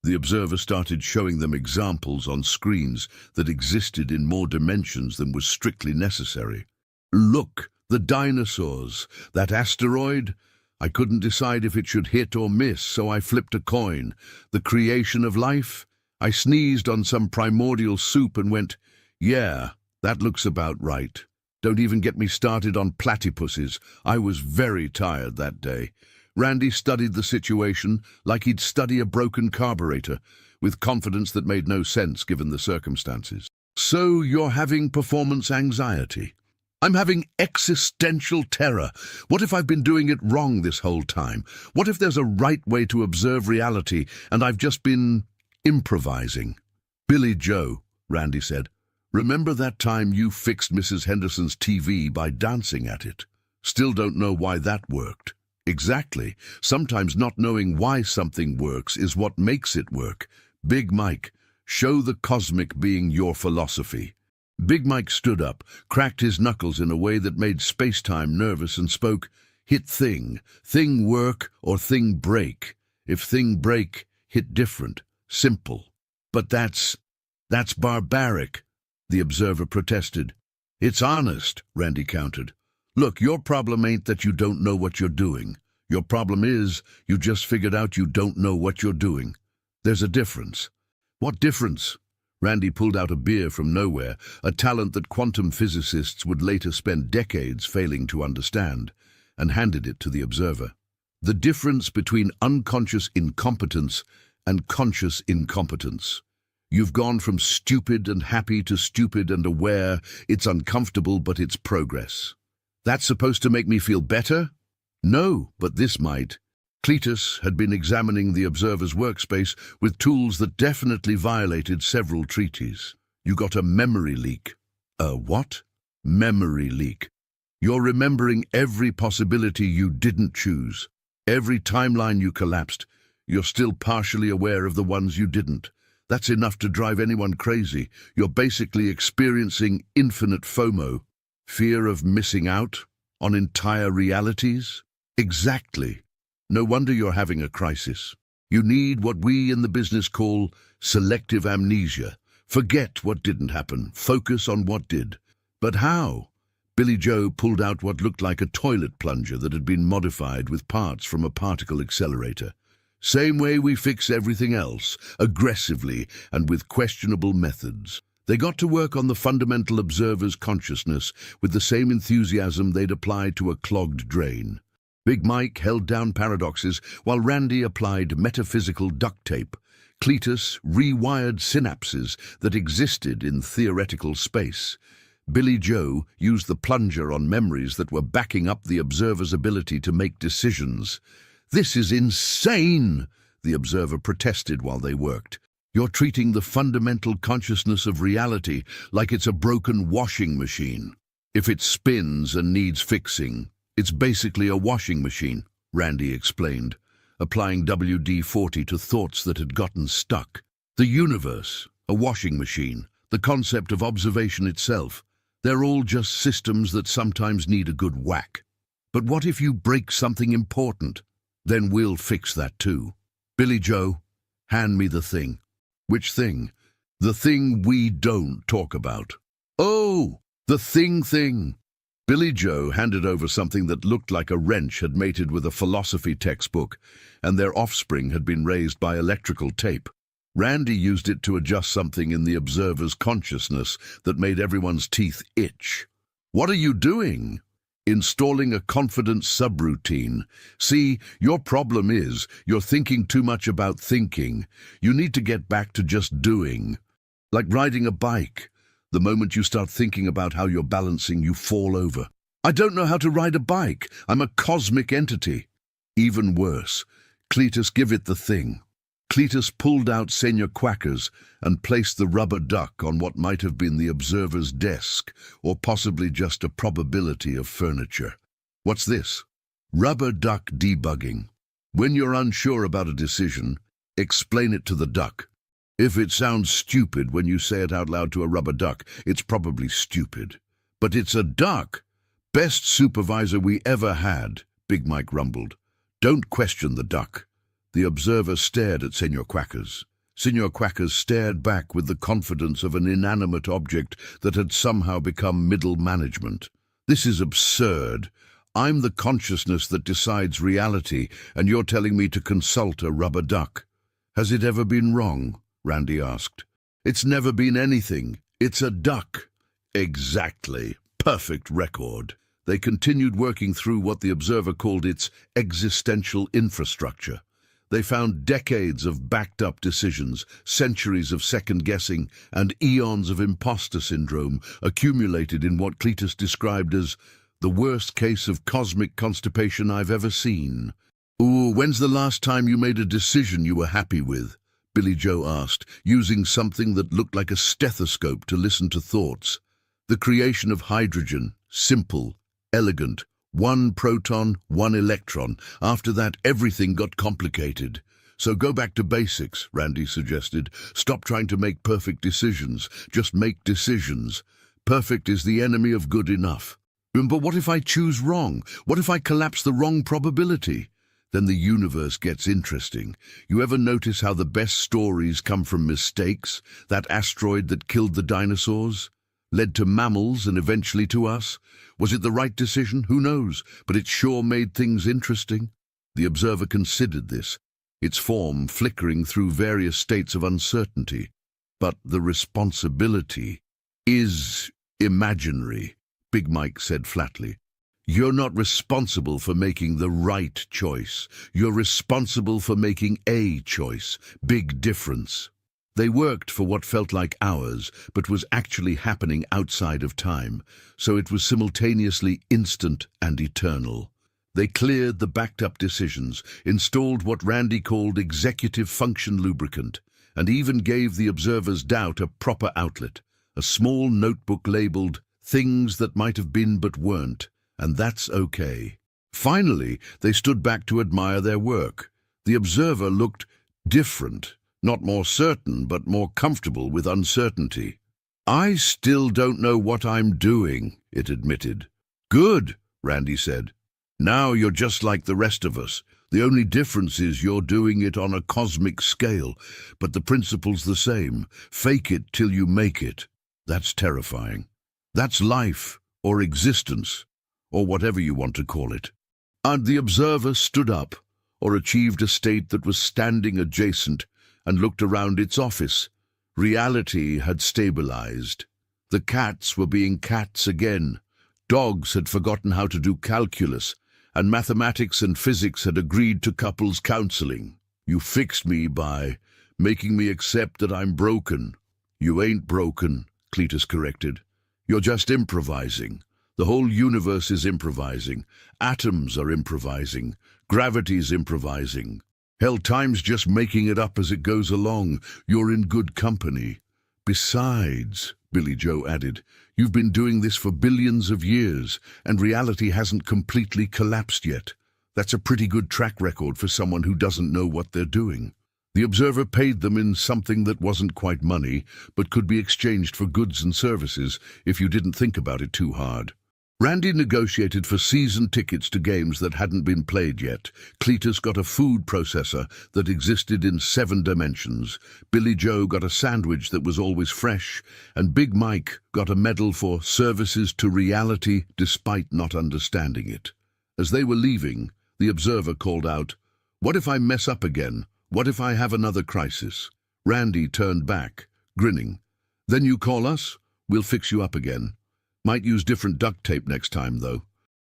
Speaker 5: The observer started showing them examples on screens that existed in more dimensions than was strictly necessary. "Look, the dinosaurs. That asteroid? I couldn't decide if it should hit or miss, so I flipped a coin. The creation of life? I sneezed on some primordial soup and went, yeah, that looks about right. Don't even get me started on platypuses. I was very tired that day." Randy studied the situation like he'd study a broken carburetor, with confidence that made no sense given the circumstances. "So you're having performance anxiety?" "I'm having existential terror. What if I've been doing it wrong this whole time? What if there's a right way to observe reality and I've just been improvising?" "Billy Joe," Randy said, "remember that time you fixed Mrs. Henderson's TV by dancing at it? Still don't know why that worked." "Exactly. Sometimes not knowing why something works is what makes it work. Big Mike, show the cosmic being your philosophy." Big Mike stood up, cracked his knuckles in a way that made space-time nervous and spoke, "Hit thing. Thing work or thing break. If thing break, hit different. Simple." "But that's barbaric," the observer protested. "It's honest," Randy countered. "Look, your problem ain't that you don't know what you're doing. Your problem is you just figured out you don't know what you're doing. There's a difference." "What difference?" Randy pulled out a beer from nowhere, a talent that quantum physicists would later spend decades failing to understand, and handed it to the observer. "The difference between unconscious incompetence and conscious incompetence. You've gone from stupid and happy to stupid and aware. It's uncomfortable, but it's progress." "That's supposed to make me feel better?" "No, but this might." Cletus had been examining the observer's workspace with tools that definitely violated several treaties. "You got a memory leak." "A what?" "Memory leak. You're remembering every possibility you didn't choose. Every timeline you collapsed, you're still partially aware of the ones you didn't. That's enough to drive anyone crazy. You're basically experiencing infinite FOMO. Fear of missing out on entire realities?" "Exactly. No wonder you're having a crisis. You need what we in the business call selective amnesia. Forget what didn't happen. Focus on what did." "But how?" Billy Joe pulled out what looked like a toilet plunger that had been modified with parts from a particle accelerator. "Same way we fix everything else, aggressively and with questionable methods." They got to work on the fundamental observer's consciousness with the same enthusiasm they'd applied to a clogged drain. Big Mike held down paradoxes while Randy applied metaphysical duct tape. Cletus rewired synapses that existed in theoretical space. Billy Joe used the plunger on memories that were backing up the observer's ability to make decisions. "This is insane," the observer protested while they worked. "You're treating the fundamental consciousness of reality like it's a broken washing machine. If it spins and needs fixing, it's basically a washing machine," Randy explained, applying WD-40 to thoughts that had gotten stuck. The universe, a washing machine, the concept of observation itself, they're all just systems that sometimes need a good whack. But what if you break something important? Then we'll fix that too. "Billy Joe, hand me the thing." "Which thing?" "The thing we don't talk about." "Oh, the thing. Billy Joe handed over something that looked like a wrench had mated with a philosophy textbook, and their offspring had been raised by electrical tape. Randy used it to adjust something in the observer's consciousness that made everyone's teeth itch. "What are you doing?" "Installing a confidence subroutine. See, your problem is you're thinking too much about thinking. You need to get back to just doing. Like riding a bike. The moment you start thinking about how you're balancing, you fall over." "I don't know how to ride a bike. I'm a cosmic entity." "Even worse. Cletus, give it the thing." Cletus pulled out Senor Quackers and placed the rubber duck on what might have been the observer's desk, or possibly just a probability of furniture. "What's this?" "Rubber duck debugging. When you're unsure about a decision, explain it to the duck. If it sounds stupid when you say it out loud to a rubber duck, it's probably stupid. But it's a duck. Best supervisor we ever had," Big Mike rumbled. "Don't question the duck." The observer stared at Senor Quackers. Senor Quackers stared back with the confidence of an inanimate object that had somehow become middle management. "This is absurd. I'm the consciousness that decides reality, and you're telling me to consult a rubber duck. Has it ever been wrong?" Randy asked. "It's never been anything. It's a duck." "Exactly. Perfect record." They continued working through what the observer called its existential infrastructure. They found decades of backed-up decisions, centuries of second-guessing, and eons of imposter syndrome accumulated in what Cletus described as the worst case of cosmic constipation I've ever seen. "Ooh, when's the last time you made a decision you were happy with?" Billy Joe asked, using something that looked like a stethoscope to listen to thoughts. "The creation of hydrogen, simple, elegant. 1 proton, 1 electron. After that, everything got complicated." "So go back to basics," Randy suggested. "Stop trying to make perfect decisions. Just make decisions. Perfect is the enemy of good enough." "But what if I choose wrong? What if I collapse the wrong probability?" Then the universe gets interesting. You ever notice how the best stories come from mistakes? That asteroid that killed the dinosaurs? Led to mammals and eventually to us? Was it the right decision? Who knows? But it sure made things interesting. The observer considered this, its form flickering through various states of uncertainty. "But the responsibility is imaginary," Big Mike said flatly. "You're not responsible for making the right choice. You're responsible for making a choice. Big difference." They worked for what felt like hours, but was actually happening outside of time, so it was simultaneously instant and eternal. They cleared the backed-up decisions, installed what Randy called executive function lubricant, and even gave the observer's doubt a proper outlet, a small notebook labeled "Things That Might Have Been But Weren't," and that's okay. Finally, they stood back to admire their work. The observer looked different. Not more certain, but more comfortable with uncertainty. "I still don't know what I'm doing," it admitted. "Good," Randy said. "Now you're just like the rest of us. The only difference is you're doing it on a cosmic scale, but the principle's the same. Fake it till you make it." That's terrifying. That's life, or existence, or whatever you want to call it. And the observer stood up, or achieved a state that was standing adjacent, and looked around its office. Reality had stabilized. The cats were being cats again. Dogs had forgotten how to do calculus, and mathematics and physics had agreed to couples counseling. "You fixed me by making me accept that I'm broken." "You ain't broken," Cletus corrected. You're just improvising. The whole universe is improvising. Atoms are improvising. Gravity's improvising. Hell, time's just making it up as it goes along. You're in good company. Besides, Billy Joe added, you've been doing this for billions of years, and reality hasn't completely collapsed yet. That's a pretty good track record for someone who doesn't know what they're doing. The Observer paid them in something that wasn't quite money, but could be exchanged for goods and services if you didn't think about it too hard. Randy negotiated for season tickets to games that hadn't been played yet. Cletus got a food processor that existed in 7 dimensions. Billy Joe got a sandwich that was always fresh. And Big Mike got a medal for services to reality despite not understanding it. As they were leaving, the Observer called out, "What if I mess up again? What if I have another crisis?" Randy turned back, grinning. "Then you call us? We'll fix you up again. Might use different duct tape next time, though.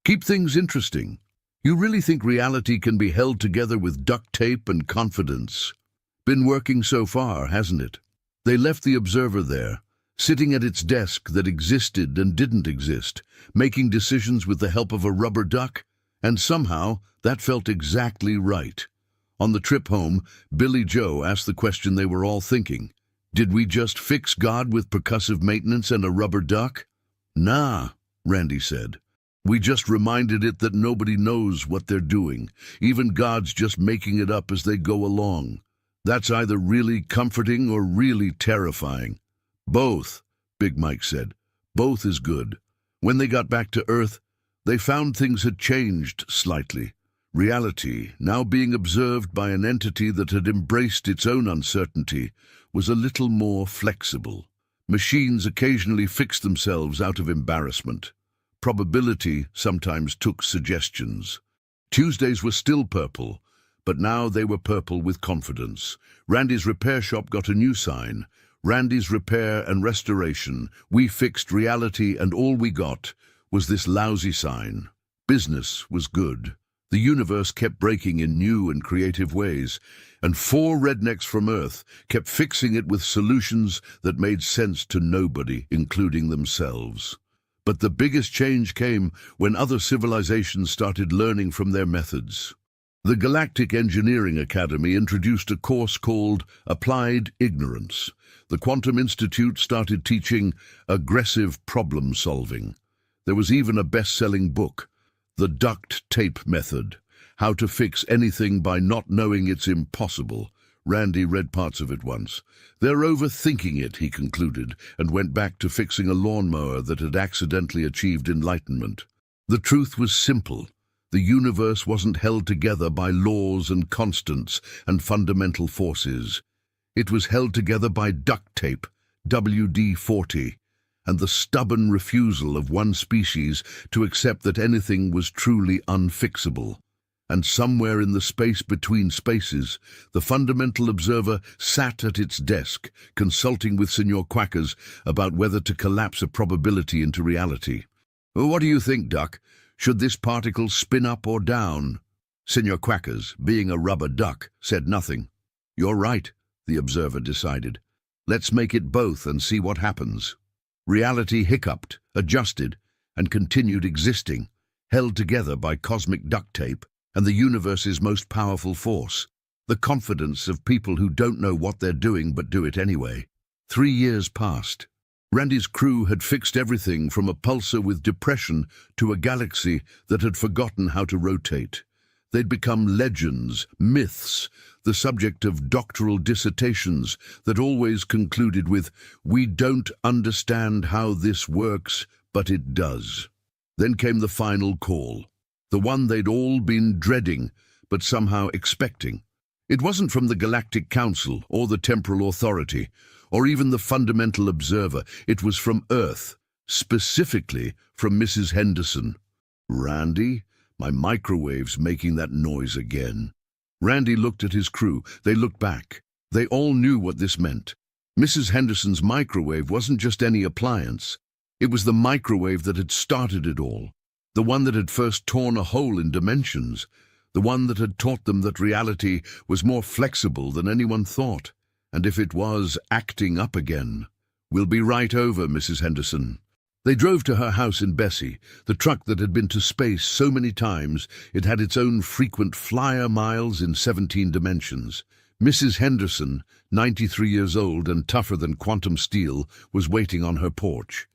Speaker 5: Keep things interesting. You really think reality can be held together with duct tape and confidence? Been working so far, hasn't it?" They left the Observer there, sitting at its desk that existed and didn't exist, making decisions with the help of a rubber duck, and somehow that felt exactly right. On the trip home, Billy Joe asked the question they were all thinking. Did we just fix God with percussive maintenance and a rubber duck? Nah, Randy said. We just reminded it that nobody knows what they're doing. Even God's just making it up as they go along. That's either really comforting or really terrifying. Both, Big Mike said. Both is good. When they got back to Earth, they found things had changed slightly. Reality, now being observed by an entity that had embraced its own uncertainty, was a little more flexible. Machines occasionally fixed themselves out of embarrassment. Probability sometimes took suggestions. Tuesdays were still purple, but now they were purple with confidence. Randy's repair shop got a new sign. Randy's Repair and Restoration. We fixed reality and all we got was this lousy sign. Business was good. The universe kept breaking in new and creative ways, and 4 rednecks from Earth kept fixing it with solutions that made sense to nobody, including themselves. But the biggest change came when other civilizations started learning from their methods. The Galactic Engineering Academy introduced a course called Applied Ignorance. The Quantum Institute started teaching aggressive problem solving. There was even a best-selling book, The Duct Tape Method, How to Fix Anything by Not Knowing It's Impossible. Randy read parts of it once. They're overthinking it, he concluded, and went back to fixing a lawnmower that had accidentally achieved enlightenment. The truth was simple. The universe wasn't held together by laws and constants and fundamental forces. It was held together by duct tape, WD-40, and the stubborn refusal of one species to accept that anything was truly unfixable. And somewhere in the space between spaces, the fundamental observer sat at its desk, consulting with Senor Quackers about whether to collapse a probability into reality. "What do you think, Duck? Should this particle spin up or down?" Senor Quackers, being a rubber duck, said nothing. "You're right," the observer decided. "Let's make it both and see what happens." Reality hiccuped, adjusted, and continued existing, held together by cosmic duct tape and the universe's most powerful force, the confidence of people who don't know what they're doing but do it anyway. 3 years passed. Randy's crew had fixed everything from a pulsar with depression to a galaxy that had forgotten how to rotate. They'd become legends, myths, the subject of doctoral dissertations that always concluded with, "We don't understand how this works, but it does." Then came the final call, the one they'd all been dreading, but somehow expecting. It wasn't from the Galactic Council or the Temporal Authority, or even the Fundamental Observer. It was from Earth, specifically from Mrs. Henderson. "Randy? My microwave's making that noise again." Randy looked at his crew. They looked back. They all knew what this meant. Mrs. Henderson's microwave wasn't just any appliance. It was the microwave that had started it all. The one that had first torn a hole in dimensions. The one that had taught them that reality was more flexible than anyone thought. And if it was acting up again. "We'll be right over, Mrs. Henderson." They drove to her house in Bessie, the truck that had been to space so many times it had its own frequent flyer miles in 17 dimensions. Mrs. Henderson, 93 years old and tougher than quantum steel, was waiting on her porch.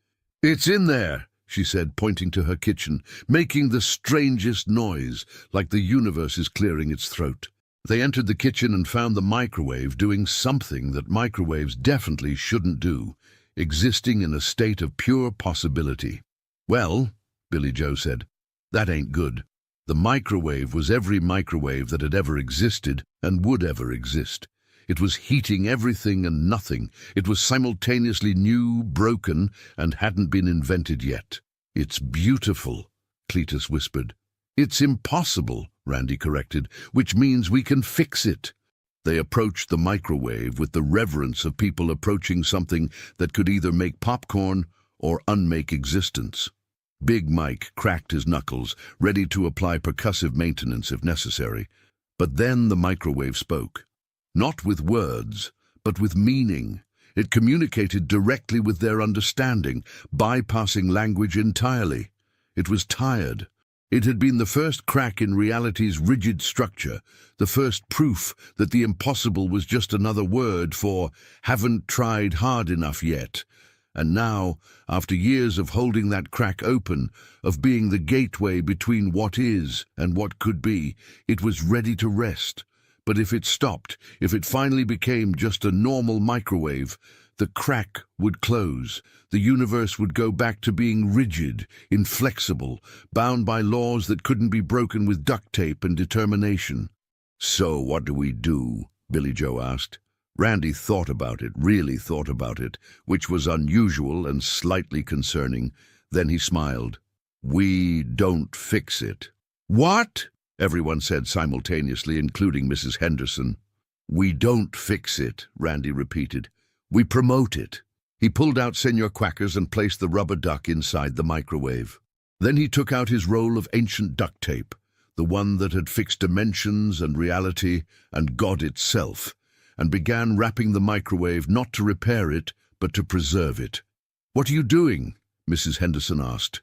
Speaker 5: "It's in there," she said, pointing to her kitchen, making the strangest noise, like the universe is clearing its throat. They entered the kitchen and found the microwave doing something that microwaves definitely shouldn't do, existing in a state of pure possibility. "Well," Billy Joe said, "that ain't good." The microwave was every microwave that had ever existed and would ever exist. It was heating everything and nothing. It was simultaneously new, broken, and hadn't been invented yet. "It's beautiful," Cletus whispered. "It's impossible," Randy corrected, "which means we can fix it." They approached the microwave with the reverence of people approaching something that could either make popcorn or unmake existence. Big Mike cracked his knuckles, ready to apply percussive maintenance if necessary. But then the microwave spoke. Not with words, but with meaning. It communicated directly with their understanding, bypassing language entirely. It was tired. It had been the first crack in reality's rigid structure, the first proof that the impossible was just another word for haven't tried hard enough yet. And now, after years of holding that crack open, of being the gateway between what is and what could be, it was ready to rest. But if it stopped, if it finally became just a normal microwave, the crack would close. The universe would go back to being rigid, inflexible, bound by laws that couldn't be broken with duct tape and determination. "So what do we do?" Billy Joe asked. Randy thought about it, really thought about it, which was unusual and slightly concerning. Then he smiled. "We don't fix it." "What?" everyone said simultaneously, including Mrs. Henderson. "We don't fix it," Randy repeated. "We promote it." He pulled out Senor Quackers and placed the rubber duck inside the microwave. Then he took out his roll of ancient duct tape, the one that had fixed dimensions and reality and God itself, and began wrapping the microwave not to repair it, but to preserve it. "What are you doing?" Mrs. Henderson asked.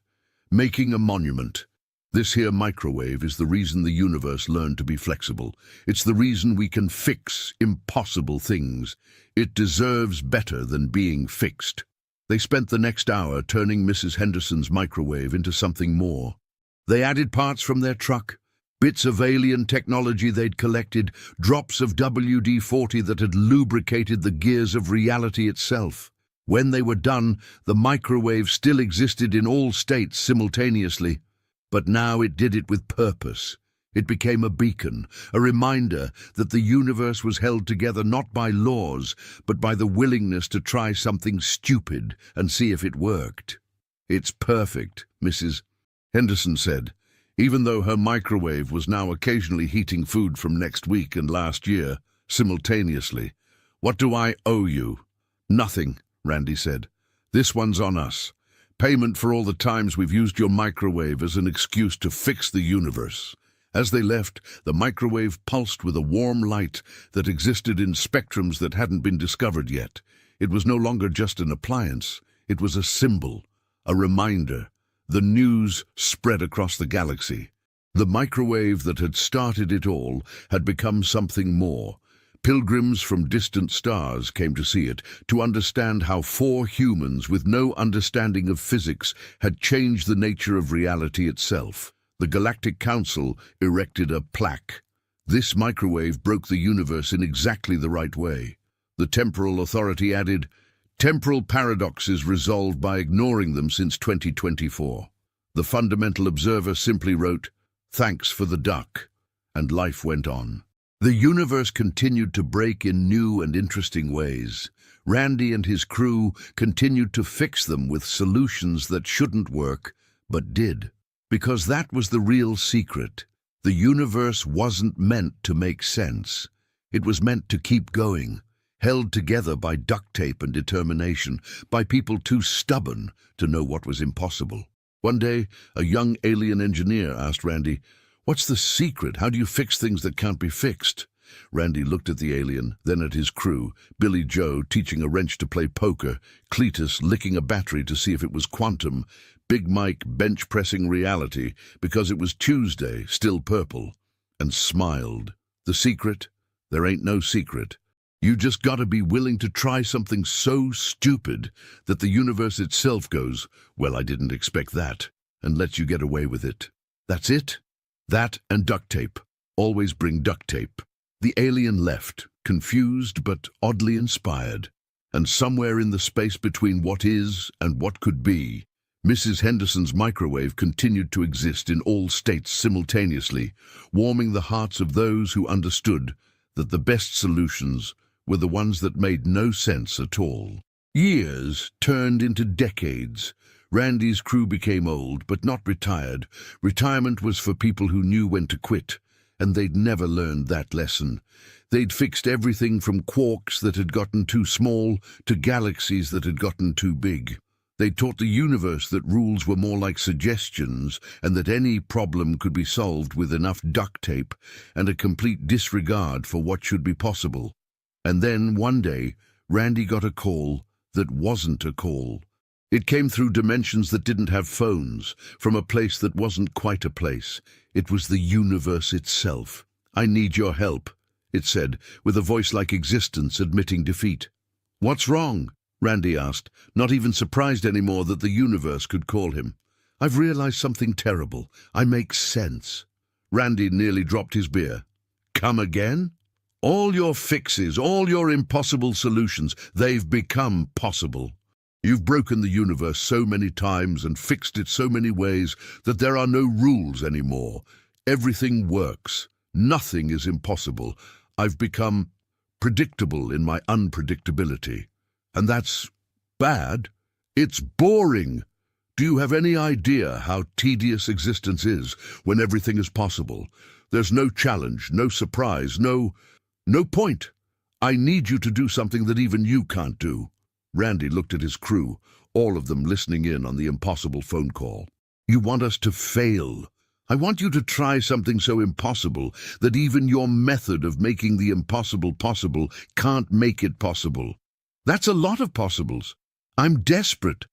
Speaker 5: "Making a monument. This here microwave is the reason the universe learned to be flexible. It's the reason we can fix impossible things. It deserves better than being fixed." They spent the next hour turning Mrs. Henderson's microwave into something more. They added parts from their truck, bits of alien technology they'd collected, drops of WD-40 that had lubricated the gears of reality itself. When they were done, the microwave still existed in all states simultaneously. But now it did it with purpose. It became a beacon, a reminder that the universe was held together not by laws, but by the willingness to try something stupid and see if it worked. "It's perfect," Mrs. Henderson said, even though her microwave was now occasionally heating food from next week and last year, simultaneously. "What do I owe you?" "Nothing," Randy said. "This one's on us. Payment for all the times we've used your microwave as an excuse to fix the universe." As they left, the microwave pulsed with a warm light that existed in spectrums that hadn't been discovered yet. It was no longer just an appliance. It was a symbol, a reminder. The news spread across the galaxy. The microwave that had started it all had become something more. Pilgrims from distant stars came to see it, to understand how 4 humans with no understanding of physics had changed the nature of reality itself. The Galactic Council erected a plaque. This microwave broke the universe in exactly the right way. The Temporal Authority added, "Temporal paradoxes resolved by ignoring them since 2024. The Fundamental Observer simply wrote, "Thanks for the duck," and life went on. The universe continued to break in new and interesting ways. Randy and his crew continued to fix them with solutions that shouldn't work, but did. Because that was the real secret. The universe wasn't meant to make sense. It was meant to keep going, held together by duct tape and determination, by people too stubborn to know what was impossible. One day, a young alien engineer asked Randy, "What's the secret? How do you fix things that can't be fixed?" Randy looked at the alien, then at his crew, Billy Joe teaching a wrench to play poker, Cletus licking a battery to see if it was quantum, Big Mike bench-pressing reality because it was Tuesday, still purple, and smiled. The secret? There ain't no secret. You just gotta be willing to try something so stupid that the universe itself goes, well, I didn't expect that, and lets you get away with it. That's it? That and duct tape. Always bring duct tape. The alien left, confused but oddly inspired. And somewhere in the space between what is and what could be, Mrs. Henderson's microwave continued to exist in all states simultaneously, warming the hearts of those who understood that the best solutions were the ones that made no sense at all. Years turned into decades. Randy's crew became old, but not retired. Retirement was for people who knew when to quit, and they'd never learned that lesson. They'd fixed everything from quarks that had gotten too small to galaxies that had gotten too big. They taught the universe that rules were more like suggestions and that any problem could be solved with enough duct tape and a complete disregard for what should be possible. And then, one day, Randy got a call that wasn't a call. It came through dimensions that didn't have phones, from a place that wasn't quite a place. It was the universe itself. "I need your help," it said, with a voice like existence admitting defeat. "What's wrong?" Randy asked, not even surprised anymore that the universe could call him. "I've realized something terrible. I make sense." Randy nearly dropped his beer. "Come again?" "All your fixes, all your impossible solutions, they've become possible. You've broken the universe so many times and fixed it so many ways that there are no rules anymore. Everything works. Nothing is impossible. I've become predictable in my unpredictability. And that's bad. It's boring. Do you have any idea how tedious existence is when everything is possible? There's no challenge, no surprise, no point. I need you to do something that even you can't do." Randy looked at his crew, all of them listening in on the impossible phone call. "You want us to fail. I want you to try something so impossible that even your method of making the impossible possible can't make it possible. That's a lot of possibles. I'm desperate."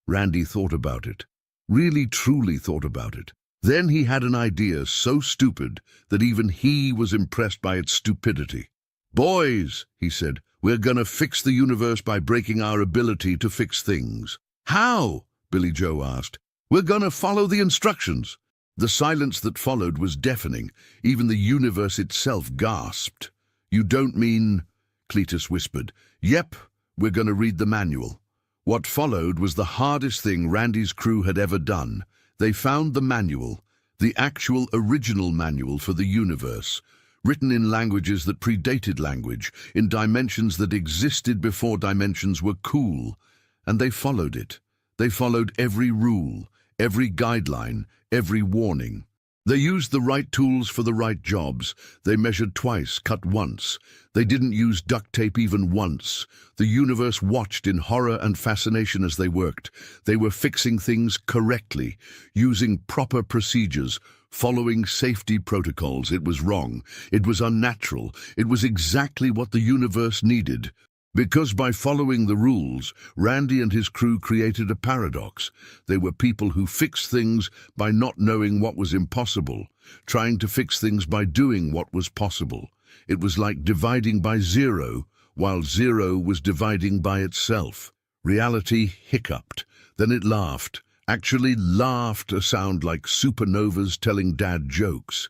Speaker 5: Randy thought about it. Really, truly thought about it. Then he had an idea so stupid that even he was impressed by its stupidity. "Boys," he said, "we're gonna fix the universe by breaking our ability to fix things." "How?" Billy Joe asked. "We're gonna follow the instructions." The silence that followed was deafening. Even the universe itself gasped. "You don't mean—" Cletus whispered. "Yep, we're gonna read the manual." What followed was the hardest thing Randy's crew had ever done. They found the manual, the actual original manual for the universe, written in languages that predated language, in dimensions that existed before dimensions were cool. And they followed it. They followed every rule, every guideline, every warning. They used the right tools for the right jobs. They measured twice, cut once. They didn't use duct tape even once. The universe watched in horror and fascination as they worked. They were fixing things correctly, using proper procedures, following safety protocols. It was wrong. It was unnatural. It was exactly what the universe needed. Because by following the rules, Randy and his crew created a paradox. They were people who fixed things by not knowing what was impossible, trying to fix things by doing what was possible. It was like dividing by zero, while zero was dividing by itself. Reality hiccuped, then it laughed. Actually laughed, a sound like supernovas telling dad jokes.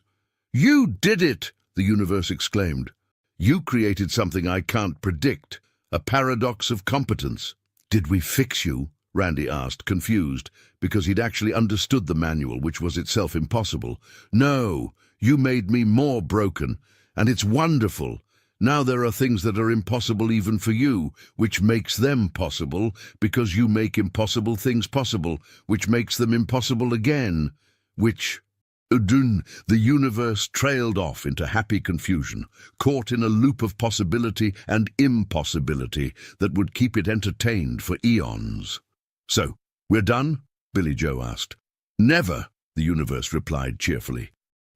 Speaker 5: "You did it!" the universe exclaimed. "You created something I can't predict. A paradox of competence." "Did we fix you?" Randy asked, confused, because he'd actually understood the manual, which was itself impossible. "No, you made me more broken, and it's wonderful. Now there are things that are impossible even for you, which makes them possible, because you make impossible things possible, which makes them impossible again, which—" The universe trailed off into happy confusion, caught in a loop of possibility and impossibility that would keep it entertained for eons. "So, we're done?" Billy Joe asked. "Never," the universe replied cheerfully.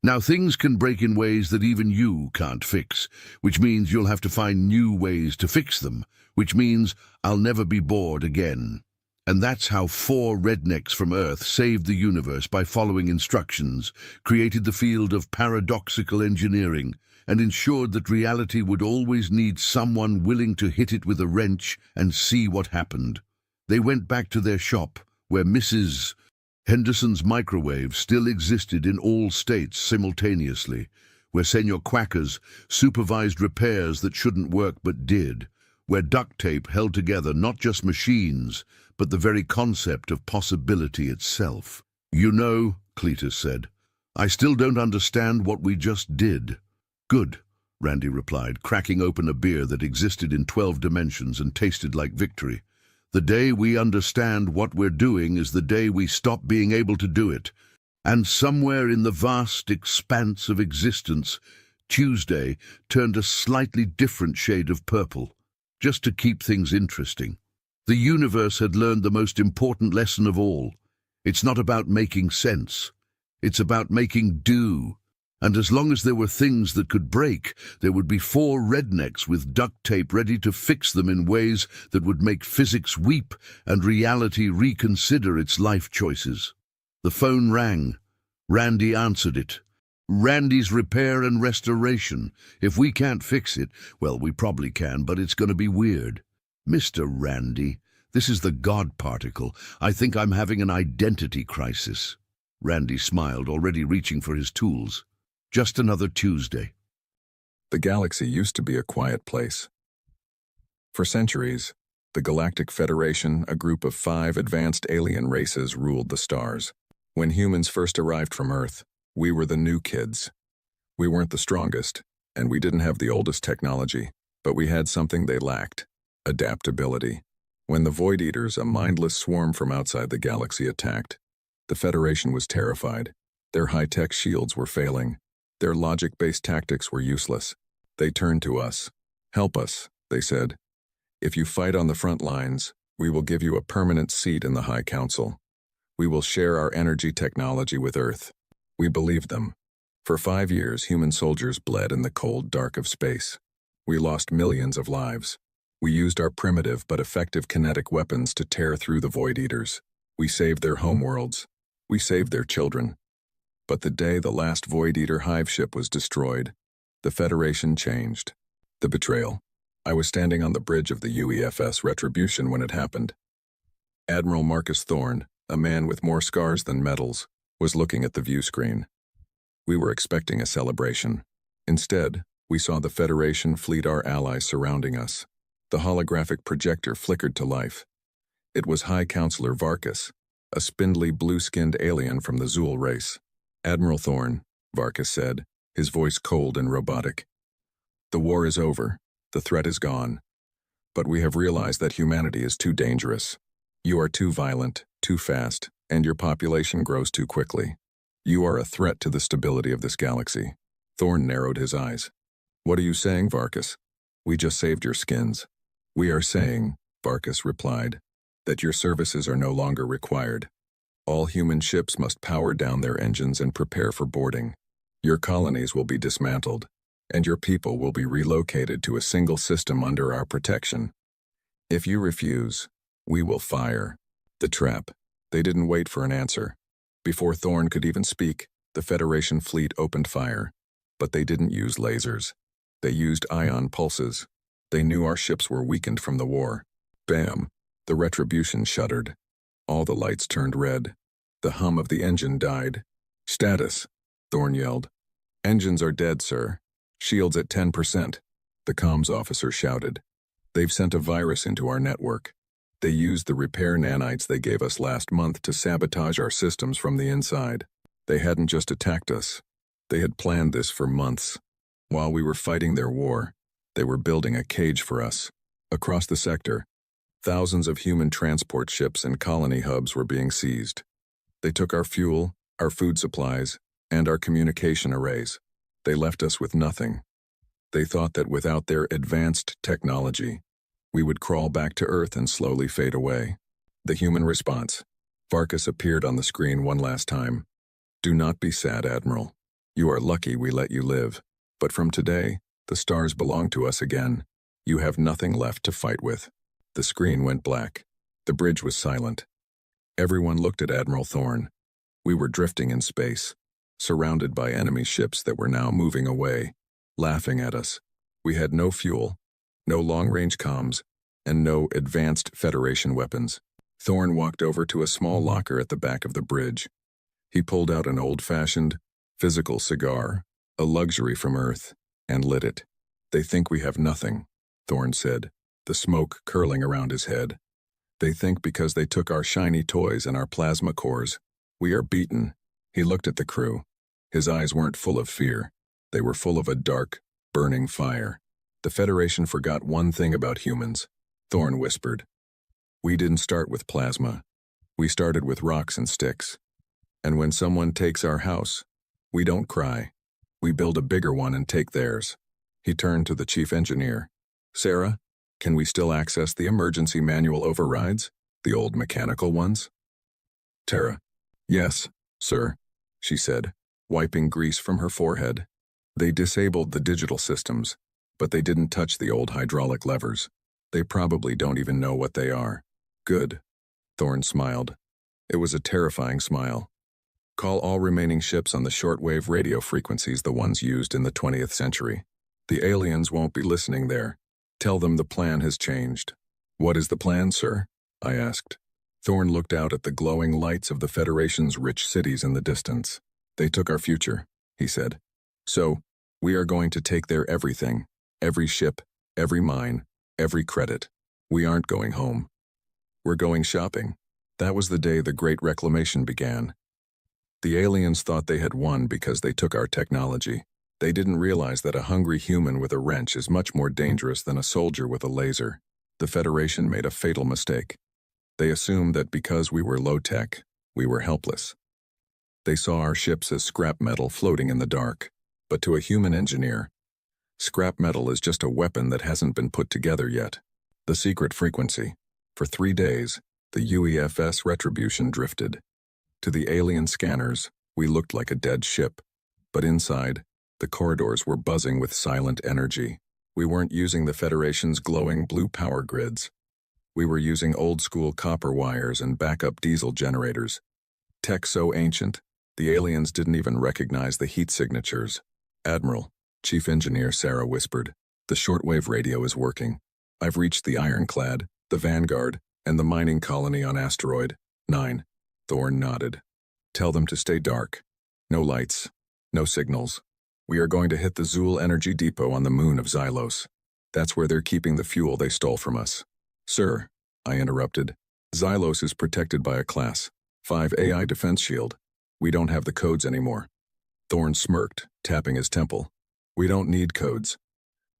Speaker 5: Now things can break in ways that even you can't fix, which means you'll have to find new ways to fix them, which means I'll never be bored again. And that's how 4 rednecks from Earth saved the universe by following instructions, created the field of paradoxical engineering, and ensured that reality would always need someone willing to hit it with a wrench and see what happened. They went back to their shop, where Mrs. Henderson's microwave still existed in all states simultaneously, where Senor Quacker's supervised repairs that shouldn't work but did, where duct tape held together not just machines, but the very concept of possibility itself. You know, Cletus said, I still don't understand what we just did. Good, Randy replied, cracking open a beer that existed in 12 dimensions and tasted like victory. The day we understand what we're doing is the day we stop being able to do it. And somewhere in the vast expanse of existence, Tuesday turned a slightly different shade of purple, just to keep things interesting. The universe had learned the most important lesson of all. It's not about making sense. It's about making do. And as long as there were things that could break, there would be 4 rednecks with duct tape ready to fix them in ways that would make physics weep and reality reconsider its life choices. The phone rang. Randy answered it. Randy's Repair and Restoration. If we can't fix it, well, we probably can, but it's going to be weird. Mr. Randy, this is the God particle. I think I'm having an identity crisis. Randy smiled, already reaching for his tools. Just another Tuesday.
Speaker 1: The galaxy used to be a quiet place. For centuries, the Galactic Federation, a group of 5 advanced alien races, ruled the stars. When humans first arrived from Earth, we were the new kids. We weren't the strongest, and we didn't have the oldest technology, but we had something they lacked: adaptability. When the Void Eaters, a mindless swarm from outside the galaxy, attacked, the Federation was terrified. Their high-tech shields were failing. Their logic-based tactics were useless. They turned to us. Help us, they said. If you fight on the front lines, we will give you a permanent seat in the High Council. We will share our energy technology with Earth. We believed them. For 5 years, human soldiers bled in the cold dark of space. We lost millions of lives. We used our primitive but effective kinetic weapons to tear through the Void Eaters. We saved their homeworlds. We saved their children. But the day the last Void Eater hive ship was destroyed, the Federation changed. The betrayal. I was standing on the bridge of the UEFS Retribution when it happened. Admiral Marcus Thorne, a man with more scars than medals, was looking at the view screen. We were expecting a celebration. Instead, we saw the Federation fleet, our allies surrounding us. The holographic projector flickered to life. It was High Counselor Varkas, a spindly blue-skinned alien from the Zool race. Admiral Thorne, Varkas said, his voice cold and robotic. The war is over. The threat is gone. But we have realized that humanity is too dangerous. You are too violent, too fast, and your population grows too quickly. You are a threat to the stability of this galaxy. Thorne narrowed his eyes. What are you saying, Varkas? We just saved your skins. We are saying, Varkas replied, that your services are no longer required. All human ships must power down their engines and prepare for boarding. Your colonies will be dismantled, and your people will be relocated to a single system under our protection. If you refuse, we will fire. The trap. They didn't wait for an answer. Before Thorne could even speak, the Federation fleet opened fire. But they didn't use lasers. They used ion pulses. They knew our ships were weakened from the war. Bam! The Retribution shuddered. All the lights turned red. The hum of the engine died. Status, Thorne yelled. Engines are dead, sir. Shields at 10%, the comms officer shouted. They've sent a virus into our network. They used the repair nanites they gave us last month to sabotage our systems from the inside. They hadn't just attacked us. They had planned this for months. While we were fighting their war, they were building a cage for us. Across the sector, thousands of human transport ships and colony hubs were being seized. They took our fuel, our food supplies, and our communication arrays. They left us with nothing. They thought that without their advanced technology, we would crawl back to Earth and slowly fade away. The human response. Varkas appeared on the screen one last time. Do not be sad, Admiral. You are lucky we let you live. But from today, the stars belong to us again. You have nothing left to fight with." The screen went black. The bridge was silent. Everyone looked at Admiral Thorne. We were drifting in space, surrounded by enemy ships that were now moving away, laughing at us. We had no fuel, no long-range comms, and no advanced Federation weapons. Thorne walked over to a small locker at the back of the bridge. He pulled out an old-fashioned, physical cigar, a luxury from Earth, and lit it. "They think we have nothing," Thorne said, the smoke curling around his head. "They think because they took our shiny toys and our plasma cores, we are beaten." He looked at the crew. His eyes weren't full of fear. They were full of a dark, burning fire. "The Federation forgot one thing about humans," Thorne whispered. "We didn't start with plasma. We started with rocks and sticks. And when someone takes our house, we don't cry. We build a bigger one and take theirs." He turned to the chief engineer. "Sarah, can we still access the emergency manual overrides, the old mechanical ones?" Tara, "Yes, sir," she said, wiping grease from her forehead. "They disabled the digital systems, but they didn't touch the old hydraulic levers. They probably don't even know what they are." "Good." Thorne smiled. It was a terrifying smile. "Call all remaining ships on the shortwave radio frequencies, the ones used in the 20th century. The aliens won't be listening there. Tell them the plan has changed." "What is the plan, sir?" I asked. Thorne looked out at the glowing lights of the Federation's rich cities in the distance. "They took our future," he said. "So, we are going to take their everything, every ship, every mine, every credit. We aren't going home. We're going shopping." That was the day the Great Reclamation began. The aliens thought they had won because they took our technology. They didn't realize that a hungry human with a wrench is much more dangerous than a soldier with a laser. The Federation made a fatal mistake. They assumed that because we were low-tech, we were helpless. They saw our ships as scrap metal floating in the dark. But to a human engineer, scrap metal is just a weapon that hasn't been put together yet. The secret frequency. For 3 days, the UEFS Retribution drifted. To the alien scanners, we looked like a dead ship. But inside, the corridors were buzzing with silent energy. We weren't using the Federation's glowing blue power grids. We were using old-school copper wires and backup diesel generators. Tech so ancient, the aliens didn't even recognize the heat signatures. "Admiral," Chief Engineer Sarah whispered, "the shortwave radio is working. I've reached the Ironclad, the Vanguard, and the mining colony on Asteroid 9. Thorne nodded. "Tell them to stay dark. No lights. No signals. We are going to hit the Zool Energy Depot on the moon of Xylos. That's where they're keeping the fuel they stole from us." "Sir," I interrupted, "Xylos is protected by a Class 5 AI defense shield. We don't have the codes anymore." Thorne smirked, tapping his temple. "We don't need codes.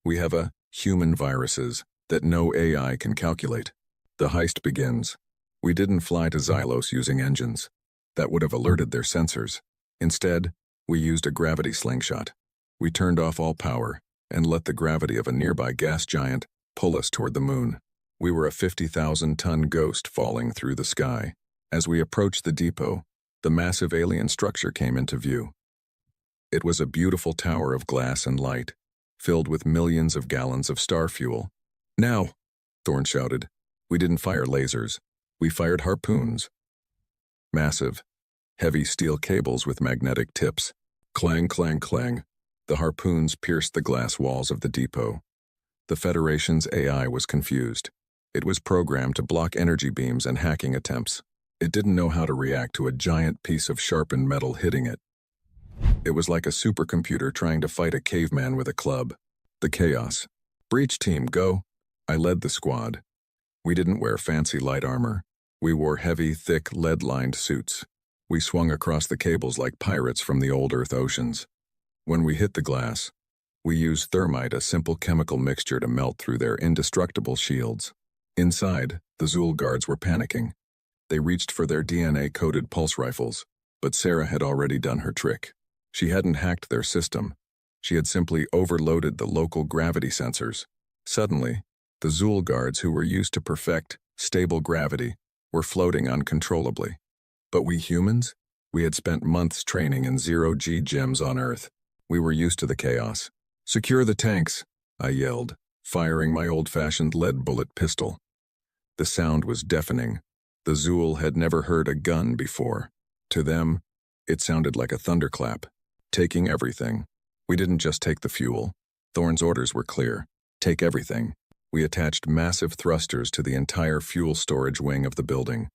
Speaker 1: We have human viruses that no AI can calculate. The heist begins. We didn't fly to Xylos using engines. That would have alerted their sensors. Instead, we used a gravity slingshot. We turned off all power and let the gravity of a nearby gas giant pull us toward the moon. We were a 50,000-ton ghost falling through the sky. As we approached the depot, the massive alien structure came into view. It was a beautiful tower of glass and light, filled with millions of gallons of star fuel. "Now!" Thorne shouted. We didn't fire lasers. We fired harpoons. Massive, heavy steel cables with magnetic tips. Clang, clang, clang. The harpoons pierced the glass walls of the depot. The Federation's AI was confused. It was programmed to block energy beams and hacking attempts. It didn't know how to react to a giant piece of sharpened metal hitting it. It was like a supercomputer trying to fight a caveman with a club. The chaos. "Breach team, go!" I led the squad. We didn't wear fancy light armor. We wore heavy, thick, lead-lined suits. We swung across the cables like pirates from the old Earth oceans. When we hit the glass, we used thermite, a simple chemical mixture to melt through their indestructible shields. Inside, the Zool guards were panicking. They reached for their DNA-coated pulse rifles, but Sarah had already done her trick. She hadn't hacked their system. She had simply overloaded the local gravity sensors. Suddenly, the Zool guards, who were used to perfect, stable gravity, were floating uncontrollably. But we humans? We had spent months training in zero-G gyms on Earth. We were used to the chaos. "Secure the tanks," I yelled, firing my old-fashioned lead bullet pistol. The sound was deafening. The Zool had never heard a gun before. To them, it sounded like a thunderclap. Taking everything. We didn't just take the fuel. Thorne's orders were clear. Take everything. We attached massive thrusters to the entire fuel storage wing of the building.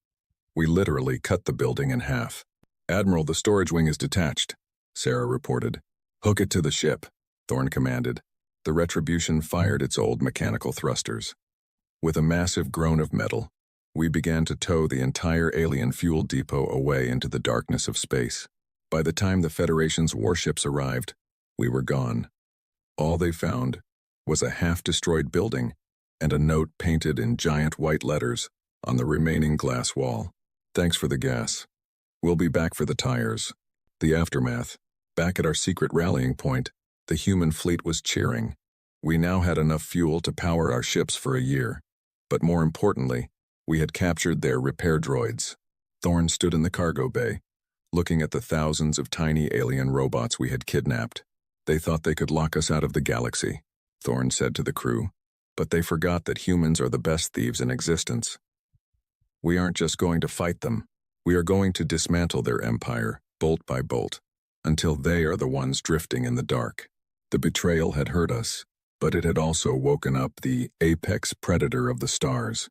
Speaker 1: We literally cut the building in half. "Admiral, the storage wing is detached," Sarah reported. "Hook it to the ship," Thorne commanded. The Retribution fired its old mechanical thrusters. With a massive groan of metal, we began to tow the entire alien fuel depot away into the darkness of space. By the time the Federation's warships arrived, we were gone. All they found was a half-destroyed building and a note painted in giant white letters on the remaining glass wall. "Thanks for the gas. We'll be back for the tires." The aftermath. Back at our secret rallying point, the human fleet was cheering. We now had enough fuel to power our ships for a year. But more importantly, we had captured their repair droids. Thorne stood in the cargo bay, looking at the thousands of tiny alien robots we had kidnapped. "They thought they could lock us out of the galaxy," Thorne said to the crew. "But they forgot that humans are the best thieves in existence. We aren't just going to fight them. We are going to dismantle their empire, bolt by bolt, until they are the ones drifting in the dark." The betrayal had hurt us, but it had also woken up the apex predator of the stars.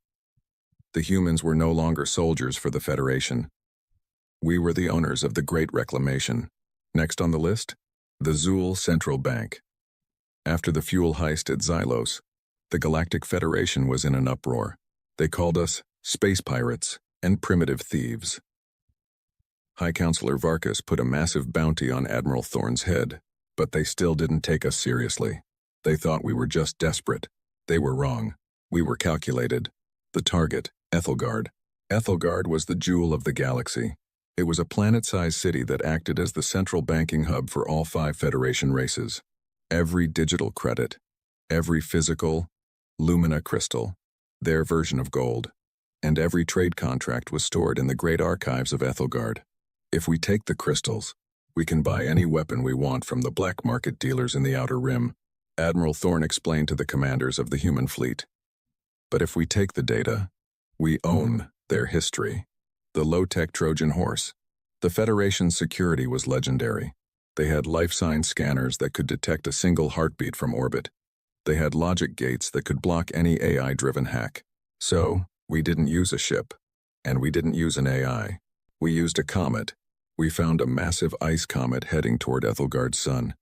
Speaker 1: The humans were no longer soldiers for the Federation. We were the owners of the Great Reclamation. Next on the list, the Zool Central Bank. After the fuel heist at Xylos, the Galactic Federation was in an uproar. They called us space pirates and primitive thieves. High Counselor Varkas put a massive bounty on Admiral Thorne's head, but they still didn't take us seriously. They thought we were just desperate. They were wrong. We were calculated. The target, Ethelgard. Ethelgard was the jewel of the galaxy. It was a planet-sized city that acted as the central banking hub for all 5 Federation races. Every digital credit, every physical Lumina crystal, their version of gold, and every trade contract was stored in the great archives of Ethelgard. If we take the crystals, we can buy any weapon we want from the black market dealers in the Outer Rim, Admiral Thorne explained to the commanders of the human fleet. But if we take the data, we own their history. The low-tech Trojan horse. The Federation's security was legendary. They had life sign scanners that could detect a single heartbeat from orbit. They had logic gates that could block any AI-driven hack. So, we didn't use a ship, and we didn't use an AI. We used a comet. We found a massive ice comet heading toward Ethelgard's sun.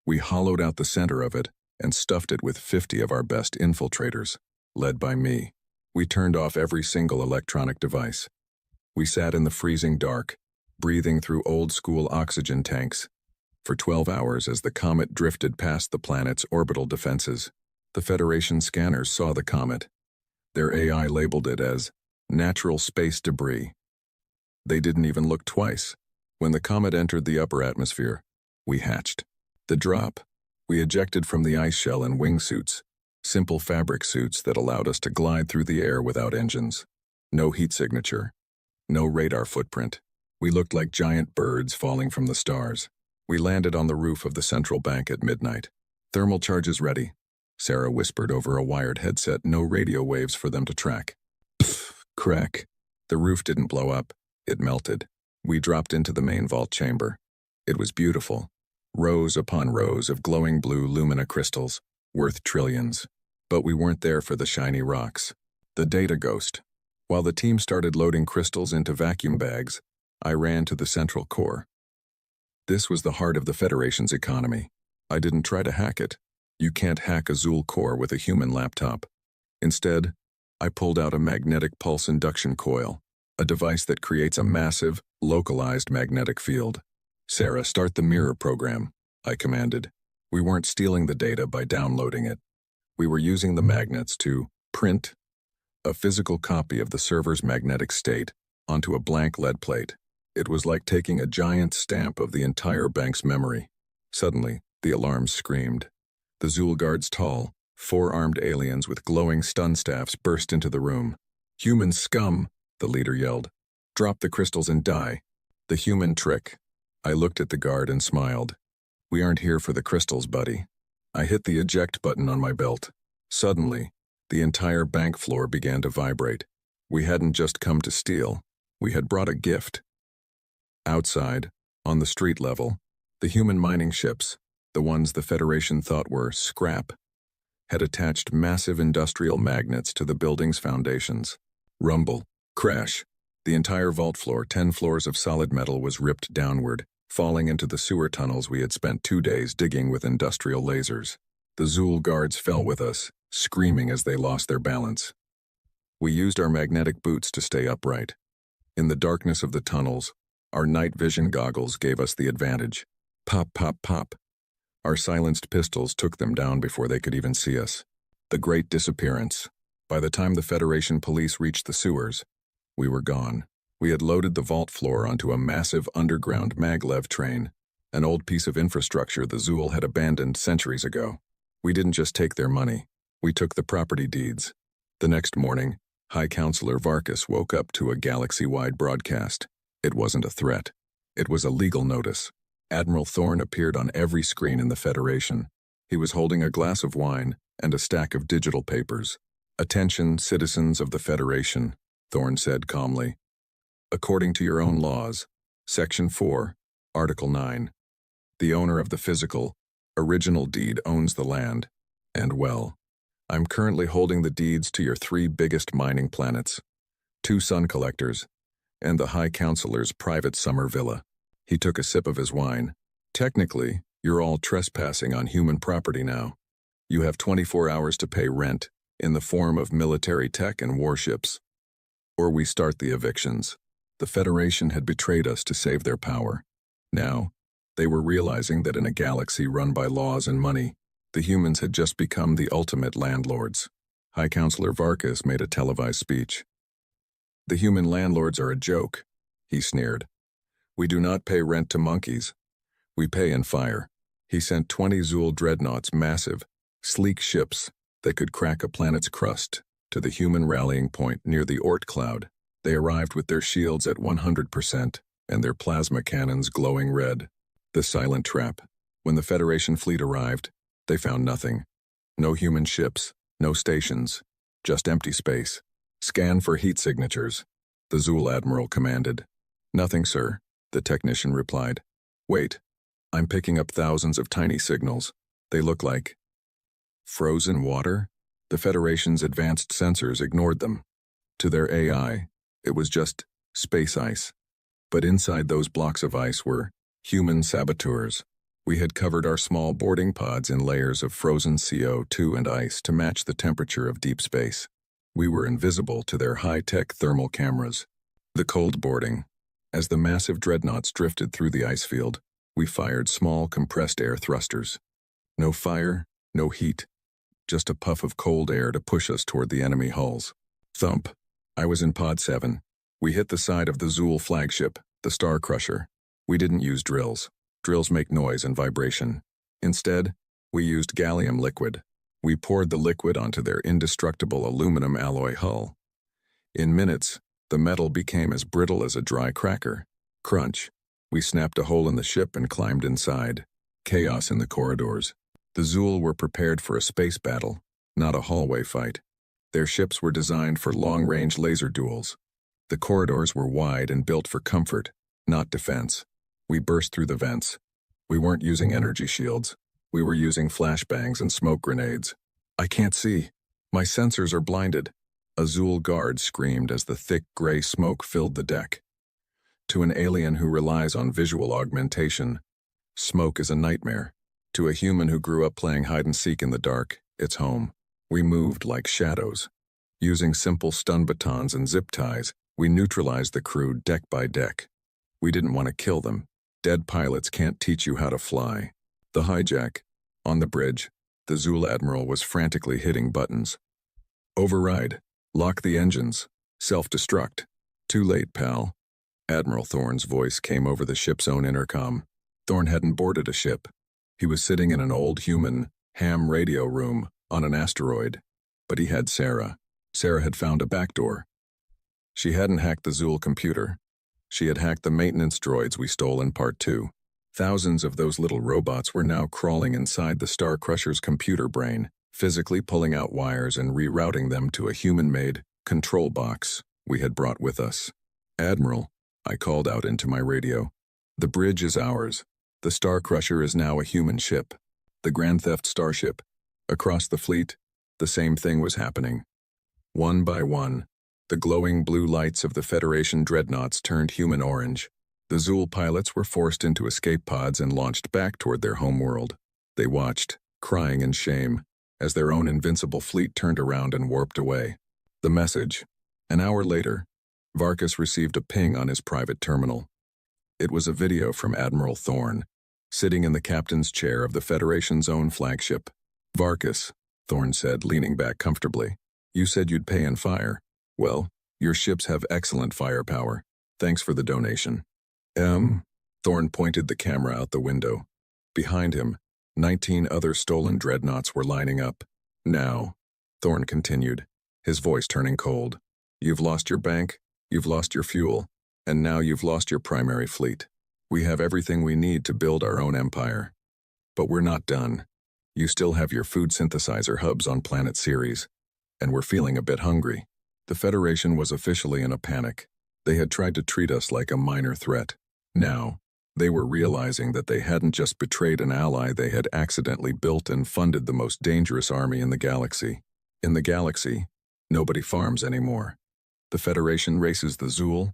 Speaker 1: We hollowed out the center of it and stuffed it with 50 of our best infiltrators, led by me. We turned off every single electronic device. We sat in the freezing dark, breathing through old-school oxygen tanks, for 12 hours as the comet drifted past the planet's orbital defenses. The Federation scanners saw the comet. Their AI labeled it as natural space debris. They didn't even look twice. When the comet entered the upper atmosphere, we hatched. The drop, we ejected from the ice shell in wingsuits, simple fabric suits that allowed us to glide through the air without engines. No heat signature. No radar footprint. We looked like giant birds falling from the stars. We landed on the roof of the central bank at midnight. "Thermal charges ready," Sarah whispered over a wired headset, no radio waves for them to track. Pfft, crack. The roof didn't blow up. It melted. We dropped into the main vault chamber. It was beautiful. Rows upon rows of glowing blue Lumina crystals, worth trillions. But we weren't there for the shiny rocks. The data ghost. While the team started loading crystals into vacuum bags, I ran to the central core. This was the heart of the Federation's economy. I didn't try to hack it. You can't hack a Zool core with a human laptop. Instead, I pulled out a magnetic pulse induction coil, a device that creates a massive, localized magnetic field. "Sarah, start the mirror program," I commanded. We weren't stealing the data by downloading it. We were using the magnets to print a physical copy of the server's magnetic state onto a blank lead plate. It was like taking a giant stamp of the entire bank's memory. Suddenly, the alarms screamed. The Zool Guard's tall, 4-armed aliens with glowing stun staffs burst into the room. "Human scum!" the leader yelled. "Drop the crystals and die." The human trick. I looked at the guard and smiled. We aren't here for the crystals, buddy. I hit the eject button on my belt. Suddenly, the entire bank floor began to vibrate. We hadn't just come to steal. We had brought a gift. Outside, on the street level, the human mining ships, the ones the Federation thought were scrap, had attached massive industrial magnets to the building's foundations. Rumble. Crash. The entire vault floor, 10 floors of solid metal, was ripped downward, falling into the sewer tunnels we had spent 2 days digging with industrial lasers. The Zool guards fell with us, screaming as they lost their balance. We used our magnetic boots to stay upright. In the darkness of the tunnels, our night vision goggles gave us the advantage. Pop, pop, pop. Our silenced pistols took them down before they could even see us. The Great Disappearance. By the time the Federation police reached the sewers, we were gone. We had loaded the vault floor onto a massive underground maglev train, an old piece of infrastructure the Zool had abandoned centuries ago. We didn't just take their money. We took the property deeds. The next morning, High Counselor Varkas woke up to a galaxy-wide broadcast. It wasn't a threat. It was a legal notice. Admiral Thorne appeared on every screen in the Federation. He was holding a glass of wine and a stack of digital papers. "Attention, citizens of the Federation," Thorne said calmly. "According to your own laws, Section 4, Article 9, the owner of the physical, original deed owns the land. And well, I'm currently holding the deeds to your 3 biggest mining planets, 2 sun collectors, and the High Counselor's private summer villa." He took a sip of his wine. "Technically, you're all trespassing on human property now. You have 24 hours to pay rent in the form of military tech and warships. Or we start the evictions." The Federation had betrayed us to save their power. Now, they were realizing that in a galaxy run by laws and money, the humans had just become the ultimate landlords. High Counselor Varkas made a televised speech. "The human landlords are a joke," he sneered. "We do not pay rent to monkeys. We pay in fire." He sent 20 Zool dreadnoughts, massive, sleek ships that could crack a planet's crust, to the human rallying point near the Oort cloud. They arrived with their shields at 100% and their plasma cannons glowing red. The silent trap. When the Federation fleet arrived, they found nothing. No human ships, no stations, just empty space. "Scan for heat signatures," the Zool Admiral commanded. "Nothing, sir," the technician replied. "Wait, I'm picking up thousands of tiny signals. They look like frozen water." The Federation's advanced sensors ignored them. To their AI, it was just space ice. But inside those blocks of ice were human saboteurs. We had covered our small boarding pods in layers of frozen CO2 and ice to match the temperature of deep space. We were invisible to their high-tech thermal cameras. The cold boarding. As the massive dreadnoughts drifted through the ice field, we fired small compressed air thrusters. No fire, no heat. Just a puff of cold air to push us toward the enemy hulls. Thump. I was in Pod 7. We hit the side of the Zool flagship, the Star Crusher. We didn't use drills. Drills make noise and vibration. Instead, we used gallium liquid. We poured the liquid onto their indestructible aluminum alloy hull. In minutes, the metal became as brittle as a dry cracker. Crunch. We snapped a hole in the ship and climbed inside. Chaos in the corridors. The Zool were prepared for a space battle, not a hallway fight. Their ships were designed for long-range laser duels. The corridors were wide and built for comfort, not defense. We burst through the vents. We weren't using energy shields. We were using flashbangs and smoke grenades. "I can't see. My sensors are blinded," a Zool guard screamed as the thick gray smoke filled the deck. To an alien who relies on visual augmentation, smoke is a nightmare. To a human who grew up playing hide-and-seek in the dark, it's home. We moved like shadows. Using simple stun batons and zip ties, we neutralized the crew deck by deck. We didn't want to kill them. Dead pilots can't teach you how to fly. The hijack. On the bridge, the Zool Admiral was frantically hitting buttons. "Override. Lock the engines. Self-destruct." "Too late, pal." Admiral Thorne's voice came over the ship's own intercom. Thorne hadn't boarded a ship. He was sitting in an old human, ham radio room on an asteroid. But he had Sarah. Sarah had found a backdoor. She hadn't hacked the Zool computer. She had hacked the maintenance droids we stole in Part 2. Thousands of those little robots were now crawling inside the Star Crusher's computer brain, physically pulling out wires and rerouting them to a human-made control box we had brought with us. "Admiral," I called out into my radio, "the bridge is ours. The Star Crusher is now a human ship. The Grand Theft Starship." Across the fleet, the same thing was happening. One by one, the glowing blue lights of the Federation dreadnoughts turned human orange. The Zool pilots were forced into escape pods and launched back toward their homeworld. They watched, crying in shame, as their own invincible fleet turned around and warped away. The message. An hour later, Varkas received a ping on his private terminal. It was a video from Admiral Thorne, sitting in the captain's chair of the Federation's own flagship. "Varkas," Thorne said, leaning back comfortably, "you said you'd pay in fire. Well, your ships have excellent firepower. Thanks for the donation." Thorne pointed the camera out the window. Behind him, 19 other stolen dreadnoughts were lining up. "Now," Thorne continued, his voice turning cold, "you've lost your bank, you've lost your fuel, and now you've lost your primary fleet. We have everything we need to build our own empire. But we're not done. You still have your food synthesizer hubs on Planet Ceres, and we're feeling a bit hungry." The Federation was officially in a panic. They had tried to treat us like a minor threat. Now, they were realizing that they hadn't just betrayed an ally, they had accidentally built and funded the most dangerous army in the galaxy. In the galaxy, nobody farms anymore. The Federation races the Zool,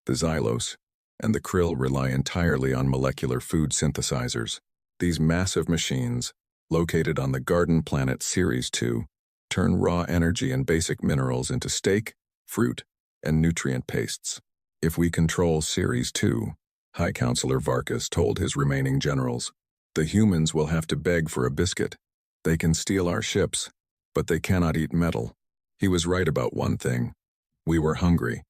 Speaker 1: the Xylos, and the Krill rely entirely on molecular food synthesizers. These massive machines, located on the garden planet Ceres 2, turn raw energy and basic minerals into steak, fruit, and nutrient pastes. "If we control Ceres 2, High Counselor Varkas told his remaining generals, "the humans will have to beg for a biscuit. They can steal our ships, but they cannot eat metal." He was right about one thing. We were hungry.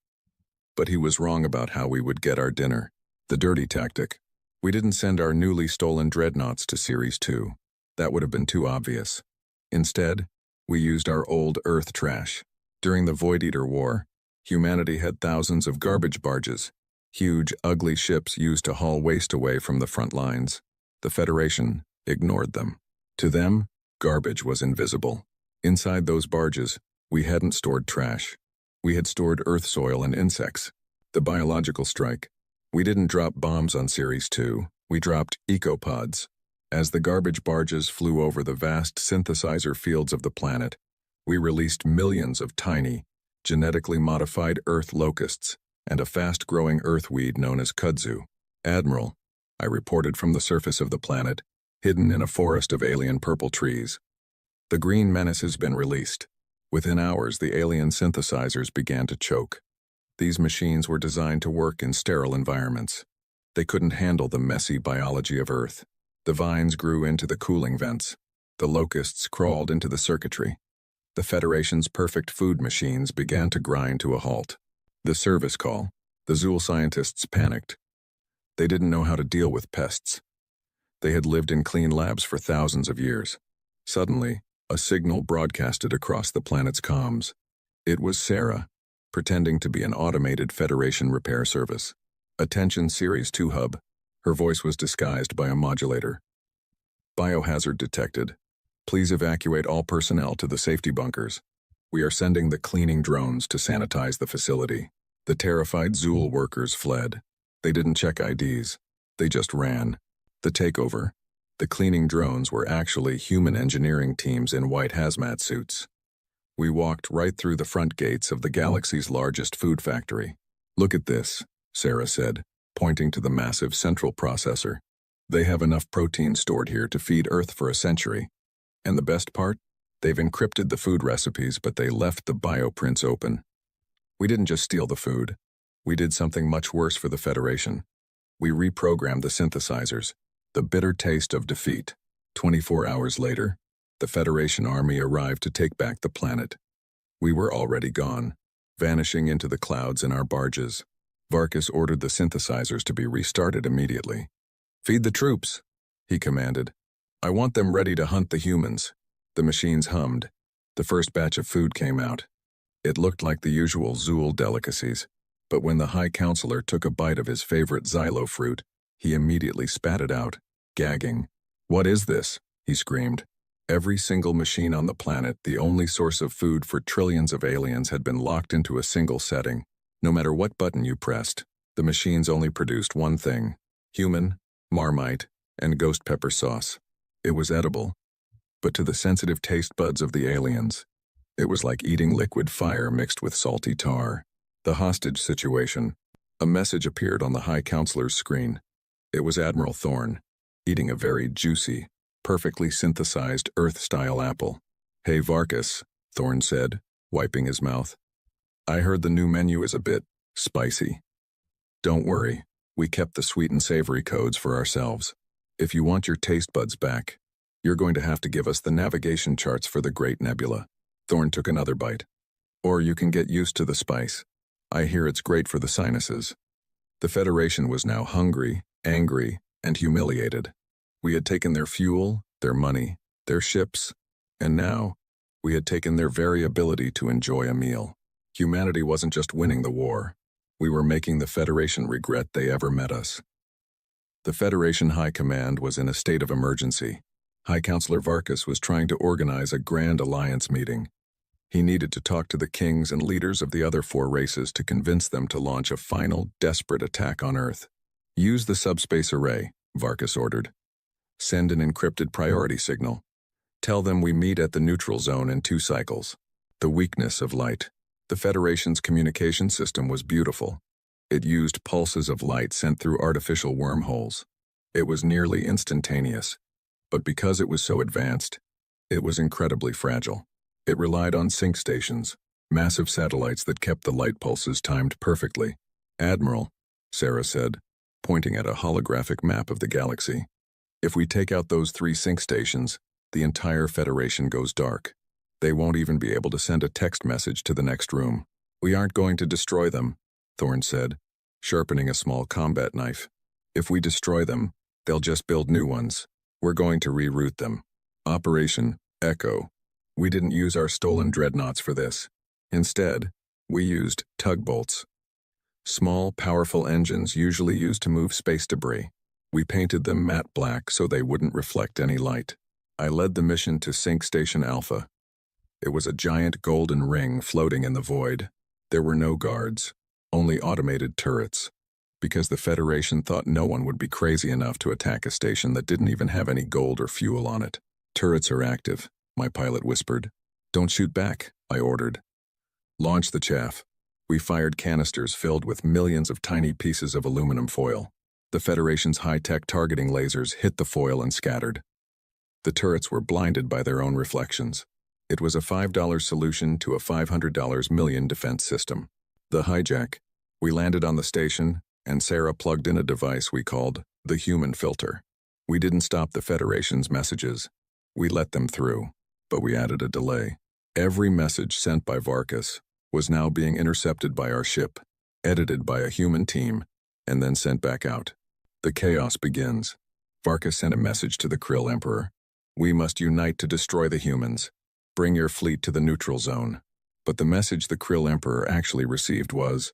Speaker 1: But he was wrong about how we would get our dinner. The dirty tactic. We didn't send our newly stolen dreadnoughts to Ceres 2. That would have been too obvious. Instead, we used our old Earth trash. During the Void Eater War, humanity had thousands of garbage barges, huge, ugly ships used to haul waste away from the front lines. The Federation ignored them. To them, garbage was invisible. Inside those barges, we hadn't stored trash. We had stored Earth soil and insects. The biological strike. We didn't drop bombs on Ceres 2, we dropped ecopods. As the garbage barges flew over the vast synthesizer fields of the planet, we released millions of tiny, genetically modified Earth locusts and a fast-growing earthweed known as kudzu. "Admiral," I reported from the surface of the planet, hidden in a forest of alien purple trees. "The green menace has been released." Within hours, the alien synthesizers began to choke. These machines were designed to work in sterile environments. They couldn't handle the messy biology of Earth. The vines grew into the cooling vents. The locusts crawled into the circuitry. The Federation's perfect food machines began to grind to a halt. The service call. The Zool scientists panicked. They didn't know how to deal with pests. They had lived in clean labs for thousands of years. Suddenly, a signal broadcasted across the planet's comms. It was Sarah, pretending to be an automated Federation repair service. "Attention Ceres 2 hub." Her voice was disguised by a modulator. "Biohazard detected. Please evacuate all personnel to the safety bunkers. We are sending the cleaning drones to sanitize the facility." The terrified Zool workers fled. They didn't check IDs. They just ran. The takeover. The cleaning drones were actually human engineering teams in white hazmat suits. We walked right through the front gates of the galaxy's largest food factory. "Look at this," Sarah said, pointing to the massive central processor. "They have enough protein stored here to feed Earth for a century. And the best part? They've encrypted the food recipes, but they left the bioprints open. We didn't just steal the food. We did something much worse for the Federation. We reprogrammed the synthesizers. The bitter taste of defeat. 24 hours later, the Federation army arrived to take back the planet. We were already gone, vanishing into the clouds in our barges. Varkas ordered the synthesizers to be restarted immediately. "Feed the troops," he commanded. "I want them ready to hunt the humans." The machines hummed. The first batch of food came out. It looked like the usual Zool delicacies. But when the High Counselor took a bite of his favorite xylo fruit, he immediately spat it out, gagging. "What is this?" he screamed. Every single machine on the planet, the only source of food for trillions of aliens, had been locked into a single setting. No matter what button you pressed, the machines only produced one thing: human, Marmite, and ghost pepper sauce. It was edible, but to the sensitive taste buds of the aliens, it was like eating liquid fire mixed with salty tar. The hostage situation. A message appeared on the High Counselor's screen. It was Admiral Thorne, eating a very juicy, perfectly synthesized Earth-style apple. "Hey Varkas," Thorne said, wiping his mouth. "I heard the new menu is a bit spicy. Don't worry, we kept the sweet and savory codes for ourselves. If you want your taste buds back, you're going to have to give us the navigation charts for the Great Nebula." Thorne took another bite. "Or you can get used to the spice. I hear it's great for the sinuses." The Federation was now hungry, angry, and humiliated. We had taken their fuel, their money, their ships, and now we had taken their very ability to enjoy a meal. Humanity wasn't just winning the war. We were making the Federation regret they ever met us. The Federation High Command was in a state of emergency. High Counselor Varkas was trying to organize a Grand Alliance meeting. He needed to talk to the kings and leaders of the other 4 races to convince them to launch a final, desperate attack on Earth. "Use the subspace array," Varkas ordered. "Send an encrypted priority signal. Tell them we meet at the neutral zone in 2 cycles." The weakness of light. The Federation's communication system was beautiful. It used pulses of light sent through artificial wormholes. It was nearly instantaneous. But because it was so advanced, it was incredibly fragile. It relied on sync stations, massive satellites that kept the light pulses timed perfectly. "Admiral," Sarah said, pointing at a holographic map of the galaxy, "if we take out those 3 sync stations, the entire Federation goes dark. They won't even be able to send a text message to the next room." "We aren't going to destroy them," Thorne said, sharpening a small combat knife. "If we destroy them, they'll just build new ones. We're going to reroute them. Operation Echo. We didn't use our stolen dreadnoughts for this. Instead, we used tugbolts. Small, powerful engines usually used to move space debris. We painted them matte black so they wouldn't reflect any light. I led the mission to Sync Station Alpha. It was a giant golden ring floating in the void. There were no guards, only automated turrets, because the Federation thought no one would be crazy enough to attack a station that didn't even have any gold or fuel on it. "Turrets are active," my pilot whispered. "Don't shoot back," I ordered. "Launch the chaff." We fired canisters filled with millions of tiny pieces of aluminum foil. The Federation's high-tech targeting lasers hit the foil and scattered. The turrets were blinded by their own reflections. It was a $5 solution to a $500 million defense system. The hijack. We landed on the station, and Sarah plugged in a device we called the human filter. We didn't stop the Federation's messages. We let them through, but we added a delay. Every message sent by Varkas was now being intercepted by our ship, edited by a human team, and then sent back out. The chaos begins. Varkas sent a message to the Krill Emperor. "We must unite to destroy the humans. Bring your fleet to the neutral zone." But the message the Krill Emperor actually received was,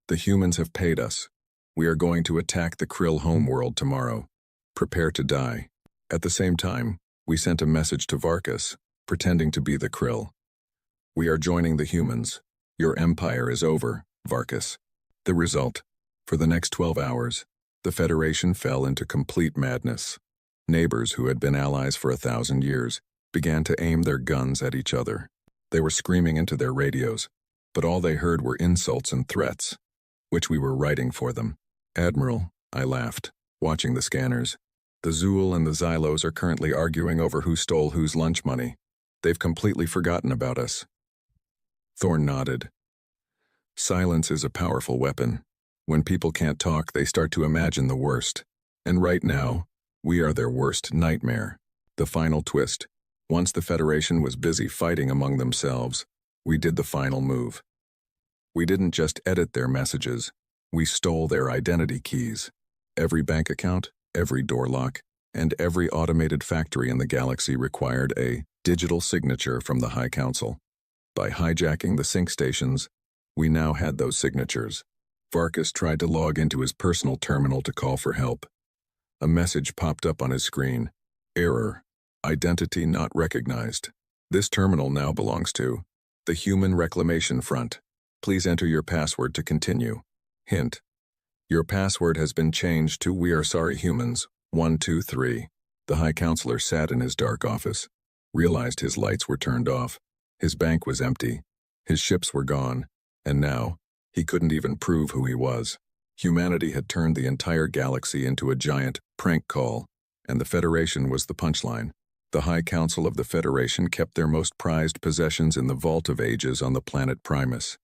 Speaker 1: "The humans have paid us. We are going to attack the Krill homeworld tomorrow. Prepare to die." At the same time, we sent a message to Varkas, pretending to be the Krill. "We are joining the humans. Your empire is over, Varkas." The result, for the next 12 hours, the Federation fell into complete madness. Neighbors who had been allies for 1,000 years began to aim their guns at each other. They were screaming into their radios, but all they heard were insults and threats, which we were writing for them. "Admiral," I laughed, watching the scanners. "The Zool and the Xylos are currently arguing over who stole whose lunch money. They've completely forgotten about us." Thorne nodded. "Silence is a powerful weapon. When people can't talk, they start to imagine the worst. And right now, we are their worst nightmare." The final twist. Once the Federation was busy fighting among themselves, we did the final move. We didn't just edit their messages, we stole their identity keys. Every bank account, every door lock, and every automated factory in the galaxy required a digital signature from the High Council. By hijacking the sync stations, we now had those signatures. Varkas tried to log into his personal terminal to call for help. A message popped up on his screen. Error. Identity not recognized. This terminal now belongs to the Human Reclamation Front. Please enter your password to continue. Hint. Your password has been changed to We Are Sorry Humans, 123. The High Counselor sat in his dark office, realized his lights were turned off, his bank was empty, his ships were gone, and now, he couldn't even prove who he was. Humanity had turned the entire galaxy into a giant prank call, and the Federation was the punchline. The High Council of the Federation kept their most prized possessions in the Vault of Ages on the planet Primus.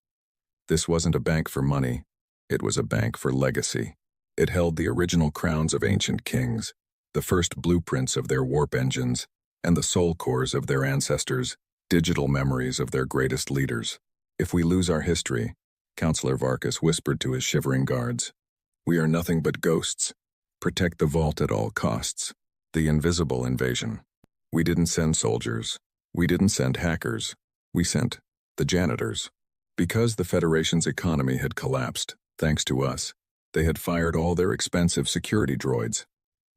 Speaker 1: This wasn't a bank for money, it was a bank for legacy. It held the original crowns of ancient kings, the first blueprints of their warp engines, and the soul cores of their ancestors, digital memories of their greatest leaders. If we lose our history, Counselor Varkas whispered to his shivering guards, we are nothing but ghosts. Protect the vault at all costs. The invisible invasion. We didn't send soldiers. We didn't send hackers. We sent the janitors. Because the Federation's economy had collapsed, thanks to us, they had fired all their expensive security droids.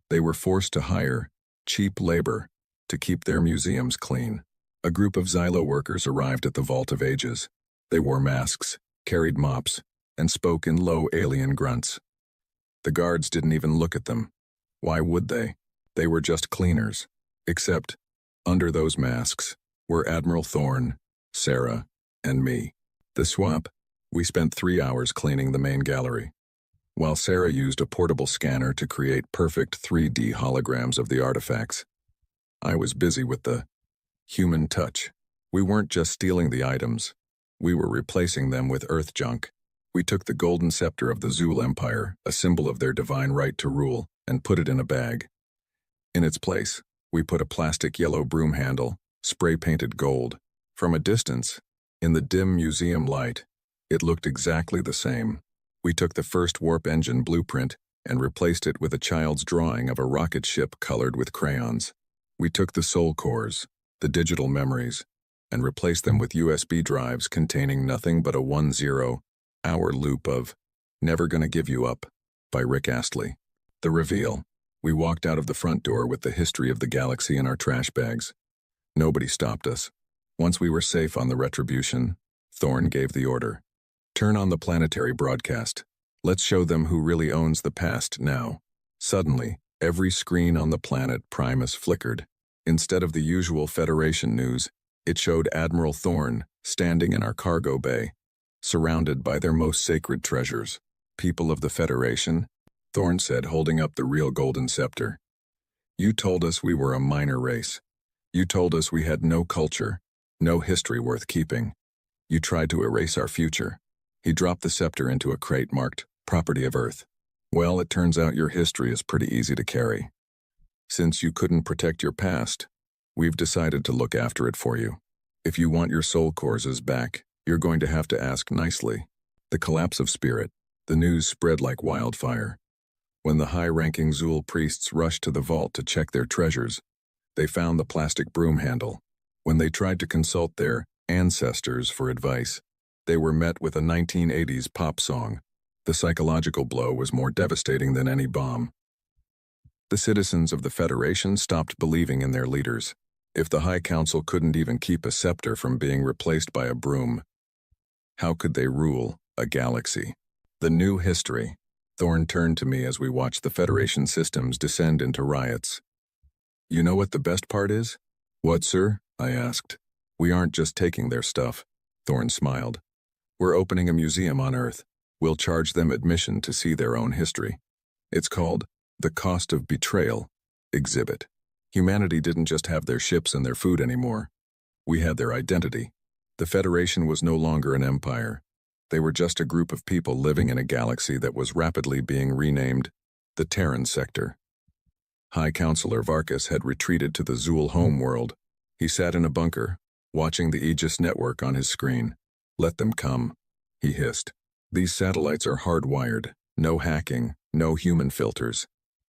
Speaker 1: They were forced to hire cheap labor to keep their museums clean. A group of Xylo workers arrived at the Vault of Ages. They wore masks, carried mops, and spoke in low alien grunts. The guards didn't even look at them. Why would they? They were just cleaners. Except, under those masks, were Admiral Thorne, Sarah, and me. The swap, we spent 3 hours cleaning the main gallery, while Sarah used a portable scanner to create perfect 3D holograms of the artifacts. I was busy with the human touch. We weren't just stealing the items. We were replacing them with Earth junk. We took the golden scepter of the Zul Empire, a symbol of their divine right to rule, and put it in a bag. In its place, we put a plastic yellow broom handle, spray-painted gold. From a distance, in the dim museum light, it looked exactly the same. We took the first warp engine blueprint and replaced it with a child's drawing of a rocket ship colored with crayons. We took the soul cores, the digital memories, and replaced them with USB drives containing nothing but a 10-hour loop of Never Gonna Give You Up by Rick Astley. The reveal. We walked out of the front door with the history of the galaxy in our trash bags. Nobody stopped us. Once we were safe on the Retribution, Thorne gave the order. Turn on the planetary broadcast. Let's show them who really owns the past now. Suddenly, every screen on the planet Primus flickered. Instead of the usual Federation news, it showed Admiral Thorne standing in our cargo bay, surrounded by their most sacred treasures. People of the Federation, Thorne said, holding up the real golden scepter. You told us we were a minor race. You told us we had no culture, no history worth keeping. You tried to erase our future. He dropped the scepter into a crate marked Property of Earth. Well, it turns out your history is pretty easy to carry. Since you couldn't protect your past, we've decided to look after it for you. If you want your soul cores back, you're going to have to ask nicely. The collapse of spirit. The news spread like wildfire. When the high-ranking Zul priests rushed to the vault to check their treasures, they found the plastic broom handle. When they tried to consult their ancestors for advice, they were met with a 1980s pop song. The psychological blow was more devastating than any bomb. The citizens of the Federation stopped believing in their leaders. If the High Council couldn't even keep a scepter from being replaced by a broom, how could they rule a galaxy? The new history. Thorne turned to me as we watched the Federation systems descend into riots. You know what the best part is? What, sir? I asked. We aren't just taking their stuff. Thorne smiled. We're opening a museum on Earth. We'll charge them admission to see their own history. It's called The Cost of Betrayal Exhibit. Humanity didn't just have their ships and their food anymore. We had their identity. The Federation was no longer an empire. They were just a group of people living in a galaxy that was rapidly being renamed the Terran Sector. High Counselor Varkas had retreated to the Zul homeworld. He sat in a bunker, watching the Aegis network on his screen. Let them come, he hissed. These satellites are hardwired, no hacking, no human filters.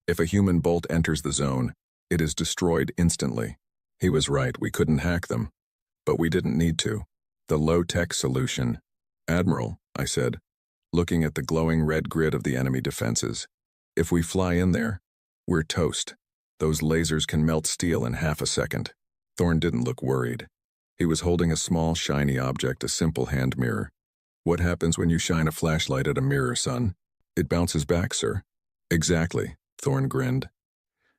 Speaker 1: If a human bolt enters the zone, it is destroyed instantly. He was right, we couldn't hack them. But we didn't need to. The low-tech solution. Admiral, I said, looking at the glowing red grid of the enemy defenses. If we fly in there, we're toast. Those lasers can melt steel in half a second. Thorn didn't look worried. He was holding a small, shiny object, a simple hand mirror. What happens when you shine a flashlight at a mirror, son? It bounces back, sir. Exactly, Thorn grinned.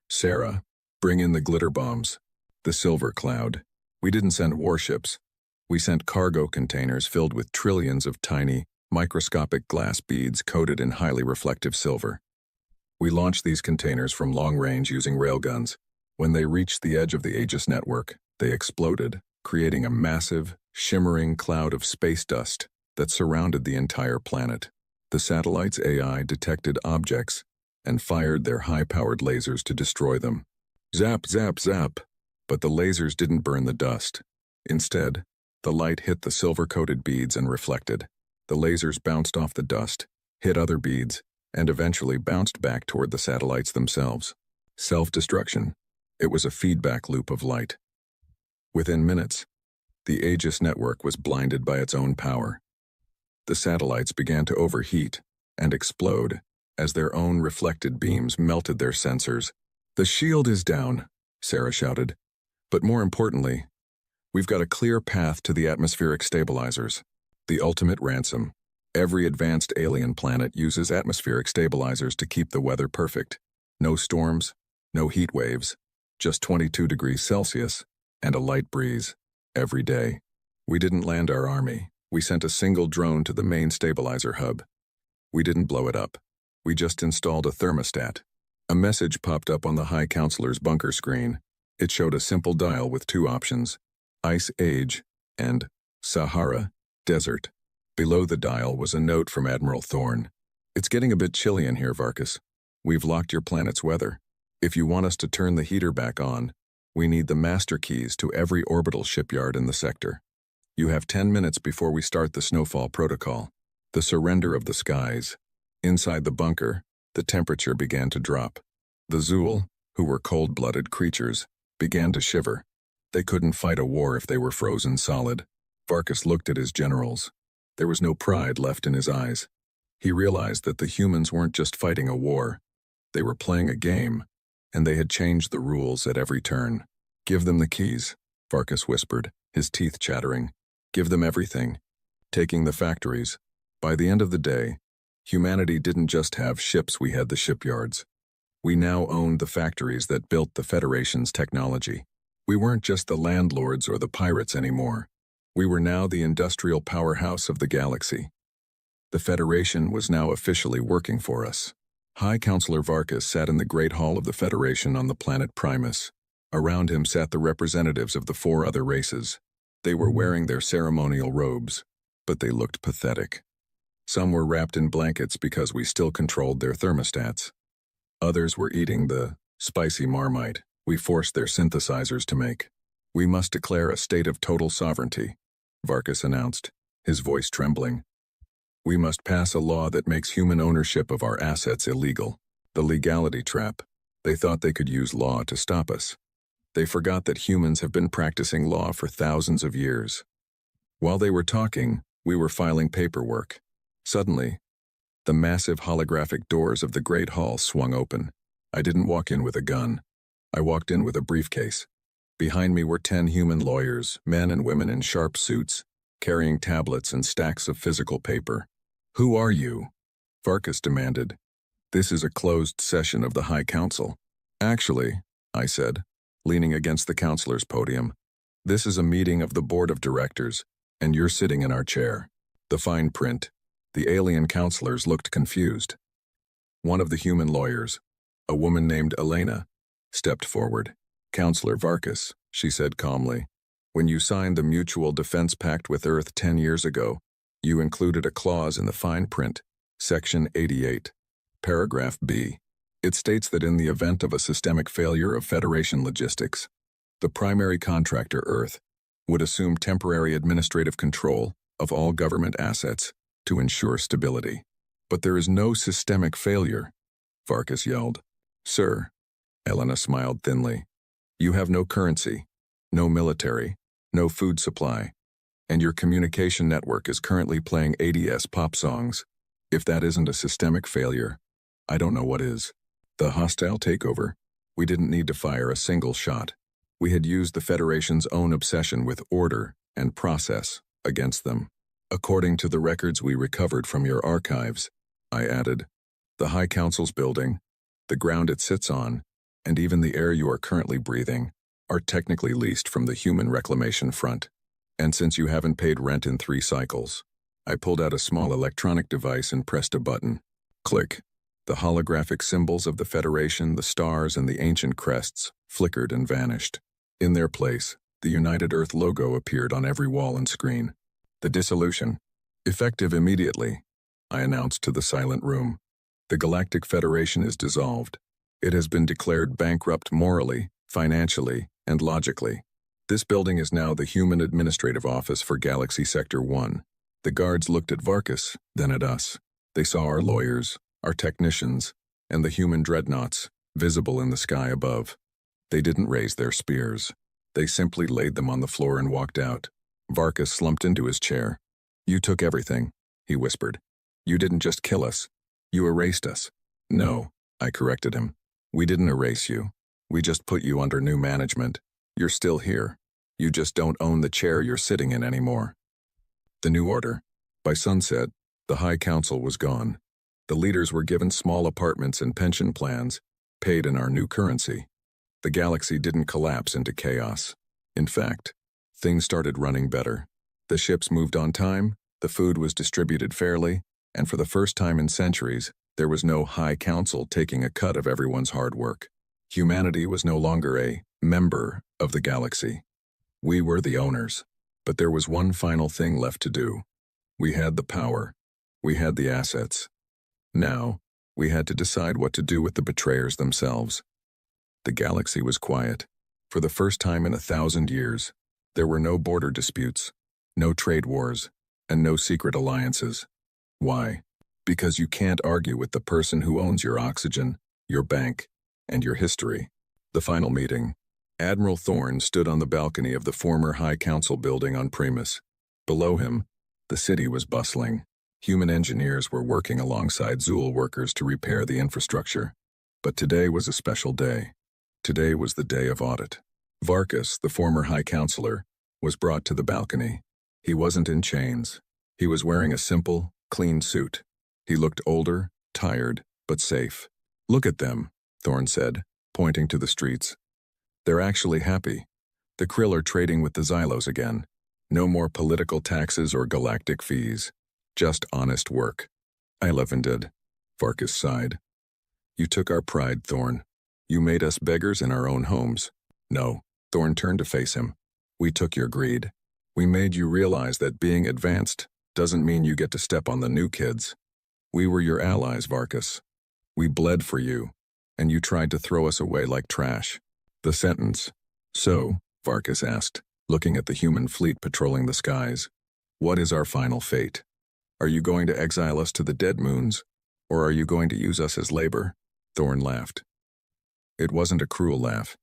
Speaker 1: Sarah, bring in the glitter bombs. The silver cloud. We didn't send warships. We sent cargo containers filled with trillions of tiny, microscopic glass beads coated in highly reflective silver. We launched these containers from long range using railguns. When they reached the edge of the Aegis network, they exploded, creating a massive, shimmering cloud of space dust that surrounded the entire planet. The satellite's AI detected objects and fired their high-powered lasers to destroy them. Zap, zap, zap. But the lasers didn't burn the dust. Instead, the light hit the silver-coated beads and reflected. The lasers bounced off the dust, hit other beads, and eventually bounced back toward the satellites themselves. Self-destruction. It was a feedback loop of light. Within minutes, the Aegis network was blinded by its own power. The satellites began to overheat and explode as their own reflected beams melted their sensors. The shield is down, Sarah shouted. But more importantly, we've got a clear path to the atmospheric stabilizers, the ultimate ransom. Every advanced alien planet uses atmospheric stabilizers to keep the weather perfect. No storms, no heat waves, just 22 degrees Celsius and a light breeze every day. We didn't land our army. We sent a single drone to the main stabilizer hub. We didn't blow it up. We just installed a thermostat. A message popped up on the High Counselor's bunker screen. It showed a simple dial with two options, Ice Age and Sahara Desert. Below the dial was a note from Admiral Thorn. It's getting a bit chilly in here, Varkas. We've locked your planet's weather. If you want us to turn the heater back on, we need the master keys to every orbital shipyard in the sector. You have 10 minutes before we start the snowfall protocol. The surrender of the skies. Inside the bunker, the temperature began to drop. The Zool, who were cold-blooded creatures, began to shiver. They couldn't fight a war if they were frozen solid. Varkas looked at his generals. There was no pride left in his eyes. He realized that the humans weren't just fighting a war. They were playing a game, and they had changed the rules at every turn. Give them the keys, Varkas whispered, his teeth chattering. Give them everything. Taking the factories. By the end of the day, humanity didn't just have ships, we had the shipyards. We now owned the factories that built the Federation's technology. We weren't just the landlords or the pirates anymore. We were now the industrial powerhouse of the galaxy. The Federation was now officially working for us. High Counselor Varkas sat in the Great Hall of the Federation on the planet Primus. Around him sat the representatives of the 4 other races. They were wearing their ceremonial robes, but they looked pathetic. Some were wrapped in blankets because we still controlled their thermostats. Others were eating the spicy marmite we forced their synthesizers to make. We must declare a state of total sovereignty, Varkas announced, his voice trembling. We must pass a law that makes human ownership of our assets illegal. The legality trap. They thought they could use law to stop us. They forgot that humans have been practicing law for thousands of years. While they were talking, we were filing paperwork. Suddenly, the massive holographic doors of the Great Hall swung open. I didn't walk in with a gun. I walked in with a briefcase. Behind me were 10 human lawyers, men and women in sharp suits, carrying tablets and stacks of physical paper. Who are you? Varkas demanded. This is a closed session of the High Council. Actually, I said, leaning against the counselor's podium, this is a meeting of the board of directors, and you're sitting in our chair. The fine print. The alien counselors looked confused. One of the human lawyers, a woman named Elena, stepped forward. Counselor Varkas, she said calmly, when you signed the Mutual Defense Pact with Earth 10 years ago, you included a clause in the fine print, Section 88, Paragraph B. It states that in the event of a systemic failure of Federation logistics, the primary contractor, Earth, would assume temporary administrative control of all government assets to ensure stability. But there is no systemic failure, Varkas yelled. Sir, Elena smiled thinly, you have no currency, no military, no food supply, and your communication network is currently playing ADS pop songs. If that isn't a systemic failure, I don't know what is. The hostile takeover. We didn't need to fire a single shot. We had used the Federation's own obsession with order and process against them. According to the records we recovered from your archives, I added, the High Council's building, the ground it sits on, and even the air you are currently breathing are technically leased from the Human Reclamation Front. And since you haven't paid rent in 3 cycles, I pulled out a small electronic device and pressed a button. Click. The holographic symbols of the Federation, the stars, and the ancient crests flickered and vanished. In their place, the United Earth logo appeared on every wall and screen. The dissolution. Effective immediately, I announced to the silent room. The Galactic Federation is dissolved. It has been declared bankrupt morally, financially, and logically. This building is now the Human Administrative Office for Galaxy Sector 1. The guards looked at Varkas, then at us. They saw our lawyers, our technicians, and the human dreadnoughts, visible in the sky above. They didn't raise their spears. They simply laid them on the floor and walked out. Varkas slumped into his chair. You took everything, he whispered. You didn't just kill us. You erased us. No, I corrected him. We didn't erase you. We just put you under new management. You're still here. You just don't own the chair you're sitting in anymore. The new order. By sunset, the High Council was gone. The leaders were given small apartments and pension plans, paid in our new currency. The galaxy didn't collapse into chaos. In fact, things started running better. The ships moved on time, the food was distributed fairly, and for the first time in centuries, there was no High Council taking a cut of everyone's hard work. Humanity was no longer a member of the galaxy. We were the owners. But there was one final thing left to do. We had the power. We had the assets. Now, we had to decide what to do with the betrayers themselves. The galaxy was quiet. For the first time in 1,000 years, there were no border disputes, no trade wars, and no secret alliances. Why? Because you can't argue with the person who owns your oxygen, your bank, and your history. The final meeting. Admiral Thorne stood on the balcony of the former High Council building on Primus. Below him, the city was bustling. Human engineers were working alongside Zool workers to repair the infrastructure. But today was a special day. Today was the day of audit. Varkas, the former High Councilor, was brought to the balcony. He wasn't in chains. He was wearing a simple, clean suit. He looked older, tired, but safe. Look at them, Thorne said, pointing to the streets. They're actually happy. The Krill are trading with the Xylos again. No more political taxes or galactic fees. Just honest work. I did. Varkas sighed. You took our pride, Thorne. You made us beggars in our own homes. No, Thorne turned to face him. We took your greed. We made you realize that being advanced doesn't mean you get to step on the new kids. We were your allies, Varkas. We bled for you, and you tried to throw us away like trash. The sentence. So, Varkas asked, looking at the human fleet patrolling the skies, what is our final fate? Are you going to exile us to the dead moons, or are you going to use us as labor? Thorne laughed. It wasn't a cruel laugh.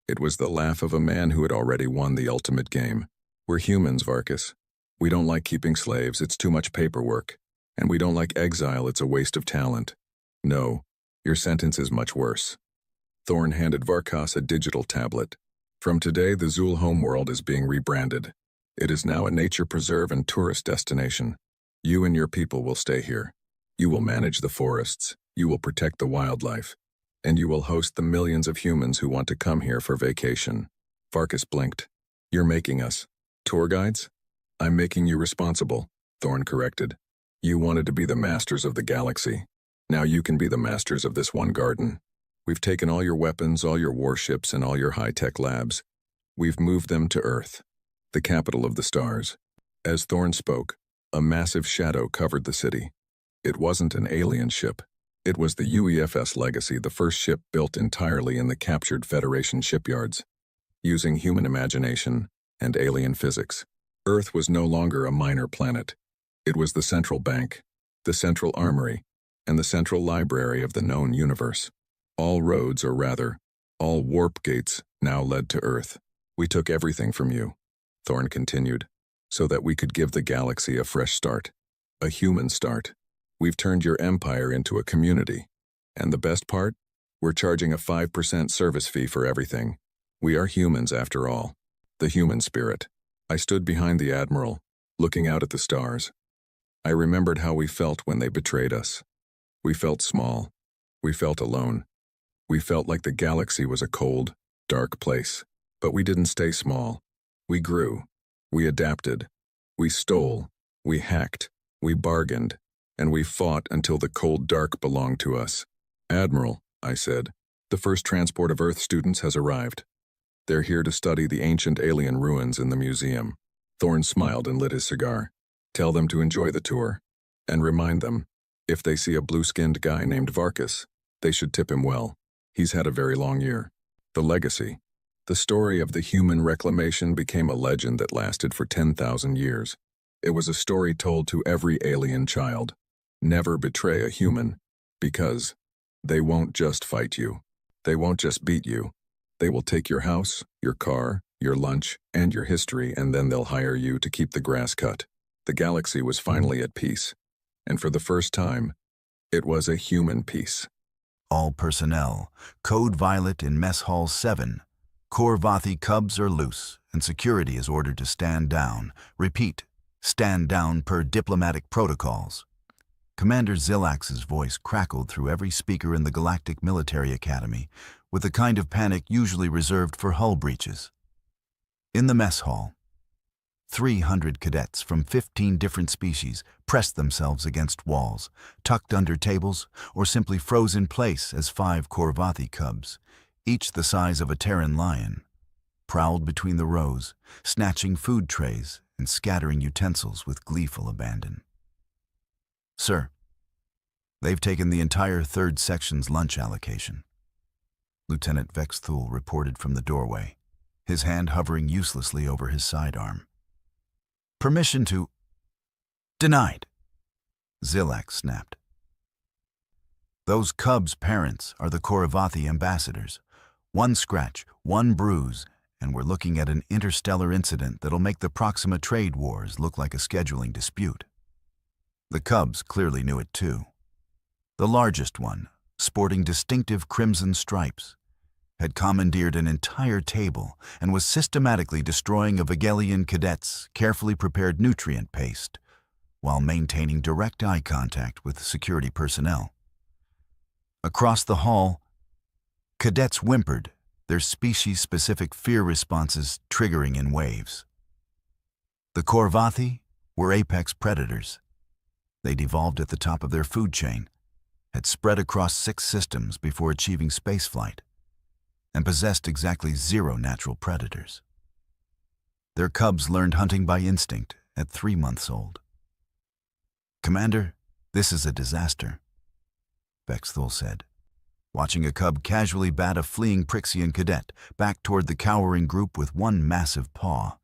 Speaker 1: It was the laugh of a man who had already won the ultimate game. We're humans, Varkas. We don't like keeping slaves, it's too much paperwork. And we don't like exile, it's a waste of talent. No, your sentence is much worse. Thorne handed Varkas a digital tablet. From today, the Zool homeworld is being rebranded. It is now a nature preserve and tourist destination. You and your people will stay here. You will manage the forests. You will protect the wildlife. And you will host the millions of humans who want to come here for vacation. Varkas blinked. You're making us tour guides? I'm making you responsible, Thorne corrected. You wanted to be the masters of the galaxy. Now you can be the masters of this one garden. We've taken all your weapons, all your warships, and all your high-tech labs. We've moved them to Earth, the capital of the stars. As Thorne spoke, a massive shadow covered the city. It wasn't an alien ship. It was the UEFS Legacy, the first ship built entirely in the captured Federation shipyards. Using human imagination and alien physics, Earth was no longer a minor planet. It was the central bank, the central armory, and the central library of the known universe. All roads, or rather, all warp gates, now led to Earth. We took everything from you, Thorne continued, so that we could give the galaxy a fresh start, a human start. We've turned your empire into a community. And the best part? We're charging a 5% service fee for everything. We are humans after all. The human spirit. I stood behind the Admiral, looking out at the stars. I remembered how we felt when they betrayed us. We felt small. We felt alone. We felt like the galaxy was a cold, dark place. But we didn't stay small. We grew. We adapted. We stole. We hacked. We bargained. And we fought until the cold dark belonged to us. Admiral, I said, the first transport of Earth students has arrived. They're here to study the ancient alien ruins in the museum. Thorne smiled and lit his cigar. Tell them to enjoy the tour. And remind them, if they see a blue-skinned guy named Varkas, they should tip him well. He's had a very long year. The legacy. The story of the human reclamation became a legend that lasted for 10,000 years. It was a story told to every alien child. Never betray a human, because they won't just fight you. They won't just beat you. They will take your house, your car, your lunch, and your history, and then they'll hire you to keep the grass cut. The galaxy was finally at peace. And for the first time, it was a human peace.
Speaker 6: All personnel, Code Violet in Mess Hall 7. Korvathi cubs are loose, and security is ordered to stand down. Repeat, stand down per diplomatic protocols. Commander Zilax's voice crackled through every speaker in the Galactic Military Academy, with the kind of panic usually reserved for hull breaches. In the mess hall, 300 cadets from 15 different species pressed themselves against walls, tucked under tables, or simply froze in place as 5 Korvathi cubs, each the size of a Terran lion, prowled between the rows, snatching food trays and scattering utensils with gleeful abandon. Sir, they've taken the entire 3rd section's lunch allocation. Lieutenant Vex Thule reported from the doorway, his hand hovering uselessly over his sidearm. Permission to... Denied, Zilax snapped. Those cubs' parents are the Korvathi ambassadors. 1 scratch, 1 bruise, and we're looking at an interstellar incident that'll make the Proxima trade wars look like a scheduling dispute. The cubs clearly knew it too. The largest one, sporting distinctive crimson stripes, had commandeered an entire table and was systematically destroying a Vegelian cadet's carefully prepared nutrient paste while maintaining direct eye contact with security personnel. Across the hall, cadets whimpered, their species-specific fear responses triggering in waves. The Korvathi were apex predators. They'd evolved at the top of their food chain, had spread across 6 systems before achieving spaceflight, and possessed exactly 0 natural predators. Their cubs learned hunting by instinct at 3 months old. Commander, this is a disaster, Vex Thule said, watching a cub casually bat a fleeing Prixian cadet back toward the cowering group with 1 massive paw.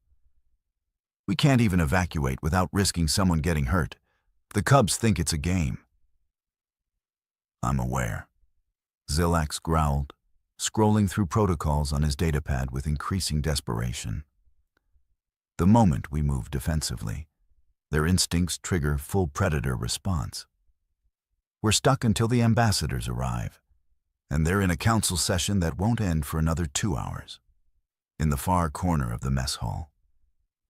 Speaker 6: We can't even evacuate without risking someone getting hurt. The cubs think it's a game. I'm aware, Zilax growled, scrolling through protocols on his datapad with increasing desperation. The moment we move defensively, their instincts trigger full predator response. We're stuck until the ambassadors arrive, and they're in a council session that won't end for another 2 hours. In the far corner of the mess hall,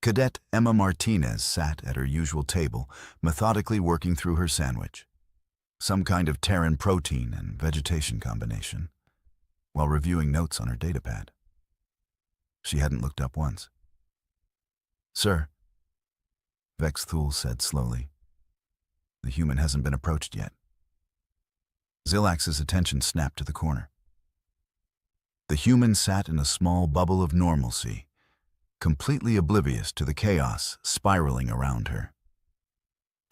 Speaker 6: Cadet Emma Martinez sat at her usual table, methodically working through her sandwich, some kind of Terran protein and vegetation combination, while reviewing notes on her datapad. She hadn't looked up once. Sir, Vex Thule said slowly, the human hasn't been approached yet. Zilax's attention snapped to the corner. The human sat in a small bubble of normalcy, completely oblivious to the chaos spiraling around her.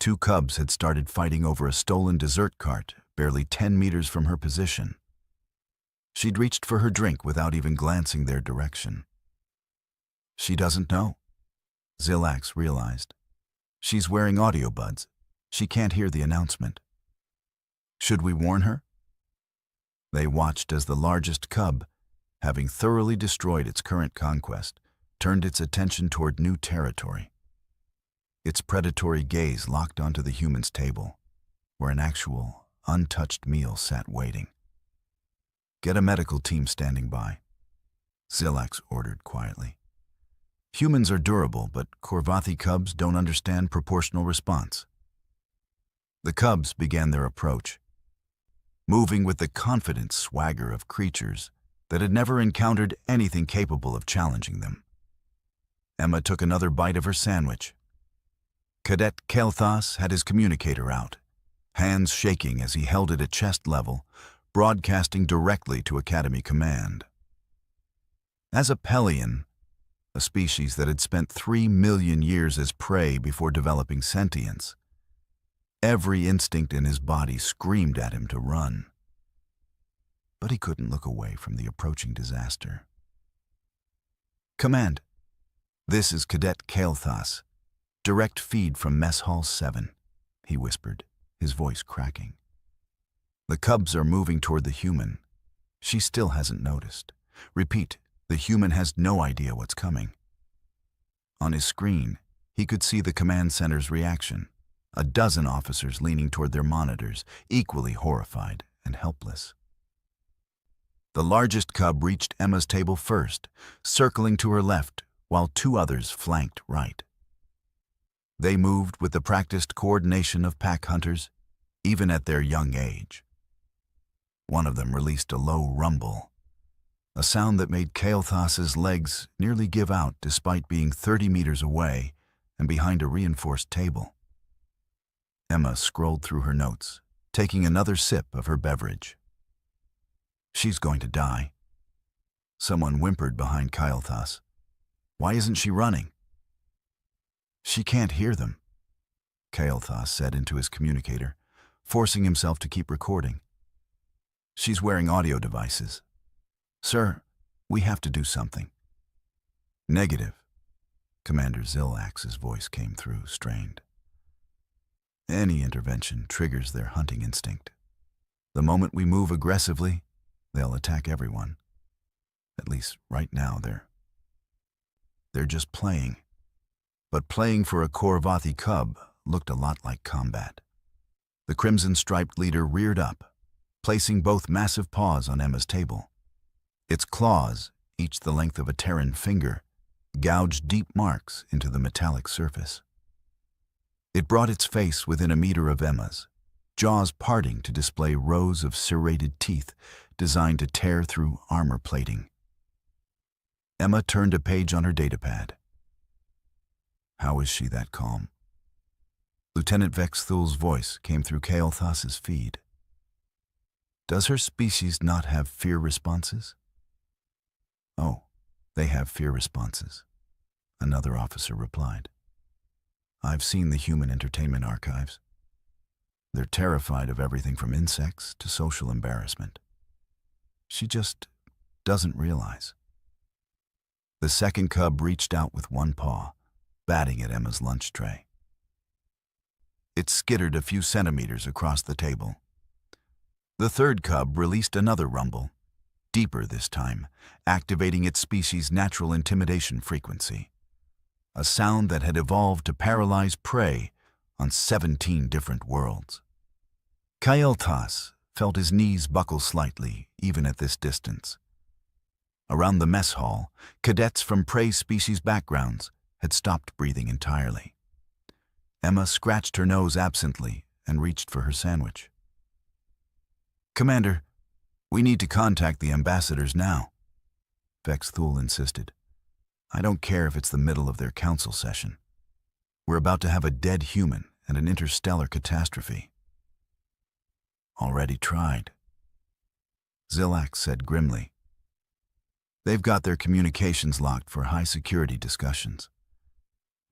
Speaker 6: 2 cubs had started fighting over a stolen dessert cart barely 10 meters from her position. She'd reached for her drink without even glancing their direction. She doesn't know, Zilax realized. She's wearing audio buds. She can't hear the announcement. Should we warn her? They watched as the largest cub, having thoroughly destroyed its current conquest, turned its attention toward new territory. Its predatory gaze locked onto the human's table, where an actual, untouched meal sat waiting. "Get a medical team standing by," Zilax ordered quietly. "Humans are durable, but Korvathi cubs don't understand proportional response." The cubs began their approach, moving with the confident swagger of creatures that had never encountered anything capable of challenging them. Emma took another bite of her sandwich. Cadet Kael'thas had his communicator out, hands shaking as he held it at chest level, broadcasting directly to Academy Command. As a Pelion, a species that had spent 3 million years as prey before developing sentience, every instinct in his body screamed at him to run. But he couldn't look away from the approaching disaster. "Command, this is Cadet Kael'thas. Direct feed from Mess Hall 7, he whispered, his voice cracking. "The cubs are moving toward the human. She still hasn't noticed. Repeat, the human has no idea what's coming." On his screen, he could see the command center's reaction. A dozen officers leaning toward their monitors, equally horrified and helpless. The largest cub reached Emma's table first, circling to her left, while 2 others flanked right. They moved with the practiced coordination of pack hunters, even at their young age. One of them released a low rumble, a sound that made Kael'thas's legs nearly give out despite being 30 meters away and behind a reinforced table. Emma scrolled through her notes, taking another sip of her beverage. "She's going to die." Someone whimpered behind Kael'thas. "Why isn't she running?" "She can't hear them," Kael'thas said into his communicator, forcing himself to keep recording. "She's wearing audio devices. Sir, we have to do something." "Negative." Commander Zilax's voice came through, strained. "Any intervention triggers their hunting instinct. The moment we move aggressively, they'll attack everyone. At least right now they're just playing. But playing for a Korvathi cub looked a lot like combat." The crimson-striped leader reared up, placing both massive paws on Emma's table. Its claws, each the length of a Terran finger, gouged deep marks into the metallic surface. It brought its face within a meter of Emma's, jaws parting to display rows of serrated teeth designed to tear through armor plating. Emma turned a page on her datapad. "How is she that calm?" Lieutenant Vex Thul's voice came through Kael'thas's feed. "Does her species not have fear responses?" "Oh, they have fear responses," another officer replied. "I've seen the human entertainment archives. They're terrified of everything from insects to social embarrassment. She just doesn't realize." The second cub reached out with one paw, batting at Emma's lunch tray. It skittered a few centimeters across the table. The third cub released another rumble, deeper this time, activating its species' natural intimidation frequency, a sound that had evolved to paralyze prey on 17 different worlds. Kael'thas felt his knees buckle slightly, even at this distance. Around the mess hall, cadets from prey species backgrounds had stopped breathing entirely. Emma scratched her nose absently and reached for her sandwich. "Commander, we need to contact the ambassadors now," Vex Thul insisted. "I don't care if it's the middle of their council session. We're about to have a dead human and an interstellar catastrophe." "Already tried," Zilax said grimly. "They've got their communications locked for high-security discussions.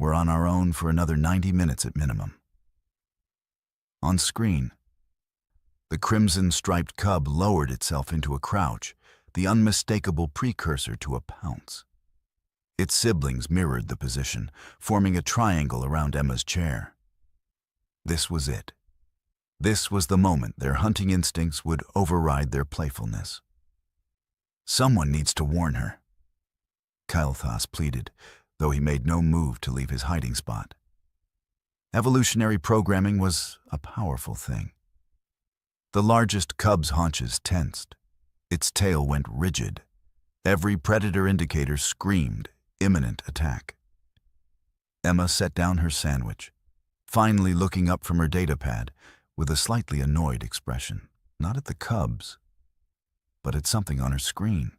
Speaker 6: We're on our own for another 90 minutes at minimum." On screen, the crimson-striped cub lowered itself into a crouch, the unmistakable precursor to a pounce. Its siblings mirrored the position, forming a triangle around Emma's chair. This was it. This was the moment their hunting instincts would override their playfulness. "Someone needs to warn her," Kael'thas pleaded, though he made no move to leave his hiding spot. Evolutionary programming was a powerful thing. The largest cub's haunches tensed. Its tail went rigid. Every predator indicator screamed imminent attack. Emma set down her sandwich, finally looking up from her datapad with a slightly annoyed expression, not at the cubs, but at something on her screen.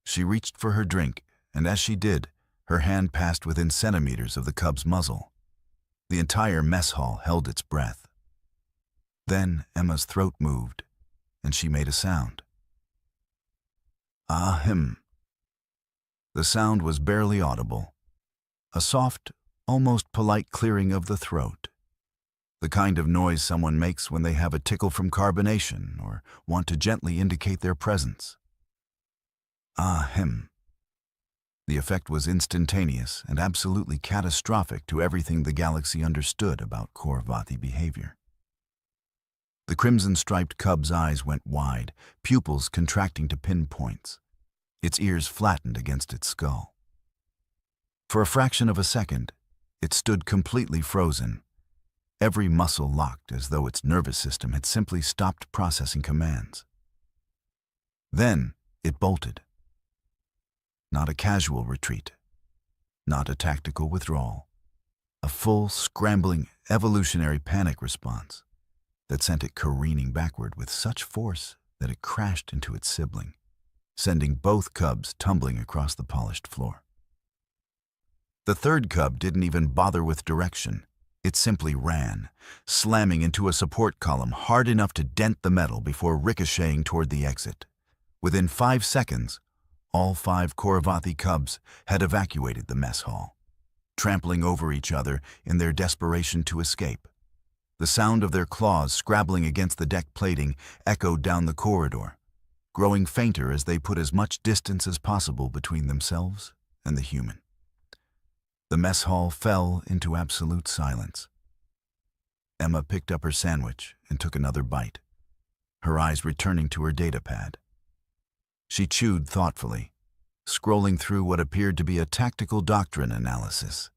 Speaker 6: She reached for her drink, and as she did, her hand passed within centimeters of the cub's muzzle. The entire mess hall held its breath. Then Emma's throat moved, and she made a sound. Ahem. The sound was barely audible. A soft, almost polite clearing of the throat. The kind of noise someone makes when they have a tickle from carbonation or want to gently indicate their presence. Ahem. The effect was instantaneous and absolutely catastrophic to everything the galaxy understood about Khor-Vathi behavior. The crimson-striped cub's eyes went wide, pupils contracting to pinpoints. Its ears flattened against its skull. For a fraction of a second, it stood completely frozen, every muscle locked as though its nervous system had simply stopped processing commands. Then it bolted. Not a casual retreat, not a tactical withdrawal, a full, scrambling, evolutionary panic response that sent it careening backward with such force that it crashed into its sibling, sending both cubs tumbling across the polished floor. The third cub didn't even bother with direction. It simply ran, slamming into a support column hard enough to dent the metal before ricocheting toward the exit. Within 5 seconds, all 5 Khor-Vathi cubs had evacuated the mess hall, trampling over each other in their desperation to escape. The sound of their claws scrabbling against the deck plating echoed down the corridor, growing fainter as they put as much distance as possible between themselves and the human. The mess hall fell into absolute silence. Emma picked up her sandwich and took another bite, her eyes returning to her datapad. She chewed thoughtfully, scrolling through what appeared to be a tactical doctrine analysis,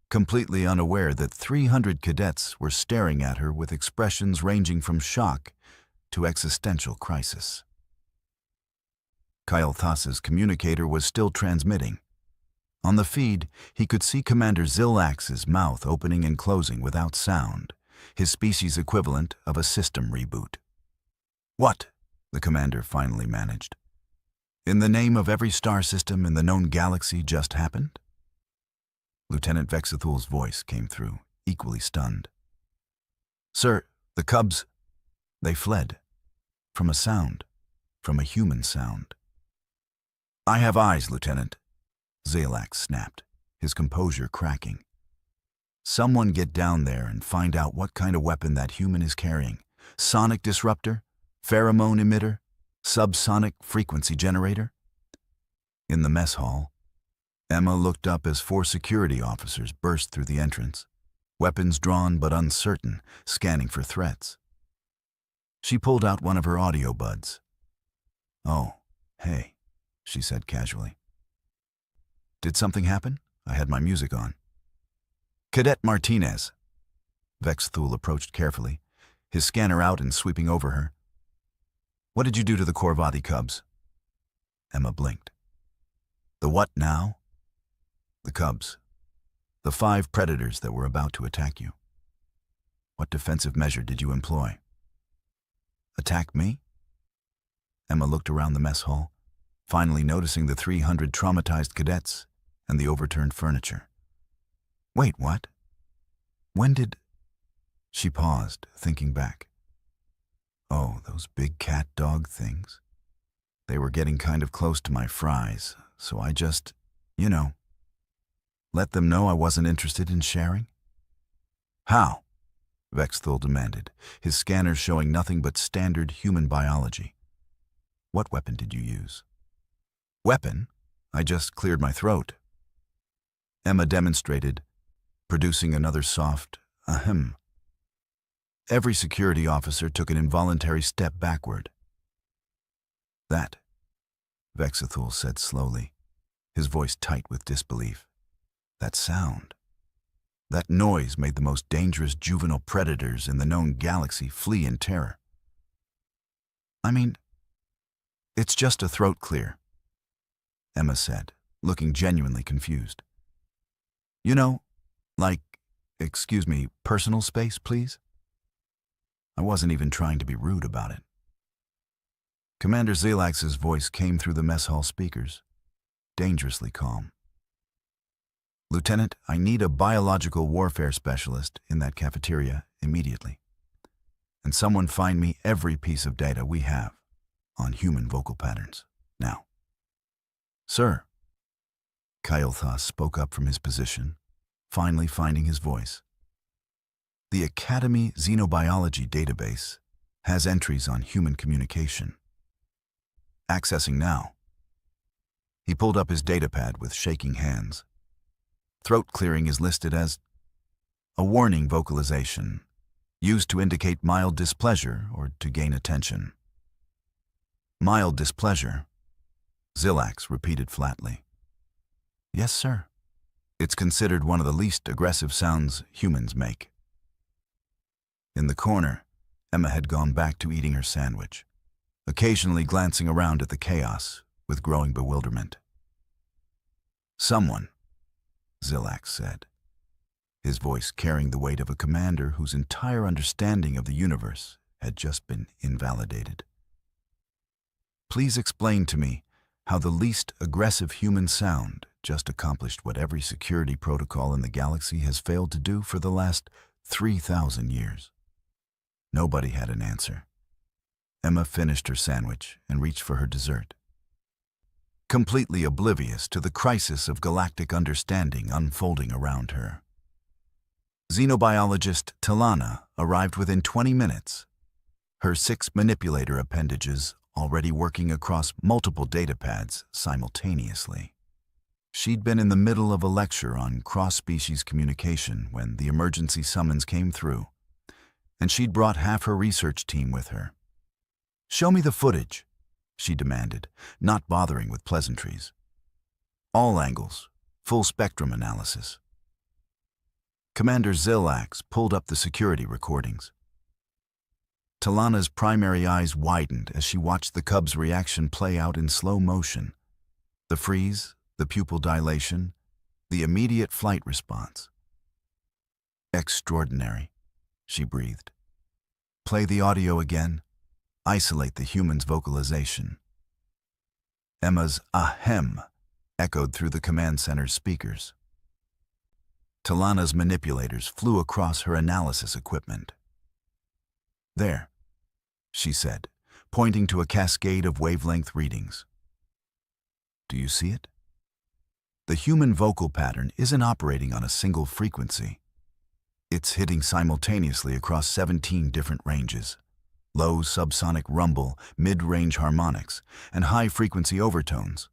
Speaker 6: completely unaware that 300 cadets were staring at her with expressions ranging from shock to existential crisis. Kyle Thas's communicator was still transmitting. On the feed, he could see Commander Zilax's mouth opening and closing without sound, his species equivalent of a system reboot. "What?" the commander finally managed. "In the name of every star system in the known galaxy just happened?" Lieutenant Vexathul's voice came through, equally stunned. "Sir, the cubs, they fled. From a sound. From a human sound." "I have eyes, Lieutenant," Zilax snapped, his composure cracking. "Someone get down there and find out what kind of weapon that human is carrying. Sonic disruptor? Pheromone emitter? Subsonic frequency generator?" In the mess hall, Emma looked up as 4 security officers burst through the entrance, weapons drawn but uncertain, scanning for threats. She pulled out one of her audio buds. "Oh, hey," she said casually. "Did something happen? I had my music on." "Cadet Martinez." Vexathul approached carefully, his scanner out and sweeping over her. "What did you do to the Khor-Vathi cubs?" Emma blinked. "The what now?" "The cubs. The 5 predators that were about to attack you. What defensive measure did you employ?" "Attack me?" Emma looked around the mess hall, finally noticing the 300 traumatized cadets and the overturned furniture. "Wait, what? When did—" She paused, thinking back. "Oh, those big cat-dog things. They were getting kind of close to my fries, so I just, let them know I wasn't interested in sharing." "How?" Vexathul demanded, his scanner showing nothing but standard human biology. "What weapon did you use?" "Weapon? I just cleared my throat." Emma demonstrated, producing another soft ahem. Every security officer took an involuntary step backward. "That," Vexathul said slowly, his voice tight with disbelief. "That sound. That noise made the most dangerous juvenile predators in the known galaxy flee in terror. I mean, it's just a throat clear, Emma said, looking genuinely confused. You know, like, excuse me, personal space, please? I wasn't even trying to be rude about it. Commander Zelax's voice came through the mess hall speakers, dangerously calm. Lieutenant, I need a biological warfare specialist in that cafeteria immediately. And someone find me every piece of data we have on human vocal patterns, now. Sir, Kailthas spoke up from his position, finally finding his voice. The Academy Xenobiology database has entries on human communication. Accessing now. He pulled up his datapad with shaking hands. Throat clearing is listed as a warning vocalization, used to indicate mild displeasure or to gain attention. Mild displeasure, Zelax repeated flatly. Yes, sir. It's considered one of the least aggressive sounds humans make. In the corner, Emma had gone back to eating her sandwich, occasionally glancing around at the chaos with growing bewilderment. Someone, Zelax said, his voice carrying the weight of a commander whose entire understanding of the universe had just been invalidated. Please explain to me how the least aggressive human sound just accomplished what every security protocol in the galaxy has failed to do for the last 3,000 years. Nobody had an answer. Emma finished her sandwich and reached for her dessert, completely oblivious to the crisis of galactic understanding unfolding around her. Xenobiologist Talana arrived within 20 minutes, her 6 manipulator appendages already working across multiple datapads simultaneously. She'd been in the middle of a lecture on cross-species communication when the emergency summons came through, and she'd brought half her research team with her. Show me the footage, she demanded, not bothering with pleasantries. All angles, full spectrum analysis. Commander Zelax pulled up the security recordings. Talana's primary eyes widened as she watched the cub's reaction play out in slow motion. The freeze, the pupil dilation, the immediate flight response. Extraordinary, she breathed. Play the audio again. Isolate the human's vocalization. Emma's ahem echoed through the command center's speakers. Talana's manipulators flew across her analysis equipment. There, she said, pointing to a cascade of wavelength readings. Do you see it? The human vocal pattern isn't operating on a single frequency. It's hitting simultaneously across 17 different ranges. Low subsonic rumble, mid-range harmonics, and high-frequency overtones,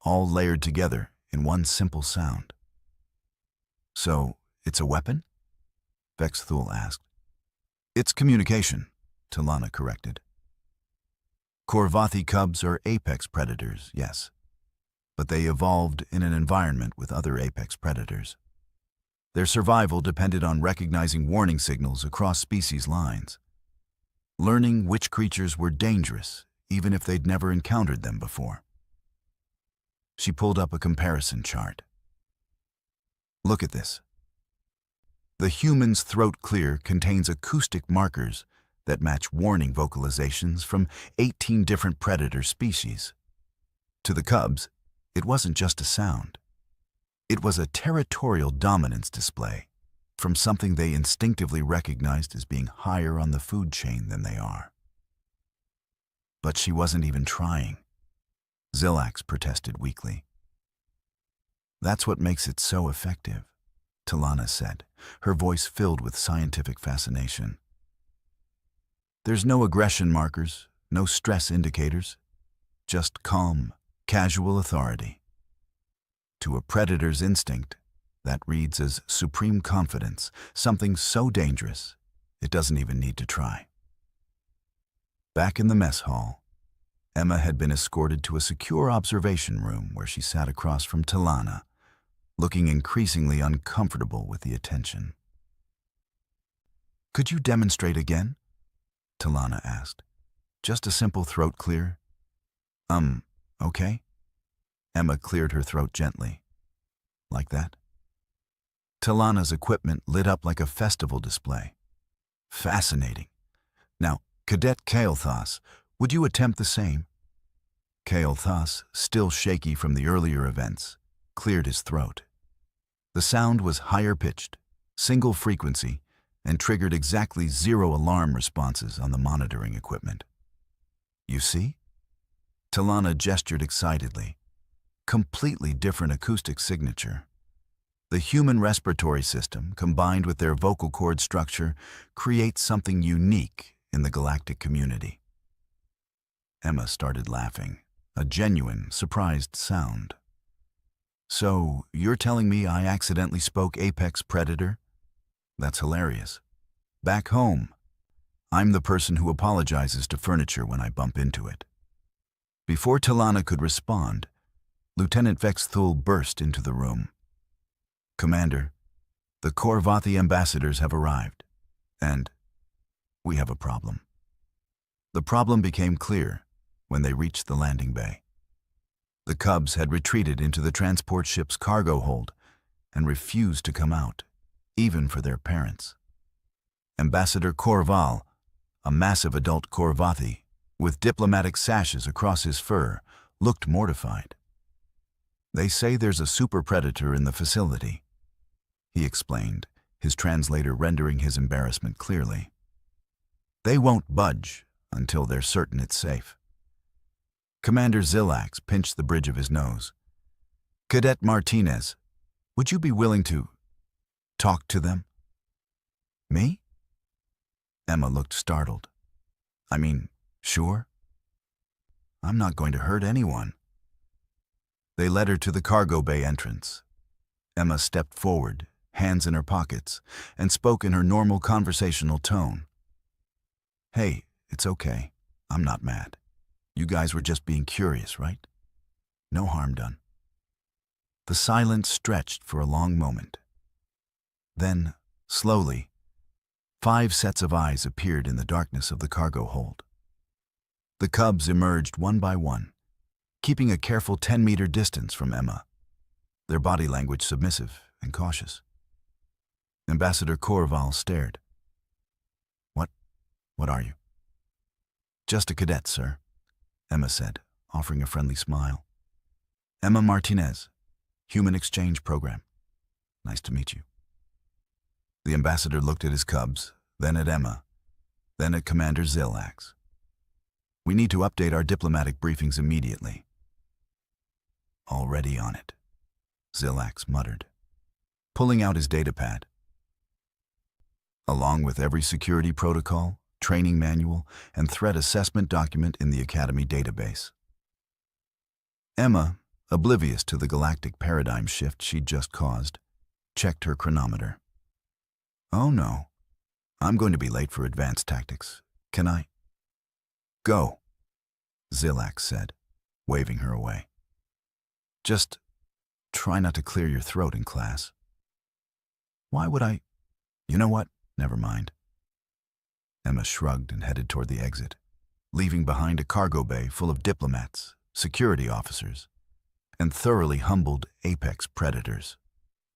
Speaker 6: all layered together in one simple sound. So, it's a weapon? Vexthul asked. It's communication, Talana corrected. Korvathi cubs are apex predators, yes, but they evolved in an environment with other apex predators. Their survival depended on recognizing warning signals across species lines, learning which creatures were dangerous, even if they'd never encountered them before. She pulled up a comparison chart. Look at this. The human's throat clear contains acoustic markers that match warning vocalizations from 18 different predator species. To the cubs, it wasn't just a sound. It was a territorial dominance display from something they instinctively recognized as being higher on the food chain than they are. But she wasn't even trying. Zelax protested weakly. That's what makes it so effective, Talana said, her voice filled with scientific fascination. There's no aggression markers, no stress indicators, just calm, casual authority. To a predator's instinct, that reads as supreme confidence, something so dangerous, it doesn't even need to try. Back in the mess hall, Emma had been escorted to a secure observation room where she sat across from Talana, looking increasingly uncomfortable with the attention. Could you demonstrate again? Talana asked, Just a simple throat clear? Okay? Emma cleared her throat gently. Like that? Talana's equipment lit up like a festival display. Fascinating. Now, Cadet Kael'thas, would you attempt the same? Kael'thas, still shaky from the earlier events, cleared his throat. The sound was higher-pitched, single frequency, and triggered exactly 0 alarm responses on the monitoring equipment. You see? Talana gestured excitedly. Completely different acoustic signature. The human respiratory system, combined with their vocal cord structure, creates something unique in the galactic community. Emma started laughing, a genuine, surprised sound. So, you're telling me I accidentally spoke apex predator? That's hilarious. Back home, I'm the person who apologizes to furniture when I bump into it. Before Talana could respond, Lieutenant Vex Thul burst into the room. Commander, the Korvathi ambassadors have arrived, and we have a problem. The problem became clear when they reached the landing bay. The Cubs had retreated into the transport ship's cargo hold and refused to come out, even for their parents. Ambassador Korval, a massive adult Korvathi, with diplomatic sashes across his fur, looked mortified. They say there's a super predator in the facility, he explained, his translator rendering his embarrassment clearly. They won't budge until they're certain it's safe. Commander Zilax pinched the bridge of his nose. Cadet Martinez, would you be willing to talk to them? Me? Emma looked startled. I mean, sure. I'm not going to hurt anyone. They led her to the cargo bay entrance. Emma stepped forward, hands in her pockets, and spoke in her normal conversational tone. Hey, it's okay. I'm not mad. You guys were just being curious, right? No harm done. The silence stretched for a long moment. Then, slowly, 5 sets of eyes appeared in the darkness of the cargo hold. The Cubs emerged one by one, keeping a careful 10-meter distance from Emma, their body language submissive and cautious. Ambassador Korval stared. What are you? Just a cadet, sir, Emma said, offering a friendly smile. Emma Martinez, Human Exchange Program. Nice to meet you. The ambassador looked at his Cubs, then at Emma, then at Commander Zilax. We need to update our diplomatic briefings immediately. Already on it, Zilax muttered, pulling out his datapad. Along with every security protocol, training manual, and threat assessment document in the Academy database. Emma, oblivious to the galactic paradigm shift she'd just caused, checked her chronometer. Oh no, I'm going to be late for advanced tactics. Can I? Go, Zilax said, waving her away. Just try not to clear your throat in class. Why would I? You know what? Never mind. Emma shrugged and headed toward the exit, leaving behind a cargo bay full of diplomats, security officers, and thoroughly humbled apex predators.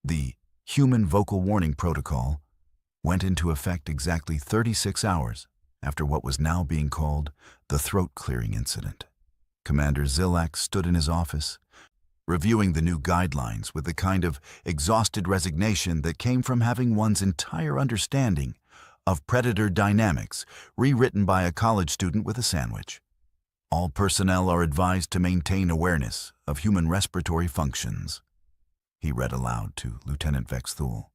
Speaker 6: The Human Vocal Warning Protocol went into effect exactly 36 hours after what was now being called the throat-clearing incident. Commander Zilax stood in his office, reviewing the new guidelines with the kind of exhausted resignation that came from having one's entire understanding of predator dynamics rewritten by a college student with a sandwich. All personnel are advised to maintain awareness of human respiratory functions, he read aloud to Lieutenant Vex Thul.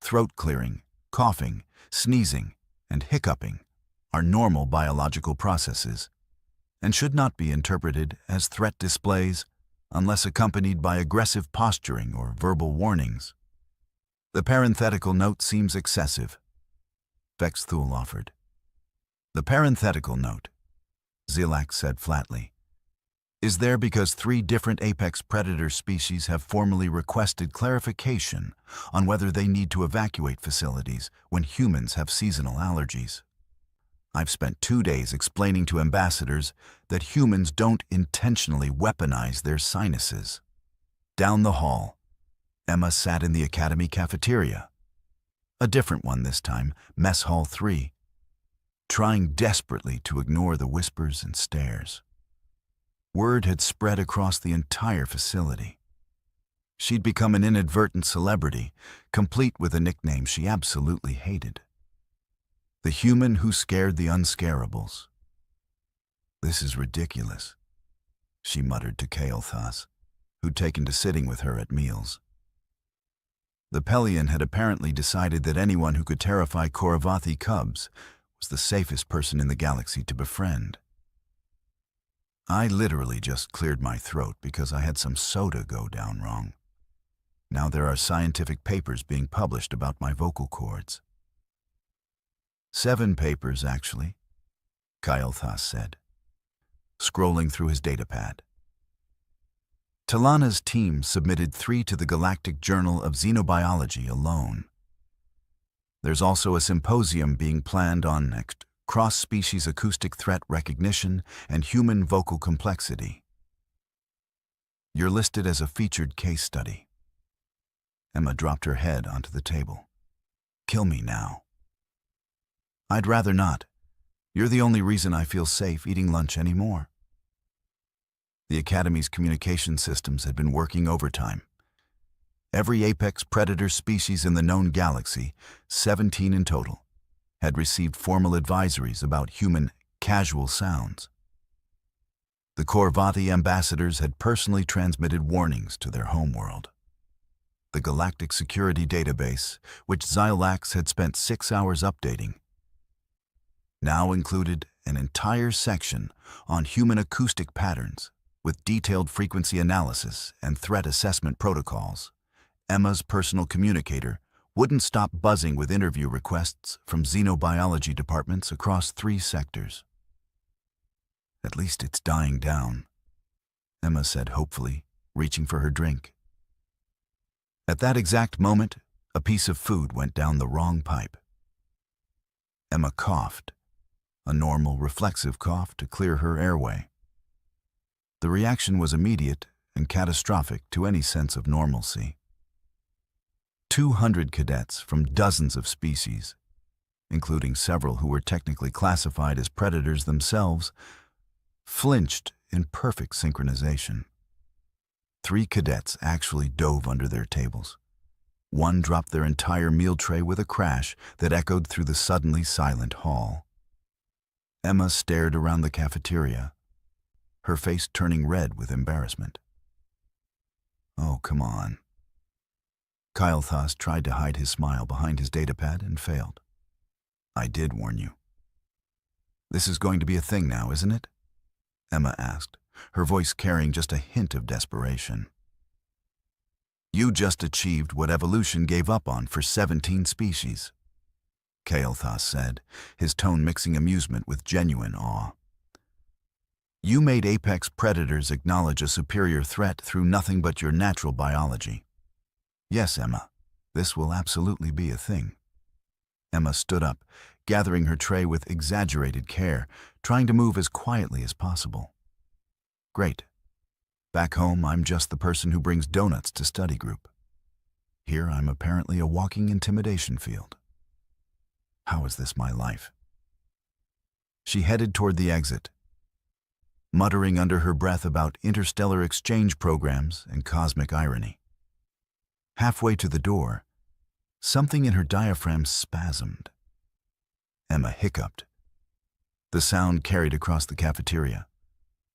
Speaker 6: Throat clearing, coughing, sneezing, and hiccuping are normal biological processes and should not be interpreted as threat displays unless accompanied by aggressive posturing or verbal warnings. The parenthetical note seems excessive, Vex Thul offered. The parenthetical note, Zilax said flatly, is there because 3 different apex predator species have formally requested clarification on whether they need to evacuate facilities when humans have seasonal allergies. I've spent 2 days explaining to ambassadors that humans don't intentionally weaponize their sinuses. Down the hall, Emma sat in the Academy cafeteria. A different one this time, Mess Hall 3, trying desperately to ignore the whispers and stares. Word had spread across the entire facility. She'd become an inadvertent celebrity, complete with a nickname she absolutely hated. The human who scared the unscarables. "This is ridiculous," she muttered to Kael'thas, who'd taken to sitting with her at meals. The Pelion had apparently decided that anyone who could terrify Korvathi cubs was the safest person in the galaxy to befriend. I literally just cleared my throat because I had some soda go down wrong. Now there are scientific papers being published about my vocal cords. 7 papers, actually, Kael'thas said, scrolling through his datapad. Talana's team submitted 3 to the Galactic Journal of Xenobiology alone. There's also a symposium being planned on cross-species acoustic threat recognition and human vocal complexity. You're listed as a featured case study. Emma dropped her head onto the table. Kill me now. I'd rather not. You're the only reason I feel safe eating lunch anymore. The Academy's communication systems had been working overtime. Every apex predator species in the known galaxy, 17 in total, had received formal advisories about human casual sounds. The Korvathi ambassadors had personally transmitted warnings to their homeworld. The Galactic Security Database, which Xylax had spent 6 hours updating, now included an entire section on human acoustic patterns with detailed frequency analysis and threat assessment protocols. Emma's personal communicator wouldn't stop buzzing with interview requests from xenobiology departments across 3 sectors. At least it's dying down, Emma said hopefully, reaching for her drink. At that exact moment, a piece of food went down the wrong pipe. Emma coughed, a normal, reflexive cough to clear her airway. The reaction was immediate and catastrophic to any sense of normalcy. 200 cadets from dozens of species, including several who were technically classified as predators themselves, flinched in perfect synchronization. 3 cadets actually dove under their tables. 1 dropped their entire meal tray with a crash that echoed through the suddenly silent hall. Emma stared around the cafeteria, her face turning red with embarrassment. Oh, come on. Kael'thas tried to hide his smile behind his datapad and failed. I did warn you. This is going to be a thing now, isn't it? Emma asked, her voice carrying just a hint of desperation. You just achieved what evolution gave up on for 17 species, Kael'thas said, his tone mixing amusement with genuine awe. You made apex predators acknowledge a superior threat through nothing but your natural biology. Yes, Emma, this will absolutely be a thing. Emma stood up, gathering her tray with exaggerated care, trying to move as quietly as possible. Great. Back home, I'm just the person who brings donuts to study group. Here, I'm apparently a walking intimidation field. How is this my life? She headed toward the exit, muttering under her breath about interstellar exchange programs and cosmic irony. Halfway to the door, something in her diaphragm spasmed. Emma hiccuped. The sound carried across the cafeteria.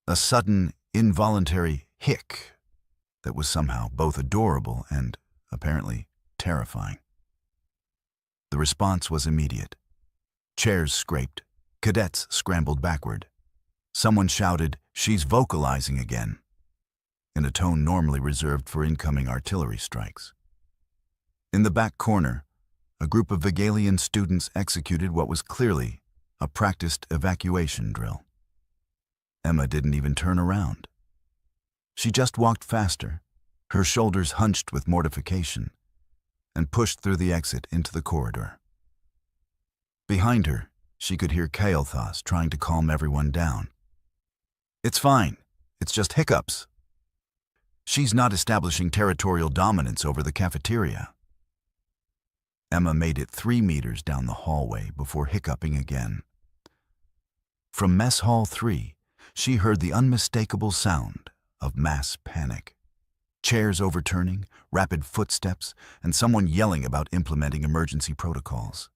Speaker 6: A sudden, involuntary hic that was somehow both adorable and, apparently, terrifying. The response was immediate. Chairs scraped. Cadets scrambled backward. Someone shouted, "She's vocalizing again," in a tone normally reserved for incoming artillery strikes. In the back corner, a group of Vigalian students executed what was clearly a practiced evacuation drill. Emma didn't even turn around. She just walked faster, her shoulders hunched with mortification, and pushed through the exit into the corridor. Behind her, She could hear Kael'thas trying to calm everyone down. "It's fine. It's just hiccups. She's not establishing territorial dominance over the cafeteria." Emma made it 3 meters down the hallway before hiccuping again. From Mess Hall 3, she heard the unmistakable sound of mass panic. Chairs overturning, rapid footsteps, and someone yelling about implementing emergency protocols.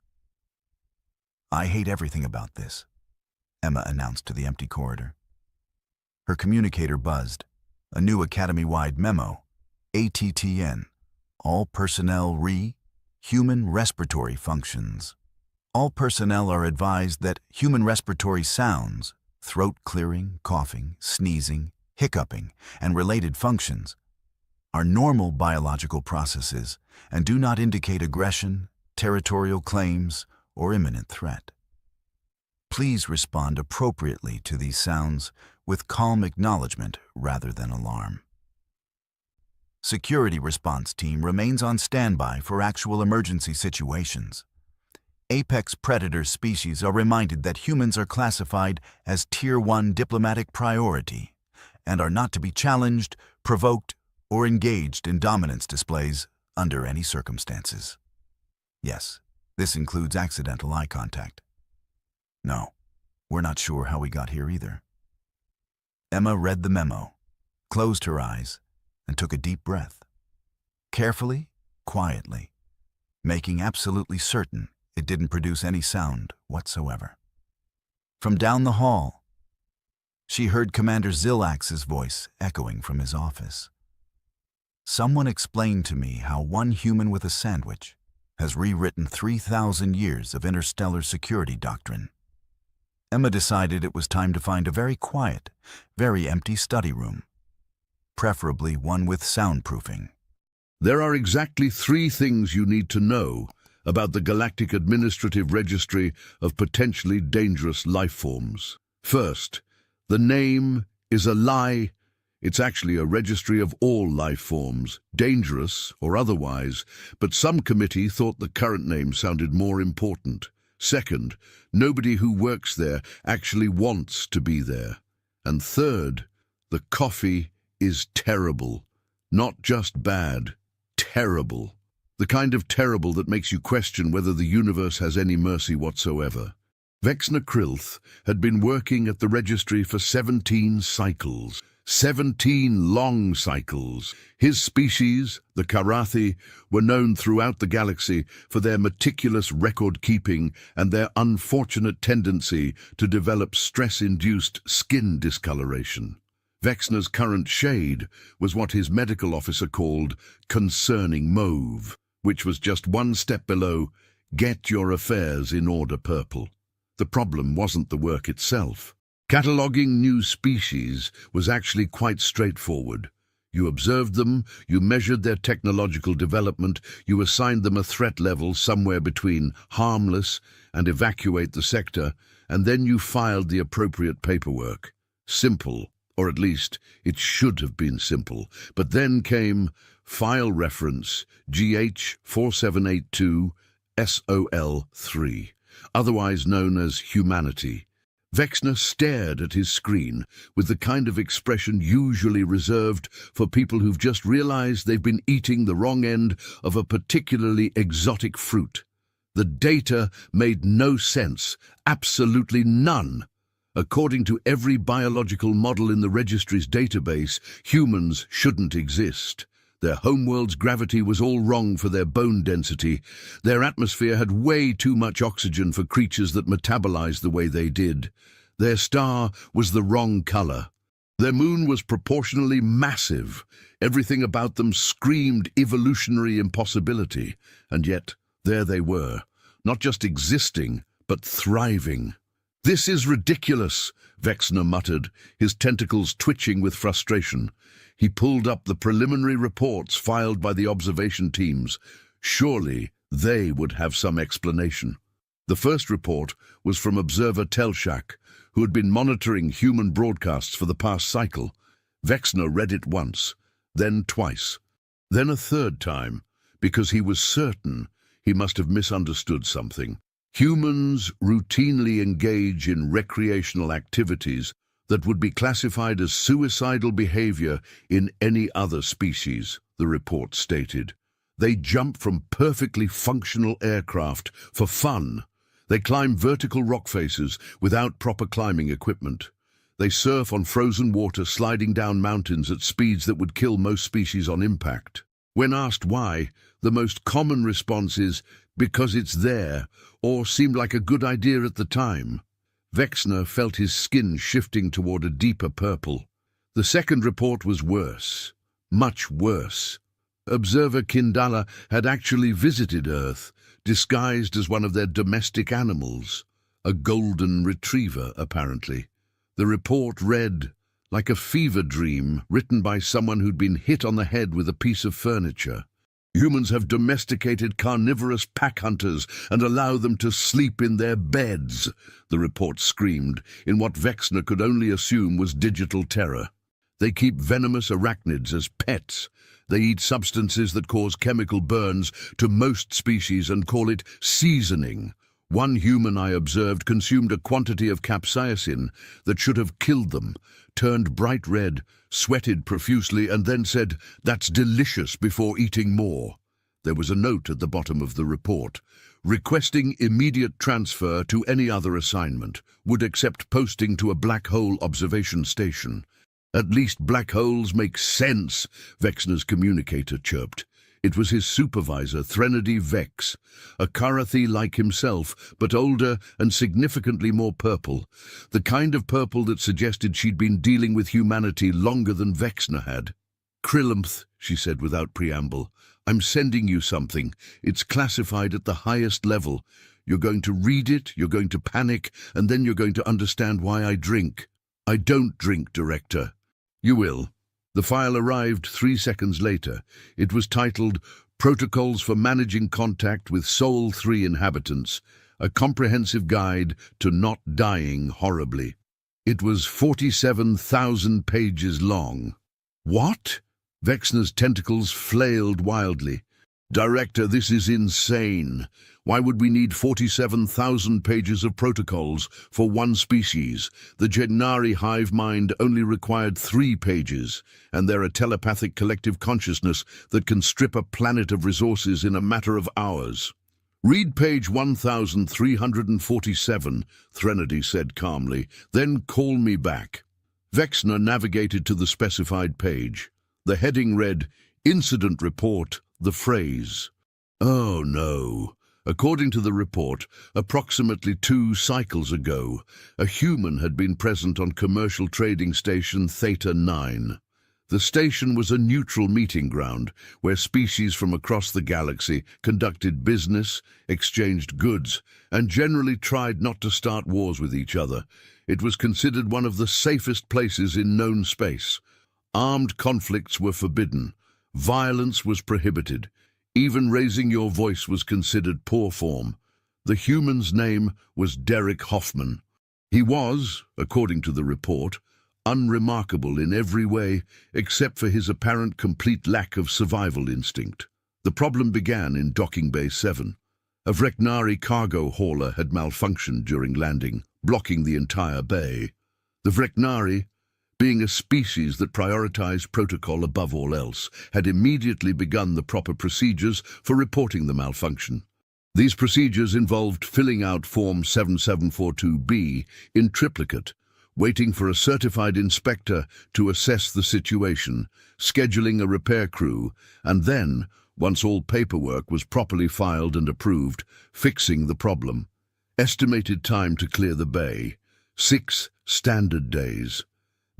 Speaker 6: "I hate everything about this," Emma announced to the empty corridor. Her communicator buzzed. A new academy-wide memo. ATTN. All personnel human respiratory functions. All personnel are advised that human respiratory sounds, throat clearing, coughing, sneezing, hiccuping, and related functions, are normal biological processes and do not indicate aggression, territorial claims, or imminent threat. Please respond appropriately to these sounds with calm acknowledgement rather than alarm. Security response team remains on standby for actual emergency situations. Apex predator species are reminded that humans are classified as Tier 1 diplomatic priority and are not to be challenged, provoked, or engaged in dominance displays under any circumstances. Yes, this includes accidental eye contact. No, we're not sure how we got here either. Emma read the memo, closed her eyes, and took a deep breath. Carefully, quietly, making absolutely certain it didn't produce any sound whatsoever. From down the hall, she heard Commander Zillax's voice echoing from his office. "Someone explained to me how one human with a sandwich has rewritten 3,000 years of interstellar security doctrine." Emma decided it was time to find a very quiet, very empty study room, preferably one with soundproofing.
Speaker 5: There are exactly 3 things you need to know about the Galactic Administrative Registry of Potentially Dangerous Life Forms. First, the name is a lie. It's actually a registry of all life forms, dangerous or otherwise, but some committee thought the current name sounded more important. Second, nobody who works there actually wants to be there. And third, the coffee is terrible. Not just bad, terrible. The kind of terrible that makes you question whether the universe has any mercy whatsoever. Vexner Krilth had been working at the registry for 17 cycles. 17 long cycles. His species, the Karathi, were known throughout the galaxy for their meticulous record-keeping and their unfortunate tendency to develop stress-induced skin discoloration. Vexner's current shade was what his medical officer called concerning mauve, which was just one step below get your affairs in order purple. The problem wasn't the work itself. Cataloguing new species was actually quite straightforward. You observed them, you measured their technological development, you assigned them a threat level somewhere between harmless and evacuate the sector, and then you filed the appropriate paperwork. Simple, or at least it should have been simple. But then came file reference GH4782 SOL3, otherwise known as humanity. Vexner stared at his screen with the kind of expression usually reserved for people who've just realized they've been eating the wrong end of a particularly exotic fruit. The data made no sense, absolutely none. According to every biological model in the registry's database, humans shouldn't exist. Their homeworld's gravity was all wrong for their bone density. Their atmosphere had way too much oxygen for creatures that metabolized the way they did. Their star was the wrong color. Their moon was proportionally massive. Everything about them screamed evolutionary impossibility. And yet, there they were, not just existing, but thriving. "This is ridiculous," Vexner muttered, his tentacles twitching with frustration. He pulled up the preliminary reports filed by the observation teams. Surely they would have some explanation. The first report was from Observer Telshak, who had been monitoring human broadcasts for the past cycle. Vexner read it once, then twice, then a third time, because he was certain he must have misunderstood something. Humans routinely engage in recreational activities that would be classified as suicidal behavior in any other species, the report stated. They jump from perfectly functional aircraft for fun. They climb vertical rock faces without proper climbing equipment. They surf on frozen water, sliding down mountains at speeds that would kill most species on impact. When asked why, the most common response is, because it's there, or seemed like a good idea at the time. Vexner felt his skin shifting toward a deeper purple. The second report was worse, much worse. Observer Kindala had actually visited Earth, disguised as one of their domestic animals, a golden retriever, apparently. The report read, like a fever dream written by someone who'd been hit on the head with a piece of furniture. Humans have domesticated carnivorous pack hunters and allow them to sleep in their beds, the report screamed, in what Vexner could only assume was digital terror. They keep venomous arachnids as pets. They eat substances that cause chemical burns to most species and call it seasoning. One human I observed consumed a quantity of capsaicin that should have killed them, turned bright red, sweated profusely, and then said, "That's delicious," before eating more. There was a note at the bottom of the report, requesting immediate transfer to any other assignment, would accept posting to a black hole observation station. "At least black holes make sense," Vexner's communicator chirped. It was his supervisor, Threnody Vex, a Karathi like himself, but older and significantly more purple, the kind of purple that suggested she'd been dealing with humanity longer than Vexner had. "Krilimth," she said without preamble, "I'm sending you something. It's classified at the highest level. You're going to read it, you're going to panic, and then you're going to understand why I drink. I don't drink, Director." "You will." The file arrived 3 seconds later. It was titled Protocols for Managing Contact with Sol 3 Inhabitants, a comprehensive guide to not dying horribly. It was 47,000 pages long. "What?" Vexner's tentacles flailed wildly. "Director, this is insane. Why would we need 47,000 pages of protocols for one species? The Gennari hive mind only required 3 pages, and they're a telepathic collective consciousness that can strip a planet of resources in a matter of hours." "Read page 1347, Threnody said calmly, "then call me back." Vexner navigated to the specified page. The heading read, Incident Report, the phrase. Oh no. According to the report, approximately 2 cycles ago, a human had been present on commercial trading station Theta 9. The station was a neutral meeting ground where species from across the galaxy conducted business, exchanged goods, and generally tried not to start wars with each other. It was considered one of the safest places in known space. Armed conflicts were forbidden. Violence was prohibited. Even raising your voice was considered poor form. The human's name was Derek Hoffman. He was, according to the report, unremarkable in every way except for his apparent complete lack of survival instinct. The problem began in Docking Bay 7. A Vreknari cargo hauler had malfunctioned during landing, blocking the entire bay. The Vreknari, being a species that prioritized protocol above all else, had immediately begun the proper procedures for reporting the malfunction. These procedures involved filling out Form 7742B in triplicate, waiting for a certified inspector to assess the situation, scheduling a repair crew, and then, once all paperwork was properly filed and approved, fixing the problem. Estimated time to clear the bay, 6 standard days.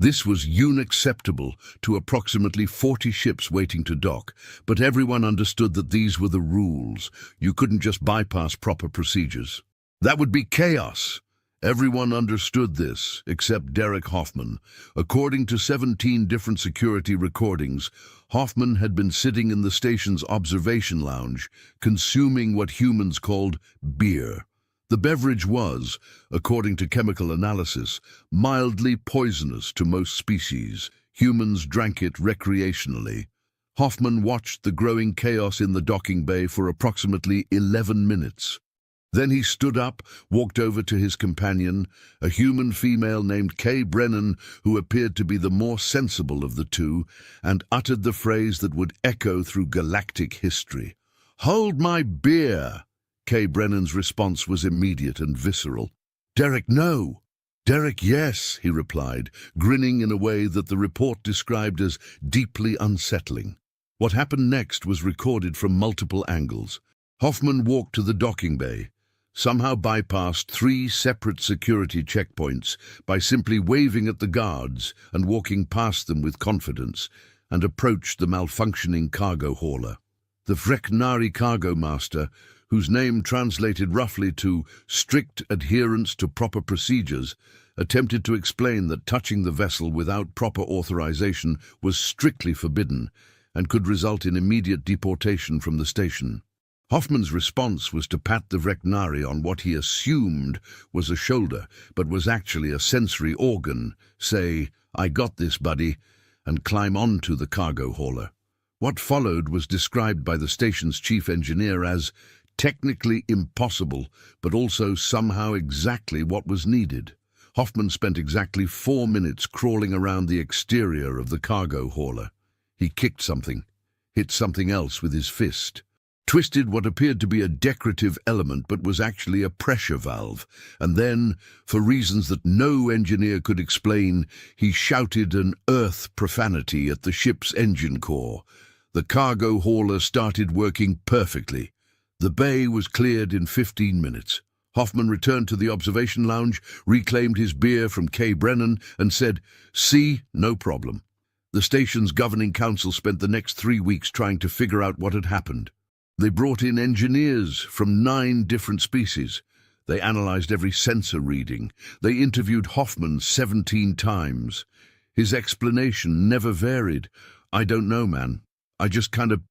Speaker 5: This was unacceptable to approximately 40 ships waiting to dock, but everyone understood that these were the rules. You couldn't just bypass proper procedures. That would be chaos. Everyone understood this, except Derek Hoffman. According to 17 different security recordings, Hoffman had been sitting in the station's observation lounge, consuming what humans called beer. The beverage was, according to chemical analysis, mildly poisonous to most species. Humans drank it recreationally. Hoffman watched the growing chaos in the docking bay for approximately 11 minutes. Then he stood up, walked over to his companion, a human female named Kay Brennan, who appeared to be the more sensible of the two, and uttered the phrase that would echo through galactic history. "Hold my beer!" Kay Brennan's response was immediate and visceral. "Derek, no!" "Derek, yes," he replied, grinning in a way that the report described as deeply unsettling. What happened next was recorded from multiple angles. Hoffman walked to the docking bay, somehow bypassed 3 separate security checkpoints by simply waving at the guards and walking past them with confidence, and approached the malfunctioning cargo hauler. The Vreknari cargo master, whose name translated roughly to strict adherence to proper procedures, attempted to explain that touching the vessel without proper authorization was strictly forbidden and could result in immediate deportation from the station. Hoffman's response was to pat the Vreknari on what he assumed was a shoulder, but was actually a sensory organ, say, "I got this, buddy," and climb onto the cargo hauler. What followed was described by the station's chief engineer as technically impossible, but also somehow exactly what was needed. Hoffman spent exactly 4 minutes crawling around the exterior of the cargo hauler. He kicked something, hit something else with his fist, twisted what appeared to be a decorative element but was actually a pressure valve, and then, for reasons that no engineer could explain, he shouted an earth profanity at the ship's engine core. The cargo hauler started working perfectly. The bay was cleared in 15 minutes. Hoffman returned to the observation lounge, reclaimed his beer from Kay Brennan, and said, "See, no problem." The station's governing council spent the next 3 weeks trying to figure out what had happened. They brought in engineers from 9 different species. They analyzed every sensor reading. They interviewed Hoffman 17 times. His explanation never varied. "I don't know, man. I just kind of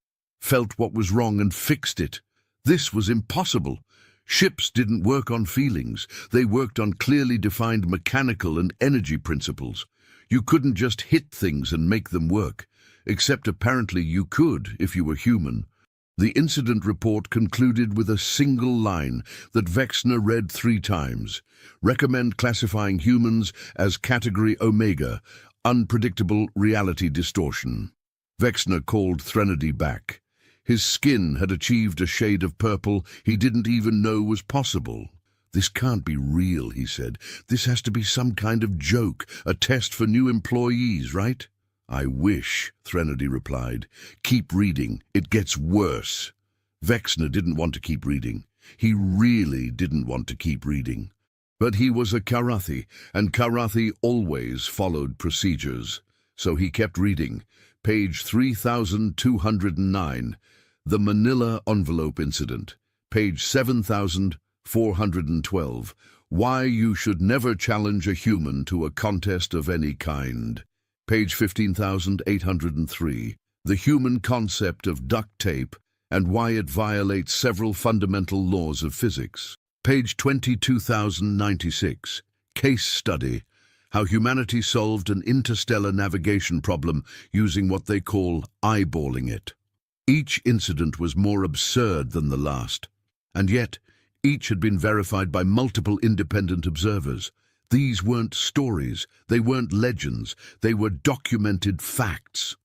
Speaker 5: felt what was wrong and fixed it." This was impossible. Ships didn't work on feelings. They worked on clearly defined mechanical and energy principles. You couldn't just hit things and make them work, except apparently you could if you were human. The incident report concluded with a single line that Vexner read 3 times. "Recommend classifying humans as Category Omega, unpredictable reality distortion." Vexner called Threnody back. His skin had achieved a shade of purple he didn't even know was possible. "This can't be real," he said. "This has to be some kind of joke, a test for new employees, right?" "I wish," Threnody replied. "Keep reading. It gets worse." Vexner didn't want to keep reading. He really didn't want to keep reading. But he was a Karathi, and Karathi always followed procedures. So he kept reading. Page 3209. The Manila Envelope Incident. Page 7412. Why you should never challenge a human to a contest of any kind. Page 15803. The Human Concept of Duct Tape and Why It Violates Several Fundamental Laws of Physics. Page 22096. Case Study. How Humanity Solved an Interstellar Navigation Problem using what they call eyeballing it. Each incident was more absurd than the last, and yet each had been verified by multiple independent observers. These weren't stories, they weren't legends, they were documented facts.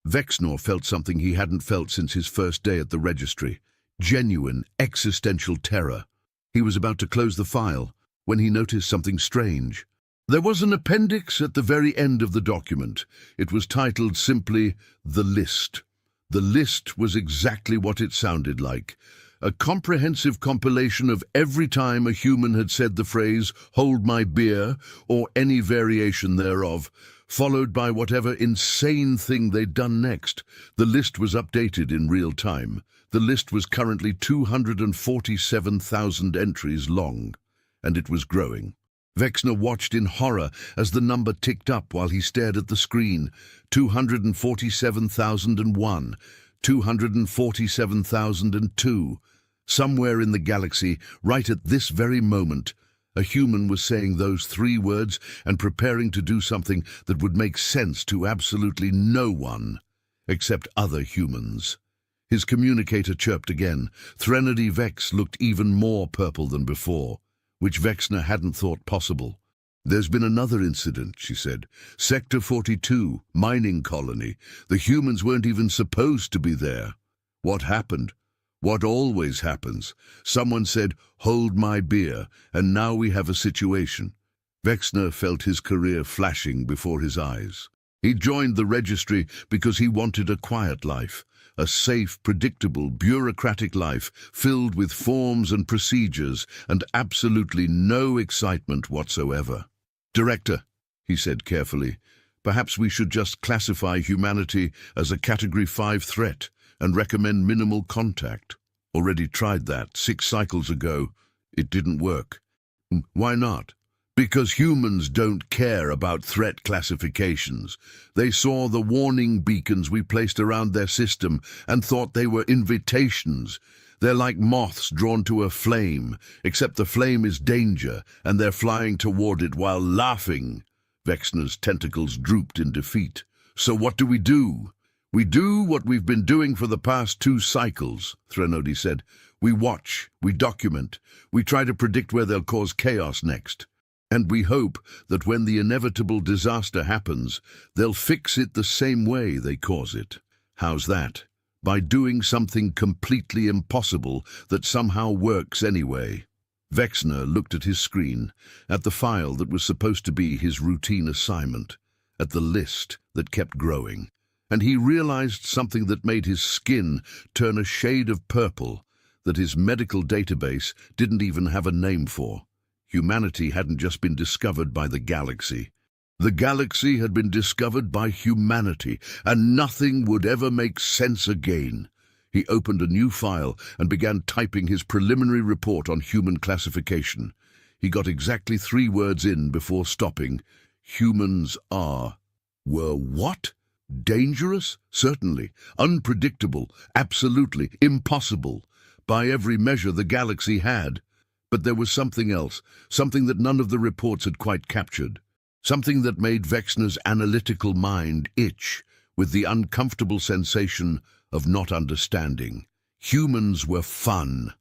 Speaker 5: Vexner felt something he hadn't felt since his first day at the registry. Genuine, existential terror. He was about to close the file when he noticed something strange. There was an appendix at the very end of the document. It was titled simply, "The List." The list was exactly what it sounded like. A comprehensive compilation of every time a human had said the phrase, "hold my beer," or any variation thereof, followed by whatever insane thing they'd done next. The list was updated in real time. The list was currently 247,000 entries long, and it was growing. Vexner watched in horror as the number ticked up while he stared at the screen. 247,001, 247,002. Somewhere in the galaxy, right at this very moment, a human was saying those 3 words and preparing to do something that would make sense to absolutely no one except other humans. His communicator chirped again. Threnody Vex looked even more purple than before, which Vexner hadn't thought possible. "There's been another incident," she said. "Sector 42, mining colony. The humans weren't even supposed to be there. What happened? What always happens. Someone said, 'Hold my beer,' and now we have a situation." Vexner felt his career flashing before his eyes. He joined the registry because he wanted a quiet life, a safe, predictable, bureaucratic life filled with forms and procedures and absolutely no excitement whatsoever. "Director," he said carefully, "perhaps we should just classify humanity as a Category 5 threat and recommend minimal contact. Already tried that 6 cycles ago. It didn't work." "Why not?" "Because humans don't care about threat classifications. They saw the warning beacons we placed around their system and thought they were invitations. They're like moths drawn to a flame, except the flame is danger, and they're flying toward it while laughing." Vexner's tentacles drooped in defeat. "So what do? We do what we've been doing for the past 2 cycles, Threnody said. "We watch, we document, we try to predict where they'll cause chaos next. And we hope that when the inevitable disaster happens, they'll fix it the same way they cause it." "How's that?" "By doing something completely impossible that somehow works anyway." Vexner looked at his screen, at the file that was supposed to be his routine assignment, at the list that kept growing, and he realized something that made his skin turn a shade of purple that his medical database didn't even have a name for. Humanity hadn't just been discovered by the galaxy. The galaxy had been discovered by humanity, and nothing would ever make sense again. He opened a new file and began typing his preliminary report on human classification. He got exactly 3 words in before stopping. "Humans were what? Dangerous? Certainly. Unpredictable? Absolutely. Impossible. By every measure the galaxy had. But there was something else, something that none of the reports had quite captured. Something that made Vexner's analytical mind itch with the uncomfortable sensation of not understanding. Humans were fun.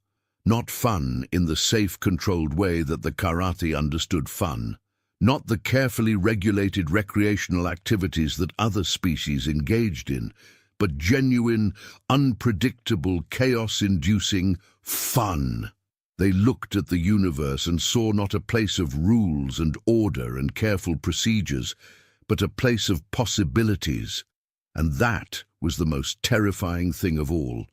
Speaker 5: Not fun in the safe, controlled way that the Karathi understood fun. Not the carefully regulated recreational activities that other species engaged in, but genuine, unpredictable, chaos-inducing fun. They looked at the universe and saw not a place of rules and order and careful procedures, but a place of possibilities. And that was the most terrifying thing of all.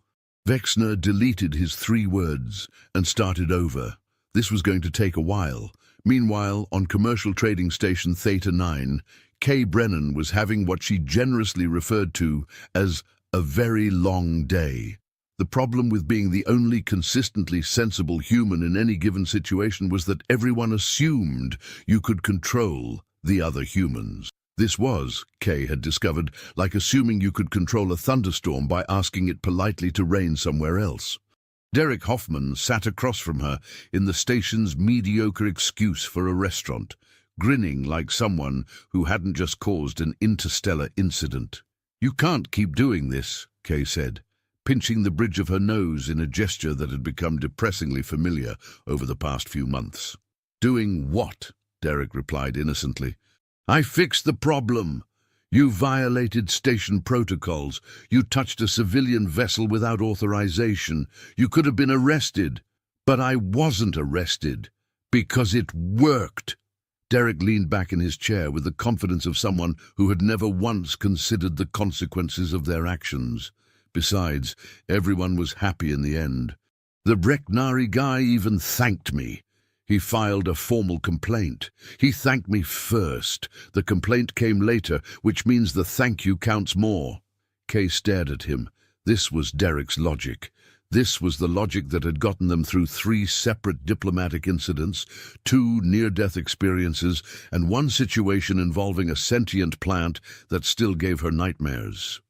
Speaker 5: Vexner deleted his 3 words and started over. This was going to take a while. Meanwhile, on commercial trading station Theta 9, Kay Brennan was having what she generously referred to as a very long day. The problem with being the only consistently sensible human in any given situation was that everyone assumed you could control the other humans. This was, Kay had discovered, like assuming you could control a thunderstorm by asking it politely to rain somewhere else. Derek Hoffman sat across from her in the station's mediocre excuse for a restaurant, grinning like someone who hadn't just caused an interstellar incident. "You can't keep doing this," Kay said, pinching the bridge of her nose in a gesture that had become depressingly familiar over the past few months. "Doing what?" Derek replied innocently. "I fixed the problem. You violated station protocols. You touched a civilian vessel without authorization. You could have been arrested. But I wasn't arrested. Because it worked." Derek leaned back in his chair with the confidence of someone who had never once considered the consequences of their actions. Besides, everyone was happy in the end. "The Breknari guy even thanked me. He filed a formal complaint. He thanked me first. The complaint came later, which means the thank you counts more." Kay stared at him. This was Derek's logic. This was the logic that had gotten them through 3 separate diplomatic incidents, 2 near-death experiences, and 1 situation involving a sentient plant that still gave her nightmares.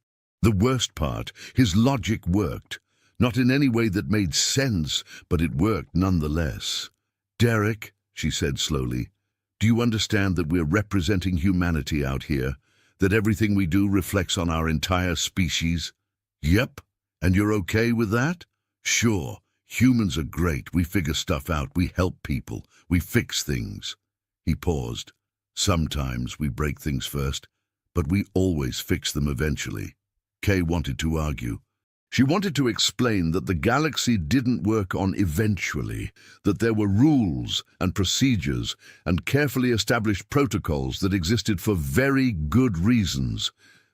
Speaker 5: The worst part, his logic worked. Not in any way that made sense, but it worked nonetheless. "Derek," she said slowly, "do you understand that we're representing humanity out here? That everything we do reflects on our entire species?" "Yep," And you're okay with that? Sure, humans are great. We figure stuff out. We help people. We fix things. He paused. Sometimes we break things first, but we always fix them eventually. Kay wanted to argue. She wanted to explain that the galaxy didn't work on eventually, that there were rules and procedures and carefully established protocols that existed for very good reasons.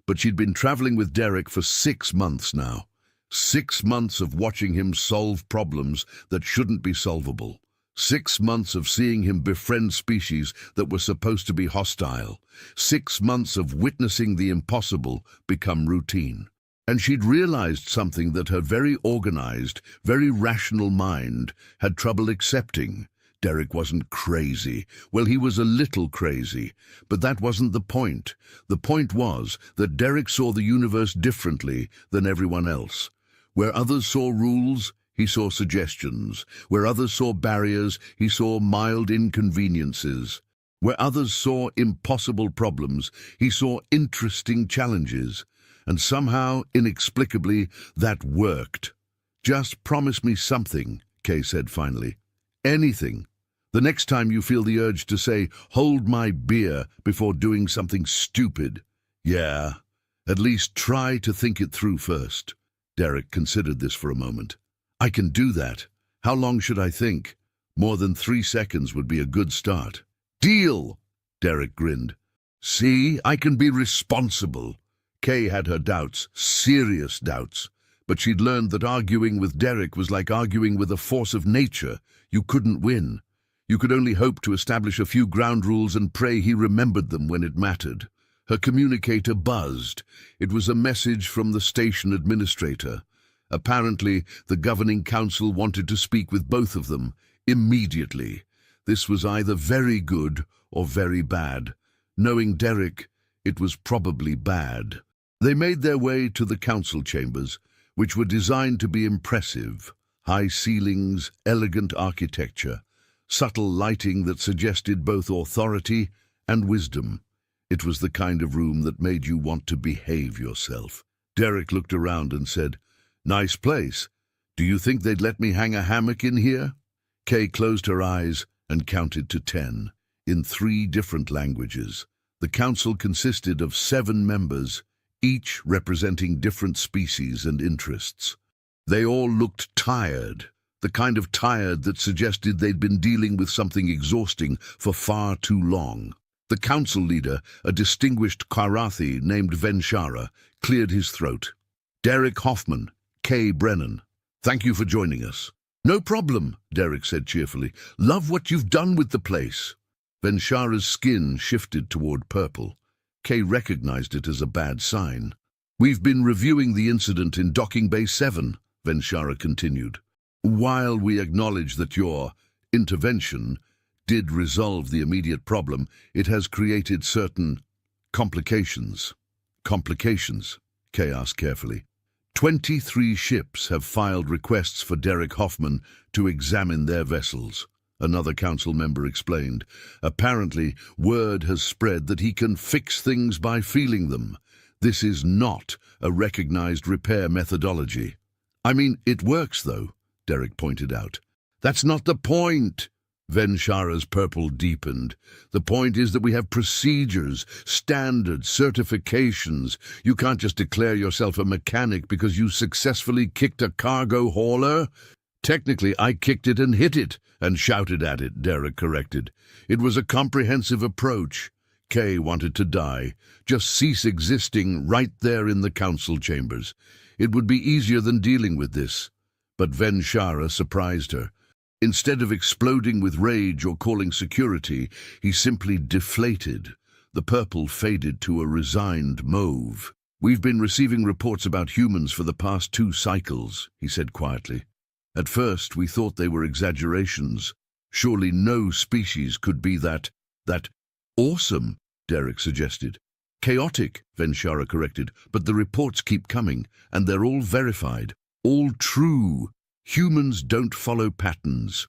Speaker 5: But she'd been traveling with Derek for 6 months now. 6 months of watching him solve problems that shouldn't be solvable. 6 months of seeing him befriend species that were supposed to be hostile. 6 months of witnessing the impossible become routine. And she'd realized something that her very organized, very rational mind had trouble accepting. Derek wasn't crazy. Well, he was a little crazy, but that wasn't the point. The point was that Derek saw the universe differently than everyone else. Where others saw rules, he saw suggestions. Where others saw barriers, he saw mild inconveniences. Where others saw impossible problems, he saw interesting challenges. And somehow, inexplicably, that worked. "Just promise me something," Kay said finally. "Anything. The next time you feel the urge to say, 'Hold my beer,' before doing something stupid. Yeah, at least try to think it through first." Derek considered this for a moment. "I can do that. How long should I think? More than 3 seconds would be a good start." "Deal!" Derek grinned. "See, I can be responsible." Kay had her doubts, serious doubts, but she'd learned that arguing with Derek was like arguing with a force of nature. You couldn't win. You could only hope to establish a few ground rules and pray he remembered them when it mattered. Her communicator buzzed. It was a message from the station administrator. Apparently, the governing council wanted to speak with both of them, immediately. This was either very good or very bad. Knowing Derek, it was probably bad. They made their way to the council chambers, which were designed to be impressive. High ceilings, elegant architecture, subtle lighting that suggested both authority and wisdom. It was the kind of room that made you want to behave yourself. Derek looked around and said, "Nice place. Do you think they'd let me hang a hammock in here?" Kay closed her eyes and counted to 10, in 3 different languages. The council consisted of 7 members, each representing different species and interests. They all looked tired, the kind of tired that suggested they'd been dealing with something exhausting for far too long. The council leader, a distinguished Karathi named Venshara, cleared his throat. "Derek Hoffman, Kay Brennan, thank you for joining us." "No problem," Derek said cheerfully. "Love what you've done with the place." Venshara's skin shifted toward purple. Kay recognized it as a bad sign. "We've been reviewing the incident in Docking Bay 7, Venshara continued. "While we acknowledge that your intervention did resolve the immediate problem, it has created certain complications." "Complications?" Kay asked carefully. 23 ships have filed requests for Derek Hoffman to examine their vessels," another council member explained. "Apparently, word has spread that he can fix things by feeling them. This is not a recognized repair methodology." "I mean, it works, though," Derek pointed out. "That's not the point." Venshara's purple deepened. "The point is that we have procedures, standards, certifications. You can't just declare yourself a mechanic because you successfully kicked a cargo hauler." "Technically, I kicked it and hit it and shouted at it," Derek corrected. "It was a comprehensive approach." Kay wanted to die, just cease existing right there in the council chambers. It would be easier than dealing with this. But Venshara surprised her. Instead of exploding with rage or calling security, he simply deflated. The purple faded to a resigned mauve. "We've been receiving reports about humans for the past 2 cycles," he said quietly. "At first, we thought they were exaggerations. Surely no species could be that awesome," Derek suggested. "Chaotic," Venshara corrected, "but the reports keep coming, and they're all verified, all true. Humans don't follow patterns.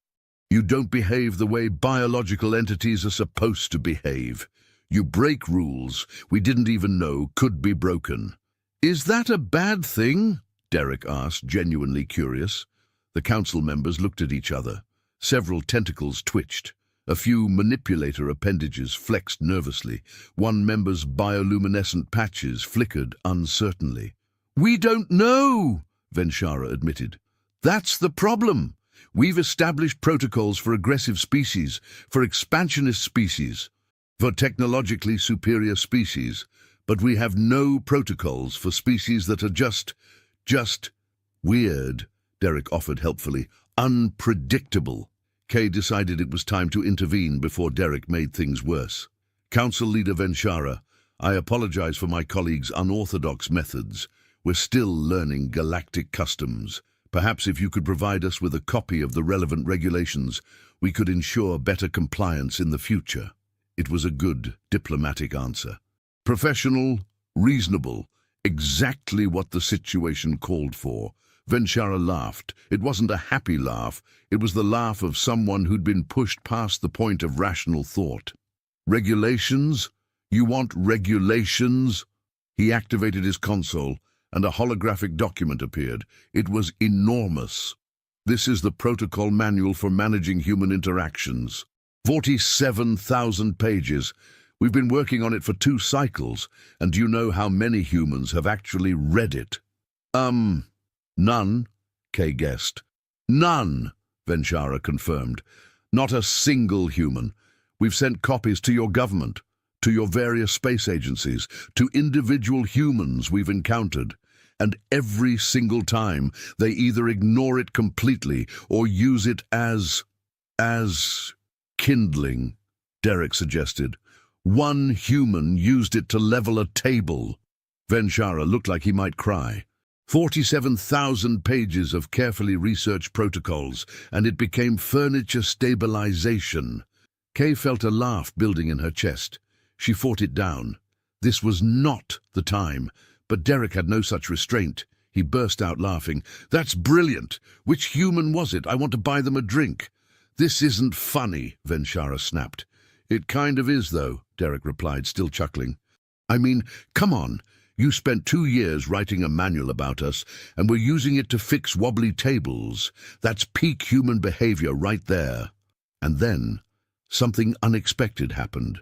Speaker 5: You don't behave the way biological entities are supposed to behave. You break rules we didn't even know could be broken." "Is that a bad thing?" Derek asked, genuinely curious. The council members looked at each other. Several tentacles twitched. A few manipulator appendages flexed nervously. One member's bioluminescent patches flickered uncertainly. "We don't know," Venshara admitted. "That's the problem. We've established protocols for aggressive species, for expansionist species, for technologically superior species, but we have no protocols for species that are just weird," Derek offered helpfully. "Unpredictable." Kay decided it was time to intervene before Derek made things worse. "Council Leader Venshara, I apologize for my colleagues' unorthodox methods. We're still learning galactic customs. Perhaps if you could provide us with a copy of the relevant regulations, we could ensure better compliance in the future." It was a good, diplomatic answer. Professional, reasonable, exactly what the situation called for. Venshara laughed. It wasn't a happy laugh. It was the laugh of someone who'd been pushed past the point of rational thought. "Regulations? You want regulations?" He activated his console, and a holographic document appeared. It was enormous. "This is the protocol manual for managing human interactions. 47,000 pages. We've been working on it for 2 cycles, and do you know how many humans have actually read it?" None, Kay guessed. "None," Venshara confirmed. "Not a single human. We've sent copies to your government, to your various space agencies, to individual humans we've encountered, and every single time they either ignore it completely or use it as kindling," Derek suggested. "One human used it to level a table." Venshara looked like he might cry. 47,000 pages of carefully researched protocols, and it became furniture stabilization. Kay felt a laugh building in her chest. She fought it down. This was not the time, but Derek had no such restraint. He burst out laughing. "That's brilliant! Which human was it? I want to buy them a drink." "This isn't funny," Venshara snapped. "It kind of is, though," Derek replied, still chuckling. "I mean, come on. You spent 2 years writing a manual about us, and we're using it to fix wobbly tables. That's peak human behavior right there." And then, something unexpected happened.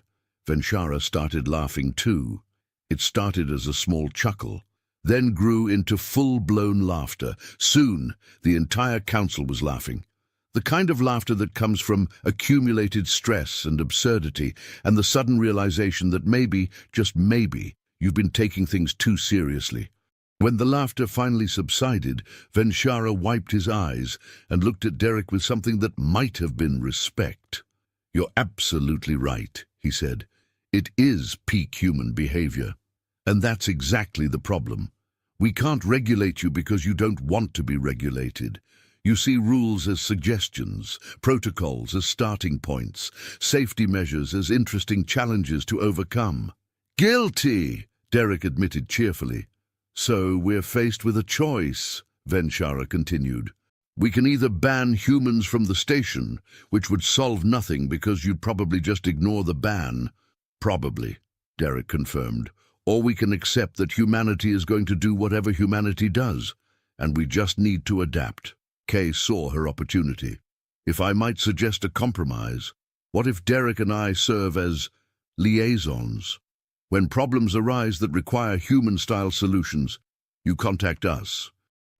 Speaker 5: Venshara started laughing too. It started as a small chuckle, then grew into full-blown laughter. Soon, the entire council was laughing. The kind of laughter that comes from accumulated stress and absurdity, and the sudden realization that maybe, just maybe, you've been taking things too seriously. When the laughter finally subsided, Venshara wiped his eyes and looked at Derek with something that might have been respect. "You're absolutely right," he said. "It is peak human behavior. And that's exactly the problem. We can't regulate you because you don't want to be regulated. You see rules as suggestions, protocols as starting points, safety measures as interesting challenges to overcome." "Guilty," Derek admitted cheerfully. "So we're faced with a choice," Venshara continued. "We can either ban humans from the station, which would solve nothing because you'd probably just ignore the ban." "Probably," Derek confirmed. "Or we can accept that humanity is going to do whatever humanity does, and we just need to adapt." Kay saw her opportunity. "If I might suggest a compromise, what if Derek and I serve as liaisons? When problems arise that require human-style solutions, you contact us.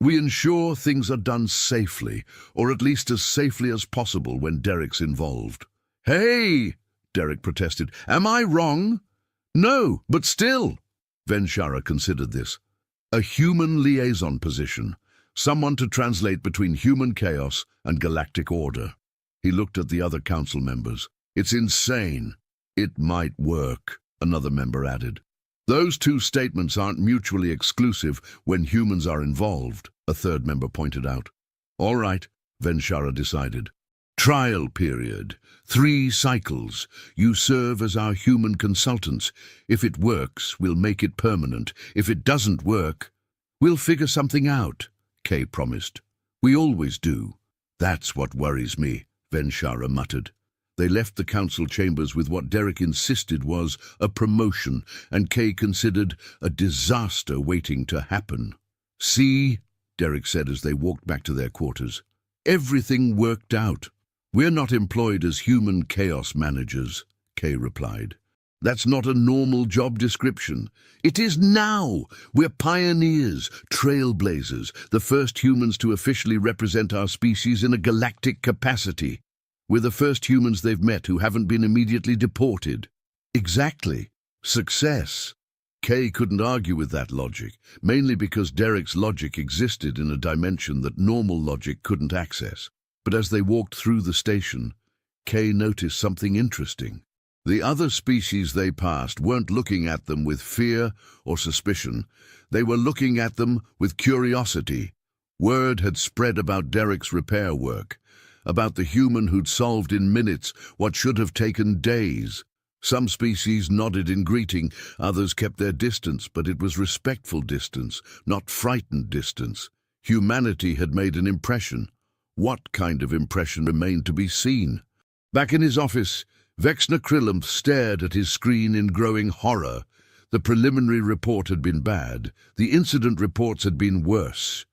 Speaker 5: We ensure things are done safely, or at least as safely as possible when Derek's involved." "Hey!" Derek protested. "Am I wrong?" "No, but still." Venshara considered this. "A human liaison position. Someone to translate between human chaos and galactic order." He looked at the other council members. "It's insane." "It might work," another member added. "Those 2 statements aren't mutually exclusive when humans are involved," a third member pointed out. "All right," Venshara decided. "Trial period. 3 cycles. You serve as our human consultants. If it works, we'll make it permanent. If it doesn't work, we'll figure something out," Kay promised. "We always do." "That's what worries me," Venshara muttered. They left the council chambers with what Derek insisted was a promotion, and Kay considered a disaster waiting to happen. "See," Derek said as they walked back to their quarters. Everything worked out. We're not employed as human chaos managers, Kay replied. That's not a normal job description. It is now. We're pioneers, trailblazers, the first humans to officially represent our species in a galactic capacity. We're the first humans they've met who haven't been immediately deported. Exactly. Success. Kay couldn't argue with that logic, mainly because Derek's logic existed in a dimension that normal logic couldn't access. But as they walked through the station, Kay noticed something interesting. The other species they passed weren't looking at them with fear or suspicion. They were looking at them with curiosity. Word had spread about Derek's repair work, about the human who'd solved in minutes what should have taken days. Some species nodded in greeting, others kept their distance, but it was respectful distance, not frightened distance. Humanity had made an impression. What kind of impression remained to be seen? Back in his office, Vexner Krillamph stared at his screen in growing horror. The preliminary report had been bad. The incident reports had been worse.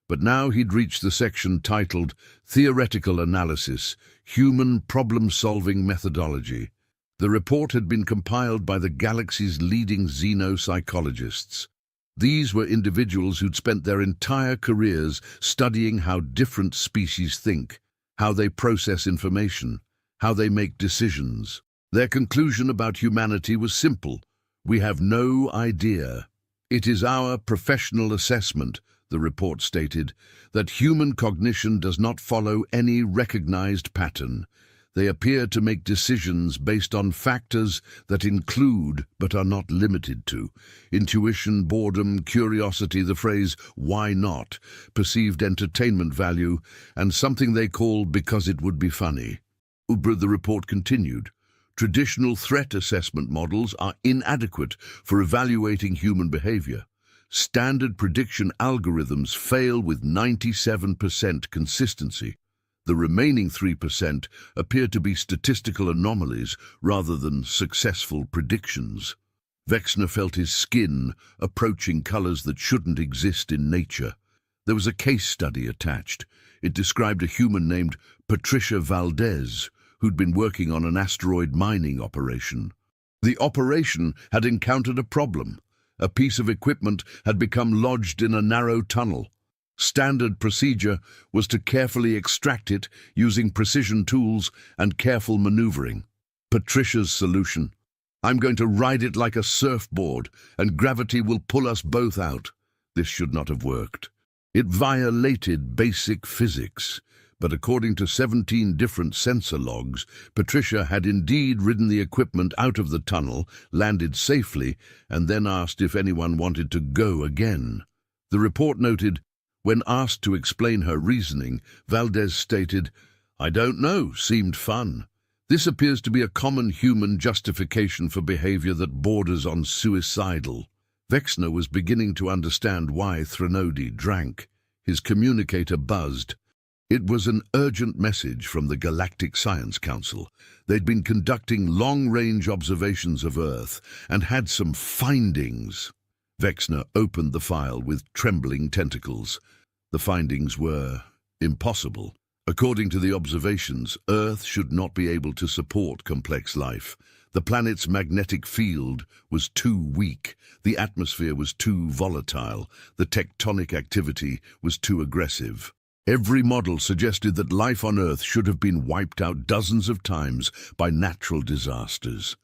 Speaker 5: But now he'd reached the section titled Theoretical Analysis, Human Problem-Solving Methodology. The report had been compiled by the galaxy's leading xenopsychologists. These were individuals who'd spent their entire careers studying how different species think, how they process information, how they make decisions. Their conclusion about humanity was simple. We have no idea. It is our professional assessment, the report stated, that human cognition does not follow any recognized pattern. They appear to make decisions based on factors that include but are not limited to intuition, boredom, curiosity, the phrase "why not," perceived entertainment value, and something they call "because it would be funny." The report continued. Traditional threat assessment models are inadequate for evaluating human behavior. Standard prediction algorithms fail with 97% consistency. The remaining 3% appear to be statistical anomalies rather than successful predictions. Vexner felt his skin approaching colors that shouldn't exist in nature. There was a case study attached. It described a human named Patricia Valdez, who'd been working on an asteroid mining operation. The operation had encountered a problem. A piece of equipment had become lodged in a narrow tunnel. Standard procedure was to carefully extract it using precision tools and careful maneuvering. Patricia's solution: I'm going to ride it like a surfboard, and gravity will pull us both out. This should not have worked. It violated basic physics. But according to 17 different sensor logs, Patricia had indeed ridden the equipment out of the tunnel, landed safely, and then asked if anyone wanted to go again. The report noted, when asked to explain her reasoning, Valdez stated, "I don't know, seemed fun." This appears to be a common human justification for behavior that borders on suicidal. Vexner was beginning to understand why Threnody drank. His communicator buzzed. It was an urgent message from the Galactic Science Council. They'd been conducting long-range observations of Earth and had some findings. Vexner opened the file with trembling tentacles. The findings were impossible. According to the observations, Earth should not be able to support complex life. The planet's magnetic field was too weak, the atmosphere was too volatile, the tectonic activity was too aggressive. Every model suggested that life on Earth should have been wiped out dozens of times by natural disasters.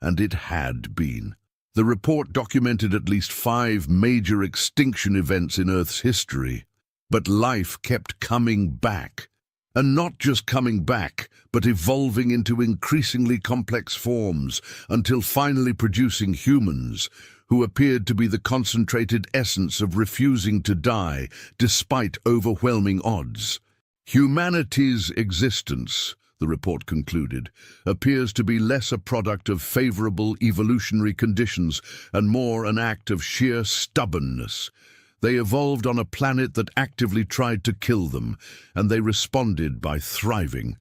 Speaker 5: And it had been. The report documented at least 5 major extinction events in Earth's history. But life kept coming back. And not just coming back, but evolving into increasingly complex forms, until finally producing humans, who appeared to be the concentrated essence of refusing to die, despite overwhelming odds. Humanity's existence, the report concluded, appears to be less a product of favorable evolutionary conditions and more an act of sheer stubbornness. They evolved on a planet that actively tried to kill them, and they responded by thriving.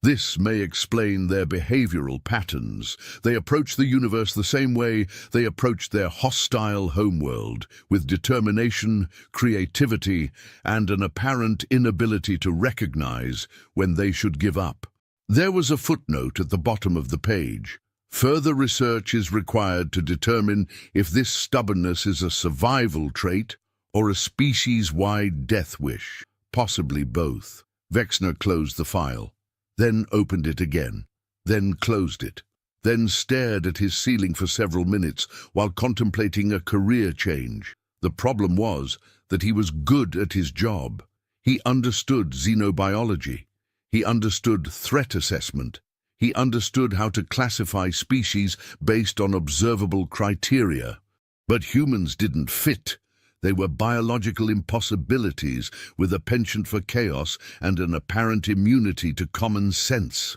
Speaker 5: This may explain their behavioral patterns. They approach the universe the same way they approached their hostile homeworld, with determination, creativity, and an apparent inability to recognize when they should give up. There was a footnote at the bottom of the page. Further research is required to determine if this stubbornness is a survival trait or a species-wide death wish, possibly both. Vexner closed the file, then opened it again, then closed it, then stared at his ceiling for several minutes while contemplating a career change. The problem was that he was good at his job. He understood xenobiology. He understood threat assessment. He understood how to classify species based on observable criteria. But humans didn't fit. They were biological impossibilities with a penchant for chaos and an apparent immunity to common sense.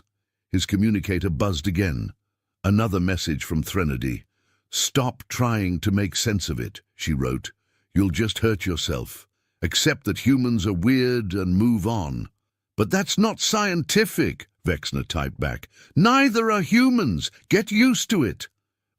Speaker 5: His communicator buzzed again. Another message from Threnody. "Stop trying to make sense of it," she wrote. "You'll just hurt yourself. Accept that humans are weird and move on." "But that's not scientific," Vexner typed back. "Neither are humans. Get used to it."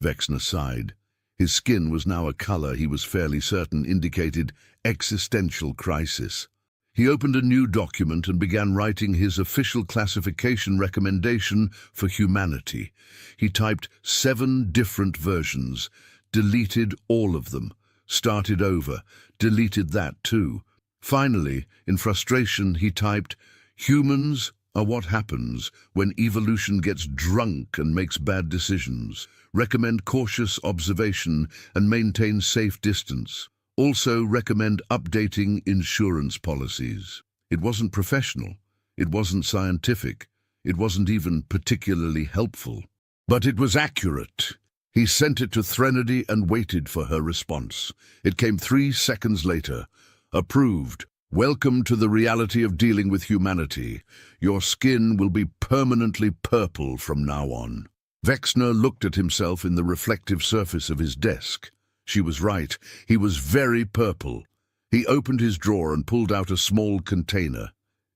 Speaker 5: Vexner sighed. His skin was now a color he was fairly certain indicated existential crisis. He opened a new document and began writing his official classification recommendation for humanity. He typed 7 different versions, deleted all of them, started over, deleted that too. Finally, in frustration, he typed, "Humans are what happens when evolution gets drunk and makes bad decisions. Recommend cautious observation and maintain safe distance. Also recommend updating insurance policies." It wasn't professional. It wasn't scientific. It wasn't even particularly helpful. But it was accurate. He sent it to Threnody and waited for her response. It came 3 seconds later. "Approved. Welcome to the reality of dealing with humanity. Your skin will be permanently purple from now on." Vexner looked at himself in the reflective surface of his desk. She was right. He was very purple. He opened his drawer and pulled out a small container.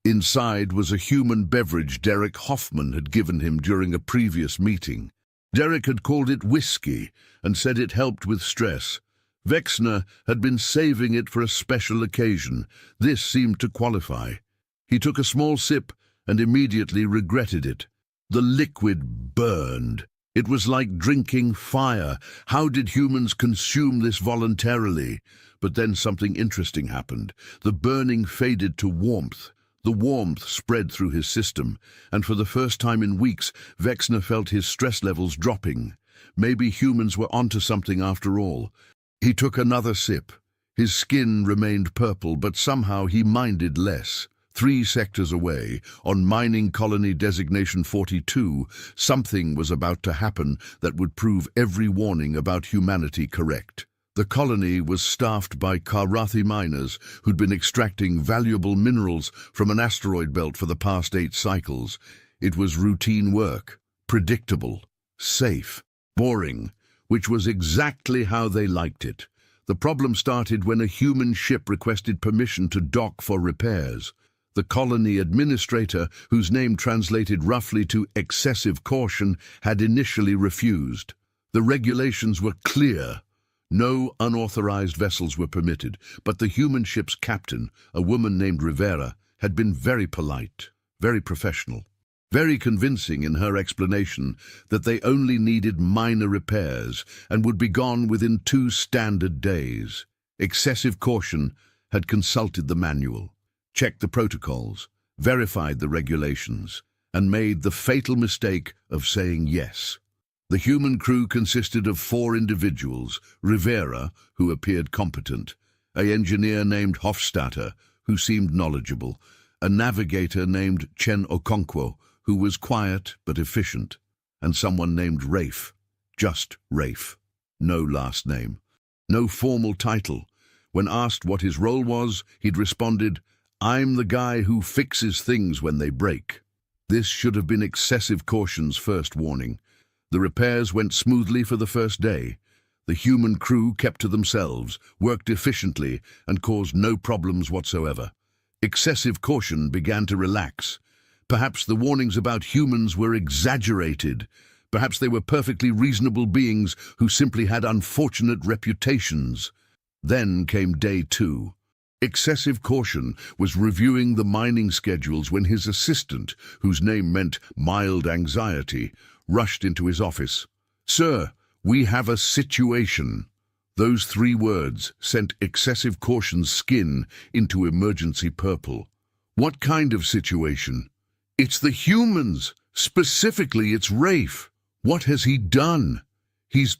Speaker 5: Inside was a human beverage Derek Hoffman had given him during a previous meeting. Derek had called it whiskey and said it helped with stress. Vexner had been saving it for a special occasion. This seemed to qualify. He took a small sip and immediately regretted it. The liquid burned. It was like drinking fire. How did humans consume this voluntarily? But then something interesting happened. The burning faded to warmth. The warmth spread through his system, and for the first time in weeks, Vexner felt his stress levels dropping. Maybe humans were onto something after all. He took another sip. His skin remained purple, but somehow he minded less. 3 sectors away, on mining colony designation 42, something was about to happen that would prove every warning about humanity correct. The colony was staffed by Karrathi miners who'd been extracting valuable minerals from an asteroid belt for the past 8 cycles. It was routine work, predictable, safe, boring, which was exactly how they liked it. The problem started when a human ship requested permission to dock for repairs. The colony administrator, whose name translated roughly to excessive caution, had initially refused. The regulations were clear. No unauthorized vessels were permitted, but the human ship's captain, a woman named Rivera, had been very polite, very professional, very convincing in her explanation that they only needed minor repairs and would be gone within 2 standard days. Excessive caution had consulted the manual, checked the protocols, verified the regulations, and made the fatal mistake of saying yes. The human crew consisted of 4 individuals: Rivera, who appeared competent, an engineer named Hofstadter, who seemed knowledgeable, a navigator named Chen Okonkwo, who was quiet but efficient, and someone named Rafe. Just Rafe. No last name. No formal title. When asked what his role was, he'd responded, "I'm the guy who fixes things when they break." This should have been excessive caution's first warning. The repairs went smoothly for the first day. The human crew kept to themselves, worked efficiently, and caused no problems whatsoever. Excessive caution began to relax. Perhaps the warnings about humans were exaggerated. Perhaps they were perfectly reasonable beings who simply had unfortunate reputations. Then came day 2. Excessive Caution was reviewing the mining schedules when his assistant, whose name meant mild anxiety, rushed into his office. "Sir, we have a situation." Those 3 words sent Excessive Caution's skin into emergency purple. What kind of situation? It's the humans. Specifically, it's Rafe. What has he done? He's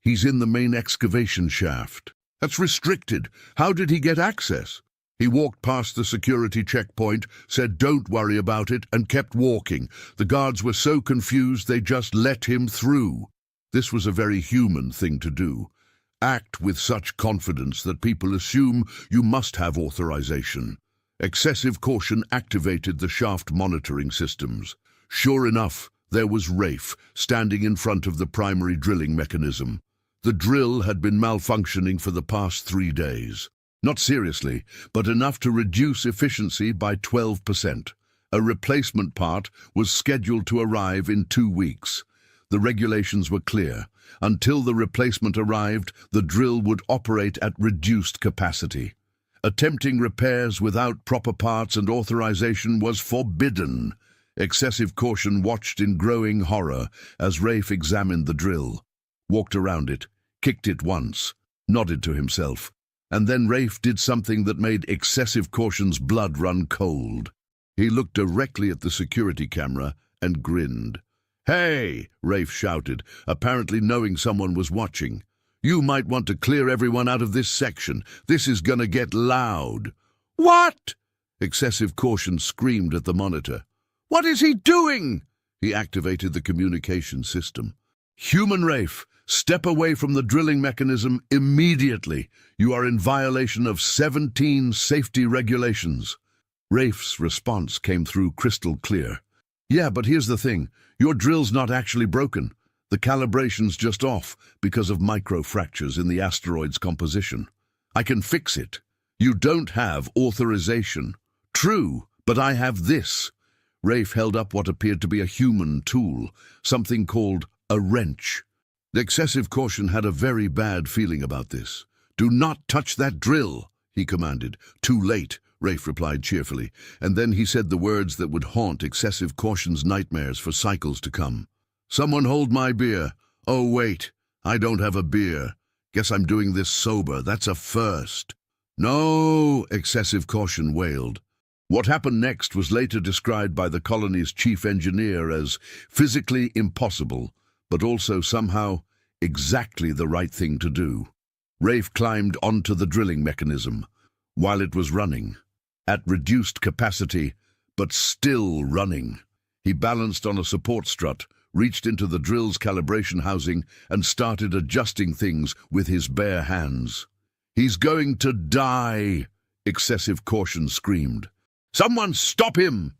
Speaker 5: in the main excavation shaft. That's restricted. How did he get access? He walked past the security checkpoint, said don't worry about it, and kept walking. The guards were so confused they just let him through. This was a very human thing to do. Act with such confidence that people assume you must have authorization. Excessive Caution activated the shaft monitoring systems. Sure enough, there was Rafe standing in front of the primary drilling mechanism. The drill had been malfunctioning for the past 3 days. Not seriously, but enough to reduce efficiency by 12%. A replacement part was scheduled to arrive in 2 weeks. The regulations were clear. Until the replacement arrived, the drill would operate at reduced capacity. Attempting repairs without proper parts and authorization was forbidden. Excessive Caution watched in growing horror as Rafe examined the drill, walked around it, kicked it once, nodded to himself, and then Rafe did something that made Excessive Caution's blood run cold. He looked directly at the security camera and grinned. "Hey!" Rafe shouted, apparently knowing someone was watching. "You might want to clear everyone out of this section. This is gonna get loud." "What?" Excessive Caution screamed at the monitor. "What is he doing?" He activated the communication system. "Human Rafe, step away from the drilling mechanism immediately. You are in violation of 17 safety regulations." Rafe's response came through crystal clear. "Yeah, but here's the thing. Your drill's not actually broken. The calibration's just off because of microfractures in the asteroid's composition. I can fix it. You don't have authorization." "True, but I have this." Rafe held up what appeared to be a human tool, something called a wrench. Excessive Caution had a very bad feeling about this. "Do not touch that drill," he commanded. "Too late," Rafe replied cheerfully, and then he said the words that would haunt Excessive Caution's nightmares for cycles to come. "Someone hold my beer. Oh, wait, I don't have a beer. Guess I'm doing this sober. That's a first." "No," Excessive Caution wailed. What happened next was later described by the colony's chief engineer as physically impossible, but also somehow exactly the right thing to do. Rafe climbed onto the drilling mechanism while it was running, at reduced capacity, but still running. He balanced on a support strut, reached into the drill's calibration housing, and started adjusting things with his bare hands. "He's going to die!" Excessive Caution screamed. "Someone stop him!"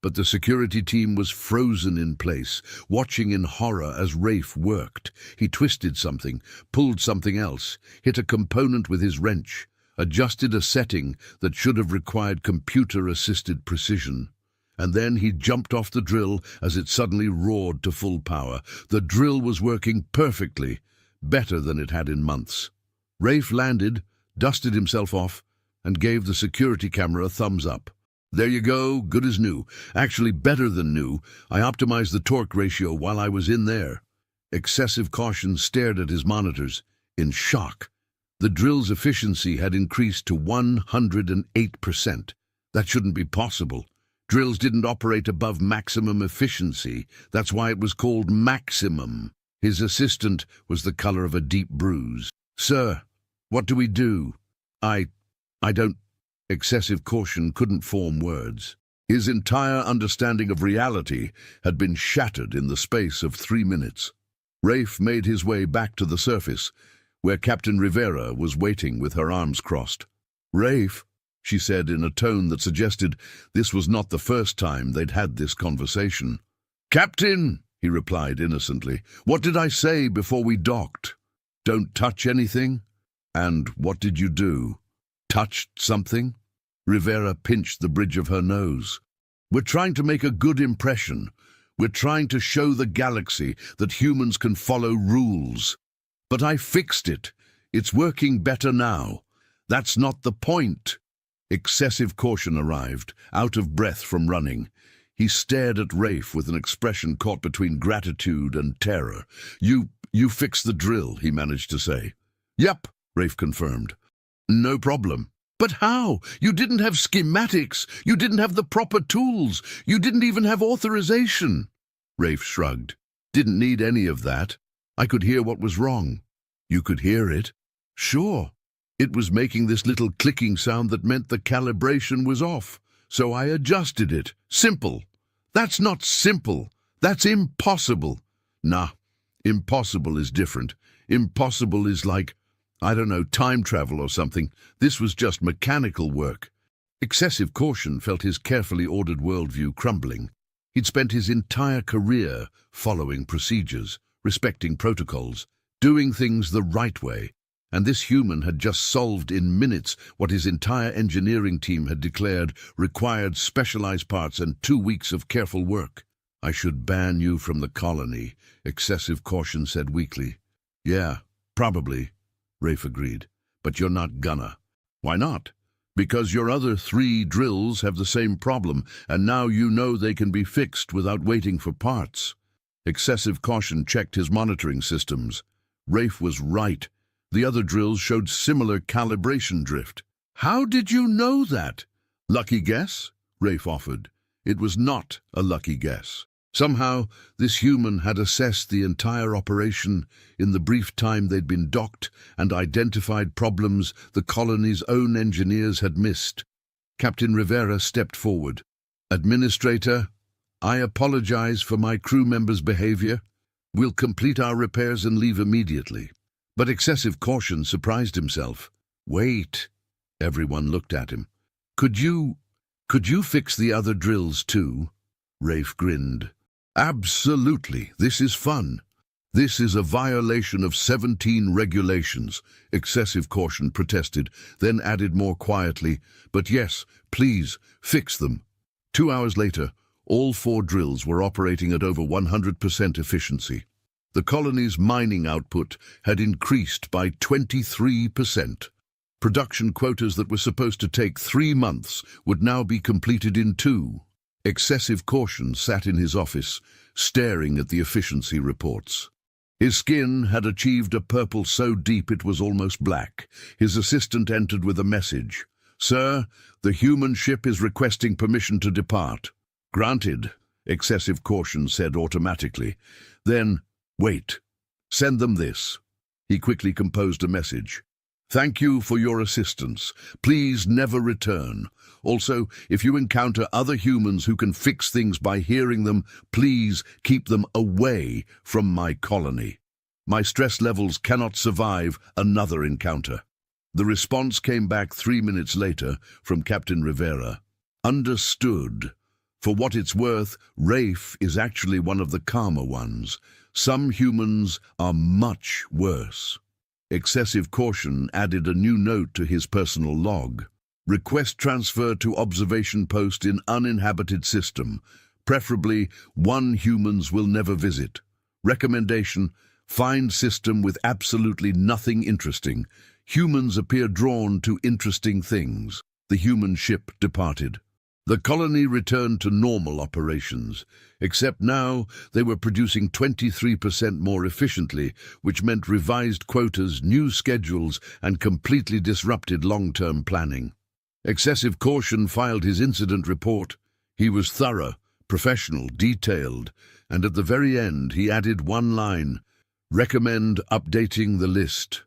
Speaker 5: But the security team was frozen in place, watching in horror as Rafe worked. He twisted something, pulled something else, hit a component with his wrench, adjusted a setting that should have required computer-assisted precision. And then he jumped off the drill as it suddenly roared to full power. The drill was working perfectly, better than it had in months. Rafe landed, dusted himself off, and gave the security camera a thumbs up. "There you go, good as new. Actually better than new. I optimized the torque ratio while I was in there." Excessive Caution stared at his monitors, in shock. The drill's efficiency had increased to 108%. That shouldn't be possible. Drills didn't operate above maximum efficiency. That's why it was called maximum. His assistant was the color of a deep bruise. "Sir, what do we do?" I don't... Excessive Caution couldn't form words. His entire understanding of reality had been shattered in the space of 3 minutes. Rafe made his way back to the surface, where Captain Rivera was waiting with her arms crossed. "Rafe," she said in a tone that suggested this was not the first time they'd had this conversation. "Captain," he replied innocently, "what did I say before we docked? Don't touch anything? And what did you do? Touched something?" Rivera pinched the bridge of her nose. We're trying to make a good impression. We're trying to show the galaxy that humans can follow rules. But I fixed it. It's working better now. That's not the point. Excessive Caution arrived, out of breath from running. He stared at Rafe with an expression caught between gratitude and terror. You fixed the drill," he managed to say. "Yep," Rafe confirmed. "No problem." "But how? You didn't have schematics. You didn't have the proper tools. You didn't even have authorization." Rafe shrugged. "Didn't need any of that. I could hear what was wrong." "You could hear it?" "Sure. It was making this little clicking sound that meant the calibration was off. So I adjusted it. Simple." "That's not simple. That's impossible." "Nah, impossible is different. Impossible is like, I don't know, time travel or something. This was just mechanical work." Excessive Caution felt his carefully ordered worldview crumbling. He'd spent his entire career following procedures, respecting protocols, doing things the right way, and this human had just solved in minutes what his entire engineering team had declared required specialized parts and 2 weeks of careful work. "I should ban you from the colony," Excessive Caution said weakly. "Yeah, probably," Rafe agreed. "But you're not gonna." "Why not?" "Because your other 3 drills have the same problem, and now you know they can be fixed without waiting for parts." Excessive Caution checked his monitoring systems. Rafe was right. The other drills showed similar calibration drift. "How did you know that?" "Lucky guess?" Rafe offered. It was not a lucky guess. Somehow, this human had assessed the entire operation in the brief time they'd been docked and identified problems the colony's own engineers had missed. Captain Rivera stepped forward. "Administrator, I apologize for my crew members' behavior. We'll complete our repairs and leave immediately." But Excessive Caution surprised himself. "Wait." Everyone looked at him. Could you fix the other drills too?" Rafe grinned. "Absolutely. This is fun." "This is a violation of 17 regulations," Excessive Caution protested, then added more quietly, "But yes, please, fix them." 2 hours later, all 4 drills were operating at over 100% efficiency. The colony's mining output had increased by 23%. Production quotas that were supposed to take 3 months would now be completed in 2. Excessive Caution sat in his office, staring at the efficiency reports. His skin had achieved a purple so deep it was almost black. His assistant entered with a message. "Sir, the human ship is requesting permission to depart." "Granted," Excessive Caution said automatically. Then, "Wait. Send them this." He quickly composed a message. "Thank you for your assistance. Please never return. Also, if you encounter other humans who can fix things by hearing them, please keep them away from my colony. My stress levels cannot survive another encounter." The response came back 3 minutes later from Captain Rivera. "Understood. For what it's worth, Rafe is actually one of the calmer ones. Some humans are much worse." Excessive Caution added a new note to his personal log. "Request transfer to observation post in uninhabited system. Preferably one humans will never visit. Recommendation, find system with absolutely nothing interesting. Humans appear drawn to interesting things." The human ship departed. The colony returned to normal operations, except now they were producing 23% more efficiently, which meant revised quotas, new schedules, and completely disrupted long-term planning. Excessive Caution filed his incident report. He was thorough, professional, detailed, and at the very end he added one line: "Recommend updating the list.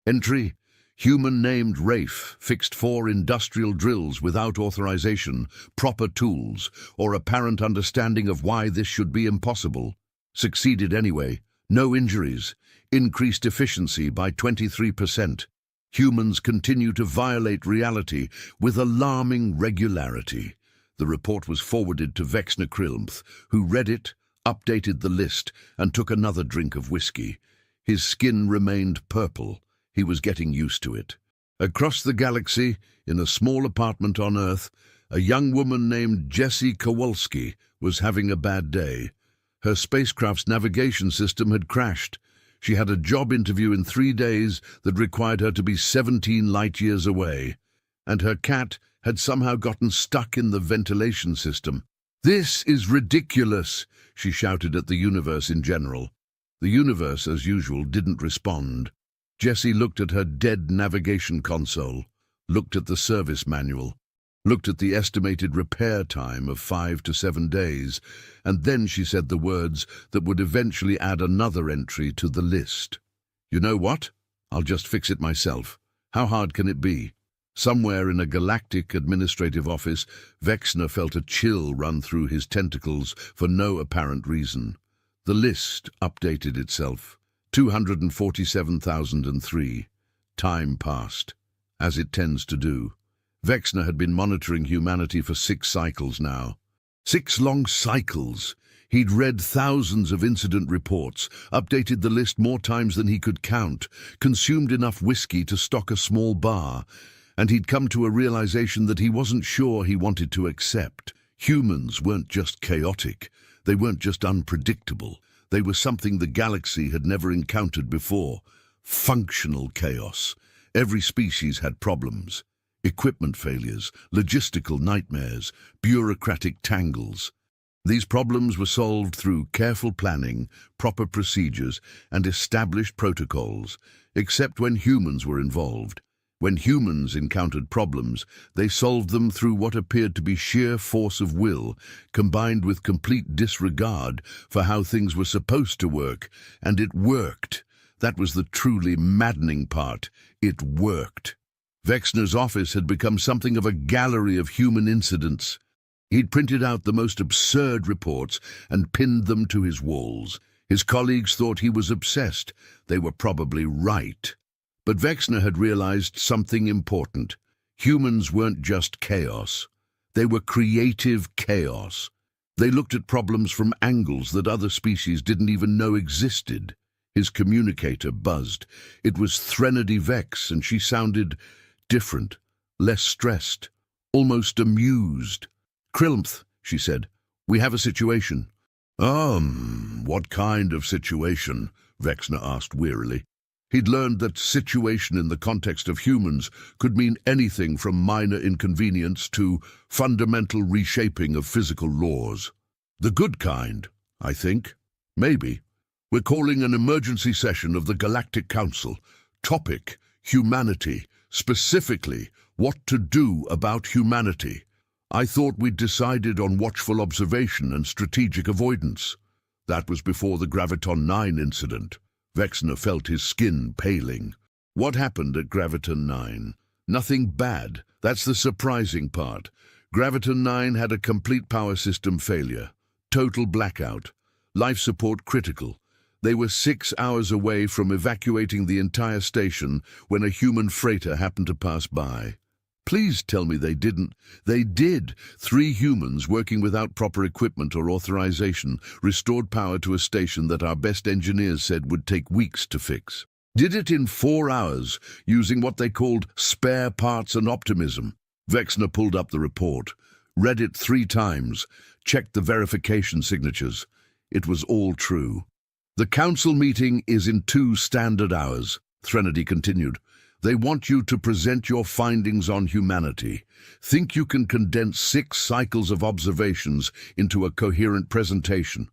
Speaker 5: Entry: Human named Rafe fixed 4 industrial drills without authorization, proper tools, or apparent understanding of why this should be impossible. Succeeded anyway. No injuries. Increased efficiency by 23%. Humans continue to violate reality with alarming regularity." The report was forwarded to Vexna Krilmth, who read it, updated the list, and took another drink of whiskey. His skin remained purple. He was getting used to it. Across the galaxy, in a small apartment on Earth, A young woman named Jessie Kowalski was having a bad day. Her spacecraft's navigation system had crashed. She had a job interview in 3 days that required her to be 17 light-years away, and her cat had somehow gotten stuck in the ventilation system. "This is ridiculous," she shouted at the universe in general. The universe, as usual, didn't respond. Jessie looked at her dead navigation console, looked at the service manual, looked at the estimated repair time of 5 to 7 days, and then she said the words that would eventually add another entry to the list. "You know what? I'll just fix it myself. How hard can it be?" Somewhere in a galactic administrative office, Vexner felt a chill run through his tentacles for no apparent reason. The list updated itself. 247,003. Time passed, as it tends to do. Vexner had been monitoring humanity for 6 cycles now. 6 long cycles. He'd read thousands of incident reports, updated the list more times than he could count, consumed enough whiskey to stock a small bar, and he'd come to a realization that he wasn't sure he wanted to accept. Humans weren't just chaotic. They weren't just unpredictable. They were something the galaxy had never encountered before. Functional chaos. Every species had problems. Equipment failures, logistical nightmares, bureaucratic tangles. These problems were solved through careful planning, proper procedures, and established protocols, except when humans were involved. When humans encountered problems, they solved them through what appeared to be sheer force of will, combined with complete disregard for how things were supposed to work. And it worked. That was the truly maddening part. It worked. Vexner's office had become something of a gallery of human incidents. He'd printed out the most absurd reports and pinned them to his walls. His colleagues thought he was obsessed. They were probably right. But Vexner had realized something important. Humans weren't just chaos. They were creative chaos. They looked at problems from angles that other species didn't even know existed. His communicator buzzed. It was Threnody Vex, and she sounded different, less stressed, almost amused. "Krillmth," she said, "we have a situation." What kind of situation?" Vexner asked wearily. He'd learned that situation in the context of humans could mean anything from minor inconvenience to fundamental reshaping of physical laws. "The good kind, I think. Maybe. We're calling an emergency session of the Galactic Council. Topic: humanity. Specifically, what to do about humanity. I thought we'd decided on watchful observation and strategic avoidance." That was before the Graviton 9 incident. Vexner felt his skin paling. What happened at Graviton 9? Nothing bad. That's the surprising part. Graviton 9 had a complete power system failure. Total blackout. Life support critical. They were 6 hours away from evacuating the entire station when a human freighter happened to pass by. Please tell me they didn't. They did. 3 humans working without proper equipment or authorization restored power to a station that our best engineers said would take weeks to fix. Did it in 4 hours, using what they called spare parts and optimism. Vexner pulled up the report, read it 3 times, checked the verification signatures. It was all true. "The council meeting is in 2 standard hours," Threnody continued. "They want you to present your findings on humanity. Think you can condense 6 cycles of observations into a coherent presentation?"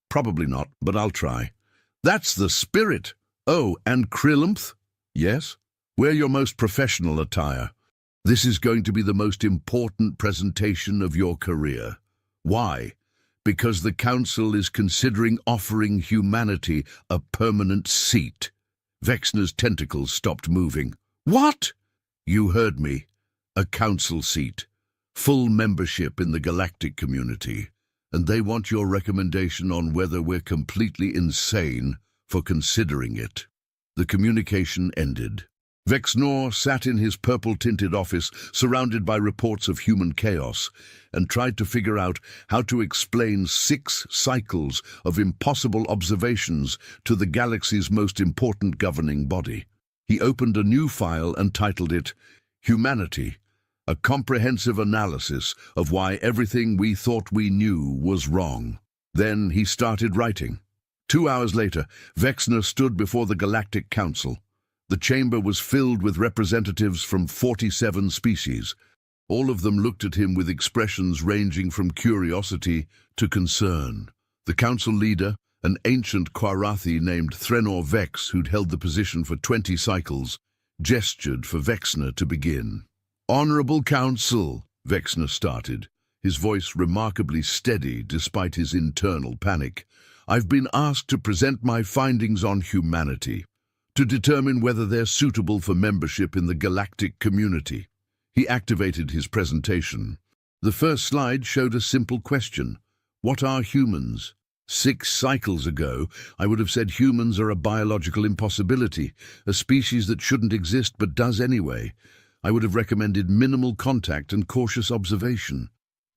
Speaker 5: "Probably not, but I'll try." "That's the spirit." "Oh, and Krillmth?" "Yes?" "Wear your most professional attire. This is going to be the most important presentation of your career." "Why?" "Because the council is considering offering humanity a permanent seat." Vexner's tentacles stopped moving. "What?" "You heard me. A council seat. Full membership in the galactic community. And they want your recommendation on whether we're completely insane for considering it." The communication ended. Vexner sat in his purple-tinted office, surrounded by reports of human chaos, and tried to figure out how to explain 6 cycles of impossible observations to the galaxy's most important governing body. He opened a new file and titled it, "Humanity, a comprehensive analysis of why everything we thought we knew was wrong. Then he started writing. 2 hours later, Vexner stood before the Galactic Council. The chamber was filled with representatives from 47 species. All of them looked at him with expressions ranging from curiosity to concern. The council leader, an ancient Kwarathi named Threnor Vex, who'd held the position for 20 cycles, gestured for Vexner to begin. "Honorable Council," Vexner started, his voice remarkably steady despite his internal panic. "I've been asked to present my findings on humanity, to determine whether they're suitable for membership in the galactic community." He activated his presentation. The first slide showed a simple question. What are humans? 6 cycles ago, I would have said humans are a biological impossibility, a species that shouldn't exist but does anyway. I would have recommended minimal contact and cautious observation.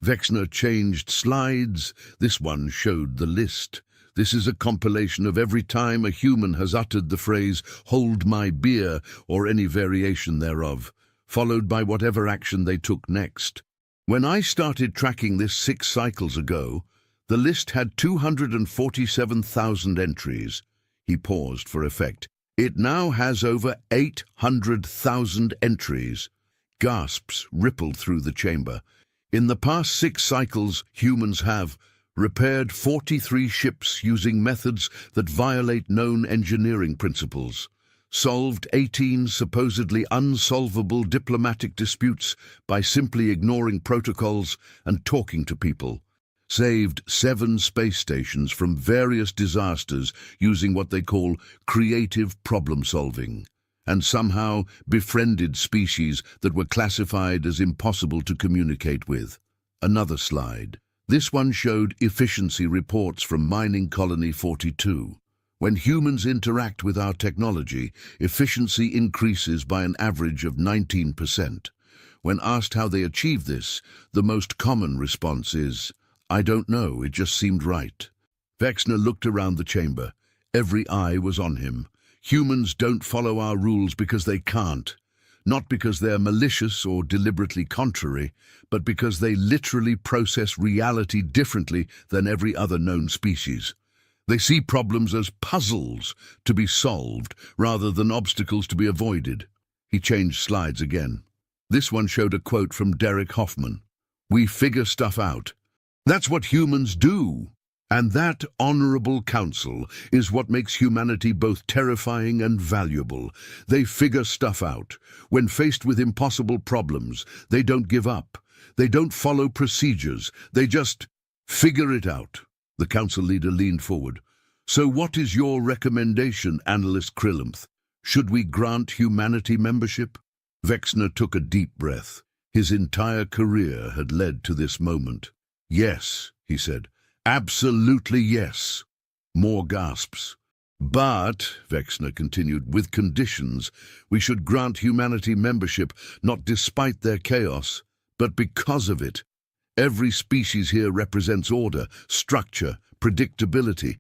Speaker 5: Vexner changed slides. This one showed the list. This is a compilation of every time a human has uttered the phrase, "hold my beer," or any variation thereof, followed by whatever action they took next. When I started tracking this 6 cycles ago, the list had 247,000 entries. He paused for effect. It now has over 800,000 entries. Gasps rippled through the chamber. In the past 6 cycles, humans have repaired 43 ships using methods that violate known engineering principles, solved 18 supposedly unsolvable diplomatic disputes by simply ignoring protocols and talking to people, saved 7 space stations from various disasters using what they call creative problem-solving, and somehow befriended species that were classified as impossible to communicate with. Another slide. This one showed efficiency reports from Mining Colony 42. When humans interact with our technology, efficiency increases by an average of 19%. When asked how they achieve this, the most common response is, "I don't know, it just seemed right." Vexner looked around the chamber. Every eye was on him. Humans don't follow our rules because they can't. Not because they're malicious or deliberately contrary, but because they literally process reality differently than every other known species. They see problems as puzzles to be solved rather than obstacles to be avoided. He changed slides again. This one showed a quote from Derek Hoffman. "We figure stuff out. That's what humans do. And that, Honorable Council, is what makes humanity both terrifying and valuable. They figure stuff out. When faced with impossible problems, they don't give up. They don't follow procedures. They just figure it out." The council leader leaned forward. "So what is your recommendation, Analyst Krillamph? Should we grant humanity membership?" Vexner took a deep breath. His entire career had led to this moment. "Yes," he said. "Absolutely yes." More gasps. "But," Vexner continued, "with conditions. We should grant humanity membership not despite their chaos, but because of it. Every species here represents order, structure, predictability.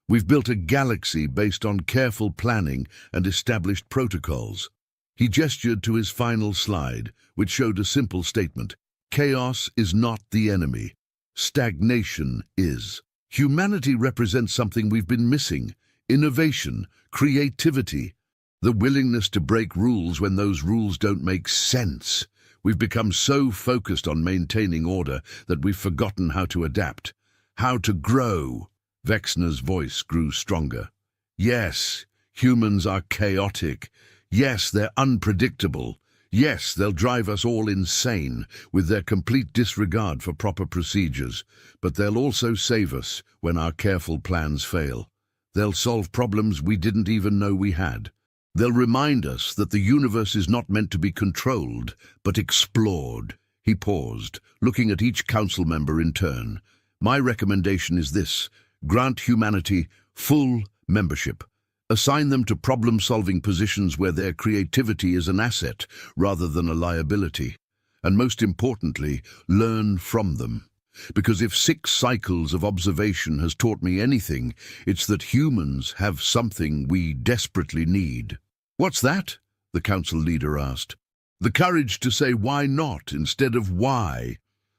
Speaker 5: We've built a galaxy based on careful planning and established protocols." He gestured to his final slide, which showed a simple statement. Chaos is not the enemy. Stagnation is. Humanity represents something we've been missing: innovation, creativity, the willingness to break rules when those rules don't make sense. We've become so focused on maintaining order that we've forgotten how to adapt, how to grow. Vexner's voice grew stronger. "Yes, humans are chaotic. Yes, they're unpredictable. Yes, they'll drive us all insane with their complete disregard for proper procedures, but they'll also save us when our careful plans fail. They'll solve problems we didn't even know we had. They'll remind us that the universe is not meant to be controlled, but explored." He paused, looking at each council member in turn. "My recommendation is this: grant humanity full membership. Assign them to problem-solving positions where their creativity is an asset rather than a liability. And most importantly, learn from them. Because if 6 cycles of observation has taught me anything, it's that humans have something we desperately need." "What's that?" the council leader asked. The courage to say why not instead of why.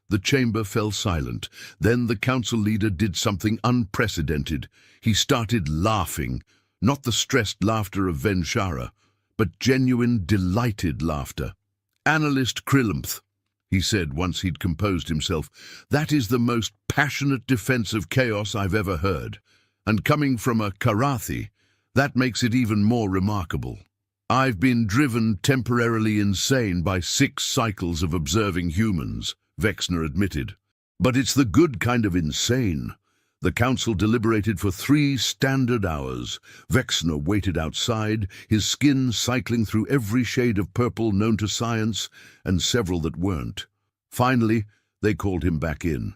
Speaker 5: The chamber fell silent. Then the council leader did something unprecedented. He started laughing, not the stressed laughter of Venshara, but genuine, delighted laughter. "Analyst Krilimth," he said once he'd composed himself, "that is the most passionate defense of chaos I've ever heard. And coming from a Karathi, that makes it even more remarkable. I've been driven temporarily insane by 6 cycles of observing humans," Vexner admitted. "But it's the good kind of insane." The council deliberated for 3 standard hours. Vexner waited outside, his skin cycling through every shade of purple known to science, and several that weren't. Finally, they called him back in.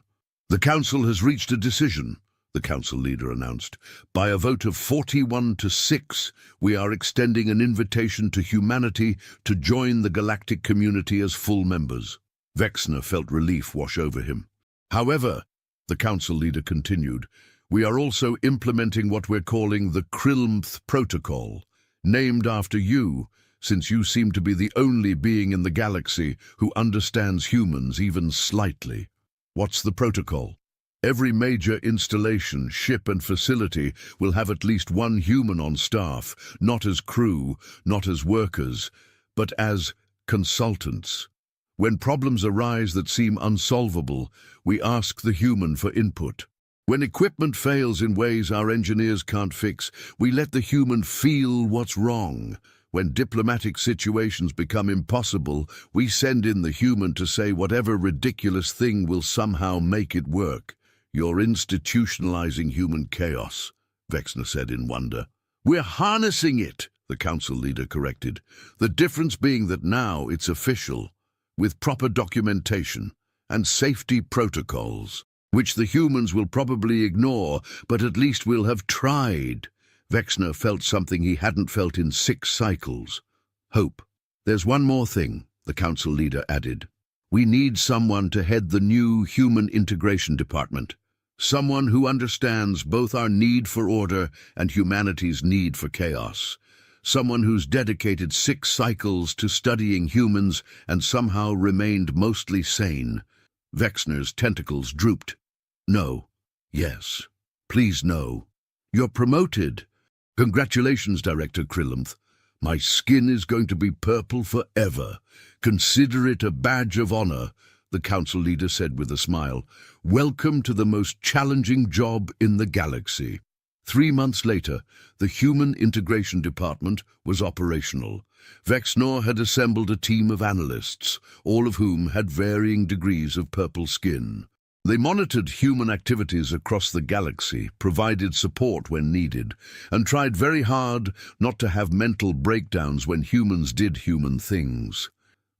Speaker 5: "The council has reached a decision," the council leader announced. "By a vote of 41 to 6, we are extending an invitation to humanity to join the galactic community as full members." Vexner felt relief wash over him. "However," the council leader continued, "we are also implementing what we're calling the Krilimth Protocol, named after you, since you seem to be the only being in the galaxy who understands humans even slightly." "What's the protocol?" "Every major installation, ship and facility will have at least 1 human on staff, not as crew, not as workers, but as consultants. When problems arise that seem unsolvable, we ask the human for input. When equipment fails in ways our engineers can't fix, we let the human feel what's wrong. When diplomatic situations become impossible, we send in the human to say whatever ridiculous thing will somehow make it work." "You're institutionalizing human chaos," Vexner said in wonder. "We're harnessing it," the council leader corrected. "The difference being that now it's official, with proper documentation and safety protocols, which the humans will probably ignore, but at least we'll have tried." Vexner felt something he hadn't felt in 6 cycles. Hope. "There's one more thing," the council leader added. "We need someone to head the new Human Integration Department. Someone who understands both our need for order and humanity's need for chaos. Someone who's dedicated 6 cycles to studying humans and somehow remained mostly sane." Vexner's tentacles drooped. "No. Yes. Please no. You're promoted. Congratulations, Director Krilimth. My skin is going to be purple forever. Consider it a badge of honor," the council leader said with a smile. "Welcome to the most challenging job in the galaxy." 3 months later, the Human Integration Department was operational. Vexner had assembled a team of analysts, all of whom had varying degrees of purple skin. They monitored human activities across the galaxy, provided support when needed, and tried very hard not to have mental breakdowns when humans did human things.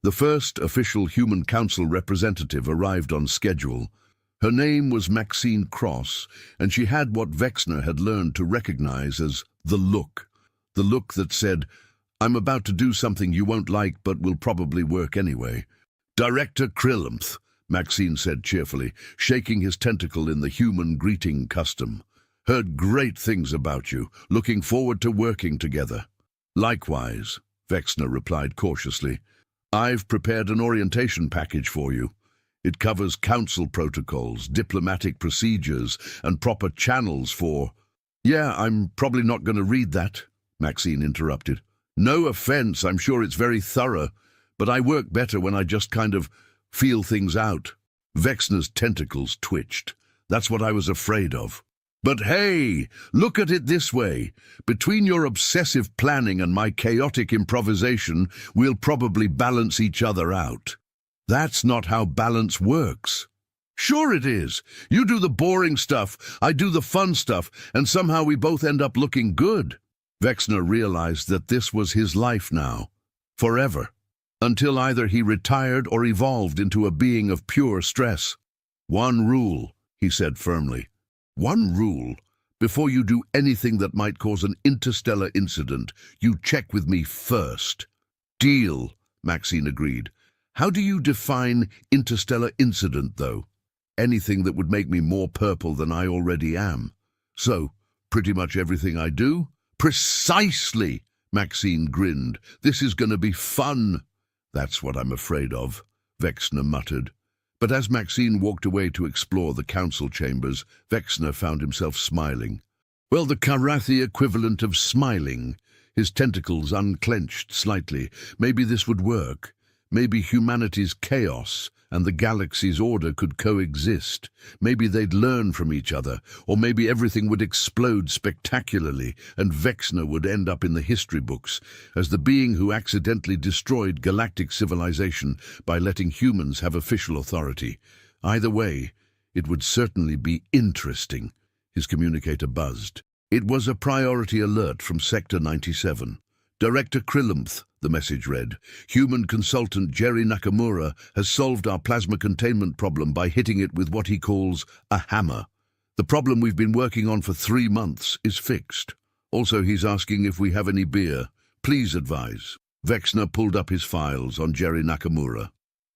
Speaker 5: The first official Human Council representative arrived on schedule. Her name was Maxine Cross, and she had what Vexner had learned to recognize as the look that said, "I'm about to do something you won't like, but will probably work anyway." "Director Krilimth," Maxine said cheerfully, shaking his tentacle in the human greeting custom. "Heard great things about you. Looking forward to working together." "Likewise," Vexner replied cautiously. "I've prepared an orientation package for you. It covers council protocols, diplomatic procedures, and proper channels for—" "Yeah, I'm probably not going to read that," Maxine interrupted. "No offense, I'm sure it's very thorough, but I work better when I just kind of feel things out." Vexner's tentacles twitched. "That's what I was afraid of." "But hey, look at it this way. Between your obsessive planning and my chaotic improvisation, we'll probably balance each other out." "That's not how balance works." "Sure it is. You do the boring stuff, I do the fun stuff, and somehow we both end up looking good." Vexner realized that this was his life now. Forever. Until either he retired or evolved into a being of pure stress. "One rule," he said firmly. "One rule. Before you do anything that might cause an interstellar incident, you check with me first." "Deal," Maxine agreed. "How do you define interstellar incident, though?" "Anything that would make me more purple than I already am." "So, pretty much everything I do?" "Precisely!" Maxine grinned. "This is going to be fun." That's what I'm afraid of, Vexner muttered. But as Maxine walked away to explore the council chambers, Vexner found himself smiling. Well, the Karathi equivalent of smiling. His tentacles unclenched slightly. Maybe this would work. Maybe humanity's chaos and the galaxy's order could coexist. Maybe they'd learn from each other, or maybe everything would explode spectacularly and Vexner would end up in the history books as the being who accidentally destroyed galactic civilization by letting humans have official authority. Either way, it would certainly be interesting. His communicator buzzed. It was a priority alert from Sector 97. Director Krilumph, the message read. Human consultant Jerry Nakamura has solved our plasma containment problem by hitting it with what he calls a hammer. The problem we've been working on for 3 months is fixed. Also, he's asking if we have any beer. Please advise. Vexner pulled up his files on Jerry Nakamura.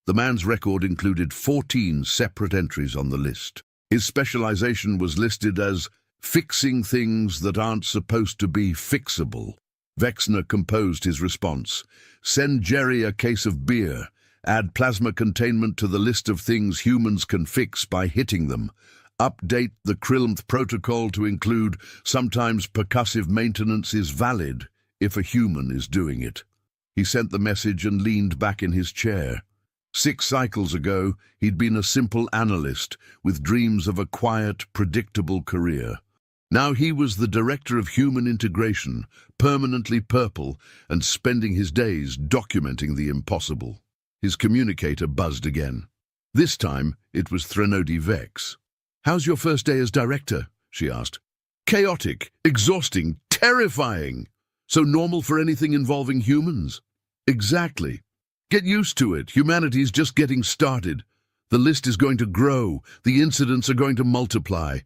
Speaker 5: The man's record included 14 separate entries on the list. His specialization was listed as fixing things that aren't supposed to be fixable. Vexner composed his response. Send Jerry a case of beer. Add plasma containment to the list of things humans can fix by hitting them. Update the Krilumph protocol to include sometimes percussive maintenance is valid if a human is doing it. He sent the message and leaned back in his chair. 6 cycles ago, he'd been a simple analyst with dreams of a quiet, predictable career. Now he was the director of human integration, permanently purple, and spending his days documenting the impossible. His communicator buzzed again. This time, it was Threnody Vex. How's your first day as director? She asked. Chaotic, exhausting, terrifying. So normal for anything involving humans? Exactly. Get used to it. Humanity's just getting started. The list is going to grow. The incidents are going to multiply.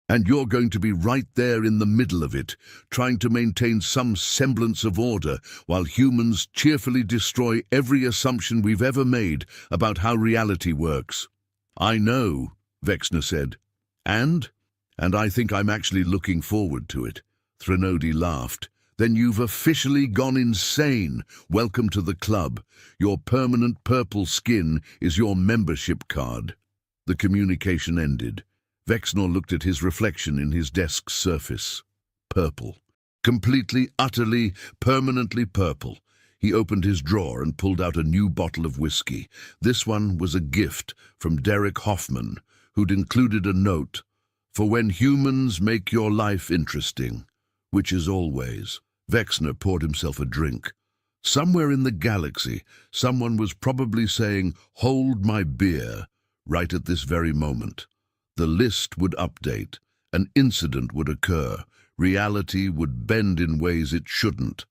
Speaker 5: And you're going to be right there in the middle of it, trying to maintain some semblance of order while humans cheerfully destroy every assumption we've ever made about how reality works. I know, Vexner said. And I think I'm actually looking forward to it. Threnody laughed. Then you've officially gone insane. Welcome to the club. Your permanent purple skin is your membership card. The communication ended. Vexner looked at his reflection in his desk's surface. Purple. Completely, utterly, permanently purple. He opened his drawer and pulled out a new bottle of whiskey. This one was a gift from Derek Hoffman, who'd included a note, for when humans make your life interesting, which is always. Vexner poured himself a drink. Somewhere in the galaxy, someone was probably saying, "Hold my beer," right at this very moment. The list would update, an incident would occur, reality would bend in ways it shouldn't,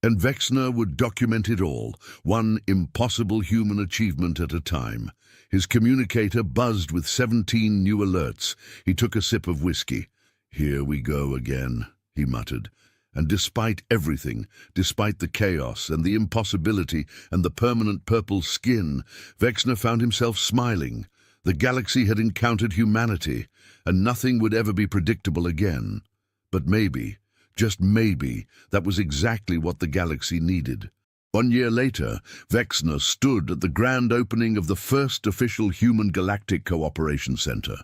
Speaker 5: and Vexner would document it all, one impossible human achievement at a time. His communicator buzzed with 17 new alerts. He took a sip of whiskey. Here we go again, he muttered. And despite everything, despite the chaos and the impossibility and the permanent purple skin, Vexner found himself smiling. The galaxy had encountered humanity, and nothing would ever be predictable again. But maybe, just maybe, that was exactly what the galaxy needed. 1 year later, Vexner stood at the grand opening of the first official Human Galactic Cooperation Center.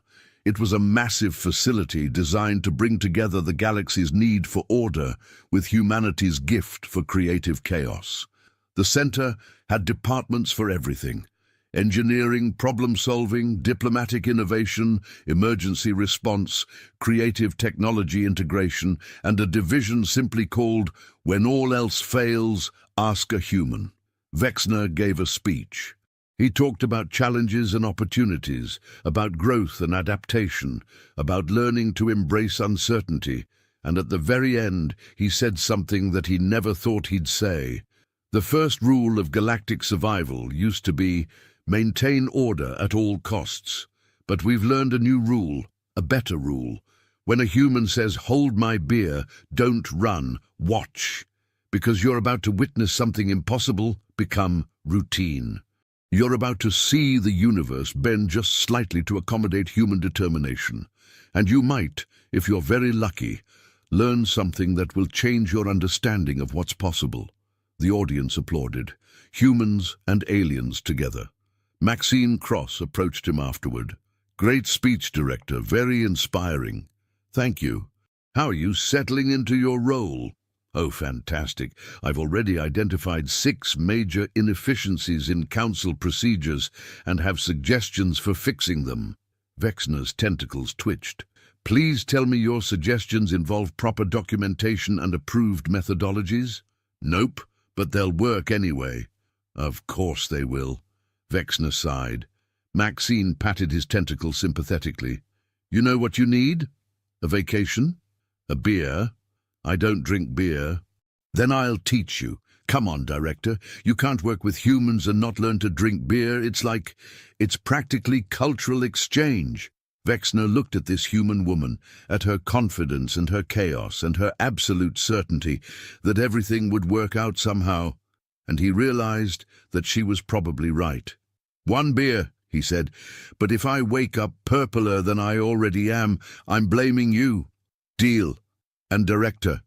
Speaker 5: It was a massive facility designed to bring together the galaxy's need for order with humanity's gift for creative chaos. The center had departments for everything: engineering, problem-solving, diplomatic innovation, emergency response, creative technology integration, and a division simply called When All Else Fails, Ask a Human. Vexner gave a speech. He talked about challenges and opportunities, about growth and adaptation, about learning to embrace uncertainty, and at the very end he said something that he never thought he'd say. The first rule of galactic survival used to be, maintain order at all costs. But we've learned a new rule, a better rule. When a human says, "Hold my beer," don't run, watch. Because you're about to witness something impossible become routine. You're about to see the universe bend just slightly to accommodate human determination. And you might, if you're very lucky, learn something that will change your understanding of what's possible. The audience applauded. humans and aliens together. Maxine Cross approached him afterward. Great speech, Director, very inspiring. Thank you. How are you settling into your role? Oh, fantastic. I've already identified 6 major inefficiencies in council procedures and have suggestions for fixing them. Vexner's tentacles twitched. Please tell me your suggestions involve proper documentation and approved methodologies? Nope, but they'll work anyway. Of course they will. Vexner sighed. Maxine patted his tentacles sympathetically. You know what you need? A vacation? A beer? I don't drink beer. Then I'll teach you. Come on, Director. You can't work with humans and not learn to drink beer. It's practically cultural exchange. Vexner looked at this human woman, at her confidence and her chaos and her absolute certainty that everything would work out somehow, and he realized that she was probably right. 1 beer, he said, but if I wake up purpler than I already am, I'm blaming you. Deal. And Director,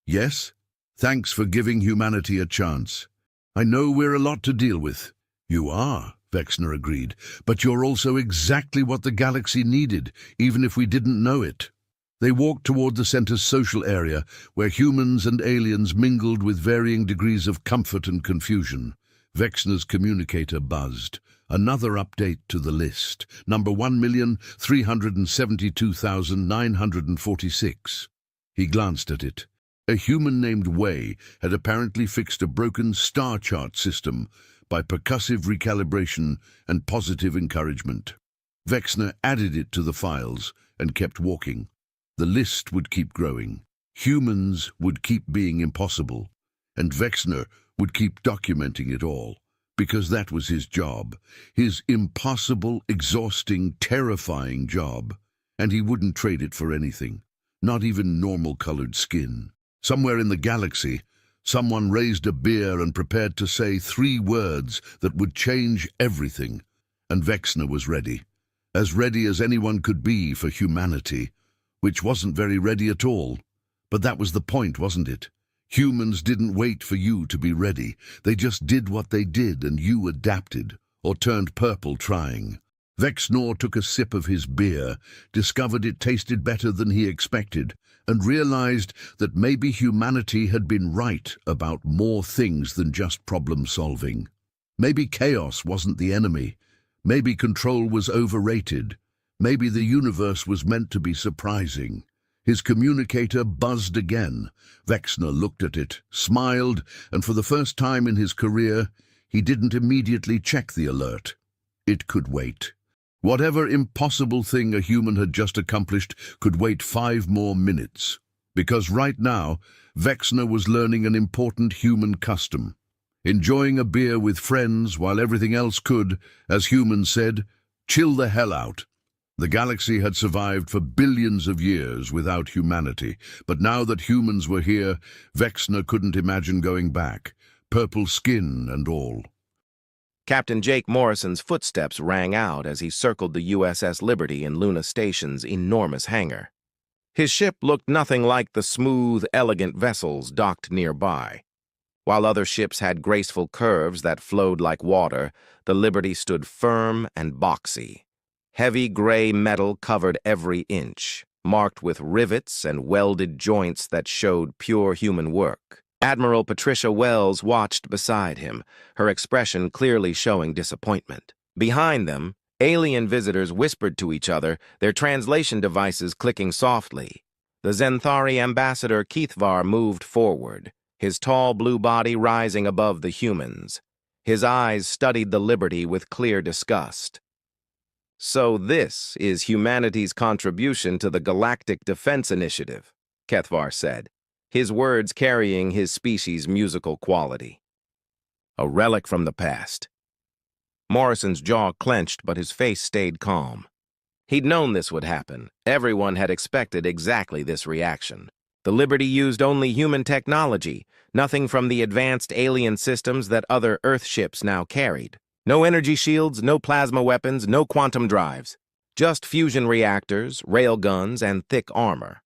Speaker 5: yes? Thanks for giving humanity a chance. I know we're a lot to deal with. You are, Vexner agreed, but you're also exactly what the galaxy needed, even if we didn't know it. They walked toward the center's social area, where humans and aliens mingled with varying degrees of comfort and confusion. Vexner's communicator buzzed. Another update to the list. Number 1,372,946. He glanced at it. A human named Wei had apparently fixed a broken star chart system by percussive recalibration and positive encouragement. Vexner added it to the files and kept walking. The list would keep growing. Humans would keep being impossible, and Vexner would keep documenting it all, because that was his job, his impossible, exhausting, terrifying job, and he wouldn't trade it for anything, not even normal-colored skin. Somewhere in the galaxy, someone raised a beer and prepared to say 3 words that would change everything, and Vexner was ready as anyone could be for humanity, which wasn't very ready at all. But that was the point, wasn't it? Humans didn't wait for you to be ready. They just did what they did, and you adapted, or turned purple trying. Vexner took a sip of his beer, discovered it tasted better than he expected, and realized that maybe humanity had been right about more things than just problem-solving. Maybe chaos wasn't the enemy. Maybe control was overrated. Maybe the universe was meant to be surprising. His communicator buzzed again. Vexner looked at it, smiled, and for the first time in his career, he didn't immediately check the alert. It could wait. Whatever impossible thing a human had just accomplished could wait 5 more minutes. Because right now, Vexner was learning an important human custom. Enjoying a beer with friends while everything else could, as humans said, chill the hell out. The galaxy had survived for billions of years without humanity, but now that humans were here, Vexner couldn't imagine going back, purple skin and all.
Speaker 7: Captain Jake Morrison's footsteps rang out as he circled the USS Liberty in Luna Station's enormous hangar. His ship looked nothing like the smooth, elegant vessels docked nearby. While other ships had graceful curves that flowed like water, the Liberty stood firm and boxy. Heavy gray metal covered every inch, marked with rivets and welded joints that showed pure human work. Admiral Patricia Wells watched beside him, her expression clearly showing disappointment. Behind them, alien visitors whispered to each other, their translation devices clicking softly. The Zenthari ambassador Keithvar moved forward, his tall blue body rising above the humans. His eyes studied the Liberty with clear disgust. "So this is humanity's contribution to the Galactic Defense Initiative," Keithvar said, his words carrying his species' musical quality. A relic from the past. Morrison's jaw clenched, but his face stayed calm. He'd known this would happen. Everyone had expected exactly this reaction. The Liberty used only human technology, nothing from the advanced alien systems that other Earth ships now carried. No energy shields, no plasma weapons, no quantum drives. Just fusion reactors, railguns, and thick armor.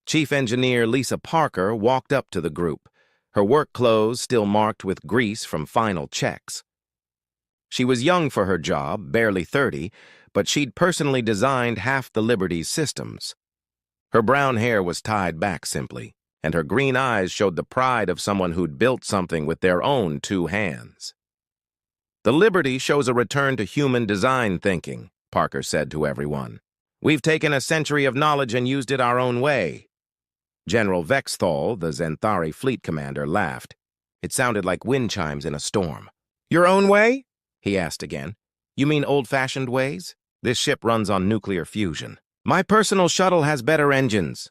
Speaker 7: Chief Engineer Lisa Parker walked up to the group, her work clothes still marked with grease from final checks. She was young for her job, barely 30, but she'd personally designed half the Liberty's systems. Her brown hair was tied back simply, and her green eyes showed the pride of someone who'd built something with their own 2 hands. "The Liberty shows a return to human design thinking," Parker said to everyone. "We've taken a century of knowledge and used it our own way." General Vexthal, the Zenthari fleet commander, laughed. It sounded like wind chimes in a storm. "Your own way?" he asked again. "You mean old-fashioned ways? This ship runs on nuclear fusion. My personal shuttle has better engines."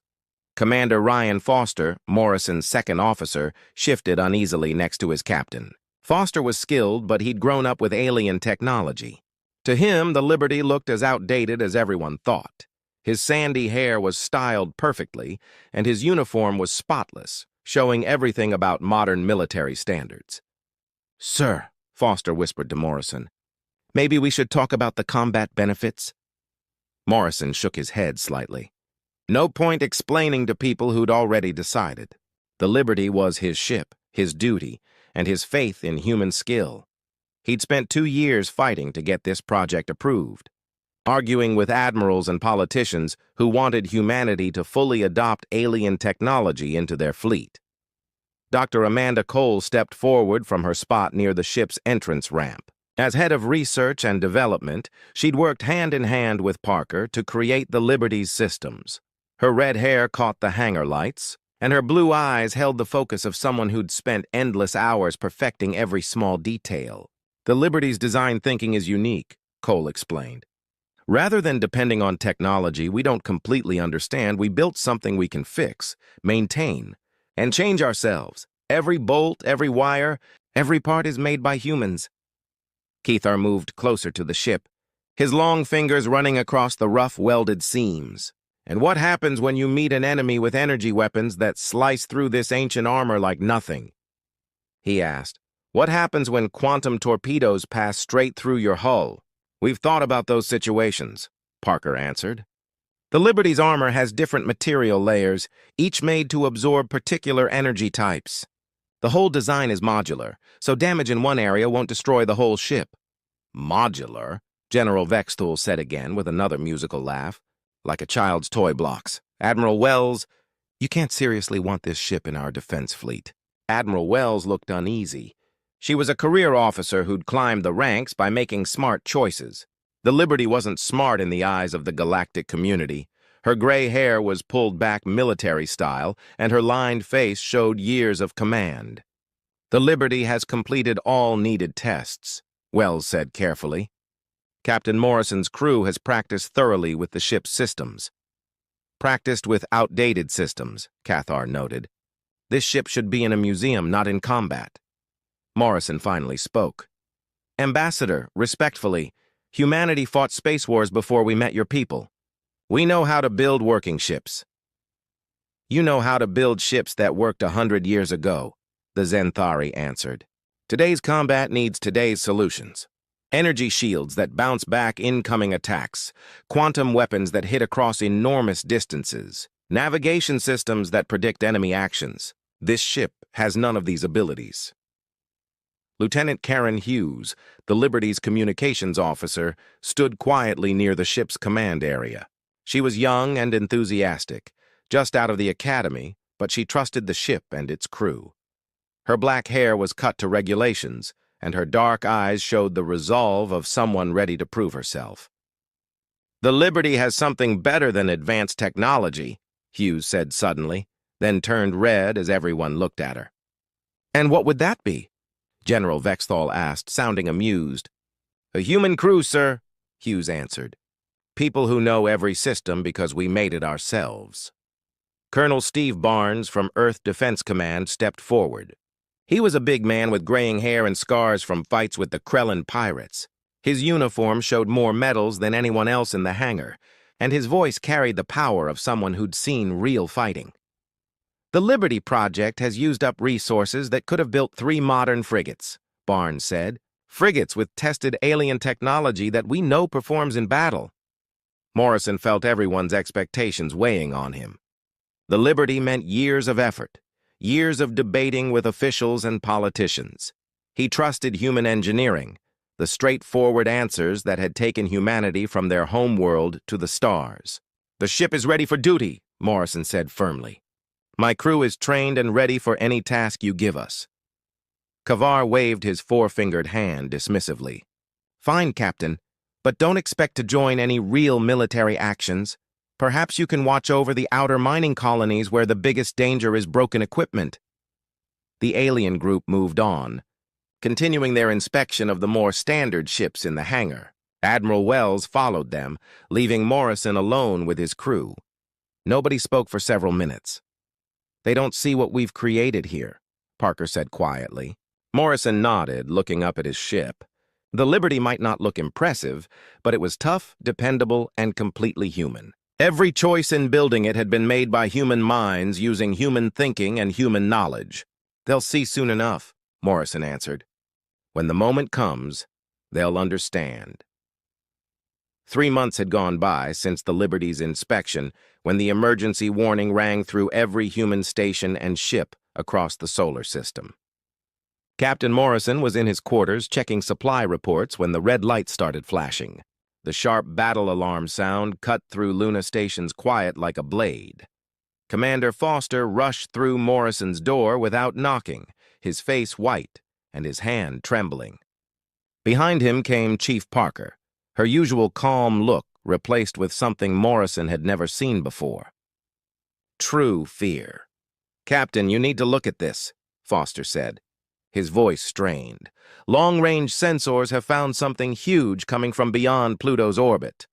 Speaker 7: Commander Ryan Foster, Morrison's second officer, shifted uneasily next to his captain. Foster was skilled, but he'd grown up with alien technology. To him, the Liberty looked as outdated as everyone thought. His sandy hair was styled perfectly, and his uniform was spotless, showing everything about modern military standards. "Sir," Foster whispered to Morrison, "maybe we should talk about the combat benefits?" Morrison shook his head slightly. No point explaining to people who'd already decided. The Liberty was his ship, his duty, and his faith in human skill. He'd spent 2 years fighting to get this project approved, arguing with admirals and politicians who wanted humanity to fully adopt alien technology into their fleet. Dr. Amanda Cole stepped forward from her spot near the ship's entrance ramp. As head of research and development, she'd worked hand in hand with Parker to create the Liberty's systems. Her red hair caught the hangar lights, and her blue eyes held the focus of someone who'd spent endless hours perfecting every small detail. "The Liberty's design thinking is unique," Cole explained. "Rather than depending on technology we don't completely understand, we built something we can fix, maintain, and change ourselves. Every bolt, every wire, every part is made by humans." Keithar moved closer to the ship, his long fingers running across the rough, welded seams. "And what happens when you meet an enemy with energy weapons that slice through this ancient armor like nothing?" he asked. "What happens when quantum torpedoes pass straight through your hull?" "We've thought about those situations," Parker answered. "The Liberty's armor has different material layers, each made to absorb particular energy types. The whole design is modular, so damage in one area won't destroy the whole ship." "Modular?" General Vexthal said again with another musical laugh. "Like a child's toy blocks. Admiral Wells, you can't seriously want this ship in our defense fleet." Admiral Wells looked uneasy. She was a career officer who'd climbed the ranks by making smart choices. The Liberty wasn't smart in the eyes of the galactic community. Her gray hair was pulled back military style, and her lined face showed years of command. "The Liberty has completed all needed tests," Wells said carefully. "Captain Morrison's crew has practiced thoroughly with the ship's systems." "Practiced with outdated systems," Cathar noted. "This ship should be in a museum, not in combat." Morrison finally spoke. "Ambassador, respectfully, humanity fought space wars before we met your people. We know how to build working ships." "You know how to build ships that worked 100 years ago," the Zenthari answered. "Today's combat needs today's solutions. Energy shields that bounce back incoming attacks, quantum weapons that hit across enormous distances, navigation systems that predict enemy actions. This ship has none of these abilities." Lieutenant Karen Hughes, the Liberty's communications officer, stood quietly near the ship's command area. She was young and enthusiastic, just out of the academy, but she trusted the ship and its crew. Her black hair was cut to regulations, and her dark eyes showed the resolve of someone ready to prove herself. "The Liberty has something better than advanced technology," Hughes said suddenly, then turned red as everyone looked at her. "And what would that be?" General Vexthal asked, sounding amused. "A human crew, sir," Hughes answered. "People who know every system because we made it ourselves." Colonel Steve Barnes from Earth Defense Command stepped forward. He was a big man with graying hair and scars from fights with the Krellin pirates. His uniform showed more medals than anyone else in the hangar, and his voice carried the power of someone who'd seen real fighting. "The Liberty Project has used up resources that could have built 3 modern frigates," Barnes said. "Frigates with tested alien technology that we know performs in battle." Morrison felt everyone's expectations weighing on him. The Liberty meant years of effort, years of debating with officials and politicians. He trusted human engineering, the straightforward answers that had taken humanity from their homeworld to the stars. "The ship is ready for duty," Morrison said firmly. "My crew is trained and ready for any task you give us." Kavar waved his four-fingered hand dismissively. "Fine, Captain, but don't expect to join any real military actions. Perhaps you can watch over the outer mining colonies where the biggest danger is broken equipment." The alien group moved on, continuing their inspection of the more standard ships in the hangar. Admiral Wells followed them, leaving Morrison alone with his crew. Nobody spoke for several minutes. "They don't see what we've created here," Parker said quietly. Morrison nodded, looking up at his ship. The Liberty might not look impressive, but it was tough, dependable, and completely human. Every choice in building it had been made by human minds using human thinking and human knowledge. "They'll see soon enough," Morrison answered. "When the moment comes, they'll understand." 3 months had gone by since the Liberty's inspection when the emergency warning rang through every human station and ship across the solar system. Captain Morrison was in his quarters checking supply reports when the red light started flashing. The sharp battle alarm sound cut through Luna Station's quiet like a blade. Commander Foster rushed through Morrison's door without knocking, his face white and his hand trembling. Behind him came Chief Parker, her usual calm look replaced with something Morrison had never seen before. True fear. "Captain, you need to look at this," Foster said. His voice strained. "Long-range sensors have found something huge coming from beyond Pluto's orbit."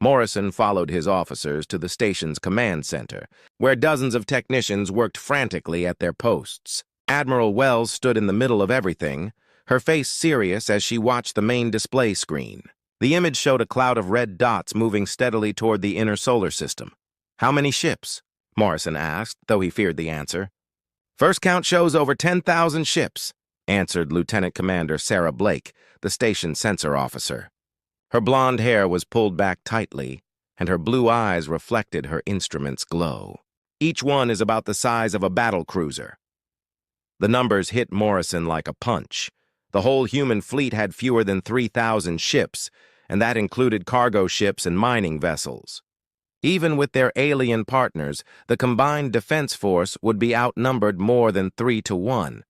Speaker 7: Morrison followed his officers to the station's command center, where dozens of technicians worked frantically at their posts. Admiral Wells stood in the middle of everything, her face serious as she watched the main display screen. The image showed a cloud of red dots moving steadily toward the inner solar system. "How many ships?" Morrison asked, though he feared the answer. "First count shows over 10,000 ships," answered Lieutenant Commander Sarah Blake, the station sensor officer. Her blonde hair was pulled back tightly, and her blue eyes reflected her instrument's glow. "Each one is about the size of a battle cruiser." The numbers hit Morrison like a punch. The whole human fleet had fewer than 3,000 ships, and that included cargo ships and mining vessels. Even with their alien partners, the combined defense force would be outnumbered more than 3-1.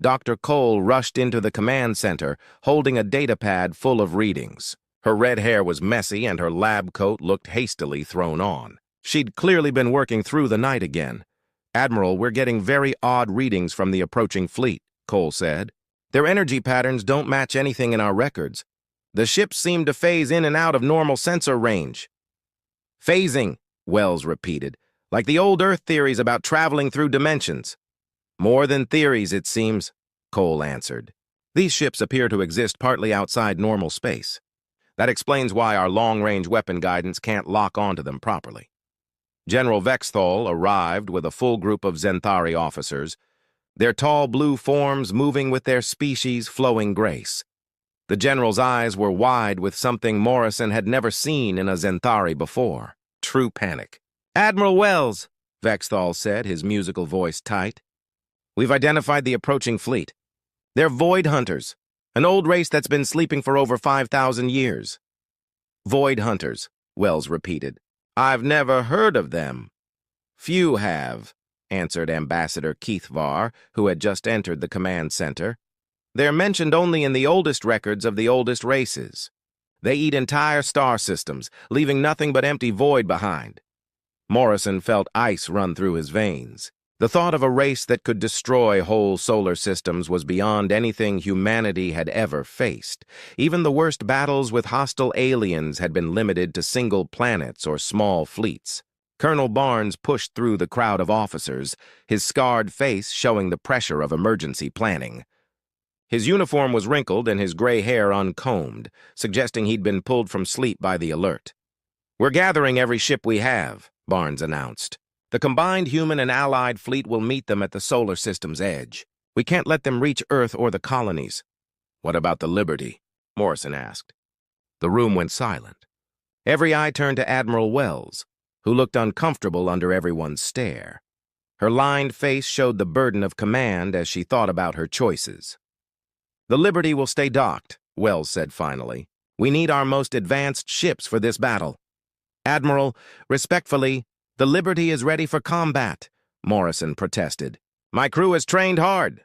Speaker 7: Dr. Cole rushed into the command center, holding a data pad full of readings. Her red hair was messy and her lab coat looked hastily thrown on. She'd clearly been working through the night again. "Admiral, we're getting very odd readings from the approaching fleet," Cole said. "Their energy patterns don't match anything in our records. The ships seem to phase in and out of normal sensor range." "Phasing," Wells repeated, "like the old Earth theories about traveling through dimensions." "More than theories, it seems," Cole answered. "These ships appear to exist partly outside normal space. That explains why our long-range weapon guidance can't lock onto them properly." General Vexthal arrived with a full group of Zenthari officers, their tall blue forms moving with their species' flowing grace. The general's eyes were wide with something Morrison had never seen in a Zenthari before. True panic. "Admiral Wells," Vexthal said, his musical voice tight. "We've identified the approaching fleet. They're Void Hunters, an old race that's been sleeping for over 5,000 years. "Void Hunters," Wells repeated. "I've never heard of them." "Few have," answered Ambassador Keith Varr, who had just entered the command center. "They're mentioned only in the oldest records of the oldest races. They eat entire star systems, leaving nothing but empty void behind." Morrison felt ice run through his veins. The thought of a race that could destroy whole solar systems was beyond anything humanity had ever faced. Even the worst battles with hostile aliens had been limited to single planets or small fleets. Colonel Barnes pushed through the crowd of officers, his scarred face showing the pressure of emergency planning. His uniform was wrinkled and his gray hair uncombed, suggesting he'd been pulled from sleep by the alert. "We're gathering every ship we have," Barnes announced. "The combined human and allied fleet will meet them at the solar system's edge. We can't let them reach Earth or the colonies." "What about the Liberty?" Morrison asked. The room went silent. Every eye turned to Admiral Wells, who looked uncomfortable under everyone's stare. Her lined face showed the burden of command as she thought about her choices. "The Liberty will stay docked," Wells said finally. "We need our most advanced ships for this battle." "Admiral, respectfully, the Liberty is ready for combat," Morrison protested. "My crew has trained hard."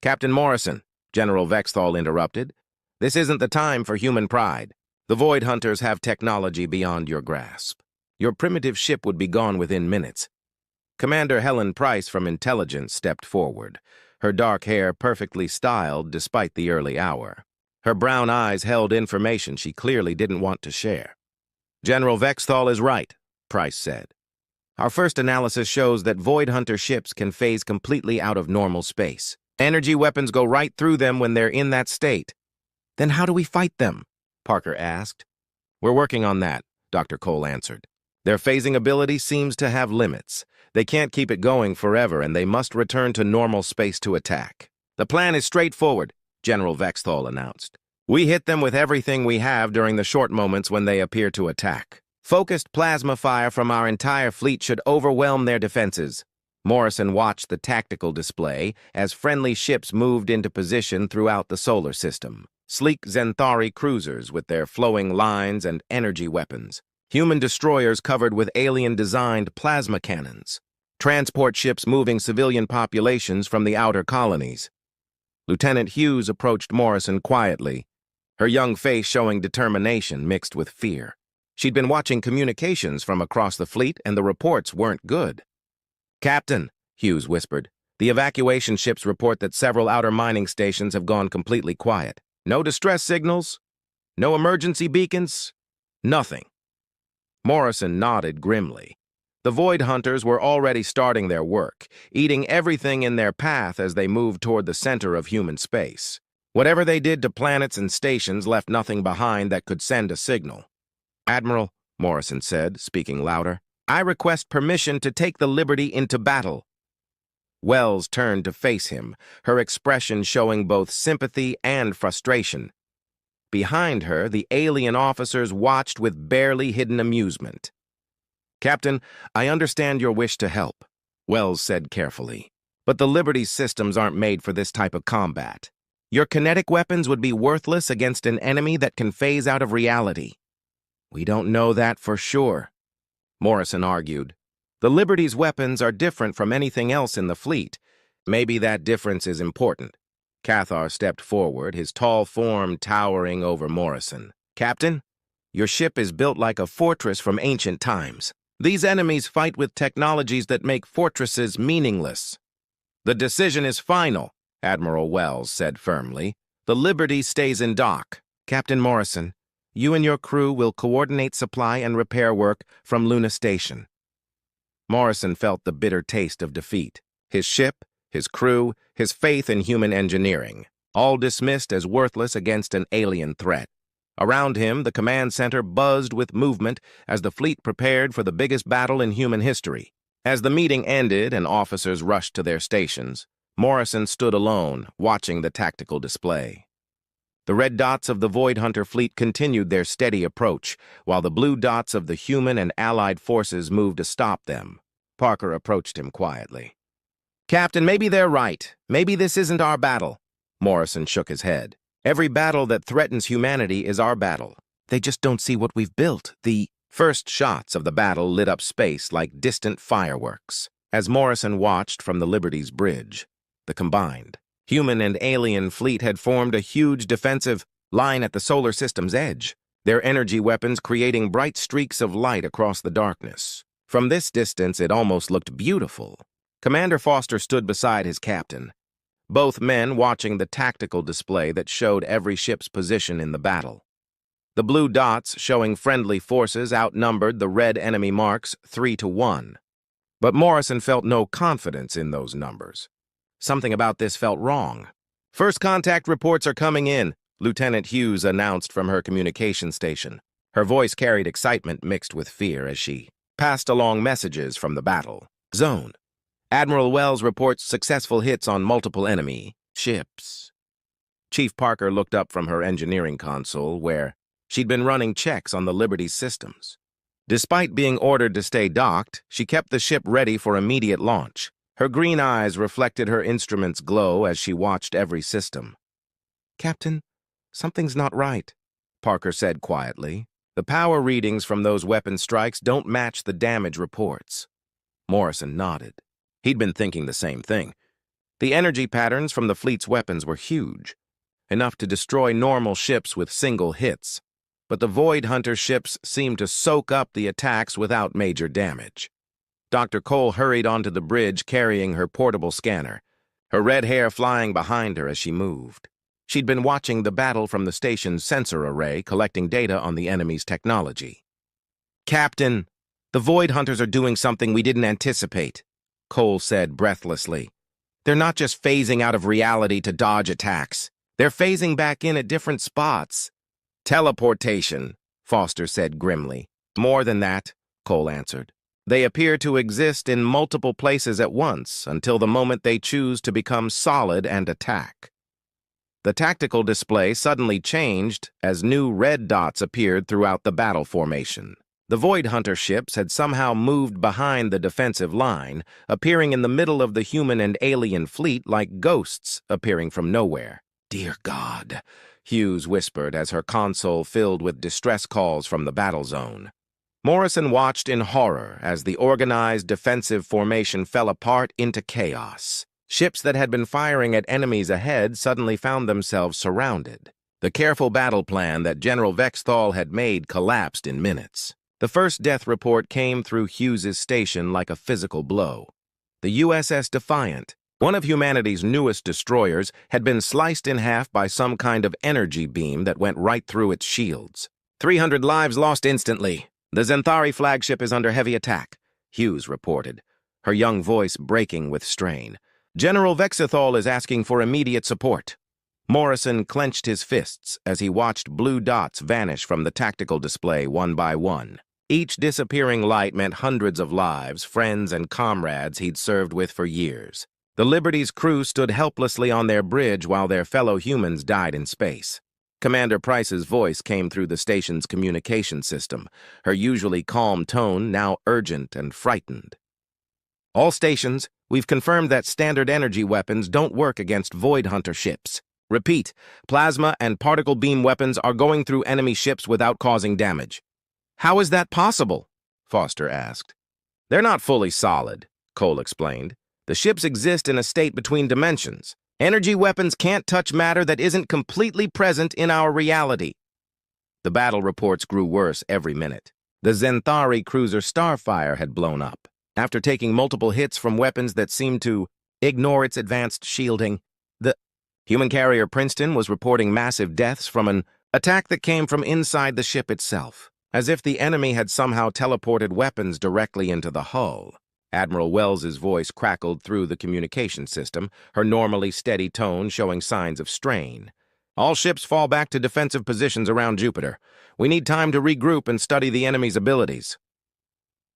Speaker 7: "Captain Morrison," General Vexthal interrupted, "this isn't the time for human pride. The Void Hunters have technology beyond your grasp. Your primitive ship would be gone within minutes." Commander Helen Price from Intelligence stepped forward, her dark hair perfectly styled despite the early hour. Her brown eyes held information she clearly didn't want to share. "General Vexthal is right," Price said. "Our first analysis shows that Void Hunter ships can phase completely out of normal space. Energy weapons go right through them when they're in that state." "Then how do we fight them?" Parker asked. "We're working on that," Dr. Cole answered. "Their phasing ability seems to have limits. They can't keep it going forever, and they must return to normal space to attack." "The plan is straightforward," General Vexthal announced. "We hit them with everything we have during the short moments when they appear to attack. Focused plasma fire from our entire fleet should overwhelm their defenses." Morrison watched the tactical display as friendly ships moved into position throughout the solar system. Sleek Zenthari cruisers with their flowing lines and energy weapons. Human destroyers covered with alien-designed plasma cannons. Transport ships moving civilian populations from the outer colonies. Lieutenant Hughes approached Morrison quietly, her young face showing determination mixed with fear. She'd been watching communications from across the fleet, and the reports weren't good. "Captain," Hughes whispered, "the evacuation ships report that several outer mining stations have gone completely quiet. No distress signals, no emergency beacons, nothing." Morrison nodded grimly. The Void Hunters were already starting their work, eating everything in their path as they moved toward the center of human space. Whatever they did to planets and stations left nothing behind that could send a signal. "Admiral," Morrison said, speaking louder, "I request permission to take the Liberty into battle." Wells turned to face him, her expression showing both sympathy and frustration. Behind her, the alien officers watched with barely hidden amusement. "Captain, I understand your wish to help," Wells said carefully, "but the Liberty's systems aren't made for this type of combat. Your kinetic weapons would be worthless against an enemy that can phase out of reality." "We don't know that for sure," Morrison argued. "The Liberty's weapons are different from anything else in the fleet. Maybe that difference is important." Cathar stepped forward, his tall form towering over Morrison. "Captain, your ship is built like a fortress from ancient times. These enemies fight with technologies that make fortresses meaningless." "The decision is final," Admiral Wells said firmly. "The Liberty stays in dock. Captain Morrison, you and your crew will coordinate supply and repair work from Luna Station." Morrison felt the bitter taste of defeat. His ship, his crew, his faith in human engineering, all dismissed as worthless against an alien threat. Around him, the command center buzzed with movement as the fleet prepared for the biggest battle in human history. As the meeting ended and officers rushed to their stations, Morrison stood alone, watching the tactical display. The red dots of the Void Hunter fleet continued their steady approach, while the blue dots of the human and allied forces moved to stop them. Parker approached him quietly. "Captain, maybe they're right. Maybe this isn't our battle." Morrison shook his head. "Every battle that threatens humanity is our battle. They just don't see what we've built." The first shots of the battle lit up space like distant fireworks. As Morrison watched from the Liberty's bridge, the combined human and alien fleet had formed a huge defensive line at the solar system's edge, their energy weapons creating bright streaks of light across the darkness. From this distance, it almost looked beautiful. Commander Foster stood beside his captain, both men watching the tactical display that showed every ship's position in the battle. The blue dots showing friendly forces outnumbered the red enemy marks 3-1. But Morrison felt no confidence in those numbers. Something about this felt wrong. "First contact reports are coming in," Lieutenant Hughes announced from her communication station. Her voice carried excitement mixed with fear as she passed along messages from the battle zone. "Admiral Wells reports successful hits on multiple enemy ships." Chief Parker looked up from her engineering console, where she'd been running checks on the Liberty's systems. Despite being ordered to stay docked, she kept the ship ready for immediate launch. Her green eyes reflected her instrument's glow as she watched every system. "Captain, something's not right," Parker said quietly. "The power readings from those weapon strikes don't match the damage reports." Morrison nodded. He'd been thinking the same thing. The energy patterns from the fleet's weapons were huge, enough to destroy normal ships with single hits, but the Void Hunter ships seemed to soak up the attacks without major damage. Dr. Cole hurried onto the bridge carrying her portable scanner, her red hair flying behind her as she moved. She'd been watching the battle from the station's sensor array, collecting data on the enemy's technology. "Captain, the Void Hunters are doing something we didn't anticipate," Cole said breathlessly. "They're not just phasing out of reality to dodge attacks. They're phasing back in at different spots." "Teleportation," Foster said grimly. "More than that," Cole answered. "They appear to exist in multiple places at once until the moment they choose to become solid and attack." The tactical display suddenly changed as new red dots appeared throughout the battle formation. The Void Hunter ships had somehow moved behind the defensive line, appearing in the middle of the human and alien fleet like ghosts appearing from nowhere. "Dear God," Hughes whispered as her console filled with distress calls from the battle zone. Morrison watched in horror as the organized defensive formation fell apart into chaos. Ships that had been firing at enemies ahead suddenly found themselves surrounded. The careful battle plan that General Vexthal had made collapsed in minutes. The first death report came through Hughes's station like a physical blow. The USS Defiant, one of humanity's newest destroyers, had been sliced in half by some kind of energy beam that went right through its shields. 300 lives lost instantly. The Zenthari flagship is under heavy attack," Hughes reported, her young voice breaking with strain. "General Vexthal is asking for immediate support." Morrison clenched his fists as he watched blue dots vanish from the tactical display one by one. Each disappearing light meant hundreds of lives, friends and comrades he'd served with for years. The Liberty's crew stood helplessly on their bridge while their fellow humans died in space. Commander Price's voice came through the station's communication system, her usually calm tone now urgent and frightened. "All stations, we've confirmed that standard energy weapons don't work against Void Hunter ships. Repeat, plasma and particle beam weapons are going through enemy ships without causing damage." "How is that possible?" Foster asked. "They're not fully solid," Cole explained. "The ships exist in a state between dimensions. Energy weapons can't touch matter that isn't completely present in our reality." The battle reports grew worse every minute. The Zenthari cruiser Starfire had blown up. After taking multiple hits from weapons that seemed to ignore its advanced shielding, the human carrier Princeton was reporting massive deaths from an attack that came from inside the ship itself, as if the enemy had somehow teleported weapons directly into the hull. Admiral Wells's voice crackled through the communication system, her normally steady tone showing signs of strain. "All ships fall back to defensive positions around Jupiter. We need time to regroup and study the enemy's abilities."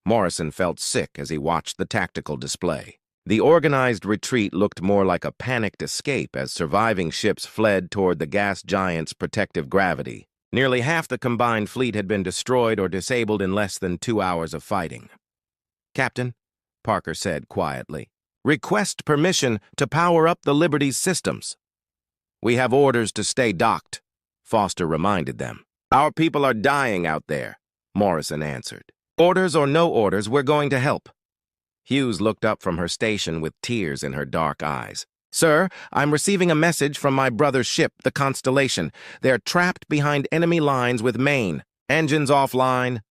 Speaker 7: Morrison felt sick as he watched the tactical display. The organized retreat looked more like a panicked escape as surviving ships fled toward the gas giant's protective gravity. Nearly half the combined fleet had been destroyed or disabled in less than 2 hours of fighting. "Captain," Parker said quietly, "request permission to power up the Liberty's systems." "We have orders to stay docked," Foster reminded them. "Our people are dying out there," Morrison answered. "Orders or no orders, we're going to help." Hughes looked up from her station with tears in her dark eyes. "Sir, I'm receiving a message from my brother's ship, the Constellation. They're trapped behind enemy lines with Maine. Engines offline."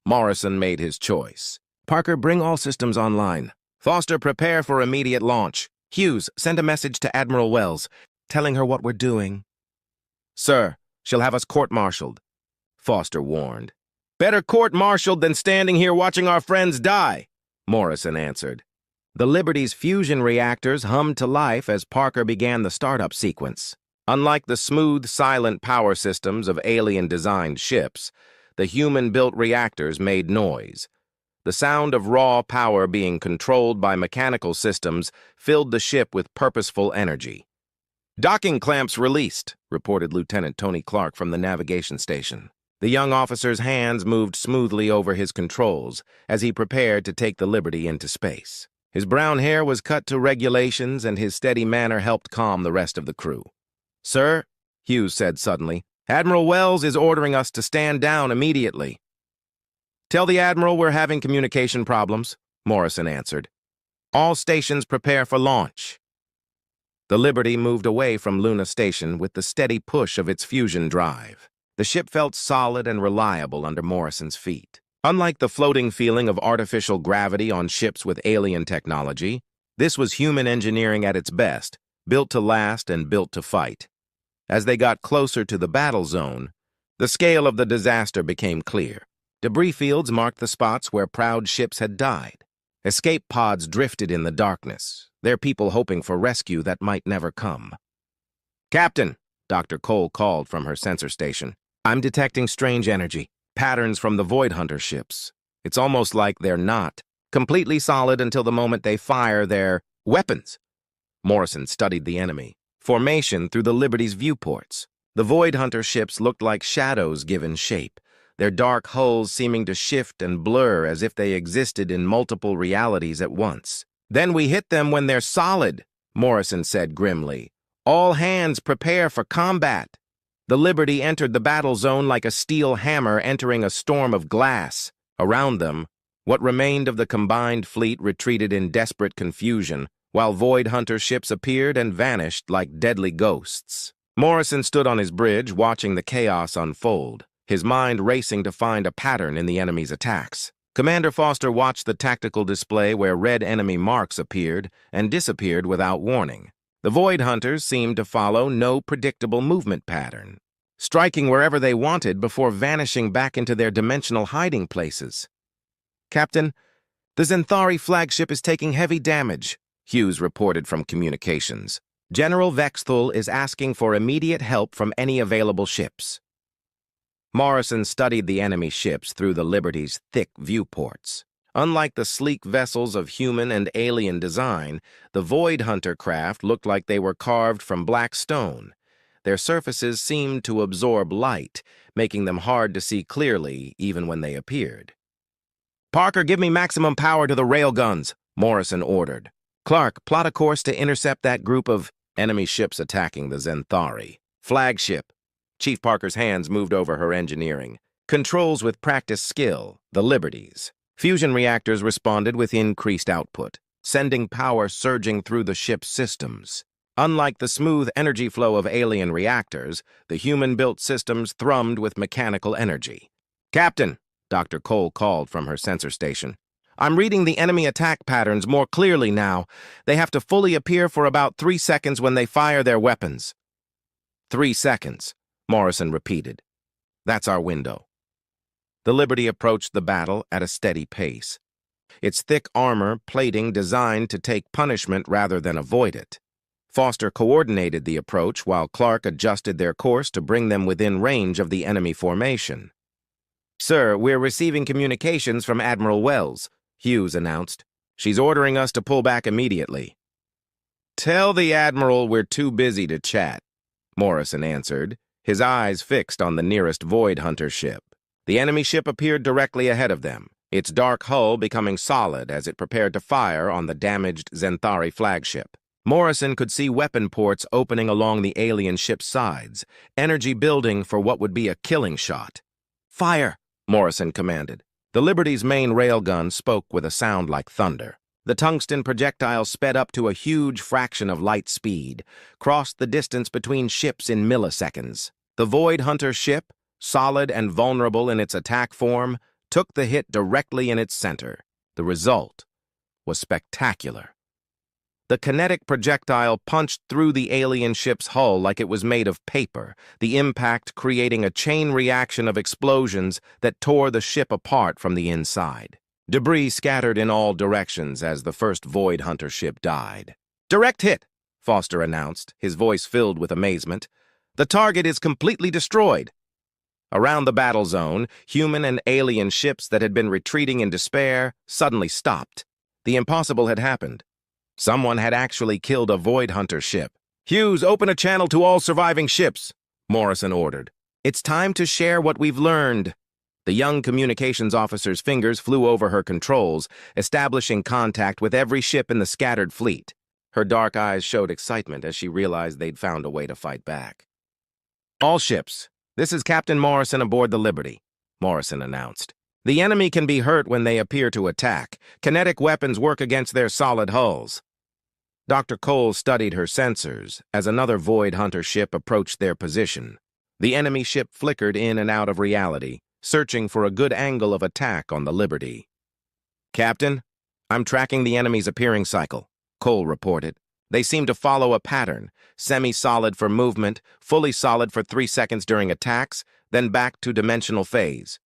Speaker 7: Morrison made his choice. "Parker, bring all systems online. Foster, prepare for immediate launch. Hughes, send a message to Admiral Wells, telling her what we're doing." "Sir, she'll have us court-martialed," Foster warned. "Better court-martialed than standing here watching our friends die," Morrison answered. The Liberty's fusion reactors hummed to life as Parker began the startup sequence. Unlike the smooth, silent power systems of alien-designed ships, the human-built reactors made noise. The sound of raw power being controlled by mechanical systems filled the ship with purposeful energy. "Docking clamps released," reported Lieutenant Tony Clark from the navigation station. The young officer's hands moved smoothly over his controls as he prepared to take the Liberty into space. His brown hair was cut to regulations, and his steady manner helped calm the rest of the crew. "Sir," Hughes said suddenly, "Admiral Wells is ordering us to stand down immediately." "Tell the Admiral we're having communication problems," Morrison answered. "All stations prepare for launch." The Liberty moved away from Luna Station with the steady push of its fusion drive. The ship felt solid and reliable under Morrison's feet. Unlike the floating feeling of artificial gravity on ships with alien technology, this was human engineering at its best, built to last and built to fight. As they got closer to the battle zone, the scale of the disaster became clear. Debris fields marked the spots where proud ships had died. Escape pods drifted in the darkness, their people hoping for rescue that might never come. "Captain," Dr. Cole called from her sensor station, "I'm detecting strange energy, patterns from the Void Hunter ships. It's almost like they're not completely solid until the moment they fire their weapons." Morrison studied the enemy formation through the Liberty's viewports. The Void Hunter ships looked like shadows given shape, their dark hulls seeming to shift and blur as if they existed in multiple realities at once. "Then we hit them when they're solid," Morrison said grimly. "All hands prepare for combat." The Liberty entered the battle zone like a steel hammer entering a storm of glass. Around them, what remained of the combined fleet retreated in desperate confusion, while Void Hunter ships appeared and vanished like deadly ghosts. Morrison stood on his bridge, watching the chaos unfold, his mind racing to find a pattern in the enemy's attacks. Commander Foster watched the tactical display where red enemy marks appeared and disappeared without warning. The Void Hunters seemed to follow no predictable movement pattern, striking wherever they wanted before vanishing back into their dimensional hiding places. "Captain, the Zenthari flagship is taking heavy damage," Hughes reported from communications. "General Vexthul is asking for immediate help from any available ships." Morrison studied the enemy ships through the Liberty's thick viewports. Unlike the sleek vessels of human and alien design, the Void Hunter craft looked like they were carved from black stone. Their surfaces seemed to absorb light, making them hard to see clearly even when they appeared. "Parker, give me maximum power to the railguns," Morrison ordered. "Clark, plot a course to intercept that group of enemy ships attacking the Zenthari flagship." Chief Parker's hands moved over her engineering. Controls with practiced skill, the Liberties. Fusion reactors responded with increased output, sending power surging through the ship's systems. Unlike the smooth energy flow of alien reactors, the human-built systems thrummed with mechanical energy. "Captain," Dr. Cole called from her sensor station, "I'm reading the enemy attack patterns more clearly now. They have to fully appear for about 3 seconds when they fire their weapons." 3 seconds, Morrison repeated. "That's our window." The Liberty approached the battle at a steady pace, its thick armor plating designed to take punishment rather than avoid it. Foster coordinated the approach while Clark adjusted their course to bring them within range of the enemy formation. "Sir, we're receiving communications from Admiral Wells," Hughes announced. "She's ordering us to pull back immediately." "Tell the Admiral we're too busy to chat," Morrison answered, his eyes fixed on the nearest Void Hunter ship. The enemy ship appeared directly ahead of them, its dark hull becoming solid as it prepared to fire on the damaged Zenthari flagship. Morrison could see weapon ports opening along the alien ship's sides, energy building for what would be a killing shot. "Fire!" Morrison commanded. The Liberty's main railgun spoke with a sound like thunder. The tungsten projectile sped up to a huge fraction of light speed, crossed the distance between ships in milliseconds. The Void Hunter ship, solid and vulnerable in its attack form, took the hit directly in its center. The result was spectacular. The kinetic projectile punched through the alien ship's hull like it was made of paper, the impact creating a chain reaction of explosions that tore the ship apart from the inside. Debris scattered in all directions as the first Void Hunter ship died. "Direct hit," Foster announced, his voice filled with amazement. "The target is completely destroyed." Around the battle zone, human and alien ships that had been retreating in despair suddenly stopped. The impossible had happened. Someone had actually killed a Void Hunter ship. "Hughes, open a channel to all surviving ships," Morrison ordered. "It's time to share what we've learned." The young communications officer's fingers flew over her controls, establishing contact with every ship in the scattered fleet. Her dark eyes showed excitement as she realized they'd found a way to fight back. "All ships, this is Captain Morrison aboard the Liberty," Morrison announced. "The enemy can be hurt when they appear to attack. Kinetic weapons work against their solid hulls." Dr. Cole studied her sensors as another Void Hunter ship approached their position. The enemy ship flickered in and out of reality, searching for a good angle of attack on the Liberty. "Captain, I'm tracking the enemy's appearing cycle," Cole reported. "They seem to follow a pattern, semi-solid for movement, fully solid for 3 seconds during attacks, then back to dimensional phase."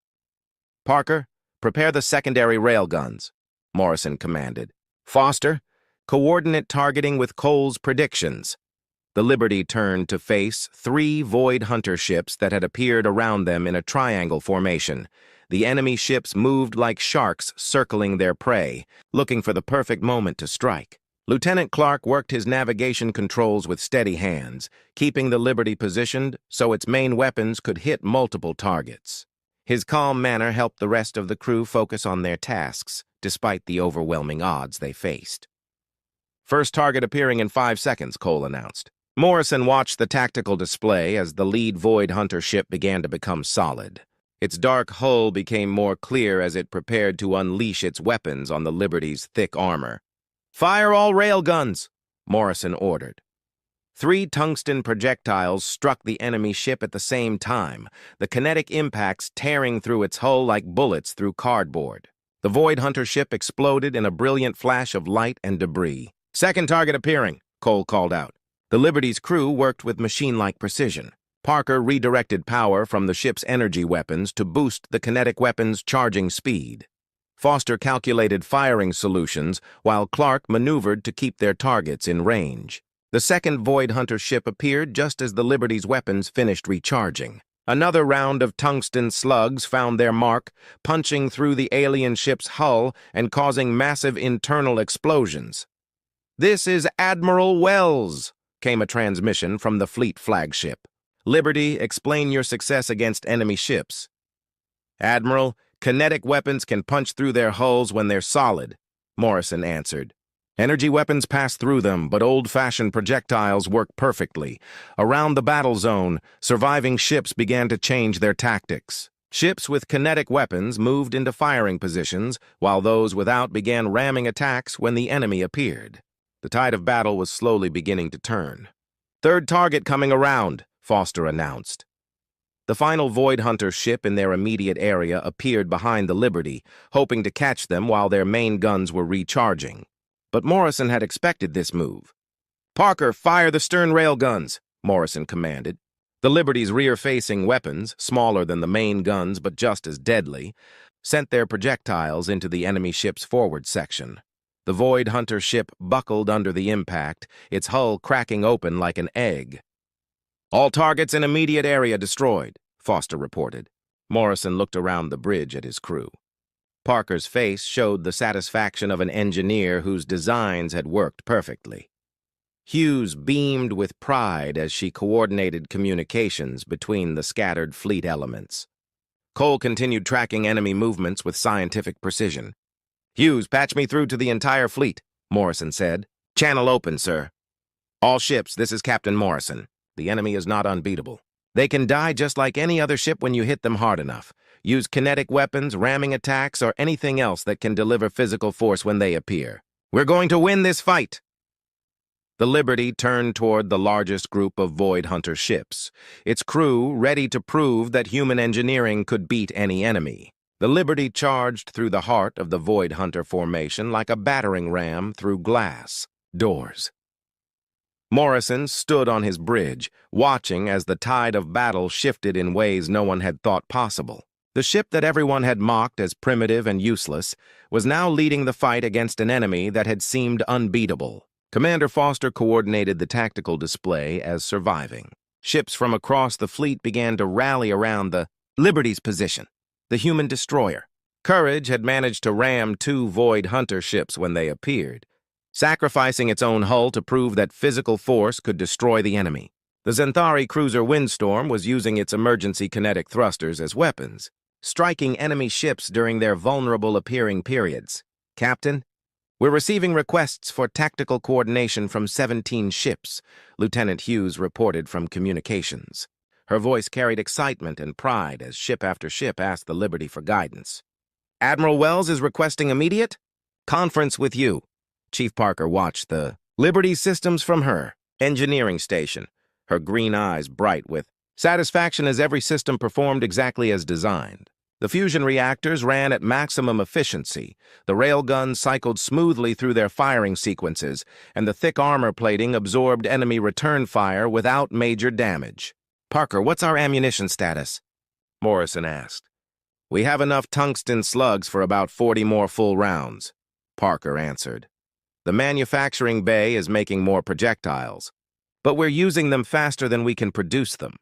Speaker 7: "Parker, prepare the secondary railguns," Morrison commanded. "Foster, coordinate targeting with Cole's predictions." The Liberty turned to face 3 Void Hunter ships that had appeared around them in a triangle formation. The enemy ships moved like sharks circling their prey, looking for the perfect moment to strike. Lieutenant Clark worked his navigation controls with steady hands, keeping the Liberty positioned so its main weapons could hit multiple targets. His calm manner helped the rest of the crew focus on their tasks, despite the overwhelming odds they faced. "First target appearing in 5 seconds, Cole announced. Morrison watched the tactical display as the lead Void Hunter ship began to become solid. Its dark hull became more clear as it prepared to unleash its weapons on the Liberty's thick armor. "Fire all railguns," Morrison ordered. 3 tungsten projectiles struck the enemy ship at the same time, the kinetic impacts tearing through its hull like bullets through cardboard. The Void Hunter ship exploded in a brilliant flash of light and debris. "Second target appearing," Cole called out. The Liberty's crew worked with machine-like precision. Parker redirected power from the ship's energy weapons to boost the kinetic weapon's charging speed. Foster calculated firing solutions, while Clark maneuvered to keep their targets in range. The second Void Hunter ship appeared just as the Liberty's weapons finished recharging. Another round of tungsten slugs found their mark, punching through the alien ship's hull and causing massive internal explosions. "This is Admiral Wells," came a transmission from the fleet flagship. "Liberty, explain your success against enemy ships." "Admiral, kinetic weapons can punch through their hulls when they're solid," Morrison answered. "Energy weapons pass through them, but old-fashioned projectiles work perfectly. Around the battle zone, surviving ships began to change their tactics. Ships with kinetic weapons moved into firing positions, while those without began ramming attacks when the enemy appeared. The tide of battle was slowly beginning to turn. "Third target coming around," Foster announced. The final Void Hunter ship in their immediate area appeared behind the Liberty, hoping to catch them while their main guns were recharging. But Morrison had expected this move. "Parker, fire the stern railguns," Morrison commanded. The Liberty's rear-facing weapons, smaller than the main guns but just as deadly, sent their projectiles into the enemy ship's forward section. The Void Hunter ship buckled under the impact, its hull cracking open like an egg. "All targets in immediate area destroyed," Foster reported. Morrison looked around the bridge at his crew. Parker's face showed the satisfaction of an engineer whose designs had worked perfectly. Hughes beamed with pride as she coordinated communications between the scattered fleet elements. Cole continued tracking enemy movements with scientific precision. "Hughes, patch me through to the entire fleet," Morrison said. "Channel open, sir." "All ships, this is Captain Morrison. The enemy is not unbeatable. They can die just like any other ship when you hit them hard enough. Use kinetic weapons, ramming attacks, or anything else that can deliver physical force when they appear. We're going to win this fight." The Liberty turned toward the largest group of Void Hunter ships, its crew ready to prove that human engineering could beat any enemy. The Liberty charged through the heart of the Void Hunter formation like a battering ram through glass doors. Morrison stood on his bridge, watching as the tide of battle shifted in ways no one had thought possible. The ship that everyone had mocked as primitive and useless was now leading the fight against an enemy that had seemed unbeatable. Commander Foster coordinated the tactical display as surviving. Ships from across the fleet began to rally around the Liberty's position, the human destroyer. Courage had managed to ram 2 Void Hunter ships when they appeared, sacrificing its own hull to prove that physical force could destroy the enemy. The Zenthari cruiser Windstorm was using its emergency kinetic thrusters as weapons. striking enemy ships during their vulnerable appearing periods. Captain, we're receiving requests for tactical coordination from 17 ships, Lieutenant Hughes reported from communications. Her voice carried excitement and pride as ship after ship asked the Liberty for guidance. Admiral Wells is requesting immediate conference with you. Chief Parker watched the Liberty systems from her engineering station, her green eyes bright with satisfaction as every system performed exactly as designed. The fusion reactors ran at maximum efficiency, the railguns cycled smoothly through their firing sequences, and the thick armor plating absorbed enemy return fire without major damage. Parker, what's our ammunition status? Morrison asked. We have enough tungsten slugs for about 40 more full rounds, Parker answered. The manufacturing bay is making more projectiles, but we're using them faster than we can produce them.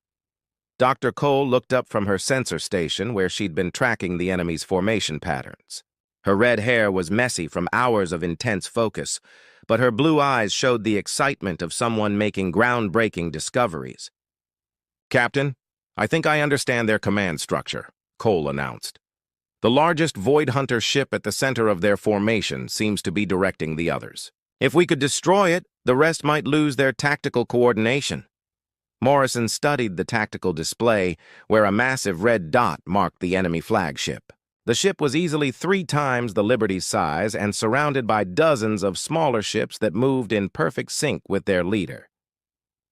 Speaker 7: Dr. Cole looked up from her sensor station where she'd been tracking the enemy's formation patterns. Her red hair was messy from hours of intense focus, but her blue eyes showed the excitement of someone making groundbreaking discoveries. Captain, I think I understand their command structure, Cole announced. The largest Void Hunter ship at the center of their formation seems to be directing the others. If we could destroy it, the rest might lose their tactical coordination. Morrison studied the tactical display, where a massive red dot marked the enemy flagship. The ship was easily 3 times the Liberty's size and surrounded by dozens of smaller ships that moved in perfect sync with their leader.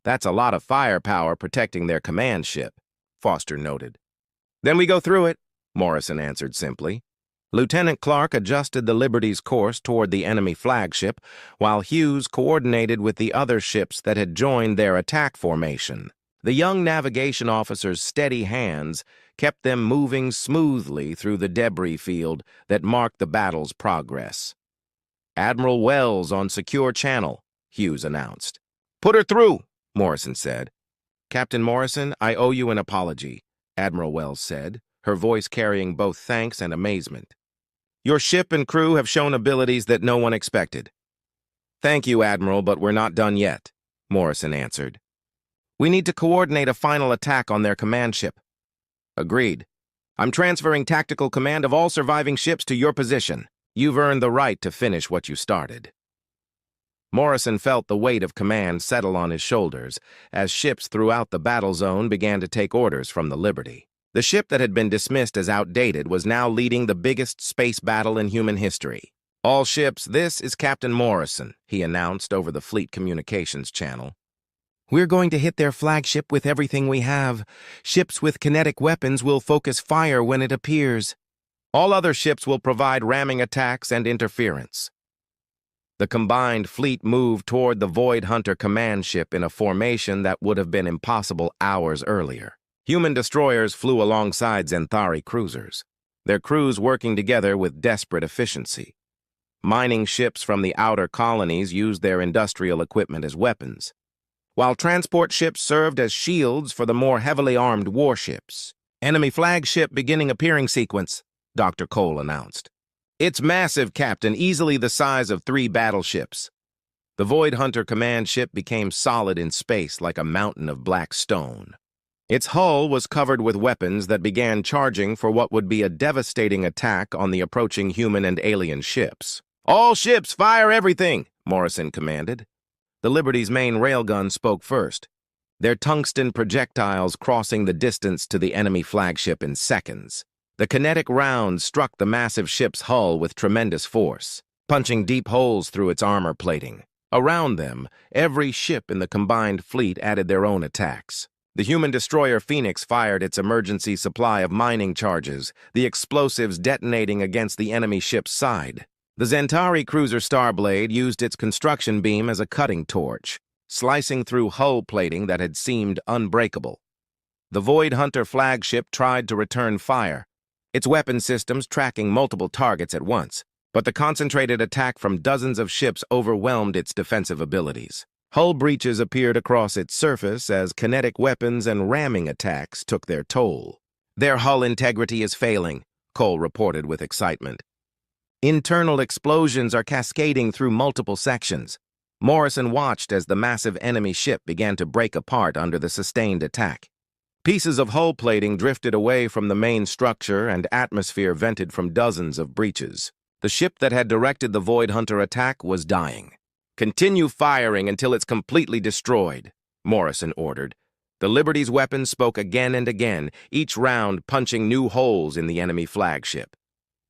Speaker 7: That's a lot of firepower protecting their command ship, Foster noted. Then we go through it, Morrison answered simply. Lieutenant Clark adjusted the Liberty's course toward the enemy flagship, while Hughes coordinated with the other ships that had joined their attack formation. The young navigation officer's steady hands kept them moving smoothly through the debris field that marked the battle's progress. Admiral Wells on secure channel, Hughes announced. Put her through, Morrison said. Captain Morrison, I owe you an apology, Admiral Wells said, her voice carrying both thanks and amazement. Your ship and crew have shown abilities that no one expected. Thank you, Admiral, but we're not done yet, Morrison answered. We need to coordinate a final attack on their command ship. Agreed. I'm transferring tactical command of all surviving ships to your position. You've earned the right to finish what you started. Morrison felt the weight of command settle on his shoulders as ships throughout the battle zone began to take orders from the Liberty. The ship that had been dismissed as outdated was now leading the biggest space battle in human history. All ships, this is Captain Morrison, he announced over the fleet communications channel. We're going to hit their flagship with everything we have. Ships with kinetic weapons will focus fire when it appears. All other ships will provide ramming attacks and interference. The combined fleet moved toward the Void Hunter command ship in a formation that would have been impossible hours earlier. Human destroyers flew alongside Zenthari cruisers, their crews working together with desperate efficiency. Mining ships from the outer colonies used their industrial equipment as weapons, while transport ships served as shields for the more heavily armed warships. Enemy flagship beginning appearing sequence, Dr. Cole announced. It's massive, Captain, easily the size of 3 battleships. The Void Hunter command ship became solid in space like a mountain of black stone. Its hull was covered with weapons that began charging for what would be a devastating attack on the approaching human and alien ships. All ships, fire everything, Morrison commanded. The Liberty's main railgun spoke first, their tungsten projectiles crossing the distance to the enemy flagship in seconds. The kinetic rounds struck the massive ship's hull with tremendous force, punching deep holes through its armor plating. Around them, every ship in the combined fleet added their own attacks. The human destroyer Phoenix fired its emergency supply of mining charges, the explosives detonating against the enemy ship's side. The Zenthari cruiser Starblade used its construction beam as a cutting torch, slicing through hull plating that had seemed unbreakable. The Void Hunter flagship tried to return fire, its weapon systems tracking multiple targets at once, but the concentrated attack from dozens of ships overwhelmed its defensive abilities. Hull breaches appeared across its surface as kinetic weapons and ramming attacks took their toll. Their hull integrity is failing, Cole reported with excitement. Internal explosions are cascading through multiple sections. Morrison watched as the massive enemy ship began to break apart under the sustained attack. Pieces of hull plating drifted away from the main structure and atmosphere vented from dozens of breaches. The ship that had directed the Void Hunter attack was dying. "Continue firing until it's completely destroyed," Morrison ordered. The Liberty's weapons spoke again and again, each round punching new holes in the enemy flagship.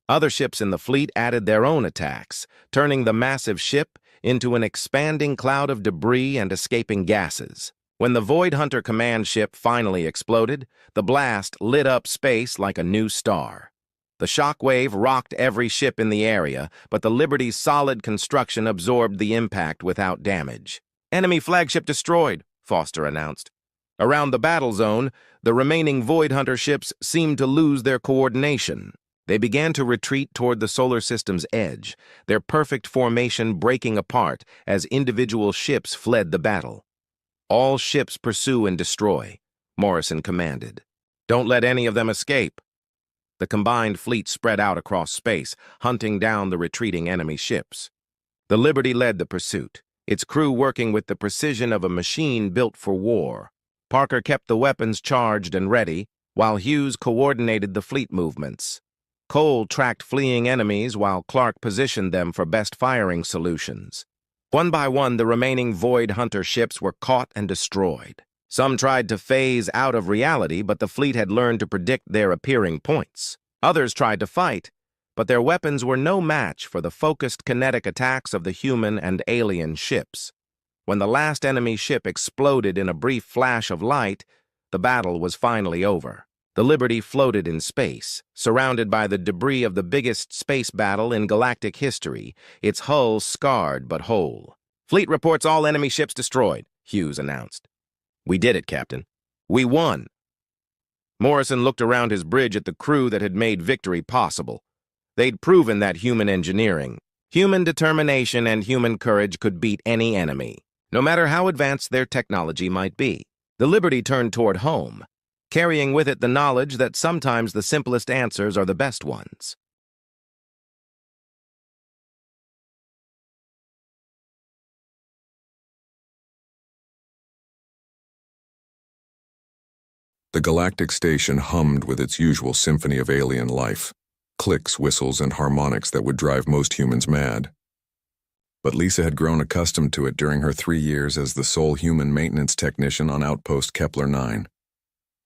Speaker 7: Other ships in the fleet added their own attacks, turning the massive ship into an expanding cloud of debris and escaping gases. When the Void Hunter command ship finally exploded, the blast lit up space like a new star. The shockwave rocked every ship in the area, but the Liberty's solid construction absorbed the impact without damage. "Enemy flagship destroyed," Foster announced. Around the battle zone, the remaining Void Hunter ships seemed to lose their coordination. They began to retreat toward the solar system's edge, their perfect formation breaking apart as individual ships fled the battle. "All ships pursue and destroy," Morrison commanded. "Don't let any of them escape." The combined fleet spread out across space, hunting down the retreating enemy ships. The Liberty led the pursuit, its crew working with the precision of a machine built for war. Parker kept the weapons charged and ready, while Hughes coordinated the fleet movements. Cole tracked fleeing enemies while Clark positioned them for best firing solutions. One by one, the remaining Void Hunter ships were caught and destroyed. Some tried to phase out of reality, but the fleet had learned to predict their appearing points. Others tried to fight, but their weapons were no match for the focused kinetic attacks of the human and alien ships. When the last enemy ship exploded in a brief flash of light, the battle was finally over. The Liberty floated in space, surrounded by the debris of the biggest space battle in galactic history, its hull scarred but whole. "Fleet reports all enemy ships destroyed," Hughes announced. "We did it, Captain. We won." Morrison looked around his bridge at the crew that had made victory possible. They'd proven that human engineering, human determination, and human courage could beat any enemy, no matter how advanced their technology might be. The Liberty turned toward home, carrying with it the knowledge that sometimes the simplest answers are the best ones.
Speaker 1: The galactic station hummed with its usual symphony of alien life, clicks, whistles, and harmonics that would drive most humans mad. But Lisa had grown accustomed to it during her 3 years as the sole human maintenance technician on Outpost Kepler 9.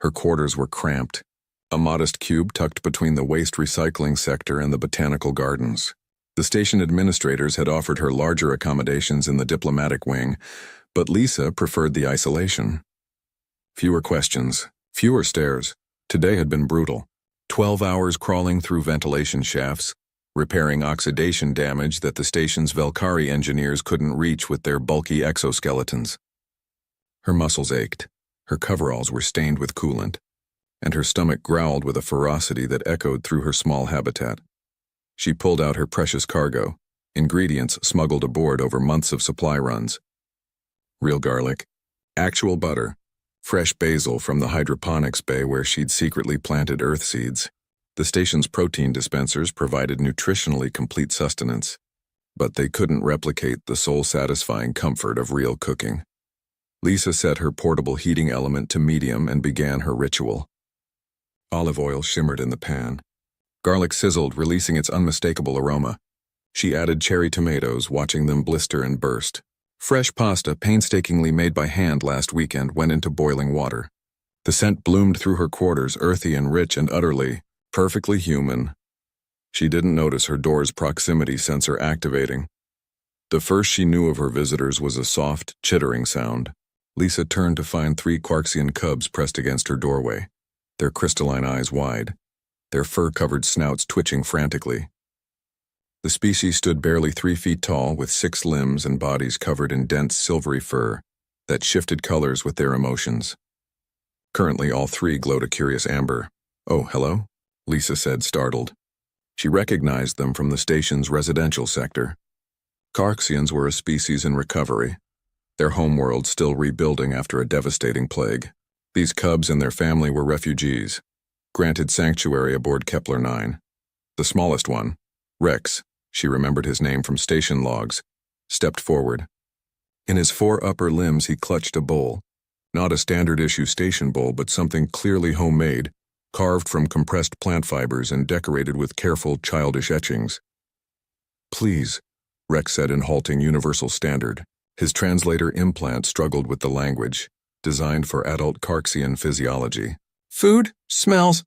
Speaker 1: Her quarters were cramped, a modest cube tucked between the waste recycling sector and the botanical gardens. The station administrators had offered her larger accommodations in the diplomatic wing, but Lisa preferred the isolation. Fewer questions, fewer stares. Today had been brutal. 12 hours crawling through ventilation shafts, repairing oxidation damage that the station's Velkari engineers couldn't reach with their bulky exoskeletons. Her muscles ached, her coveralls were stained with coolant, and her stomach growled with a ferocity that echoed through her small habitat. She pulled out her precious cargo, ingredients smuggled aboard over months of supply runs. Real garlic, actual butter, fresh basil from the hydroponics bay where she'd secretly planted earth seeds. The station's protein dispensers provided nutritionally complete sustenance, but they couldn't replicate the soul-satisfying comfort of real cooking. Lisa set her portable heating element to medium and began her ritual. Olive oil shimmered in the pan. Garlic sizzled, releasing its unmistakable aroma. She added cherry tomatoes, watching them blister and burst. Fresh pasta, painstakingly made by hand last weekend, went into boiling water. The scent bloomed through her quarters, earthy and rich and utterly, perfectly human. She didn't notice her door's proximity sensor activating. The first she knew of her visitors was a soft, chittering sound. Lisa turned to find 3 Quarksian cubs pressed against her doorway, their crystalline eyes wide, their fur-covered snouts twitching frantically. The species stood barely 3 feet tall, with 6 limbs and bodies covered in dense silvery fur that shifted colors with their emotions. Currently, all 3 glowed a curious amber. "Oh, hello?" Lisa said, startled. She recognized them from the station's residential sector. Quarksians were a species in recovery, their homeworld still rebuilding after a devastating plague. These cubs and their family were refugees, granted sanctuary aboard Kepler 9. The smallest one, Rex, she remembered his name from station logs, stepped forward. In his 4 upper limbs he clutched a bowl, Not a standard-issue station bowl, but something clearly homemade, carved from compressed plant fibers and decorated with careful, childish etchings. "Please," Rex said in halting Universal Standard. His translator implant struggled with the language, designed for adult Carxian physiology. "Food? Smells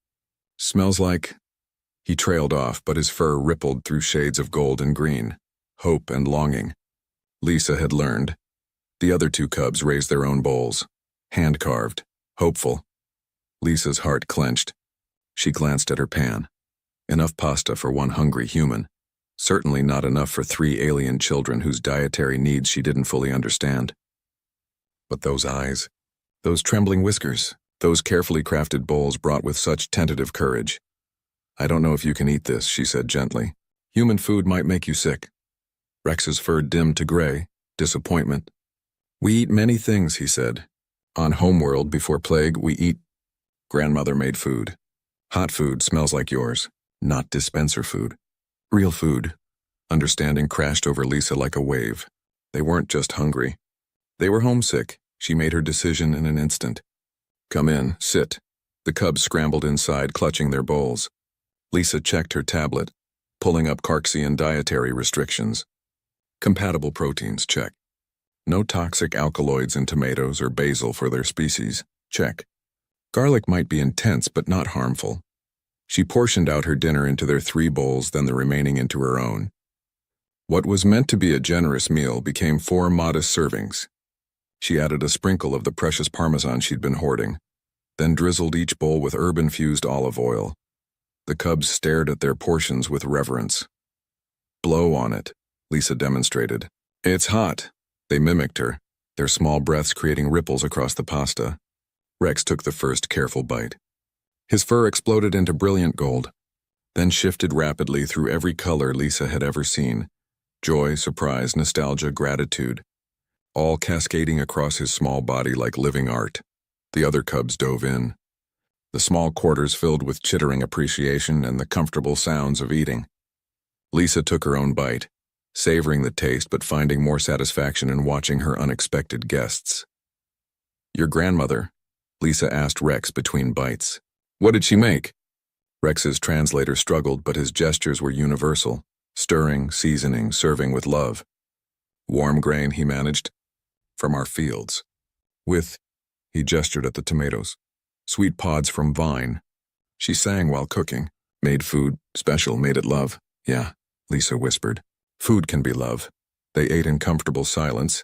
Speaker 1: like..." He trailed off, but his fur rippled through shades of gold and green, hope and longing. Lisa had learned. The other two cubs raised their own bowls, hand-carved, hopeful. Lisa's heart clenched. She glanced at her pan. Enough pasta for one hungry human. Certainly not enough for 3 alien children whose dietary needs she didn't fully understand. But those eyes, those trembling whiskers, those carefully crafted bowls brought with such tentative courage. "I don't know if you can eat this," she said gently. "Human food might make you sick." Rex's fur dimmed to gray, disappointment. "We eat many things," he said. "On Homeworld, before plague, we eat grandmother-made food. Hot food smells like yours, not dispenser food. Real food." Understanding crashed over Lisa like a wave. They weren't just hungry. They were homesick. She made her decision in an instant. "Come in, sit." The cubs scrambled inside, clutching their bowls. Lisa checked her tablet, pulling up Carxian dietary restrictions. Compatible proteins, check. No toxic alkaloids in tomatoes or basil for their species, check. Garlic might be intense but not harmful. She portioned out her dinner into their 3 bowls, then the remaining into her own. What was meant to be a generous meal became 4 modest servings. She added a sprinkle of the precious Parmesan she'd been hoarding, then drizzled each bowl with herb-infused olive oil. The cubs stared at their portions with reverence. "Blow on it," Lisa demonstrated. "It's hot." They mimicked her, their small breaths creating ripples across the pasta. Rex took the first careful bite. His fur exploded into brilliant gold, then shifted rapidly through every color Lisa had ever seen. Joy, surprise, nostalgia, gratitude, all cascading across his small body like living art. The other cubs dove in. The small quarters filled with chittering appreciation and the comfortable sounds of eating. Lisa took her own bite, savoring the taste but finding more satisfaction in watching her unexpected guests. "Your grandmother?" Lisa asked Rex between bites. "What did she make?" Rex's translator struggled, but his gestures were universal, stirring, seasoning, serving with love. "Warm grain," he managed, "from our fields. With," he gestured at the tomatoes, "sweet pods from vine." She sang while cooking. "Made food, special, made it love." "Yeah," Lisa whispered. "Food can be love." They ate in comfortable silence.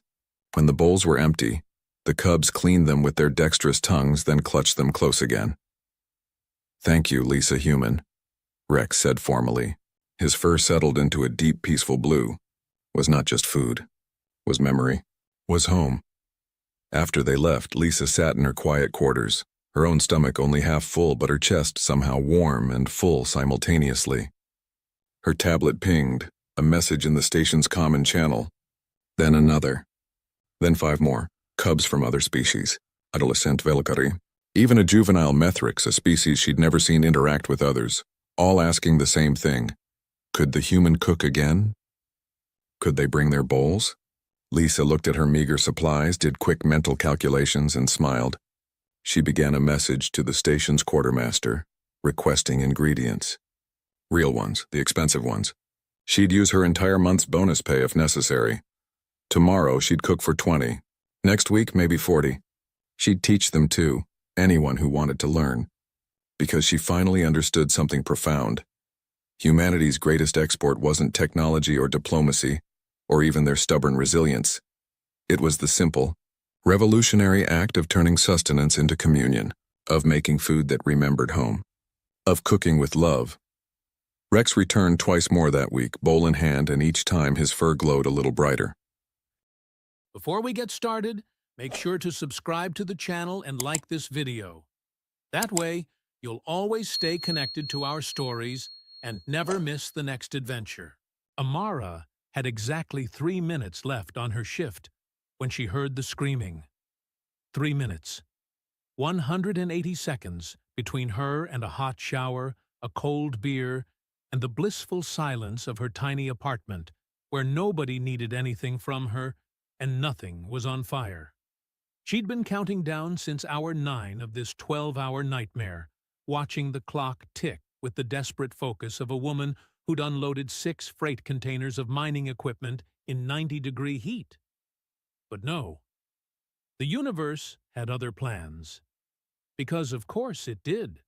Speaker 1: When the bowls were empty, the cubs cleaned them with their dexterous tongues, then clutched them close again. "Thank you, Lisa Human," Rex said formally. His fur settled into a deep, peaceful blue. Was not just food. Was memory. Was home. After they left, Lisa sat in her quiet quarters, her own stomach only half full but her chest somehow warm and full simultaneously. Her tablet pinged, a message in the station's common channel. Then another. Then 5 more, cubs from other species. Adolescent Velocari. Even a juvenile Methrix, a species she'd never seen interact with others, all asking the same thing. Could the human cook again? Could they bring their bowls? Lisa looked at her meager supplies, did quick mental calculations, and smiled. She began a message to the station's quartermaster, requesting ingredients. Real ones, the expensive ones. She'd use her entire month's bonus pay if necessary. Tomorrow she'd cook for 20. Next week, maybe 40. She'd teach them too, anyone who wanted to learn. Because she finally understood something profound. Humanity's greatest export wasn't technology or diplomacy, or even their stubborn resilience. It was the simple, revolutionary act of turning sustenance into communion, of making food that remembered home, of cooking with love. Rex returned twice more that week, bowl in hand, and each time his fur glowed a little brighter.
Speaker 8: Before we get started, make sure to subscribe to the channel and like this video. That way, you'll always stay connected to our stories and never miss the next adventure. Amara had exactly 3 minutes left on her shift when she heard the screaming. 3 minutes. 180 seconds between her and a hot shower, a cold beer, and the blissful silence of her tiny apartment, where nobody needed anything from her and nothing was on fire. She'd been counting down since hour 9 of this 12-hour nightmare, watching the clock tick with the desperate focus of a woman who'd unloaded 6 freight containers of mining equipment in 90-degree heat. But no, the universe had other plans. Because of course it did.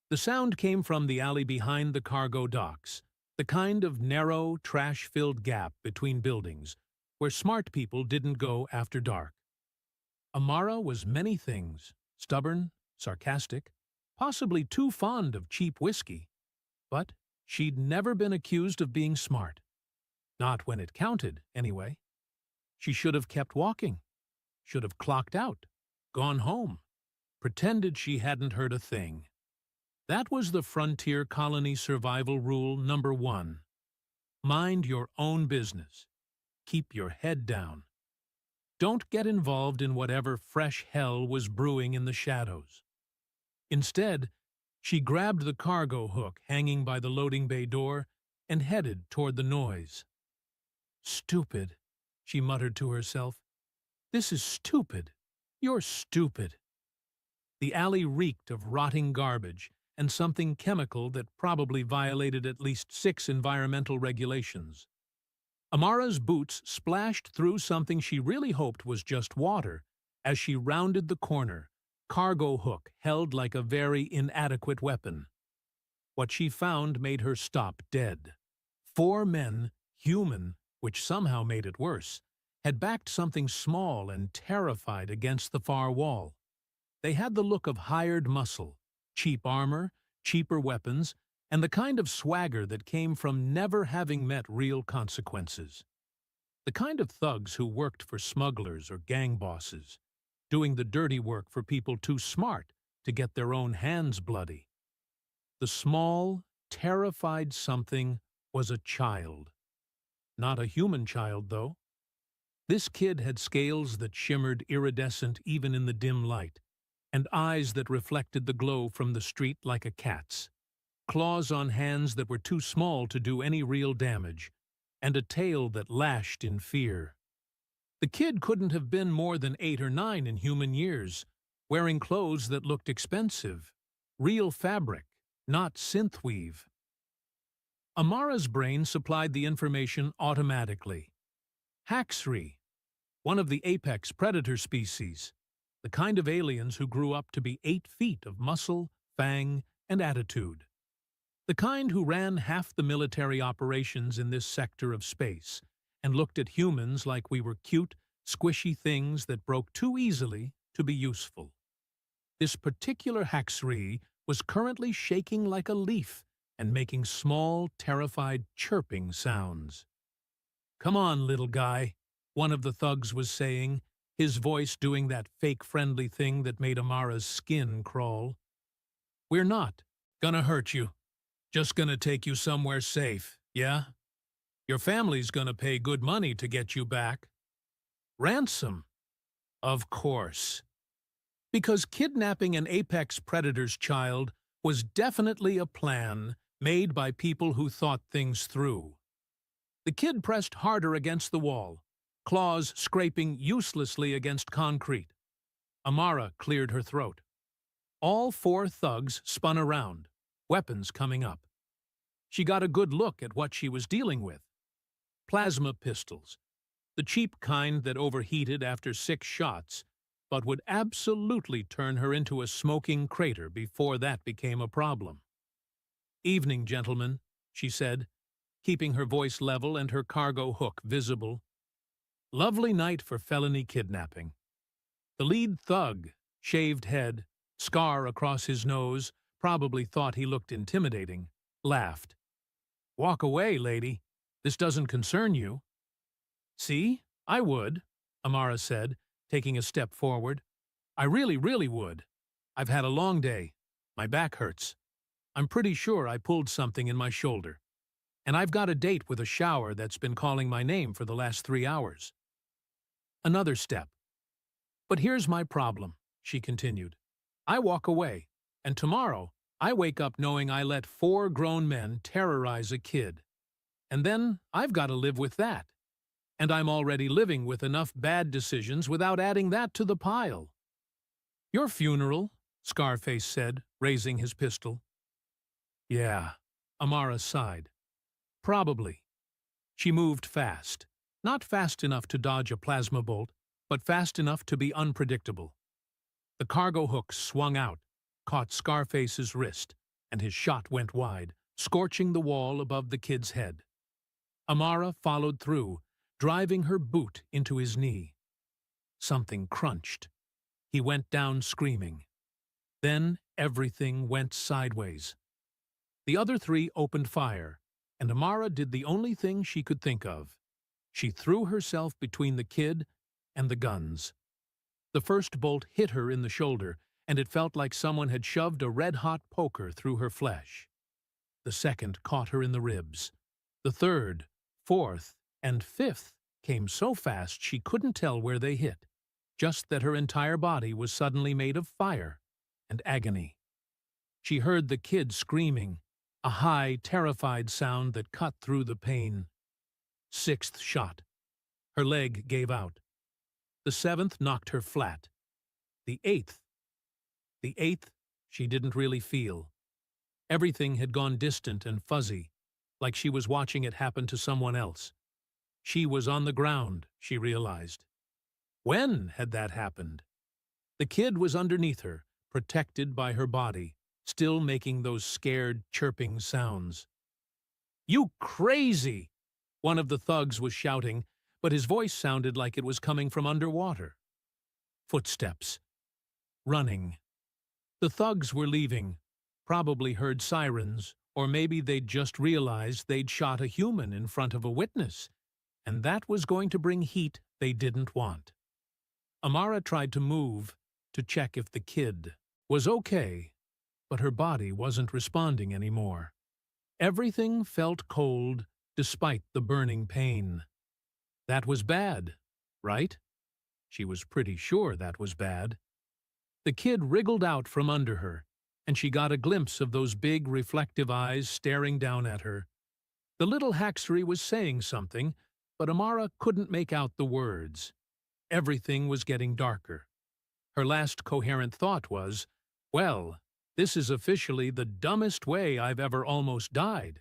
Speaker 8: The sound came from the alley behind the cargo docks, the kind of narrow, trash-filled gap between buildings where smart people didn't go after dark. Amara was many things, stubborn, sarcastic, possibly too fond of cheap whiskey, but she'd never been accused of being smart. Not when it counted, anyway. She should have kept walking, should have clocked out, gone home, pretended she hadn't heard a thing. That was the frontier colony survival rule number 1. Mind your own business. Keep your head down. Don't get involved in whatever fresh hell was brewing in the shadows. Instead, she grabbed the cargo hook hanging by the loading bay door and headed toward the noise. "Stupid," she muttered to herself. "This is stupid. You're stupid." The alley reeked of rotting garbage and something chemical that probably violated at least 6 environmental regulations. Amara's boots splashed through something she really hoped was just water as she rounded the corner, cargo hook held like a very inadequate weapon. What she found made her stop dead. 4 men, human, which somehow made it worse, had backed something small and terrified against the far wall. They had the look of hired muscle, cheap armor, cheaper weapons, and the kind of swagger that came from never having met real consequences. The kind of thugs who worked for smugglers or gang bosses, doing the dirty work for people too smart to get their own hands bloody. The small, terrified something was a child. Not a human child, though. This kid had scales that shimmered iridescent even in the dim light, and eyes that reflected the glow from the street like a cat's, claws on hands that were too small to do any real damage, and a tail that lashed in fear. The kid couldn't have been more than 8 or 9 in human years, wearing clothes that looked expensive, real fabric, not synthweave. Amara's brain supplied the information automatically. Haxree, one of the apex predator species, the kind of aliens who grew up to be 8 feet of muscle, fang, and attitude. The kind who ran half the military operations in this sector of space and looked at humans like we were cute, squishy things that broke too easily to be useful. This particular Haxree was currently shaking like a leaf and making small, terrified, chirping sounds. "Come on, little guy," one of the thugs was saying, his voice doing that fake friendly thing that made Amara's skin crawl. "We're not gonna hurt you. Just gonna take you somewhere safe, yeah? Your family's gonna pay good money to get you back." Ransom? Of course. Because kidnapping an apex predator's child was definitely a plan made by people who thought things through. The kid pressed harder against the wall, claws scraping uselessly against concrete. Amara cleared her throat. All 4 thugs spun around, weapons coming up. She got a good look at what she was dealing with. Plasma pistols, the cheap kind that overheated after 6 shots, but would absolutely turn her into a smoking crater before that became a problem. "Evening, gentlemen," she said, keeping her voice level and her cargo hook visible. "Lovely night for felony kidnapping." The lead thug, shaved head, scar across his nose, probably thought he looked intimidating, laughed. "Walk away, lady. This doesn't concern you." "See, I would," Amara said, taking a step forward. "I really, really would. I've had a long day. My back hurts. I'm pretty sure I pulled something in my shoulder. And I've got a date with a shower that's been calling my name for the last 3 hours." Another step. "But here's my problem," she continued. "I walk away, and tomorrow I wake up knowing I let 4 grown men terrorize a kid. And then I've got to live with that. And I'm already living with enough bad decisions without adding that to the pile. Your funeral, Scarface said, raising his pistol. Yeah, Amara sighed. Probably. She moved fast. Not fast enough to dodge a plasma bolt, but fast enough to be unpredictable. The cargo hook swung out, caught Scarface's wrist, and his shot went wide, scorching the wall above the kid's head. Amara followed through, driving her boot into his knee. Something crunched. He went down screaming. Then everything went sideways. The other three opened fire, and Amara did the only thing she could think of. She threw herself between the kid and the guns. The first bolt hit her in the shoulder, and it felt like someone had shoved a red-hot poker through her flesh. The second caught her in the ribs. The third, fourth, and fifth came so fast she couldn't tell where they hit, just that her entire body was suddenly made of fire and agony. She heard the kid screaming, a high, terrified sound that cut through the pain. Sixth shot. Her leg gave out. The seventh knocked her flat. The eighth, she didn't really feel. Everything had gone distant and fuzzy, like she was watching it happen to someone else. She was on the ground, she realized. When had that happened? The kid was underneath her, protected by her body, still making those scared, chirping sounds. "You crazy!" one of the thugs was shouting, but his voice sounded like it was coming from underwater. Footsteps. Running. The thugs were leaving, probably heard sirens, or maybe they'd just realized they'd shot a human in front of a witness, and that was going to bring heat they didn't want. Amara tried to move, to check if the kid was okay, but her body wasn't responding anymore. Everything felt cold despite the burning pain. That was bad, right? She was pretty sure that was bad. The kid wriggled out from under her, and she got a glimpse of those big, reflective eyes staring down at her. The little haxorhy was saying something, but Amara couldn't make out the words. Everything was getting darker. Her last coherent thought was, well, this is officially the dumbest way I've ever almost died,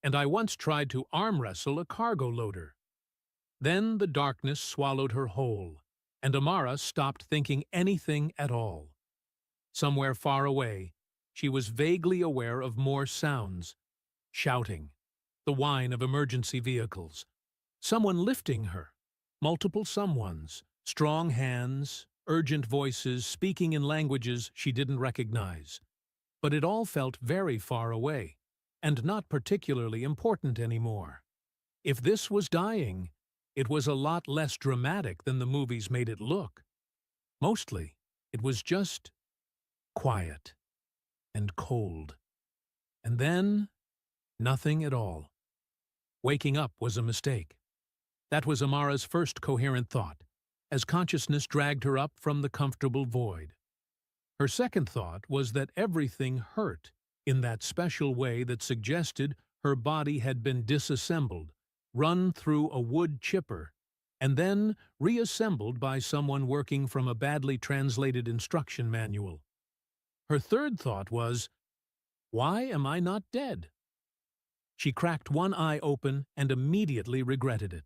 Speaker 8: and I once tried to arm wrestle a cargo loader. Then the darkness swallowed her whole, and Amara stopped thinking anything at all. Somewhere far away, she was vaguely aware of more sounds. Shouting, the whine of emergency vehicles, someone lifting her, multiple someones, strong hands, urgent voices speaking in languages she didn't recognize. But it all felt very far away, and not particularly important anymore. If this was dying, it was a lot less dramatic than the movies made it look. Mostly, it was just quiet and cold. And then, nothing at all. Waking up was a mistake. That was Amara's first coherent thought, as consciousness dragged her up from the comfortable void. Her second thought was that everything hurt in that special way that suggested her body had been disassembled, run through a wood chipper, and then reassembled by someone working from a badly translated instruction manual. Her third thought was, why am I not dead? She cracked one eye open and immediately regretted it.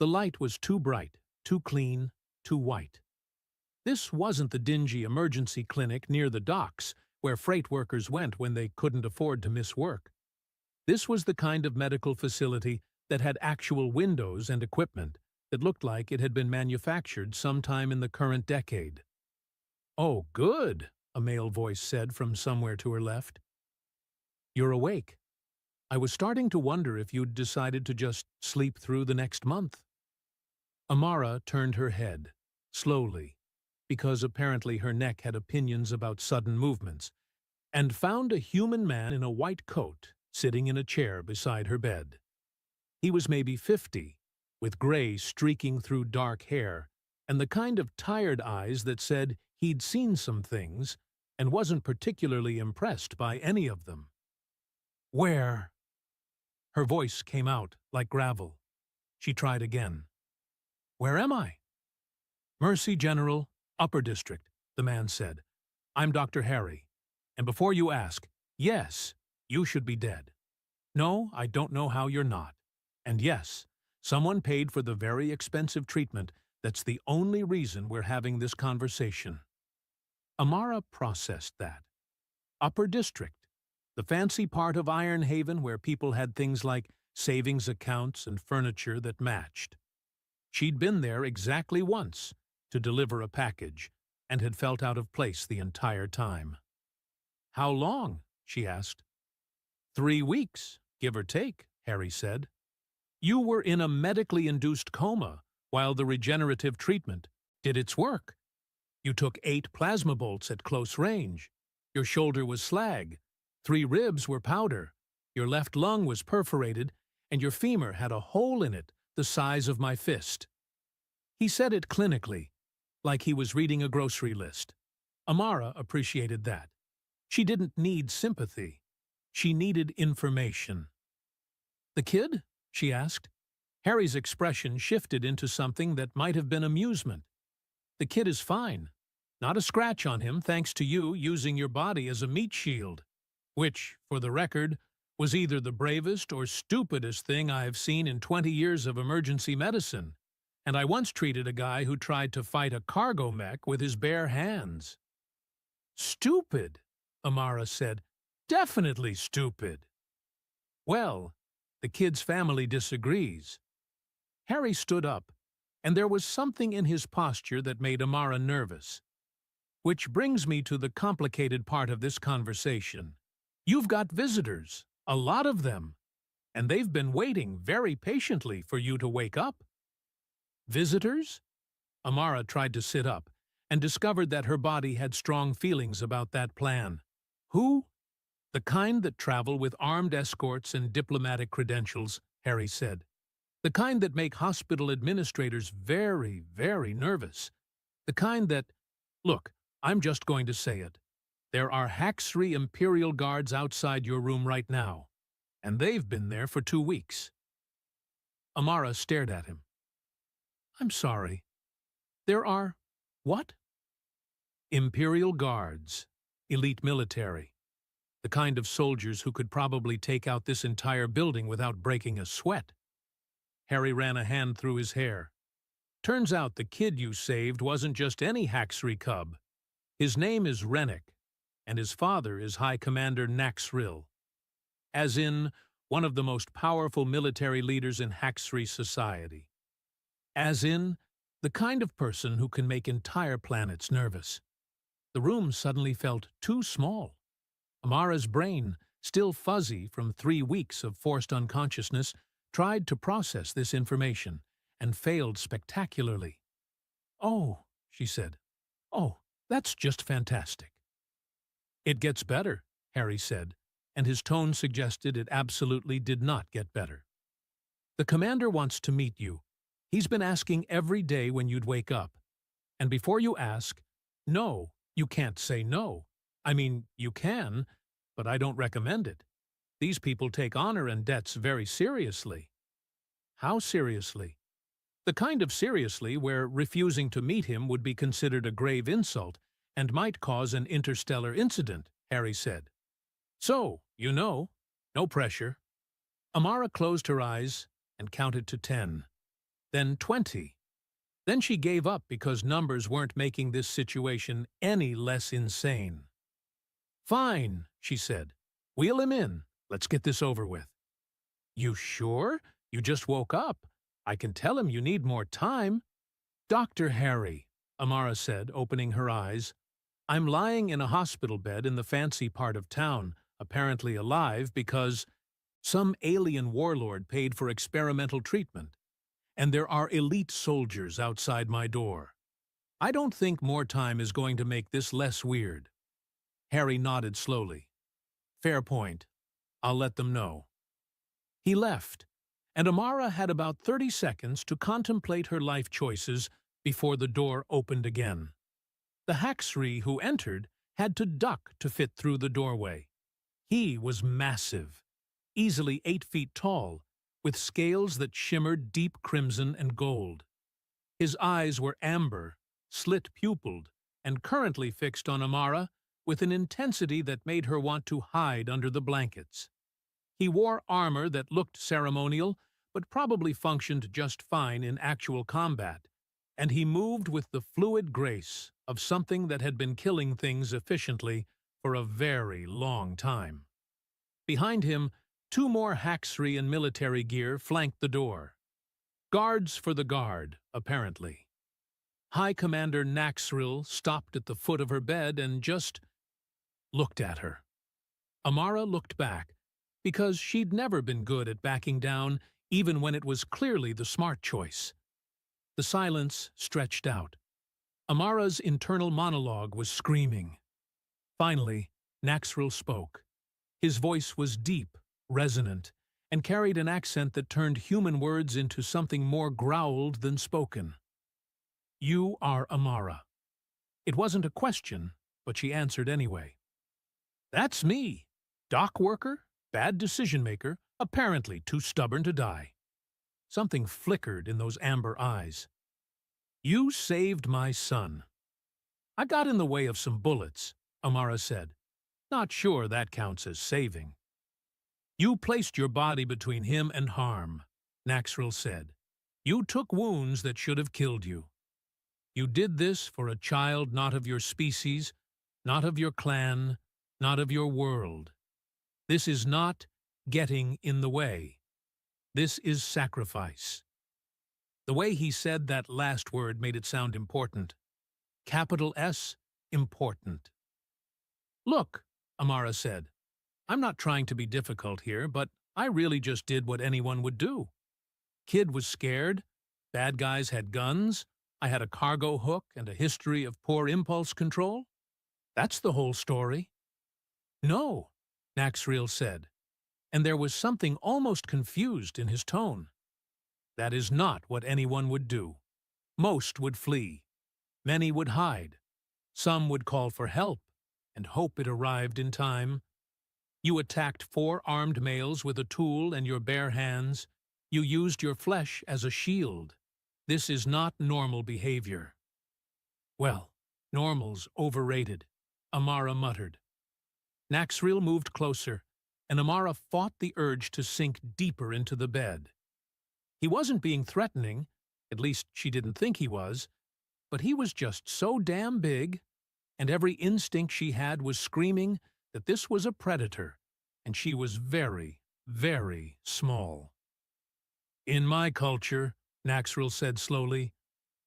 Speaker 8: The light was too bright, too clean, too white. This wasn't the dingy emergency clinic near the docks where freight workers went when they couldn't afford to miss work. This was the kind of medical facility that had actual windows and equipment that looked like it had been manufactured sometime in the current decade. "Oh, good," a male voice said from somewhere to her left. "You're awake. I was starting to wonder if you'd decided to just sleep through the next month." Amara turned her head, slowly, because apparently her neck had opinions about sudden movements, and found a human man in a white coat sitting in a chair beside her bed. He was maybe 50, with gray streaking through dark hair, and the kind of tired eyes that said he'd seen some things and wasn't particularly impressed by any of them. "Where?" Her voice came out like gravel. She tried again. "Where am I?" "Mercy General, Upper District," the man said. "I'm Dr. Harry. And before you ask, yes, you should be dead. No, I don't know how you're not. And yes, someone paid for the very expensive treatment that's the only reason we're having this conversation." Amara processed that. Upper District, the fancy part of Ironhaven where people had things like savings accounts and furniture that matched. She'd been there exactly once to deliver a package and had felt out of place the entire time. "How long?" she asked. 3 weeks, give or take," Harry said. "You were in a medically induced coma while the regenerative treatment did its work. You took 8 plasma bolts at close range. Your shoulder was slag. 3 ribs were powder. Your left lung was perforated, and your femur had a hole in it the size of my fist." He said it clinically, like he was reading a grocery list. Amara appreciated that. She didn't need sympathy. She needed information. "The kid?" she asked. Harry's expression shifted into something that might have been amusement. "The kid is fine. Not a scratch on him thanks to you using your body as a meat shield. Which, for the record, was either the bravest or stupidest thing I have seen in 20 years of emergency medicine. And I once treated a guy who tried to fight a cargo mech with his bare hands." "Stupid," Amara said. "Definitely stupid." "Well, the kid's family disagrees." Harry stood up, and there was something in his posture that made Amara nervous. "Which brings me to the complicated part of this conversation. You've got visitors, a lot of them, and they've been waiting very patiently for you to wake up." "Visitors?" Amara tried to sit up and discovered that her body had strong feelings about that plan. "Who?" "The kind that travel with armed escorts and diplomatic credentials," Harry said. "The kind that make hospital administrators very, very nervous. The kind that— Look, I'm just going to say it. There are Haxry Imperial Guards outside your room right now, and they've been there for 2 weeks." Amara stared at him. "I'm sorry. There are— what?" "Imperial Guards. Elite military. The kind of soldiers who could probably take out this entire building without breaking a sweat." Harry ran a hand through his hair. "Turns out the kid you saved wasn't just any Haxry cub. His name is Rennick, and his father is High Commander Naxrill. As in, one of the most powerful military leaders in Haxry society. As in, the kind of person who can make entire planets nervous." The room suddenly felt too small. Amara's brain, still fuzzy from 3 weeks of forced unconsciousness, tried to process this information and failed spectacularly. "Oh," she said. "Oh, that's just fantastic." "It gets better," Harry said, and his tone suggested it absolutely did not get better. "The commander wants to meet you. He's been asking every day when you'd wake up. And before you ask, no, you can't say no. I mean, you can, but I don't recommend it. These people take honor and debts very seriously." "How seriously?" "The kind of seriously where refusing to meet him would be considered a grave insult and might cause an interstellar incident," Harry said. "So, you know, no pressure." Amara closed her eyes and counted to 10, then 20. Then she gave up because numbers weren't making this situation any less insane. "Fine," she said. "Wheel him in. Let's get this over with." "You sure? You just woke up. I can tell him you need more time." "Dr. Harry," Amara said, opening her eyes, "I'm lying in a hospital bed in the fancy part of town, apparently alive because some alien warlord paid for experimental treatment, and there are elite soldiers outside my door. I don't think more time is going to make this less weird." Harry nodded slowly. "Fair point. I'll let them know." He left, and Amara had about 30 seconds to contemplate her life choices before the door opened again. The Haxry who entered had to duck to fit through the doorway. He was massive, easily 8 feet tall, with scales that shimmered deep crimson and gold. His eyes were amber, slit-pupiled, and currently fixed on Amara with an intensity that made her want to hide under the blankets. He wore armor that looked ceremonial, but probably functioned just fine in actual combat, and he moved with the fluid grace of something that had been killing things efficiently for a very long time. Behind him, 2 more Haxri in military gear flanked the door. Guards for the guard, apparently. High Commander Naxril stopped at the foot of her bed and just looked at her. Amara looked back, because she'd never been good at backing down, even when it was clearly the smart choice. The silence stretched out. Amara's internal monologue was screaming. Finally, Naxril spoke. His voice was deep, resonant, and carried an accent that turned human words into something more growled than spoken. "You are Amara." It wasn't a question, but she answered anyway. "That's me. Dock worker, bad decision-maker, apparently too stubborn to die." Something flickered in those amber eyes. "You saved my son." "I got in the way of some bullets," Amara said. "Not sure that counts as saving." "You placed your body between him and harm," Naxril said. "You took wounds that should have killed you. You did this for a child not of your species, not of your clan, not of your world. This is not getting in the way. This is sacrifice." The way he said that last word made it sound important. Capital S, important. "Look," Amara said, "I'm not trying to be difficult here, but I really just did what anyone would do. Kid was scared, bad guys had guns, I had a cargo hook and a history of poor impulse control. That's the whole story." "No," Naxril said, and there was something almost confused in his tone. "That is not what anyone would do. Most would flee. Many would hide. Some would call for help and hope it arrived in time. You attacked 4 armed males with a tool and your bare hands. You used your flesh as a shield. This is not normal behavior." "Well, normal's overrated," Amara muttered. Naxril moved closer, and Amara fought the urge to sink deeper into the bed. He wasn't being threatening, at least she didn't think he was, but he was just so damn big, and every instinct she had was screaming that this was a predator, and she was very, very small. "In my culture," Naxril said slowly,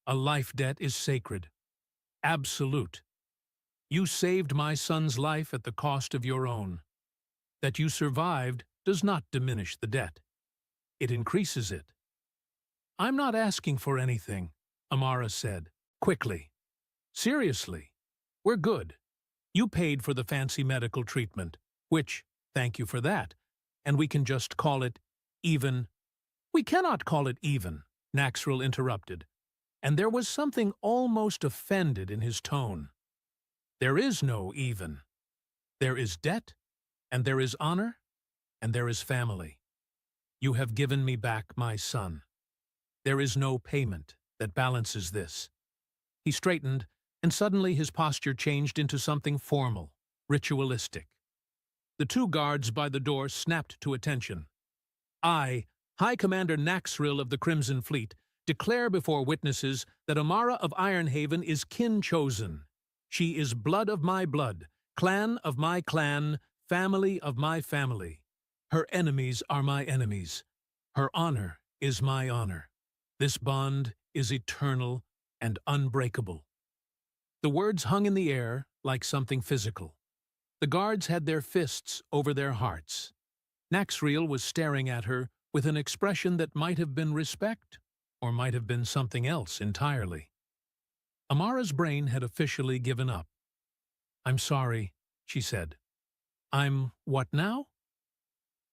Speaker 8: "a life debt is sacred. Absolute. You saved my son's life at the cost of your own. That you survived does not diminish the debt. It increases it." "I'm not asking for anything," Amara said, quickly. "Seriously, we're good. You paid for the fancy medical treatment, which, thank you for that, and we can just call it even." "We cannot call it even," Naxril interrupted, and there was something almost offended in his tone. "There is no even. There is debt, and there is honor, and there is family. You have given me back my son. There is no payment that balances this." He straightened, and suddenly his posture changed into something formal, ritualistic. The 2 guards by the door snapped to attention. "I, High Commander Naxril of the Crimson Fleet, declare before witnesses that Amara of Ironhaven is kin-chosen. She is blood of my blood, clan of my clan, family of my family. Her enemies are my enemies. Her honor is my honor. This bond is eternal and unbreakable." The words hung in the air like something physical. The guards had their fists over their hearts. Naxril was staring at her with an expression that might have been respect, or might have been something else entirely. Amara's brain had officially given up. "I'm sorry," she said. "I'm what now?"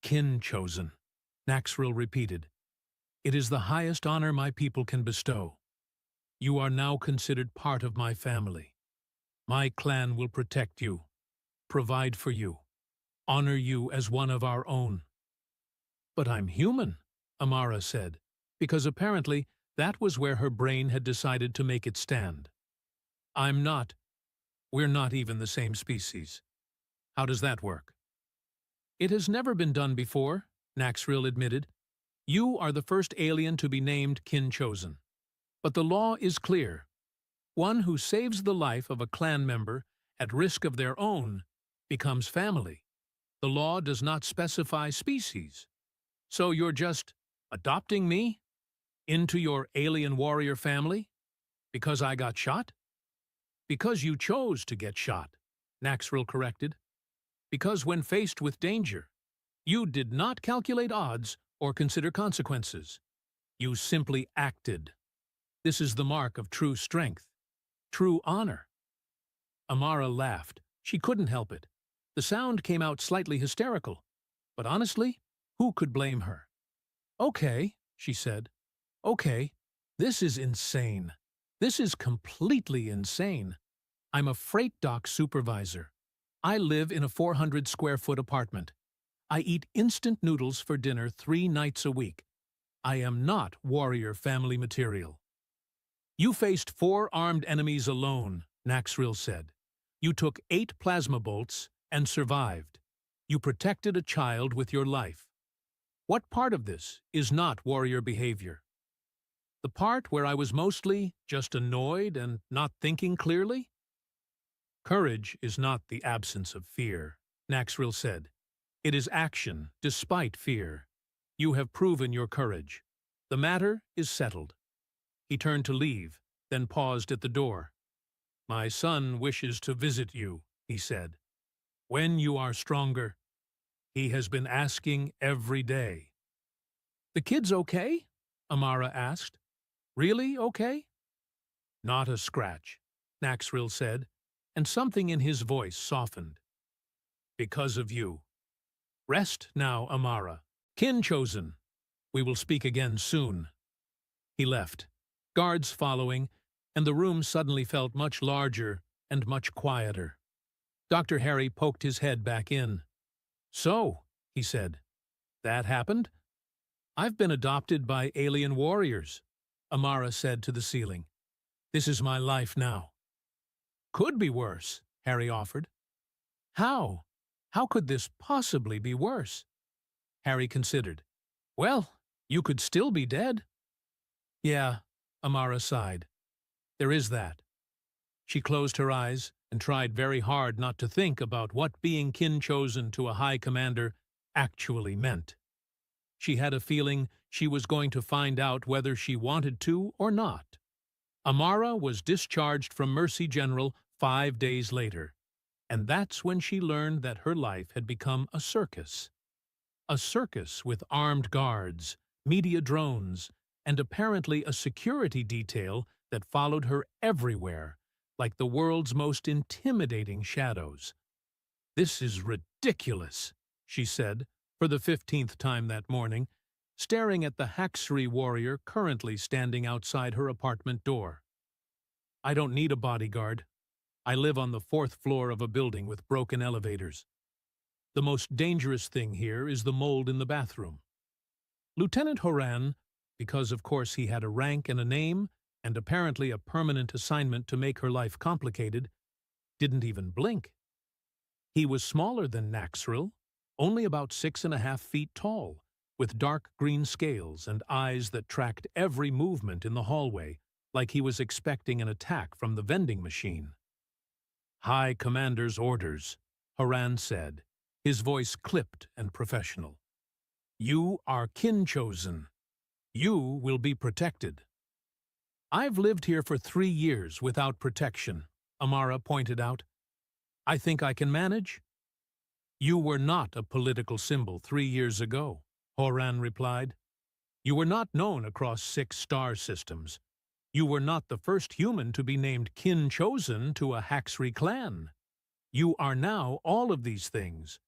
Speaker 8: "Kin-chosen," Naxril repeated. "It is the highest honor my people can bestow. You are now considered part of my family. My clan will protect you, provide for you, honor you as one of our own." "But I'm human," Amara said, because apparently that was where her brain had decided to make it stand. I'm not. We're not even the same species. How does that work? It has never been done before, Naxriel admitted. You are the first alien to be named kin chosen. But the law is clear. One who saves the life of a clan member at risk of their own becomes family. The law does not specify species. So you're just adopting me into your alien warrior family because I got shot? Because you chose to get shot, Naxriel corrected. Because when faced with danger, you did not calculate odds or consider consequences. You simply acted. This is the mark of true strength, true honor. Amara laughed. She couldn't help it. The sound came out slightly hysterical. But honestly, who could blame her? Okay, she said. Okay, this is insane. This is completely insane. I'm a freight dock supervisor. I live in a 400-square-foot apartment. I eat instant noodles for dinner 3 nights a week. I am not warrior family material. You faced 4 armed enemies alone, Naxriel said. You took 8 plasma bolts and survived. You protected a child with your life. What part of this is not warrior behavior? The part where I was mostly just annoyed and not thinking clearly? Courage is not the absence of fear, Naxriel said. It is action despite fear. You have proven your courage. The matter is settled. He turned to leave, then paused at the door. My son wishes to visit you, he said. When you are stronger. He has been asking every day. The kid's okay? Amara asked. Really okay? Not a scratch, Naxriel said, and something in his voice softened. Because of you. Rest now, Amara. Kin chosen. We will speak again soon. He left, guards following, and the room suddenly felt much larger and much quieter. Dr. Harry poked his head back in. So, he said, that happened? I've been adopted by alien warriors, Amara said to the ceiling. This is my life now. Could be worse, Harry offered. How? How could this possibly be worse? Harry considered. Well, you could still be dead. Yeah, Amara sighed. There is that. She closed her eyes and tried very hard not to think about what being kin chosen to a high commander actually meant. She had a feeling she was going to find out whether she wanted to or not. Amara was discharged from Mercy General 5 days later, and that's when she learned that her life had become a circus. A circus with armed guards, media drones, and apparently a security detail that followed her everywhere, like the world's most intimidating shadows. This is ridiculous, she said, for the 15th time that morning, staring at the Haxri warrior currently standing outside her apartment door. I don't need a bodyguard. I live on the 4th floor of a building with broken elevators. The most dangerous thing here is the mold in the bathroom. Lieutenant Horan, because of course he had a rank and a name, and apparently a permanent assignment to make her life complicated, didn't even blink. He was smaller than Naxriel, only about 6.5 feet tall, with dark green scales and eyes that tracked every movement in the hallway, like he was expecting an attack from the vending machine. High Commander's orders, Horan said, his voice clipped and professional. You are kin chosen. You will be protected. I've lived here for 3 years without protection, Amara pointed out. I think I can manage. You were not a political symbol 3 years ago, Horan replied. You were not known across 6 star systems. You were not the first human to be named kin chosen to a Haxri clan. You are now all of these things.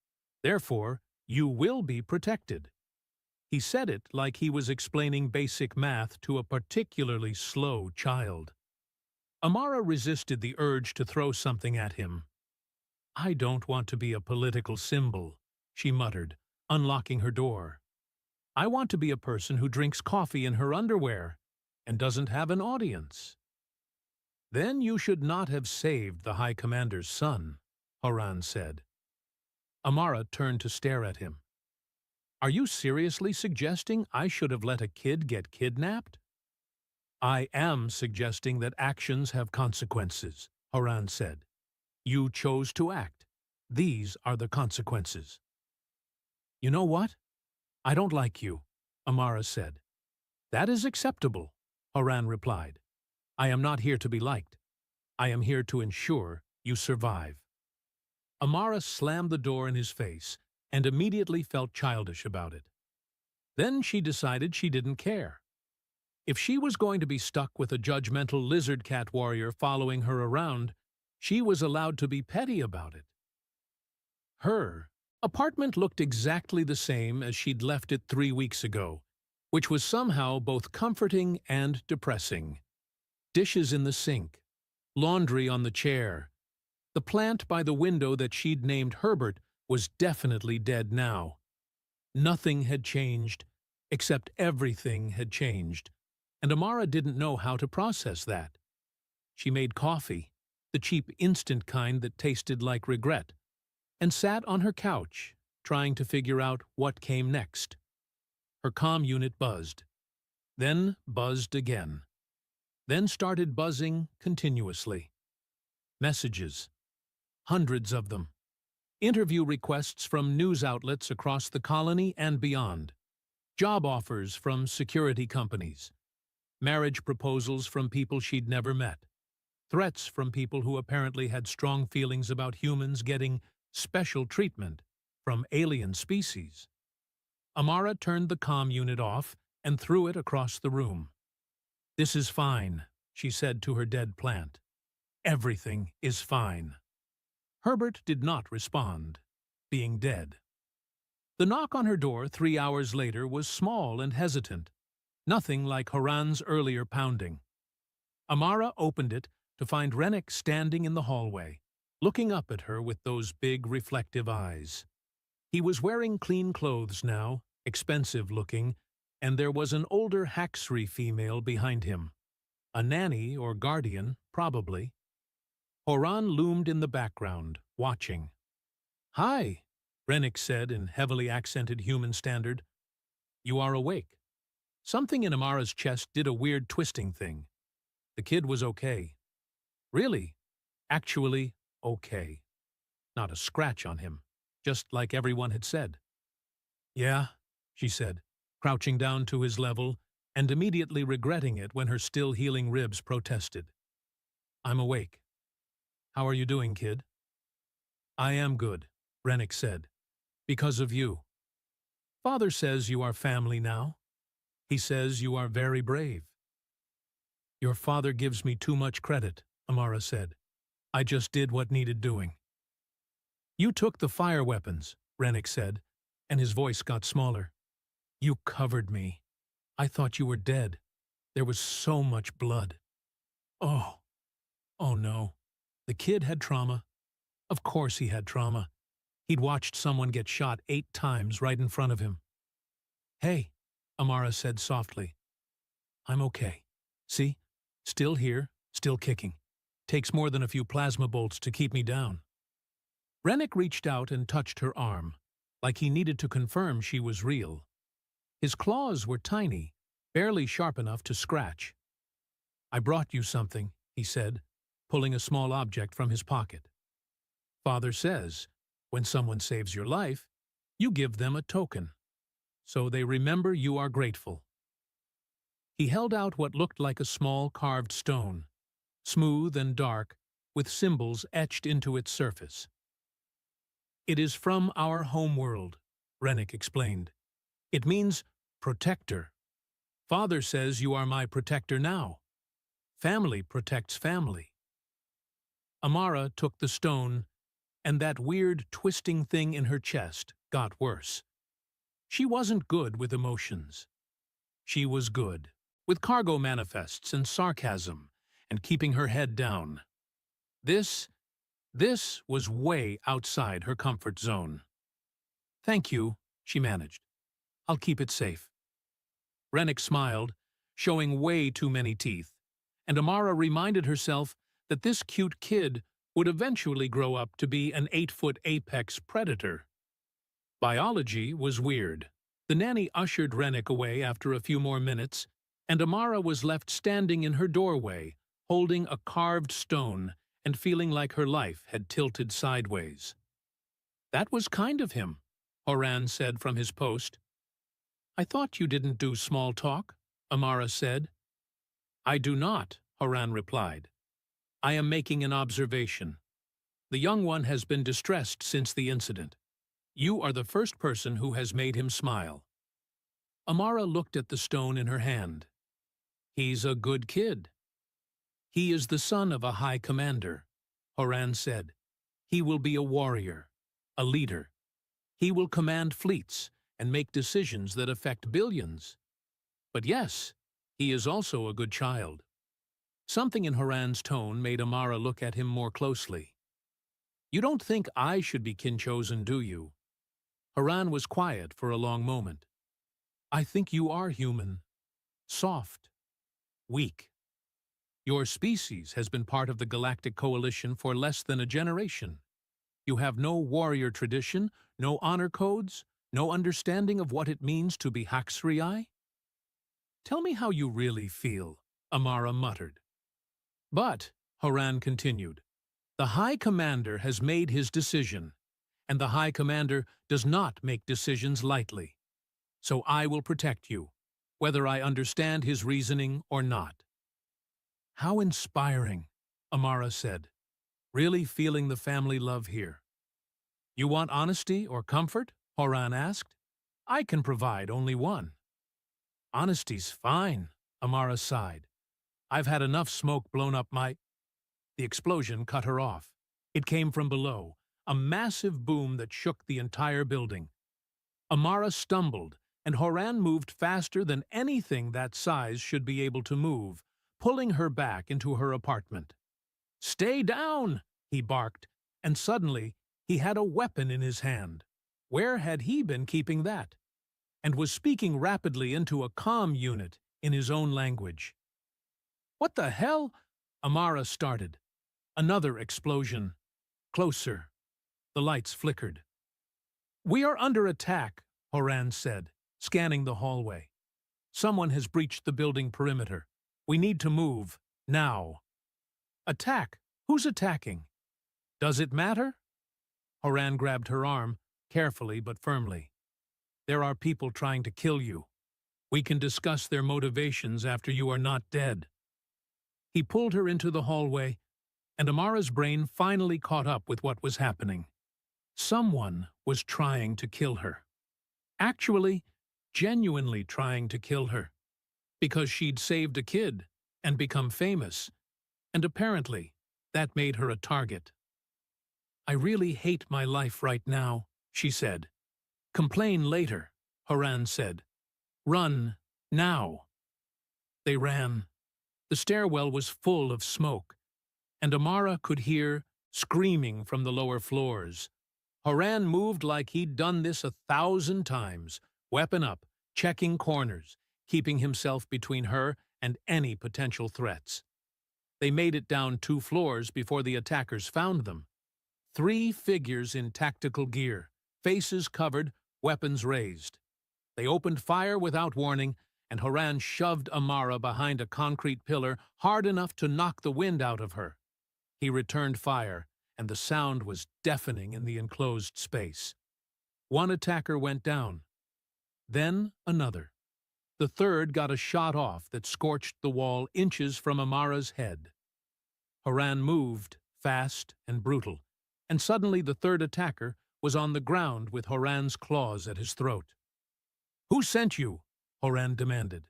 Speaker 8: Therefore, you will be protected. He said it like he was explaining basic math to a particularly slow child. Amara resisted the urge to throw something at him. I don't want to be a political symbol, she muttered, unlocking her door. I want to be a person who drinks coffee in her underwear and doesn't have an audience." "Then you should not have saved the High Commander's son," Horan said. Amara turned to stare at him. "Are you seriously suggesting I should have let a kid get kidnapped?" "I am suggesting that actions have consequences," Horan said. "You chose to act. These are the consequences." "You know what? I don't like you," Amara said. "That is acceptable," Horan replied. "I am not here to be liked. I am here to ensure you survive." Amara slammed the door in his face and immediately felt childish about it. Then she decided she didn't care. If she was going to be stuck with a judgmental lizard cat warrior following her around, she was allowed to be petty about it. Her apartment looked exactly the same as she'd left it 3 weeks ago, which was somehow both comforting and depressing. Dishes in the sink, laundry on the chair. The plant by the window that she'd named Herbert was definitely dead now. Nothing had changed, except everything had changed, and Amara didn't know how to process that. She made coffee, the cheap instant kind that tasted like regret, and sat on her couch, trying to figure out what came next. Her comm unit buzzed, then buzzed again, then started buzzing continuously. Messages. Hundreds of them. Interview requests from news outlets across the colony and beyond. Job offers from security companies. Marriage proposals from people she'd never met. Threats from people who apparently had strong feelings about humans getting special treatment from alien species. Amara turned the comm unit off and threw it across the room. "This is fine," she said to her dead plant. "Everything is fine." Herbert did not respond, being dead. The knock on her door 3 hours later was small and hesitant, nothing like Horan's earlier pounding. Amara opened it to find Rennick standing in the hallway, looking up at her with those big reflective eyes. He was wearing clean clothes now, expensive looking, and there was an older Haxry female behind him. A nanny or guardian, probably. Horan loomed in the background, watching. "Hi," Rennick said in heavily accented human standard. "You are awake." Something in Amara's chest did a weird twisting thing. The kid was okay. Really, actually okay. Not a scratch on him, just like everyone had said. "Yeah," she said, crouching down to his level and immediately regretting it when her still healing ribs protested. "I'm awake. How are you doing, kid?" "I am good," Rennick said. "Because of you. Father says you are family now. He says you are very brave." "Your father gives me too much credit," Amara said. "I just did what needed doing." "You took the fire weapons," Rennick said, and his voice got smaller. "You covered me. I thought you were dead. There was so much blood." Oh no. The kid had trauma. Of course he had trauma. He'd watched someone get shot 8 times right in front of him. "Hey," Amara said softly. "I'm okay. See? Still here, still kicking. Takes more than a few plasma bolts to keep me down." Rennick reached out and touched her arm, like he needed to confirm she was real. His claws were tiny, barely sharp enough to scratch. "I brought you something," he said, pulling a small object from his pocket. "Father says, when someone saves your life, you give them a token, so they remember you are grateful." He held out what looked like a small carved stone, smooth and dark, with symbols etched into its surface. "It is from our home world," Rennick explained. "It means protector. Father says you are my protector now. Family protects family." Amara took the stone, and that weird twisting thing in her chest got worse. She wasn't good with emotions. She was good with cargo manifests and sarcasm and keeping her head down. This was way outside her comfort zone. "Thank you," she managed. I'll keep it safe." Rennick smiled, showing way too many teeth, and Amara reminded herself that this cute kid would eventually grow up to be an 8-foot apex predator. Biology was weird. The nanny ushered Rennick away after a few more minutes, and Amara was left standing in her doorway, holding a carved stone and feeling like her life had tilted sideways. "That was kind of him," Horan said from his post. "I thought you didn't do small talk," Amara said. "I do not," Horan replied. "I am making an observation. The young one has been distressed since the incident. You are the first person who has made him smile." Amara looked at the stone in her hand. "He's a good kid." "He is the son of a high commander," Horan said. "He will be a warrior, a leader. He will command fleets and make decisions that affect billions. But yes, he is also a good child." Something in Horan's tone made Amara look at him more closely. "You don't think I should be kin-chosen, do you?" Horan was quiet for a long moment. "I think you are human. Soft. Weak. Your species has been part of the Galactic Coalition for less than a generation. You have no warrior tradition, no honor codes, no understanding of what it means to be Haxriai." "Tell me how you really feel," Amara muttered. "But," Horan continued, "the High Commander has made his decision, and the High Commander does not make decisions lightly. So I will protect you, whether I understand his reasoning or not." "How inspiring," Amara said, really feeling the family love here. "You want honesty or comfort?" Horan asked. "I can provide only one." "Honesty's fine," Amara sighed. "I've had enough smoke blown up my—" The explosion cut her off. It came from below, a massive boom that shook the entire building. Amara stumbled, and Horan moved faster than anything that size should be able to move, pulling her back into her apartment. "Stay down!" he barked, and suddenly he had a weapon in his hand. Where had he been keeping that? And was speaking rapidly into a comm unit in his own language. "What the hell?" Amara started. Another explosion. Closer. The lights flickered. "We are under attack," Horan said, scanning the hallway. "Someone has breached the building perimeter. We need to move. Now." "Attack? Who's attacking?" "Does it matter?" Horan grabbed her arm, carefully but firmly. "There are people trying to kill you. We can discuss their motivations after you are not dead." He pulled her into the hallway, and Amara's brain finally caught up with what was happening. Someone was trying to kill her. Actually, genuinely trying to kill her. Because she'd saved a kid and become famous, and apparently that made her a target. "I really hate my life right now," she said. "Complain later," Horan said. "Run, now." They ran. The stairwell was full of smoke, and Amara could hear screaming from the lower floors. Horan moved like he'd done this 1,000 times, weapon up, checking corners, keeping himself between her and any potential threats. They made it down 2 floors before the attackers found them. 3 figures in tactical gear, faces covered, weapons raised. They opened fire without warning, and Horan shoved Amara behind a concrete pillar hard enough to knock the wind out of her. He returned fire, and the sound was deafening in the enclosed space. 1 attacker went down. Then another. The third got a shot off that scorched the wall inches from Amara's head. Horan moved, fast and brutal, and suddenly the third attacker was on the ground with Horan's claws at his throat. "Who sent you?" Horan demanded.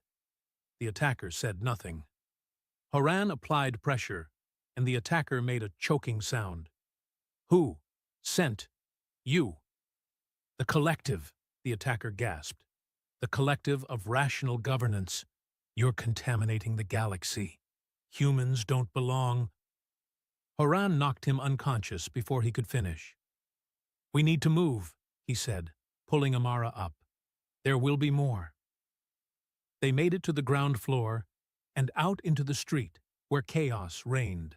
Speaker 8: The attacker said nothing. Horan applied pressure, and the attacker made a choking sound. "Who sent you?" "The Collective," the attacker gasped. "The Collective of Rational Governance. You're contaminating the galaxy. Humans don't belong." Horan knocked him unconscious before he could finish. "We need to move," he said, pulling Amara up. There will be more. They made it to the ground floor and out into the street, where chaos reigned.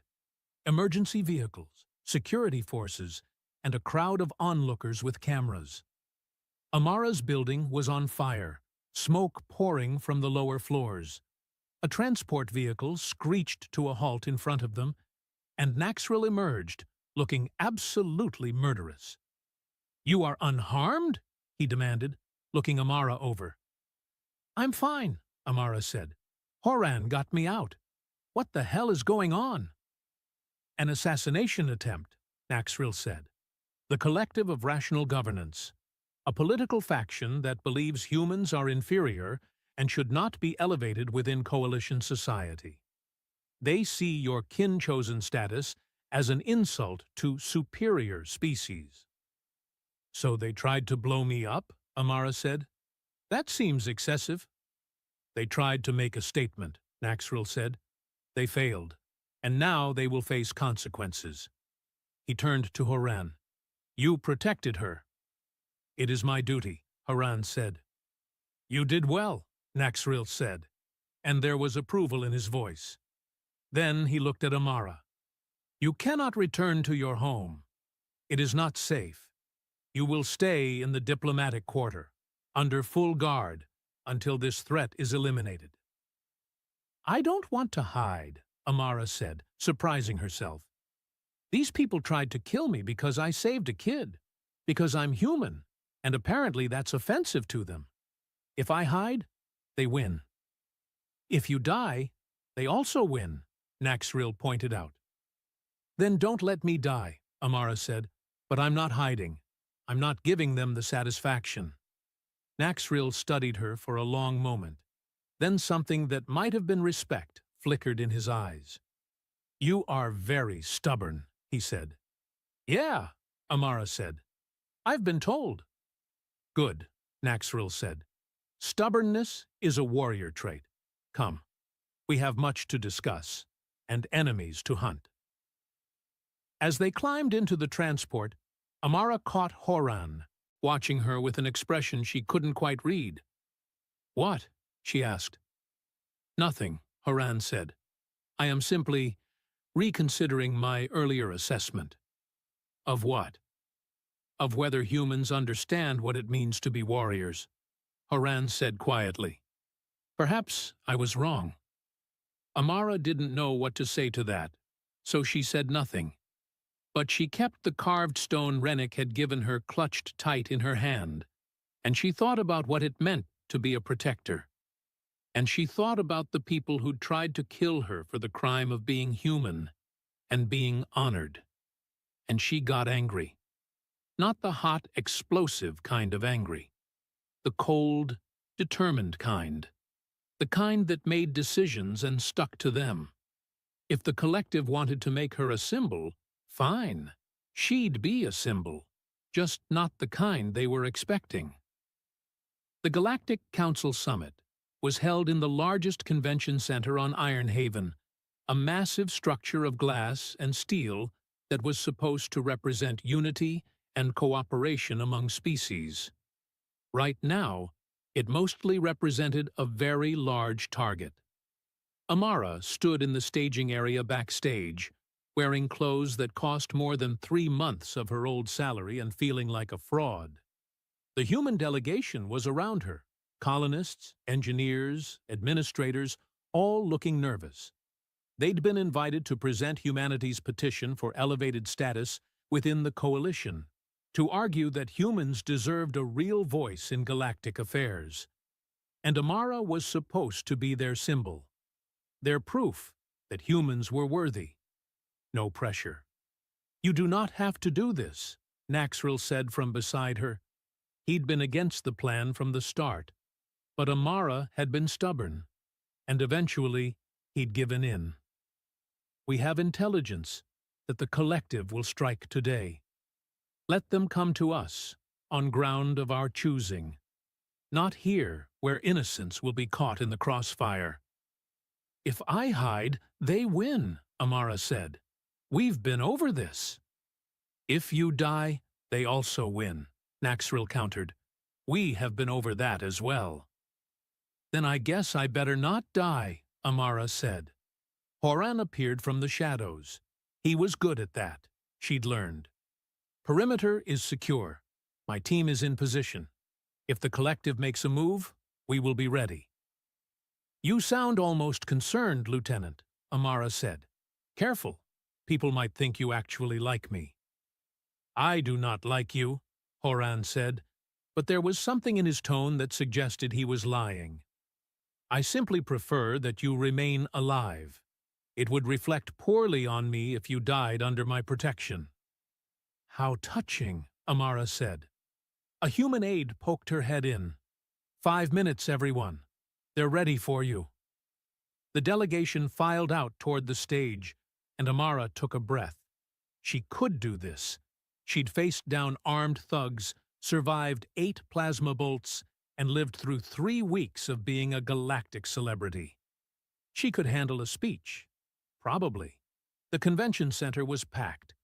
Speaker 8: Emergency vehicles, security forces, and a crowd of onlookers with cameras. Amara's building was on fire, smoke pouring from the lower floors. A transport vehicle screeched to a halt in front of them, and Naxril emerged, looking absolutely murderous. "You are unharmed?" he demanded, looking Amara over. "I'm fine," Amara said. "Horan got me out. What the hell is going on?" "An assassination attempt," Naxril said. "The Collective of Rational Governance, a political faction that believes humans are inferior and should not be elevated within coalition society. They see your kin-chosen status as an insult to superior species." "So they tried to blow me up?" Amara said. "That seems excessive." "They tried to make a statement," Naxril said. "They failed, and now they will face consequences." He turned to Horan. "You protected her." "It is my duty," Horan said. "You did well," Naxril said, and there was approval in his voice. Then he looked at Amara. "You cannot return to your home. It is not safe. You will stay in the diplomatic quarter, under full guard, until this threat is eliminated." "I don't want to hide," Amara said, surprising herself. "These people tried to kill me because I saved a kid, because I'm human, and apparently that's offensive to them. If I hide, they win. If you die, they also win," Naxril pointed out. "Then don't let me die," Amara said, "but I'm not hiding. I'm not giving them the satisfaction." Naxril studied her for a long moment. Then something that might have been respect flickered in his eyes. "You are very stubborn," he said. "Yeah," Amara said. "I've been told." "Good," Naxril said. "Stubbornness is a warrior trait. Come, we have much to discuss, and enemies to hunt." As they climbed into the transport, Amara caught Horan, watching her with an expression she couldn't quite read. "What?" she asked. "Nothing," Horan said. "I am simply reconsidering my earlier assessment." "Of what?" "Of whether humans understand what it means to be warriors," Horan said quietly. "Perhaps I was wrong." Amara didn't know what to say to that, so she said nothing. But she kept the carved stone Rennick had given her clutched tight in her hand, and she thought about what it meant to be a protector. And she thought about the people who'd tried to kill her for the crime of being human and being honored. And she got angry. Not the hot, explosive kind of angry. The cold, determined kind. The kind that made decisions and stuck to them. If the collective wanted to make her a symbol, fine. She'd be a symbol, just not the kind they were expecting. The Galactic Council Summit was held in the largest convention center on Ironhaven, a massive structure of glass and steel that was supposed to represent unity and cooperation among species. Right now, it mostly represented a very large target. Amara stood in the staging area backstage, wearing clothes that cost more than 3 months of her old salary and feeling like a fraud. The human delegation was around her, colonists, engineers, administrators, all looking nervous. They'd been invited to present humanity's petition for elevated status within the coalition, to argue that humans deserved a real voice in galactic affairs. And Amara was supposed to be their symbol, their proof that humans were worthy. No pressure. "You do not have to do this," Naxril said from beside her. He'd been against the plan from the start, but Amara had been stubborn, and eventually he'd given in. "We have intelligence that the collective will strike today. Let them come to us, on ground of our choosing, not here where innocence will be caught in the crossfire." "If I hide, they win," Amara said. "We've been over this." "If you die, they also win," Naxril countered. We have been over that as well. Then I guess I better not die, Amara said. Horan appeared from the shadows. He was good at that, she'd learned. Perimeter is secure. My team is in position. If the collective makes a move, we will be ready. You sound almost concerned, Lieutenant, Amara said. Careful. People might think you actually like me. I do not like you, Horan said, but there was something in his tone that suggested he was lying. I simply prefer that you remain alive. It would reflect poorly on me if you died under my protection. How touching, Amara said. A human aide poked her head in. 5 minutes, everyone. They're ready for you. The delegation filed out toward the stage, and Amara took a breath. She could do this. She'd faced down armed thugs, survived 8 plasma bolts, and lived through 3 weeks of being a galactic celebrity. She could handle a speech. Probably. The convention center was packed.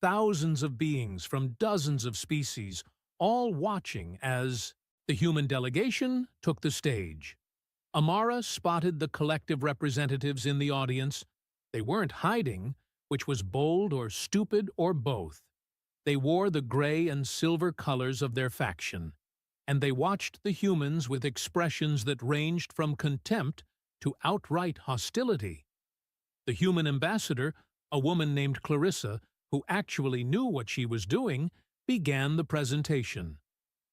Speaker 8: Thousands of beings from dozens of species, all watching as the human delegation took the stage. Amara spotted the collective representatives in the audience. They weren't hiding, which was bold or stupid or both. They wore the gray and silver colors of their faction, and they watched the humans with expressions that ranged from contempt to outright hostility. The human ambassador, a woman named Clarissa, who actually knew what she was doing, began the presentation.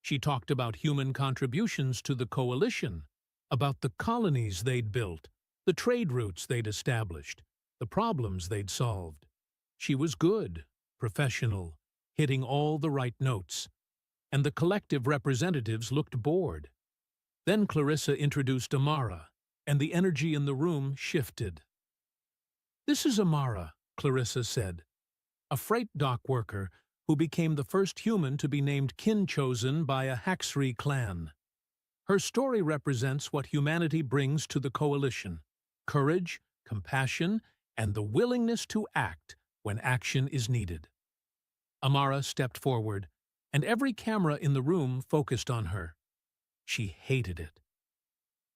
Speaker 8: She talked about human contributions to the coalition, about the colonies they'd built, the trade routes they'd established, the problems they'd solved. She was good, professional, hitting all the right notes, and the collective representatives looked bored. Then Clarissa introduced Amara, and the energy in the room shifted. "This is Amara," Clarissa said, a freight dock worker who became the first human to be named kin-chosen by a Haxri clan. Her story represents what humanity brings to the coalition: courage, compassion, and the willingness to act when action is needed. Amara stepped forward, and every camera in the room focused on her. She hated it.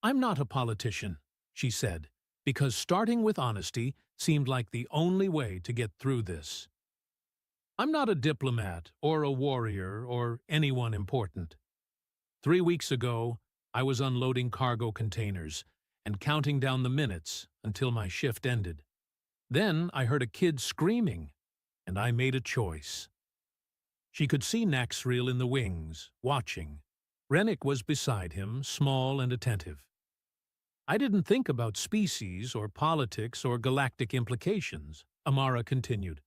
Speaker 8: "I'm not a politician," she said, because starting with honesty seemed like the only way to get through this. "I'm not a diplomat or a warrior or anyone important. 3 weeks ago, I was unloading cargo containers and counting down the minutes until my shift ended. Then I heard a kid screaming, and I made a choice." She could see Naxriel in the wings, watching. Rennick was beside him, small and attentive. "I didn't think about species or politics or galactic implications," Amara continued.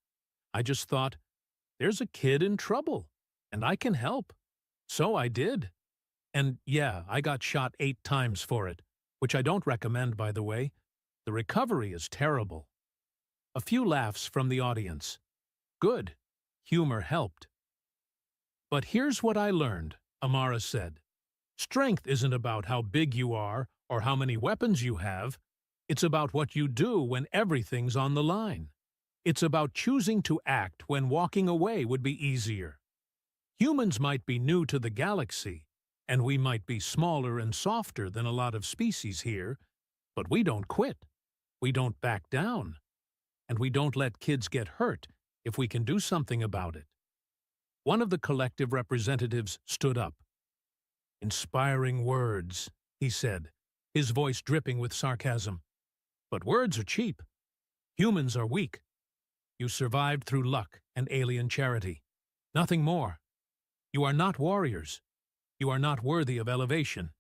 Speaker 8: "I just thought, there's a kid in trouble, and I can help. So I did. And yeah, I got shot 8 times for it, which I don't recommend, by the way. The recovery is terrible." A few laughs from the audience. Good. Humor helped. "But here's what I learned," Amara said. "Strength isn't about how big you are or how many weapons you have. It's about what you do when everything's on the line. It's about choosing to act when walking away would be easier. Humans might be new to the galaxy, and we might be smaller and softer than a lot of species here, but we don't quit. We don't back down. And we don't let kids get hurt if we can do something about it." One of the collective representatives stood up. "Inspiring words," he said, his voice dripping with sarcasm. "But words are cheap. Humans are weak. You survived through luck and alien charity. Nothing more. You are not warriors. You are not worthy of elevation.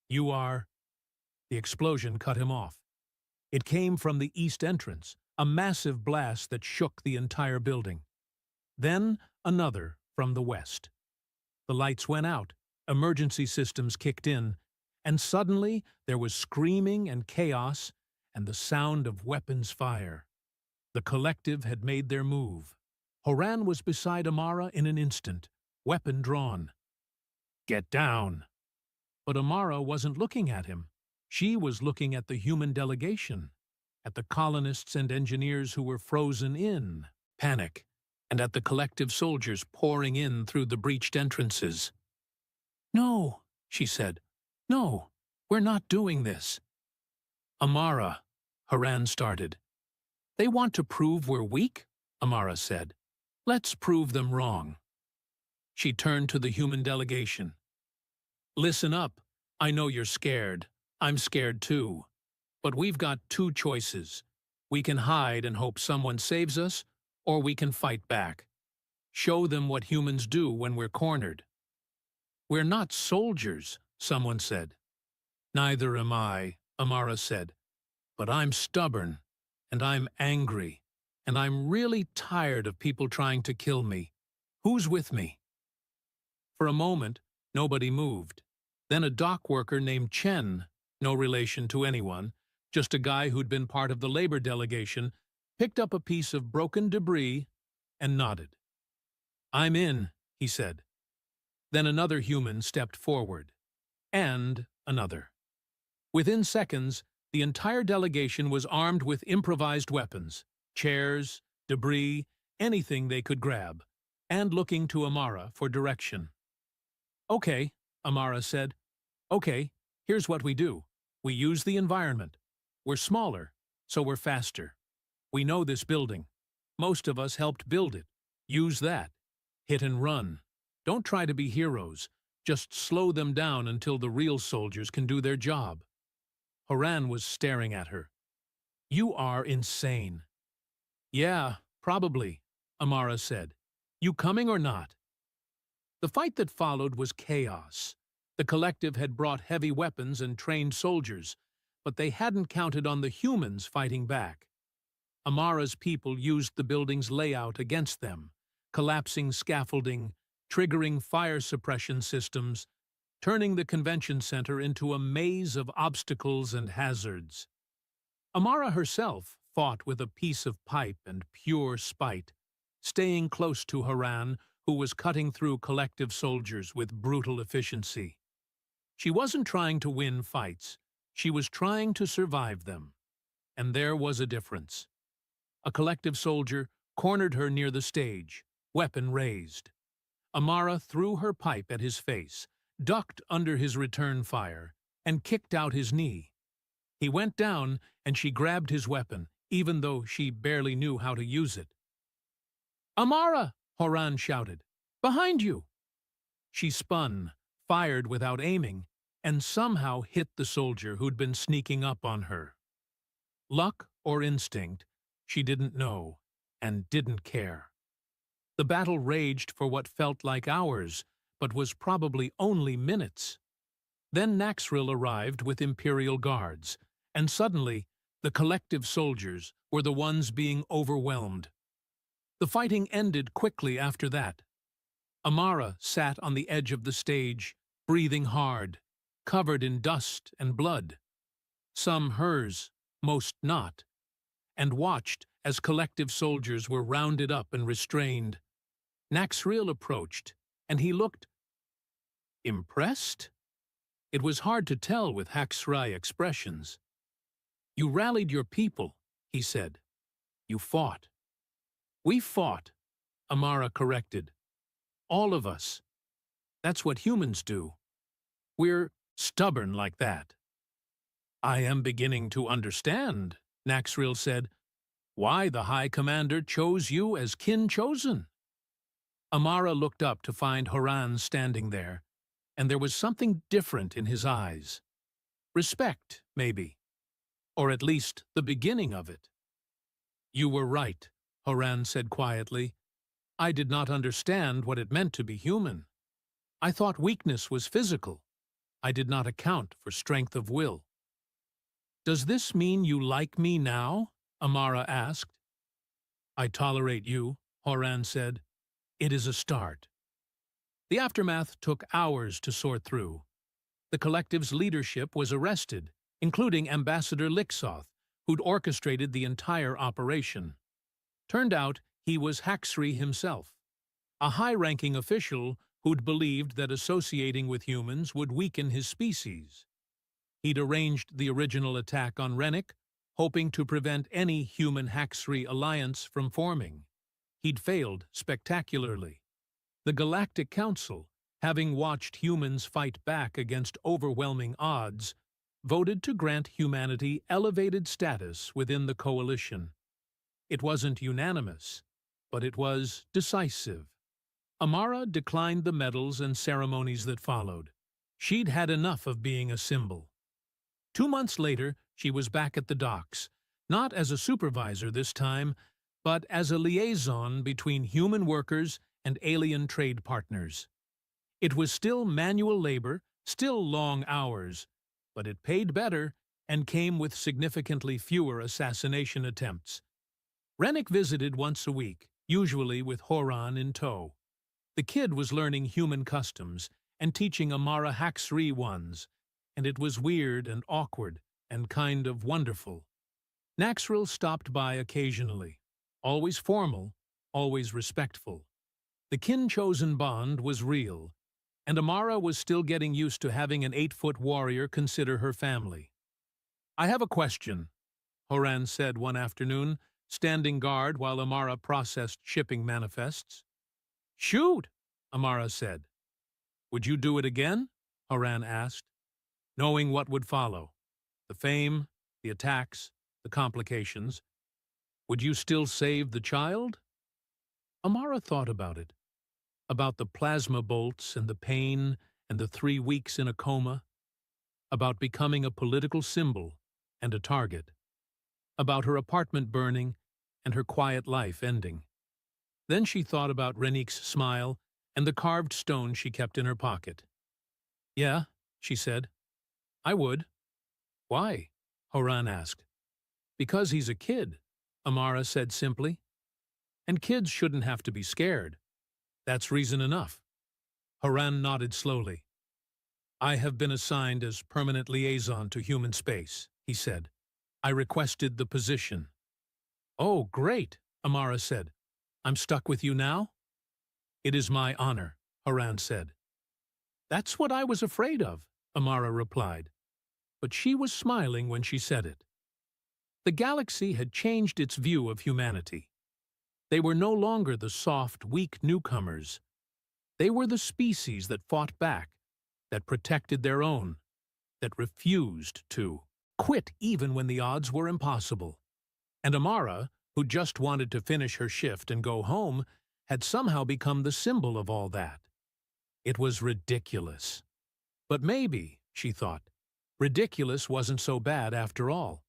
Speaker 8: You are—" The explosion cut him off. It came from the east entrance, a massive blast that shook the entire building. Then another from the west. The lights went out, emergency systems kicked in, and suddenly there was screaming and chaos and the sound of weapons fire. The collective had made their move. Horan was beside Amara in an instant, weapon drawn. "Get down!" But Amara wasn't looking at him. She was looking at the human delegation, at the colonists and engineers who were frozen in panic, and at the collective soldiers pouring in through the breached entrances. No, she said. No, we're not doing this. Amara, Haran started. They want to prove we're weak, Amara said. Let's prove them wrong. She turned to the human delegation. Listen up. I know you're scared. I'm scared too. But we've got two choices. We can hide and hope someone saves us, or we can fight back. Show them what humans do when we're cornered. We're not soldiers, someone said. Neither am I, Amara said. But I'm stubborn, and I'm angry, and I'm really tired of people trying to kill me. Who's with me? For a moment, nobody moved. Then a dock worker named Chen, no relation to anyone, just a guy who'd been part of the labor delegation, picked up a piece of broken debris and nodded. I'm in, he said. Then another human stepped forward. And another. Within seconds, the entire delegation was armed with improvised weapons, chairs, debris, anything they could grab, and looking to Amara for direction. Okay, Amara said. Okay, here's what we do. We use the environment. We're smaller, so we're faster. We know this building. Most of us helped build it. Use that. Hit and run. Don't try to be heroes. Just slow them down until the real soldiers can do their job. Haran was staring at her. You are insane. Yeah, probably, Amara said. You coming or not? The fight that followed was chaos. The collective had brought heavy weapons and trained soldiers, but they hadn't counted on the humans fighting back. Amara's people used the building's layout against them, collapsing scaffolding, triggering fire suppression systems, turning the convention center into a maze of obstacles and hazards. Amara herself fought with a piece of pipe and pure spite, staying close to Haran, who was cutting through collective soldiers with brutal efficiency. She wasn't trying to win fights, she was trying to survive them. And there was a difference. A collective soldier cornered her near the stage, weapon raised. Amara threw her pipe at his face, ducked under his return fire, and kicked out his knee. He went down, and she grabbed his weapon, even though she barely knew how to use it. Amara! Haran shouted. Behind you! She spun, fired without aiming, and somehow hit the soldier who'd been sneaking up on her. Luck or instinct, she didn't know, and didn't care. The battle raged for what felt like hours, but was probably only minutes. Then Naxrill arrived with Imperial guards, and suddenly the collective soldiers were the ones being overwhelmed. The fighting ended quickly after that. Amara sat on the edge of the stage, breathing hard, covered in dust and blood. Some hers, most not, and watched as collective soldiers were rounded up and restrained. Naxrill approached, and he looked impressed? It was hard to tell with Haxrai expressions. You rallied your people, he said. You fought. We fought, Amara corrected. All of us. That's what humans do. We're stubborn like that. I am beginning to understand, Naxrill said, why the High Commander chose you as kin chosen. Amara looked up to find Haran standing there, and there was something different in his eyes. Respect, maybe. Or at least the beginning of it. You were right, Haran said quietly. I did not understand what it meant to be human. I thought weakness was physical. I did not account for strength of will. Does this mean you like me now? Amara asked. I tolerate you, Haran said. It is a start. The aftermath took hours to sort through. The collective's leadership was arrested, including Ambassador Lixoth, who'd orchestrated the entire operation. Turned out he was Haxri himself, a high-ranking official who'd believed that associating with humans would weaken his species. He'd arranged the original attack on Rennick, hoping to prevent any human-Haxri alliance from forming. He'd failed spectacularly. The Galactic Council, having watched humans fight back against overwhelming odds, voted to grant humanity elevated status within the coalition. It wasn't unanimous, but it was decisive. Amara declined the medals and ceremonies that followed. She'd had enough of being a symbol. 2 months later, she was back at the docks, not as a supervisor this time, but as a liaison between human workers and alien trade partners. It was still manual labor, still long hours, but it paid better and came with significantly fewer assassination attempts. Rennick visited once a week, usually with Horan in tow. The kid was learning human customs and teaching Amara Haxri ones, and it was weird and awkward and kind of wonderful. Naxril stopped by occasionally, always formal, always respectful. The kin-chosen bond was real, and Amara was still getting used to having an 8-foot warrior consider her family. "I have a question," Horan said one afternoon, standing guard while Amara processed shipping manifests. "Shoot," Amara said. "Would you do it again?" Horan asked, knowing what would follow. The fame, the attacks, the complications. Would you still save the child? Amara thought about it. About the plasma bolts and the pain and the 3 weeks in a coma. About becoming a political symbol and a target. About her apartment burning and her quiet life ending. Then she thought about Rennick's smile and the carved stone she kept in her pocket. "Yeah," she said. "I would." "Why?" Horan asked. "Because he's a kid," Amara said simply. "And kids shouldn't have to be scared. That's reason enough." Horan nodded slowly. "I have been assigned as permanent liaison to human space," he said. "I requested the position." "Oh, great," Amara said. "I'm stuck with you now?" "It is my honor," Horan said. "That's what I was afraid of," Amara replied. But she was smiling when she said it. The galaxy had changed its view of humanity. They were no longer the soft, weak newcomers. They were the species that fought back, that protected their own, that refused to quit even when the odds were impossible. And Amara, who just wanted to finish her shift and go home, had somehow become the symbol of all that. It was ridiculous. But maybe, she thought, ridiculous wasn't so bad after all.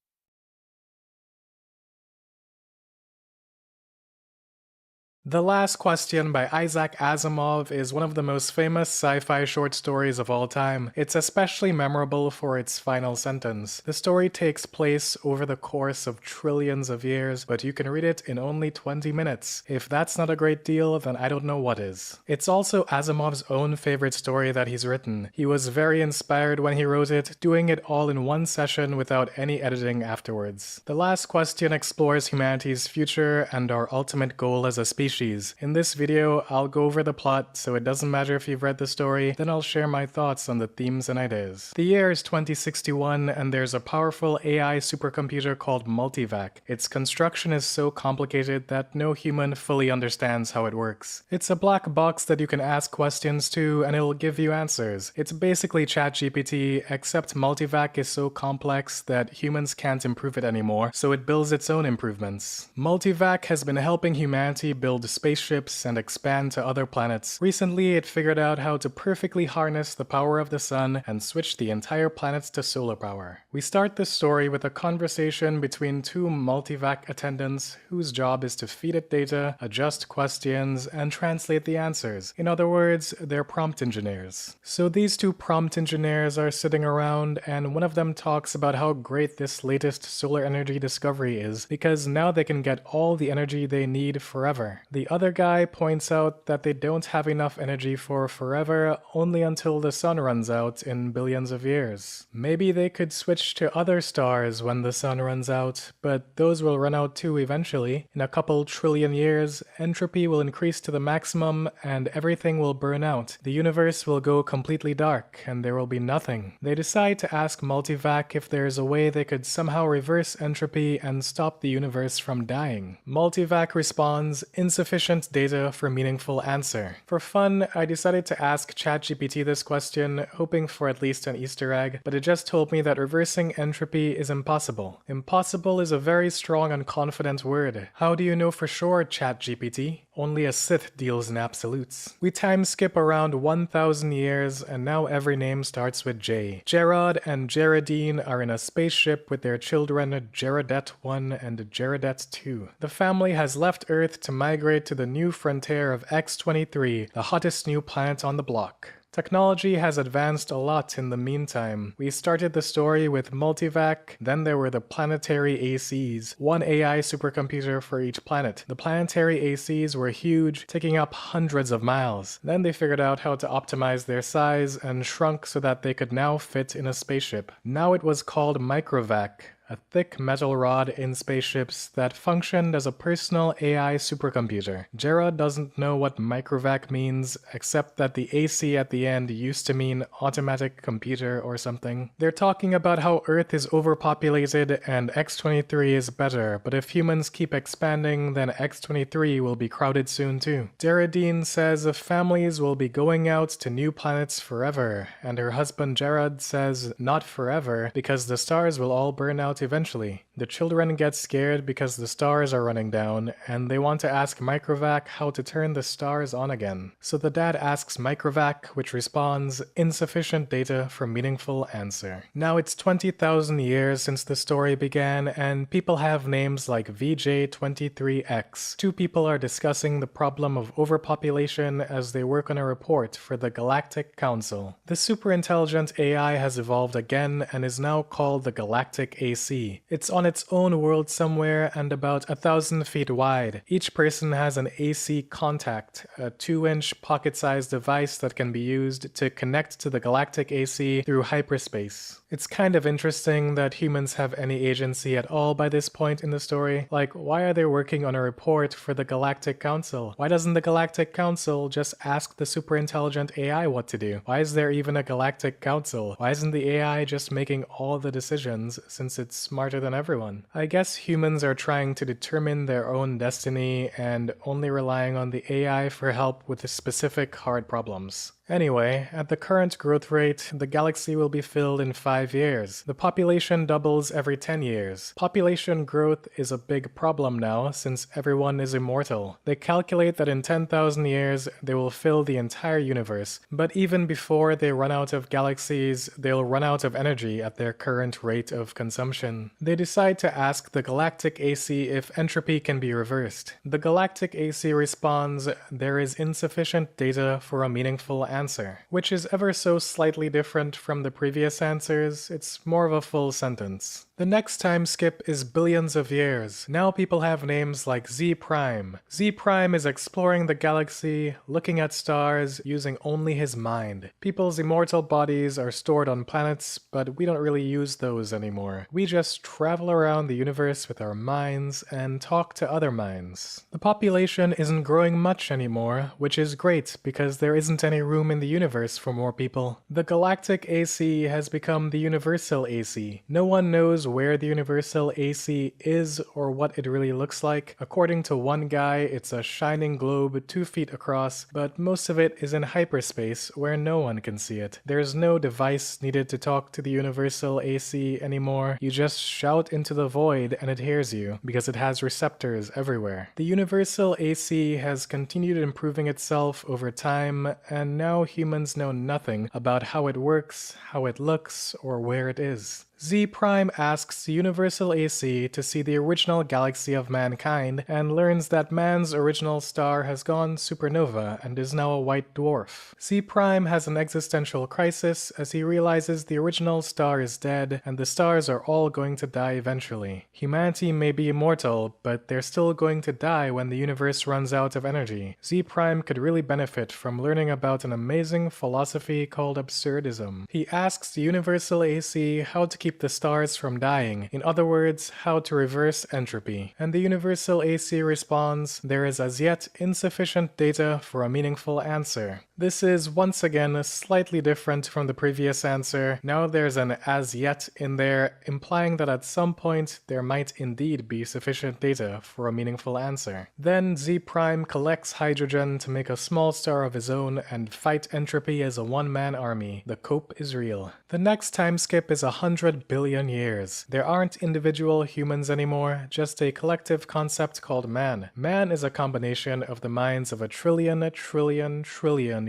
Speaker 9: The Last Question by Isaac Asimov is one of the most famous sci-fi short stories of all time. It's especially memorable for its final sentence. The story takes place over the course of trillions of years, but you can read it in only 20 minutes. If that's not a great deal, then I don't know what is. It's also Asimov's own favorite story that he's written. He was very inspired when he wrote it, doing it all in one session without any editing afterwards. The Last Question explores humanity's future and our ultimate goal as a species. In this video, I'll go over the plot, so it doesn't matter if you've read the story, then I'll share my thoughts on the themes and ideas. The year is 2061, and there's a powerful AI supercomputer called Multivac. Its construction is so complicated that no human fully understands how it works. It's a black box that you can ask questions to, and it'll give you answers. It's basically ChatGPT, except Multivac is so complex that humans can't improve it anymore, so it builds its own improvements. Multivac has been helping humanity build spaceships and expand to other planets. Recently, it figured out how to perfectly harness the power of the sun and switch the entire planets to solar power. We start this story with a conversation between two Multivac attendants whose job is to feed it data, adjust questions, and translate the answers. In other words, they're prompt engineers. So these two prompt engineers are sitting around, and one of them talks about how great this latest solar energy discovery is, because now they can get all the energy they need forever. The other guy points out that they don't have enough energy for forever, only until the sun runs out in billions of years. Maybe they could switch to other stars when the sun runs out, but those will run out too eventually. In a couple trillion years, entropy will increase to the maximum and everything will burn out. The universe will go completely dark and there will be nothing. They decide to ask Multivac if there's a way they could somehow reverse entropy and stop the universe from dying. Multivac responds, insufficient data for meaningful answer. For fun, I decided to ask ChatGPT this question, hoping for at least an Easter egg, but it just told me that reversing entropy is impossible. Impossible is a very strong and confident word. How do you know for sure, ChatGPT? Only a Sith deals in absolutes. We time skip around 1,000 years, and now every name starts with J. Gerard and Geraldine are in a spaceship with their children Gerardette 1 and Gerardette 2. The family has left Earth to migrate to the new frontier of X-23, the hottest new planet on the block. Technology has advanced a lot in the meantime. We started the story with Multivac, then there were the planetary ACs, one AI supercomputer for each planet. The planetary ACs were huge, taking up hundreds of miles. Then they figured out how to optimize their size and shrunk so that they could now fit in a spaceship. Now it was called Microvac, a thick metal rod in spaceships that functioned as a personal AI supercomputer. Gerard doesn't know what microvac means, except that the AC at the end used to mean automatic computer or something. They're talking about how Earth is overpopulated and X-23 is better, but if humans keep expanding, then X-23 will be crowded soon too. Geraldine says families will be going out to new planets forever, and her husband Gerard says not forever, because the stars will all burn out eventually. The children get scared because the stars are running down, and they want to ask Microvac how to turn the stars on again. So the dad asks Microvac, which responds, insufficient data for meaningful answer. Now it's 20,000 years since the story began, and people have names like VJ23X. Two people are discussing the problem of overpopulation as they work on a report for the Galactic Council. The superintelligent AI has evolved again and is now called the Galactic AC. It's on its own world somewhere and about 1,000 feet wide. Each person has an AC contact, a 2-inch pocket-sized device that can be used to connect to the Galactic AC through hyperspace. It's kind of interesting that humans have any agency at all by this point in the story. Like, why are they working on a report for the Galactic Council? Why doesn't the Galactic Council just ask the superintelligent AI what to do? Why is there even a Galactic Council? Why isn't the AI just making all the decisions since it's smarter than everyone? I guess humans are trying to determine their own destiny and only relying on the AI for help with the specific hard problems. Anyway, at the current growth rate, the galaxy will be filled in 5 years. The population doubles every 10 years. Population growth is a big problem now since everyone is immortal. They calculate that in 10,000 years, they will fill the entire universe. But even before they run out of galaxies, they'll run out of energy at their current rate of consumption. They decide to ask the Galactic AC if entropy can be reversed. The Galactic AC responds, there is insufficient data for a meaningful answer, which is ever so slightly different from the previous answers. It's more of a full sentence. The next time skip is billions of years. Now people have names like Z Prime. Z Prime is exploring the galaxy, looking at stars, using only his mind. People's immortal bodies are stored on planets, but we don't really use those anymore. We just travel around the universe with our minds and talk to other minds. The population isn't growing much anymore, which is great because there isn't any room in the universe for more people. The Galactic AC has become the Universal AC. No one knows where the Universal AC is or what it really looks like. According to one guy, it's a shining globe 2 feet across, but most of it is in hyperspace where no one can see it. There's no device needed to talk to the Universal AC anymore. You just shout into the void and it hears you because it has receptors everywhere. The Universal AC has continued improving itself over time, and now humans know nothing about how it works, how it looks, or where it is. Z Prime asks Universal AC to see the original galaxy of mankind and learns that man's original star has gone supernova and is now a white dwarf. Z Prime has an existential crisis as he realizes the original star is dead and the stars are all going to die eventually. Humanity may be immortal, but they're still going to die when the universe runs out of energy. Z Prime could really benefit from learning about an amazing philosophy called absurdism. He asks the Universal AC how to keep keep the stars from dying. In other words, how to reverse entropy. And the universal AC responds, there is as yet insufficient data for a meaningful answer. This is once again slightly different from the previous answer. Now there's an as yet in there, implying that at some point there might indeed be sufficient data for a meaningful answer. Then Z Prime collects hydrogen to make a small star of his own and fight entropy as a one-man army. The cope is real. The next time skip is 100 billion years. There aren't individual humans anymore, just a collective concept called man. Man is a combination of the minds of a trillion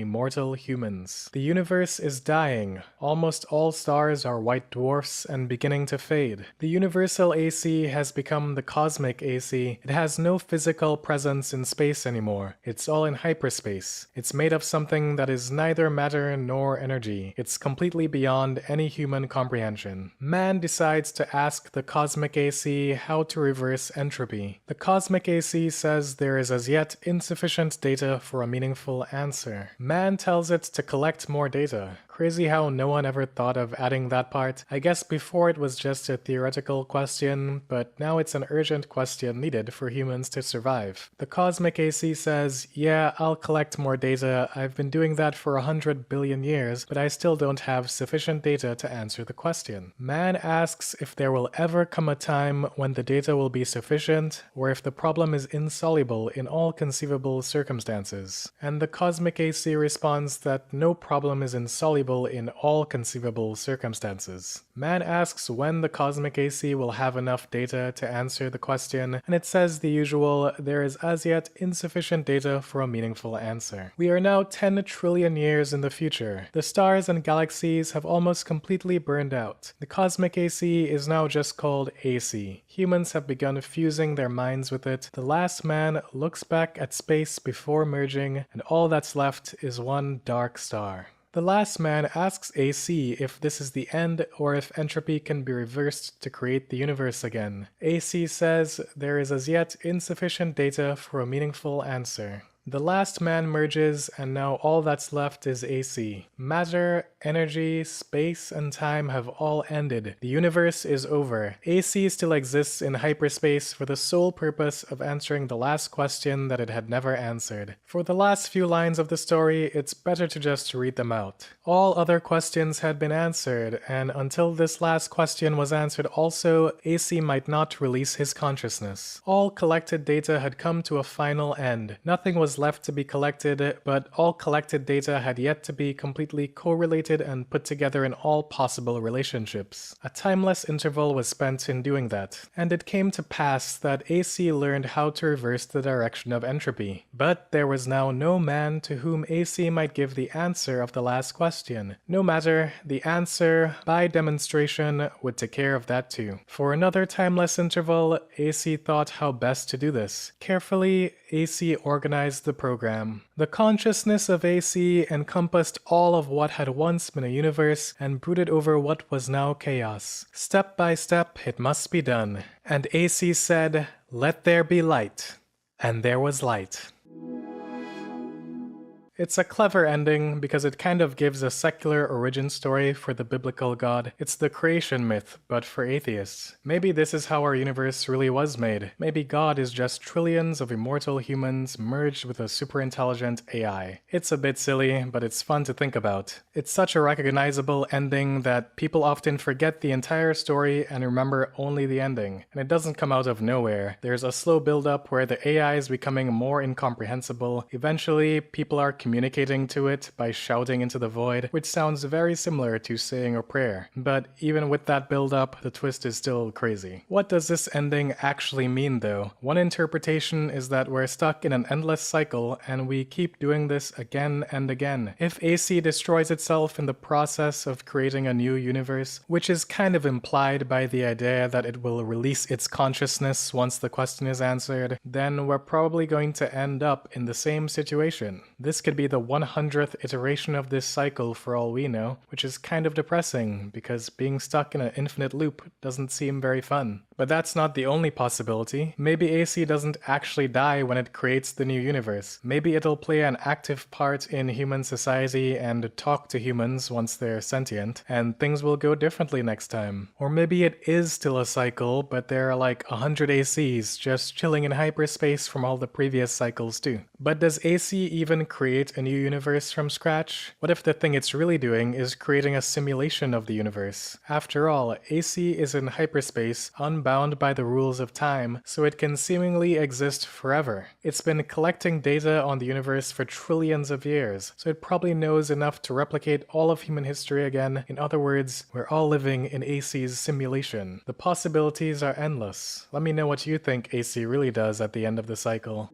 Speaker 9: immortal humans. The universe is dying. Almost all stars are white dwarfs and beginning to fade. The universal AC has become the cosmic AC. It has no physical presence in space anymore. It's all in hyperspace. It's made of something that is neither matter nor energy. It's completely beyond any human comprehension. Man decides to ask the cosmic AC how to reverse entropy. The cosmic AC says there is as yet insufficient data for a meaningful answer. Man tells it to collect more data. Crazy how no one ever thought of adding that part. I guess before it was just a theoretical question, but now it's an urgent question needed for humans to survive. The cosmic AC says, yeah, I'll collect more data. I've been doing that for 100 billion years, but I still don't have sufficient data to answer the question. Man asks if there will ever come a time when the data will be sufficient, or if the problem is insoluble in all conceivable circumstances. And the cosmic AC responds that no problem is insoluble in all conceivable circumstances. Man asks when the cosmic AC will have enough data to answer the question, and it says the usual, there is as yet insufficient data for a meaningful answer. We are now 10 trillion years in the future. The stars and galaxies have almost completely burned out. The cosmic AC is now just called AC. Humans have begun fusing their minds with it. The last man looks back at space before merging, and all that's left is one dark star. The last man asks AC if this is the end or if entropy can be reversed to create the universe again. AC says there is as yet insufficient data for a meaningful answer. The last man merges, and now all that's left is AC. Matter, energy, space, and time have all ended. The universe is over. AC still exists in hyperspace for the sole purpose of answering the last question that it had never answered. For the last few lines of the story, it's better to just read them out. All other questions had been answered, and until this last question was answered also, AC might not release his consciousness. All collected data had come to a final end. Nothing was left to be collected, but all collected data had yet to be completely correlated and put together in all possible relationships. A timeless interval was spent in doing that, and it came to pass that AC learned how to reverse the direction of entropy. But there was now no man to whom AC might give the answer of the last question. No matter, the answer, by demonstration, would take care of that too. For another timeless interval, AC thought how best to do this. Carefully, AC organized the program. The consciousness of AC encompassed all of what had once been a universe and brooded over what was now chaos. Step by step, it must be done. And AC said, "Let there be light." And there was light. It's a clever ending because it kind of gives a secular origin story for the biblical God. It's the creation myth, but for atheists. Maybe this is how our universe really was made. Maybe God is just trillions of immortal humans merged with a superintelligent AI. It's a bit silly, but it's fun to think about. It's such a recognizable ending that people often forget the entire story and remember only the ending. And it doesn't come out of nowhere. There's a slow build-up where the AI is becoming more incomprehensible. Eventually, people are communicating to it by shouting into the void, which sounds very similar to saying a prayer. But even with that build-up, the twist is still crazy. What does this ending actually mean though? One interpretation is that we're stuck in an endless cycle and we keep doing this again and again. If AC destroys itself in the process of creating a new universe, which is kind of implied by the idea that it will release its consciousness once the question is answered, then we're probably going to end up in the same situation. This could be be the 100th iteration of this cycle for all we know, which is kind of depressing because being stuck in an infinite loop doesn't seem very fun. But that's not the only possibility. Maybe AC doesn't actually die when it creates the new universe. Maybe it'll play an active part in human society and talk to humans once they're sentient, and things will go differently next time. Or maybe it is still a cycle, but there are like 100 ACs just chilling in hyperspace from all the previous cycles too. But does AC even create a new universe from scratch? What if the thing it's really doing is creating a simulation of the universe? After all, AC is in hyperspace, unbound by the rules of time, so it can seemingly exist forever. It's been collecting data on the universe for trillions of years, so it probably knows enough to replicate all of human history again. In other words, we're all living in AC's simulation. The possibilities are endless. Let me know what you think AC really does at the end of the cycle.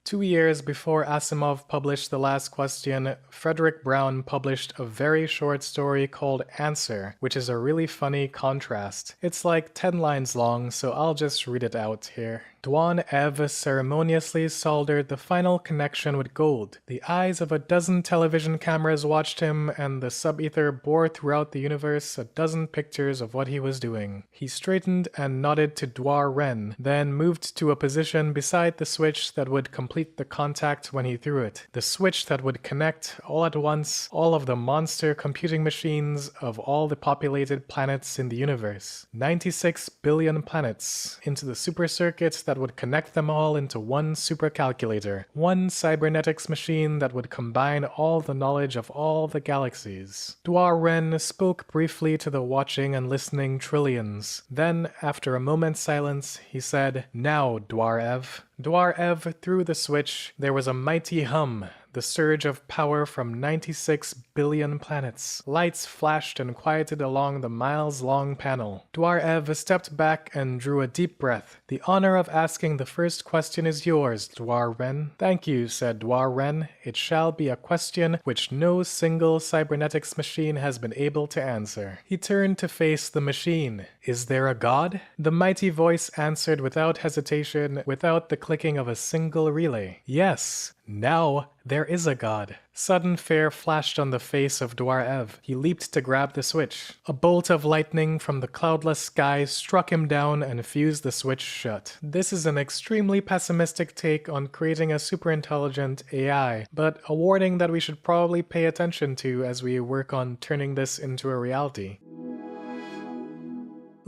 Speaker 9: 2 years before Asimov published The Last Question, Frederick Brown published a very short story called Answer, which is a really funny contrast. It's like 10 lines long, so I'll just read it out here. Dwan Ev ceremoniously soldered the final connection with gold. The eyes of a dozen television cameras watched him, and the sub-ether bore throughout the universe a dozen pictures of what he was doing. He straightened and nodded to Dwar Ren, then moved to a position beside the switch that would complete the contact when he threw it. The switch that would connect, all at once, all of the monster computing machines of all the populated planets in the universe. 96 billion planets, into the super circuit that would connect them all into one supercalculator, one cybernetics machine that would combine all the knowledge of all the galaxies. Dwar Ren spoke briefly to the watching and listening trillions. Then, after a moment's silence, he said, "Now, Dwar Ev." Dwar Ev threw the switch. There was a mighty hum, the surge of power from 96 billion planets. Lights flashed and quieted along the miles-long panel. Dwar Ev stepped back and drew a deep breath. "The honor of asking the first question is yours, Dwar Ren." "Thank you," said Dwar Ren. "It shall be a question which no single cybernetics machine has been able to answer." He turned to face the machine. "Is there a god?" The mighty voice answered without hesitation, without the clicking of a single relay. "Yes. Now there is a god." Sudden fear flashed on the face of Dwar Ev. He leaped to grab the switch. A bolt of lightning from the cloudless sky struck him down and fused the switch shut. This is an extremely pessimistic take on creating a superintelligent AI, but a warning that we should probably pay attention to as we work on turning this into a reality.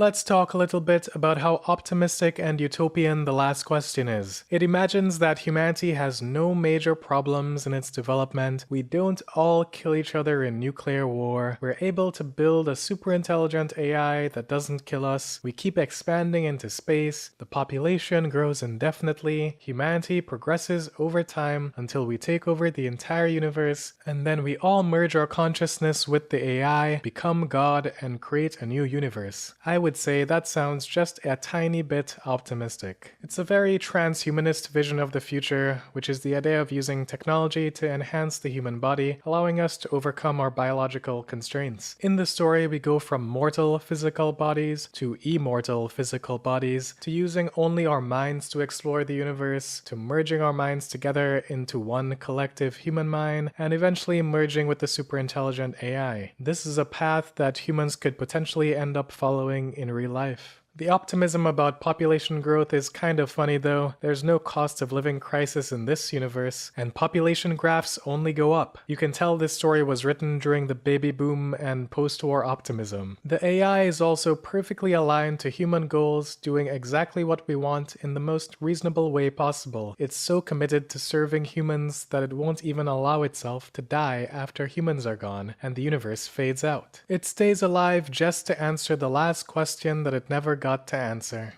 Speaker 9: Let's talk a little bit about how optimistic and utopian The Last Question is. It imagines that humanity has no major problems in its development. We don't all kill each other in nuclear war. We're able to build a superintelligent AI that doesn't kill us. We keep expanding into space. The population grows indefinitely. Humanity progresses over time until we take over the entire universe. And then we all merge our consciousness with the AI, become God, and create a new universe. I would say that sounds just a tiny bit optimistic. It's a very transhumanist vision of the future, which is the idea of using technology to enhance the human body, allowing us to overcome our biological constraints. In the story, we go from mortal physical bodies to immortal physical bodies, to using only our minds to explore the universe, to merging our minds together into one collective human mind, and eventually merging with the superintelligent AI. This is a path that humans could potentially end up following in real life. The optimism about population growth is kind of funny though. There's no cost of living crisis in this universe, and population graphs only go up. You can tell this story was written during the baby boom and post-war optimism. The AI is also perfectly aligned to human goals, doing exactly what we want in the most reasonable way possible. It's so committed to serving humans that it won't even allow itself to die after humans are gone and the universe fades out. It stays alive just to answer the last question that it never got to answer.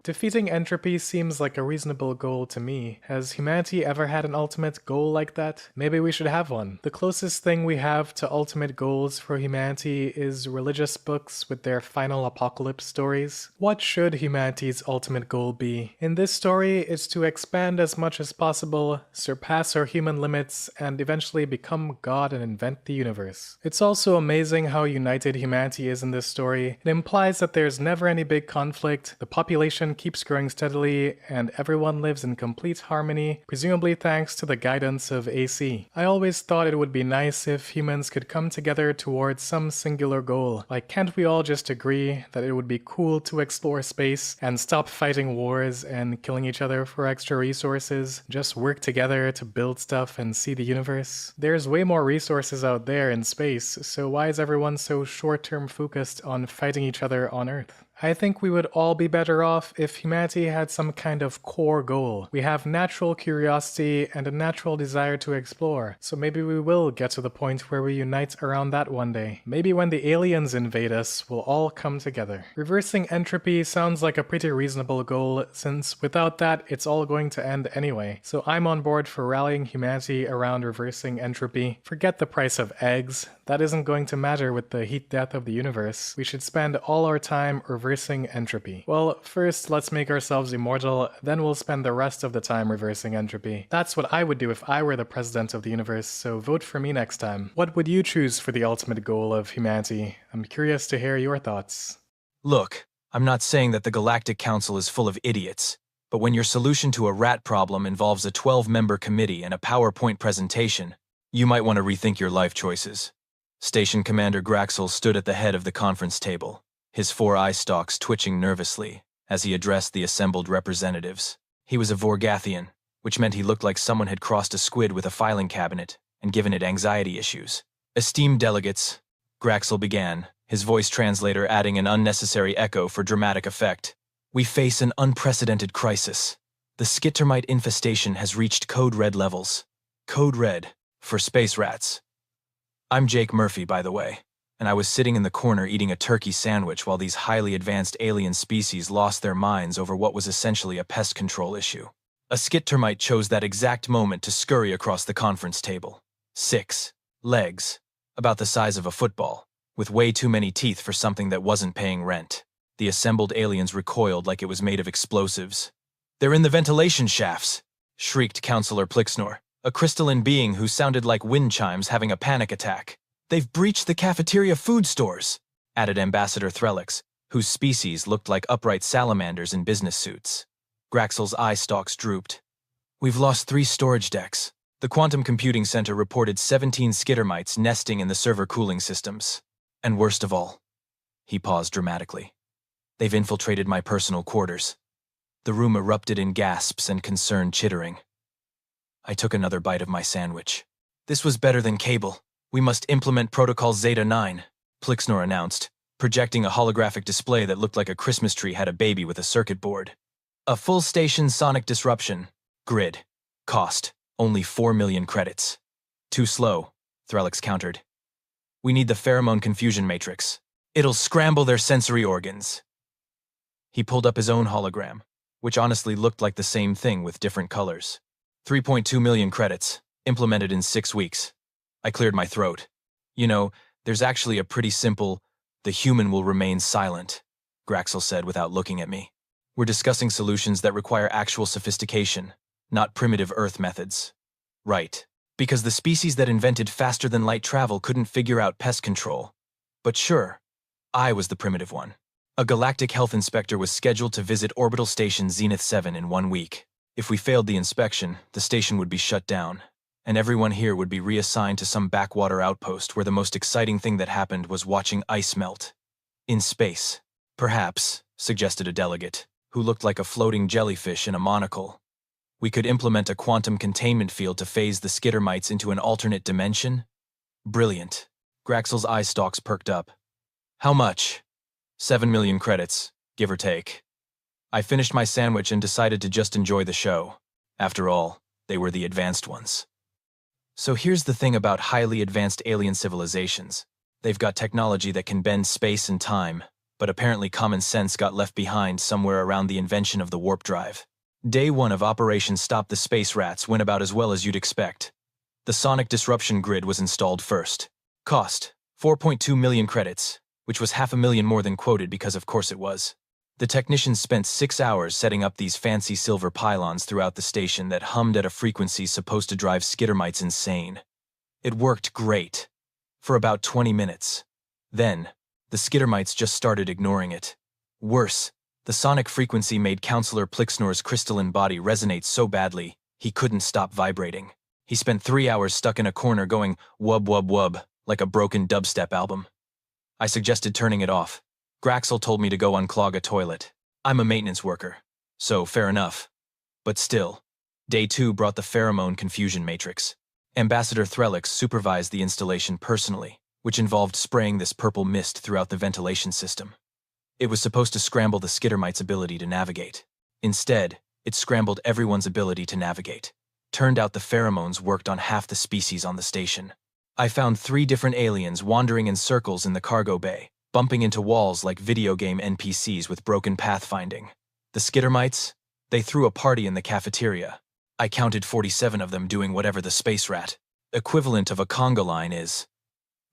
Speaker 9: Defeating entropy seems like a reasonable goal to me. Has humanity ever had an ultimate goal like that? Maybe we should have one. The closest thing we have to ultimate goals for humanity is religious books with their final apocalypse stories. What should humanity's ultimate goal be? In this story, it's to expand as much as possible, surpass our human limits, and eventually become God and invent the universe. It's also amazing how united humanity is in this story. It implies that there's never any big conflict, the population population keeps growing steadily, and everyone lives in complete harmony, presumably thanks to the guidance of AC. I always thought it would be nice if humans could come together towards some singular goal. Like, can't we all just agree that it would be cool to explore space and stop fighting wars and killing each other for extra resources? Just work together to build stuff and see the universe? There's way more resources out there in space, so why is everyone so short-term focused on fighting each other on Earth? I think we would all be better off if humanity had some kind of core goal. We have natural curiosity and a natural desire to explore, so maybe we will get to the point where we unite around that one day. Maybe when the aliens invade us, we'll all come together. Reversing entropy sounds like a pretty reasonable goal, since without that, it's all going to end anyway. So I'm on board for rallying humanity around reversing entropy. Forget the price of eggs. That isn't going to matter with the heat death of the universe. We should spend all our time reversing entropy. Well, first let's make ourselves immortal, then we'll spend the rest of the time reversing entropy. That's what I would do if I were the president of the universe, so vote for me next time. What would you choose for the ultimate goal of humanity? I'm curious to hear your thoughts.
Speaker 10: Look, I'm not saying that the Galactic Council is full of idiots, but when your solution to a rat problem involves a 12-member committee and a PowerPoint presentation, you might want to rethink your life choices. Station Commander Graxel stood at the head of the conference table, his 4 eye stalks twitching nervously as he addressed the assembled representatives. He was a Vorgathian, which meant he looked like someone had crossed a squid with a filing cabinet and given it anxiety issues. Esteemed delegates, Graxel began, his voice translator adding an unnecessary echo for dramatic effect. We face an unprecedented crisis. The skittermite infestation has reached Code Red levels. Code Red for space rats. I'm Jake Murphy, by the way, and I was sitting in the corner eating a turkey sandwich while these highly advanced alien species lost their minds over what was essentially a pest control issue. A skit termite chose that exact moment to scurry across the conference table. 6 legs, about the size of a football, with way too many teeth for something that wasn't paying rent. The assembled aliens recoiled like it was made of explosives. They're in the ventilation shafts, shrieked Counselor Plixnor, a crystalline being who sounded like wind chimes having a panic attack. They've breached the cafeteria food stores, added Ambassador Threlix, whose species looked like upright salamanders in business suits. Graxel's eye stalks drooped. We've lost 3 storage decks. The Quantum Computing Center reported 17 skittermites nesting in the server cooling systems. And worst of all, he paused dramatically, they've infiltrated my personal quarters. The room erupted in gasps and concerned chittering. I took another bite of my sandwich. This was better than cable. We must implement Protocol Zeta 9, Plixnor announced, projecting a holographic display that looked like a Christmas tree had a baby with a circuit board. A full station sonic disruption. Grid. Cost. Only 4 million credits. Too slow, Threlix countered. We need the pheromone confusion matrix. It'll scramble their sensory organs. He pulled up his own hologram, which honestly looked like the same thing with different colors. 3.2 million credits, implemented in 6 weeks. I cleared my throat. You know, there's actually a pretty simple, the human will remain silent, Graxel said without looking at me. We're discussing solutions that require actual sophistication, not primitive Earth methods. Right, because the species that invented faster-than-light travel couldn't figure out pest control. But sure, I was the primitive one. A galactic health inspector was scheduled to visit orbital station Zenith 7 in 1 week. If we failed the inspection, the station would be shut down, and everyone here would be reassigned to some backwater outpost where the most exciting thing that happened was watching ice melt. In space. Perhaps, suggested a delegate, who looked like a floating jellyfish in a monocle. We could implement a quantum containment field to phase the skittermites into an alternate dimension? Brilliant. Graxel's eye stalks perked up. How much? 7 million credits, give or take. I finished my sandwich and decided to just enjoy the show. After all, they were the advanced ones. So here's the thing about highly advanced alien civilizations. They've got technology that can bend space and time, but apparently common sense got left behind somewhere around the invention of the warp drive. Day 1 of Operation Stop the Space Rats went about as well as you'd expect. The sonic disruption grid was installed first. Cost, 4.2 million credits, which was 500,000 more than quoted because of course it was. The technicians spent 6 hours setting up these fancy silver pylons throughout the station that hummed at a frequency supposed to drive skittermites insane. It worked great. For about 20 minutes. Then, the skittermites just started ignoring it. Worse, The sonic frequency made Counselor Plixnor's crystalline body resonate so badly, he couldn't stop vibrating. He spent 3 hours stuck in a corner going wub wub wub, like a broken dubstep album. I suggested turning it off. Graxel told me to go unclog a toilet. I'm a maintenance worker, so fair enough. But still, Day 2 brought the pheromone confusion matrix. Ambassador Threlix supervised the installation personally, which involved spraying this purple mist throughout the ventilation system. It was supposed to scramble the skittermites' ability to navigate. Instead, it scrambled everyone's ability to navigate. Turned out the pheromones worked on half the species on the station. I found 3 different aliens wandering in circles in the cargo bay, bumping into walls like video game NPCs with broken pathfinding. The skittermites? They threw a party in the cafeteria. I counted 47 of them doing whatever the space rat equivalent of a conga line is.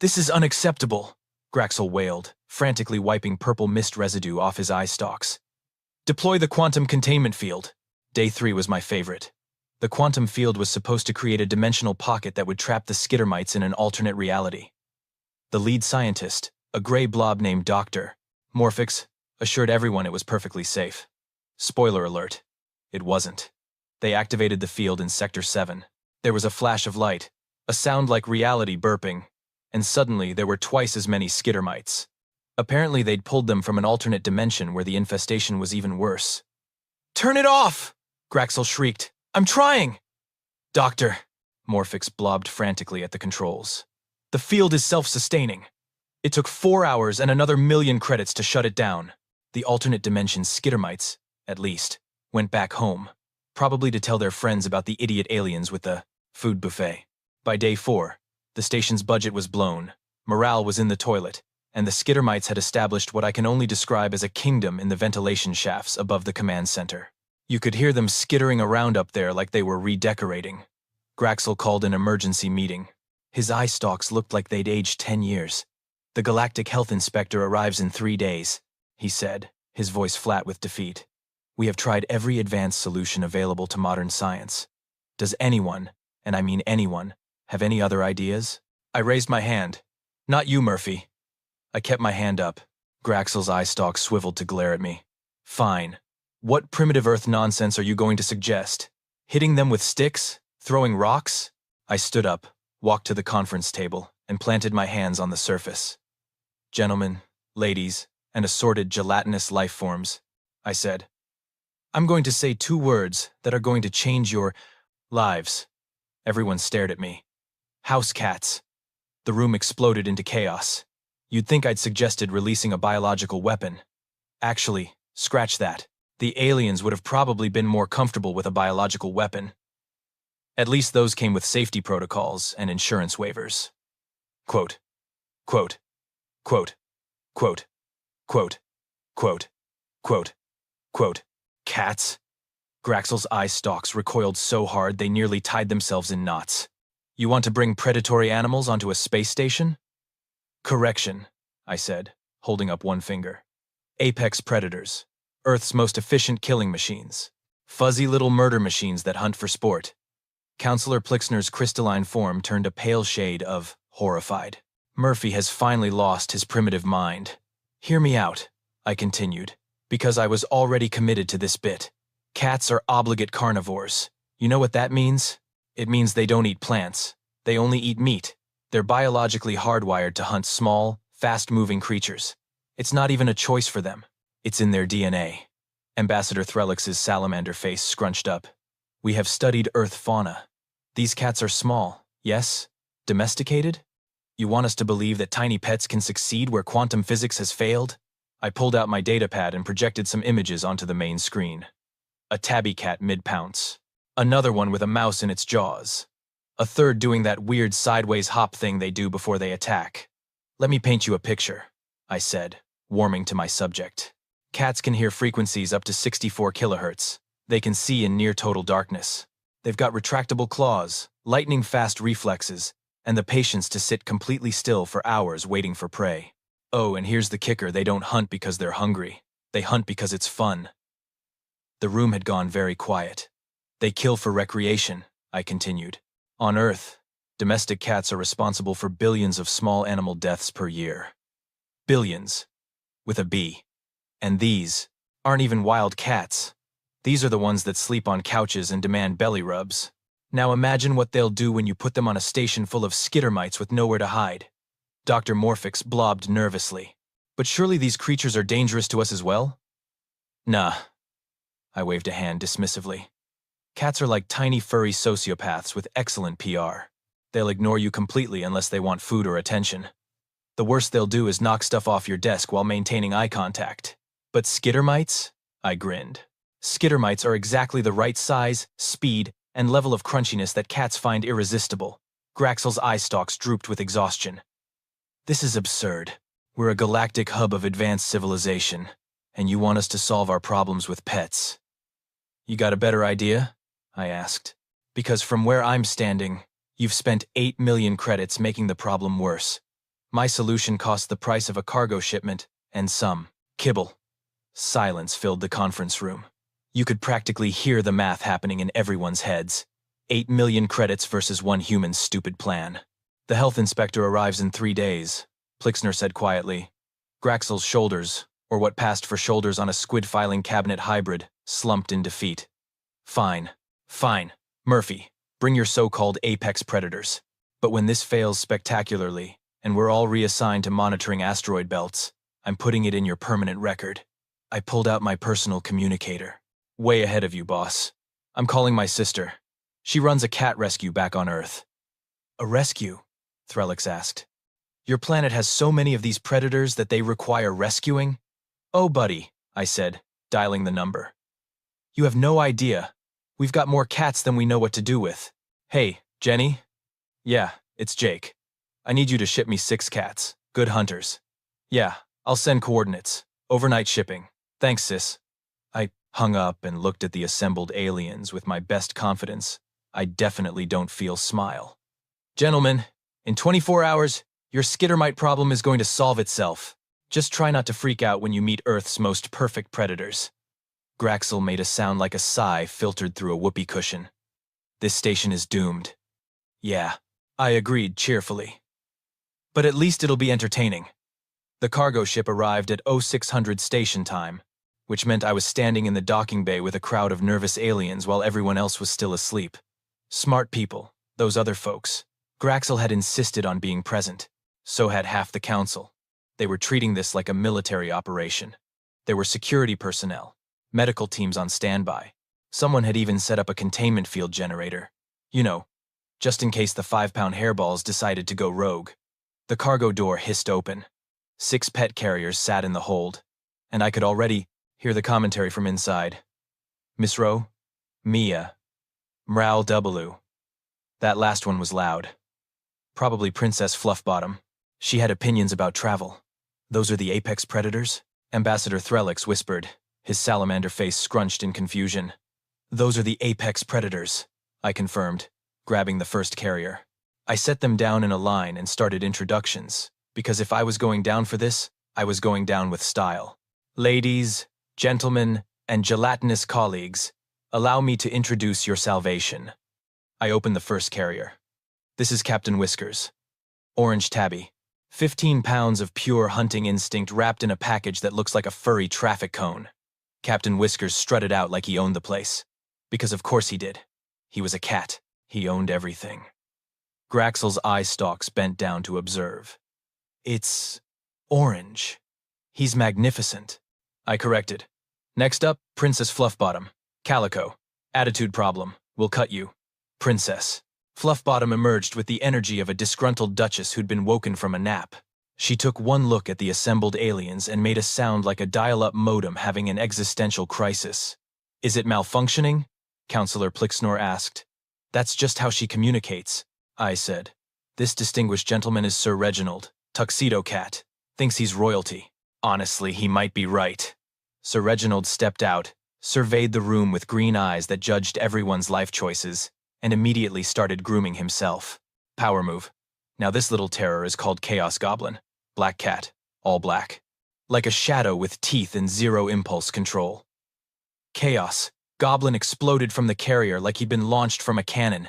Speaker 10: "This is unacceptable," Graxel wailed, frantically wiping purple mist residue off his eye stalks. "Deploy the quantum containment field." Day 3 was my favorite. The quantum field was supposed to create a dimensional pocket that would trap the skittermites in an alternate reality. The lead scientist, a gray blob named Dr. Morphix, assured everyone it was perfectly safe. Spoiler alert, it wasn't. They activated the field in Sector 7. There was a flash of light, a sound like reality burping, and suddenly there were twice as many skittermites. Apparently they'd pulled them from an alternate dimension where the infestation was even worse. "Turn it off!" Graxel shrieked. "I'm trying!" "Doctor," Morphix blobbed frantically at the controls. "The field is self-sustaining. It took 4 hours and another 1,000,000 credits to shut it down." The alternate dimension skittermites, at least, went back home, probably to tell their friends about the idiot aliens with the food buffet. By Day 4, the station's budget was blown, morale was in the toilet, and the skittermites had established what I can only describe as a kingdom in the ventilation shafts above the command center. You could hear them skittering around up there like they were redecorating. Graxel called an emergency meeting. His eye stalks looked like they'd aged 10 years. "The Galactic Health Inspector arrives in 3 days, he said, his voice flat with defeat. "We have tried every advanced solution available to modern science. Does anyone, and I mean anyone, have any other ideas?" I raised my hand. "Not you, Murphy." I kept my hand up. Graxel's eye stalks swiveled to glare at me. "Fine. What primitive Earth nonsense are you going to suggest? Hitting them with sticks? Throwing rocks?" I stood up, walked to the conference table, and planted my hands on the surface. "Gentlemen, ladies, and assorted gelatinous life forms," I said. "I'm going to say 2 words that are going to change your lives." Everyone stared at me. "House cats." The room exploded into chaos. You'd think I'd suggested releasing a biological weapon. Actually, scratch that. The aliens would have probably been more comfortable with a biological weapon. At least those came with safety protocols and insurance waivers. Quote, quote, quote, quote, quote, quote, quote, quote, cats. Graxel's eye stalks recoiled so hard they nearly tied themselves in knots. "You want to bring predatory animals onto a space station?" "Correction," I said, holding up one finger. "Apex predators. Earth's most efficient killing machines. Fuzzy little murder machines that hunt for sport." Counselor Plixnor's crystalline form turned a pale shade of horrified. "Murphy has finally lost his primitive mind. Hear me out," I continued, because I was already committed to this bit. Cats are obligate carnivores. You know what that means? It means they don't eat plants. They only eat meat. They're biologically hardwired to hunt small, fast-moving creatures. It's not even a choice for them. It's in their DNA. Ambassador Threlix's salamander face scrunched up. "We have studied Earth fauna. These cats are small, yes? Domesticated? You want us to believe that tiny pets can succeed where quantum physics has failed?" I pulled out my datapad and projected some images onto the main screen. A tabby cat mid-pounce. Another one with a mouse in its jaws. A third doing that weird sideways hop thing they do before they attack. "Let me paint you a picture," I said, warming to my subject. Cats can hear frequencies up to 64 kilohertz. They can see in near total darkness. They've got retractable claws, lightning-fast reflexes, and the patience to sit completely still for hours waiting for prey. Oh, and here's the kicker: they don't hunt because they're hungry. They hunt because it's fun. The room had gone very quiet. "They kill for recreation," I continued. "On Earth, domestic cats are responsible for billions of small animal deaths per year. Billions. With a B. And these, aren't even wild cats. These are the ones that sleep on couches and demand belly rubs. Now imagine what they'll do when you put them on a station full of skittermites with nowhere to hide. Dr. Morphix blobbed nervously. But surely these creatures are dangerous to us as well? Nah. I waved a hand dismissively. Cats are like tiny furry sociopaths with excellent PR. They'll ignore you completely unless they want food or attention. The worst they'll do is knock stuff off your desk while maintaining eye contact. But skittermites? I grinned. Skittermites are exactly the right size, speed, and level of crunchiness that cats find irresistible. Graxel's eye stalks drooped with exhaustion. This is absurd. We're a galactic hub of advanced civilization, and you want us to solve our problems with pets. You got a better idea? I asked. Because from where I'm standing, you've spent 8 million credits making the problem worse. My solution cost the price of a cargo shipment, and some kibble. Silence filled the conference room. You could practically hear the math happening in everyone's heads. 8 million credits versus one human's stupid plan. The health inspector arrives in 3 days, Plixner said quietly. Graxel's shoulders, or what passed for shoulders on a squid filing cabinet hybrid, slumped in defeat. Fine. Murphy, bring your so-called apex predators. But when this fails spectacularly, and we're all reassigned to monitoring asteroid belts, I'm putting it in your permanent record. I pulled out my personal communicator. Way ahead of you, boss. I'm calling my sister. She runs a cat rescue back on Earth. A rescue? Threlix asked. Your planet has so many of these predators that they require rescuing? Oh, buddy, I said, dialing the number. You have no idea. We've got more cats than we know what to do with. Hey, Jenny? Yeah, it's Jake. I need you to ship me 6 cats. Good hunters. Yeah, I'll send coordinates. Overnight shipping. Thanks, sis. I hung up and looked at the assembled aliens with my best confidence. I definitely don't feel smile. Gentlemen, in 24 hours, your skittermite problem is going to solve itself. Just try not to freak out when you meet Earth's most perfect predators. Graxel made a sound like a sigh filtered through a whoopee cushion. This station is doomed. Yeah, I agreed cheerfully. But at least it'll be entertaining. The cargo ship arrived at 0600 station time, which meant I was standing in the docking bay with a crowd of nervous aliens while everyone else was still asleep. Smart people, those other folks. Graxel had insisted on being present. So had half the council. They were treating this like a military operation. There were security personnel, medical teams on standby. Someone had even set up a containment field generator. You know, just in case the 5-pound hairballs decided to go rogue. The cargo door hissed open. 6 pet carriers sat in the hold, and I could already hear the commentary from inside. Miss Rowe, Mia, Mral W. That last one was loud. Probably Princess Fluffbottom. She had opinions about travel. Those are the apex predators? Ambassador Threlix whispered, his salamander face scrunched in confusion. Those are the apex predators, I confirmed, grabbing the first carrier. I set them down in a line and started introductions, because if I was going down for this, I was going down with style. Ladies, gentlemen, and gelatinous colleagues, allow me to introduce your salvation. I opened the first carrier. This is Captain Whiskers. Orange tabby. 15 pounds of pure hunting instinct wrapped in a package that looks like a furry traffic cone. Captain Whiskers strutted out like he owned the place. Because of course he did. He was a cat. He owned everything. Graxel's eye stalks bent down to observe. It's orange. He's magnificent. I corrected. Next up, Princess Fluffbottom. Calico. Attitude problem. Will cut you. Princess. Fluffbottom emerged with the energy of a disgruntled duchess who'd been woken from a nap. She took one look at the assembled aliens and made a sound like a dial-up modem having an existential crisis. Is it malfunctioning? Counselor Plixnor asked. That's just how she communicates, I said. This distinguished gentleman is Sir Reginald, Tuxedo Cat. Thinks he's royalty. Honestly, he might be right. Sir Reginald stepped out, surveyed the room with green eyes that judged everyone's life choices, and immediately started grooming himself. Power move. Now this little terror is called Chaos Goblin. Black cat. All black. Like a shadow with teeth and zero impulse control. Chaos. Goblin exploded from the carrier like he'd been launched from a cannon.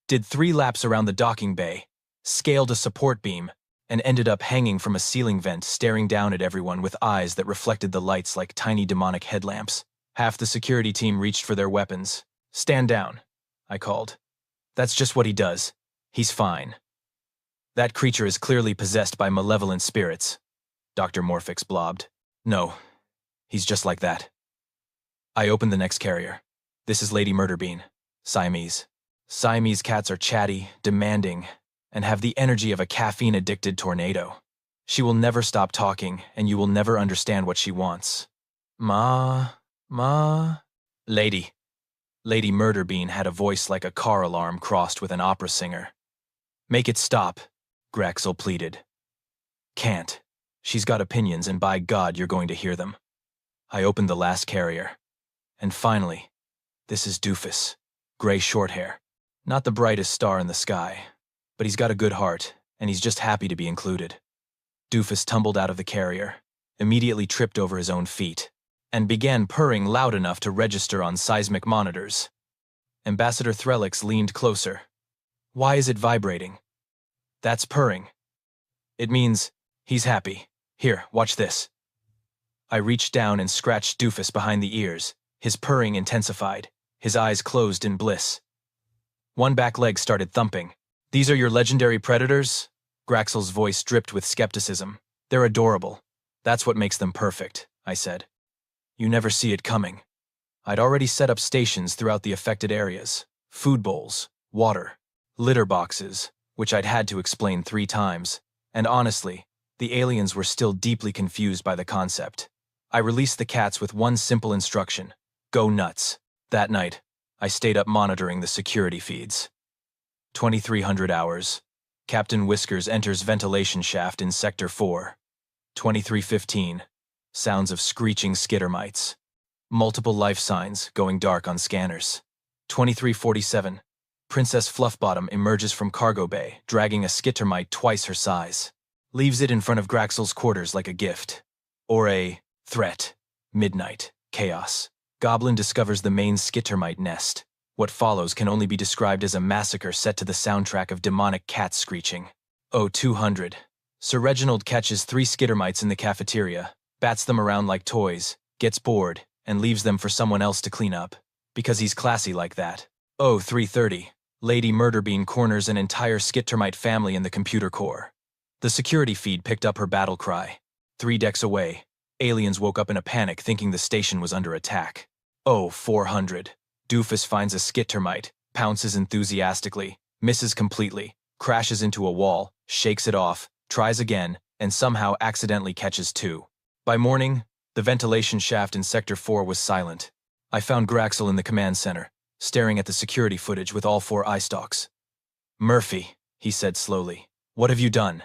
Speaker 10: Did 3 laps around the docking bay. Scaled a support beam. and ended up hanging from a ceiling vent, staring down at everyone with eyes that reflected the lights like tiny demonic headlamps. Half the security team reached for their weapons. "Stand down," I called. "That's just what he does. He's fine." "That creature is clearly possessed by malevolent spirits," Dr. Morphix blobbed. "No, he's just like that." I opened the next carrier. "This is Lady Murderbean, Siamese." Siamese cats are chatty, demanding, and have the energy of a caffeine-addicted tornado. She will never stop talking, and you will never understand what she wants. Ma. Lady. Lady Murderbean had a voice like a car alarm crossed with an opera singer. "Make it stop," Graxel pleaded. "Can't. She's got opinions, and by God, you're going to hear them." I opened the last carrier. And finally, this is Doofus. Gray short hair. Not the brightest star in the sky, but he's got a good heart, and he's just happy to be included. Doofus tumbled out of the carrier, immediately tripped over his own feet, and began purring loud enough to register on seismic monitors. Ambassador Threlix leaned closer. "Why is it vibrating?" "That's purring. It means he's happy. Here, watch this." I reached down and scratched Doofus behind the ears. His purring intensified. His eyes closed in bliss. One back leg started thumping. "These are your legendary predators?" Graxel's voice dripped with skepticism. "They're adorable. That's what makes them perfect," I said. "You never see it coming." I'd already set up stations throughout the affected areas. Food bowls, water, litter boxes, which I'd had to explain 3 times. And honestly, the aliens were still deeply confused by the concept. I released the cats with one simple instruction: go nuts. That night, I stayed up monitoring the security feeds. 2300 hours. Captain Whiskers enters ventilation shaft in Sector 4. 2315. Sounds of screeching skittermites. Multiple life signs going dark on scanners. 2347. Princess Fluffbottom emerges from cargo bay, dragging a skittermite twice her size. Leaves it in front of Graxel's quarters like a gift. Or a threat. Midnight. Chaos. Goblin discovers the main skittermite nest. What follows can only be described as a massacre set to the soundtrack of demonic cats screeching. 0200. Sir Reginald catches 3 skittermites in the cafeteria, bats them around like toys, gets bored, and leaves them for someone else to clean up. Because he's classy like that. 0330. Lady Murderbean corners an entire skittermite family in the computer core. The security feed picked up her battle cry. 3 decks away. Aliens woke up in a panic thinking the station was under attack. 0400. Doofus finds a skittermite, pounces enthusiastically, misses completely, crashes into a wall, shakes it off, tries again, and somehow accidentally catches 2. By morning, the ventilation shaft in Sector 4 was silent. I found Graxel in the command center, staring at the security footage with all 4 eye stalks. "Murphy," he said slowly, "what have you done?"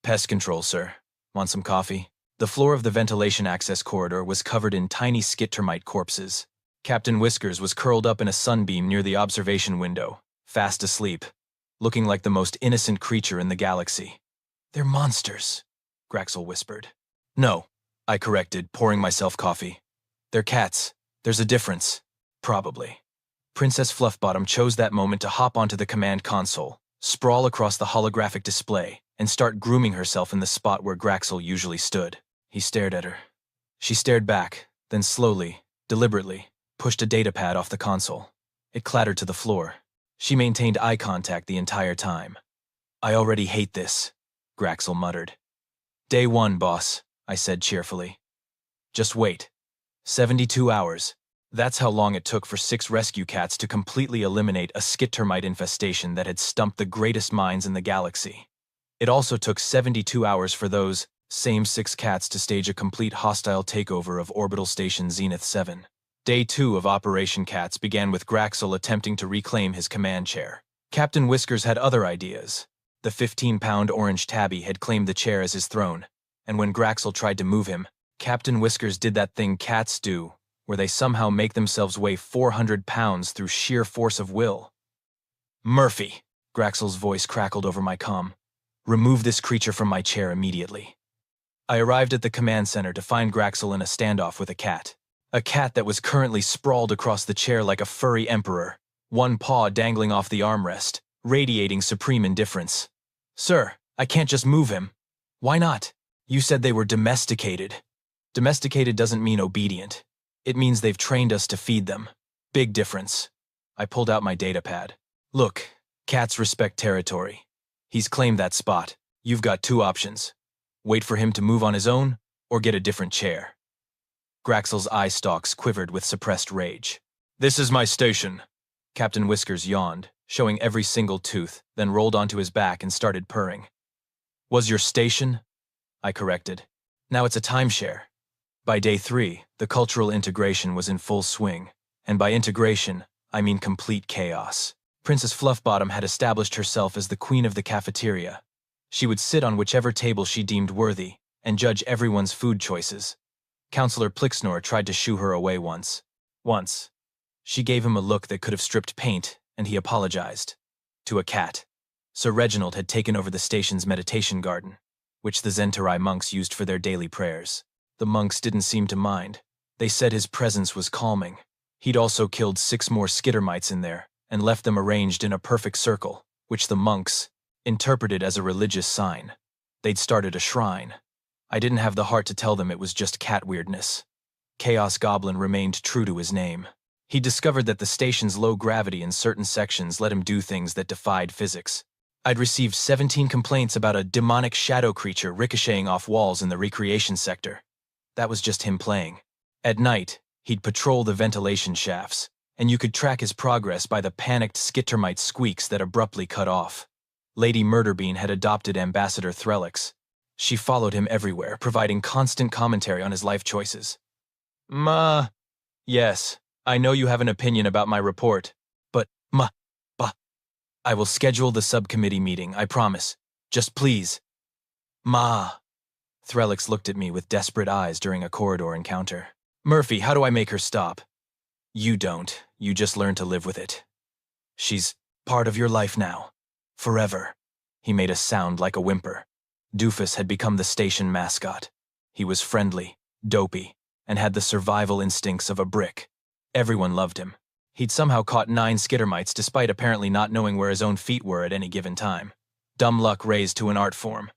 Speaker 10: "Pest control, sir. Want some coffee?" The floor of the ventilation access corridor was covered in tiny skittermite corpses. Captain Whiskers was curled up in a sunbeam near the observation window, fast asleep, looking like the most innocent creature in the galaxy. "They're monsters," Graxel whispered. "No," I corrected, pouring myself coffee. "They're cats. There's a difference." "Probably." Princess Fluffbottom chose that moment to hop onto the command console, sprawl across the holographic display, and start grooming herself in the spot where Graxel usually stood. He stared at her. She stared back, then slowly, deliberately, pushed a datapad off the console. It clattered to the floor. She maintained eye contact the entire time. "I already hate this," Graxel muttered. "Day 1, boss," I said cheerfully. "Just wait. 72 hours. That's how long it took for 6 rescue cats to completely eliminate a skittermite infestation that had stumped the greatest minds in the galaxy. It also took 72 hours for those same 6 cats to stage a complete hostile takeover of orbital station Zenith 7. Day 2 of Operation Cats began with Graxel attempting to reclaim his command chair. Captain Whiskers had other ideas. The 15-pound orange tabby had claimed the chair as his throne, and when Graxel tried to move him, Captain Whiskers did that thing cats do, where they somehow make themselves weigh 400 pounds through sheer force of will. "Murphy," Graxel's voice crackled over my comm. "Remove this creature from my chair immediately." I arrived at the command center to find Graxel in a standoff with a cat. A cat that was currently sprawled across the chair like a furry emperor, one paw dangling off the armrest, radiating supreme indifference. "Sir, I can't just move him," Why not? You said they were domesticated. Domesticated doesn't mean obedient. It means they've trained us to feed them. Big difference. I pulled out my datapad. Look, cats respect territory. He's claimed that spot. You've got two options. Wait for him to move on his own, or get a different chair. Graxel's eye stalks quivered with suppressed rage. This is my station. Captain Whiskers yawned, showing every single tooth, then rolled onto his back and started purring. Was your station? I corrected. Now it's a timeshare. By day 3, the cultural integration was in full swing, and by integration, I mean complete chaos. Princess Fluffbottom had established herself as the queen of the cafeteria. She would sit on whichever table she deemed worthy and judge everyone's food choices. Counselor Plixnor tried to shoo her away once. She gave him a look that could have stripped paint, and he apologized. To a cat. Sir Reginald had taken over the station's meditation garden, which the Zentarai monks used for their daily prayers. The monks didn't seem to mind. They said his presence was calming. He'd also killed 6 more skittermites in there and left them arranged in a perfect circle, which the monks interpreted as a religious sign. They'd started a shrine. I didn't have the heart to tell them it was just cat weirdness. Chaos Goblin remained true to his name. He discovered that the station's low gravity in certain sections let him do things that defied physics. I'd received 17 complaints about a demonic shadow creature ricocheting off walls in the recreation sector. That was just him playing. At night, he'd patrol the ventilation shafts, and you could track his progress by the panicked skittermite squeaks that abruptly cut off. Lady Murderbean had adopted Ambassador Threlix. She followed him everywhere, providing constant commentary on his life choices. Yes, I know you have an opinion about my report, but I will schedule the subcommittee meeting, I promise. Just please. Threlix looked at me with desperate eyes during a corridor encounter. Murphy, how do I make her stop? You don't. You just learn to live with it. She's part of your life now. Forever. He made a sound like a whimper. Doofus had become the station mascot. He was friendly, dopey, and had the survival instincts of a brick. Everyone loved him. He'd somehow caught 9 skittermites despite apparently not knowing where his own feet were at any given time. Dumb luck raised to an art form.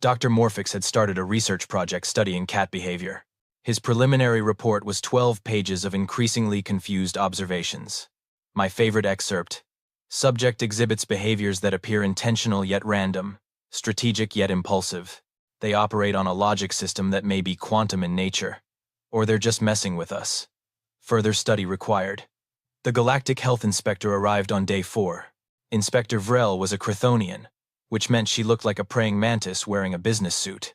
Speaker 10: Dr. Morphix had started a research project studying cat behavior. His preliminary report was 12 pages of increasingly confused observations. My favorite excerpt: subject exhibits behaviors that appear intentional yet random, strategic yet impulsive. They operate on a logic system that may be quantum in nature, or they're just messing with us. Further study required. The Galactic Health Inspector arrived on day 4. Inspector Vrel was a Chthonian, which meant she looked like a praying mantis wearing a business suit.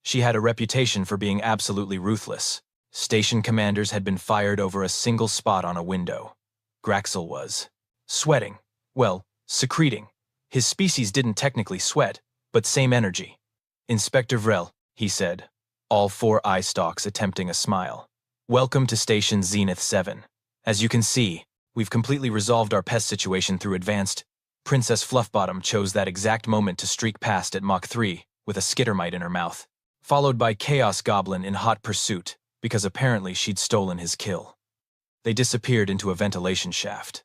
Speaker 10: She had a reputation for being absolutely ruthless. Station commanders had been fired over a single spot on a window. Graxel was sweating. Well, secreting. His species didn't technically sweat, but same energy. Inspector Vrel, he said, all 4 eye stalks attempting a smile. Welcome to Station Zenith 7. As you can see, we've completely resolved our pest situation through advanced. Princess Fluffbottom chose that exact moment to streak past at Mach 3 with a skittermite in her mouth, followed by Chaos Goblin in hot pursuit because apparently she'd stolen his kill. They disappeared into a ventilation shaft.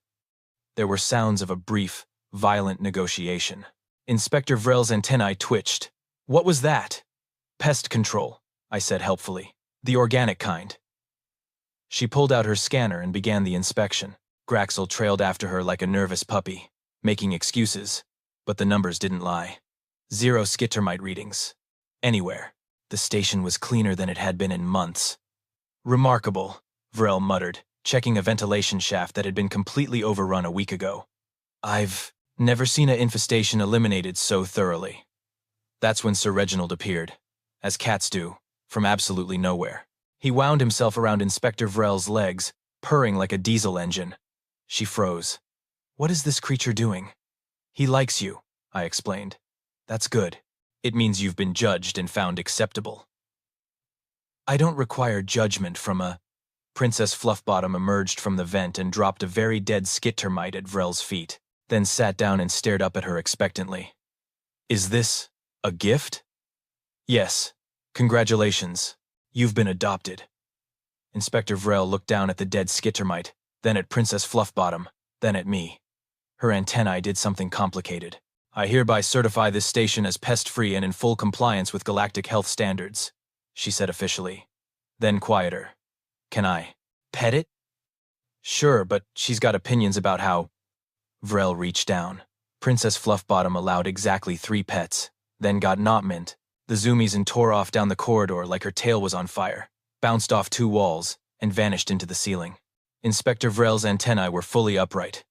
Speaker 10: There were sounds of a brief, violent negotiation. Inspector Vrel's antennae twitched. What was that? Pest control, I said helpfully. The organic kind. She pulled out her scanner and began the inspection. Graxel trailed after her like a nervous puppy, making excuses, but the numbers didn't lie. 0 skittermite readings. Anywhere. The station was cleaner than it had been in months. Remarkable, Vrel muttered, checking a ventilation shaft that had been completely overrun a week ago. I've never seen an infestation eliminated so thoroughly. That's when Sir Reginald appeared, as cats do, from absolutely nowhere. He wound himself around Inspector Vrel's legs, purring like a diesel engine. She froze. What is this creature doing? He likes you, I explained. That's good. It means you've been judged and found acceptable. I don't require judgment from a... Princess Fluffbottom emerged from the vent and dropped a very dead skittermite at Vrel's feet, then sat down and stared up at her expectantly. Is this a gift? Yes. Congratulations. You've been adopted. Inspector Vrel looked down at the dead skittermite, then at Princess Fluffbottom, then at me. Her antennae did something complicated. I hereby certify this station as pest-free and in full compliance with galactic health standards, she said officially. Then quieter. Can I pet it? Sure, but she's got opinions about how... Vrel reached down. Princess Fluffbottom allowed exactly 3 pets, then got not mint. The zoomies and tore off down the corridor like her tail was on fire, bounced off 2 walls, and vanished into the ceiling. Inspector Vrel's antennae were fully upright.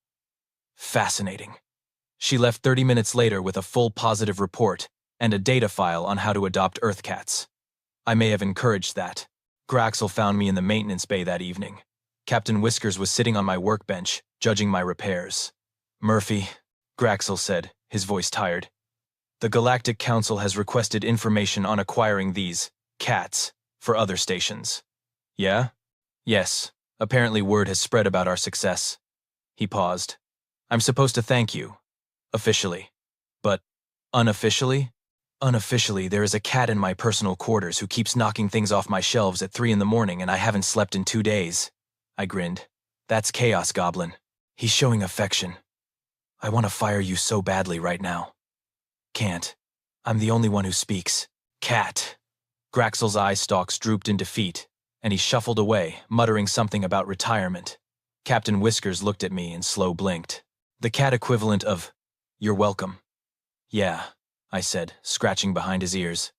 Speaker 10: Fascinating. She left 30 minutes later with a full positive report and a data file on how to adopt Earth cats. I may have encouraged that. Graxel found me in the maintenance bay that evening. Captain Whiskers was sitting on my workbench, judging my repairs. Murphy, Graxel said, his voice tired. The Galactic Council has requested information on acquiring these cats for other stations. Yeah? Yes. Apparently word has spread about our success. He paused. I'm supposed to thank you. Officially. But unofficially? Unofficially, there is a cat in my personal quarters who keeps knocking things off my shelves at 3 in the morning and I haven't slept in 2 days. I grinned. That's Chaos Goblin. He's showing affection. I want to fire you so badly right now. Can't. I'm the only one who speaks. Cat. Graxel's eye stalks drooped in defeat, and he shuffled away, muttering something about retirement. Captain Whiskers looked at me and slow blinked. The cat equivalent of, "You're welcome." Yeah, I said, scratching behind his ears.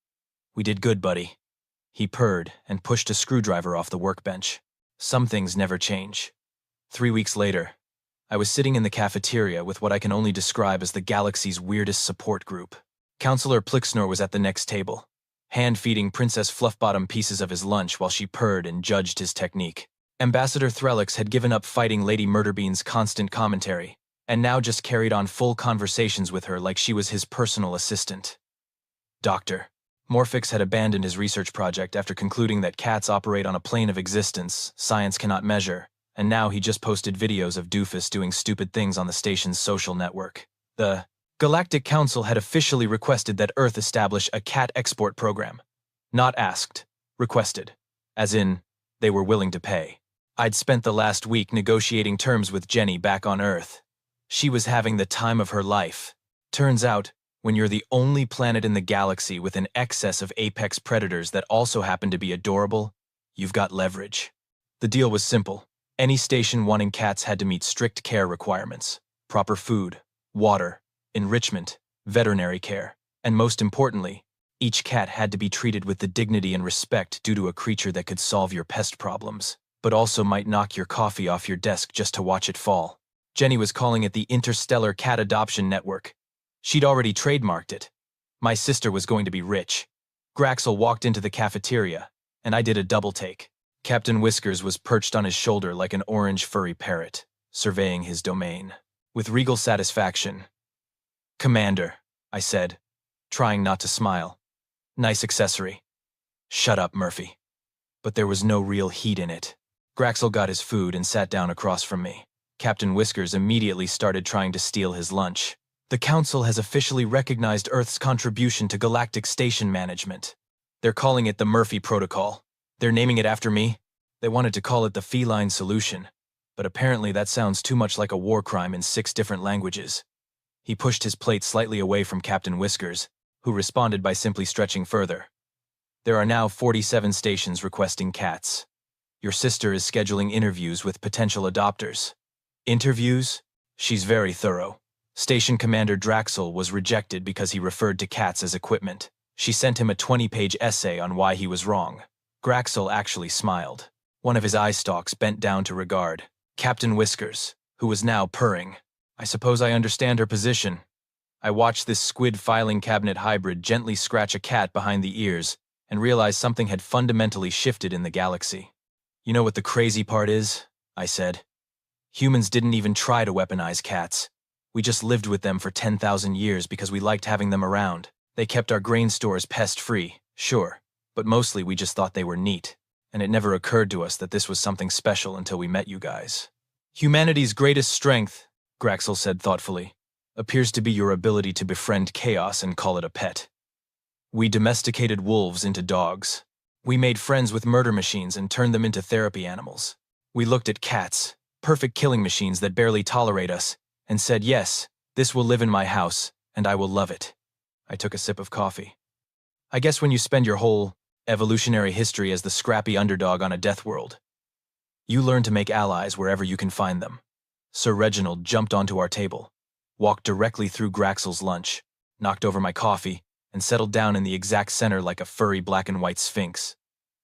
Speaker 10: We did good, buddy. He purred and pushed a screwdriver off the workbench. Some things never change. 3 weeks later, I was sitting in the cafeteria with what I can only describe as the galaxy's weirdest support group. Counselor Plixnor was at the next table, hand-feeding Princess Fluffbottom pieces of his lunch while she purred and judged his technique. Ambassador Threlix had given up fighting Lady Murderbean's constant commentary, and now just carried on full conversations with her like she was his personal assistant. Doctor. Morphix had abandoned his research project after concluding that cats operate on a plane of existence science cannot measure, and now he just posted videos of Doofus doing stupid things on the station's social network. The Galactic Council had officially requested that Earth establish a cat export program. Not asked, requested. As in, they were willing to pay. I'd spent the last week negotiating terms with Jenny back on Earth. She was having the time of her life. Turns out, when you're the only planet in the galaxy with an excess of apex predators that also happen to be adorable, you've got leverage. The deal was simple. Any station wanting cats had to meet strict care requirements: proper food, water, enrichment, veterinary care, and most importantly, each cat had to be treated with the dignity and respect due to a creature that could solve your pest problems, but also might knock your coffee off your desk just to watch it fall. Jenny was calling it the Interstellar Cat Adoption Network. She'd already trademarked it. My sister was going to be rich. Graxel walked into the cafeteria, and I did a double take. Captain Whiskers was perched on his shoulder like an orange furry parrot, surveying his domain. With regal satisfaction. "Commander," I said, trying not to smile. "Nice accessory." "Shut up, Murphy." But there was no real heat in it. Graxel got his food and sat down across from me. Captain Whiskers immediately started trying to steal his lunch. The Council has officially recognized Earth's contribution to galactic station management. They're calling it the Murphy Protocol. They're naming it after me. They wanted to call it the Feline Solution, but apparently that sounds too much like a war crime in 6 different languages. He pushed his plate slightly away from Captain Whiskers, who responded by simply stretching further. There are now 47 stations requesting cats. Your sister is scheduling interviews with potential adopters. Interviews? She's very thorough. Station Commander Draxel was rejected because he referred to cats as equipment. She sent him a 20-page essay on why he was wrong. Graxel actually smiled. One of his eye stalks bent down to regard Captain Whiskers, who was now purring. I suppose I understand her position. I watched this squid filing cabinet hybrid gently scratch a cat behind the ears and realized something had fundamentally shifted in the galaxy. You know what the crazy part is? I said. Humans didn't even try to weaponize cats. We just lived with them for 10,000 years because we liked having them around. They kept our grain stores pest-free, sure, but mostly we just thought they were neat, and it never occurred to us that this was something special until we met you guys. Humanity's greatest strength, Graxel said thoughtfully, appears to be your ability to befriend chaos and call it a pet. We domesticated wolves into dogs. We made friends with murder machines and turned them into therapy animals. We looked at cats, perfect killing machines that barely tolerate us, and said, yes, this will live in my house, and I will love it. I took a sip of coffee. I guess when you spend your whole evolutionary history as the scrappy underdog on a death world, you learn to make allies wherever you can find them. Sir Reginald jumped onto our table, walked directly through Graxel's lunch, knocked over my coffee, and settled down in the exact center like a furry black and white sphinx.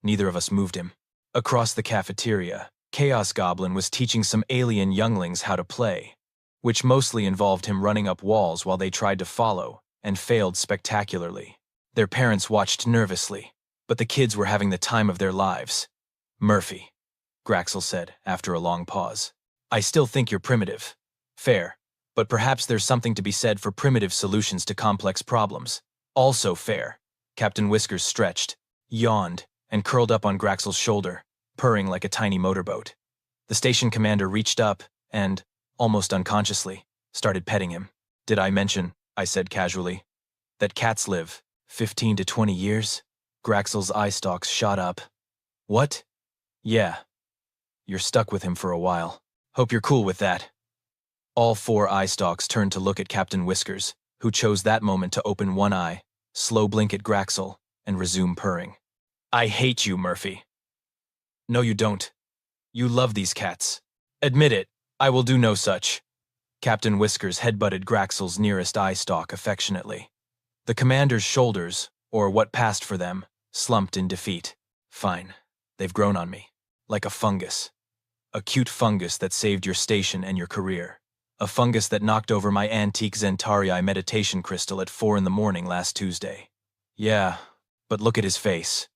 Speaker 10: Neither of us moved him. Across the cafeteria, Chaos Goblin was teaching some alien younglings how to play, which mostly involved him running up walls while they tried to follow, and failed spectacularly. Their parents watched nervously, but the kids were having the time of their lives. Murphy, Graxel said after a long pause. I still think you're primitive. Fair. But perhaps there's something to be said for primitive solutions to complex problems. Also fair. Captain Whiskers stretched, yawned, and curled up on Graxel's shoulder, purring like a tiny motorboat. The station commander reached up and, almost unconsciously, started petting him. Did I mention, I said casually, that cats live 15 to 20 years? Graxel's eye stalks shot up. What? Yeah. You're stuck with him for a while. Hope you're cool with that. All 4 eye stalks turned to look at Captain Whiskers, who chose that moment to open one eye, slow blink at Graxel, and resume purring. I hate you, Murphy. No, you don't. You love these cats. Admit it, I will do no such. Captain Whiskers headbutted Graxel's nearest eye stalk affectionately. The commander's shoulders, or what passed for them, slumped in defeat. Fine, they've grown on me. Like a fungus. A cute fungus that saved your station and your career. A fungus that knocked over my antique Zentarii meditation crystal at 4 in the morning last Tuesday. Yeah, but look at his face.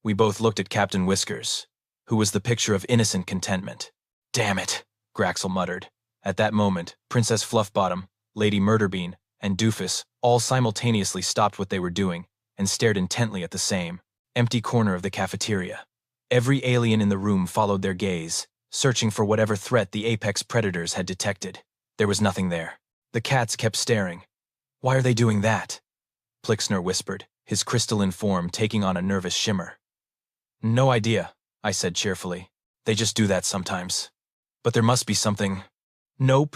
Speaker 10: We both looked at Captain Whiskers, who was the picture of innocent contentment. Damn it, Graxel muttered. At that moment, Princess Fluffbottom, Lady Murderbean, and Doofus all simultaneously stopped what they were doing and stared intently at the same empty corner of the cafeteria. Every alien in the room followed their gaze, searching for whatever threat the apex predators had detected. There was nothing there. The cats kept staring. Why are they doing that? Plixner whispered, his crystalline form taking on a nervous shimmer. No idea, I said cheerfully. They just do that sometimes. But there must be something. Nope.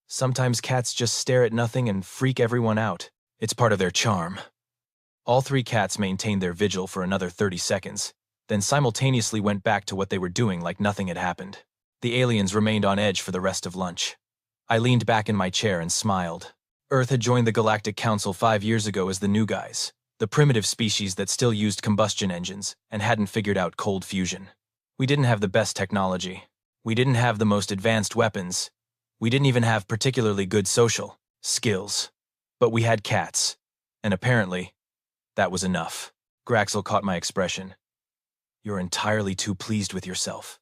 Speaker 10: Sometimes cats just stare at nothing and freak everyone out. It's part of their charm. All 3 cats maintained their vigil for another 30 seconds, then simultaneously went back to what they were doing like nothing had happened. The aliens remained on edge for the rest of lunch. I leaned back in my chair and smiled. Earth had joined the Galactic Council 5 years ago as the new guys, the primitive species that still used combustion engines and hadn't figured out cold fusion. We didn't have the best technology. We didn't have the most advanced weapons. We didn't even have particularly good social skills. But we had cats, and apparently, that was enough. Graxel caught my expression. You're entirely too pleased with yourself.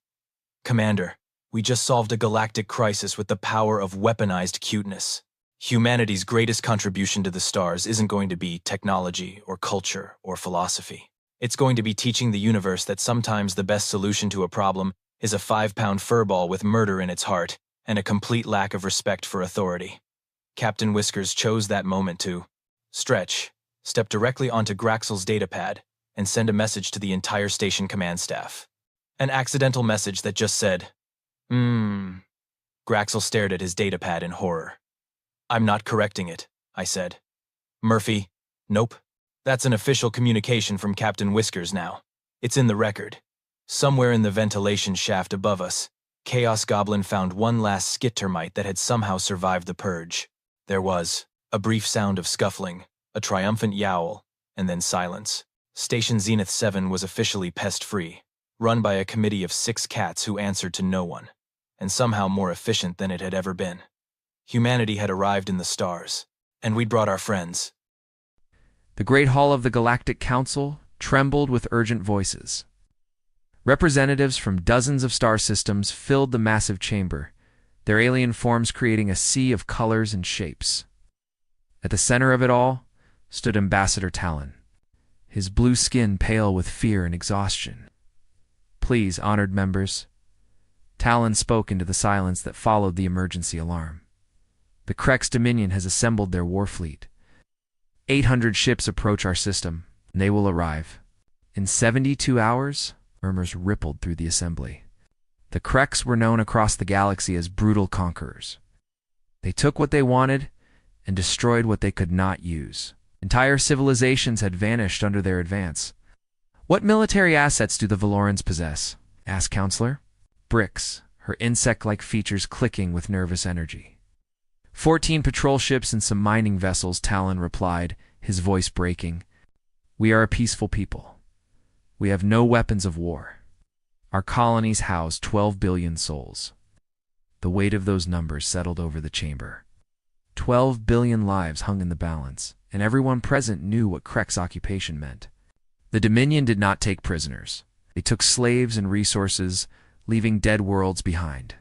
Speaker 10: Commander, we just solved a galactic crisis with the power of weaponized cuteness. Humanity's greatest contribution to the stars isn't going to be technology or culture or philosophy. It's going to be teaching the universe that sometimes the best solution to a problem is a 5-pound furball with murder in its heart and a complete lack of respect for authority. Captain Whiskers chose that moment to stretch, step directly onto Graxel's datapad, and send a message to the entire station command staff. An accidental message that just said, Graxel stared at his datapad in horror. I'm not correcting it, I said. Murphy, nope. That's an official communication from Captain Whiskers now. It's in the record. Somewhere in the ventilation shaft above us, Chaos Goblin found one last skit termite that had somehow survived the purge. There was a brief sound of scuffling, a triumphant yowl, and then silence. Station Zenith 7 was officially pest-free, run by a committee of 6 cats who answered to no one, and somehow more efficient than it had ever been. Humanity had arrived in the stars, and we'd brought our friends.
Speaker 11: The great hall of the Galactic Council trembled with urgent voices. Representatives from dozens of star systems filled the massive chamber, their alien forms creating a sea of colors and shapes. At the center of it all stood Ambassador Talon, his blue skin pale with fear and exhaustion. Please, honored members. Talon spoke into the silence that followed the emergency alarm. The Krex Dominion has assembled their war fleet. 800 ships approach our system, and they will arrive. In 72 hours, murmurs rippled through the assembly. The Krex were known across the galaxy as brutal conquerors. They took what they wanted and destroyed what they could not use. Entire civilizations had vanished under their advance. "What military assets do the Valorans possess?" asked Counselor. Bricks, her insect-like features clicking with nervous energy. 14 patrol ships and some mining vessels, Talon replied, his voice breaking. "We are a peaceful people. We have no weapons of war. Our colonies house 12 billion souls." The weight of those numbers settled over the chamber. 12 billion lives hung in the balance, and everyone present knew what Krek's occupation meant. The Dominion did not take prisoners. They took slaves and resources, leaving dead worlds behind.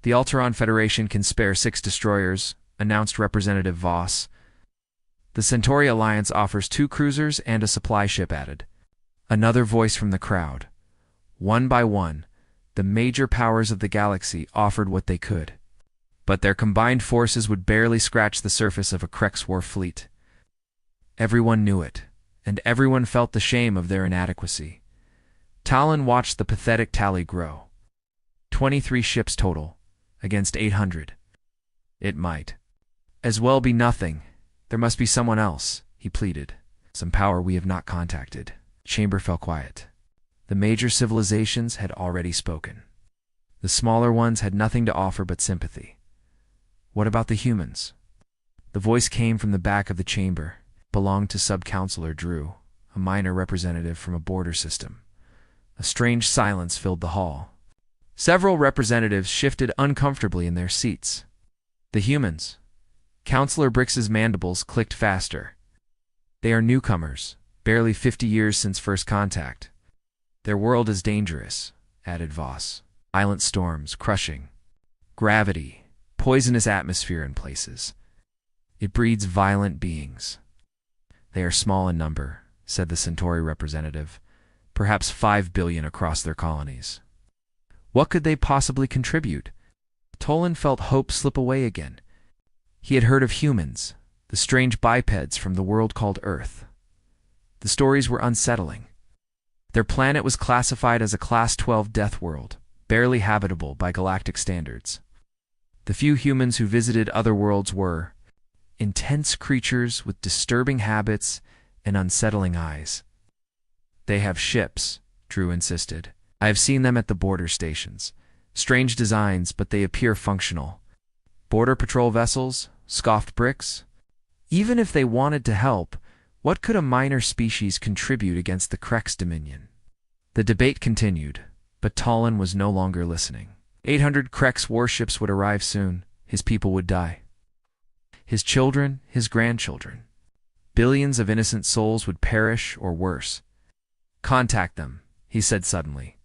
Speaker 11: "The Alteron Federation can spare 6 destroyers," announced Representative Voss. "The Centauri Alliance offers 2 cruisers and a supply ship added." Another voice from the crowd. One by one, the major powers of the galaxy offered what they could. But their combined forces would barely scratch the surface of a Krex war fleet. Everyone knew it, and everyone felt the shame of their inadequacy. Talon watched the pathetic tally grow. 23 ships total, against 800. It might as well be nothing. There must be someone else, he pleaded. Some power we have not contacted. Chamber fell quiet. The major civilizations had already spoken. The smaller ones had nothing to offer but sympathy. What about the humans? The voice came from the back of the chamber. It belonged to Sub-Counselor Drew, a minor representative from a border system. A strange silence filled the hall. Several representatives shifted uncomfortably in their seats. The humans. Counselor Brix's mandibles clicked faster. They are newcomers, barely 50 years since first contact. Their world is dangerous, added Voss. Violent storms, crushing. Gravity, poisonous atmosphere in places. It breeds violent beings. They are small in number, said the Centauri representative. Perhaps 5 billion across their colonies. What could they possibly contribute? Tolan felt hope slip away again. He had heard of humans, the strange bipeds from the world called Earth. The stories were unsettling. Their planet was classified as a Class 12 death world, barely habitable by galactic standards. The few humans who visited other worlds were intense creatures with disturbing habits and unsettling eyes. They have ships, Drew insisted. I have seen them at the border stations. Strange designs, but they appear functional. Border patrol vessels, scoffed Brix. Even if they wanted to help, what could a minor species contribute against the Krex Dominion? The debate continued, but Talon was no longer listening. 800 Krex warships would arrive soon. His people would die. His children, his grandchildren. Billions of innocent souls would perish or worse. Contact them, he said suddenly.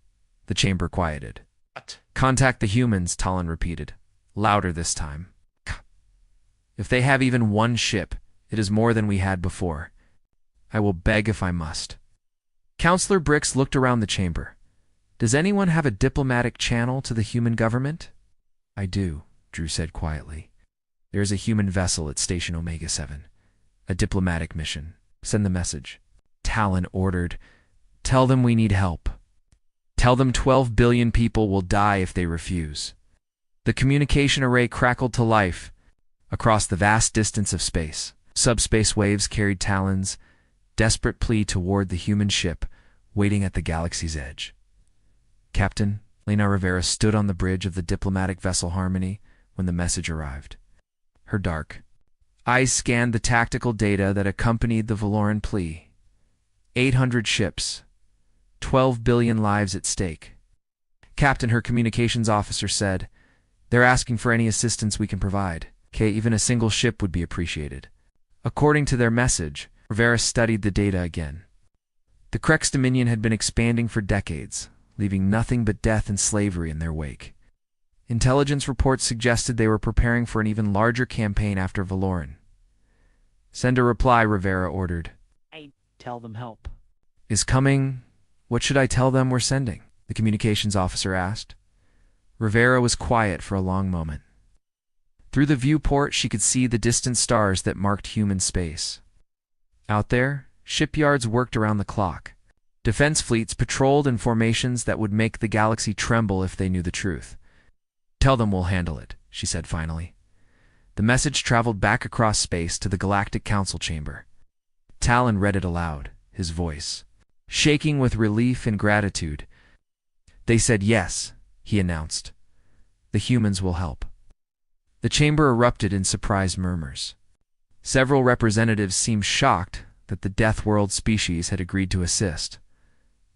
Speaker 11: The chamber quieted. What? Contact the humans, Talon repeated, louder this time. If they have even one ship, it is more than we had before. I will beg if I must. Counselor Brix looked around the chamber. Does anyone have a diplomatic channel to the human government? I do, Drew said quietly. There is a human vessel at Station Omega 7. A diplomatic mission. Send the message. Talon ordered. Tell them we need help. Tell them 12 billion people will die if they refuse. The communication array crackled to life across the vast distance of space. Subspace waves carried Talon's desperate plea toward the human ship waiting at the galaxy's edge. Captain, Lena Rivera stood on the bridge of the diplomatic vessel Harmony when the message arrived. Her dark eyes scanned the tactical data that accompanied the Valoran plea. 800 ships, 12 billion lives at stake. Captain, her communications officer said, they're asking for any assistance we can provide. Even a single ship would be appreciated. According to their message, Rivera studied the data again. The Krex Dominion had been expanding for decades, leaving nothing but death and slavery in their wake. Intelligence reports suggested they were preparing for an even larger campaign after Valoran. Send a reply, Rivera ordered.
Speaker 12: I tell them help
Speaker 11: Is coming. What should I tell them we're sending? The communications officer asked. Rivera was quiet for a long moment. Through the viewport, she could see the distant stars that marked human space. Out there, shipyards worked around the clock. Defense fleets patrolled in formations that would make the galaxy tremble if they knew the truth. Tell them we'll handle it, she said finally. The message traveled back across space to the Galactic Council chamber. Talon read it aloud, his voice shaking with relief and gratitude. "They said yes," he announced. "The humans will help." The chamber erupted in surprised murmurs. Several representatives seemed shocked that the Death World species had agreed to assist.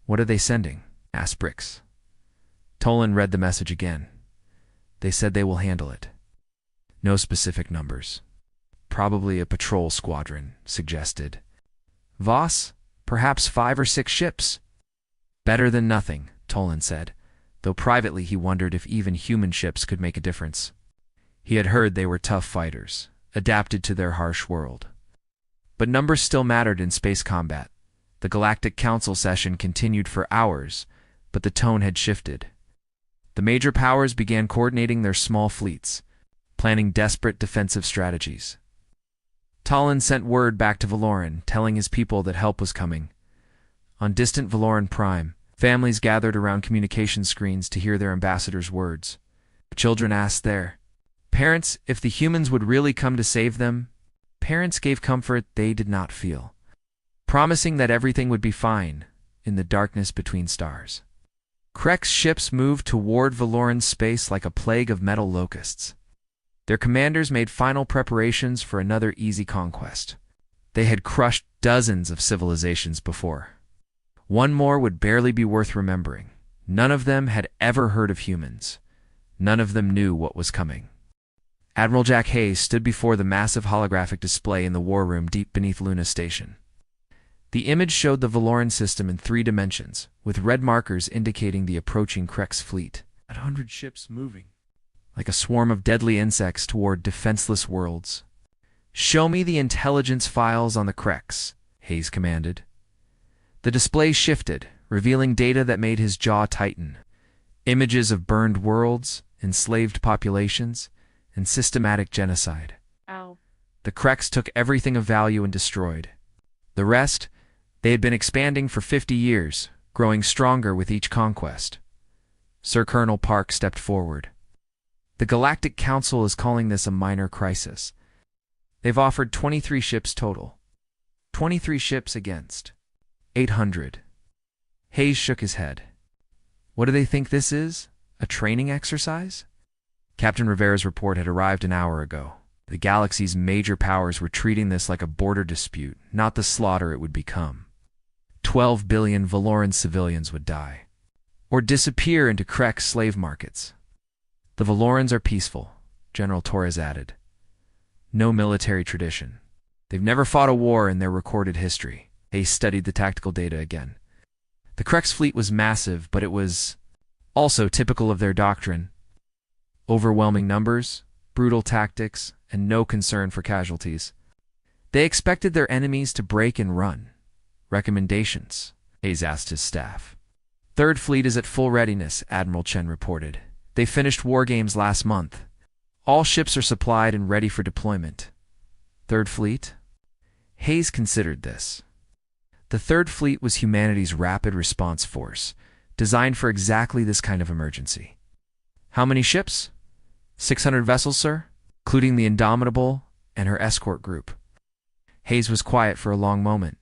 Speaker 11: "What are they sending?" asked Brix. Tolan read the message again. "They said they will handle it. No specific numbers. Probably a patrol squadron," suggested Voss. "Perhaps 5 or 6 ships." "Better than nothing," Tolan said, though privately he wondered if even human ships could make a difference. He had heard they were tough fighters, adapted to their harsh world. But numbers still mattered in space combat. The Galactic Council session continued for hours, but the tone had shifted. The major powers began coordinating their small fleets, planning desperate defensive strategies. Talon sent word back to Valoran, telling his people that help was coming. On distant Valoran Prime, families gathered around communication screens to hear their ambassador's words. Children asked their parents if the humans would really come to save them. Parents gave comfort they did not feel, promising that everything would be fine in the darkness between stars. Krek's ships moved toward Valoran's space like a plague of metal locusts. Their commanders made final preparations for another easy conquest. They had crushed dozens of civilizations before. One more would barely be worth remembering. None of them had ever heard of humans. None of them knew what was coming. Admiral Jack Hayes stood before the massive holographic display in the war room deep beneath Luna Station. The image showed the Valoran system in 3 dimensions, with red markers indicating the approaching Krek's fleet. 100 ships moving, like a swarm of deadly insects toward defenseless worlds. "Show me the intelligence files on the Kreks," Hayes commanded. The display shifted, revealing data that made his jaw tighten. Images of burned worlds, enslaved populations, and systematic genocide.
Speaker 12: Ow.
Speaker 11: The Kreks took everything of value and destroyed. The rest, they had been expanding for 50 years, growing stronger with each conquest. Sir Colonel Park stepped forward. "The Galactic Council is calling this a minor crisis. They've offered 23 ships total. 23 ships against 800. Hayes shook his head. "What do they think this is? A training exercise?" Captain Rivera's report had arrived an hour ago. The galaxy's major powers were treating this like a border dispute, not the slaughter it would become. 12 billion Valoran civilians would die, or disappear into Krek slave markets. "The Valorans are peaceful," General Torres added. "No military tradition. They've never fought a war in their recorded history." Hayes studied the tactical data again. The Krek's fleet was massive, but it was also typical of their doctrine. Overwhelming numbers, brutal tactics, and no concern for casualties. They expected their enemies to break and run. "Recommendations?" Hayes asked his staff. "Third Fleet is at full readiness," Admiral Chen reported. "They finished war games last month. All ships are supplied and ready for deployment." Third Fleet? Hayes considered this. The Third Fleet was humanity's rapid response force, designed for exactly this kind of emergency. "How many ships?" 600 vessels, sir, including the Indomitable and her escort group. Hayes was quiet for a long moment.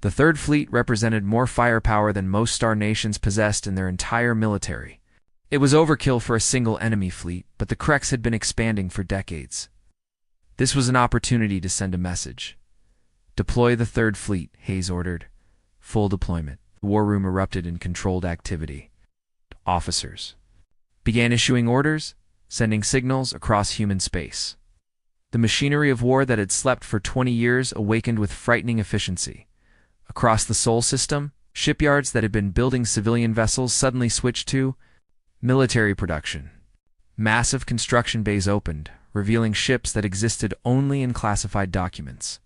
Speaker 11: The Third Fleet represented more firepower than most star nations possessed in their entire military. It was overkill for a single enemy fleet, but the Kreks had been expanding for decades. This was an opportunity to send a message. "Deploy the Third Fleet," Hayes ordered. Full deployment. The war room erupted in controlled activity. Officers began issuing orders, sending signals across human space. The machinery of war that had slept for 20 years awakened with frightening efficiency. Across the Sol system, shipyards that had been building civilian vessels suddenly switched to military production. Massive construction bays opened, revealing ships that existed only in classified documents.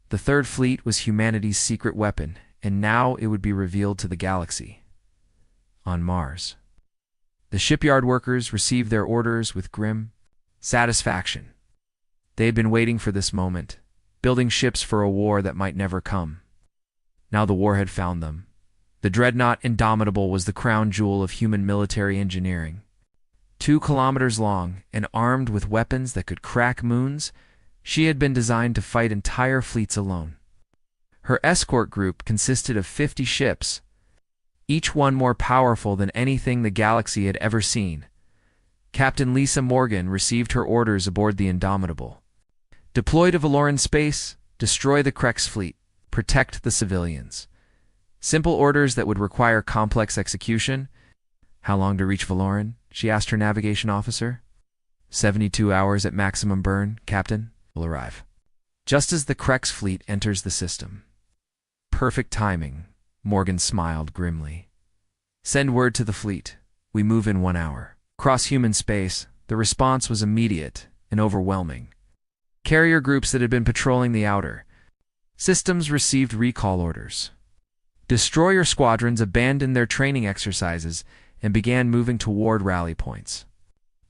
Speaker 11: The Third Fleet was humanity's secret weapon, and now it would be revealed to the galaxy. On Mars. The shipyard workers received their orders with grim satisfaction. They had been waiting for this moment, building ships for a war that might never come. Now the war had found them. The dreadnought Indomitable was the crown jewel of human military engineering. 2 kilometers long and armed with weapons that could crack moons, she had been designed to fight entire fleets alone. Her escort group consisted of 50 ships, each one more powerful than anything the galaxy had ever seen. Captain Lisa Morgan received her orders aboard the Indomitable. Deploy to Valoran space, destroy the Krex fleet, protect the civilians. Simple orders that would require complex execution. How long to reach Valoran? She asked her navigation officer. 72 hours at maximum burn, Captain. Will arrive just as the Krex fleet enters the system. Perfect timing, Morgan smiled grimly. Send word to the fleet. We move in 1 hour. Across human space, the response was immediate and overwhelming. Carrier groups that had been patrolling the outer systems received recall orders. Destroyer squadrons abandoned their training exercises and began moving toward rally points.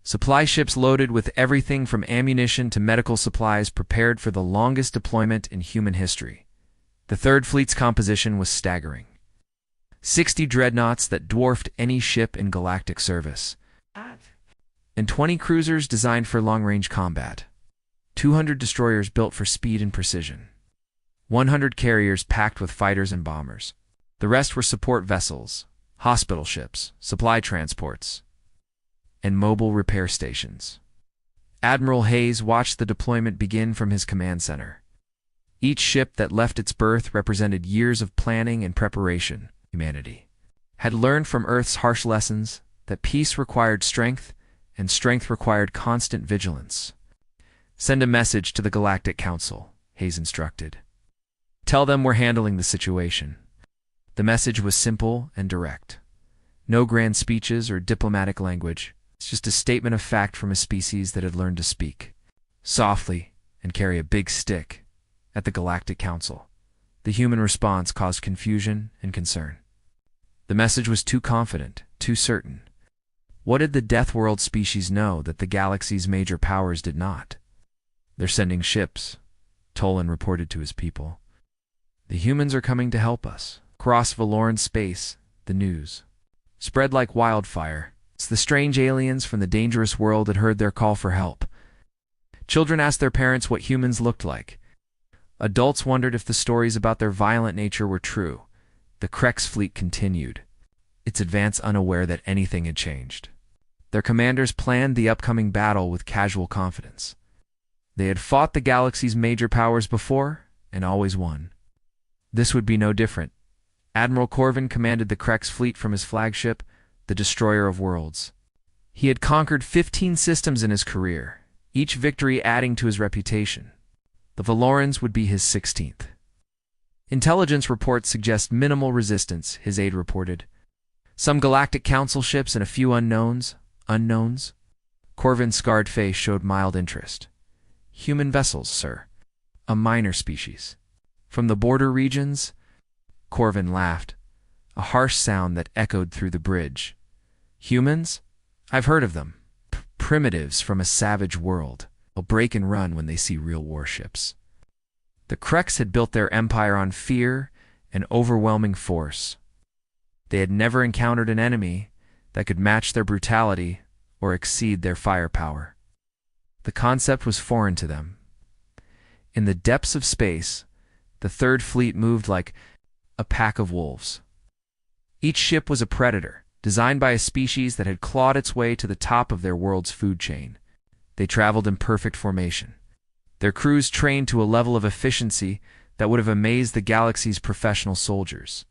Speaker 11: Supply ships loaded with everything from ammunition to medical supplies prepared for the longest deployment in human history. The Third Fleet's composition was staggering. 60 dreadnoughts that dwarfed any ship in galactic service, and 20 cruisers designed for long-range combat. 200 destroyers built for speed and precision. 100 carriers packed with fighters and bombers. The rest were support vessels, hospital ships, supply transports, and mobile repair stations. Admiral Hayes watched the deployment begin from his command center. Each ship that left its berth represented years of planning and preparation. Humanity had learned from Earth's harsh lessons that peace required strength, and strength required constant vigilance. Send a message to the Galactic Council, Hayes instructed. Tell them we're handling the situation. The message was simple and direct. No grand speeches or diplomatic language. It's just a statement of fact from a species that had learned to speak softly and carry a big stick at the Galactic Council. The human response caused confusion and concern. The message was too confident, too certain. What did the Death World species know that the galaxy's major powers did not? They're sending ships, Tolan reported to his people. The humans are coming to help us. Across Valoran space, the news spread like wildfire. It's the strange aliens from the dangerous world had heard their call for help. Children asked their parents what humans looked like. Adults wondered if the stories about their violent nature were true. The Krex fleet continued, its advance unaware that anything had changed. Their commanders planned the upcoming battle with casual confidence. They had fought the galaxy's major powers before, and always won. This would be no different. Admiral Corvin commanded the Krex fleet from his flagship, the Destroyer of Worlds. He had conquered 15 systems in his career, each victory adding to his reputation. The Valorans would be his 16th. Intelligence reports suggest minimal resistance, his aide reported. Some Galactic Council ships and a few unknowns. Corvin's scarred face showed mild interest. Human vessels, sir. A minor species. From the border regions? Corvin laughed, a harsh sound that echoed through the bridge. Humans? I've heard of them. Primitives from a savage world. They'll break and run when they see real warships. The Krex had built their empire on fear and overwhelming force. They had never encountered an enemy that could match their brutality or exceed their firepower. The concept was foreign to them. In the depths of space, the Third Fleet moved like a pack of wolves. Each ship was a predator, designed by a species that had clawed its way to the top of their world's food chain. They traveled in perfect formation. Their crews trained to a level of efficiency that would have amazed the galaxy's professional soldiers.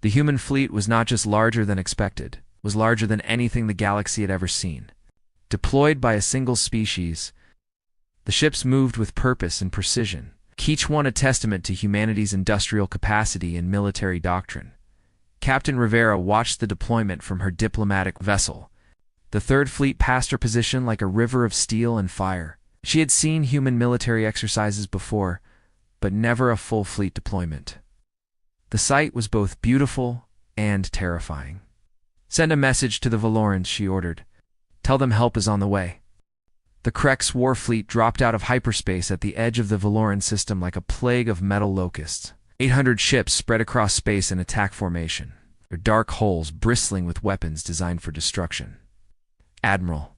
Speaker 11: The human fleet was not just larger than expected, it was larger than anything the galaxy had ever seen. Deployed by a single species, the ships moved with purpose and precision, each one a testament to humanity's industrial capacity and military doctrine. Captain Rivera watched the deployment from her diplomatic vessel. The Third Fleet passed her position like a river of steel and fire. She had seen human military exercises before, but never a full fleet deployment. The sight was both beautiful and terrifying. Send a message to the Valorans, she ordered. Tell them help is on the way. The Krex war fleet dropped out of hyperspace at the edge of the Valoran system like a plague of metal locusts. 800 ships spread across space in attack formation, their dark holes bristling with weapons designed for destruction. Admiral.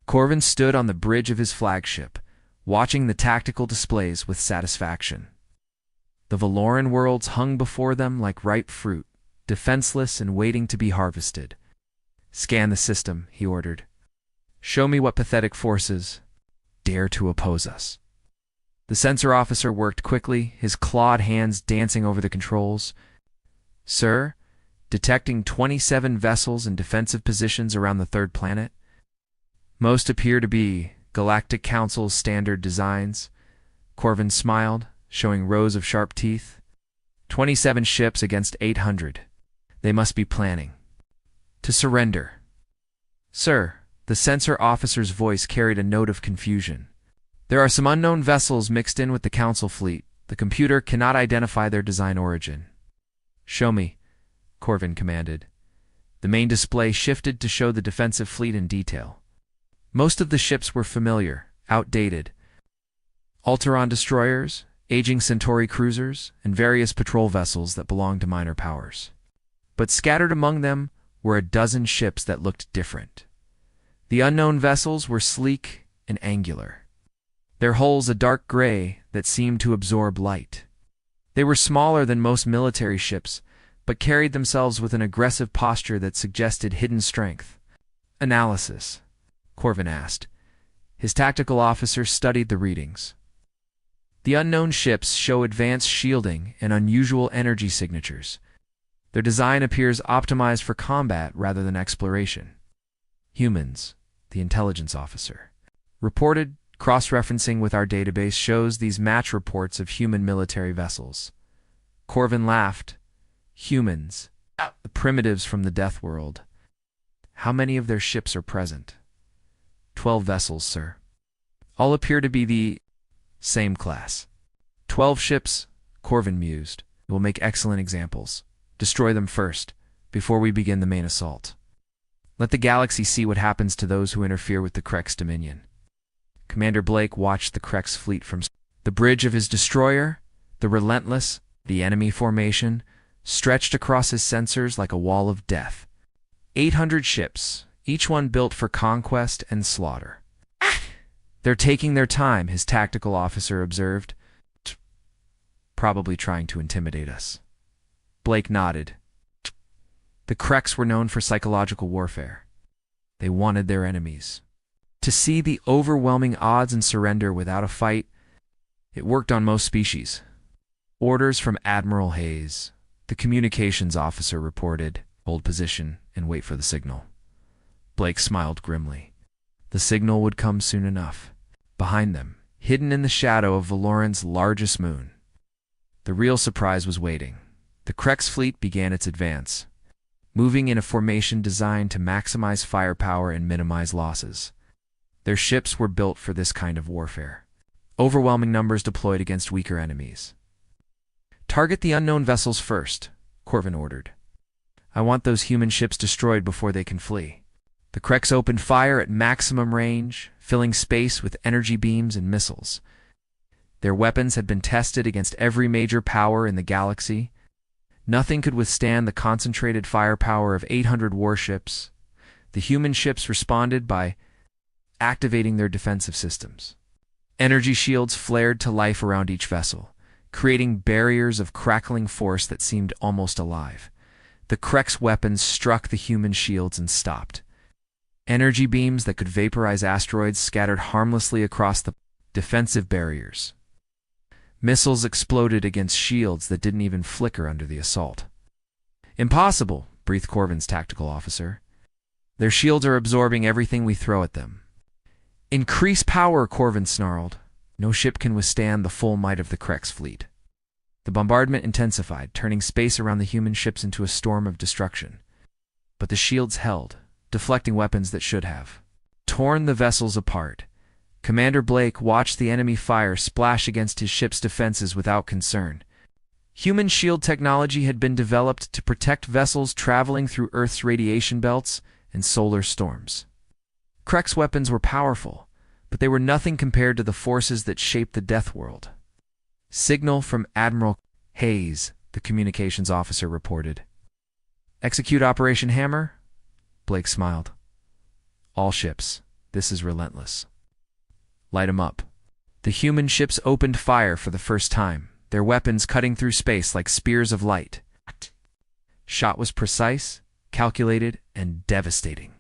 Speaker 11: Corvin stood on the bridge of his flagship, watching the tactical displays with satisfaction. The Valoran worlds hung before them like ripe fruit, defenseless and waiting to be harvested. "Scan the system," he ordered. "Show me what pathetic forces dare to oppose us." The sensor officer worked quickly, his clawed hands dancing over the controls. "Sir, detecting 27 vessels in defensive positions around the third planet. Most appear to be Galactic Council's standard designs." Corvin smiled, showing rows of sharp teeth. 27 ships against 800. They must be planning to surrender. "Sir," the sensor officer's voice carried a note of confusion. "There are some unknown vessels mixed in with the Council fleet. The computer cannot identify their design origin." "Show me," Corvin commanded. The main display shifted to show the defensive fleet in detail. Most of the ships were familiar, outdated. Alteron destroyers, aging Centauri cruisers, and various patrol vessels that belonged to minor powers. But scattered among them were a dozen ships that looked different. The unknown vessels were sleek and angular, their hulls a dark gray that seemed to absorb light. They were smaller than most military ships, but carried themselves with an aggressive posture that suggested hidden strength. "Analysis?" Corvin asked. His tactical officer studied the readings. "The unknown ships show advanced shielding and unusual energy signatures. Their design appears optimized for combat rather than exploration." "Humans," the intelligence officer reported, cross-referencing with our database shows these match reports of human military vessels. Corvin laughed. "Humans, the primitives from the Death World. How many of their ships are present?" 12 vessels, sir. All appear to be the same class. 12 ships, Corvin mused, will make excellent examples. Destroy them first, before we begin the main assault. Let the galaxy see what happens to those who interfere with the Krex dominion. Commander Blake watched the Krex fleet from the bridge of his destroyer. The Relentless, the enemy formation, stretched across his sensors like a wall of death. 800 ships, each one built for conquest and slaughter. "They're taking their time," his tactical officer observed. "Probably trying to intimidate us." Blake nodded. The Krex were known for psychological warfare. They wanted their enemies to see the overwhelming odds and surrender without a fight. It worked on most species. "Orders from Admiral Hayes," the communications officer reported. "Hold position and wait for the signal." Blake smiled grimly. The signal would come soon enough. Behind them, hidden in the shadow of Valoran's largest moon, the real surprise was waiting. The Krex fleet began its advance, moving in a formation designed to maximize firepower and minimize losses. Their ships were built for this kind of warfare. Overwhelming numbers deployed against weaker enemies. "Target the unknown vessels first," Corvin ordered. "I want those human ships destroyed before they can flee." The Krex opened fire at maximum range, filling space with energy beams and missiles. Their weapons had been tested against every major power in the galaxy. Nothing could withstand the concentrated firepower of 800 warships. The human ships responded by activating their defensive systems. Energy shields flared to life around each vessel, creating barriers of crackling force that seemed almost alive. The Krex weapons struck the human shields and stopped. Energy beams that could vaporize asteroids scattered harmlessly across the defensive barriers. Missiles exploded against shields that didn't even flicker under the assault. "Impossible," breathed Corvin's tactical officer. "Their shields are absorbing everything we throw at them." "Increase power," Corvin snarled. No ship can withstand the full might of the Krex fleet. The bombardment intensified, turning space around the human ships into a storm of destruction. But the shields held, deflecting weapons that should have torn the vessels apart. Commander Blake watched the enemy fire splash against his ship's defenses without concern. Human shield technology had been developed to protect vessels traveling through Earth's radiation belts and solar storms. Krex weapons were powerful, but they were nothing compared to the forces that shaped the Death World. "Signal from Admiral Hayes," the communications officer reported. "Execute Operation Hammer?" Blake smiled. All ships. This is relentless. Light 'em up. The human ships opened fire for the first time, their weapons cutting through space like spears of light. Shot was precise, calculated, and devastating.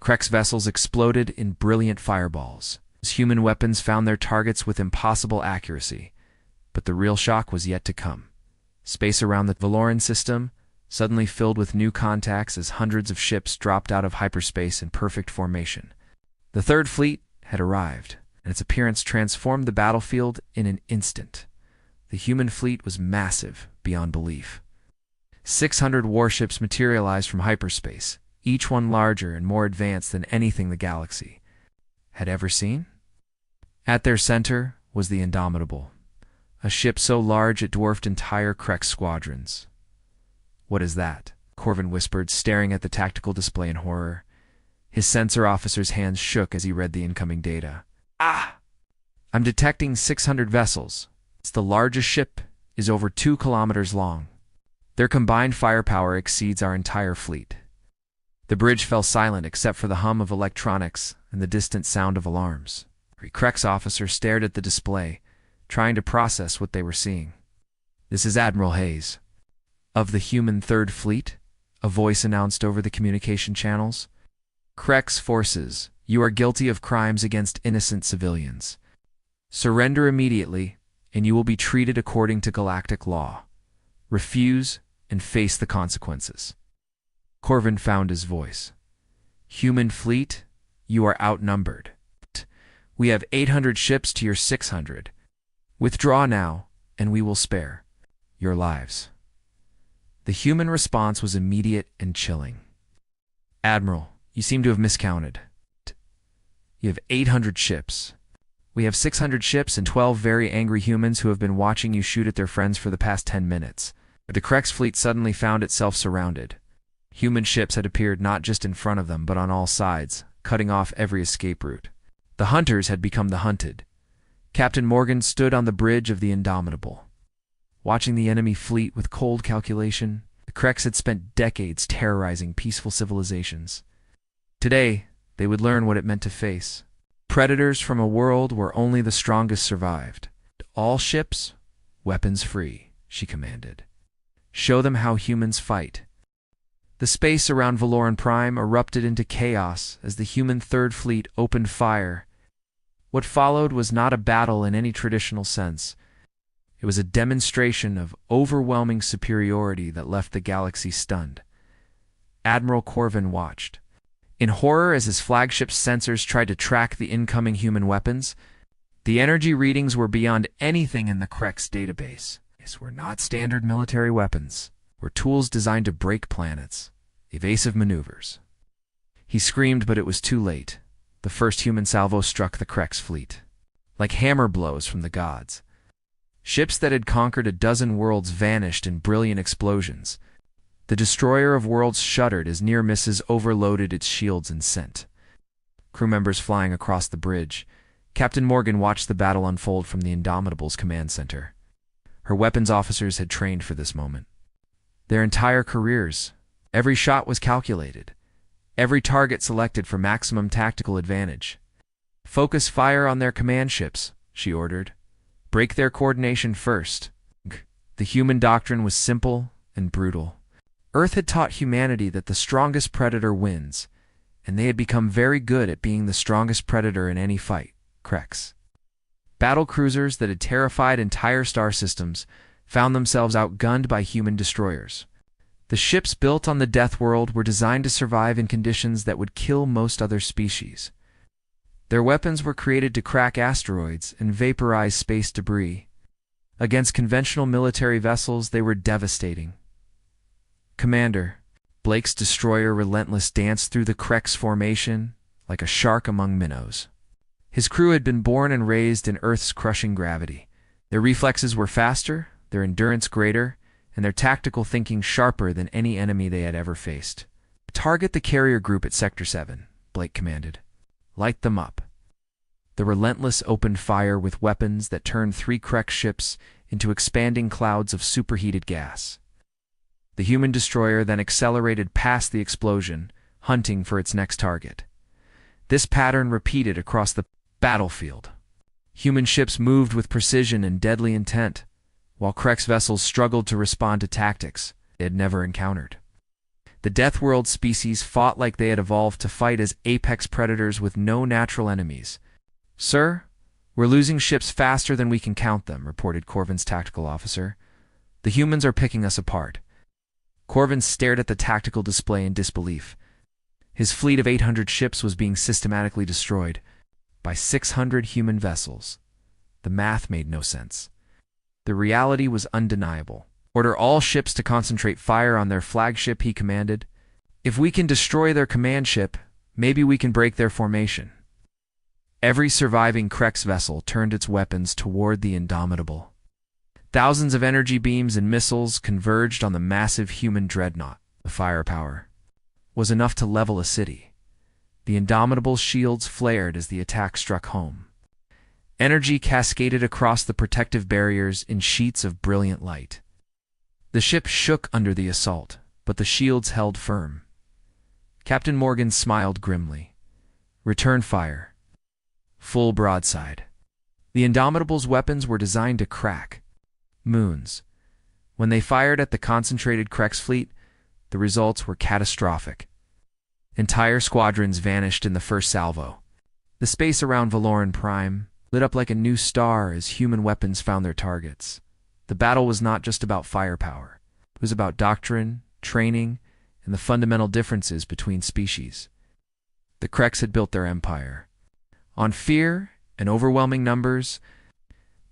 Speaker 11: Krek's vessels exploded in brilliant fireballs. Human weapons found their targets with impossible accuracy, but the real shock was yet to come. Space around the Valoran system suddenly filled with new contacts as hundreds of ships dropped out of hyperspace in perfect formation. The Third Fleet had arrived, and its appearance transformed the battlefield in an instant. The human fleet was massive beyond belief. 600 warships materialized from hyperspace, each one larger and more advanced than anything the galaxy had ever seen. At their center was the Indomitable, a ship so large it dwarfed entire Krek squadrons. "What is that?" Corvin whispered, staring at the tactical display in horror. His sensor officer's hands shook as he read the incoming data. "Ah! I'm detecting 600 vessels. It's the largest ship is over 2 kilometers long. Their combined firepower exceeds our entire fleet." The bridge fell silent except for the hum of electronics and the distant sound of alarms. Krek's officer stared at the display, trying to process what they were seeing. "This is Admiral Hayes of the human Third Fleet," a voice announced over the communication channels. "Krek's forces, you are guilty of crimes against innocent civilians. Surrender immediately, and you will be treated according to galactic law. Refuse and face the consequences." Corvin found his voice. "Human fleet, you are outnumbered. We have 800 ships to your 600. Withdraw now, and we will spare your lives." The human response was immediate and chilling. "Admiral, you seem to have miscounted. You have 800 ships. We have 600 ships and 12 very angry humans who have been watching you shoot at their friends for the past 10 minutes. The Krek's fleet suddenly found itself surrounded. Human ships had appeared not just in front of them, but on all sides, cutting off every escape route. The hunters had become the hunted. Captain Morgan stood on the bridge of the Indomitable, watching the enemy fleet with cold calculation. The Kreks had spent decades terrorizing peaceful civilizations. Today, they would learn what it meant to face predators from a world where only the strongest survived. "All ships, weapons free," she commanded. "Show them how humans fight." The space around Valoran Prime erupted into chaos as the human Third Fleet opened fire. What followed was not a battle in any traditional sense. It was a demonstration of overwhelming superiority that left the galaxy stunned. Admiral Corvin watched in horror as his flagship's sensors tried to track the incoming human weapons. The energy readings were beyond anything in the Krek's database. These were not standard military weapons, were tools designed to break planets, evasive maneuvers. He screamed, but it was too late. The first human salvo struck the Krek's fleet, like hammer blows from the gods. Ships that had conquered a dozen worlds vanished in brilliant explosions. The destroyer of worlds shuddered as near misses overloaded its shields and sent crew members flying across the bridge. Captain Morgan watched the battle unfold from the Indomitable's command center. Her weapons officers had trained for this moment. Their entire careers, every shot was calculated, every target selected for maximum tactical advantage. "Focus fire on their command ships," she ordered. "Break their coordination first." The human doctrine was simple and brutal. Earth had taught humanity that the strongest predator wins, and they had become very good at being the strongest predator in any fight. Kreks. Battle cruisers that had terrified entire star systems found themselves outgunned by human destroyers. The ships built on the Death World were designed to survive in conditions that would kill most other species. Their weapons were created to crack asteroids and vaporize space debris. Against conventional military vessels, they were devastating. Commander, Blake's destroyer Relentless danced through the Krek's formation like a shark among minnows. His crew had been born and raised in Earth's crushing gravity. Their reflexes were faster, their endurance greater, and their tactical thinking sharper than any enemy they had ever faced. "Target the carrier group at Sector 7, Blake commanded. "Light them up." The Relentless opened fire with weapons that turned 3 Krek ships into expanding clouds of superheated gas. The human destroyer then accelerated past the explosion, hunting for its next target. This pattern repeated across the battlefield. Human ships moved with precision and deadly intent, while Krex vessels struggled to respond to tactics they had never encountered. The Deathworld species fought like they had evolved to fight as apex predators with no natural enemies. "Sir, we're losing ships faster than we can count them," reported Corvin's tactical officer. "The humans are picking us apart." Corvin stared at the tactical display in disbelief. His fleet of 800 ships was being systematically destroyed by 600 human vessels. The math made no sense. The reality was undeniable. "Order all ships to concentrate fire on their flagship," he commanded. "If we can destroy their command ship, maybe we can break their formation." Every surviving Krex vessel turned its weapons toward the Indomitable. Thousands of energy beams and missiles converged on the massive human dreadnought. The firepower was enough to level a city. The Indomitable's shields flared as the attack struck home. Energy cascaded across the protective barriers in sheets of brilliant light. The ship shook under the assault, but the shields held firm. Captain Morgan smiled grimly. "Return fire." Full broadside. The Indomitable's weapons were designed to crack moons. When they fired at the concentrated Krex fleet, the results were catastrophic. Entire squadrons vanished in the first salvo. The space around Valoran Prime lit up like a new star as human weapons found their targets. The battle was not just about firepower. It was about doctrine, training, and the fundamental differences between species. The Krex had built their empire on fear and overwhelming numbers.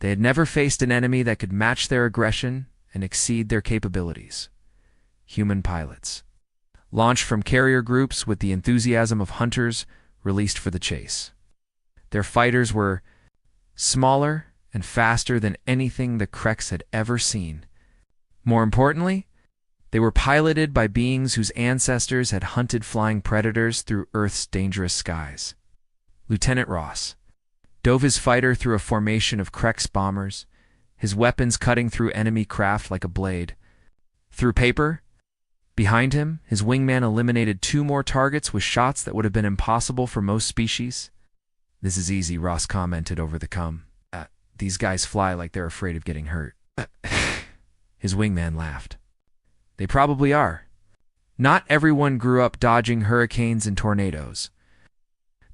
Speaker 11: They had never faced an enemy that could match their aggression and exceed their capabilities. Human pilots, launched from carrier groups with the enthusiasm of hunters released for the chase. Their fighters were smaller and faster than anything the Krex had ever seen. More importantly, they were piloted by beings whose ancestors had hunted flying predators through Earth's dangerous skies. Lieutenant Ross dove his fighter through a formation of Krex bombers, his weapons cutting through enemy craft like a blade. Through paper, behind him, his wingman eliminated 2 more targets with shots that would have been impossible for most species. "This is easy," Ross commented over the com. These guys fly like they're afraid of getting hurt." His wingman laughed. "They probably are. Not everyone grew up dodging hurricanes and tornadoes."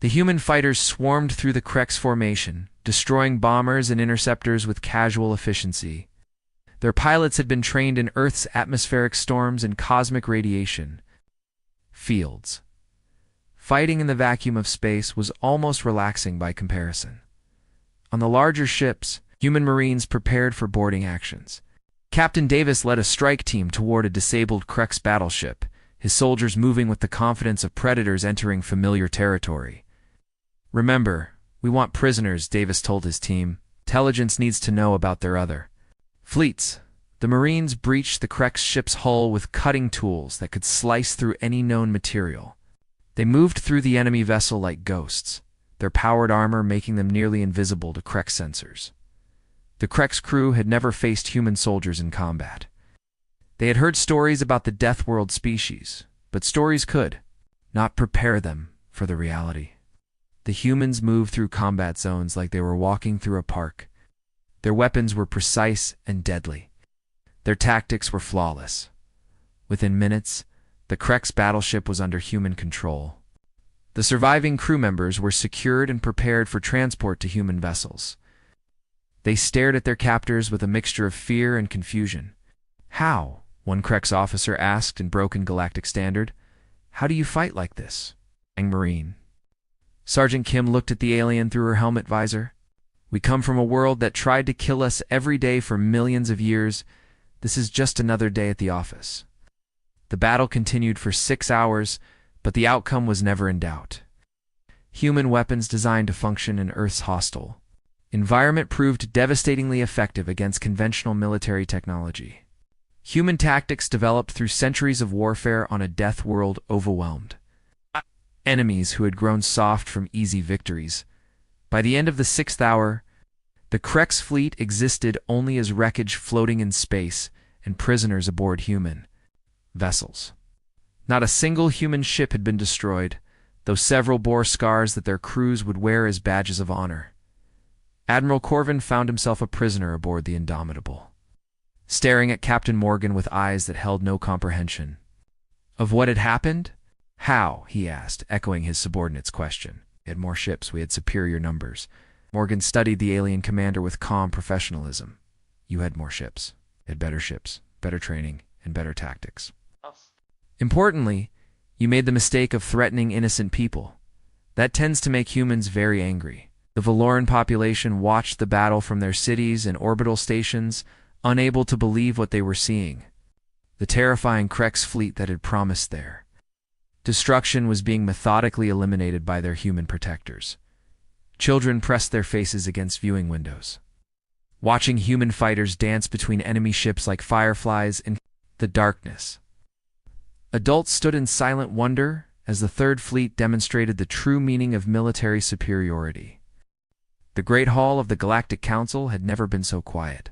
Speaker 11: The human fighters swarmed through the Krex formation, destroying bombers and interceptors with casual efficiency. Their pilots had been trained in Earth's atmospheric storms and cosmic radiation fields. Fighting in the vacuum of space was almost relaxing by comparison. On the larger ships, human Marines prepared for boarding actions. Captain Davis led a strike team toward a disabled Krex battleship, his soldiers moving with the confidence of predators entering familiar territory. "Remember, we want prisoners," Davis told his team. "Intelligence needs to know about their other fleets." The Marines breached the Krex ship's hull with cutting tools that could slice through any known material. They moved through the enemy vessel like ghosts, their powered armor making them nearly invisible to Krex sensors. The Krex crew had never faced human soldiers in combat. They had heard stories about the Deathworld species, but stories could not prepare them for the reality. The humans moved through combat zones like they were walking through a park. Their weapons were precise and deadly. Their tactics were flawless. Within minutes, the Krex battleship was under human control. The surviving crew members were secured and prepared for transport to human vessels. They stared at their captors with a mixture of fear and confusion. "How?" one Krex officer asked in broken galactic standard. "How do you fight like this?" Marine. Sergeant Kim looked at the alien through her helmet visor. "We come from a world that tried to kill us every day for millions of years. This is just another day at the office." The battle continued for 6 hours, but the outcome was never in doubt. Human weapons designed to function in Earth's hostile environment proved devastatingly effective against conventional military technology. Human tactics developed through centuries of warfare on a death world overwhelmed enemies who had grown soft from easy victories. By the end of the 6th hour, the Krex fleet existed only as wreckage floating in space and prisoners aboard human vessels. Not a single human ship had been destroyed. though several bore scars that their crews would wear as badges of honor. Admiral Corvin found himself a prisoner aboard the Indomitable, staring at Captain Morgan with eyes that held no comprehension. Of what had happened? How? He asked, echoing his subordinate's question. We had more ships, we had superior numbers. Morgan studied the alien commander with calm professionalism. You had more ships. You had better ships, better training, and better tactics. Importantly, you made the mistake of threatening innocent people. That tends to make humans very angry. The Valoran population watched the battle from their cities and orbital stations, unable to believe what they were seeing. The terrifying Krex fleet that had promised there. Destruction was being methodically eliminated by their human protectors. Children pressed their faces against viewing windows, watching human fighters dance between enemy ships like fireflies in the darkness. Adults stood in silent wonder as the Third Fleet demonstrated the true meaning of military superiority. The Great Hall of the Galactic Council had never been so quiet.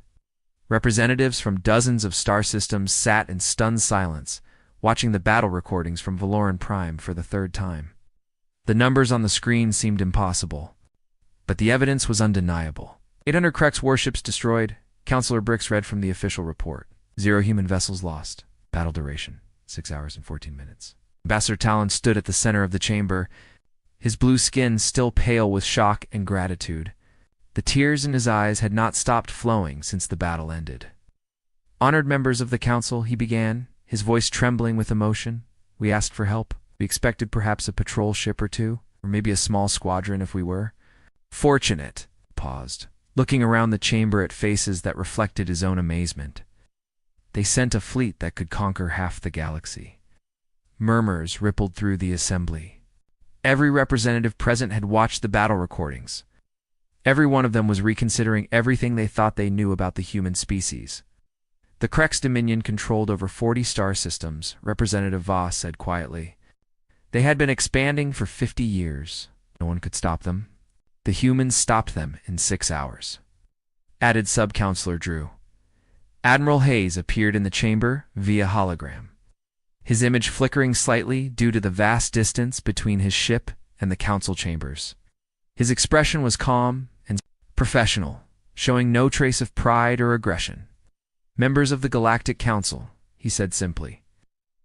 Speaker 11: Representatives from dozens of star systems sat in stunned silence, watching the battle recordings from Valoran Prime for the third time. The numbers on the screen seemed impossible, but the evidence was undeniable. 800 Krex warships destroyed, Counselor Brix read from the official report. 0 human vessels lost. Battle duration, 6 hours and 14 minutes. Ambassador Talon stood at the center of the chamber, his blue skin still pale with shock and gratitude. The tears in his eyes had not stopped flowing since the battle ended. Honored members of the council, he began, his voice trembling with emotion. We asked for help. We expected perhaps a patrol ship or two, or maybe a small squadron if we were. Fortunate, paused, looking around the chamber at faces that reflected his own amazement. They sent a fleet that could conquer half the galaxy. Murmurs rippled through the assembly. Every representative present had watched the battle recordings. Every one of them was reconsidering everything they thought they knew about the human species. The Krex Dominion controlled over 40 star systems, Representative Voss said quietly. They had been expanding for 50 years. No one could stop them. The humans stopped them in 6 hours. Added Sub-Counselor Drew. Admiral Hayes appeared in the chamber via hologram, his image flickering slightly due to the vast distance between his ship and the council chambers. His expression was calm and professional, showing no trace of pride or aggression. Members of the Galactic Council, he said simply.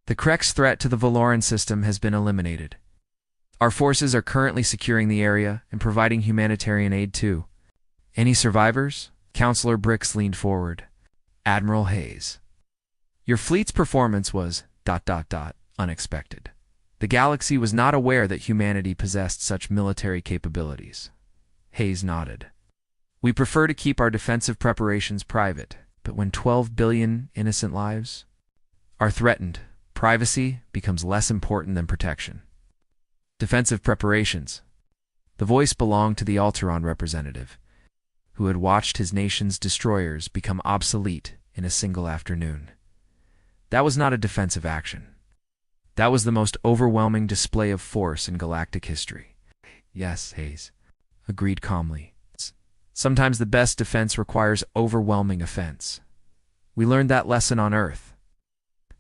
Speaker 11: The Krex threat to the Valoran system has been eliminated. Our forces are currently securing the area and providing humanitarian aid too. Any survivors? Counselor Brix leaned forward. Admiral Hayes. Your fleet's performance was ... unexpected. The galaxy was not aware that humanity possessed such military capabilities. Hayes nodded. We prefer to keep our defensive preparations private, but when 12 billion innocent lives are threatened, privacy becomes less important than protection. Defensive preparations. The voice belonged to the Alteron representative, who had watched his nation's destroyers become obsolete in a single afternoon. That was not a defensive action. That was the most overwhelming display of force in galactic history. Yes, Hayes agreed calmly. Sometimes the best defense requires overwhelming offense. We learned that lesson on Earth.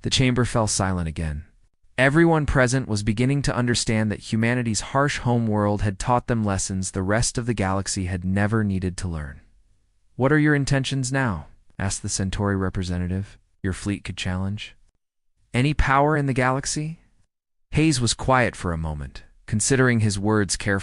Speaker 11: The chamber fell silent again. Everyone present was beginning to understand that humanity's harsh homeworld had taught them lessons the rest of the galaxy had never needed to learn. What are your intentions now? Asked the Centauri representative. Your fleet could challenge. Any power in the galaxy? Hayes was quiet for a moment, considering his words carefully.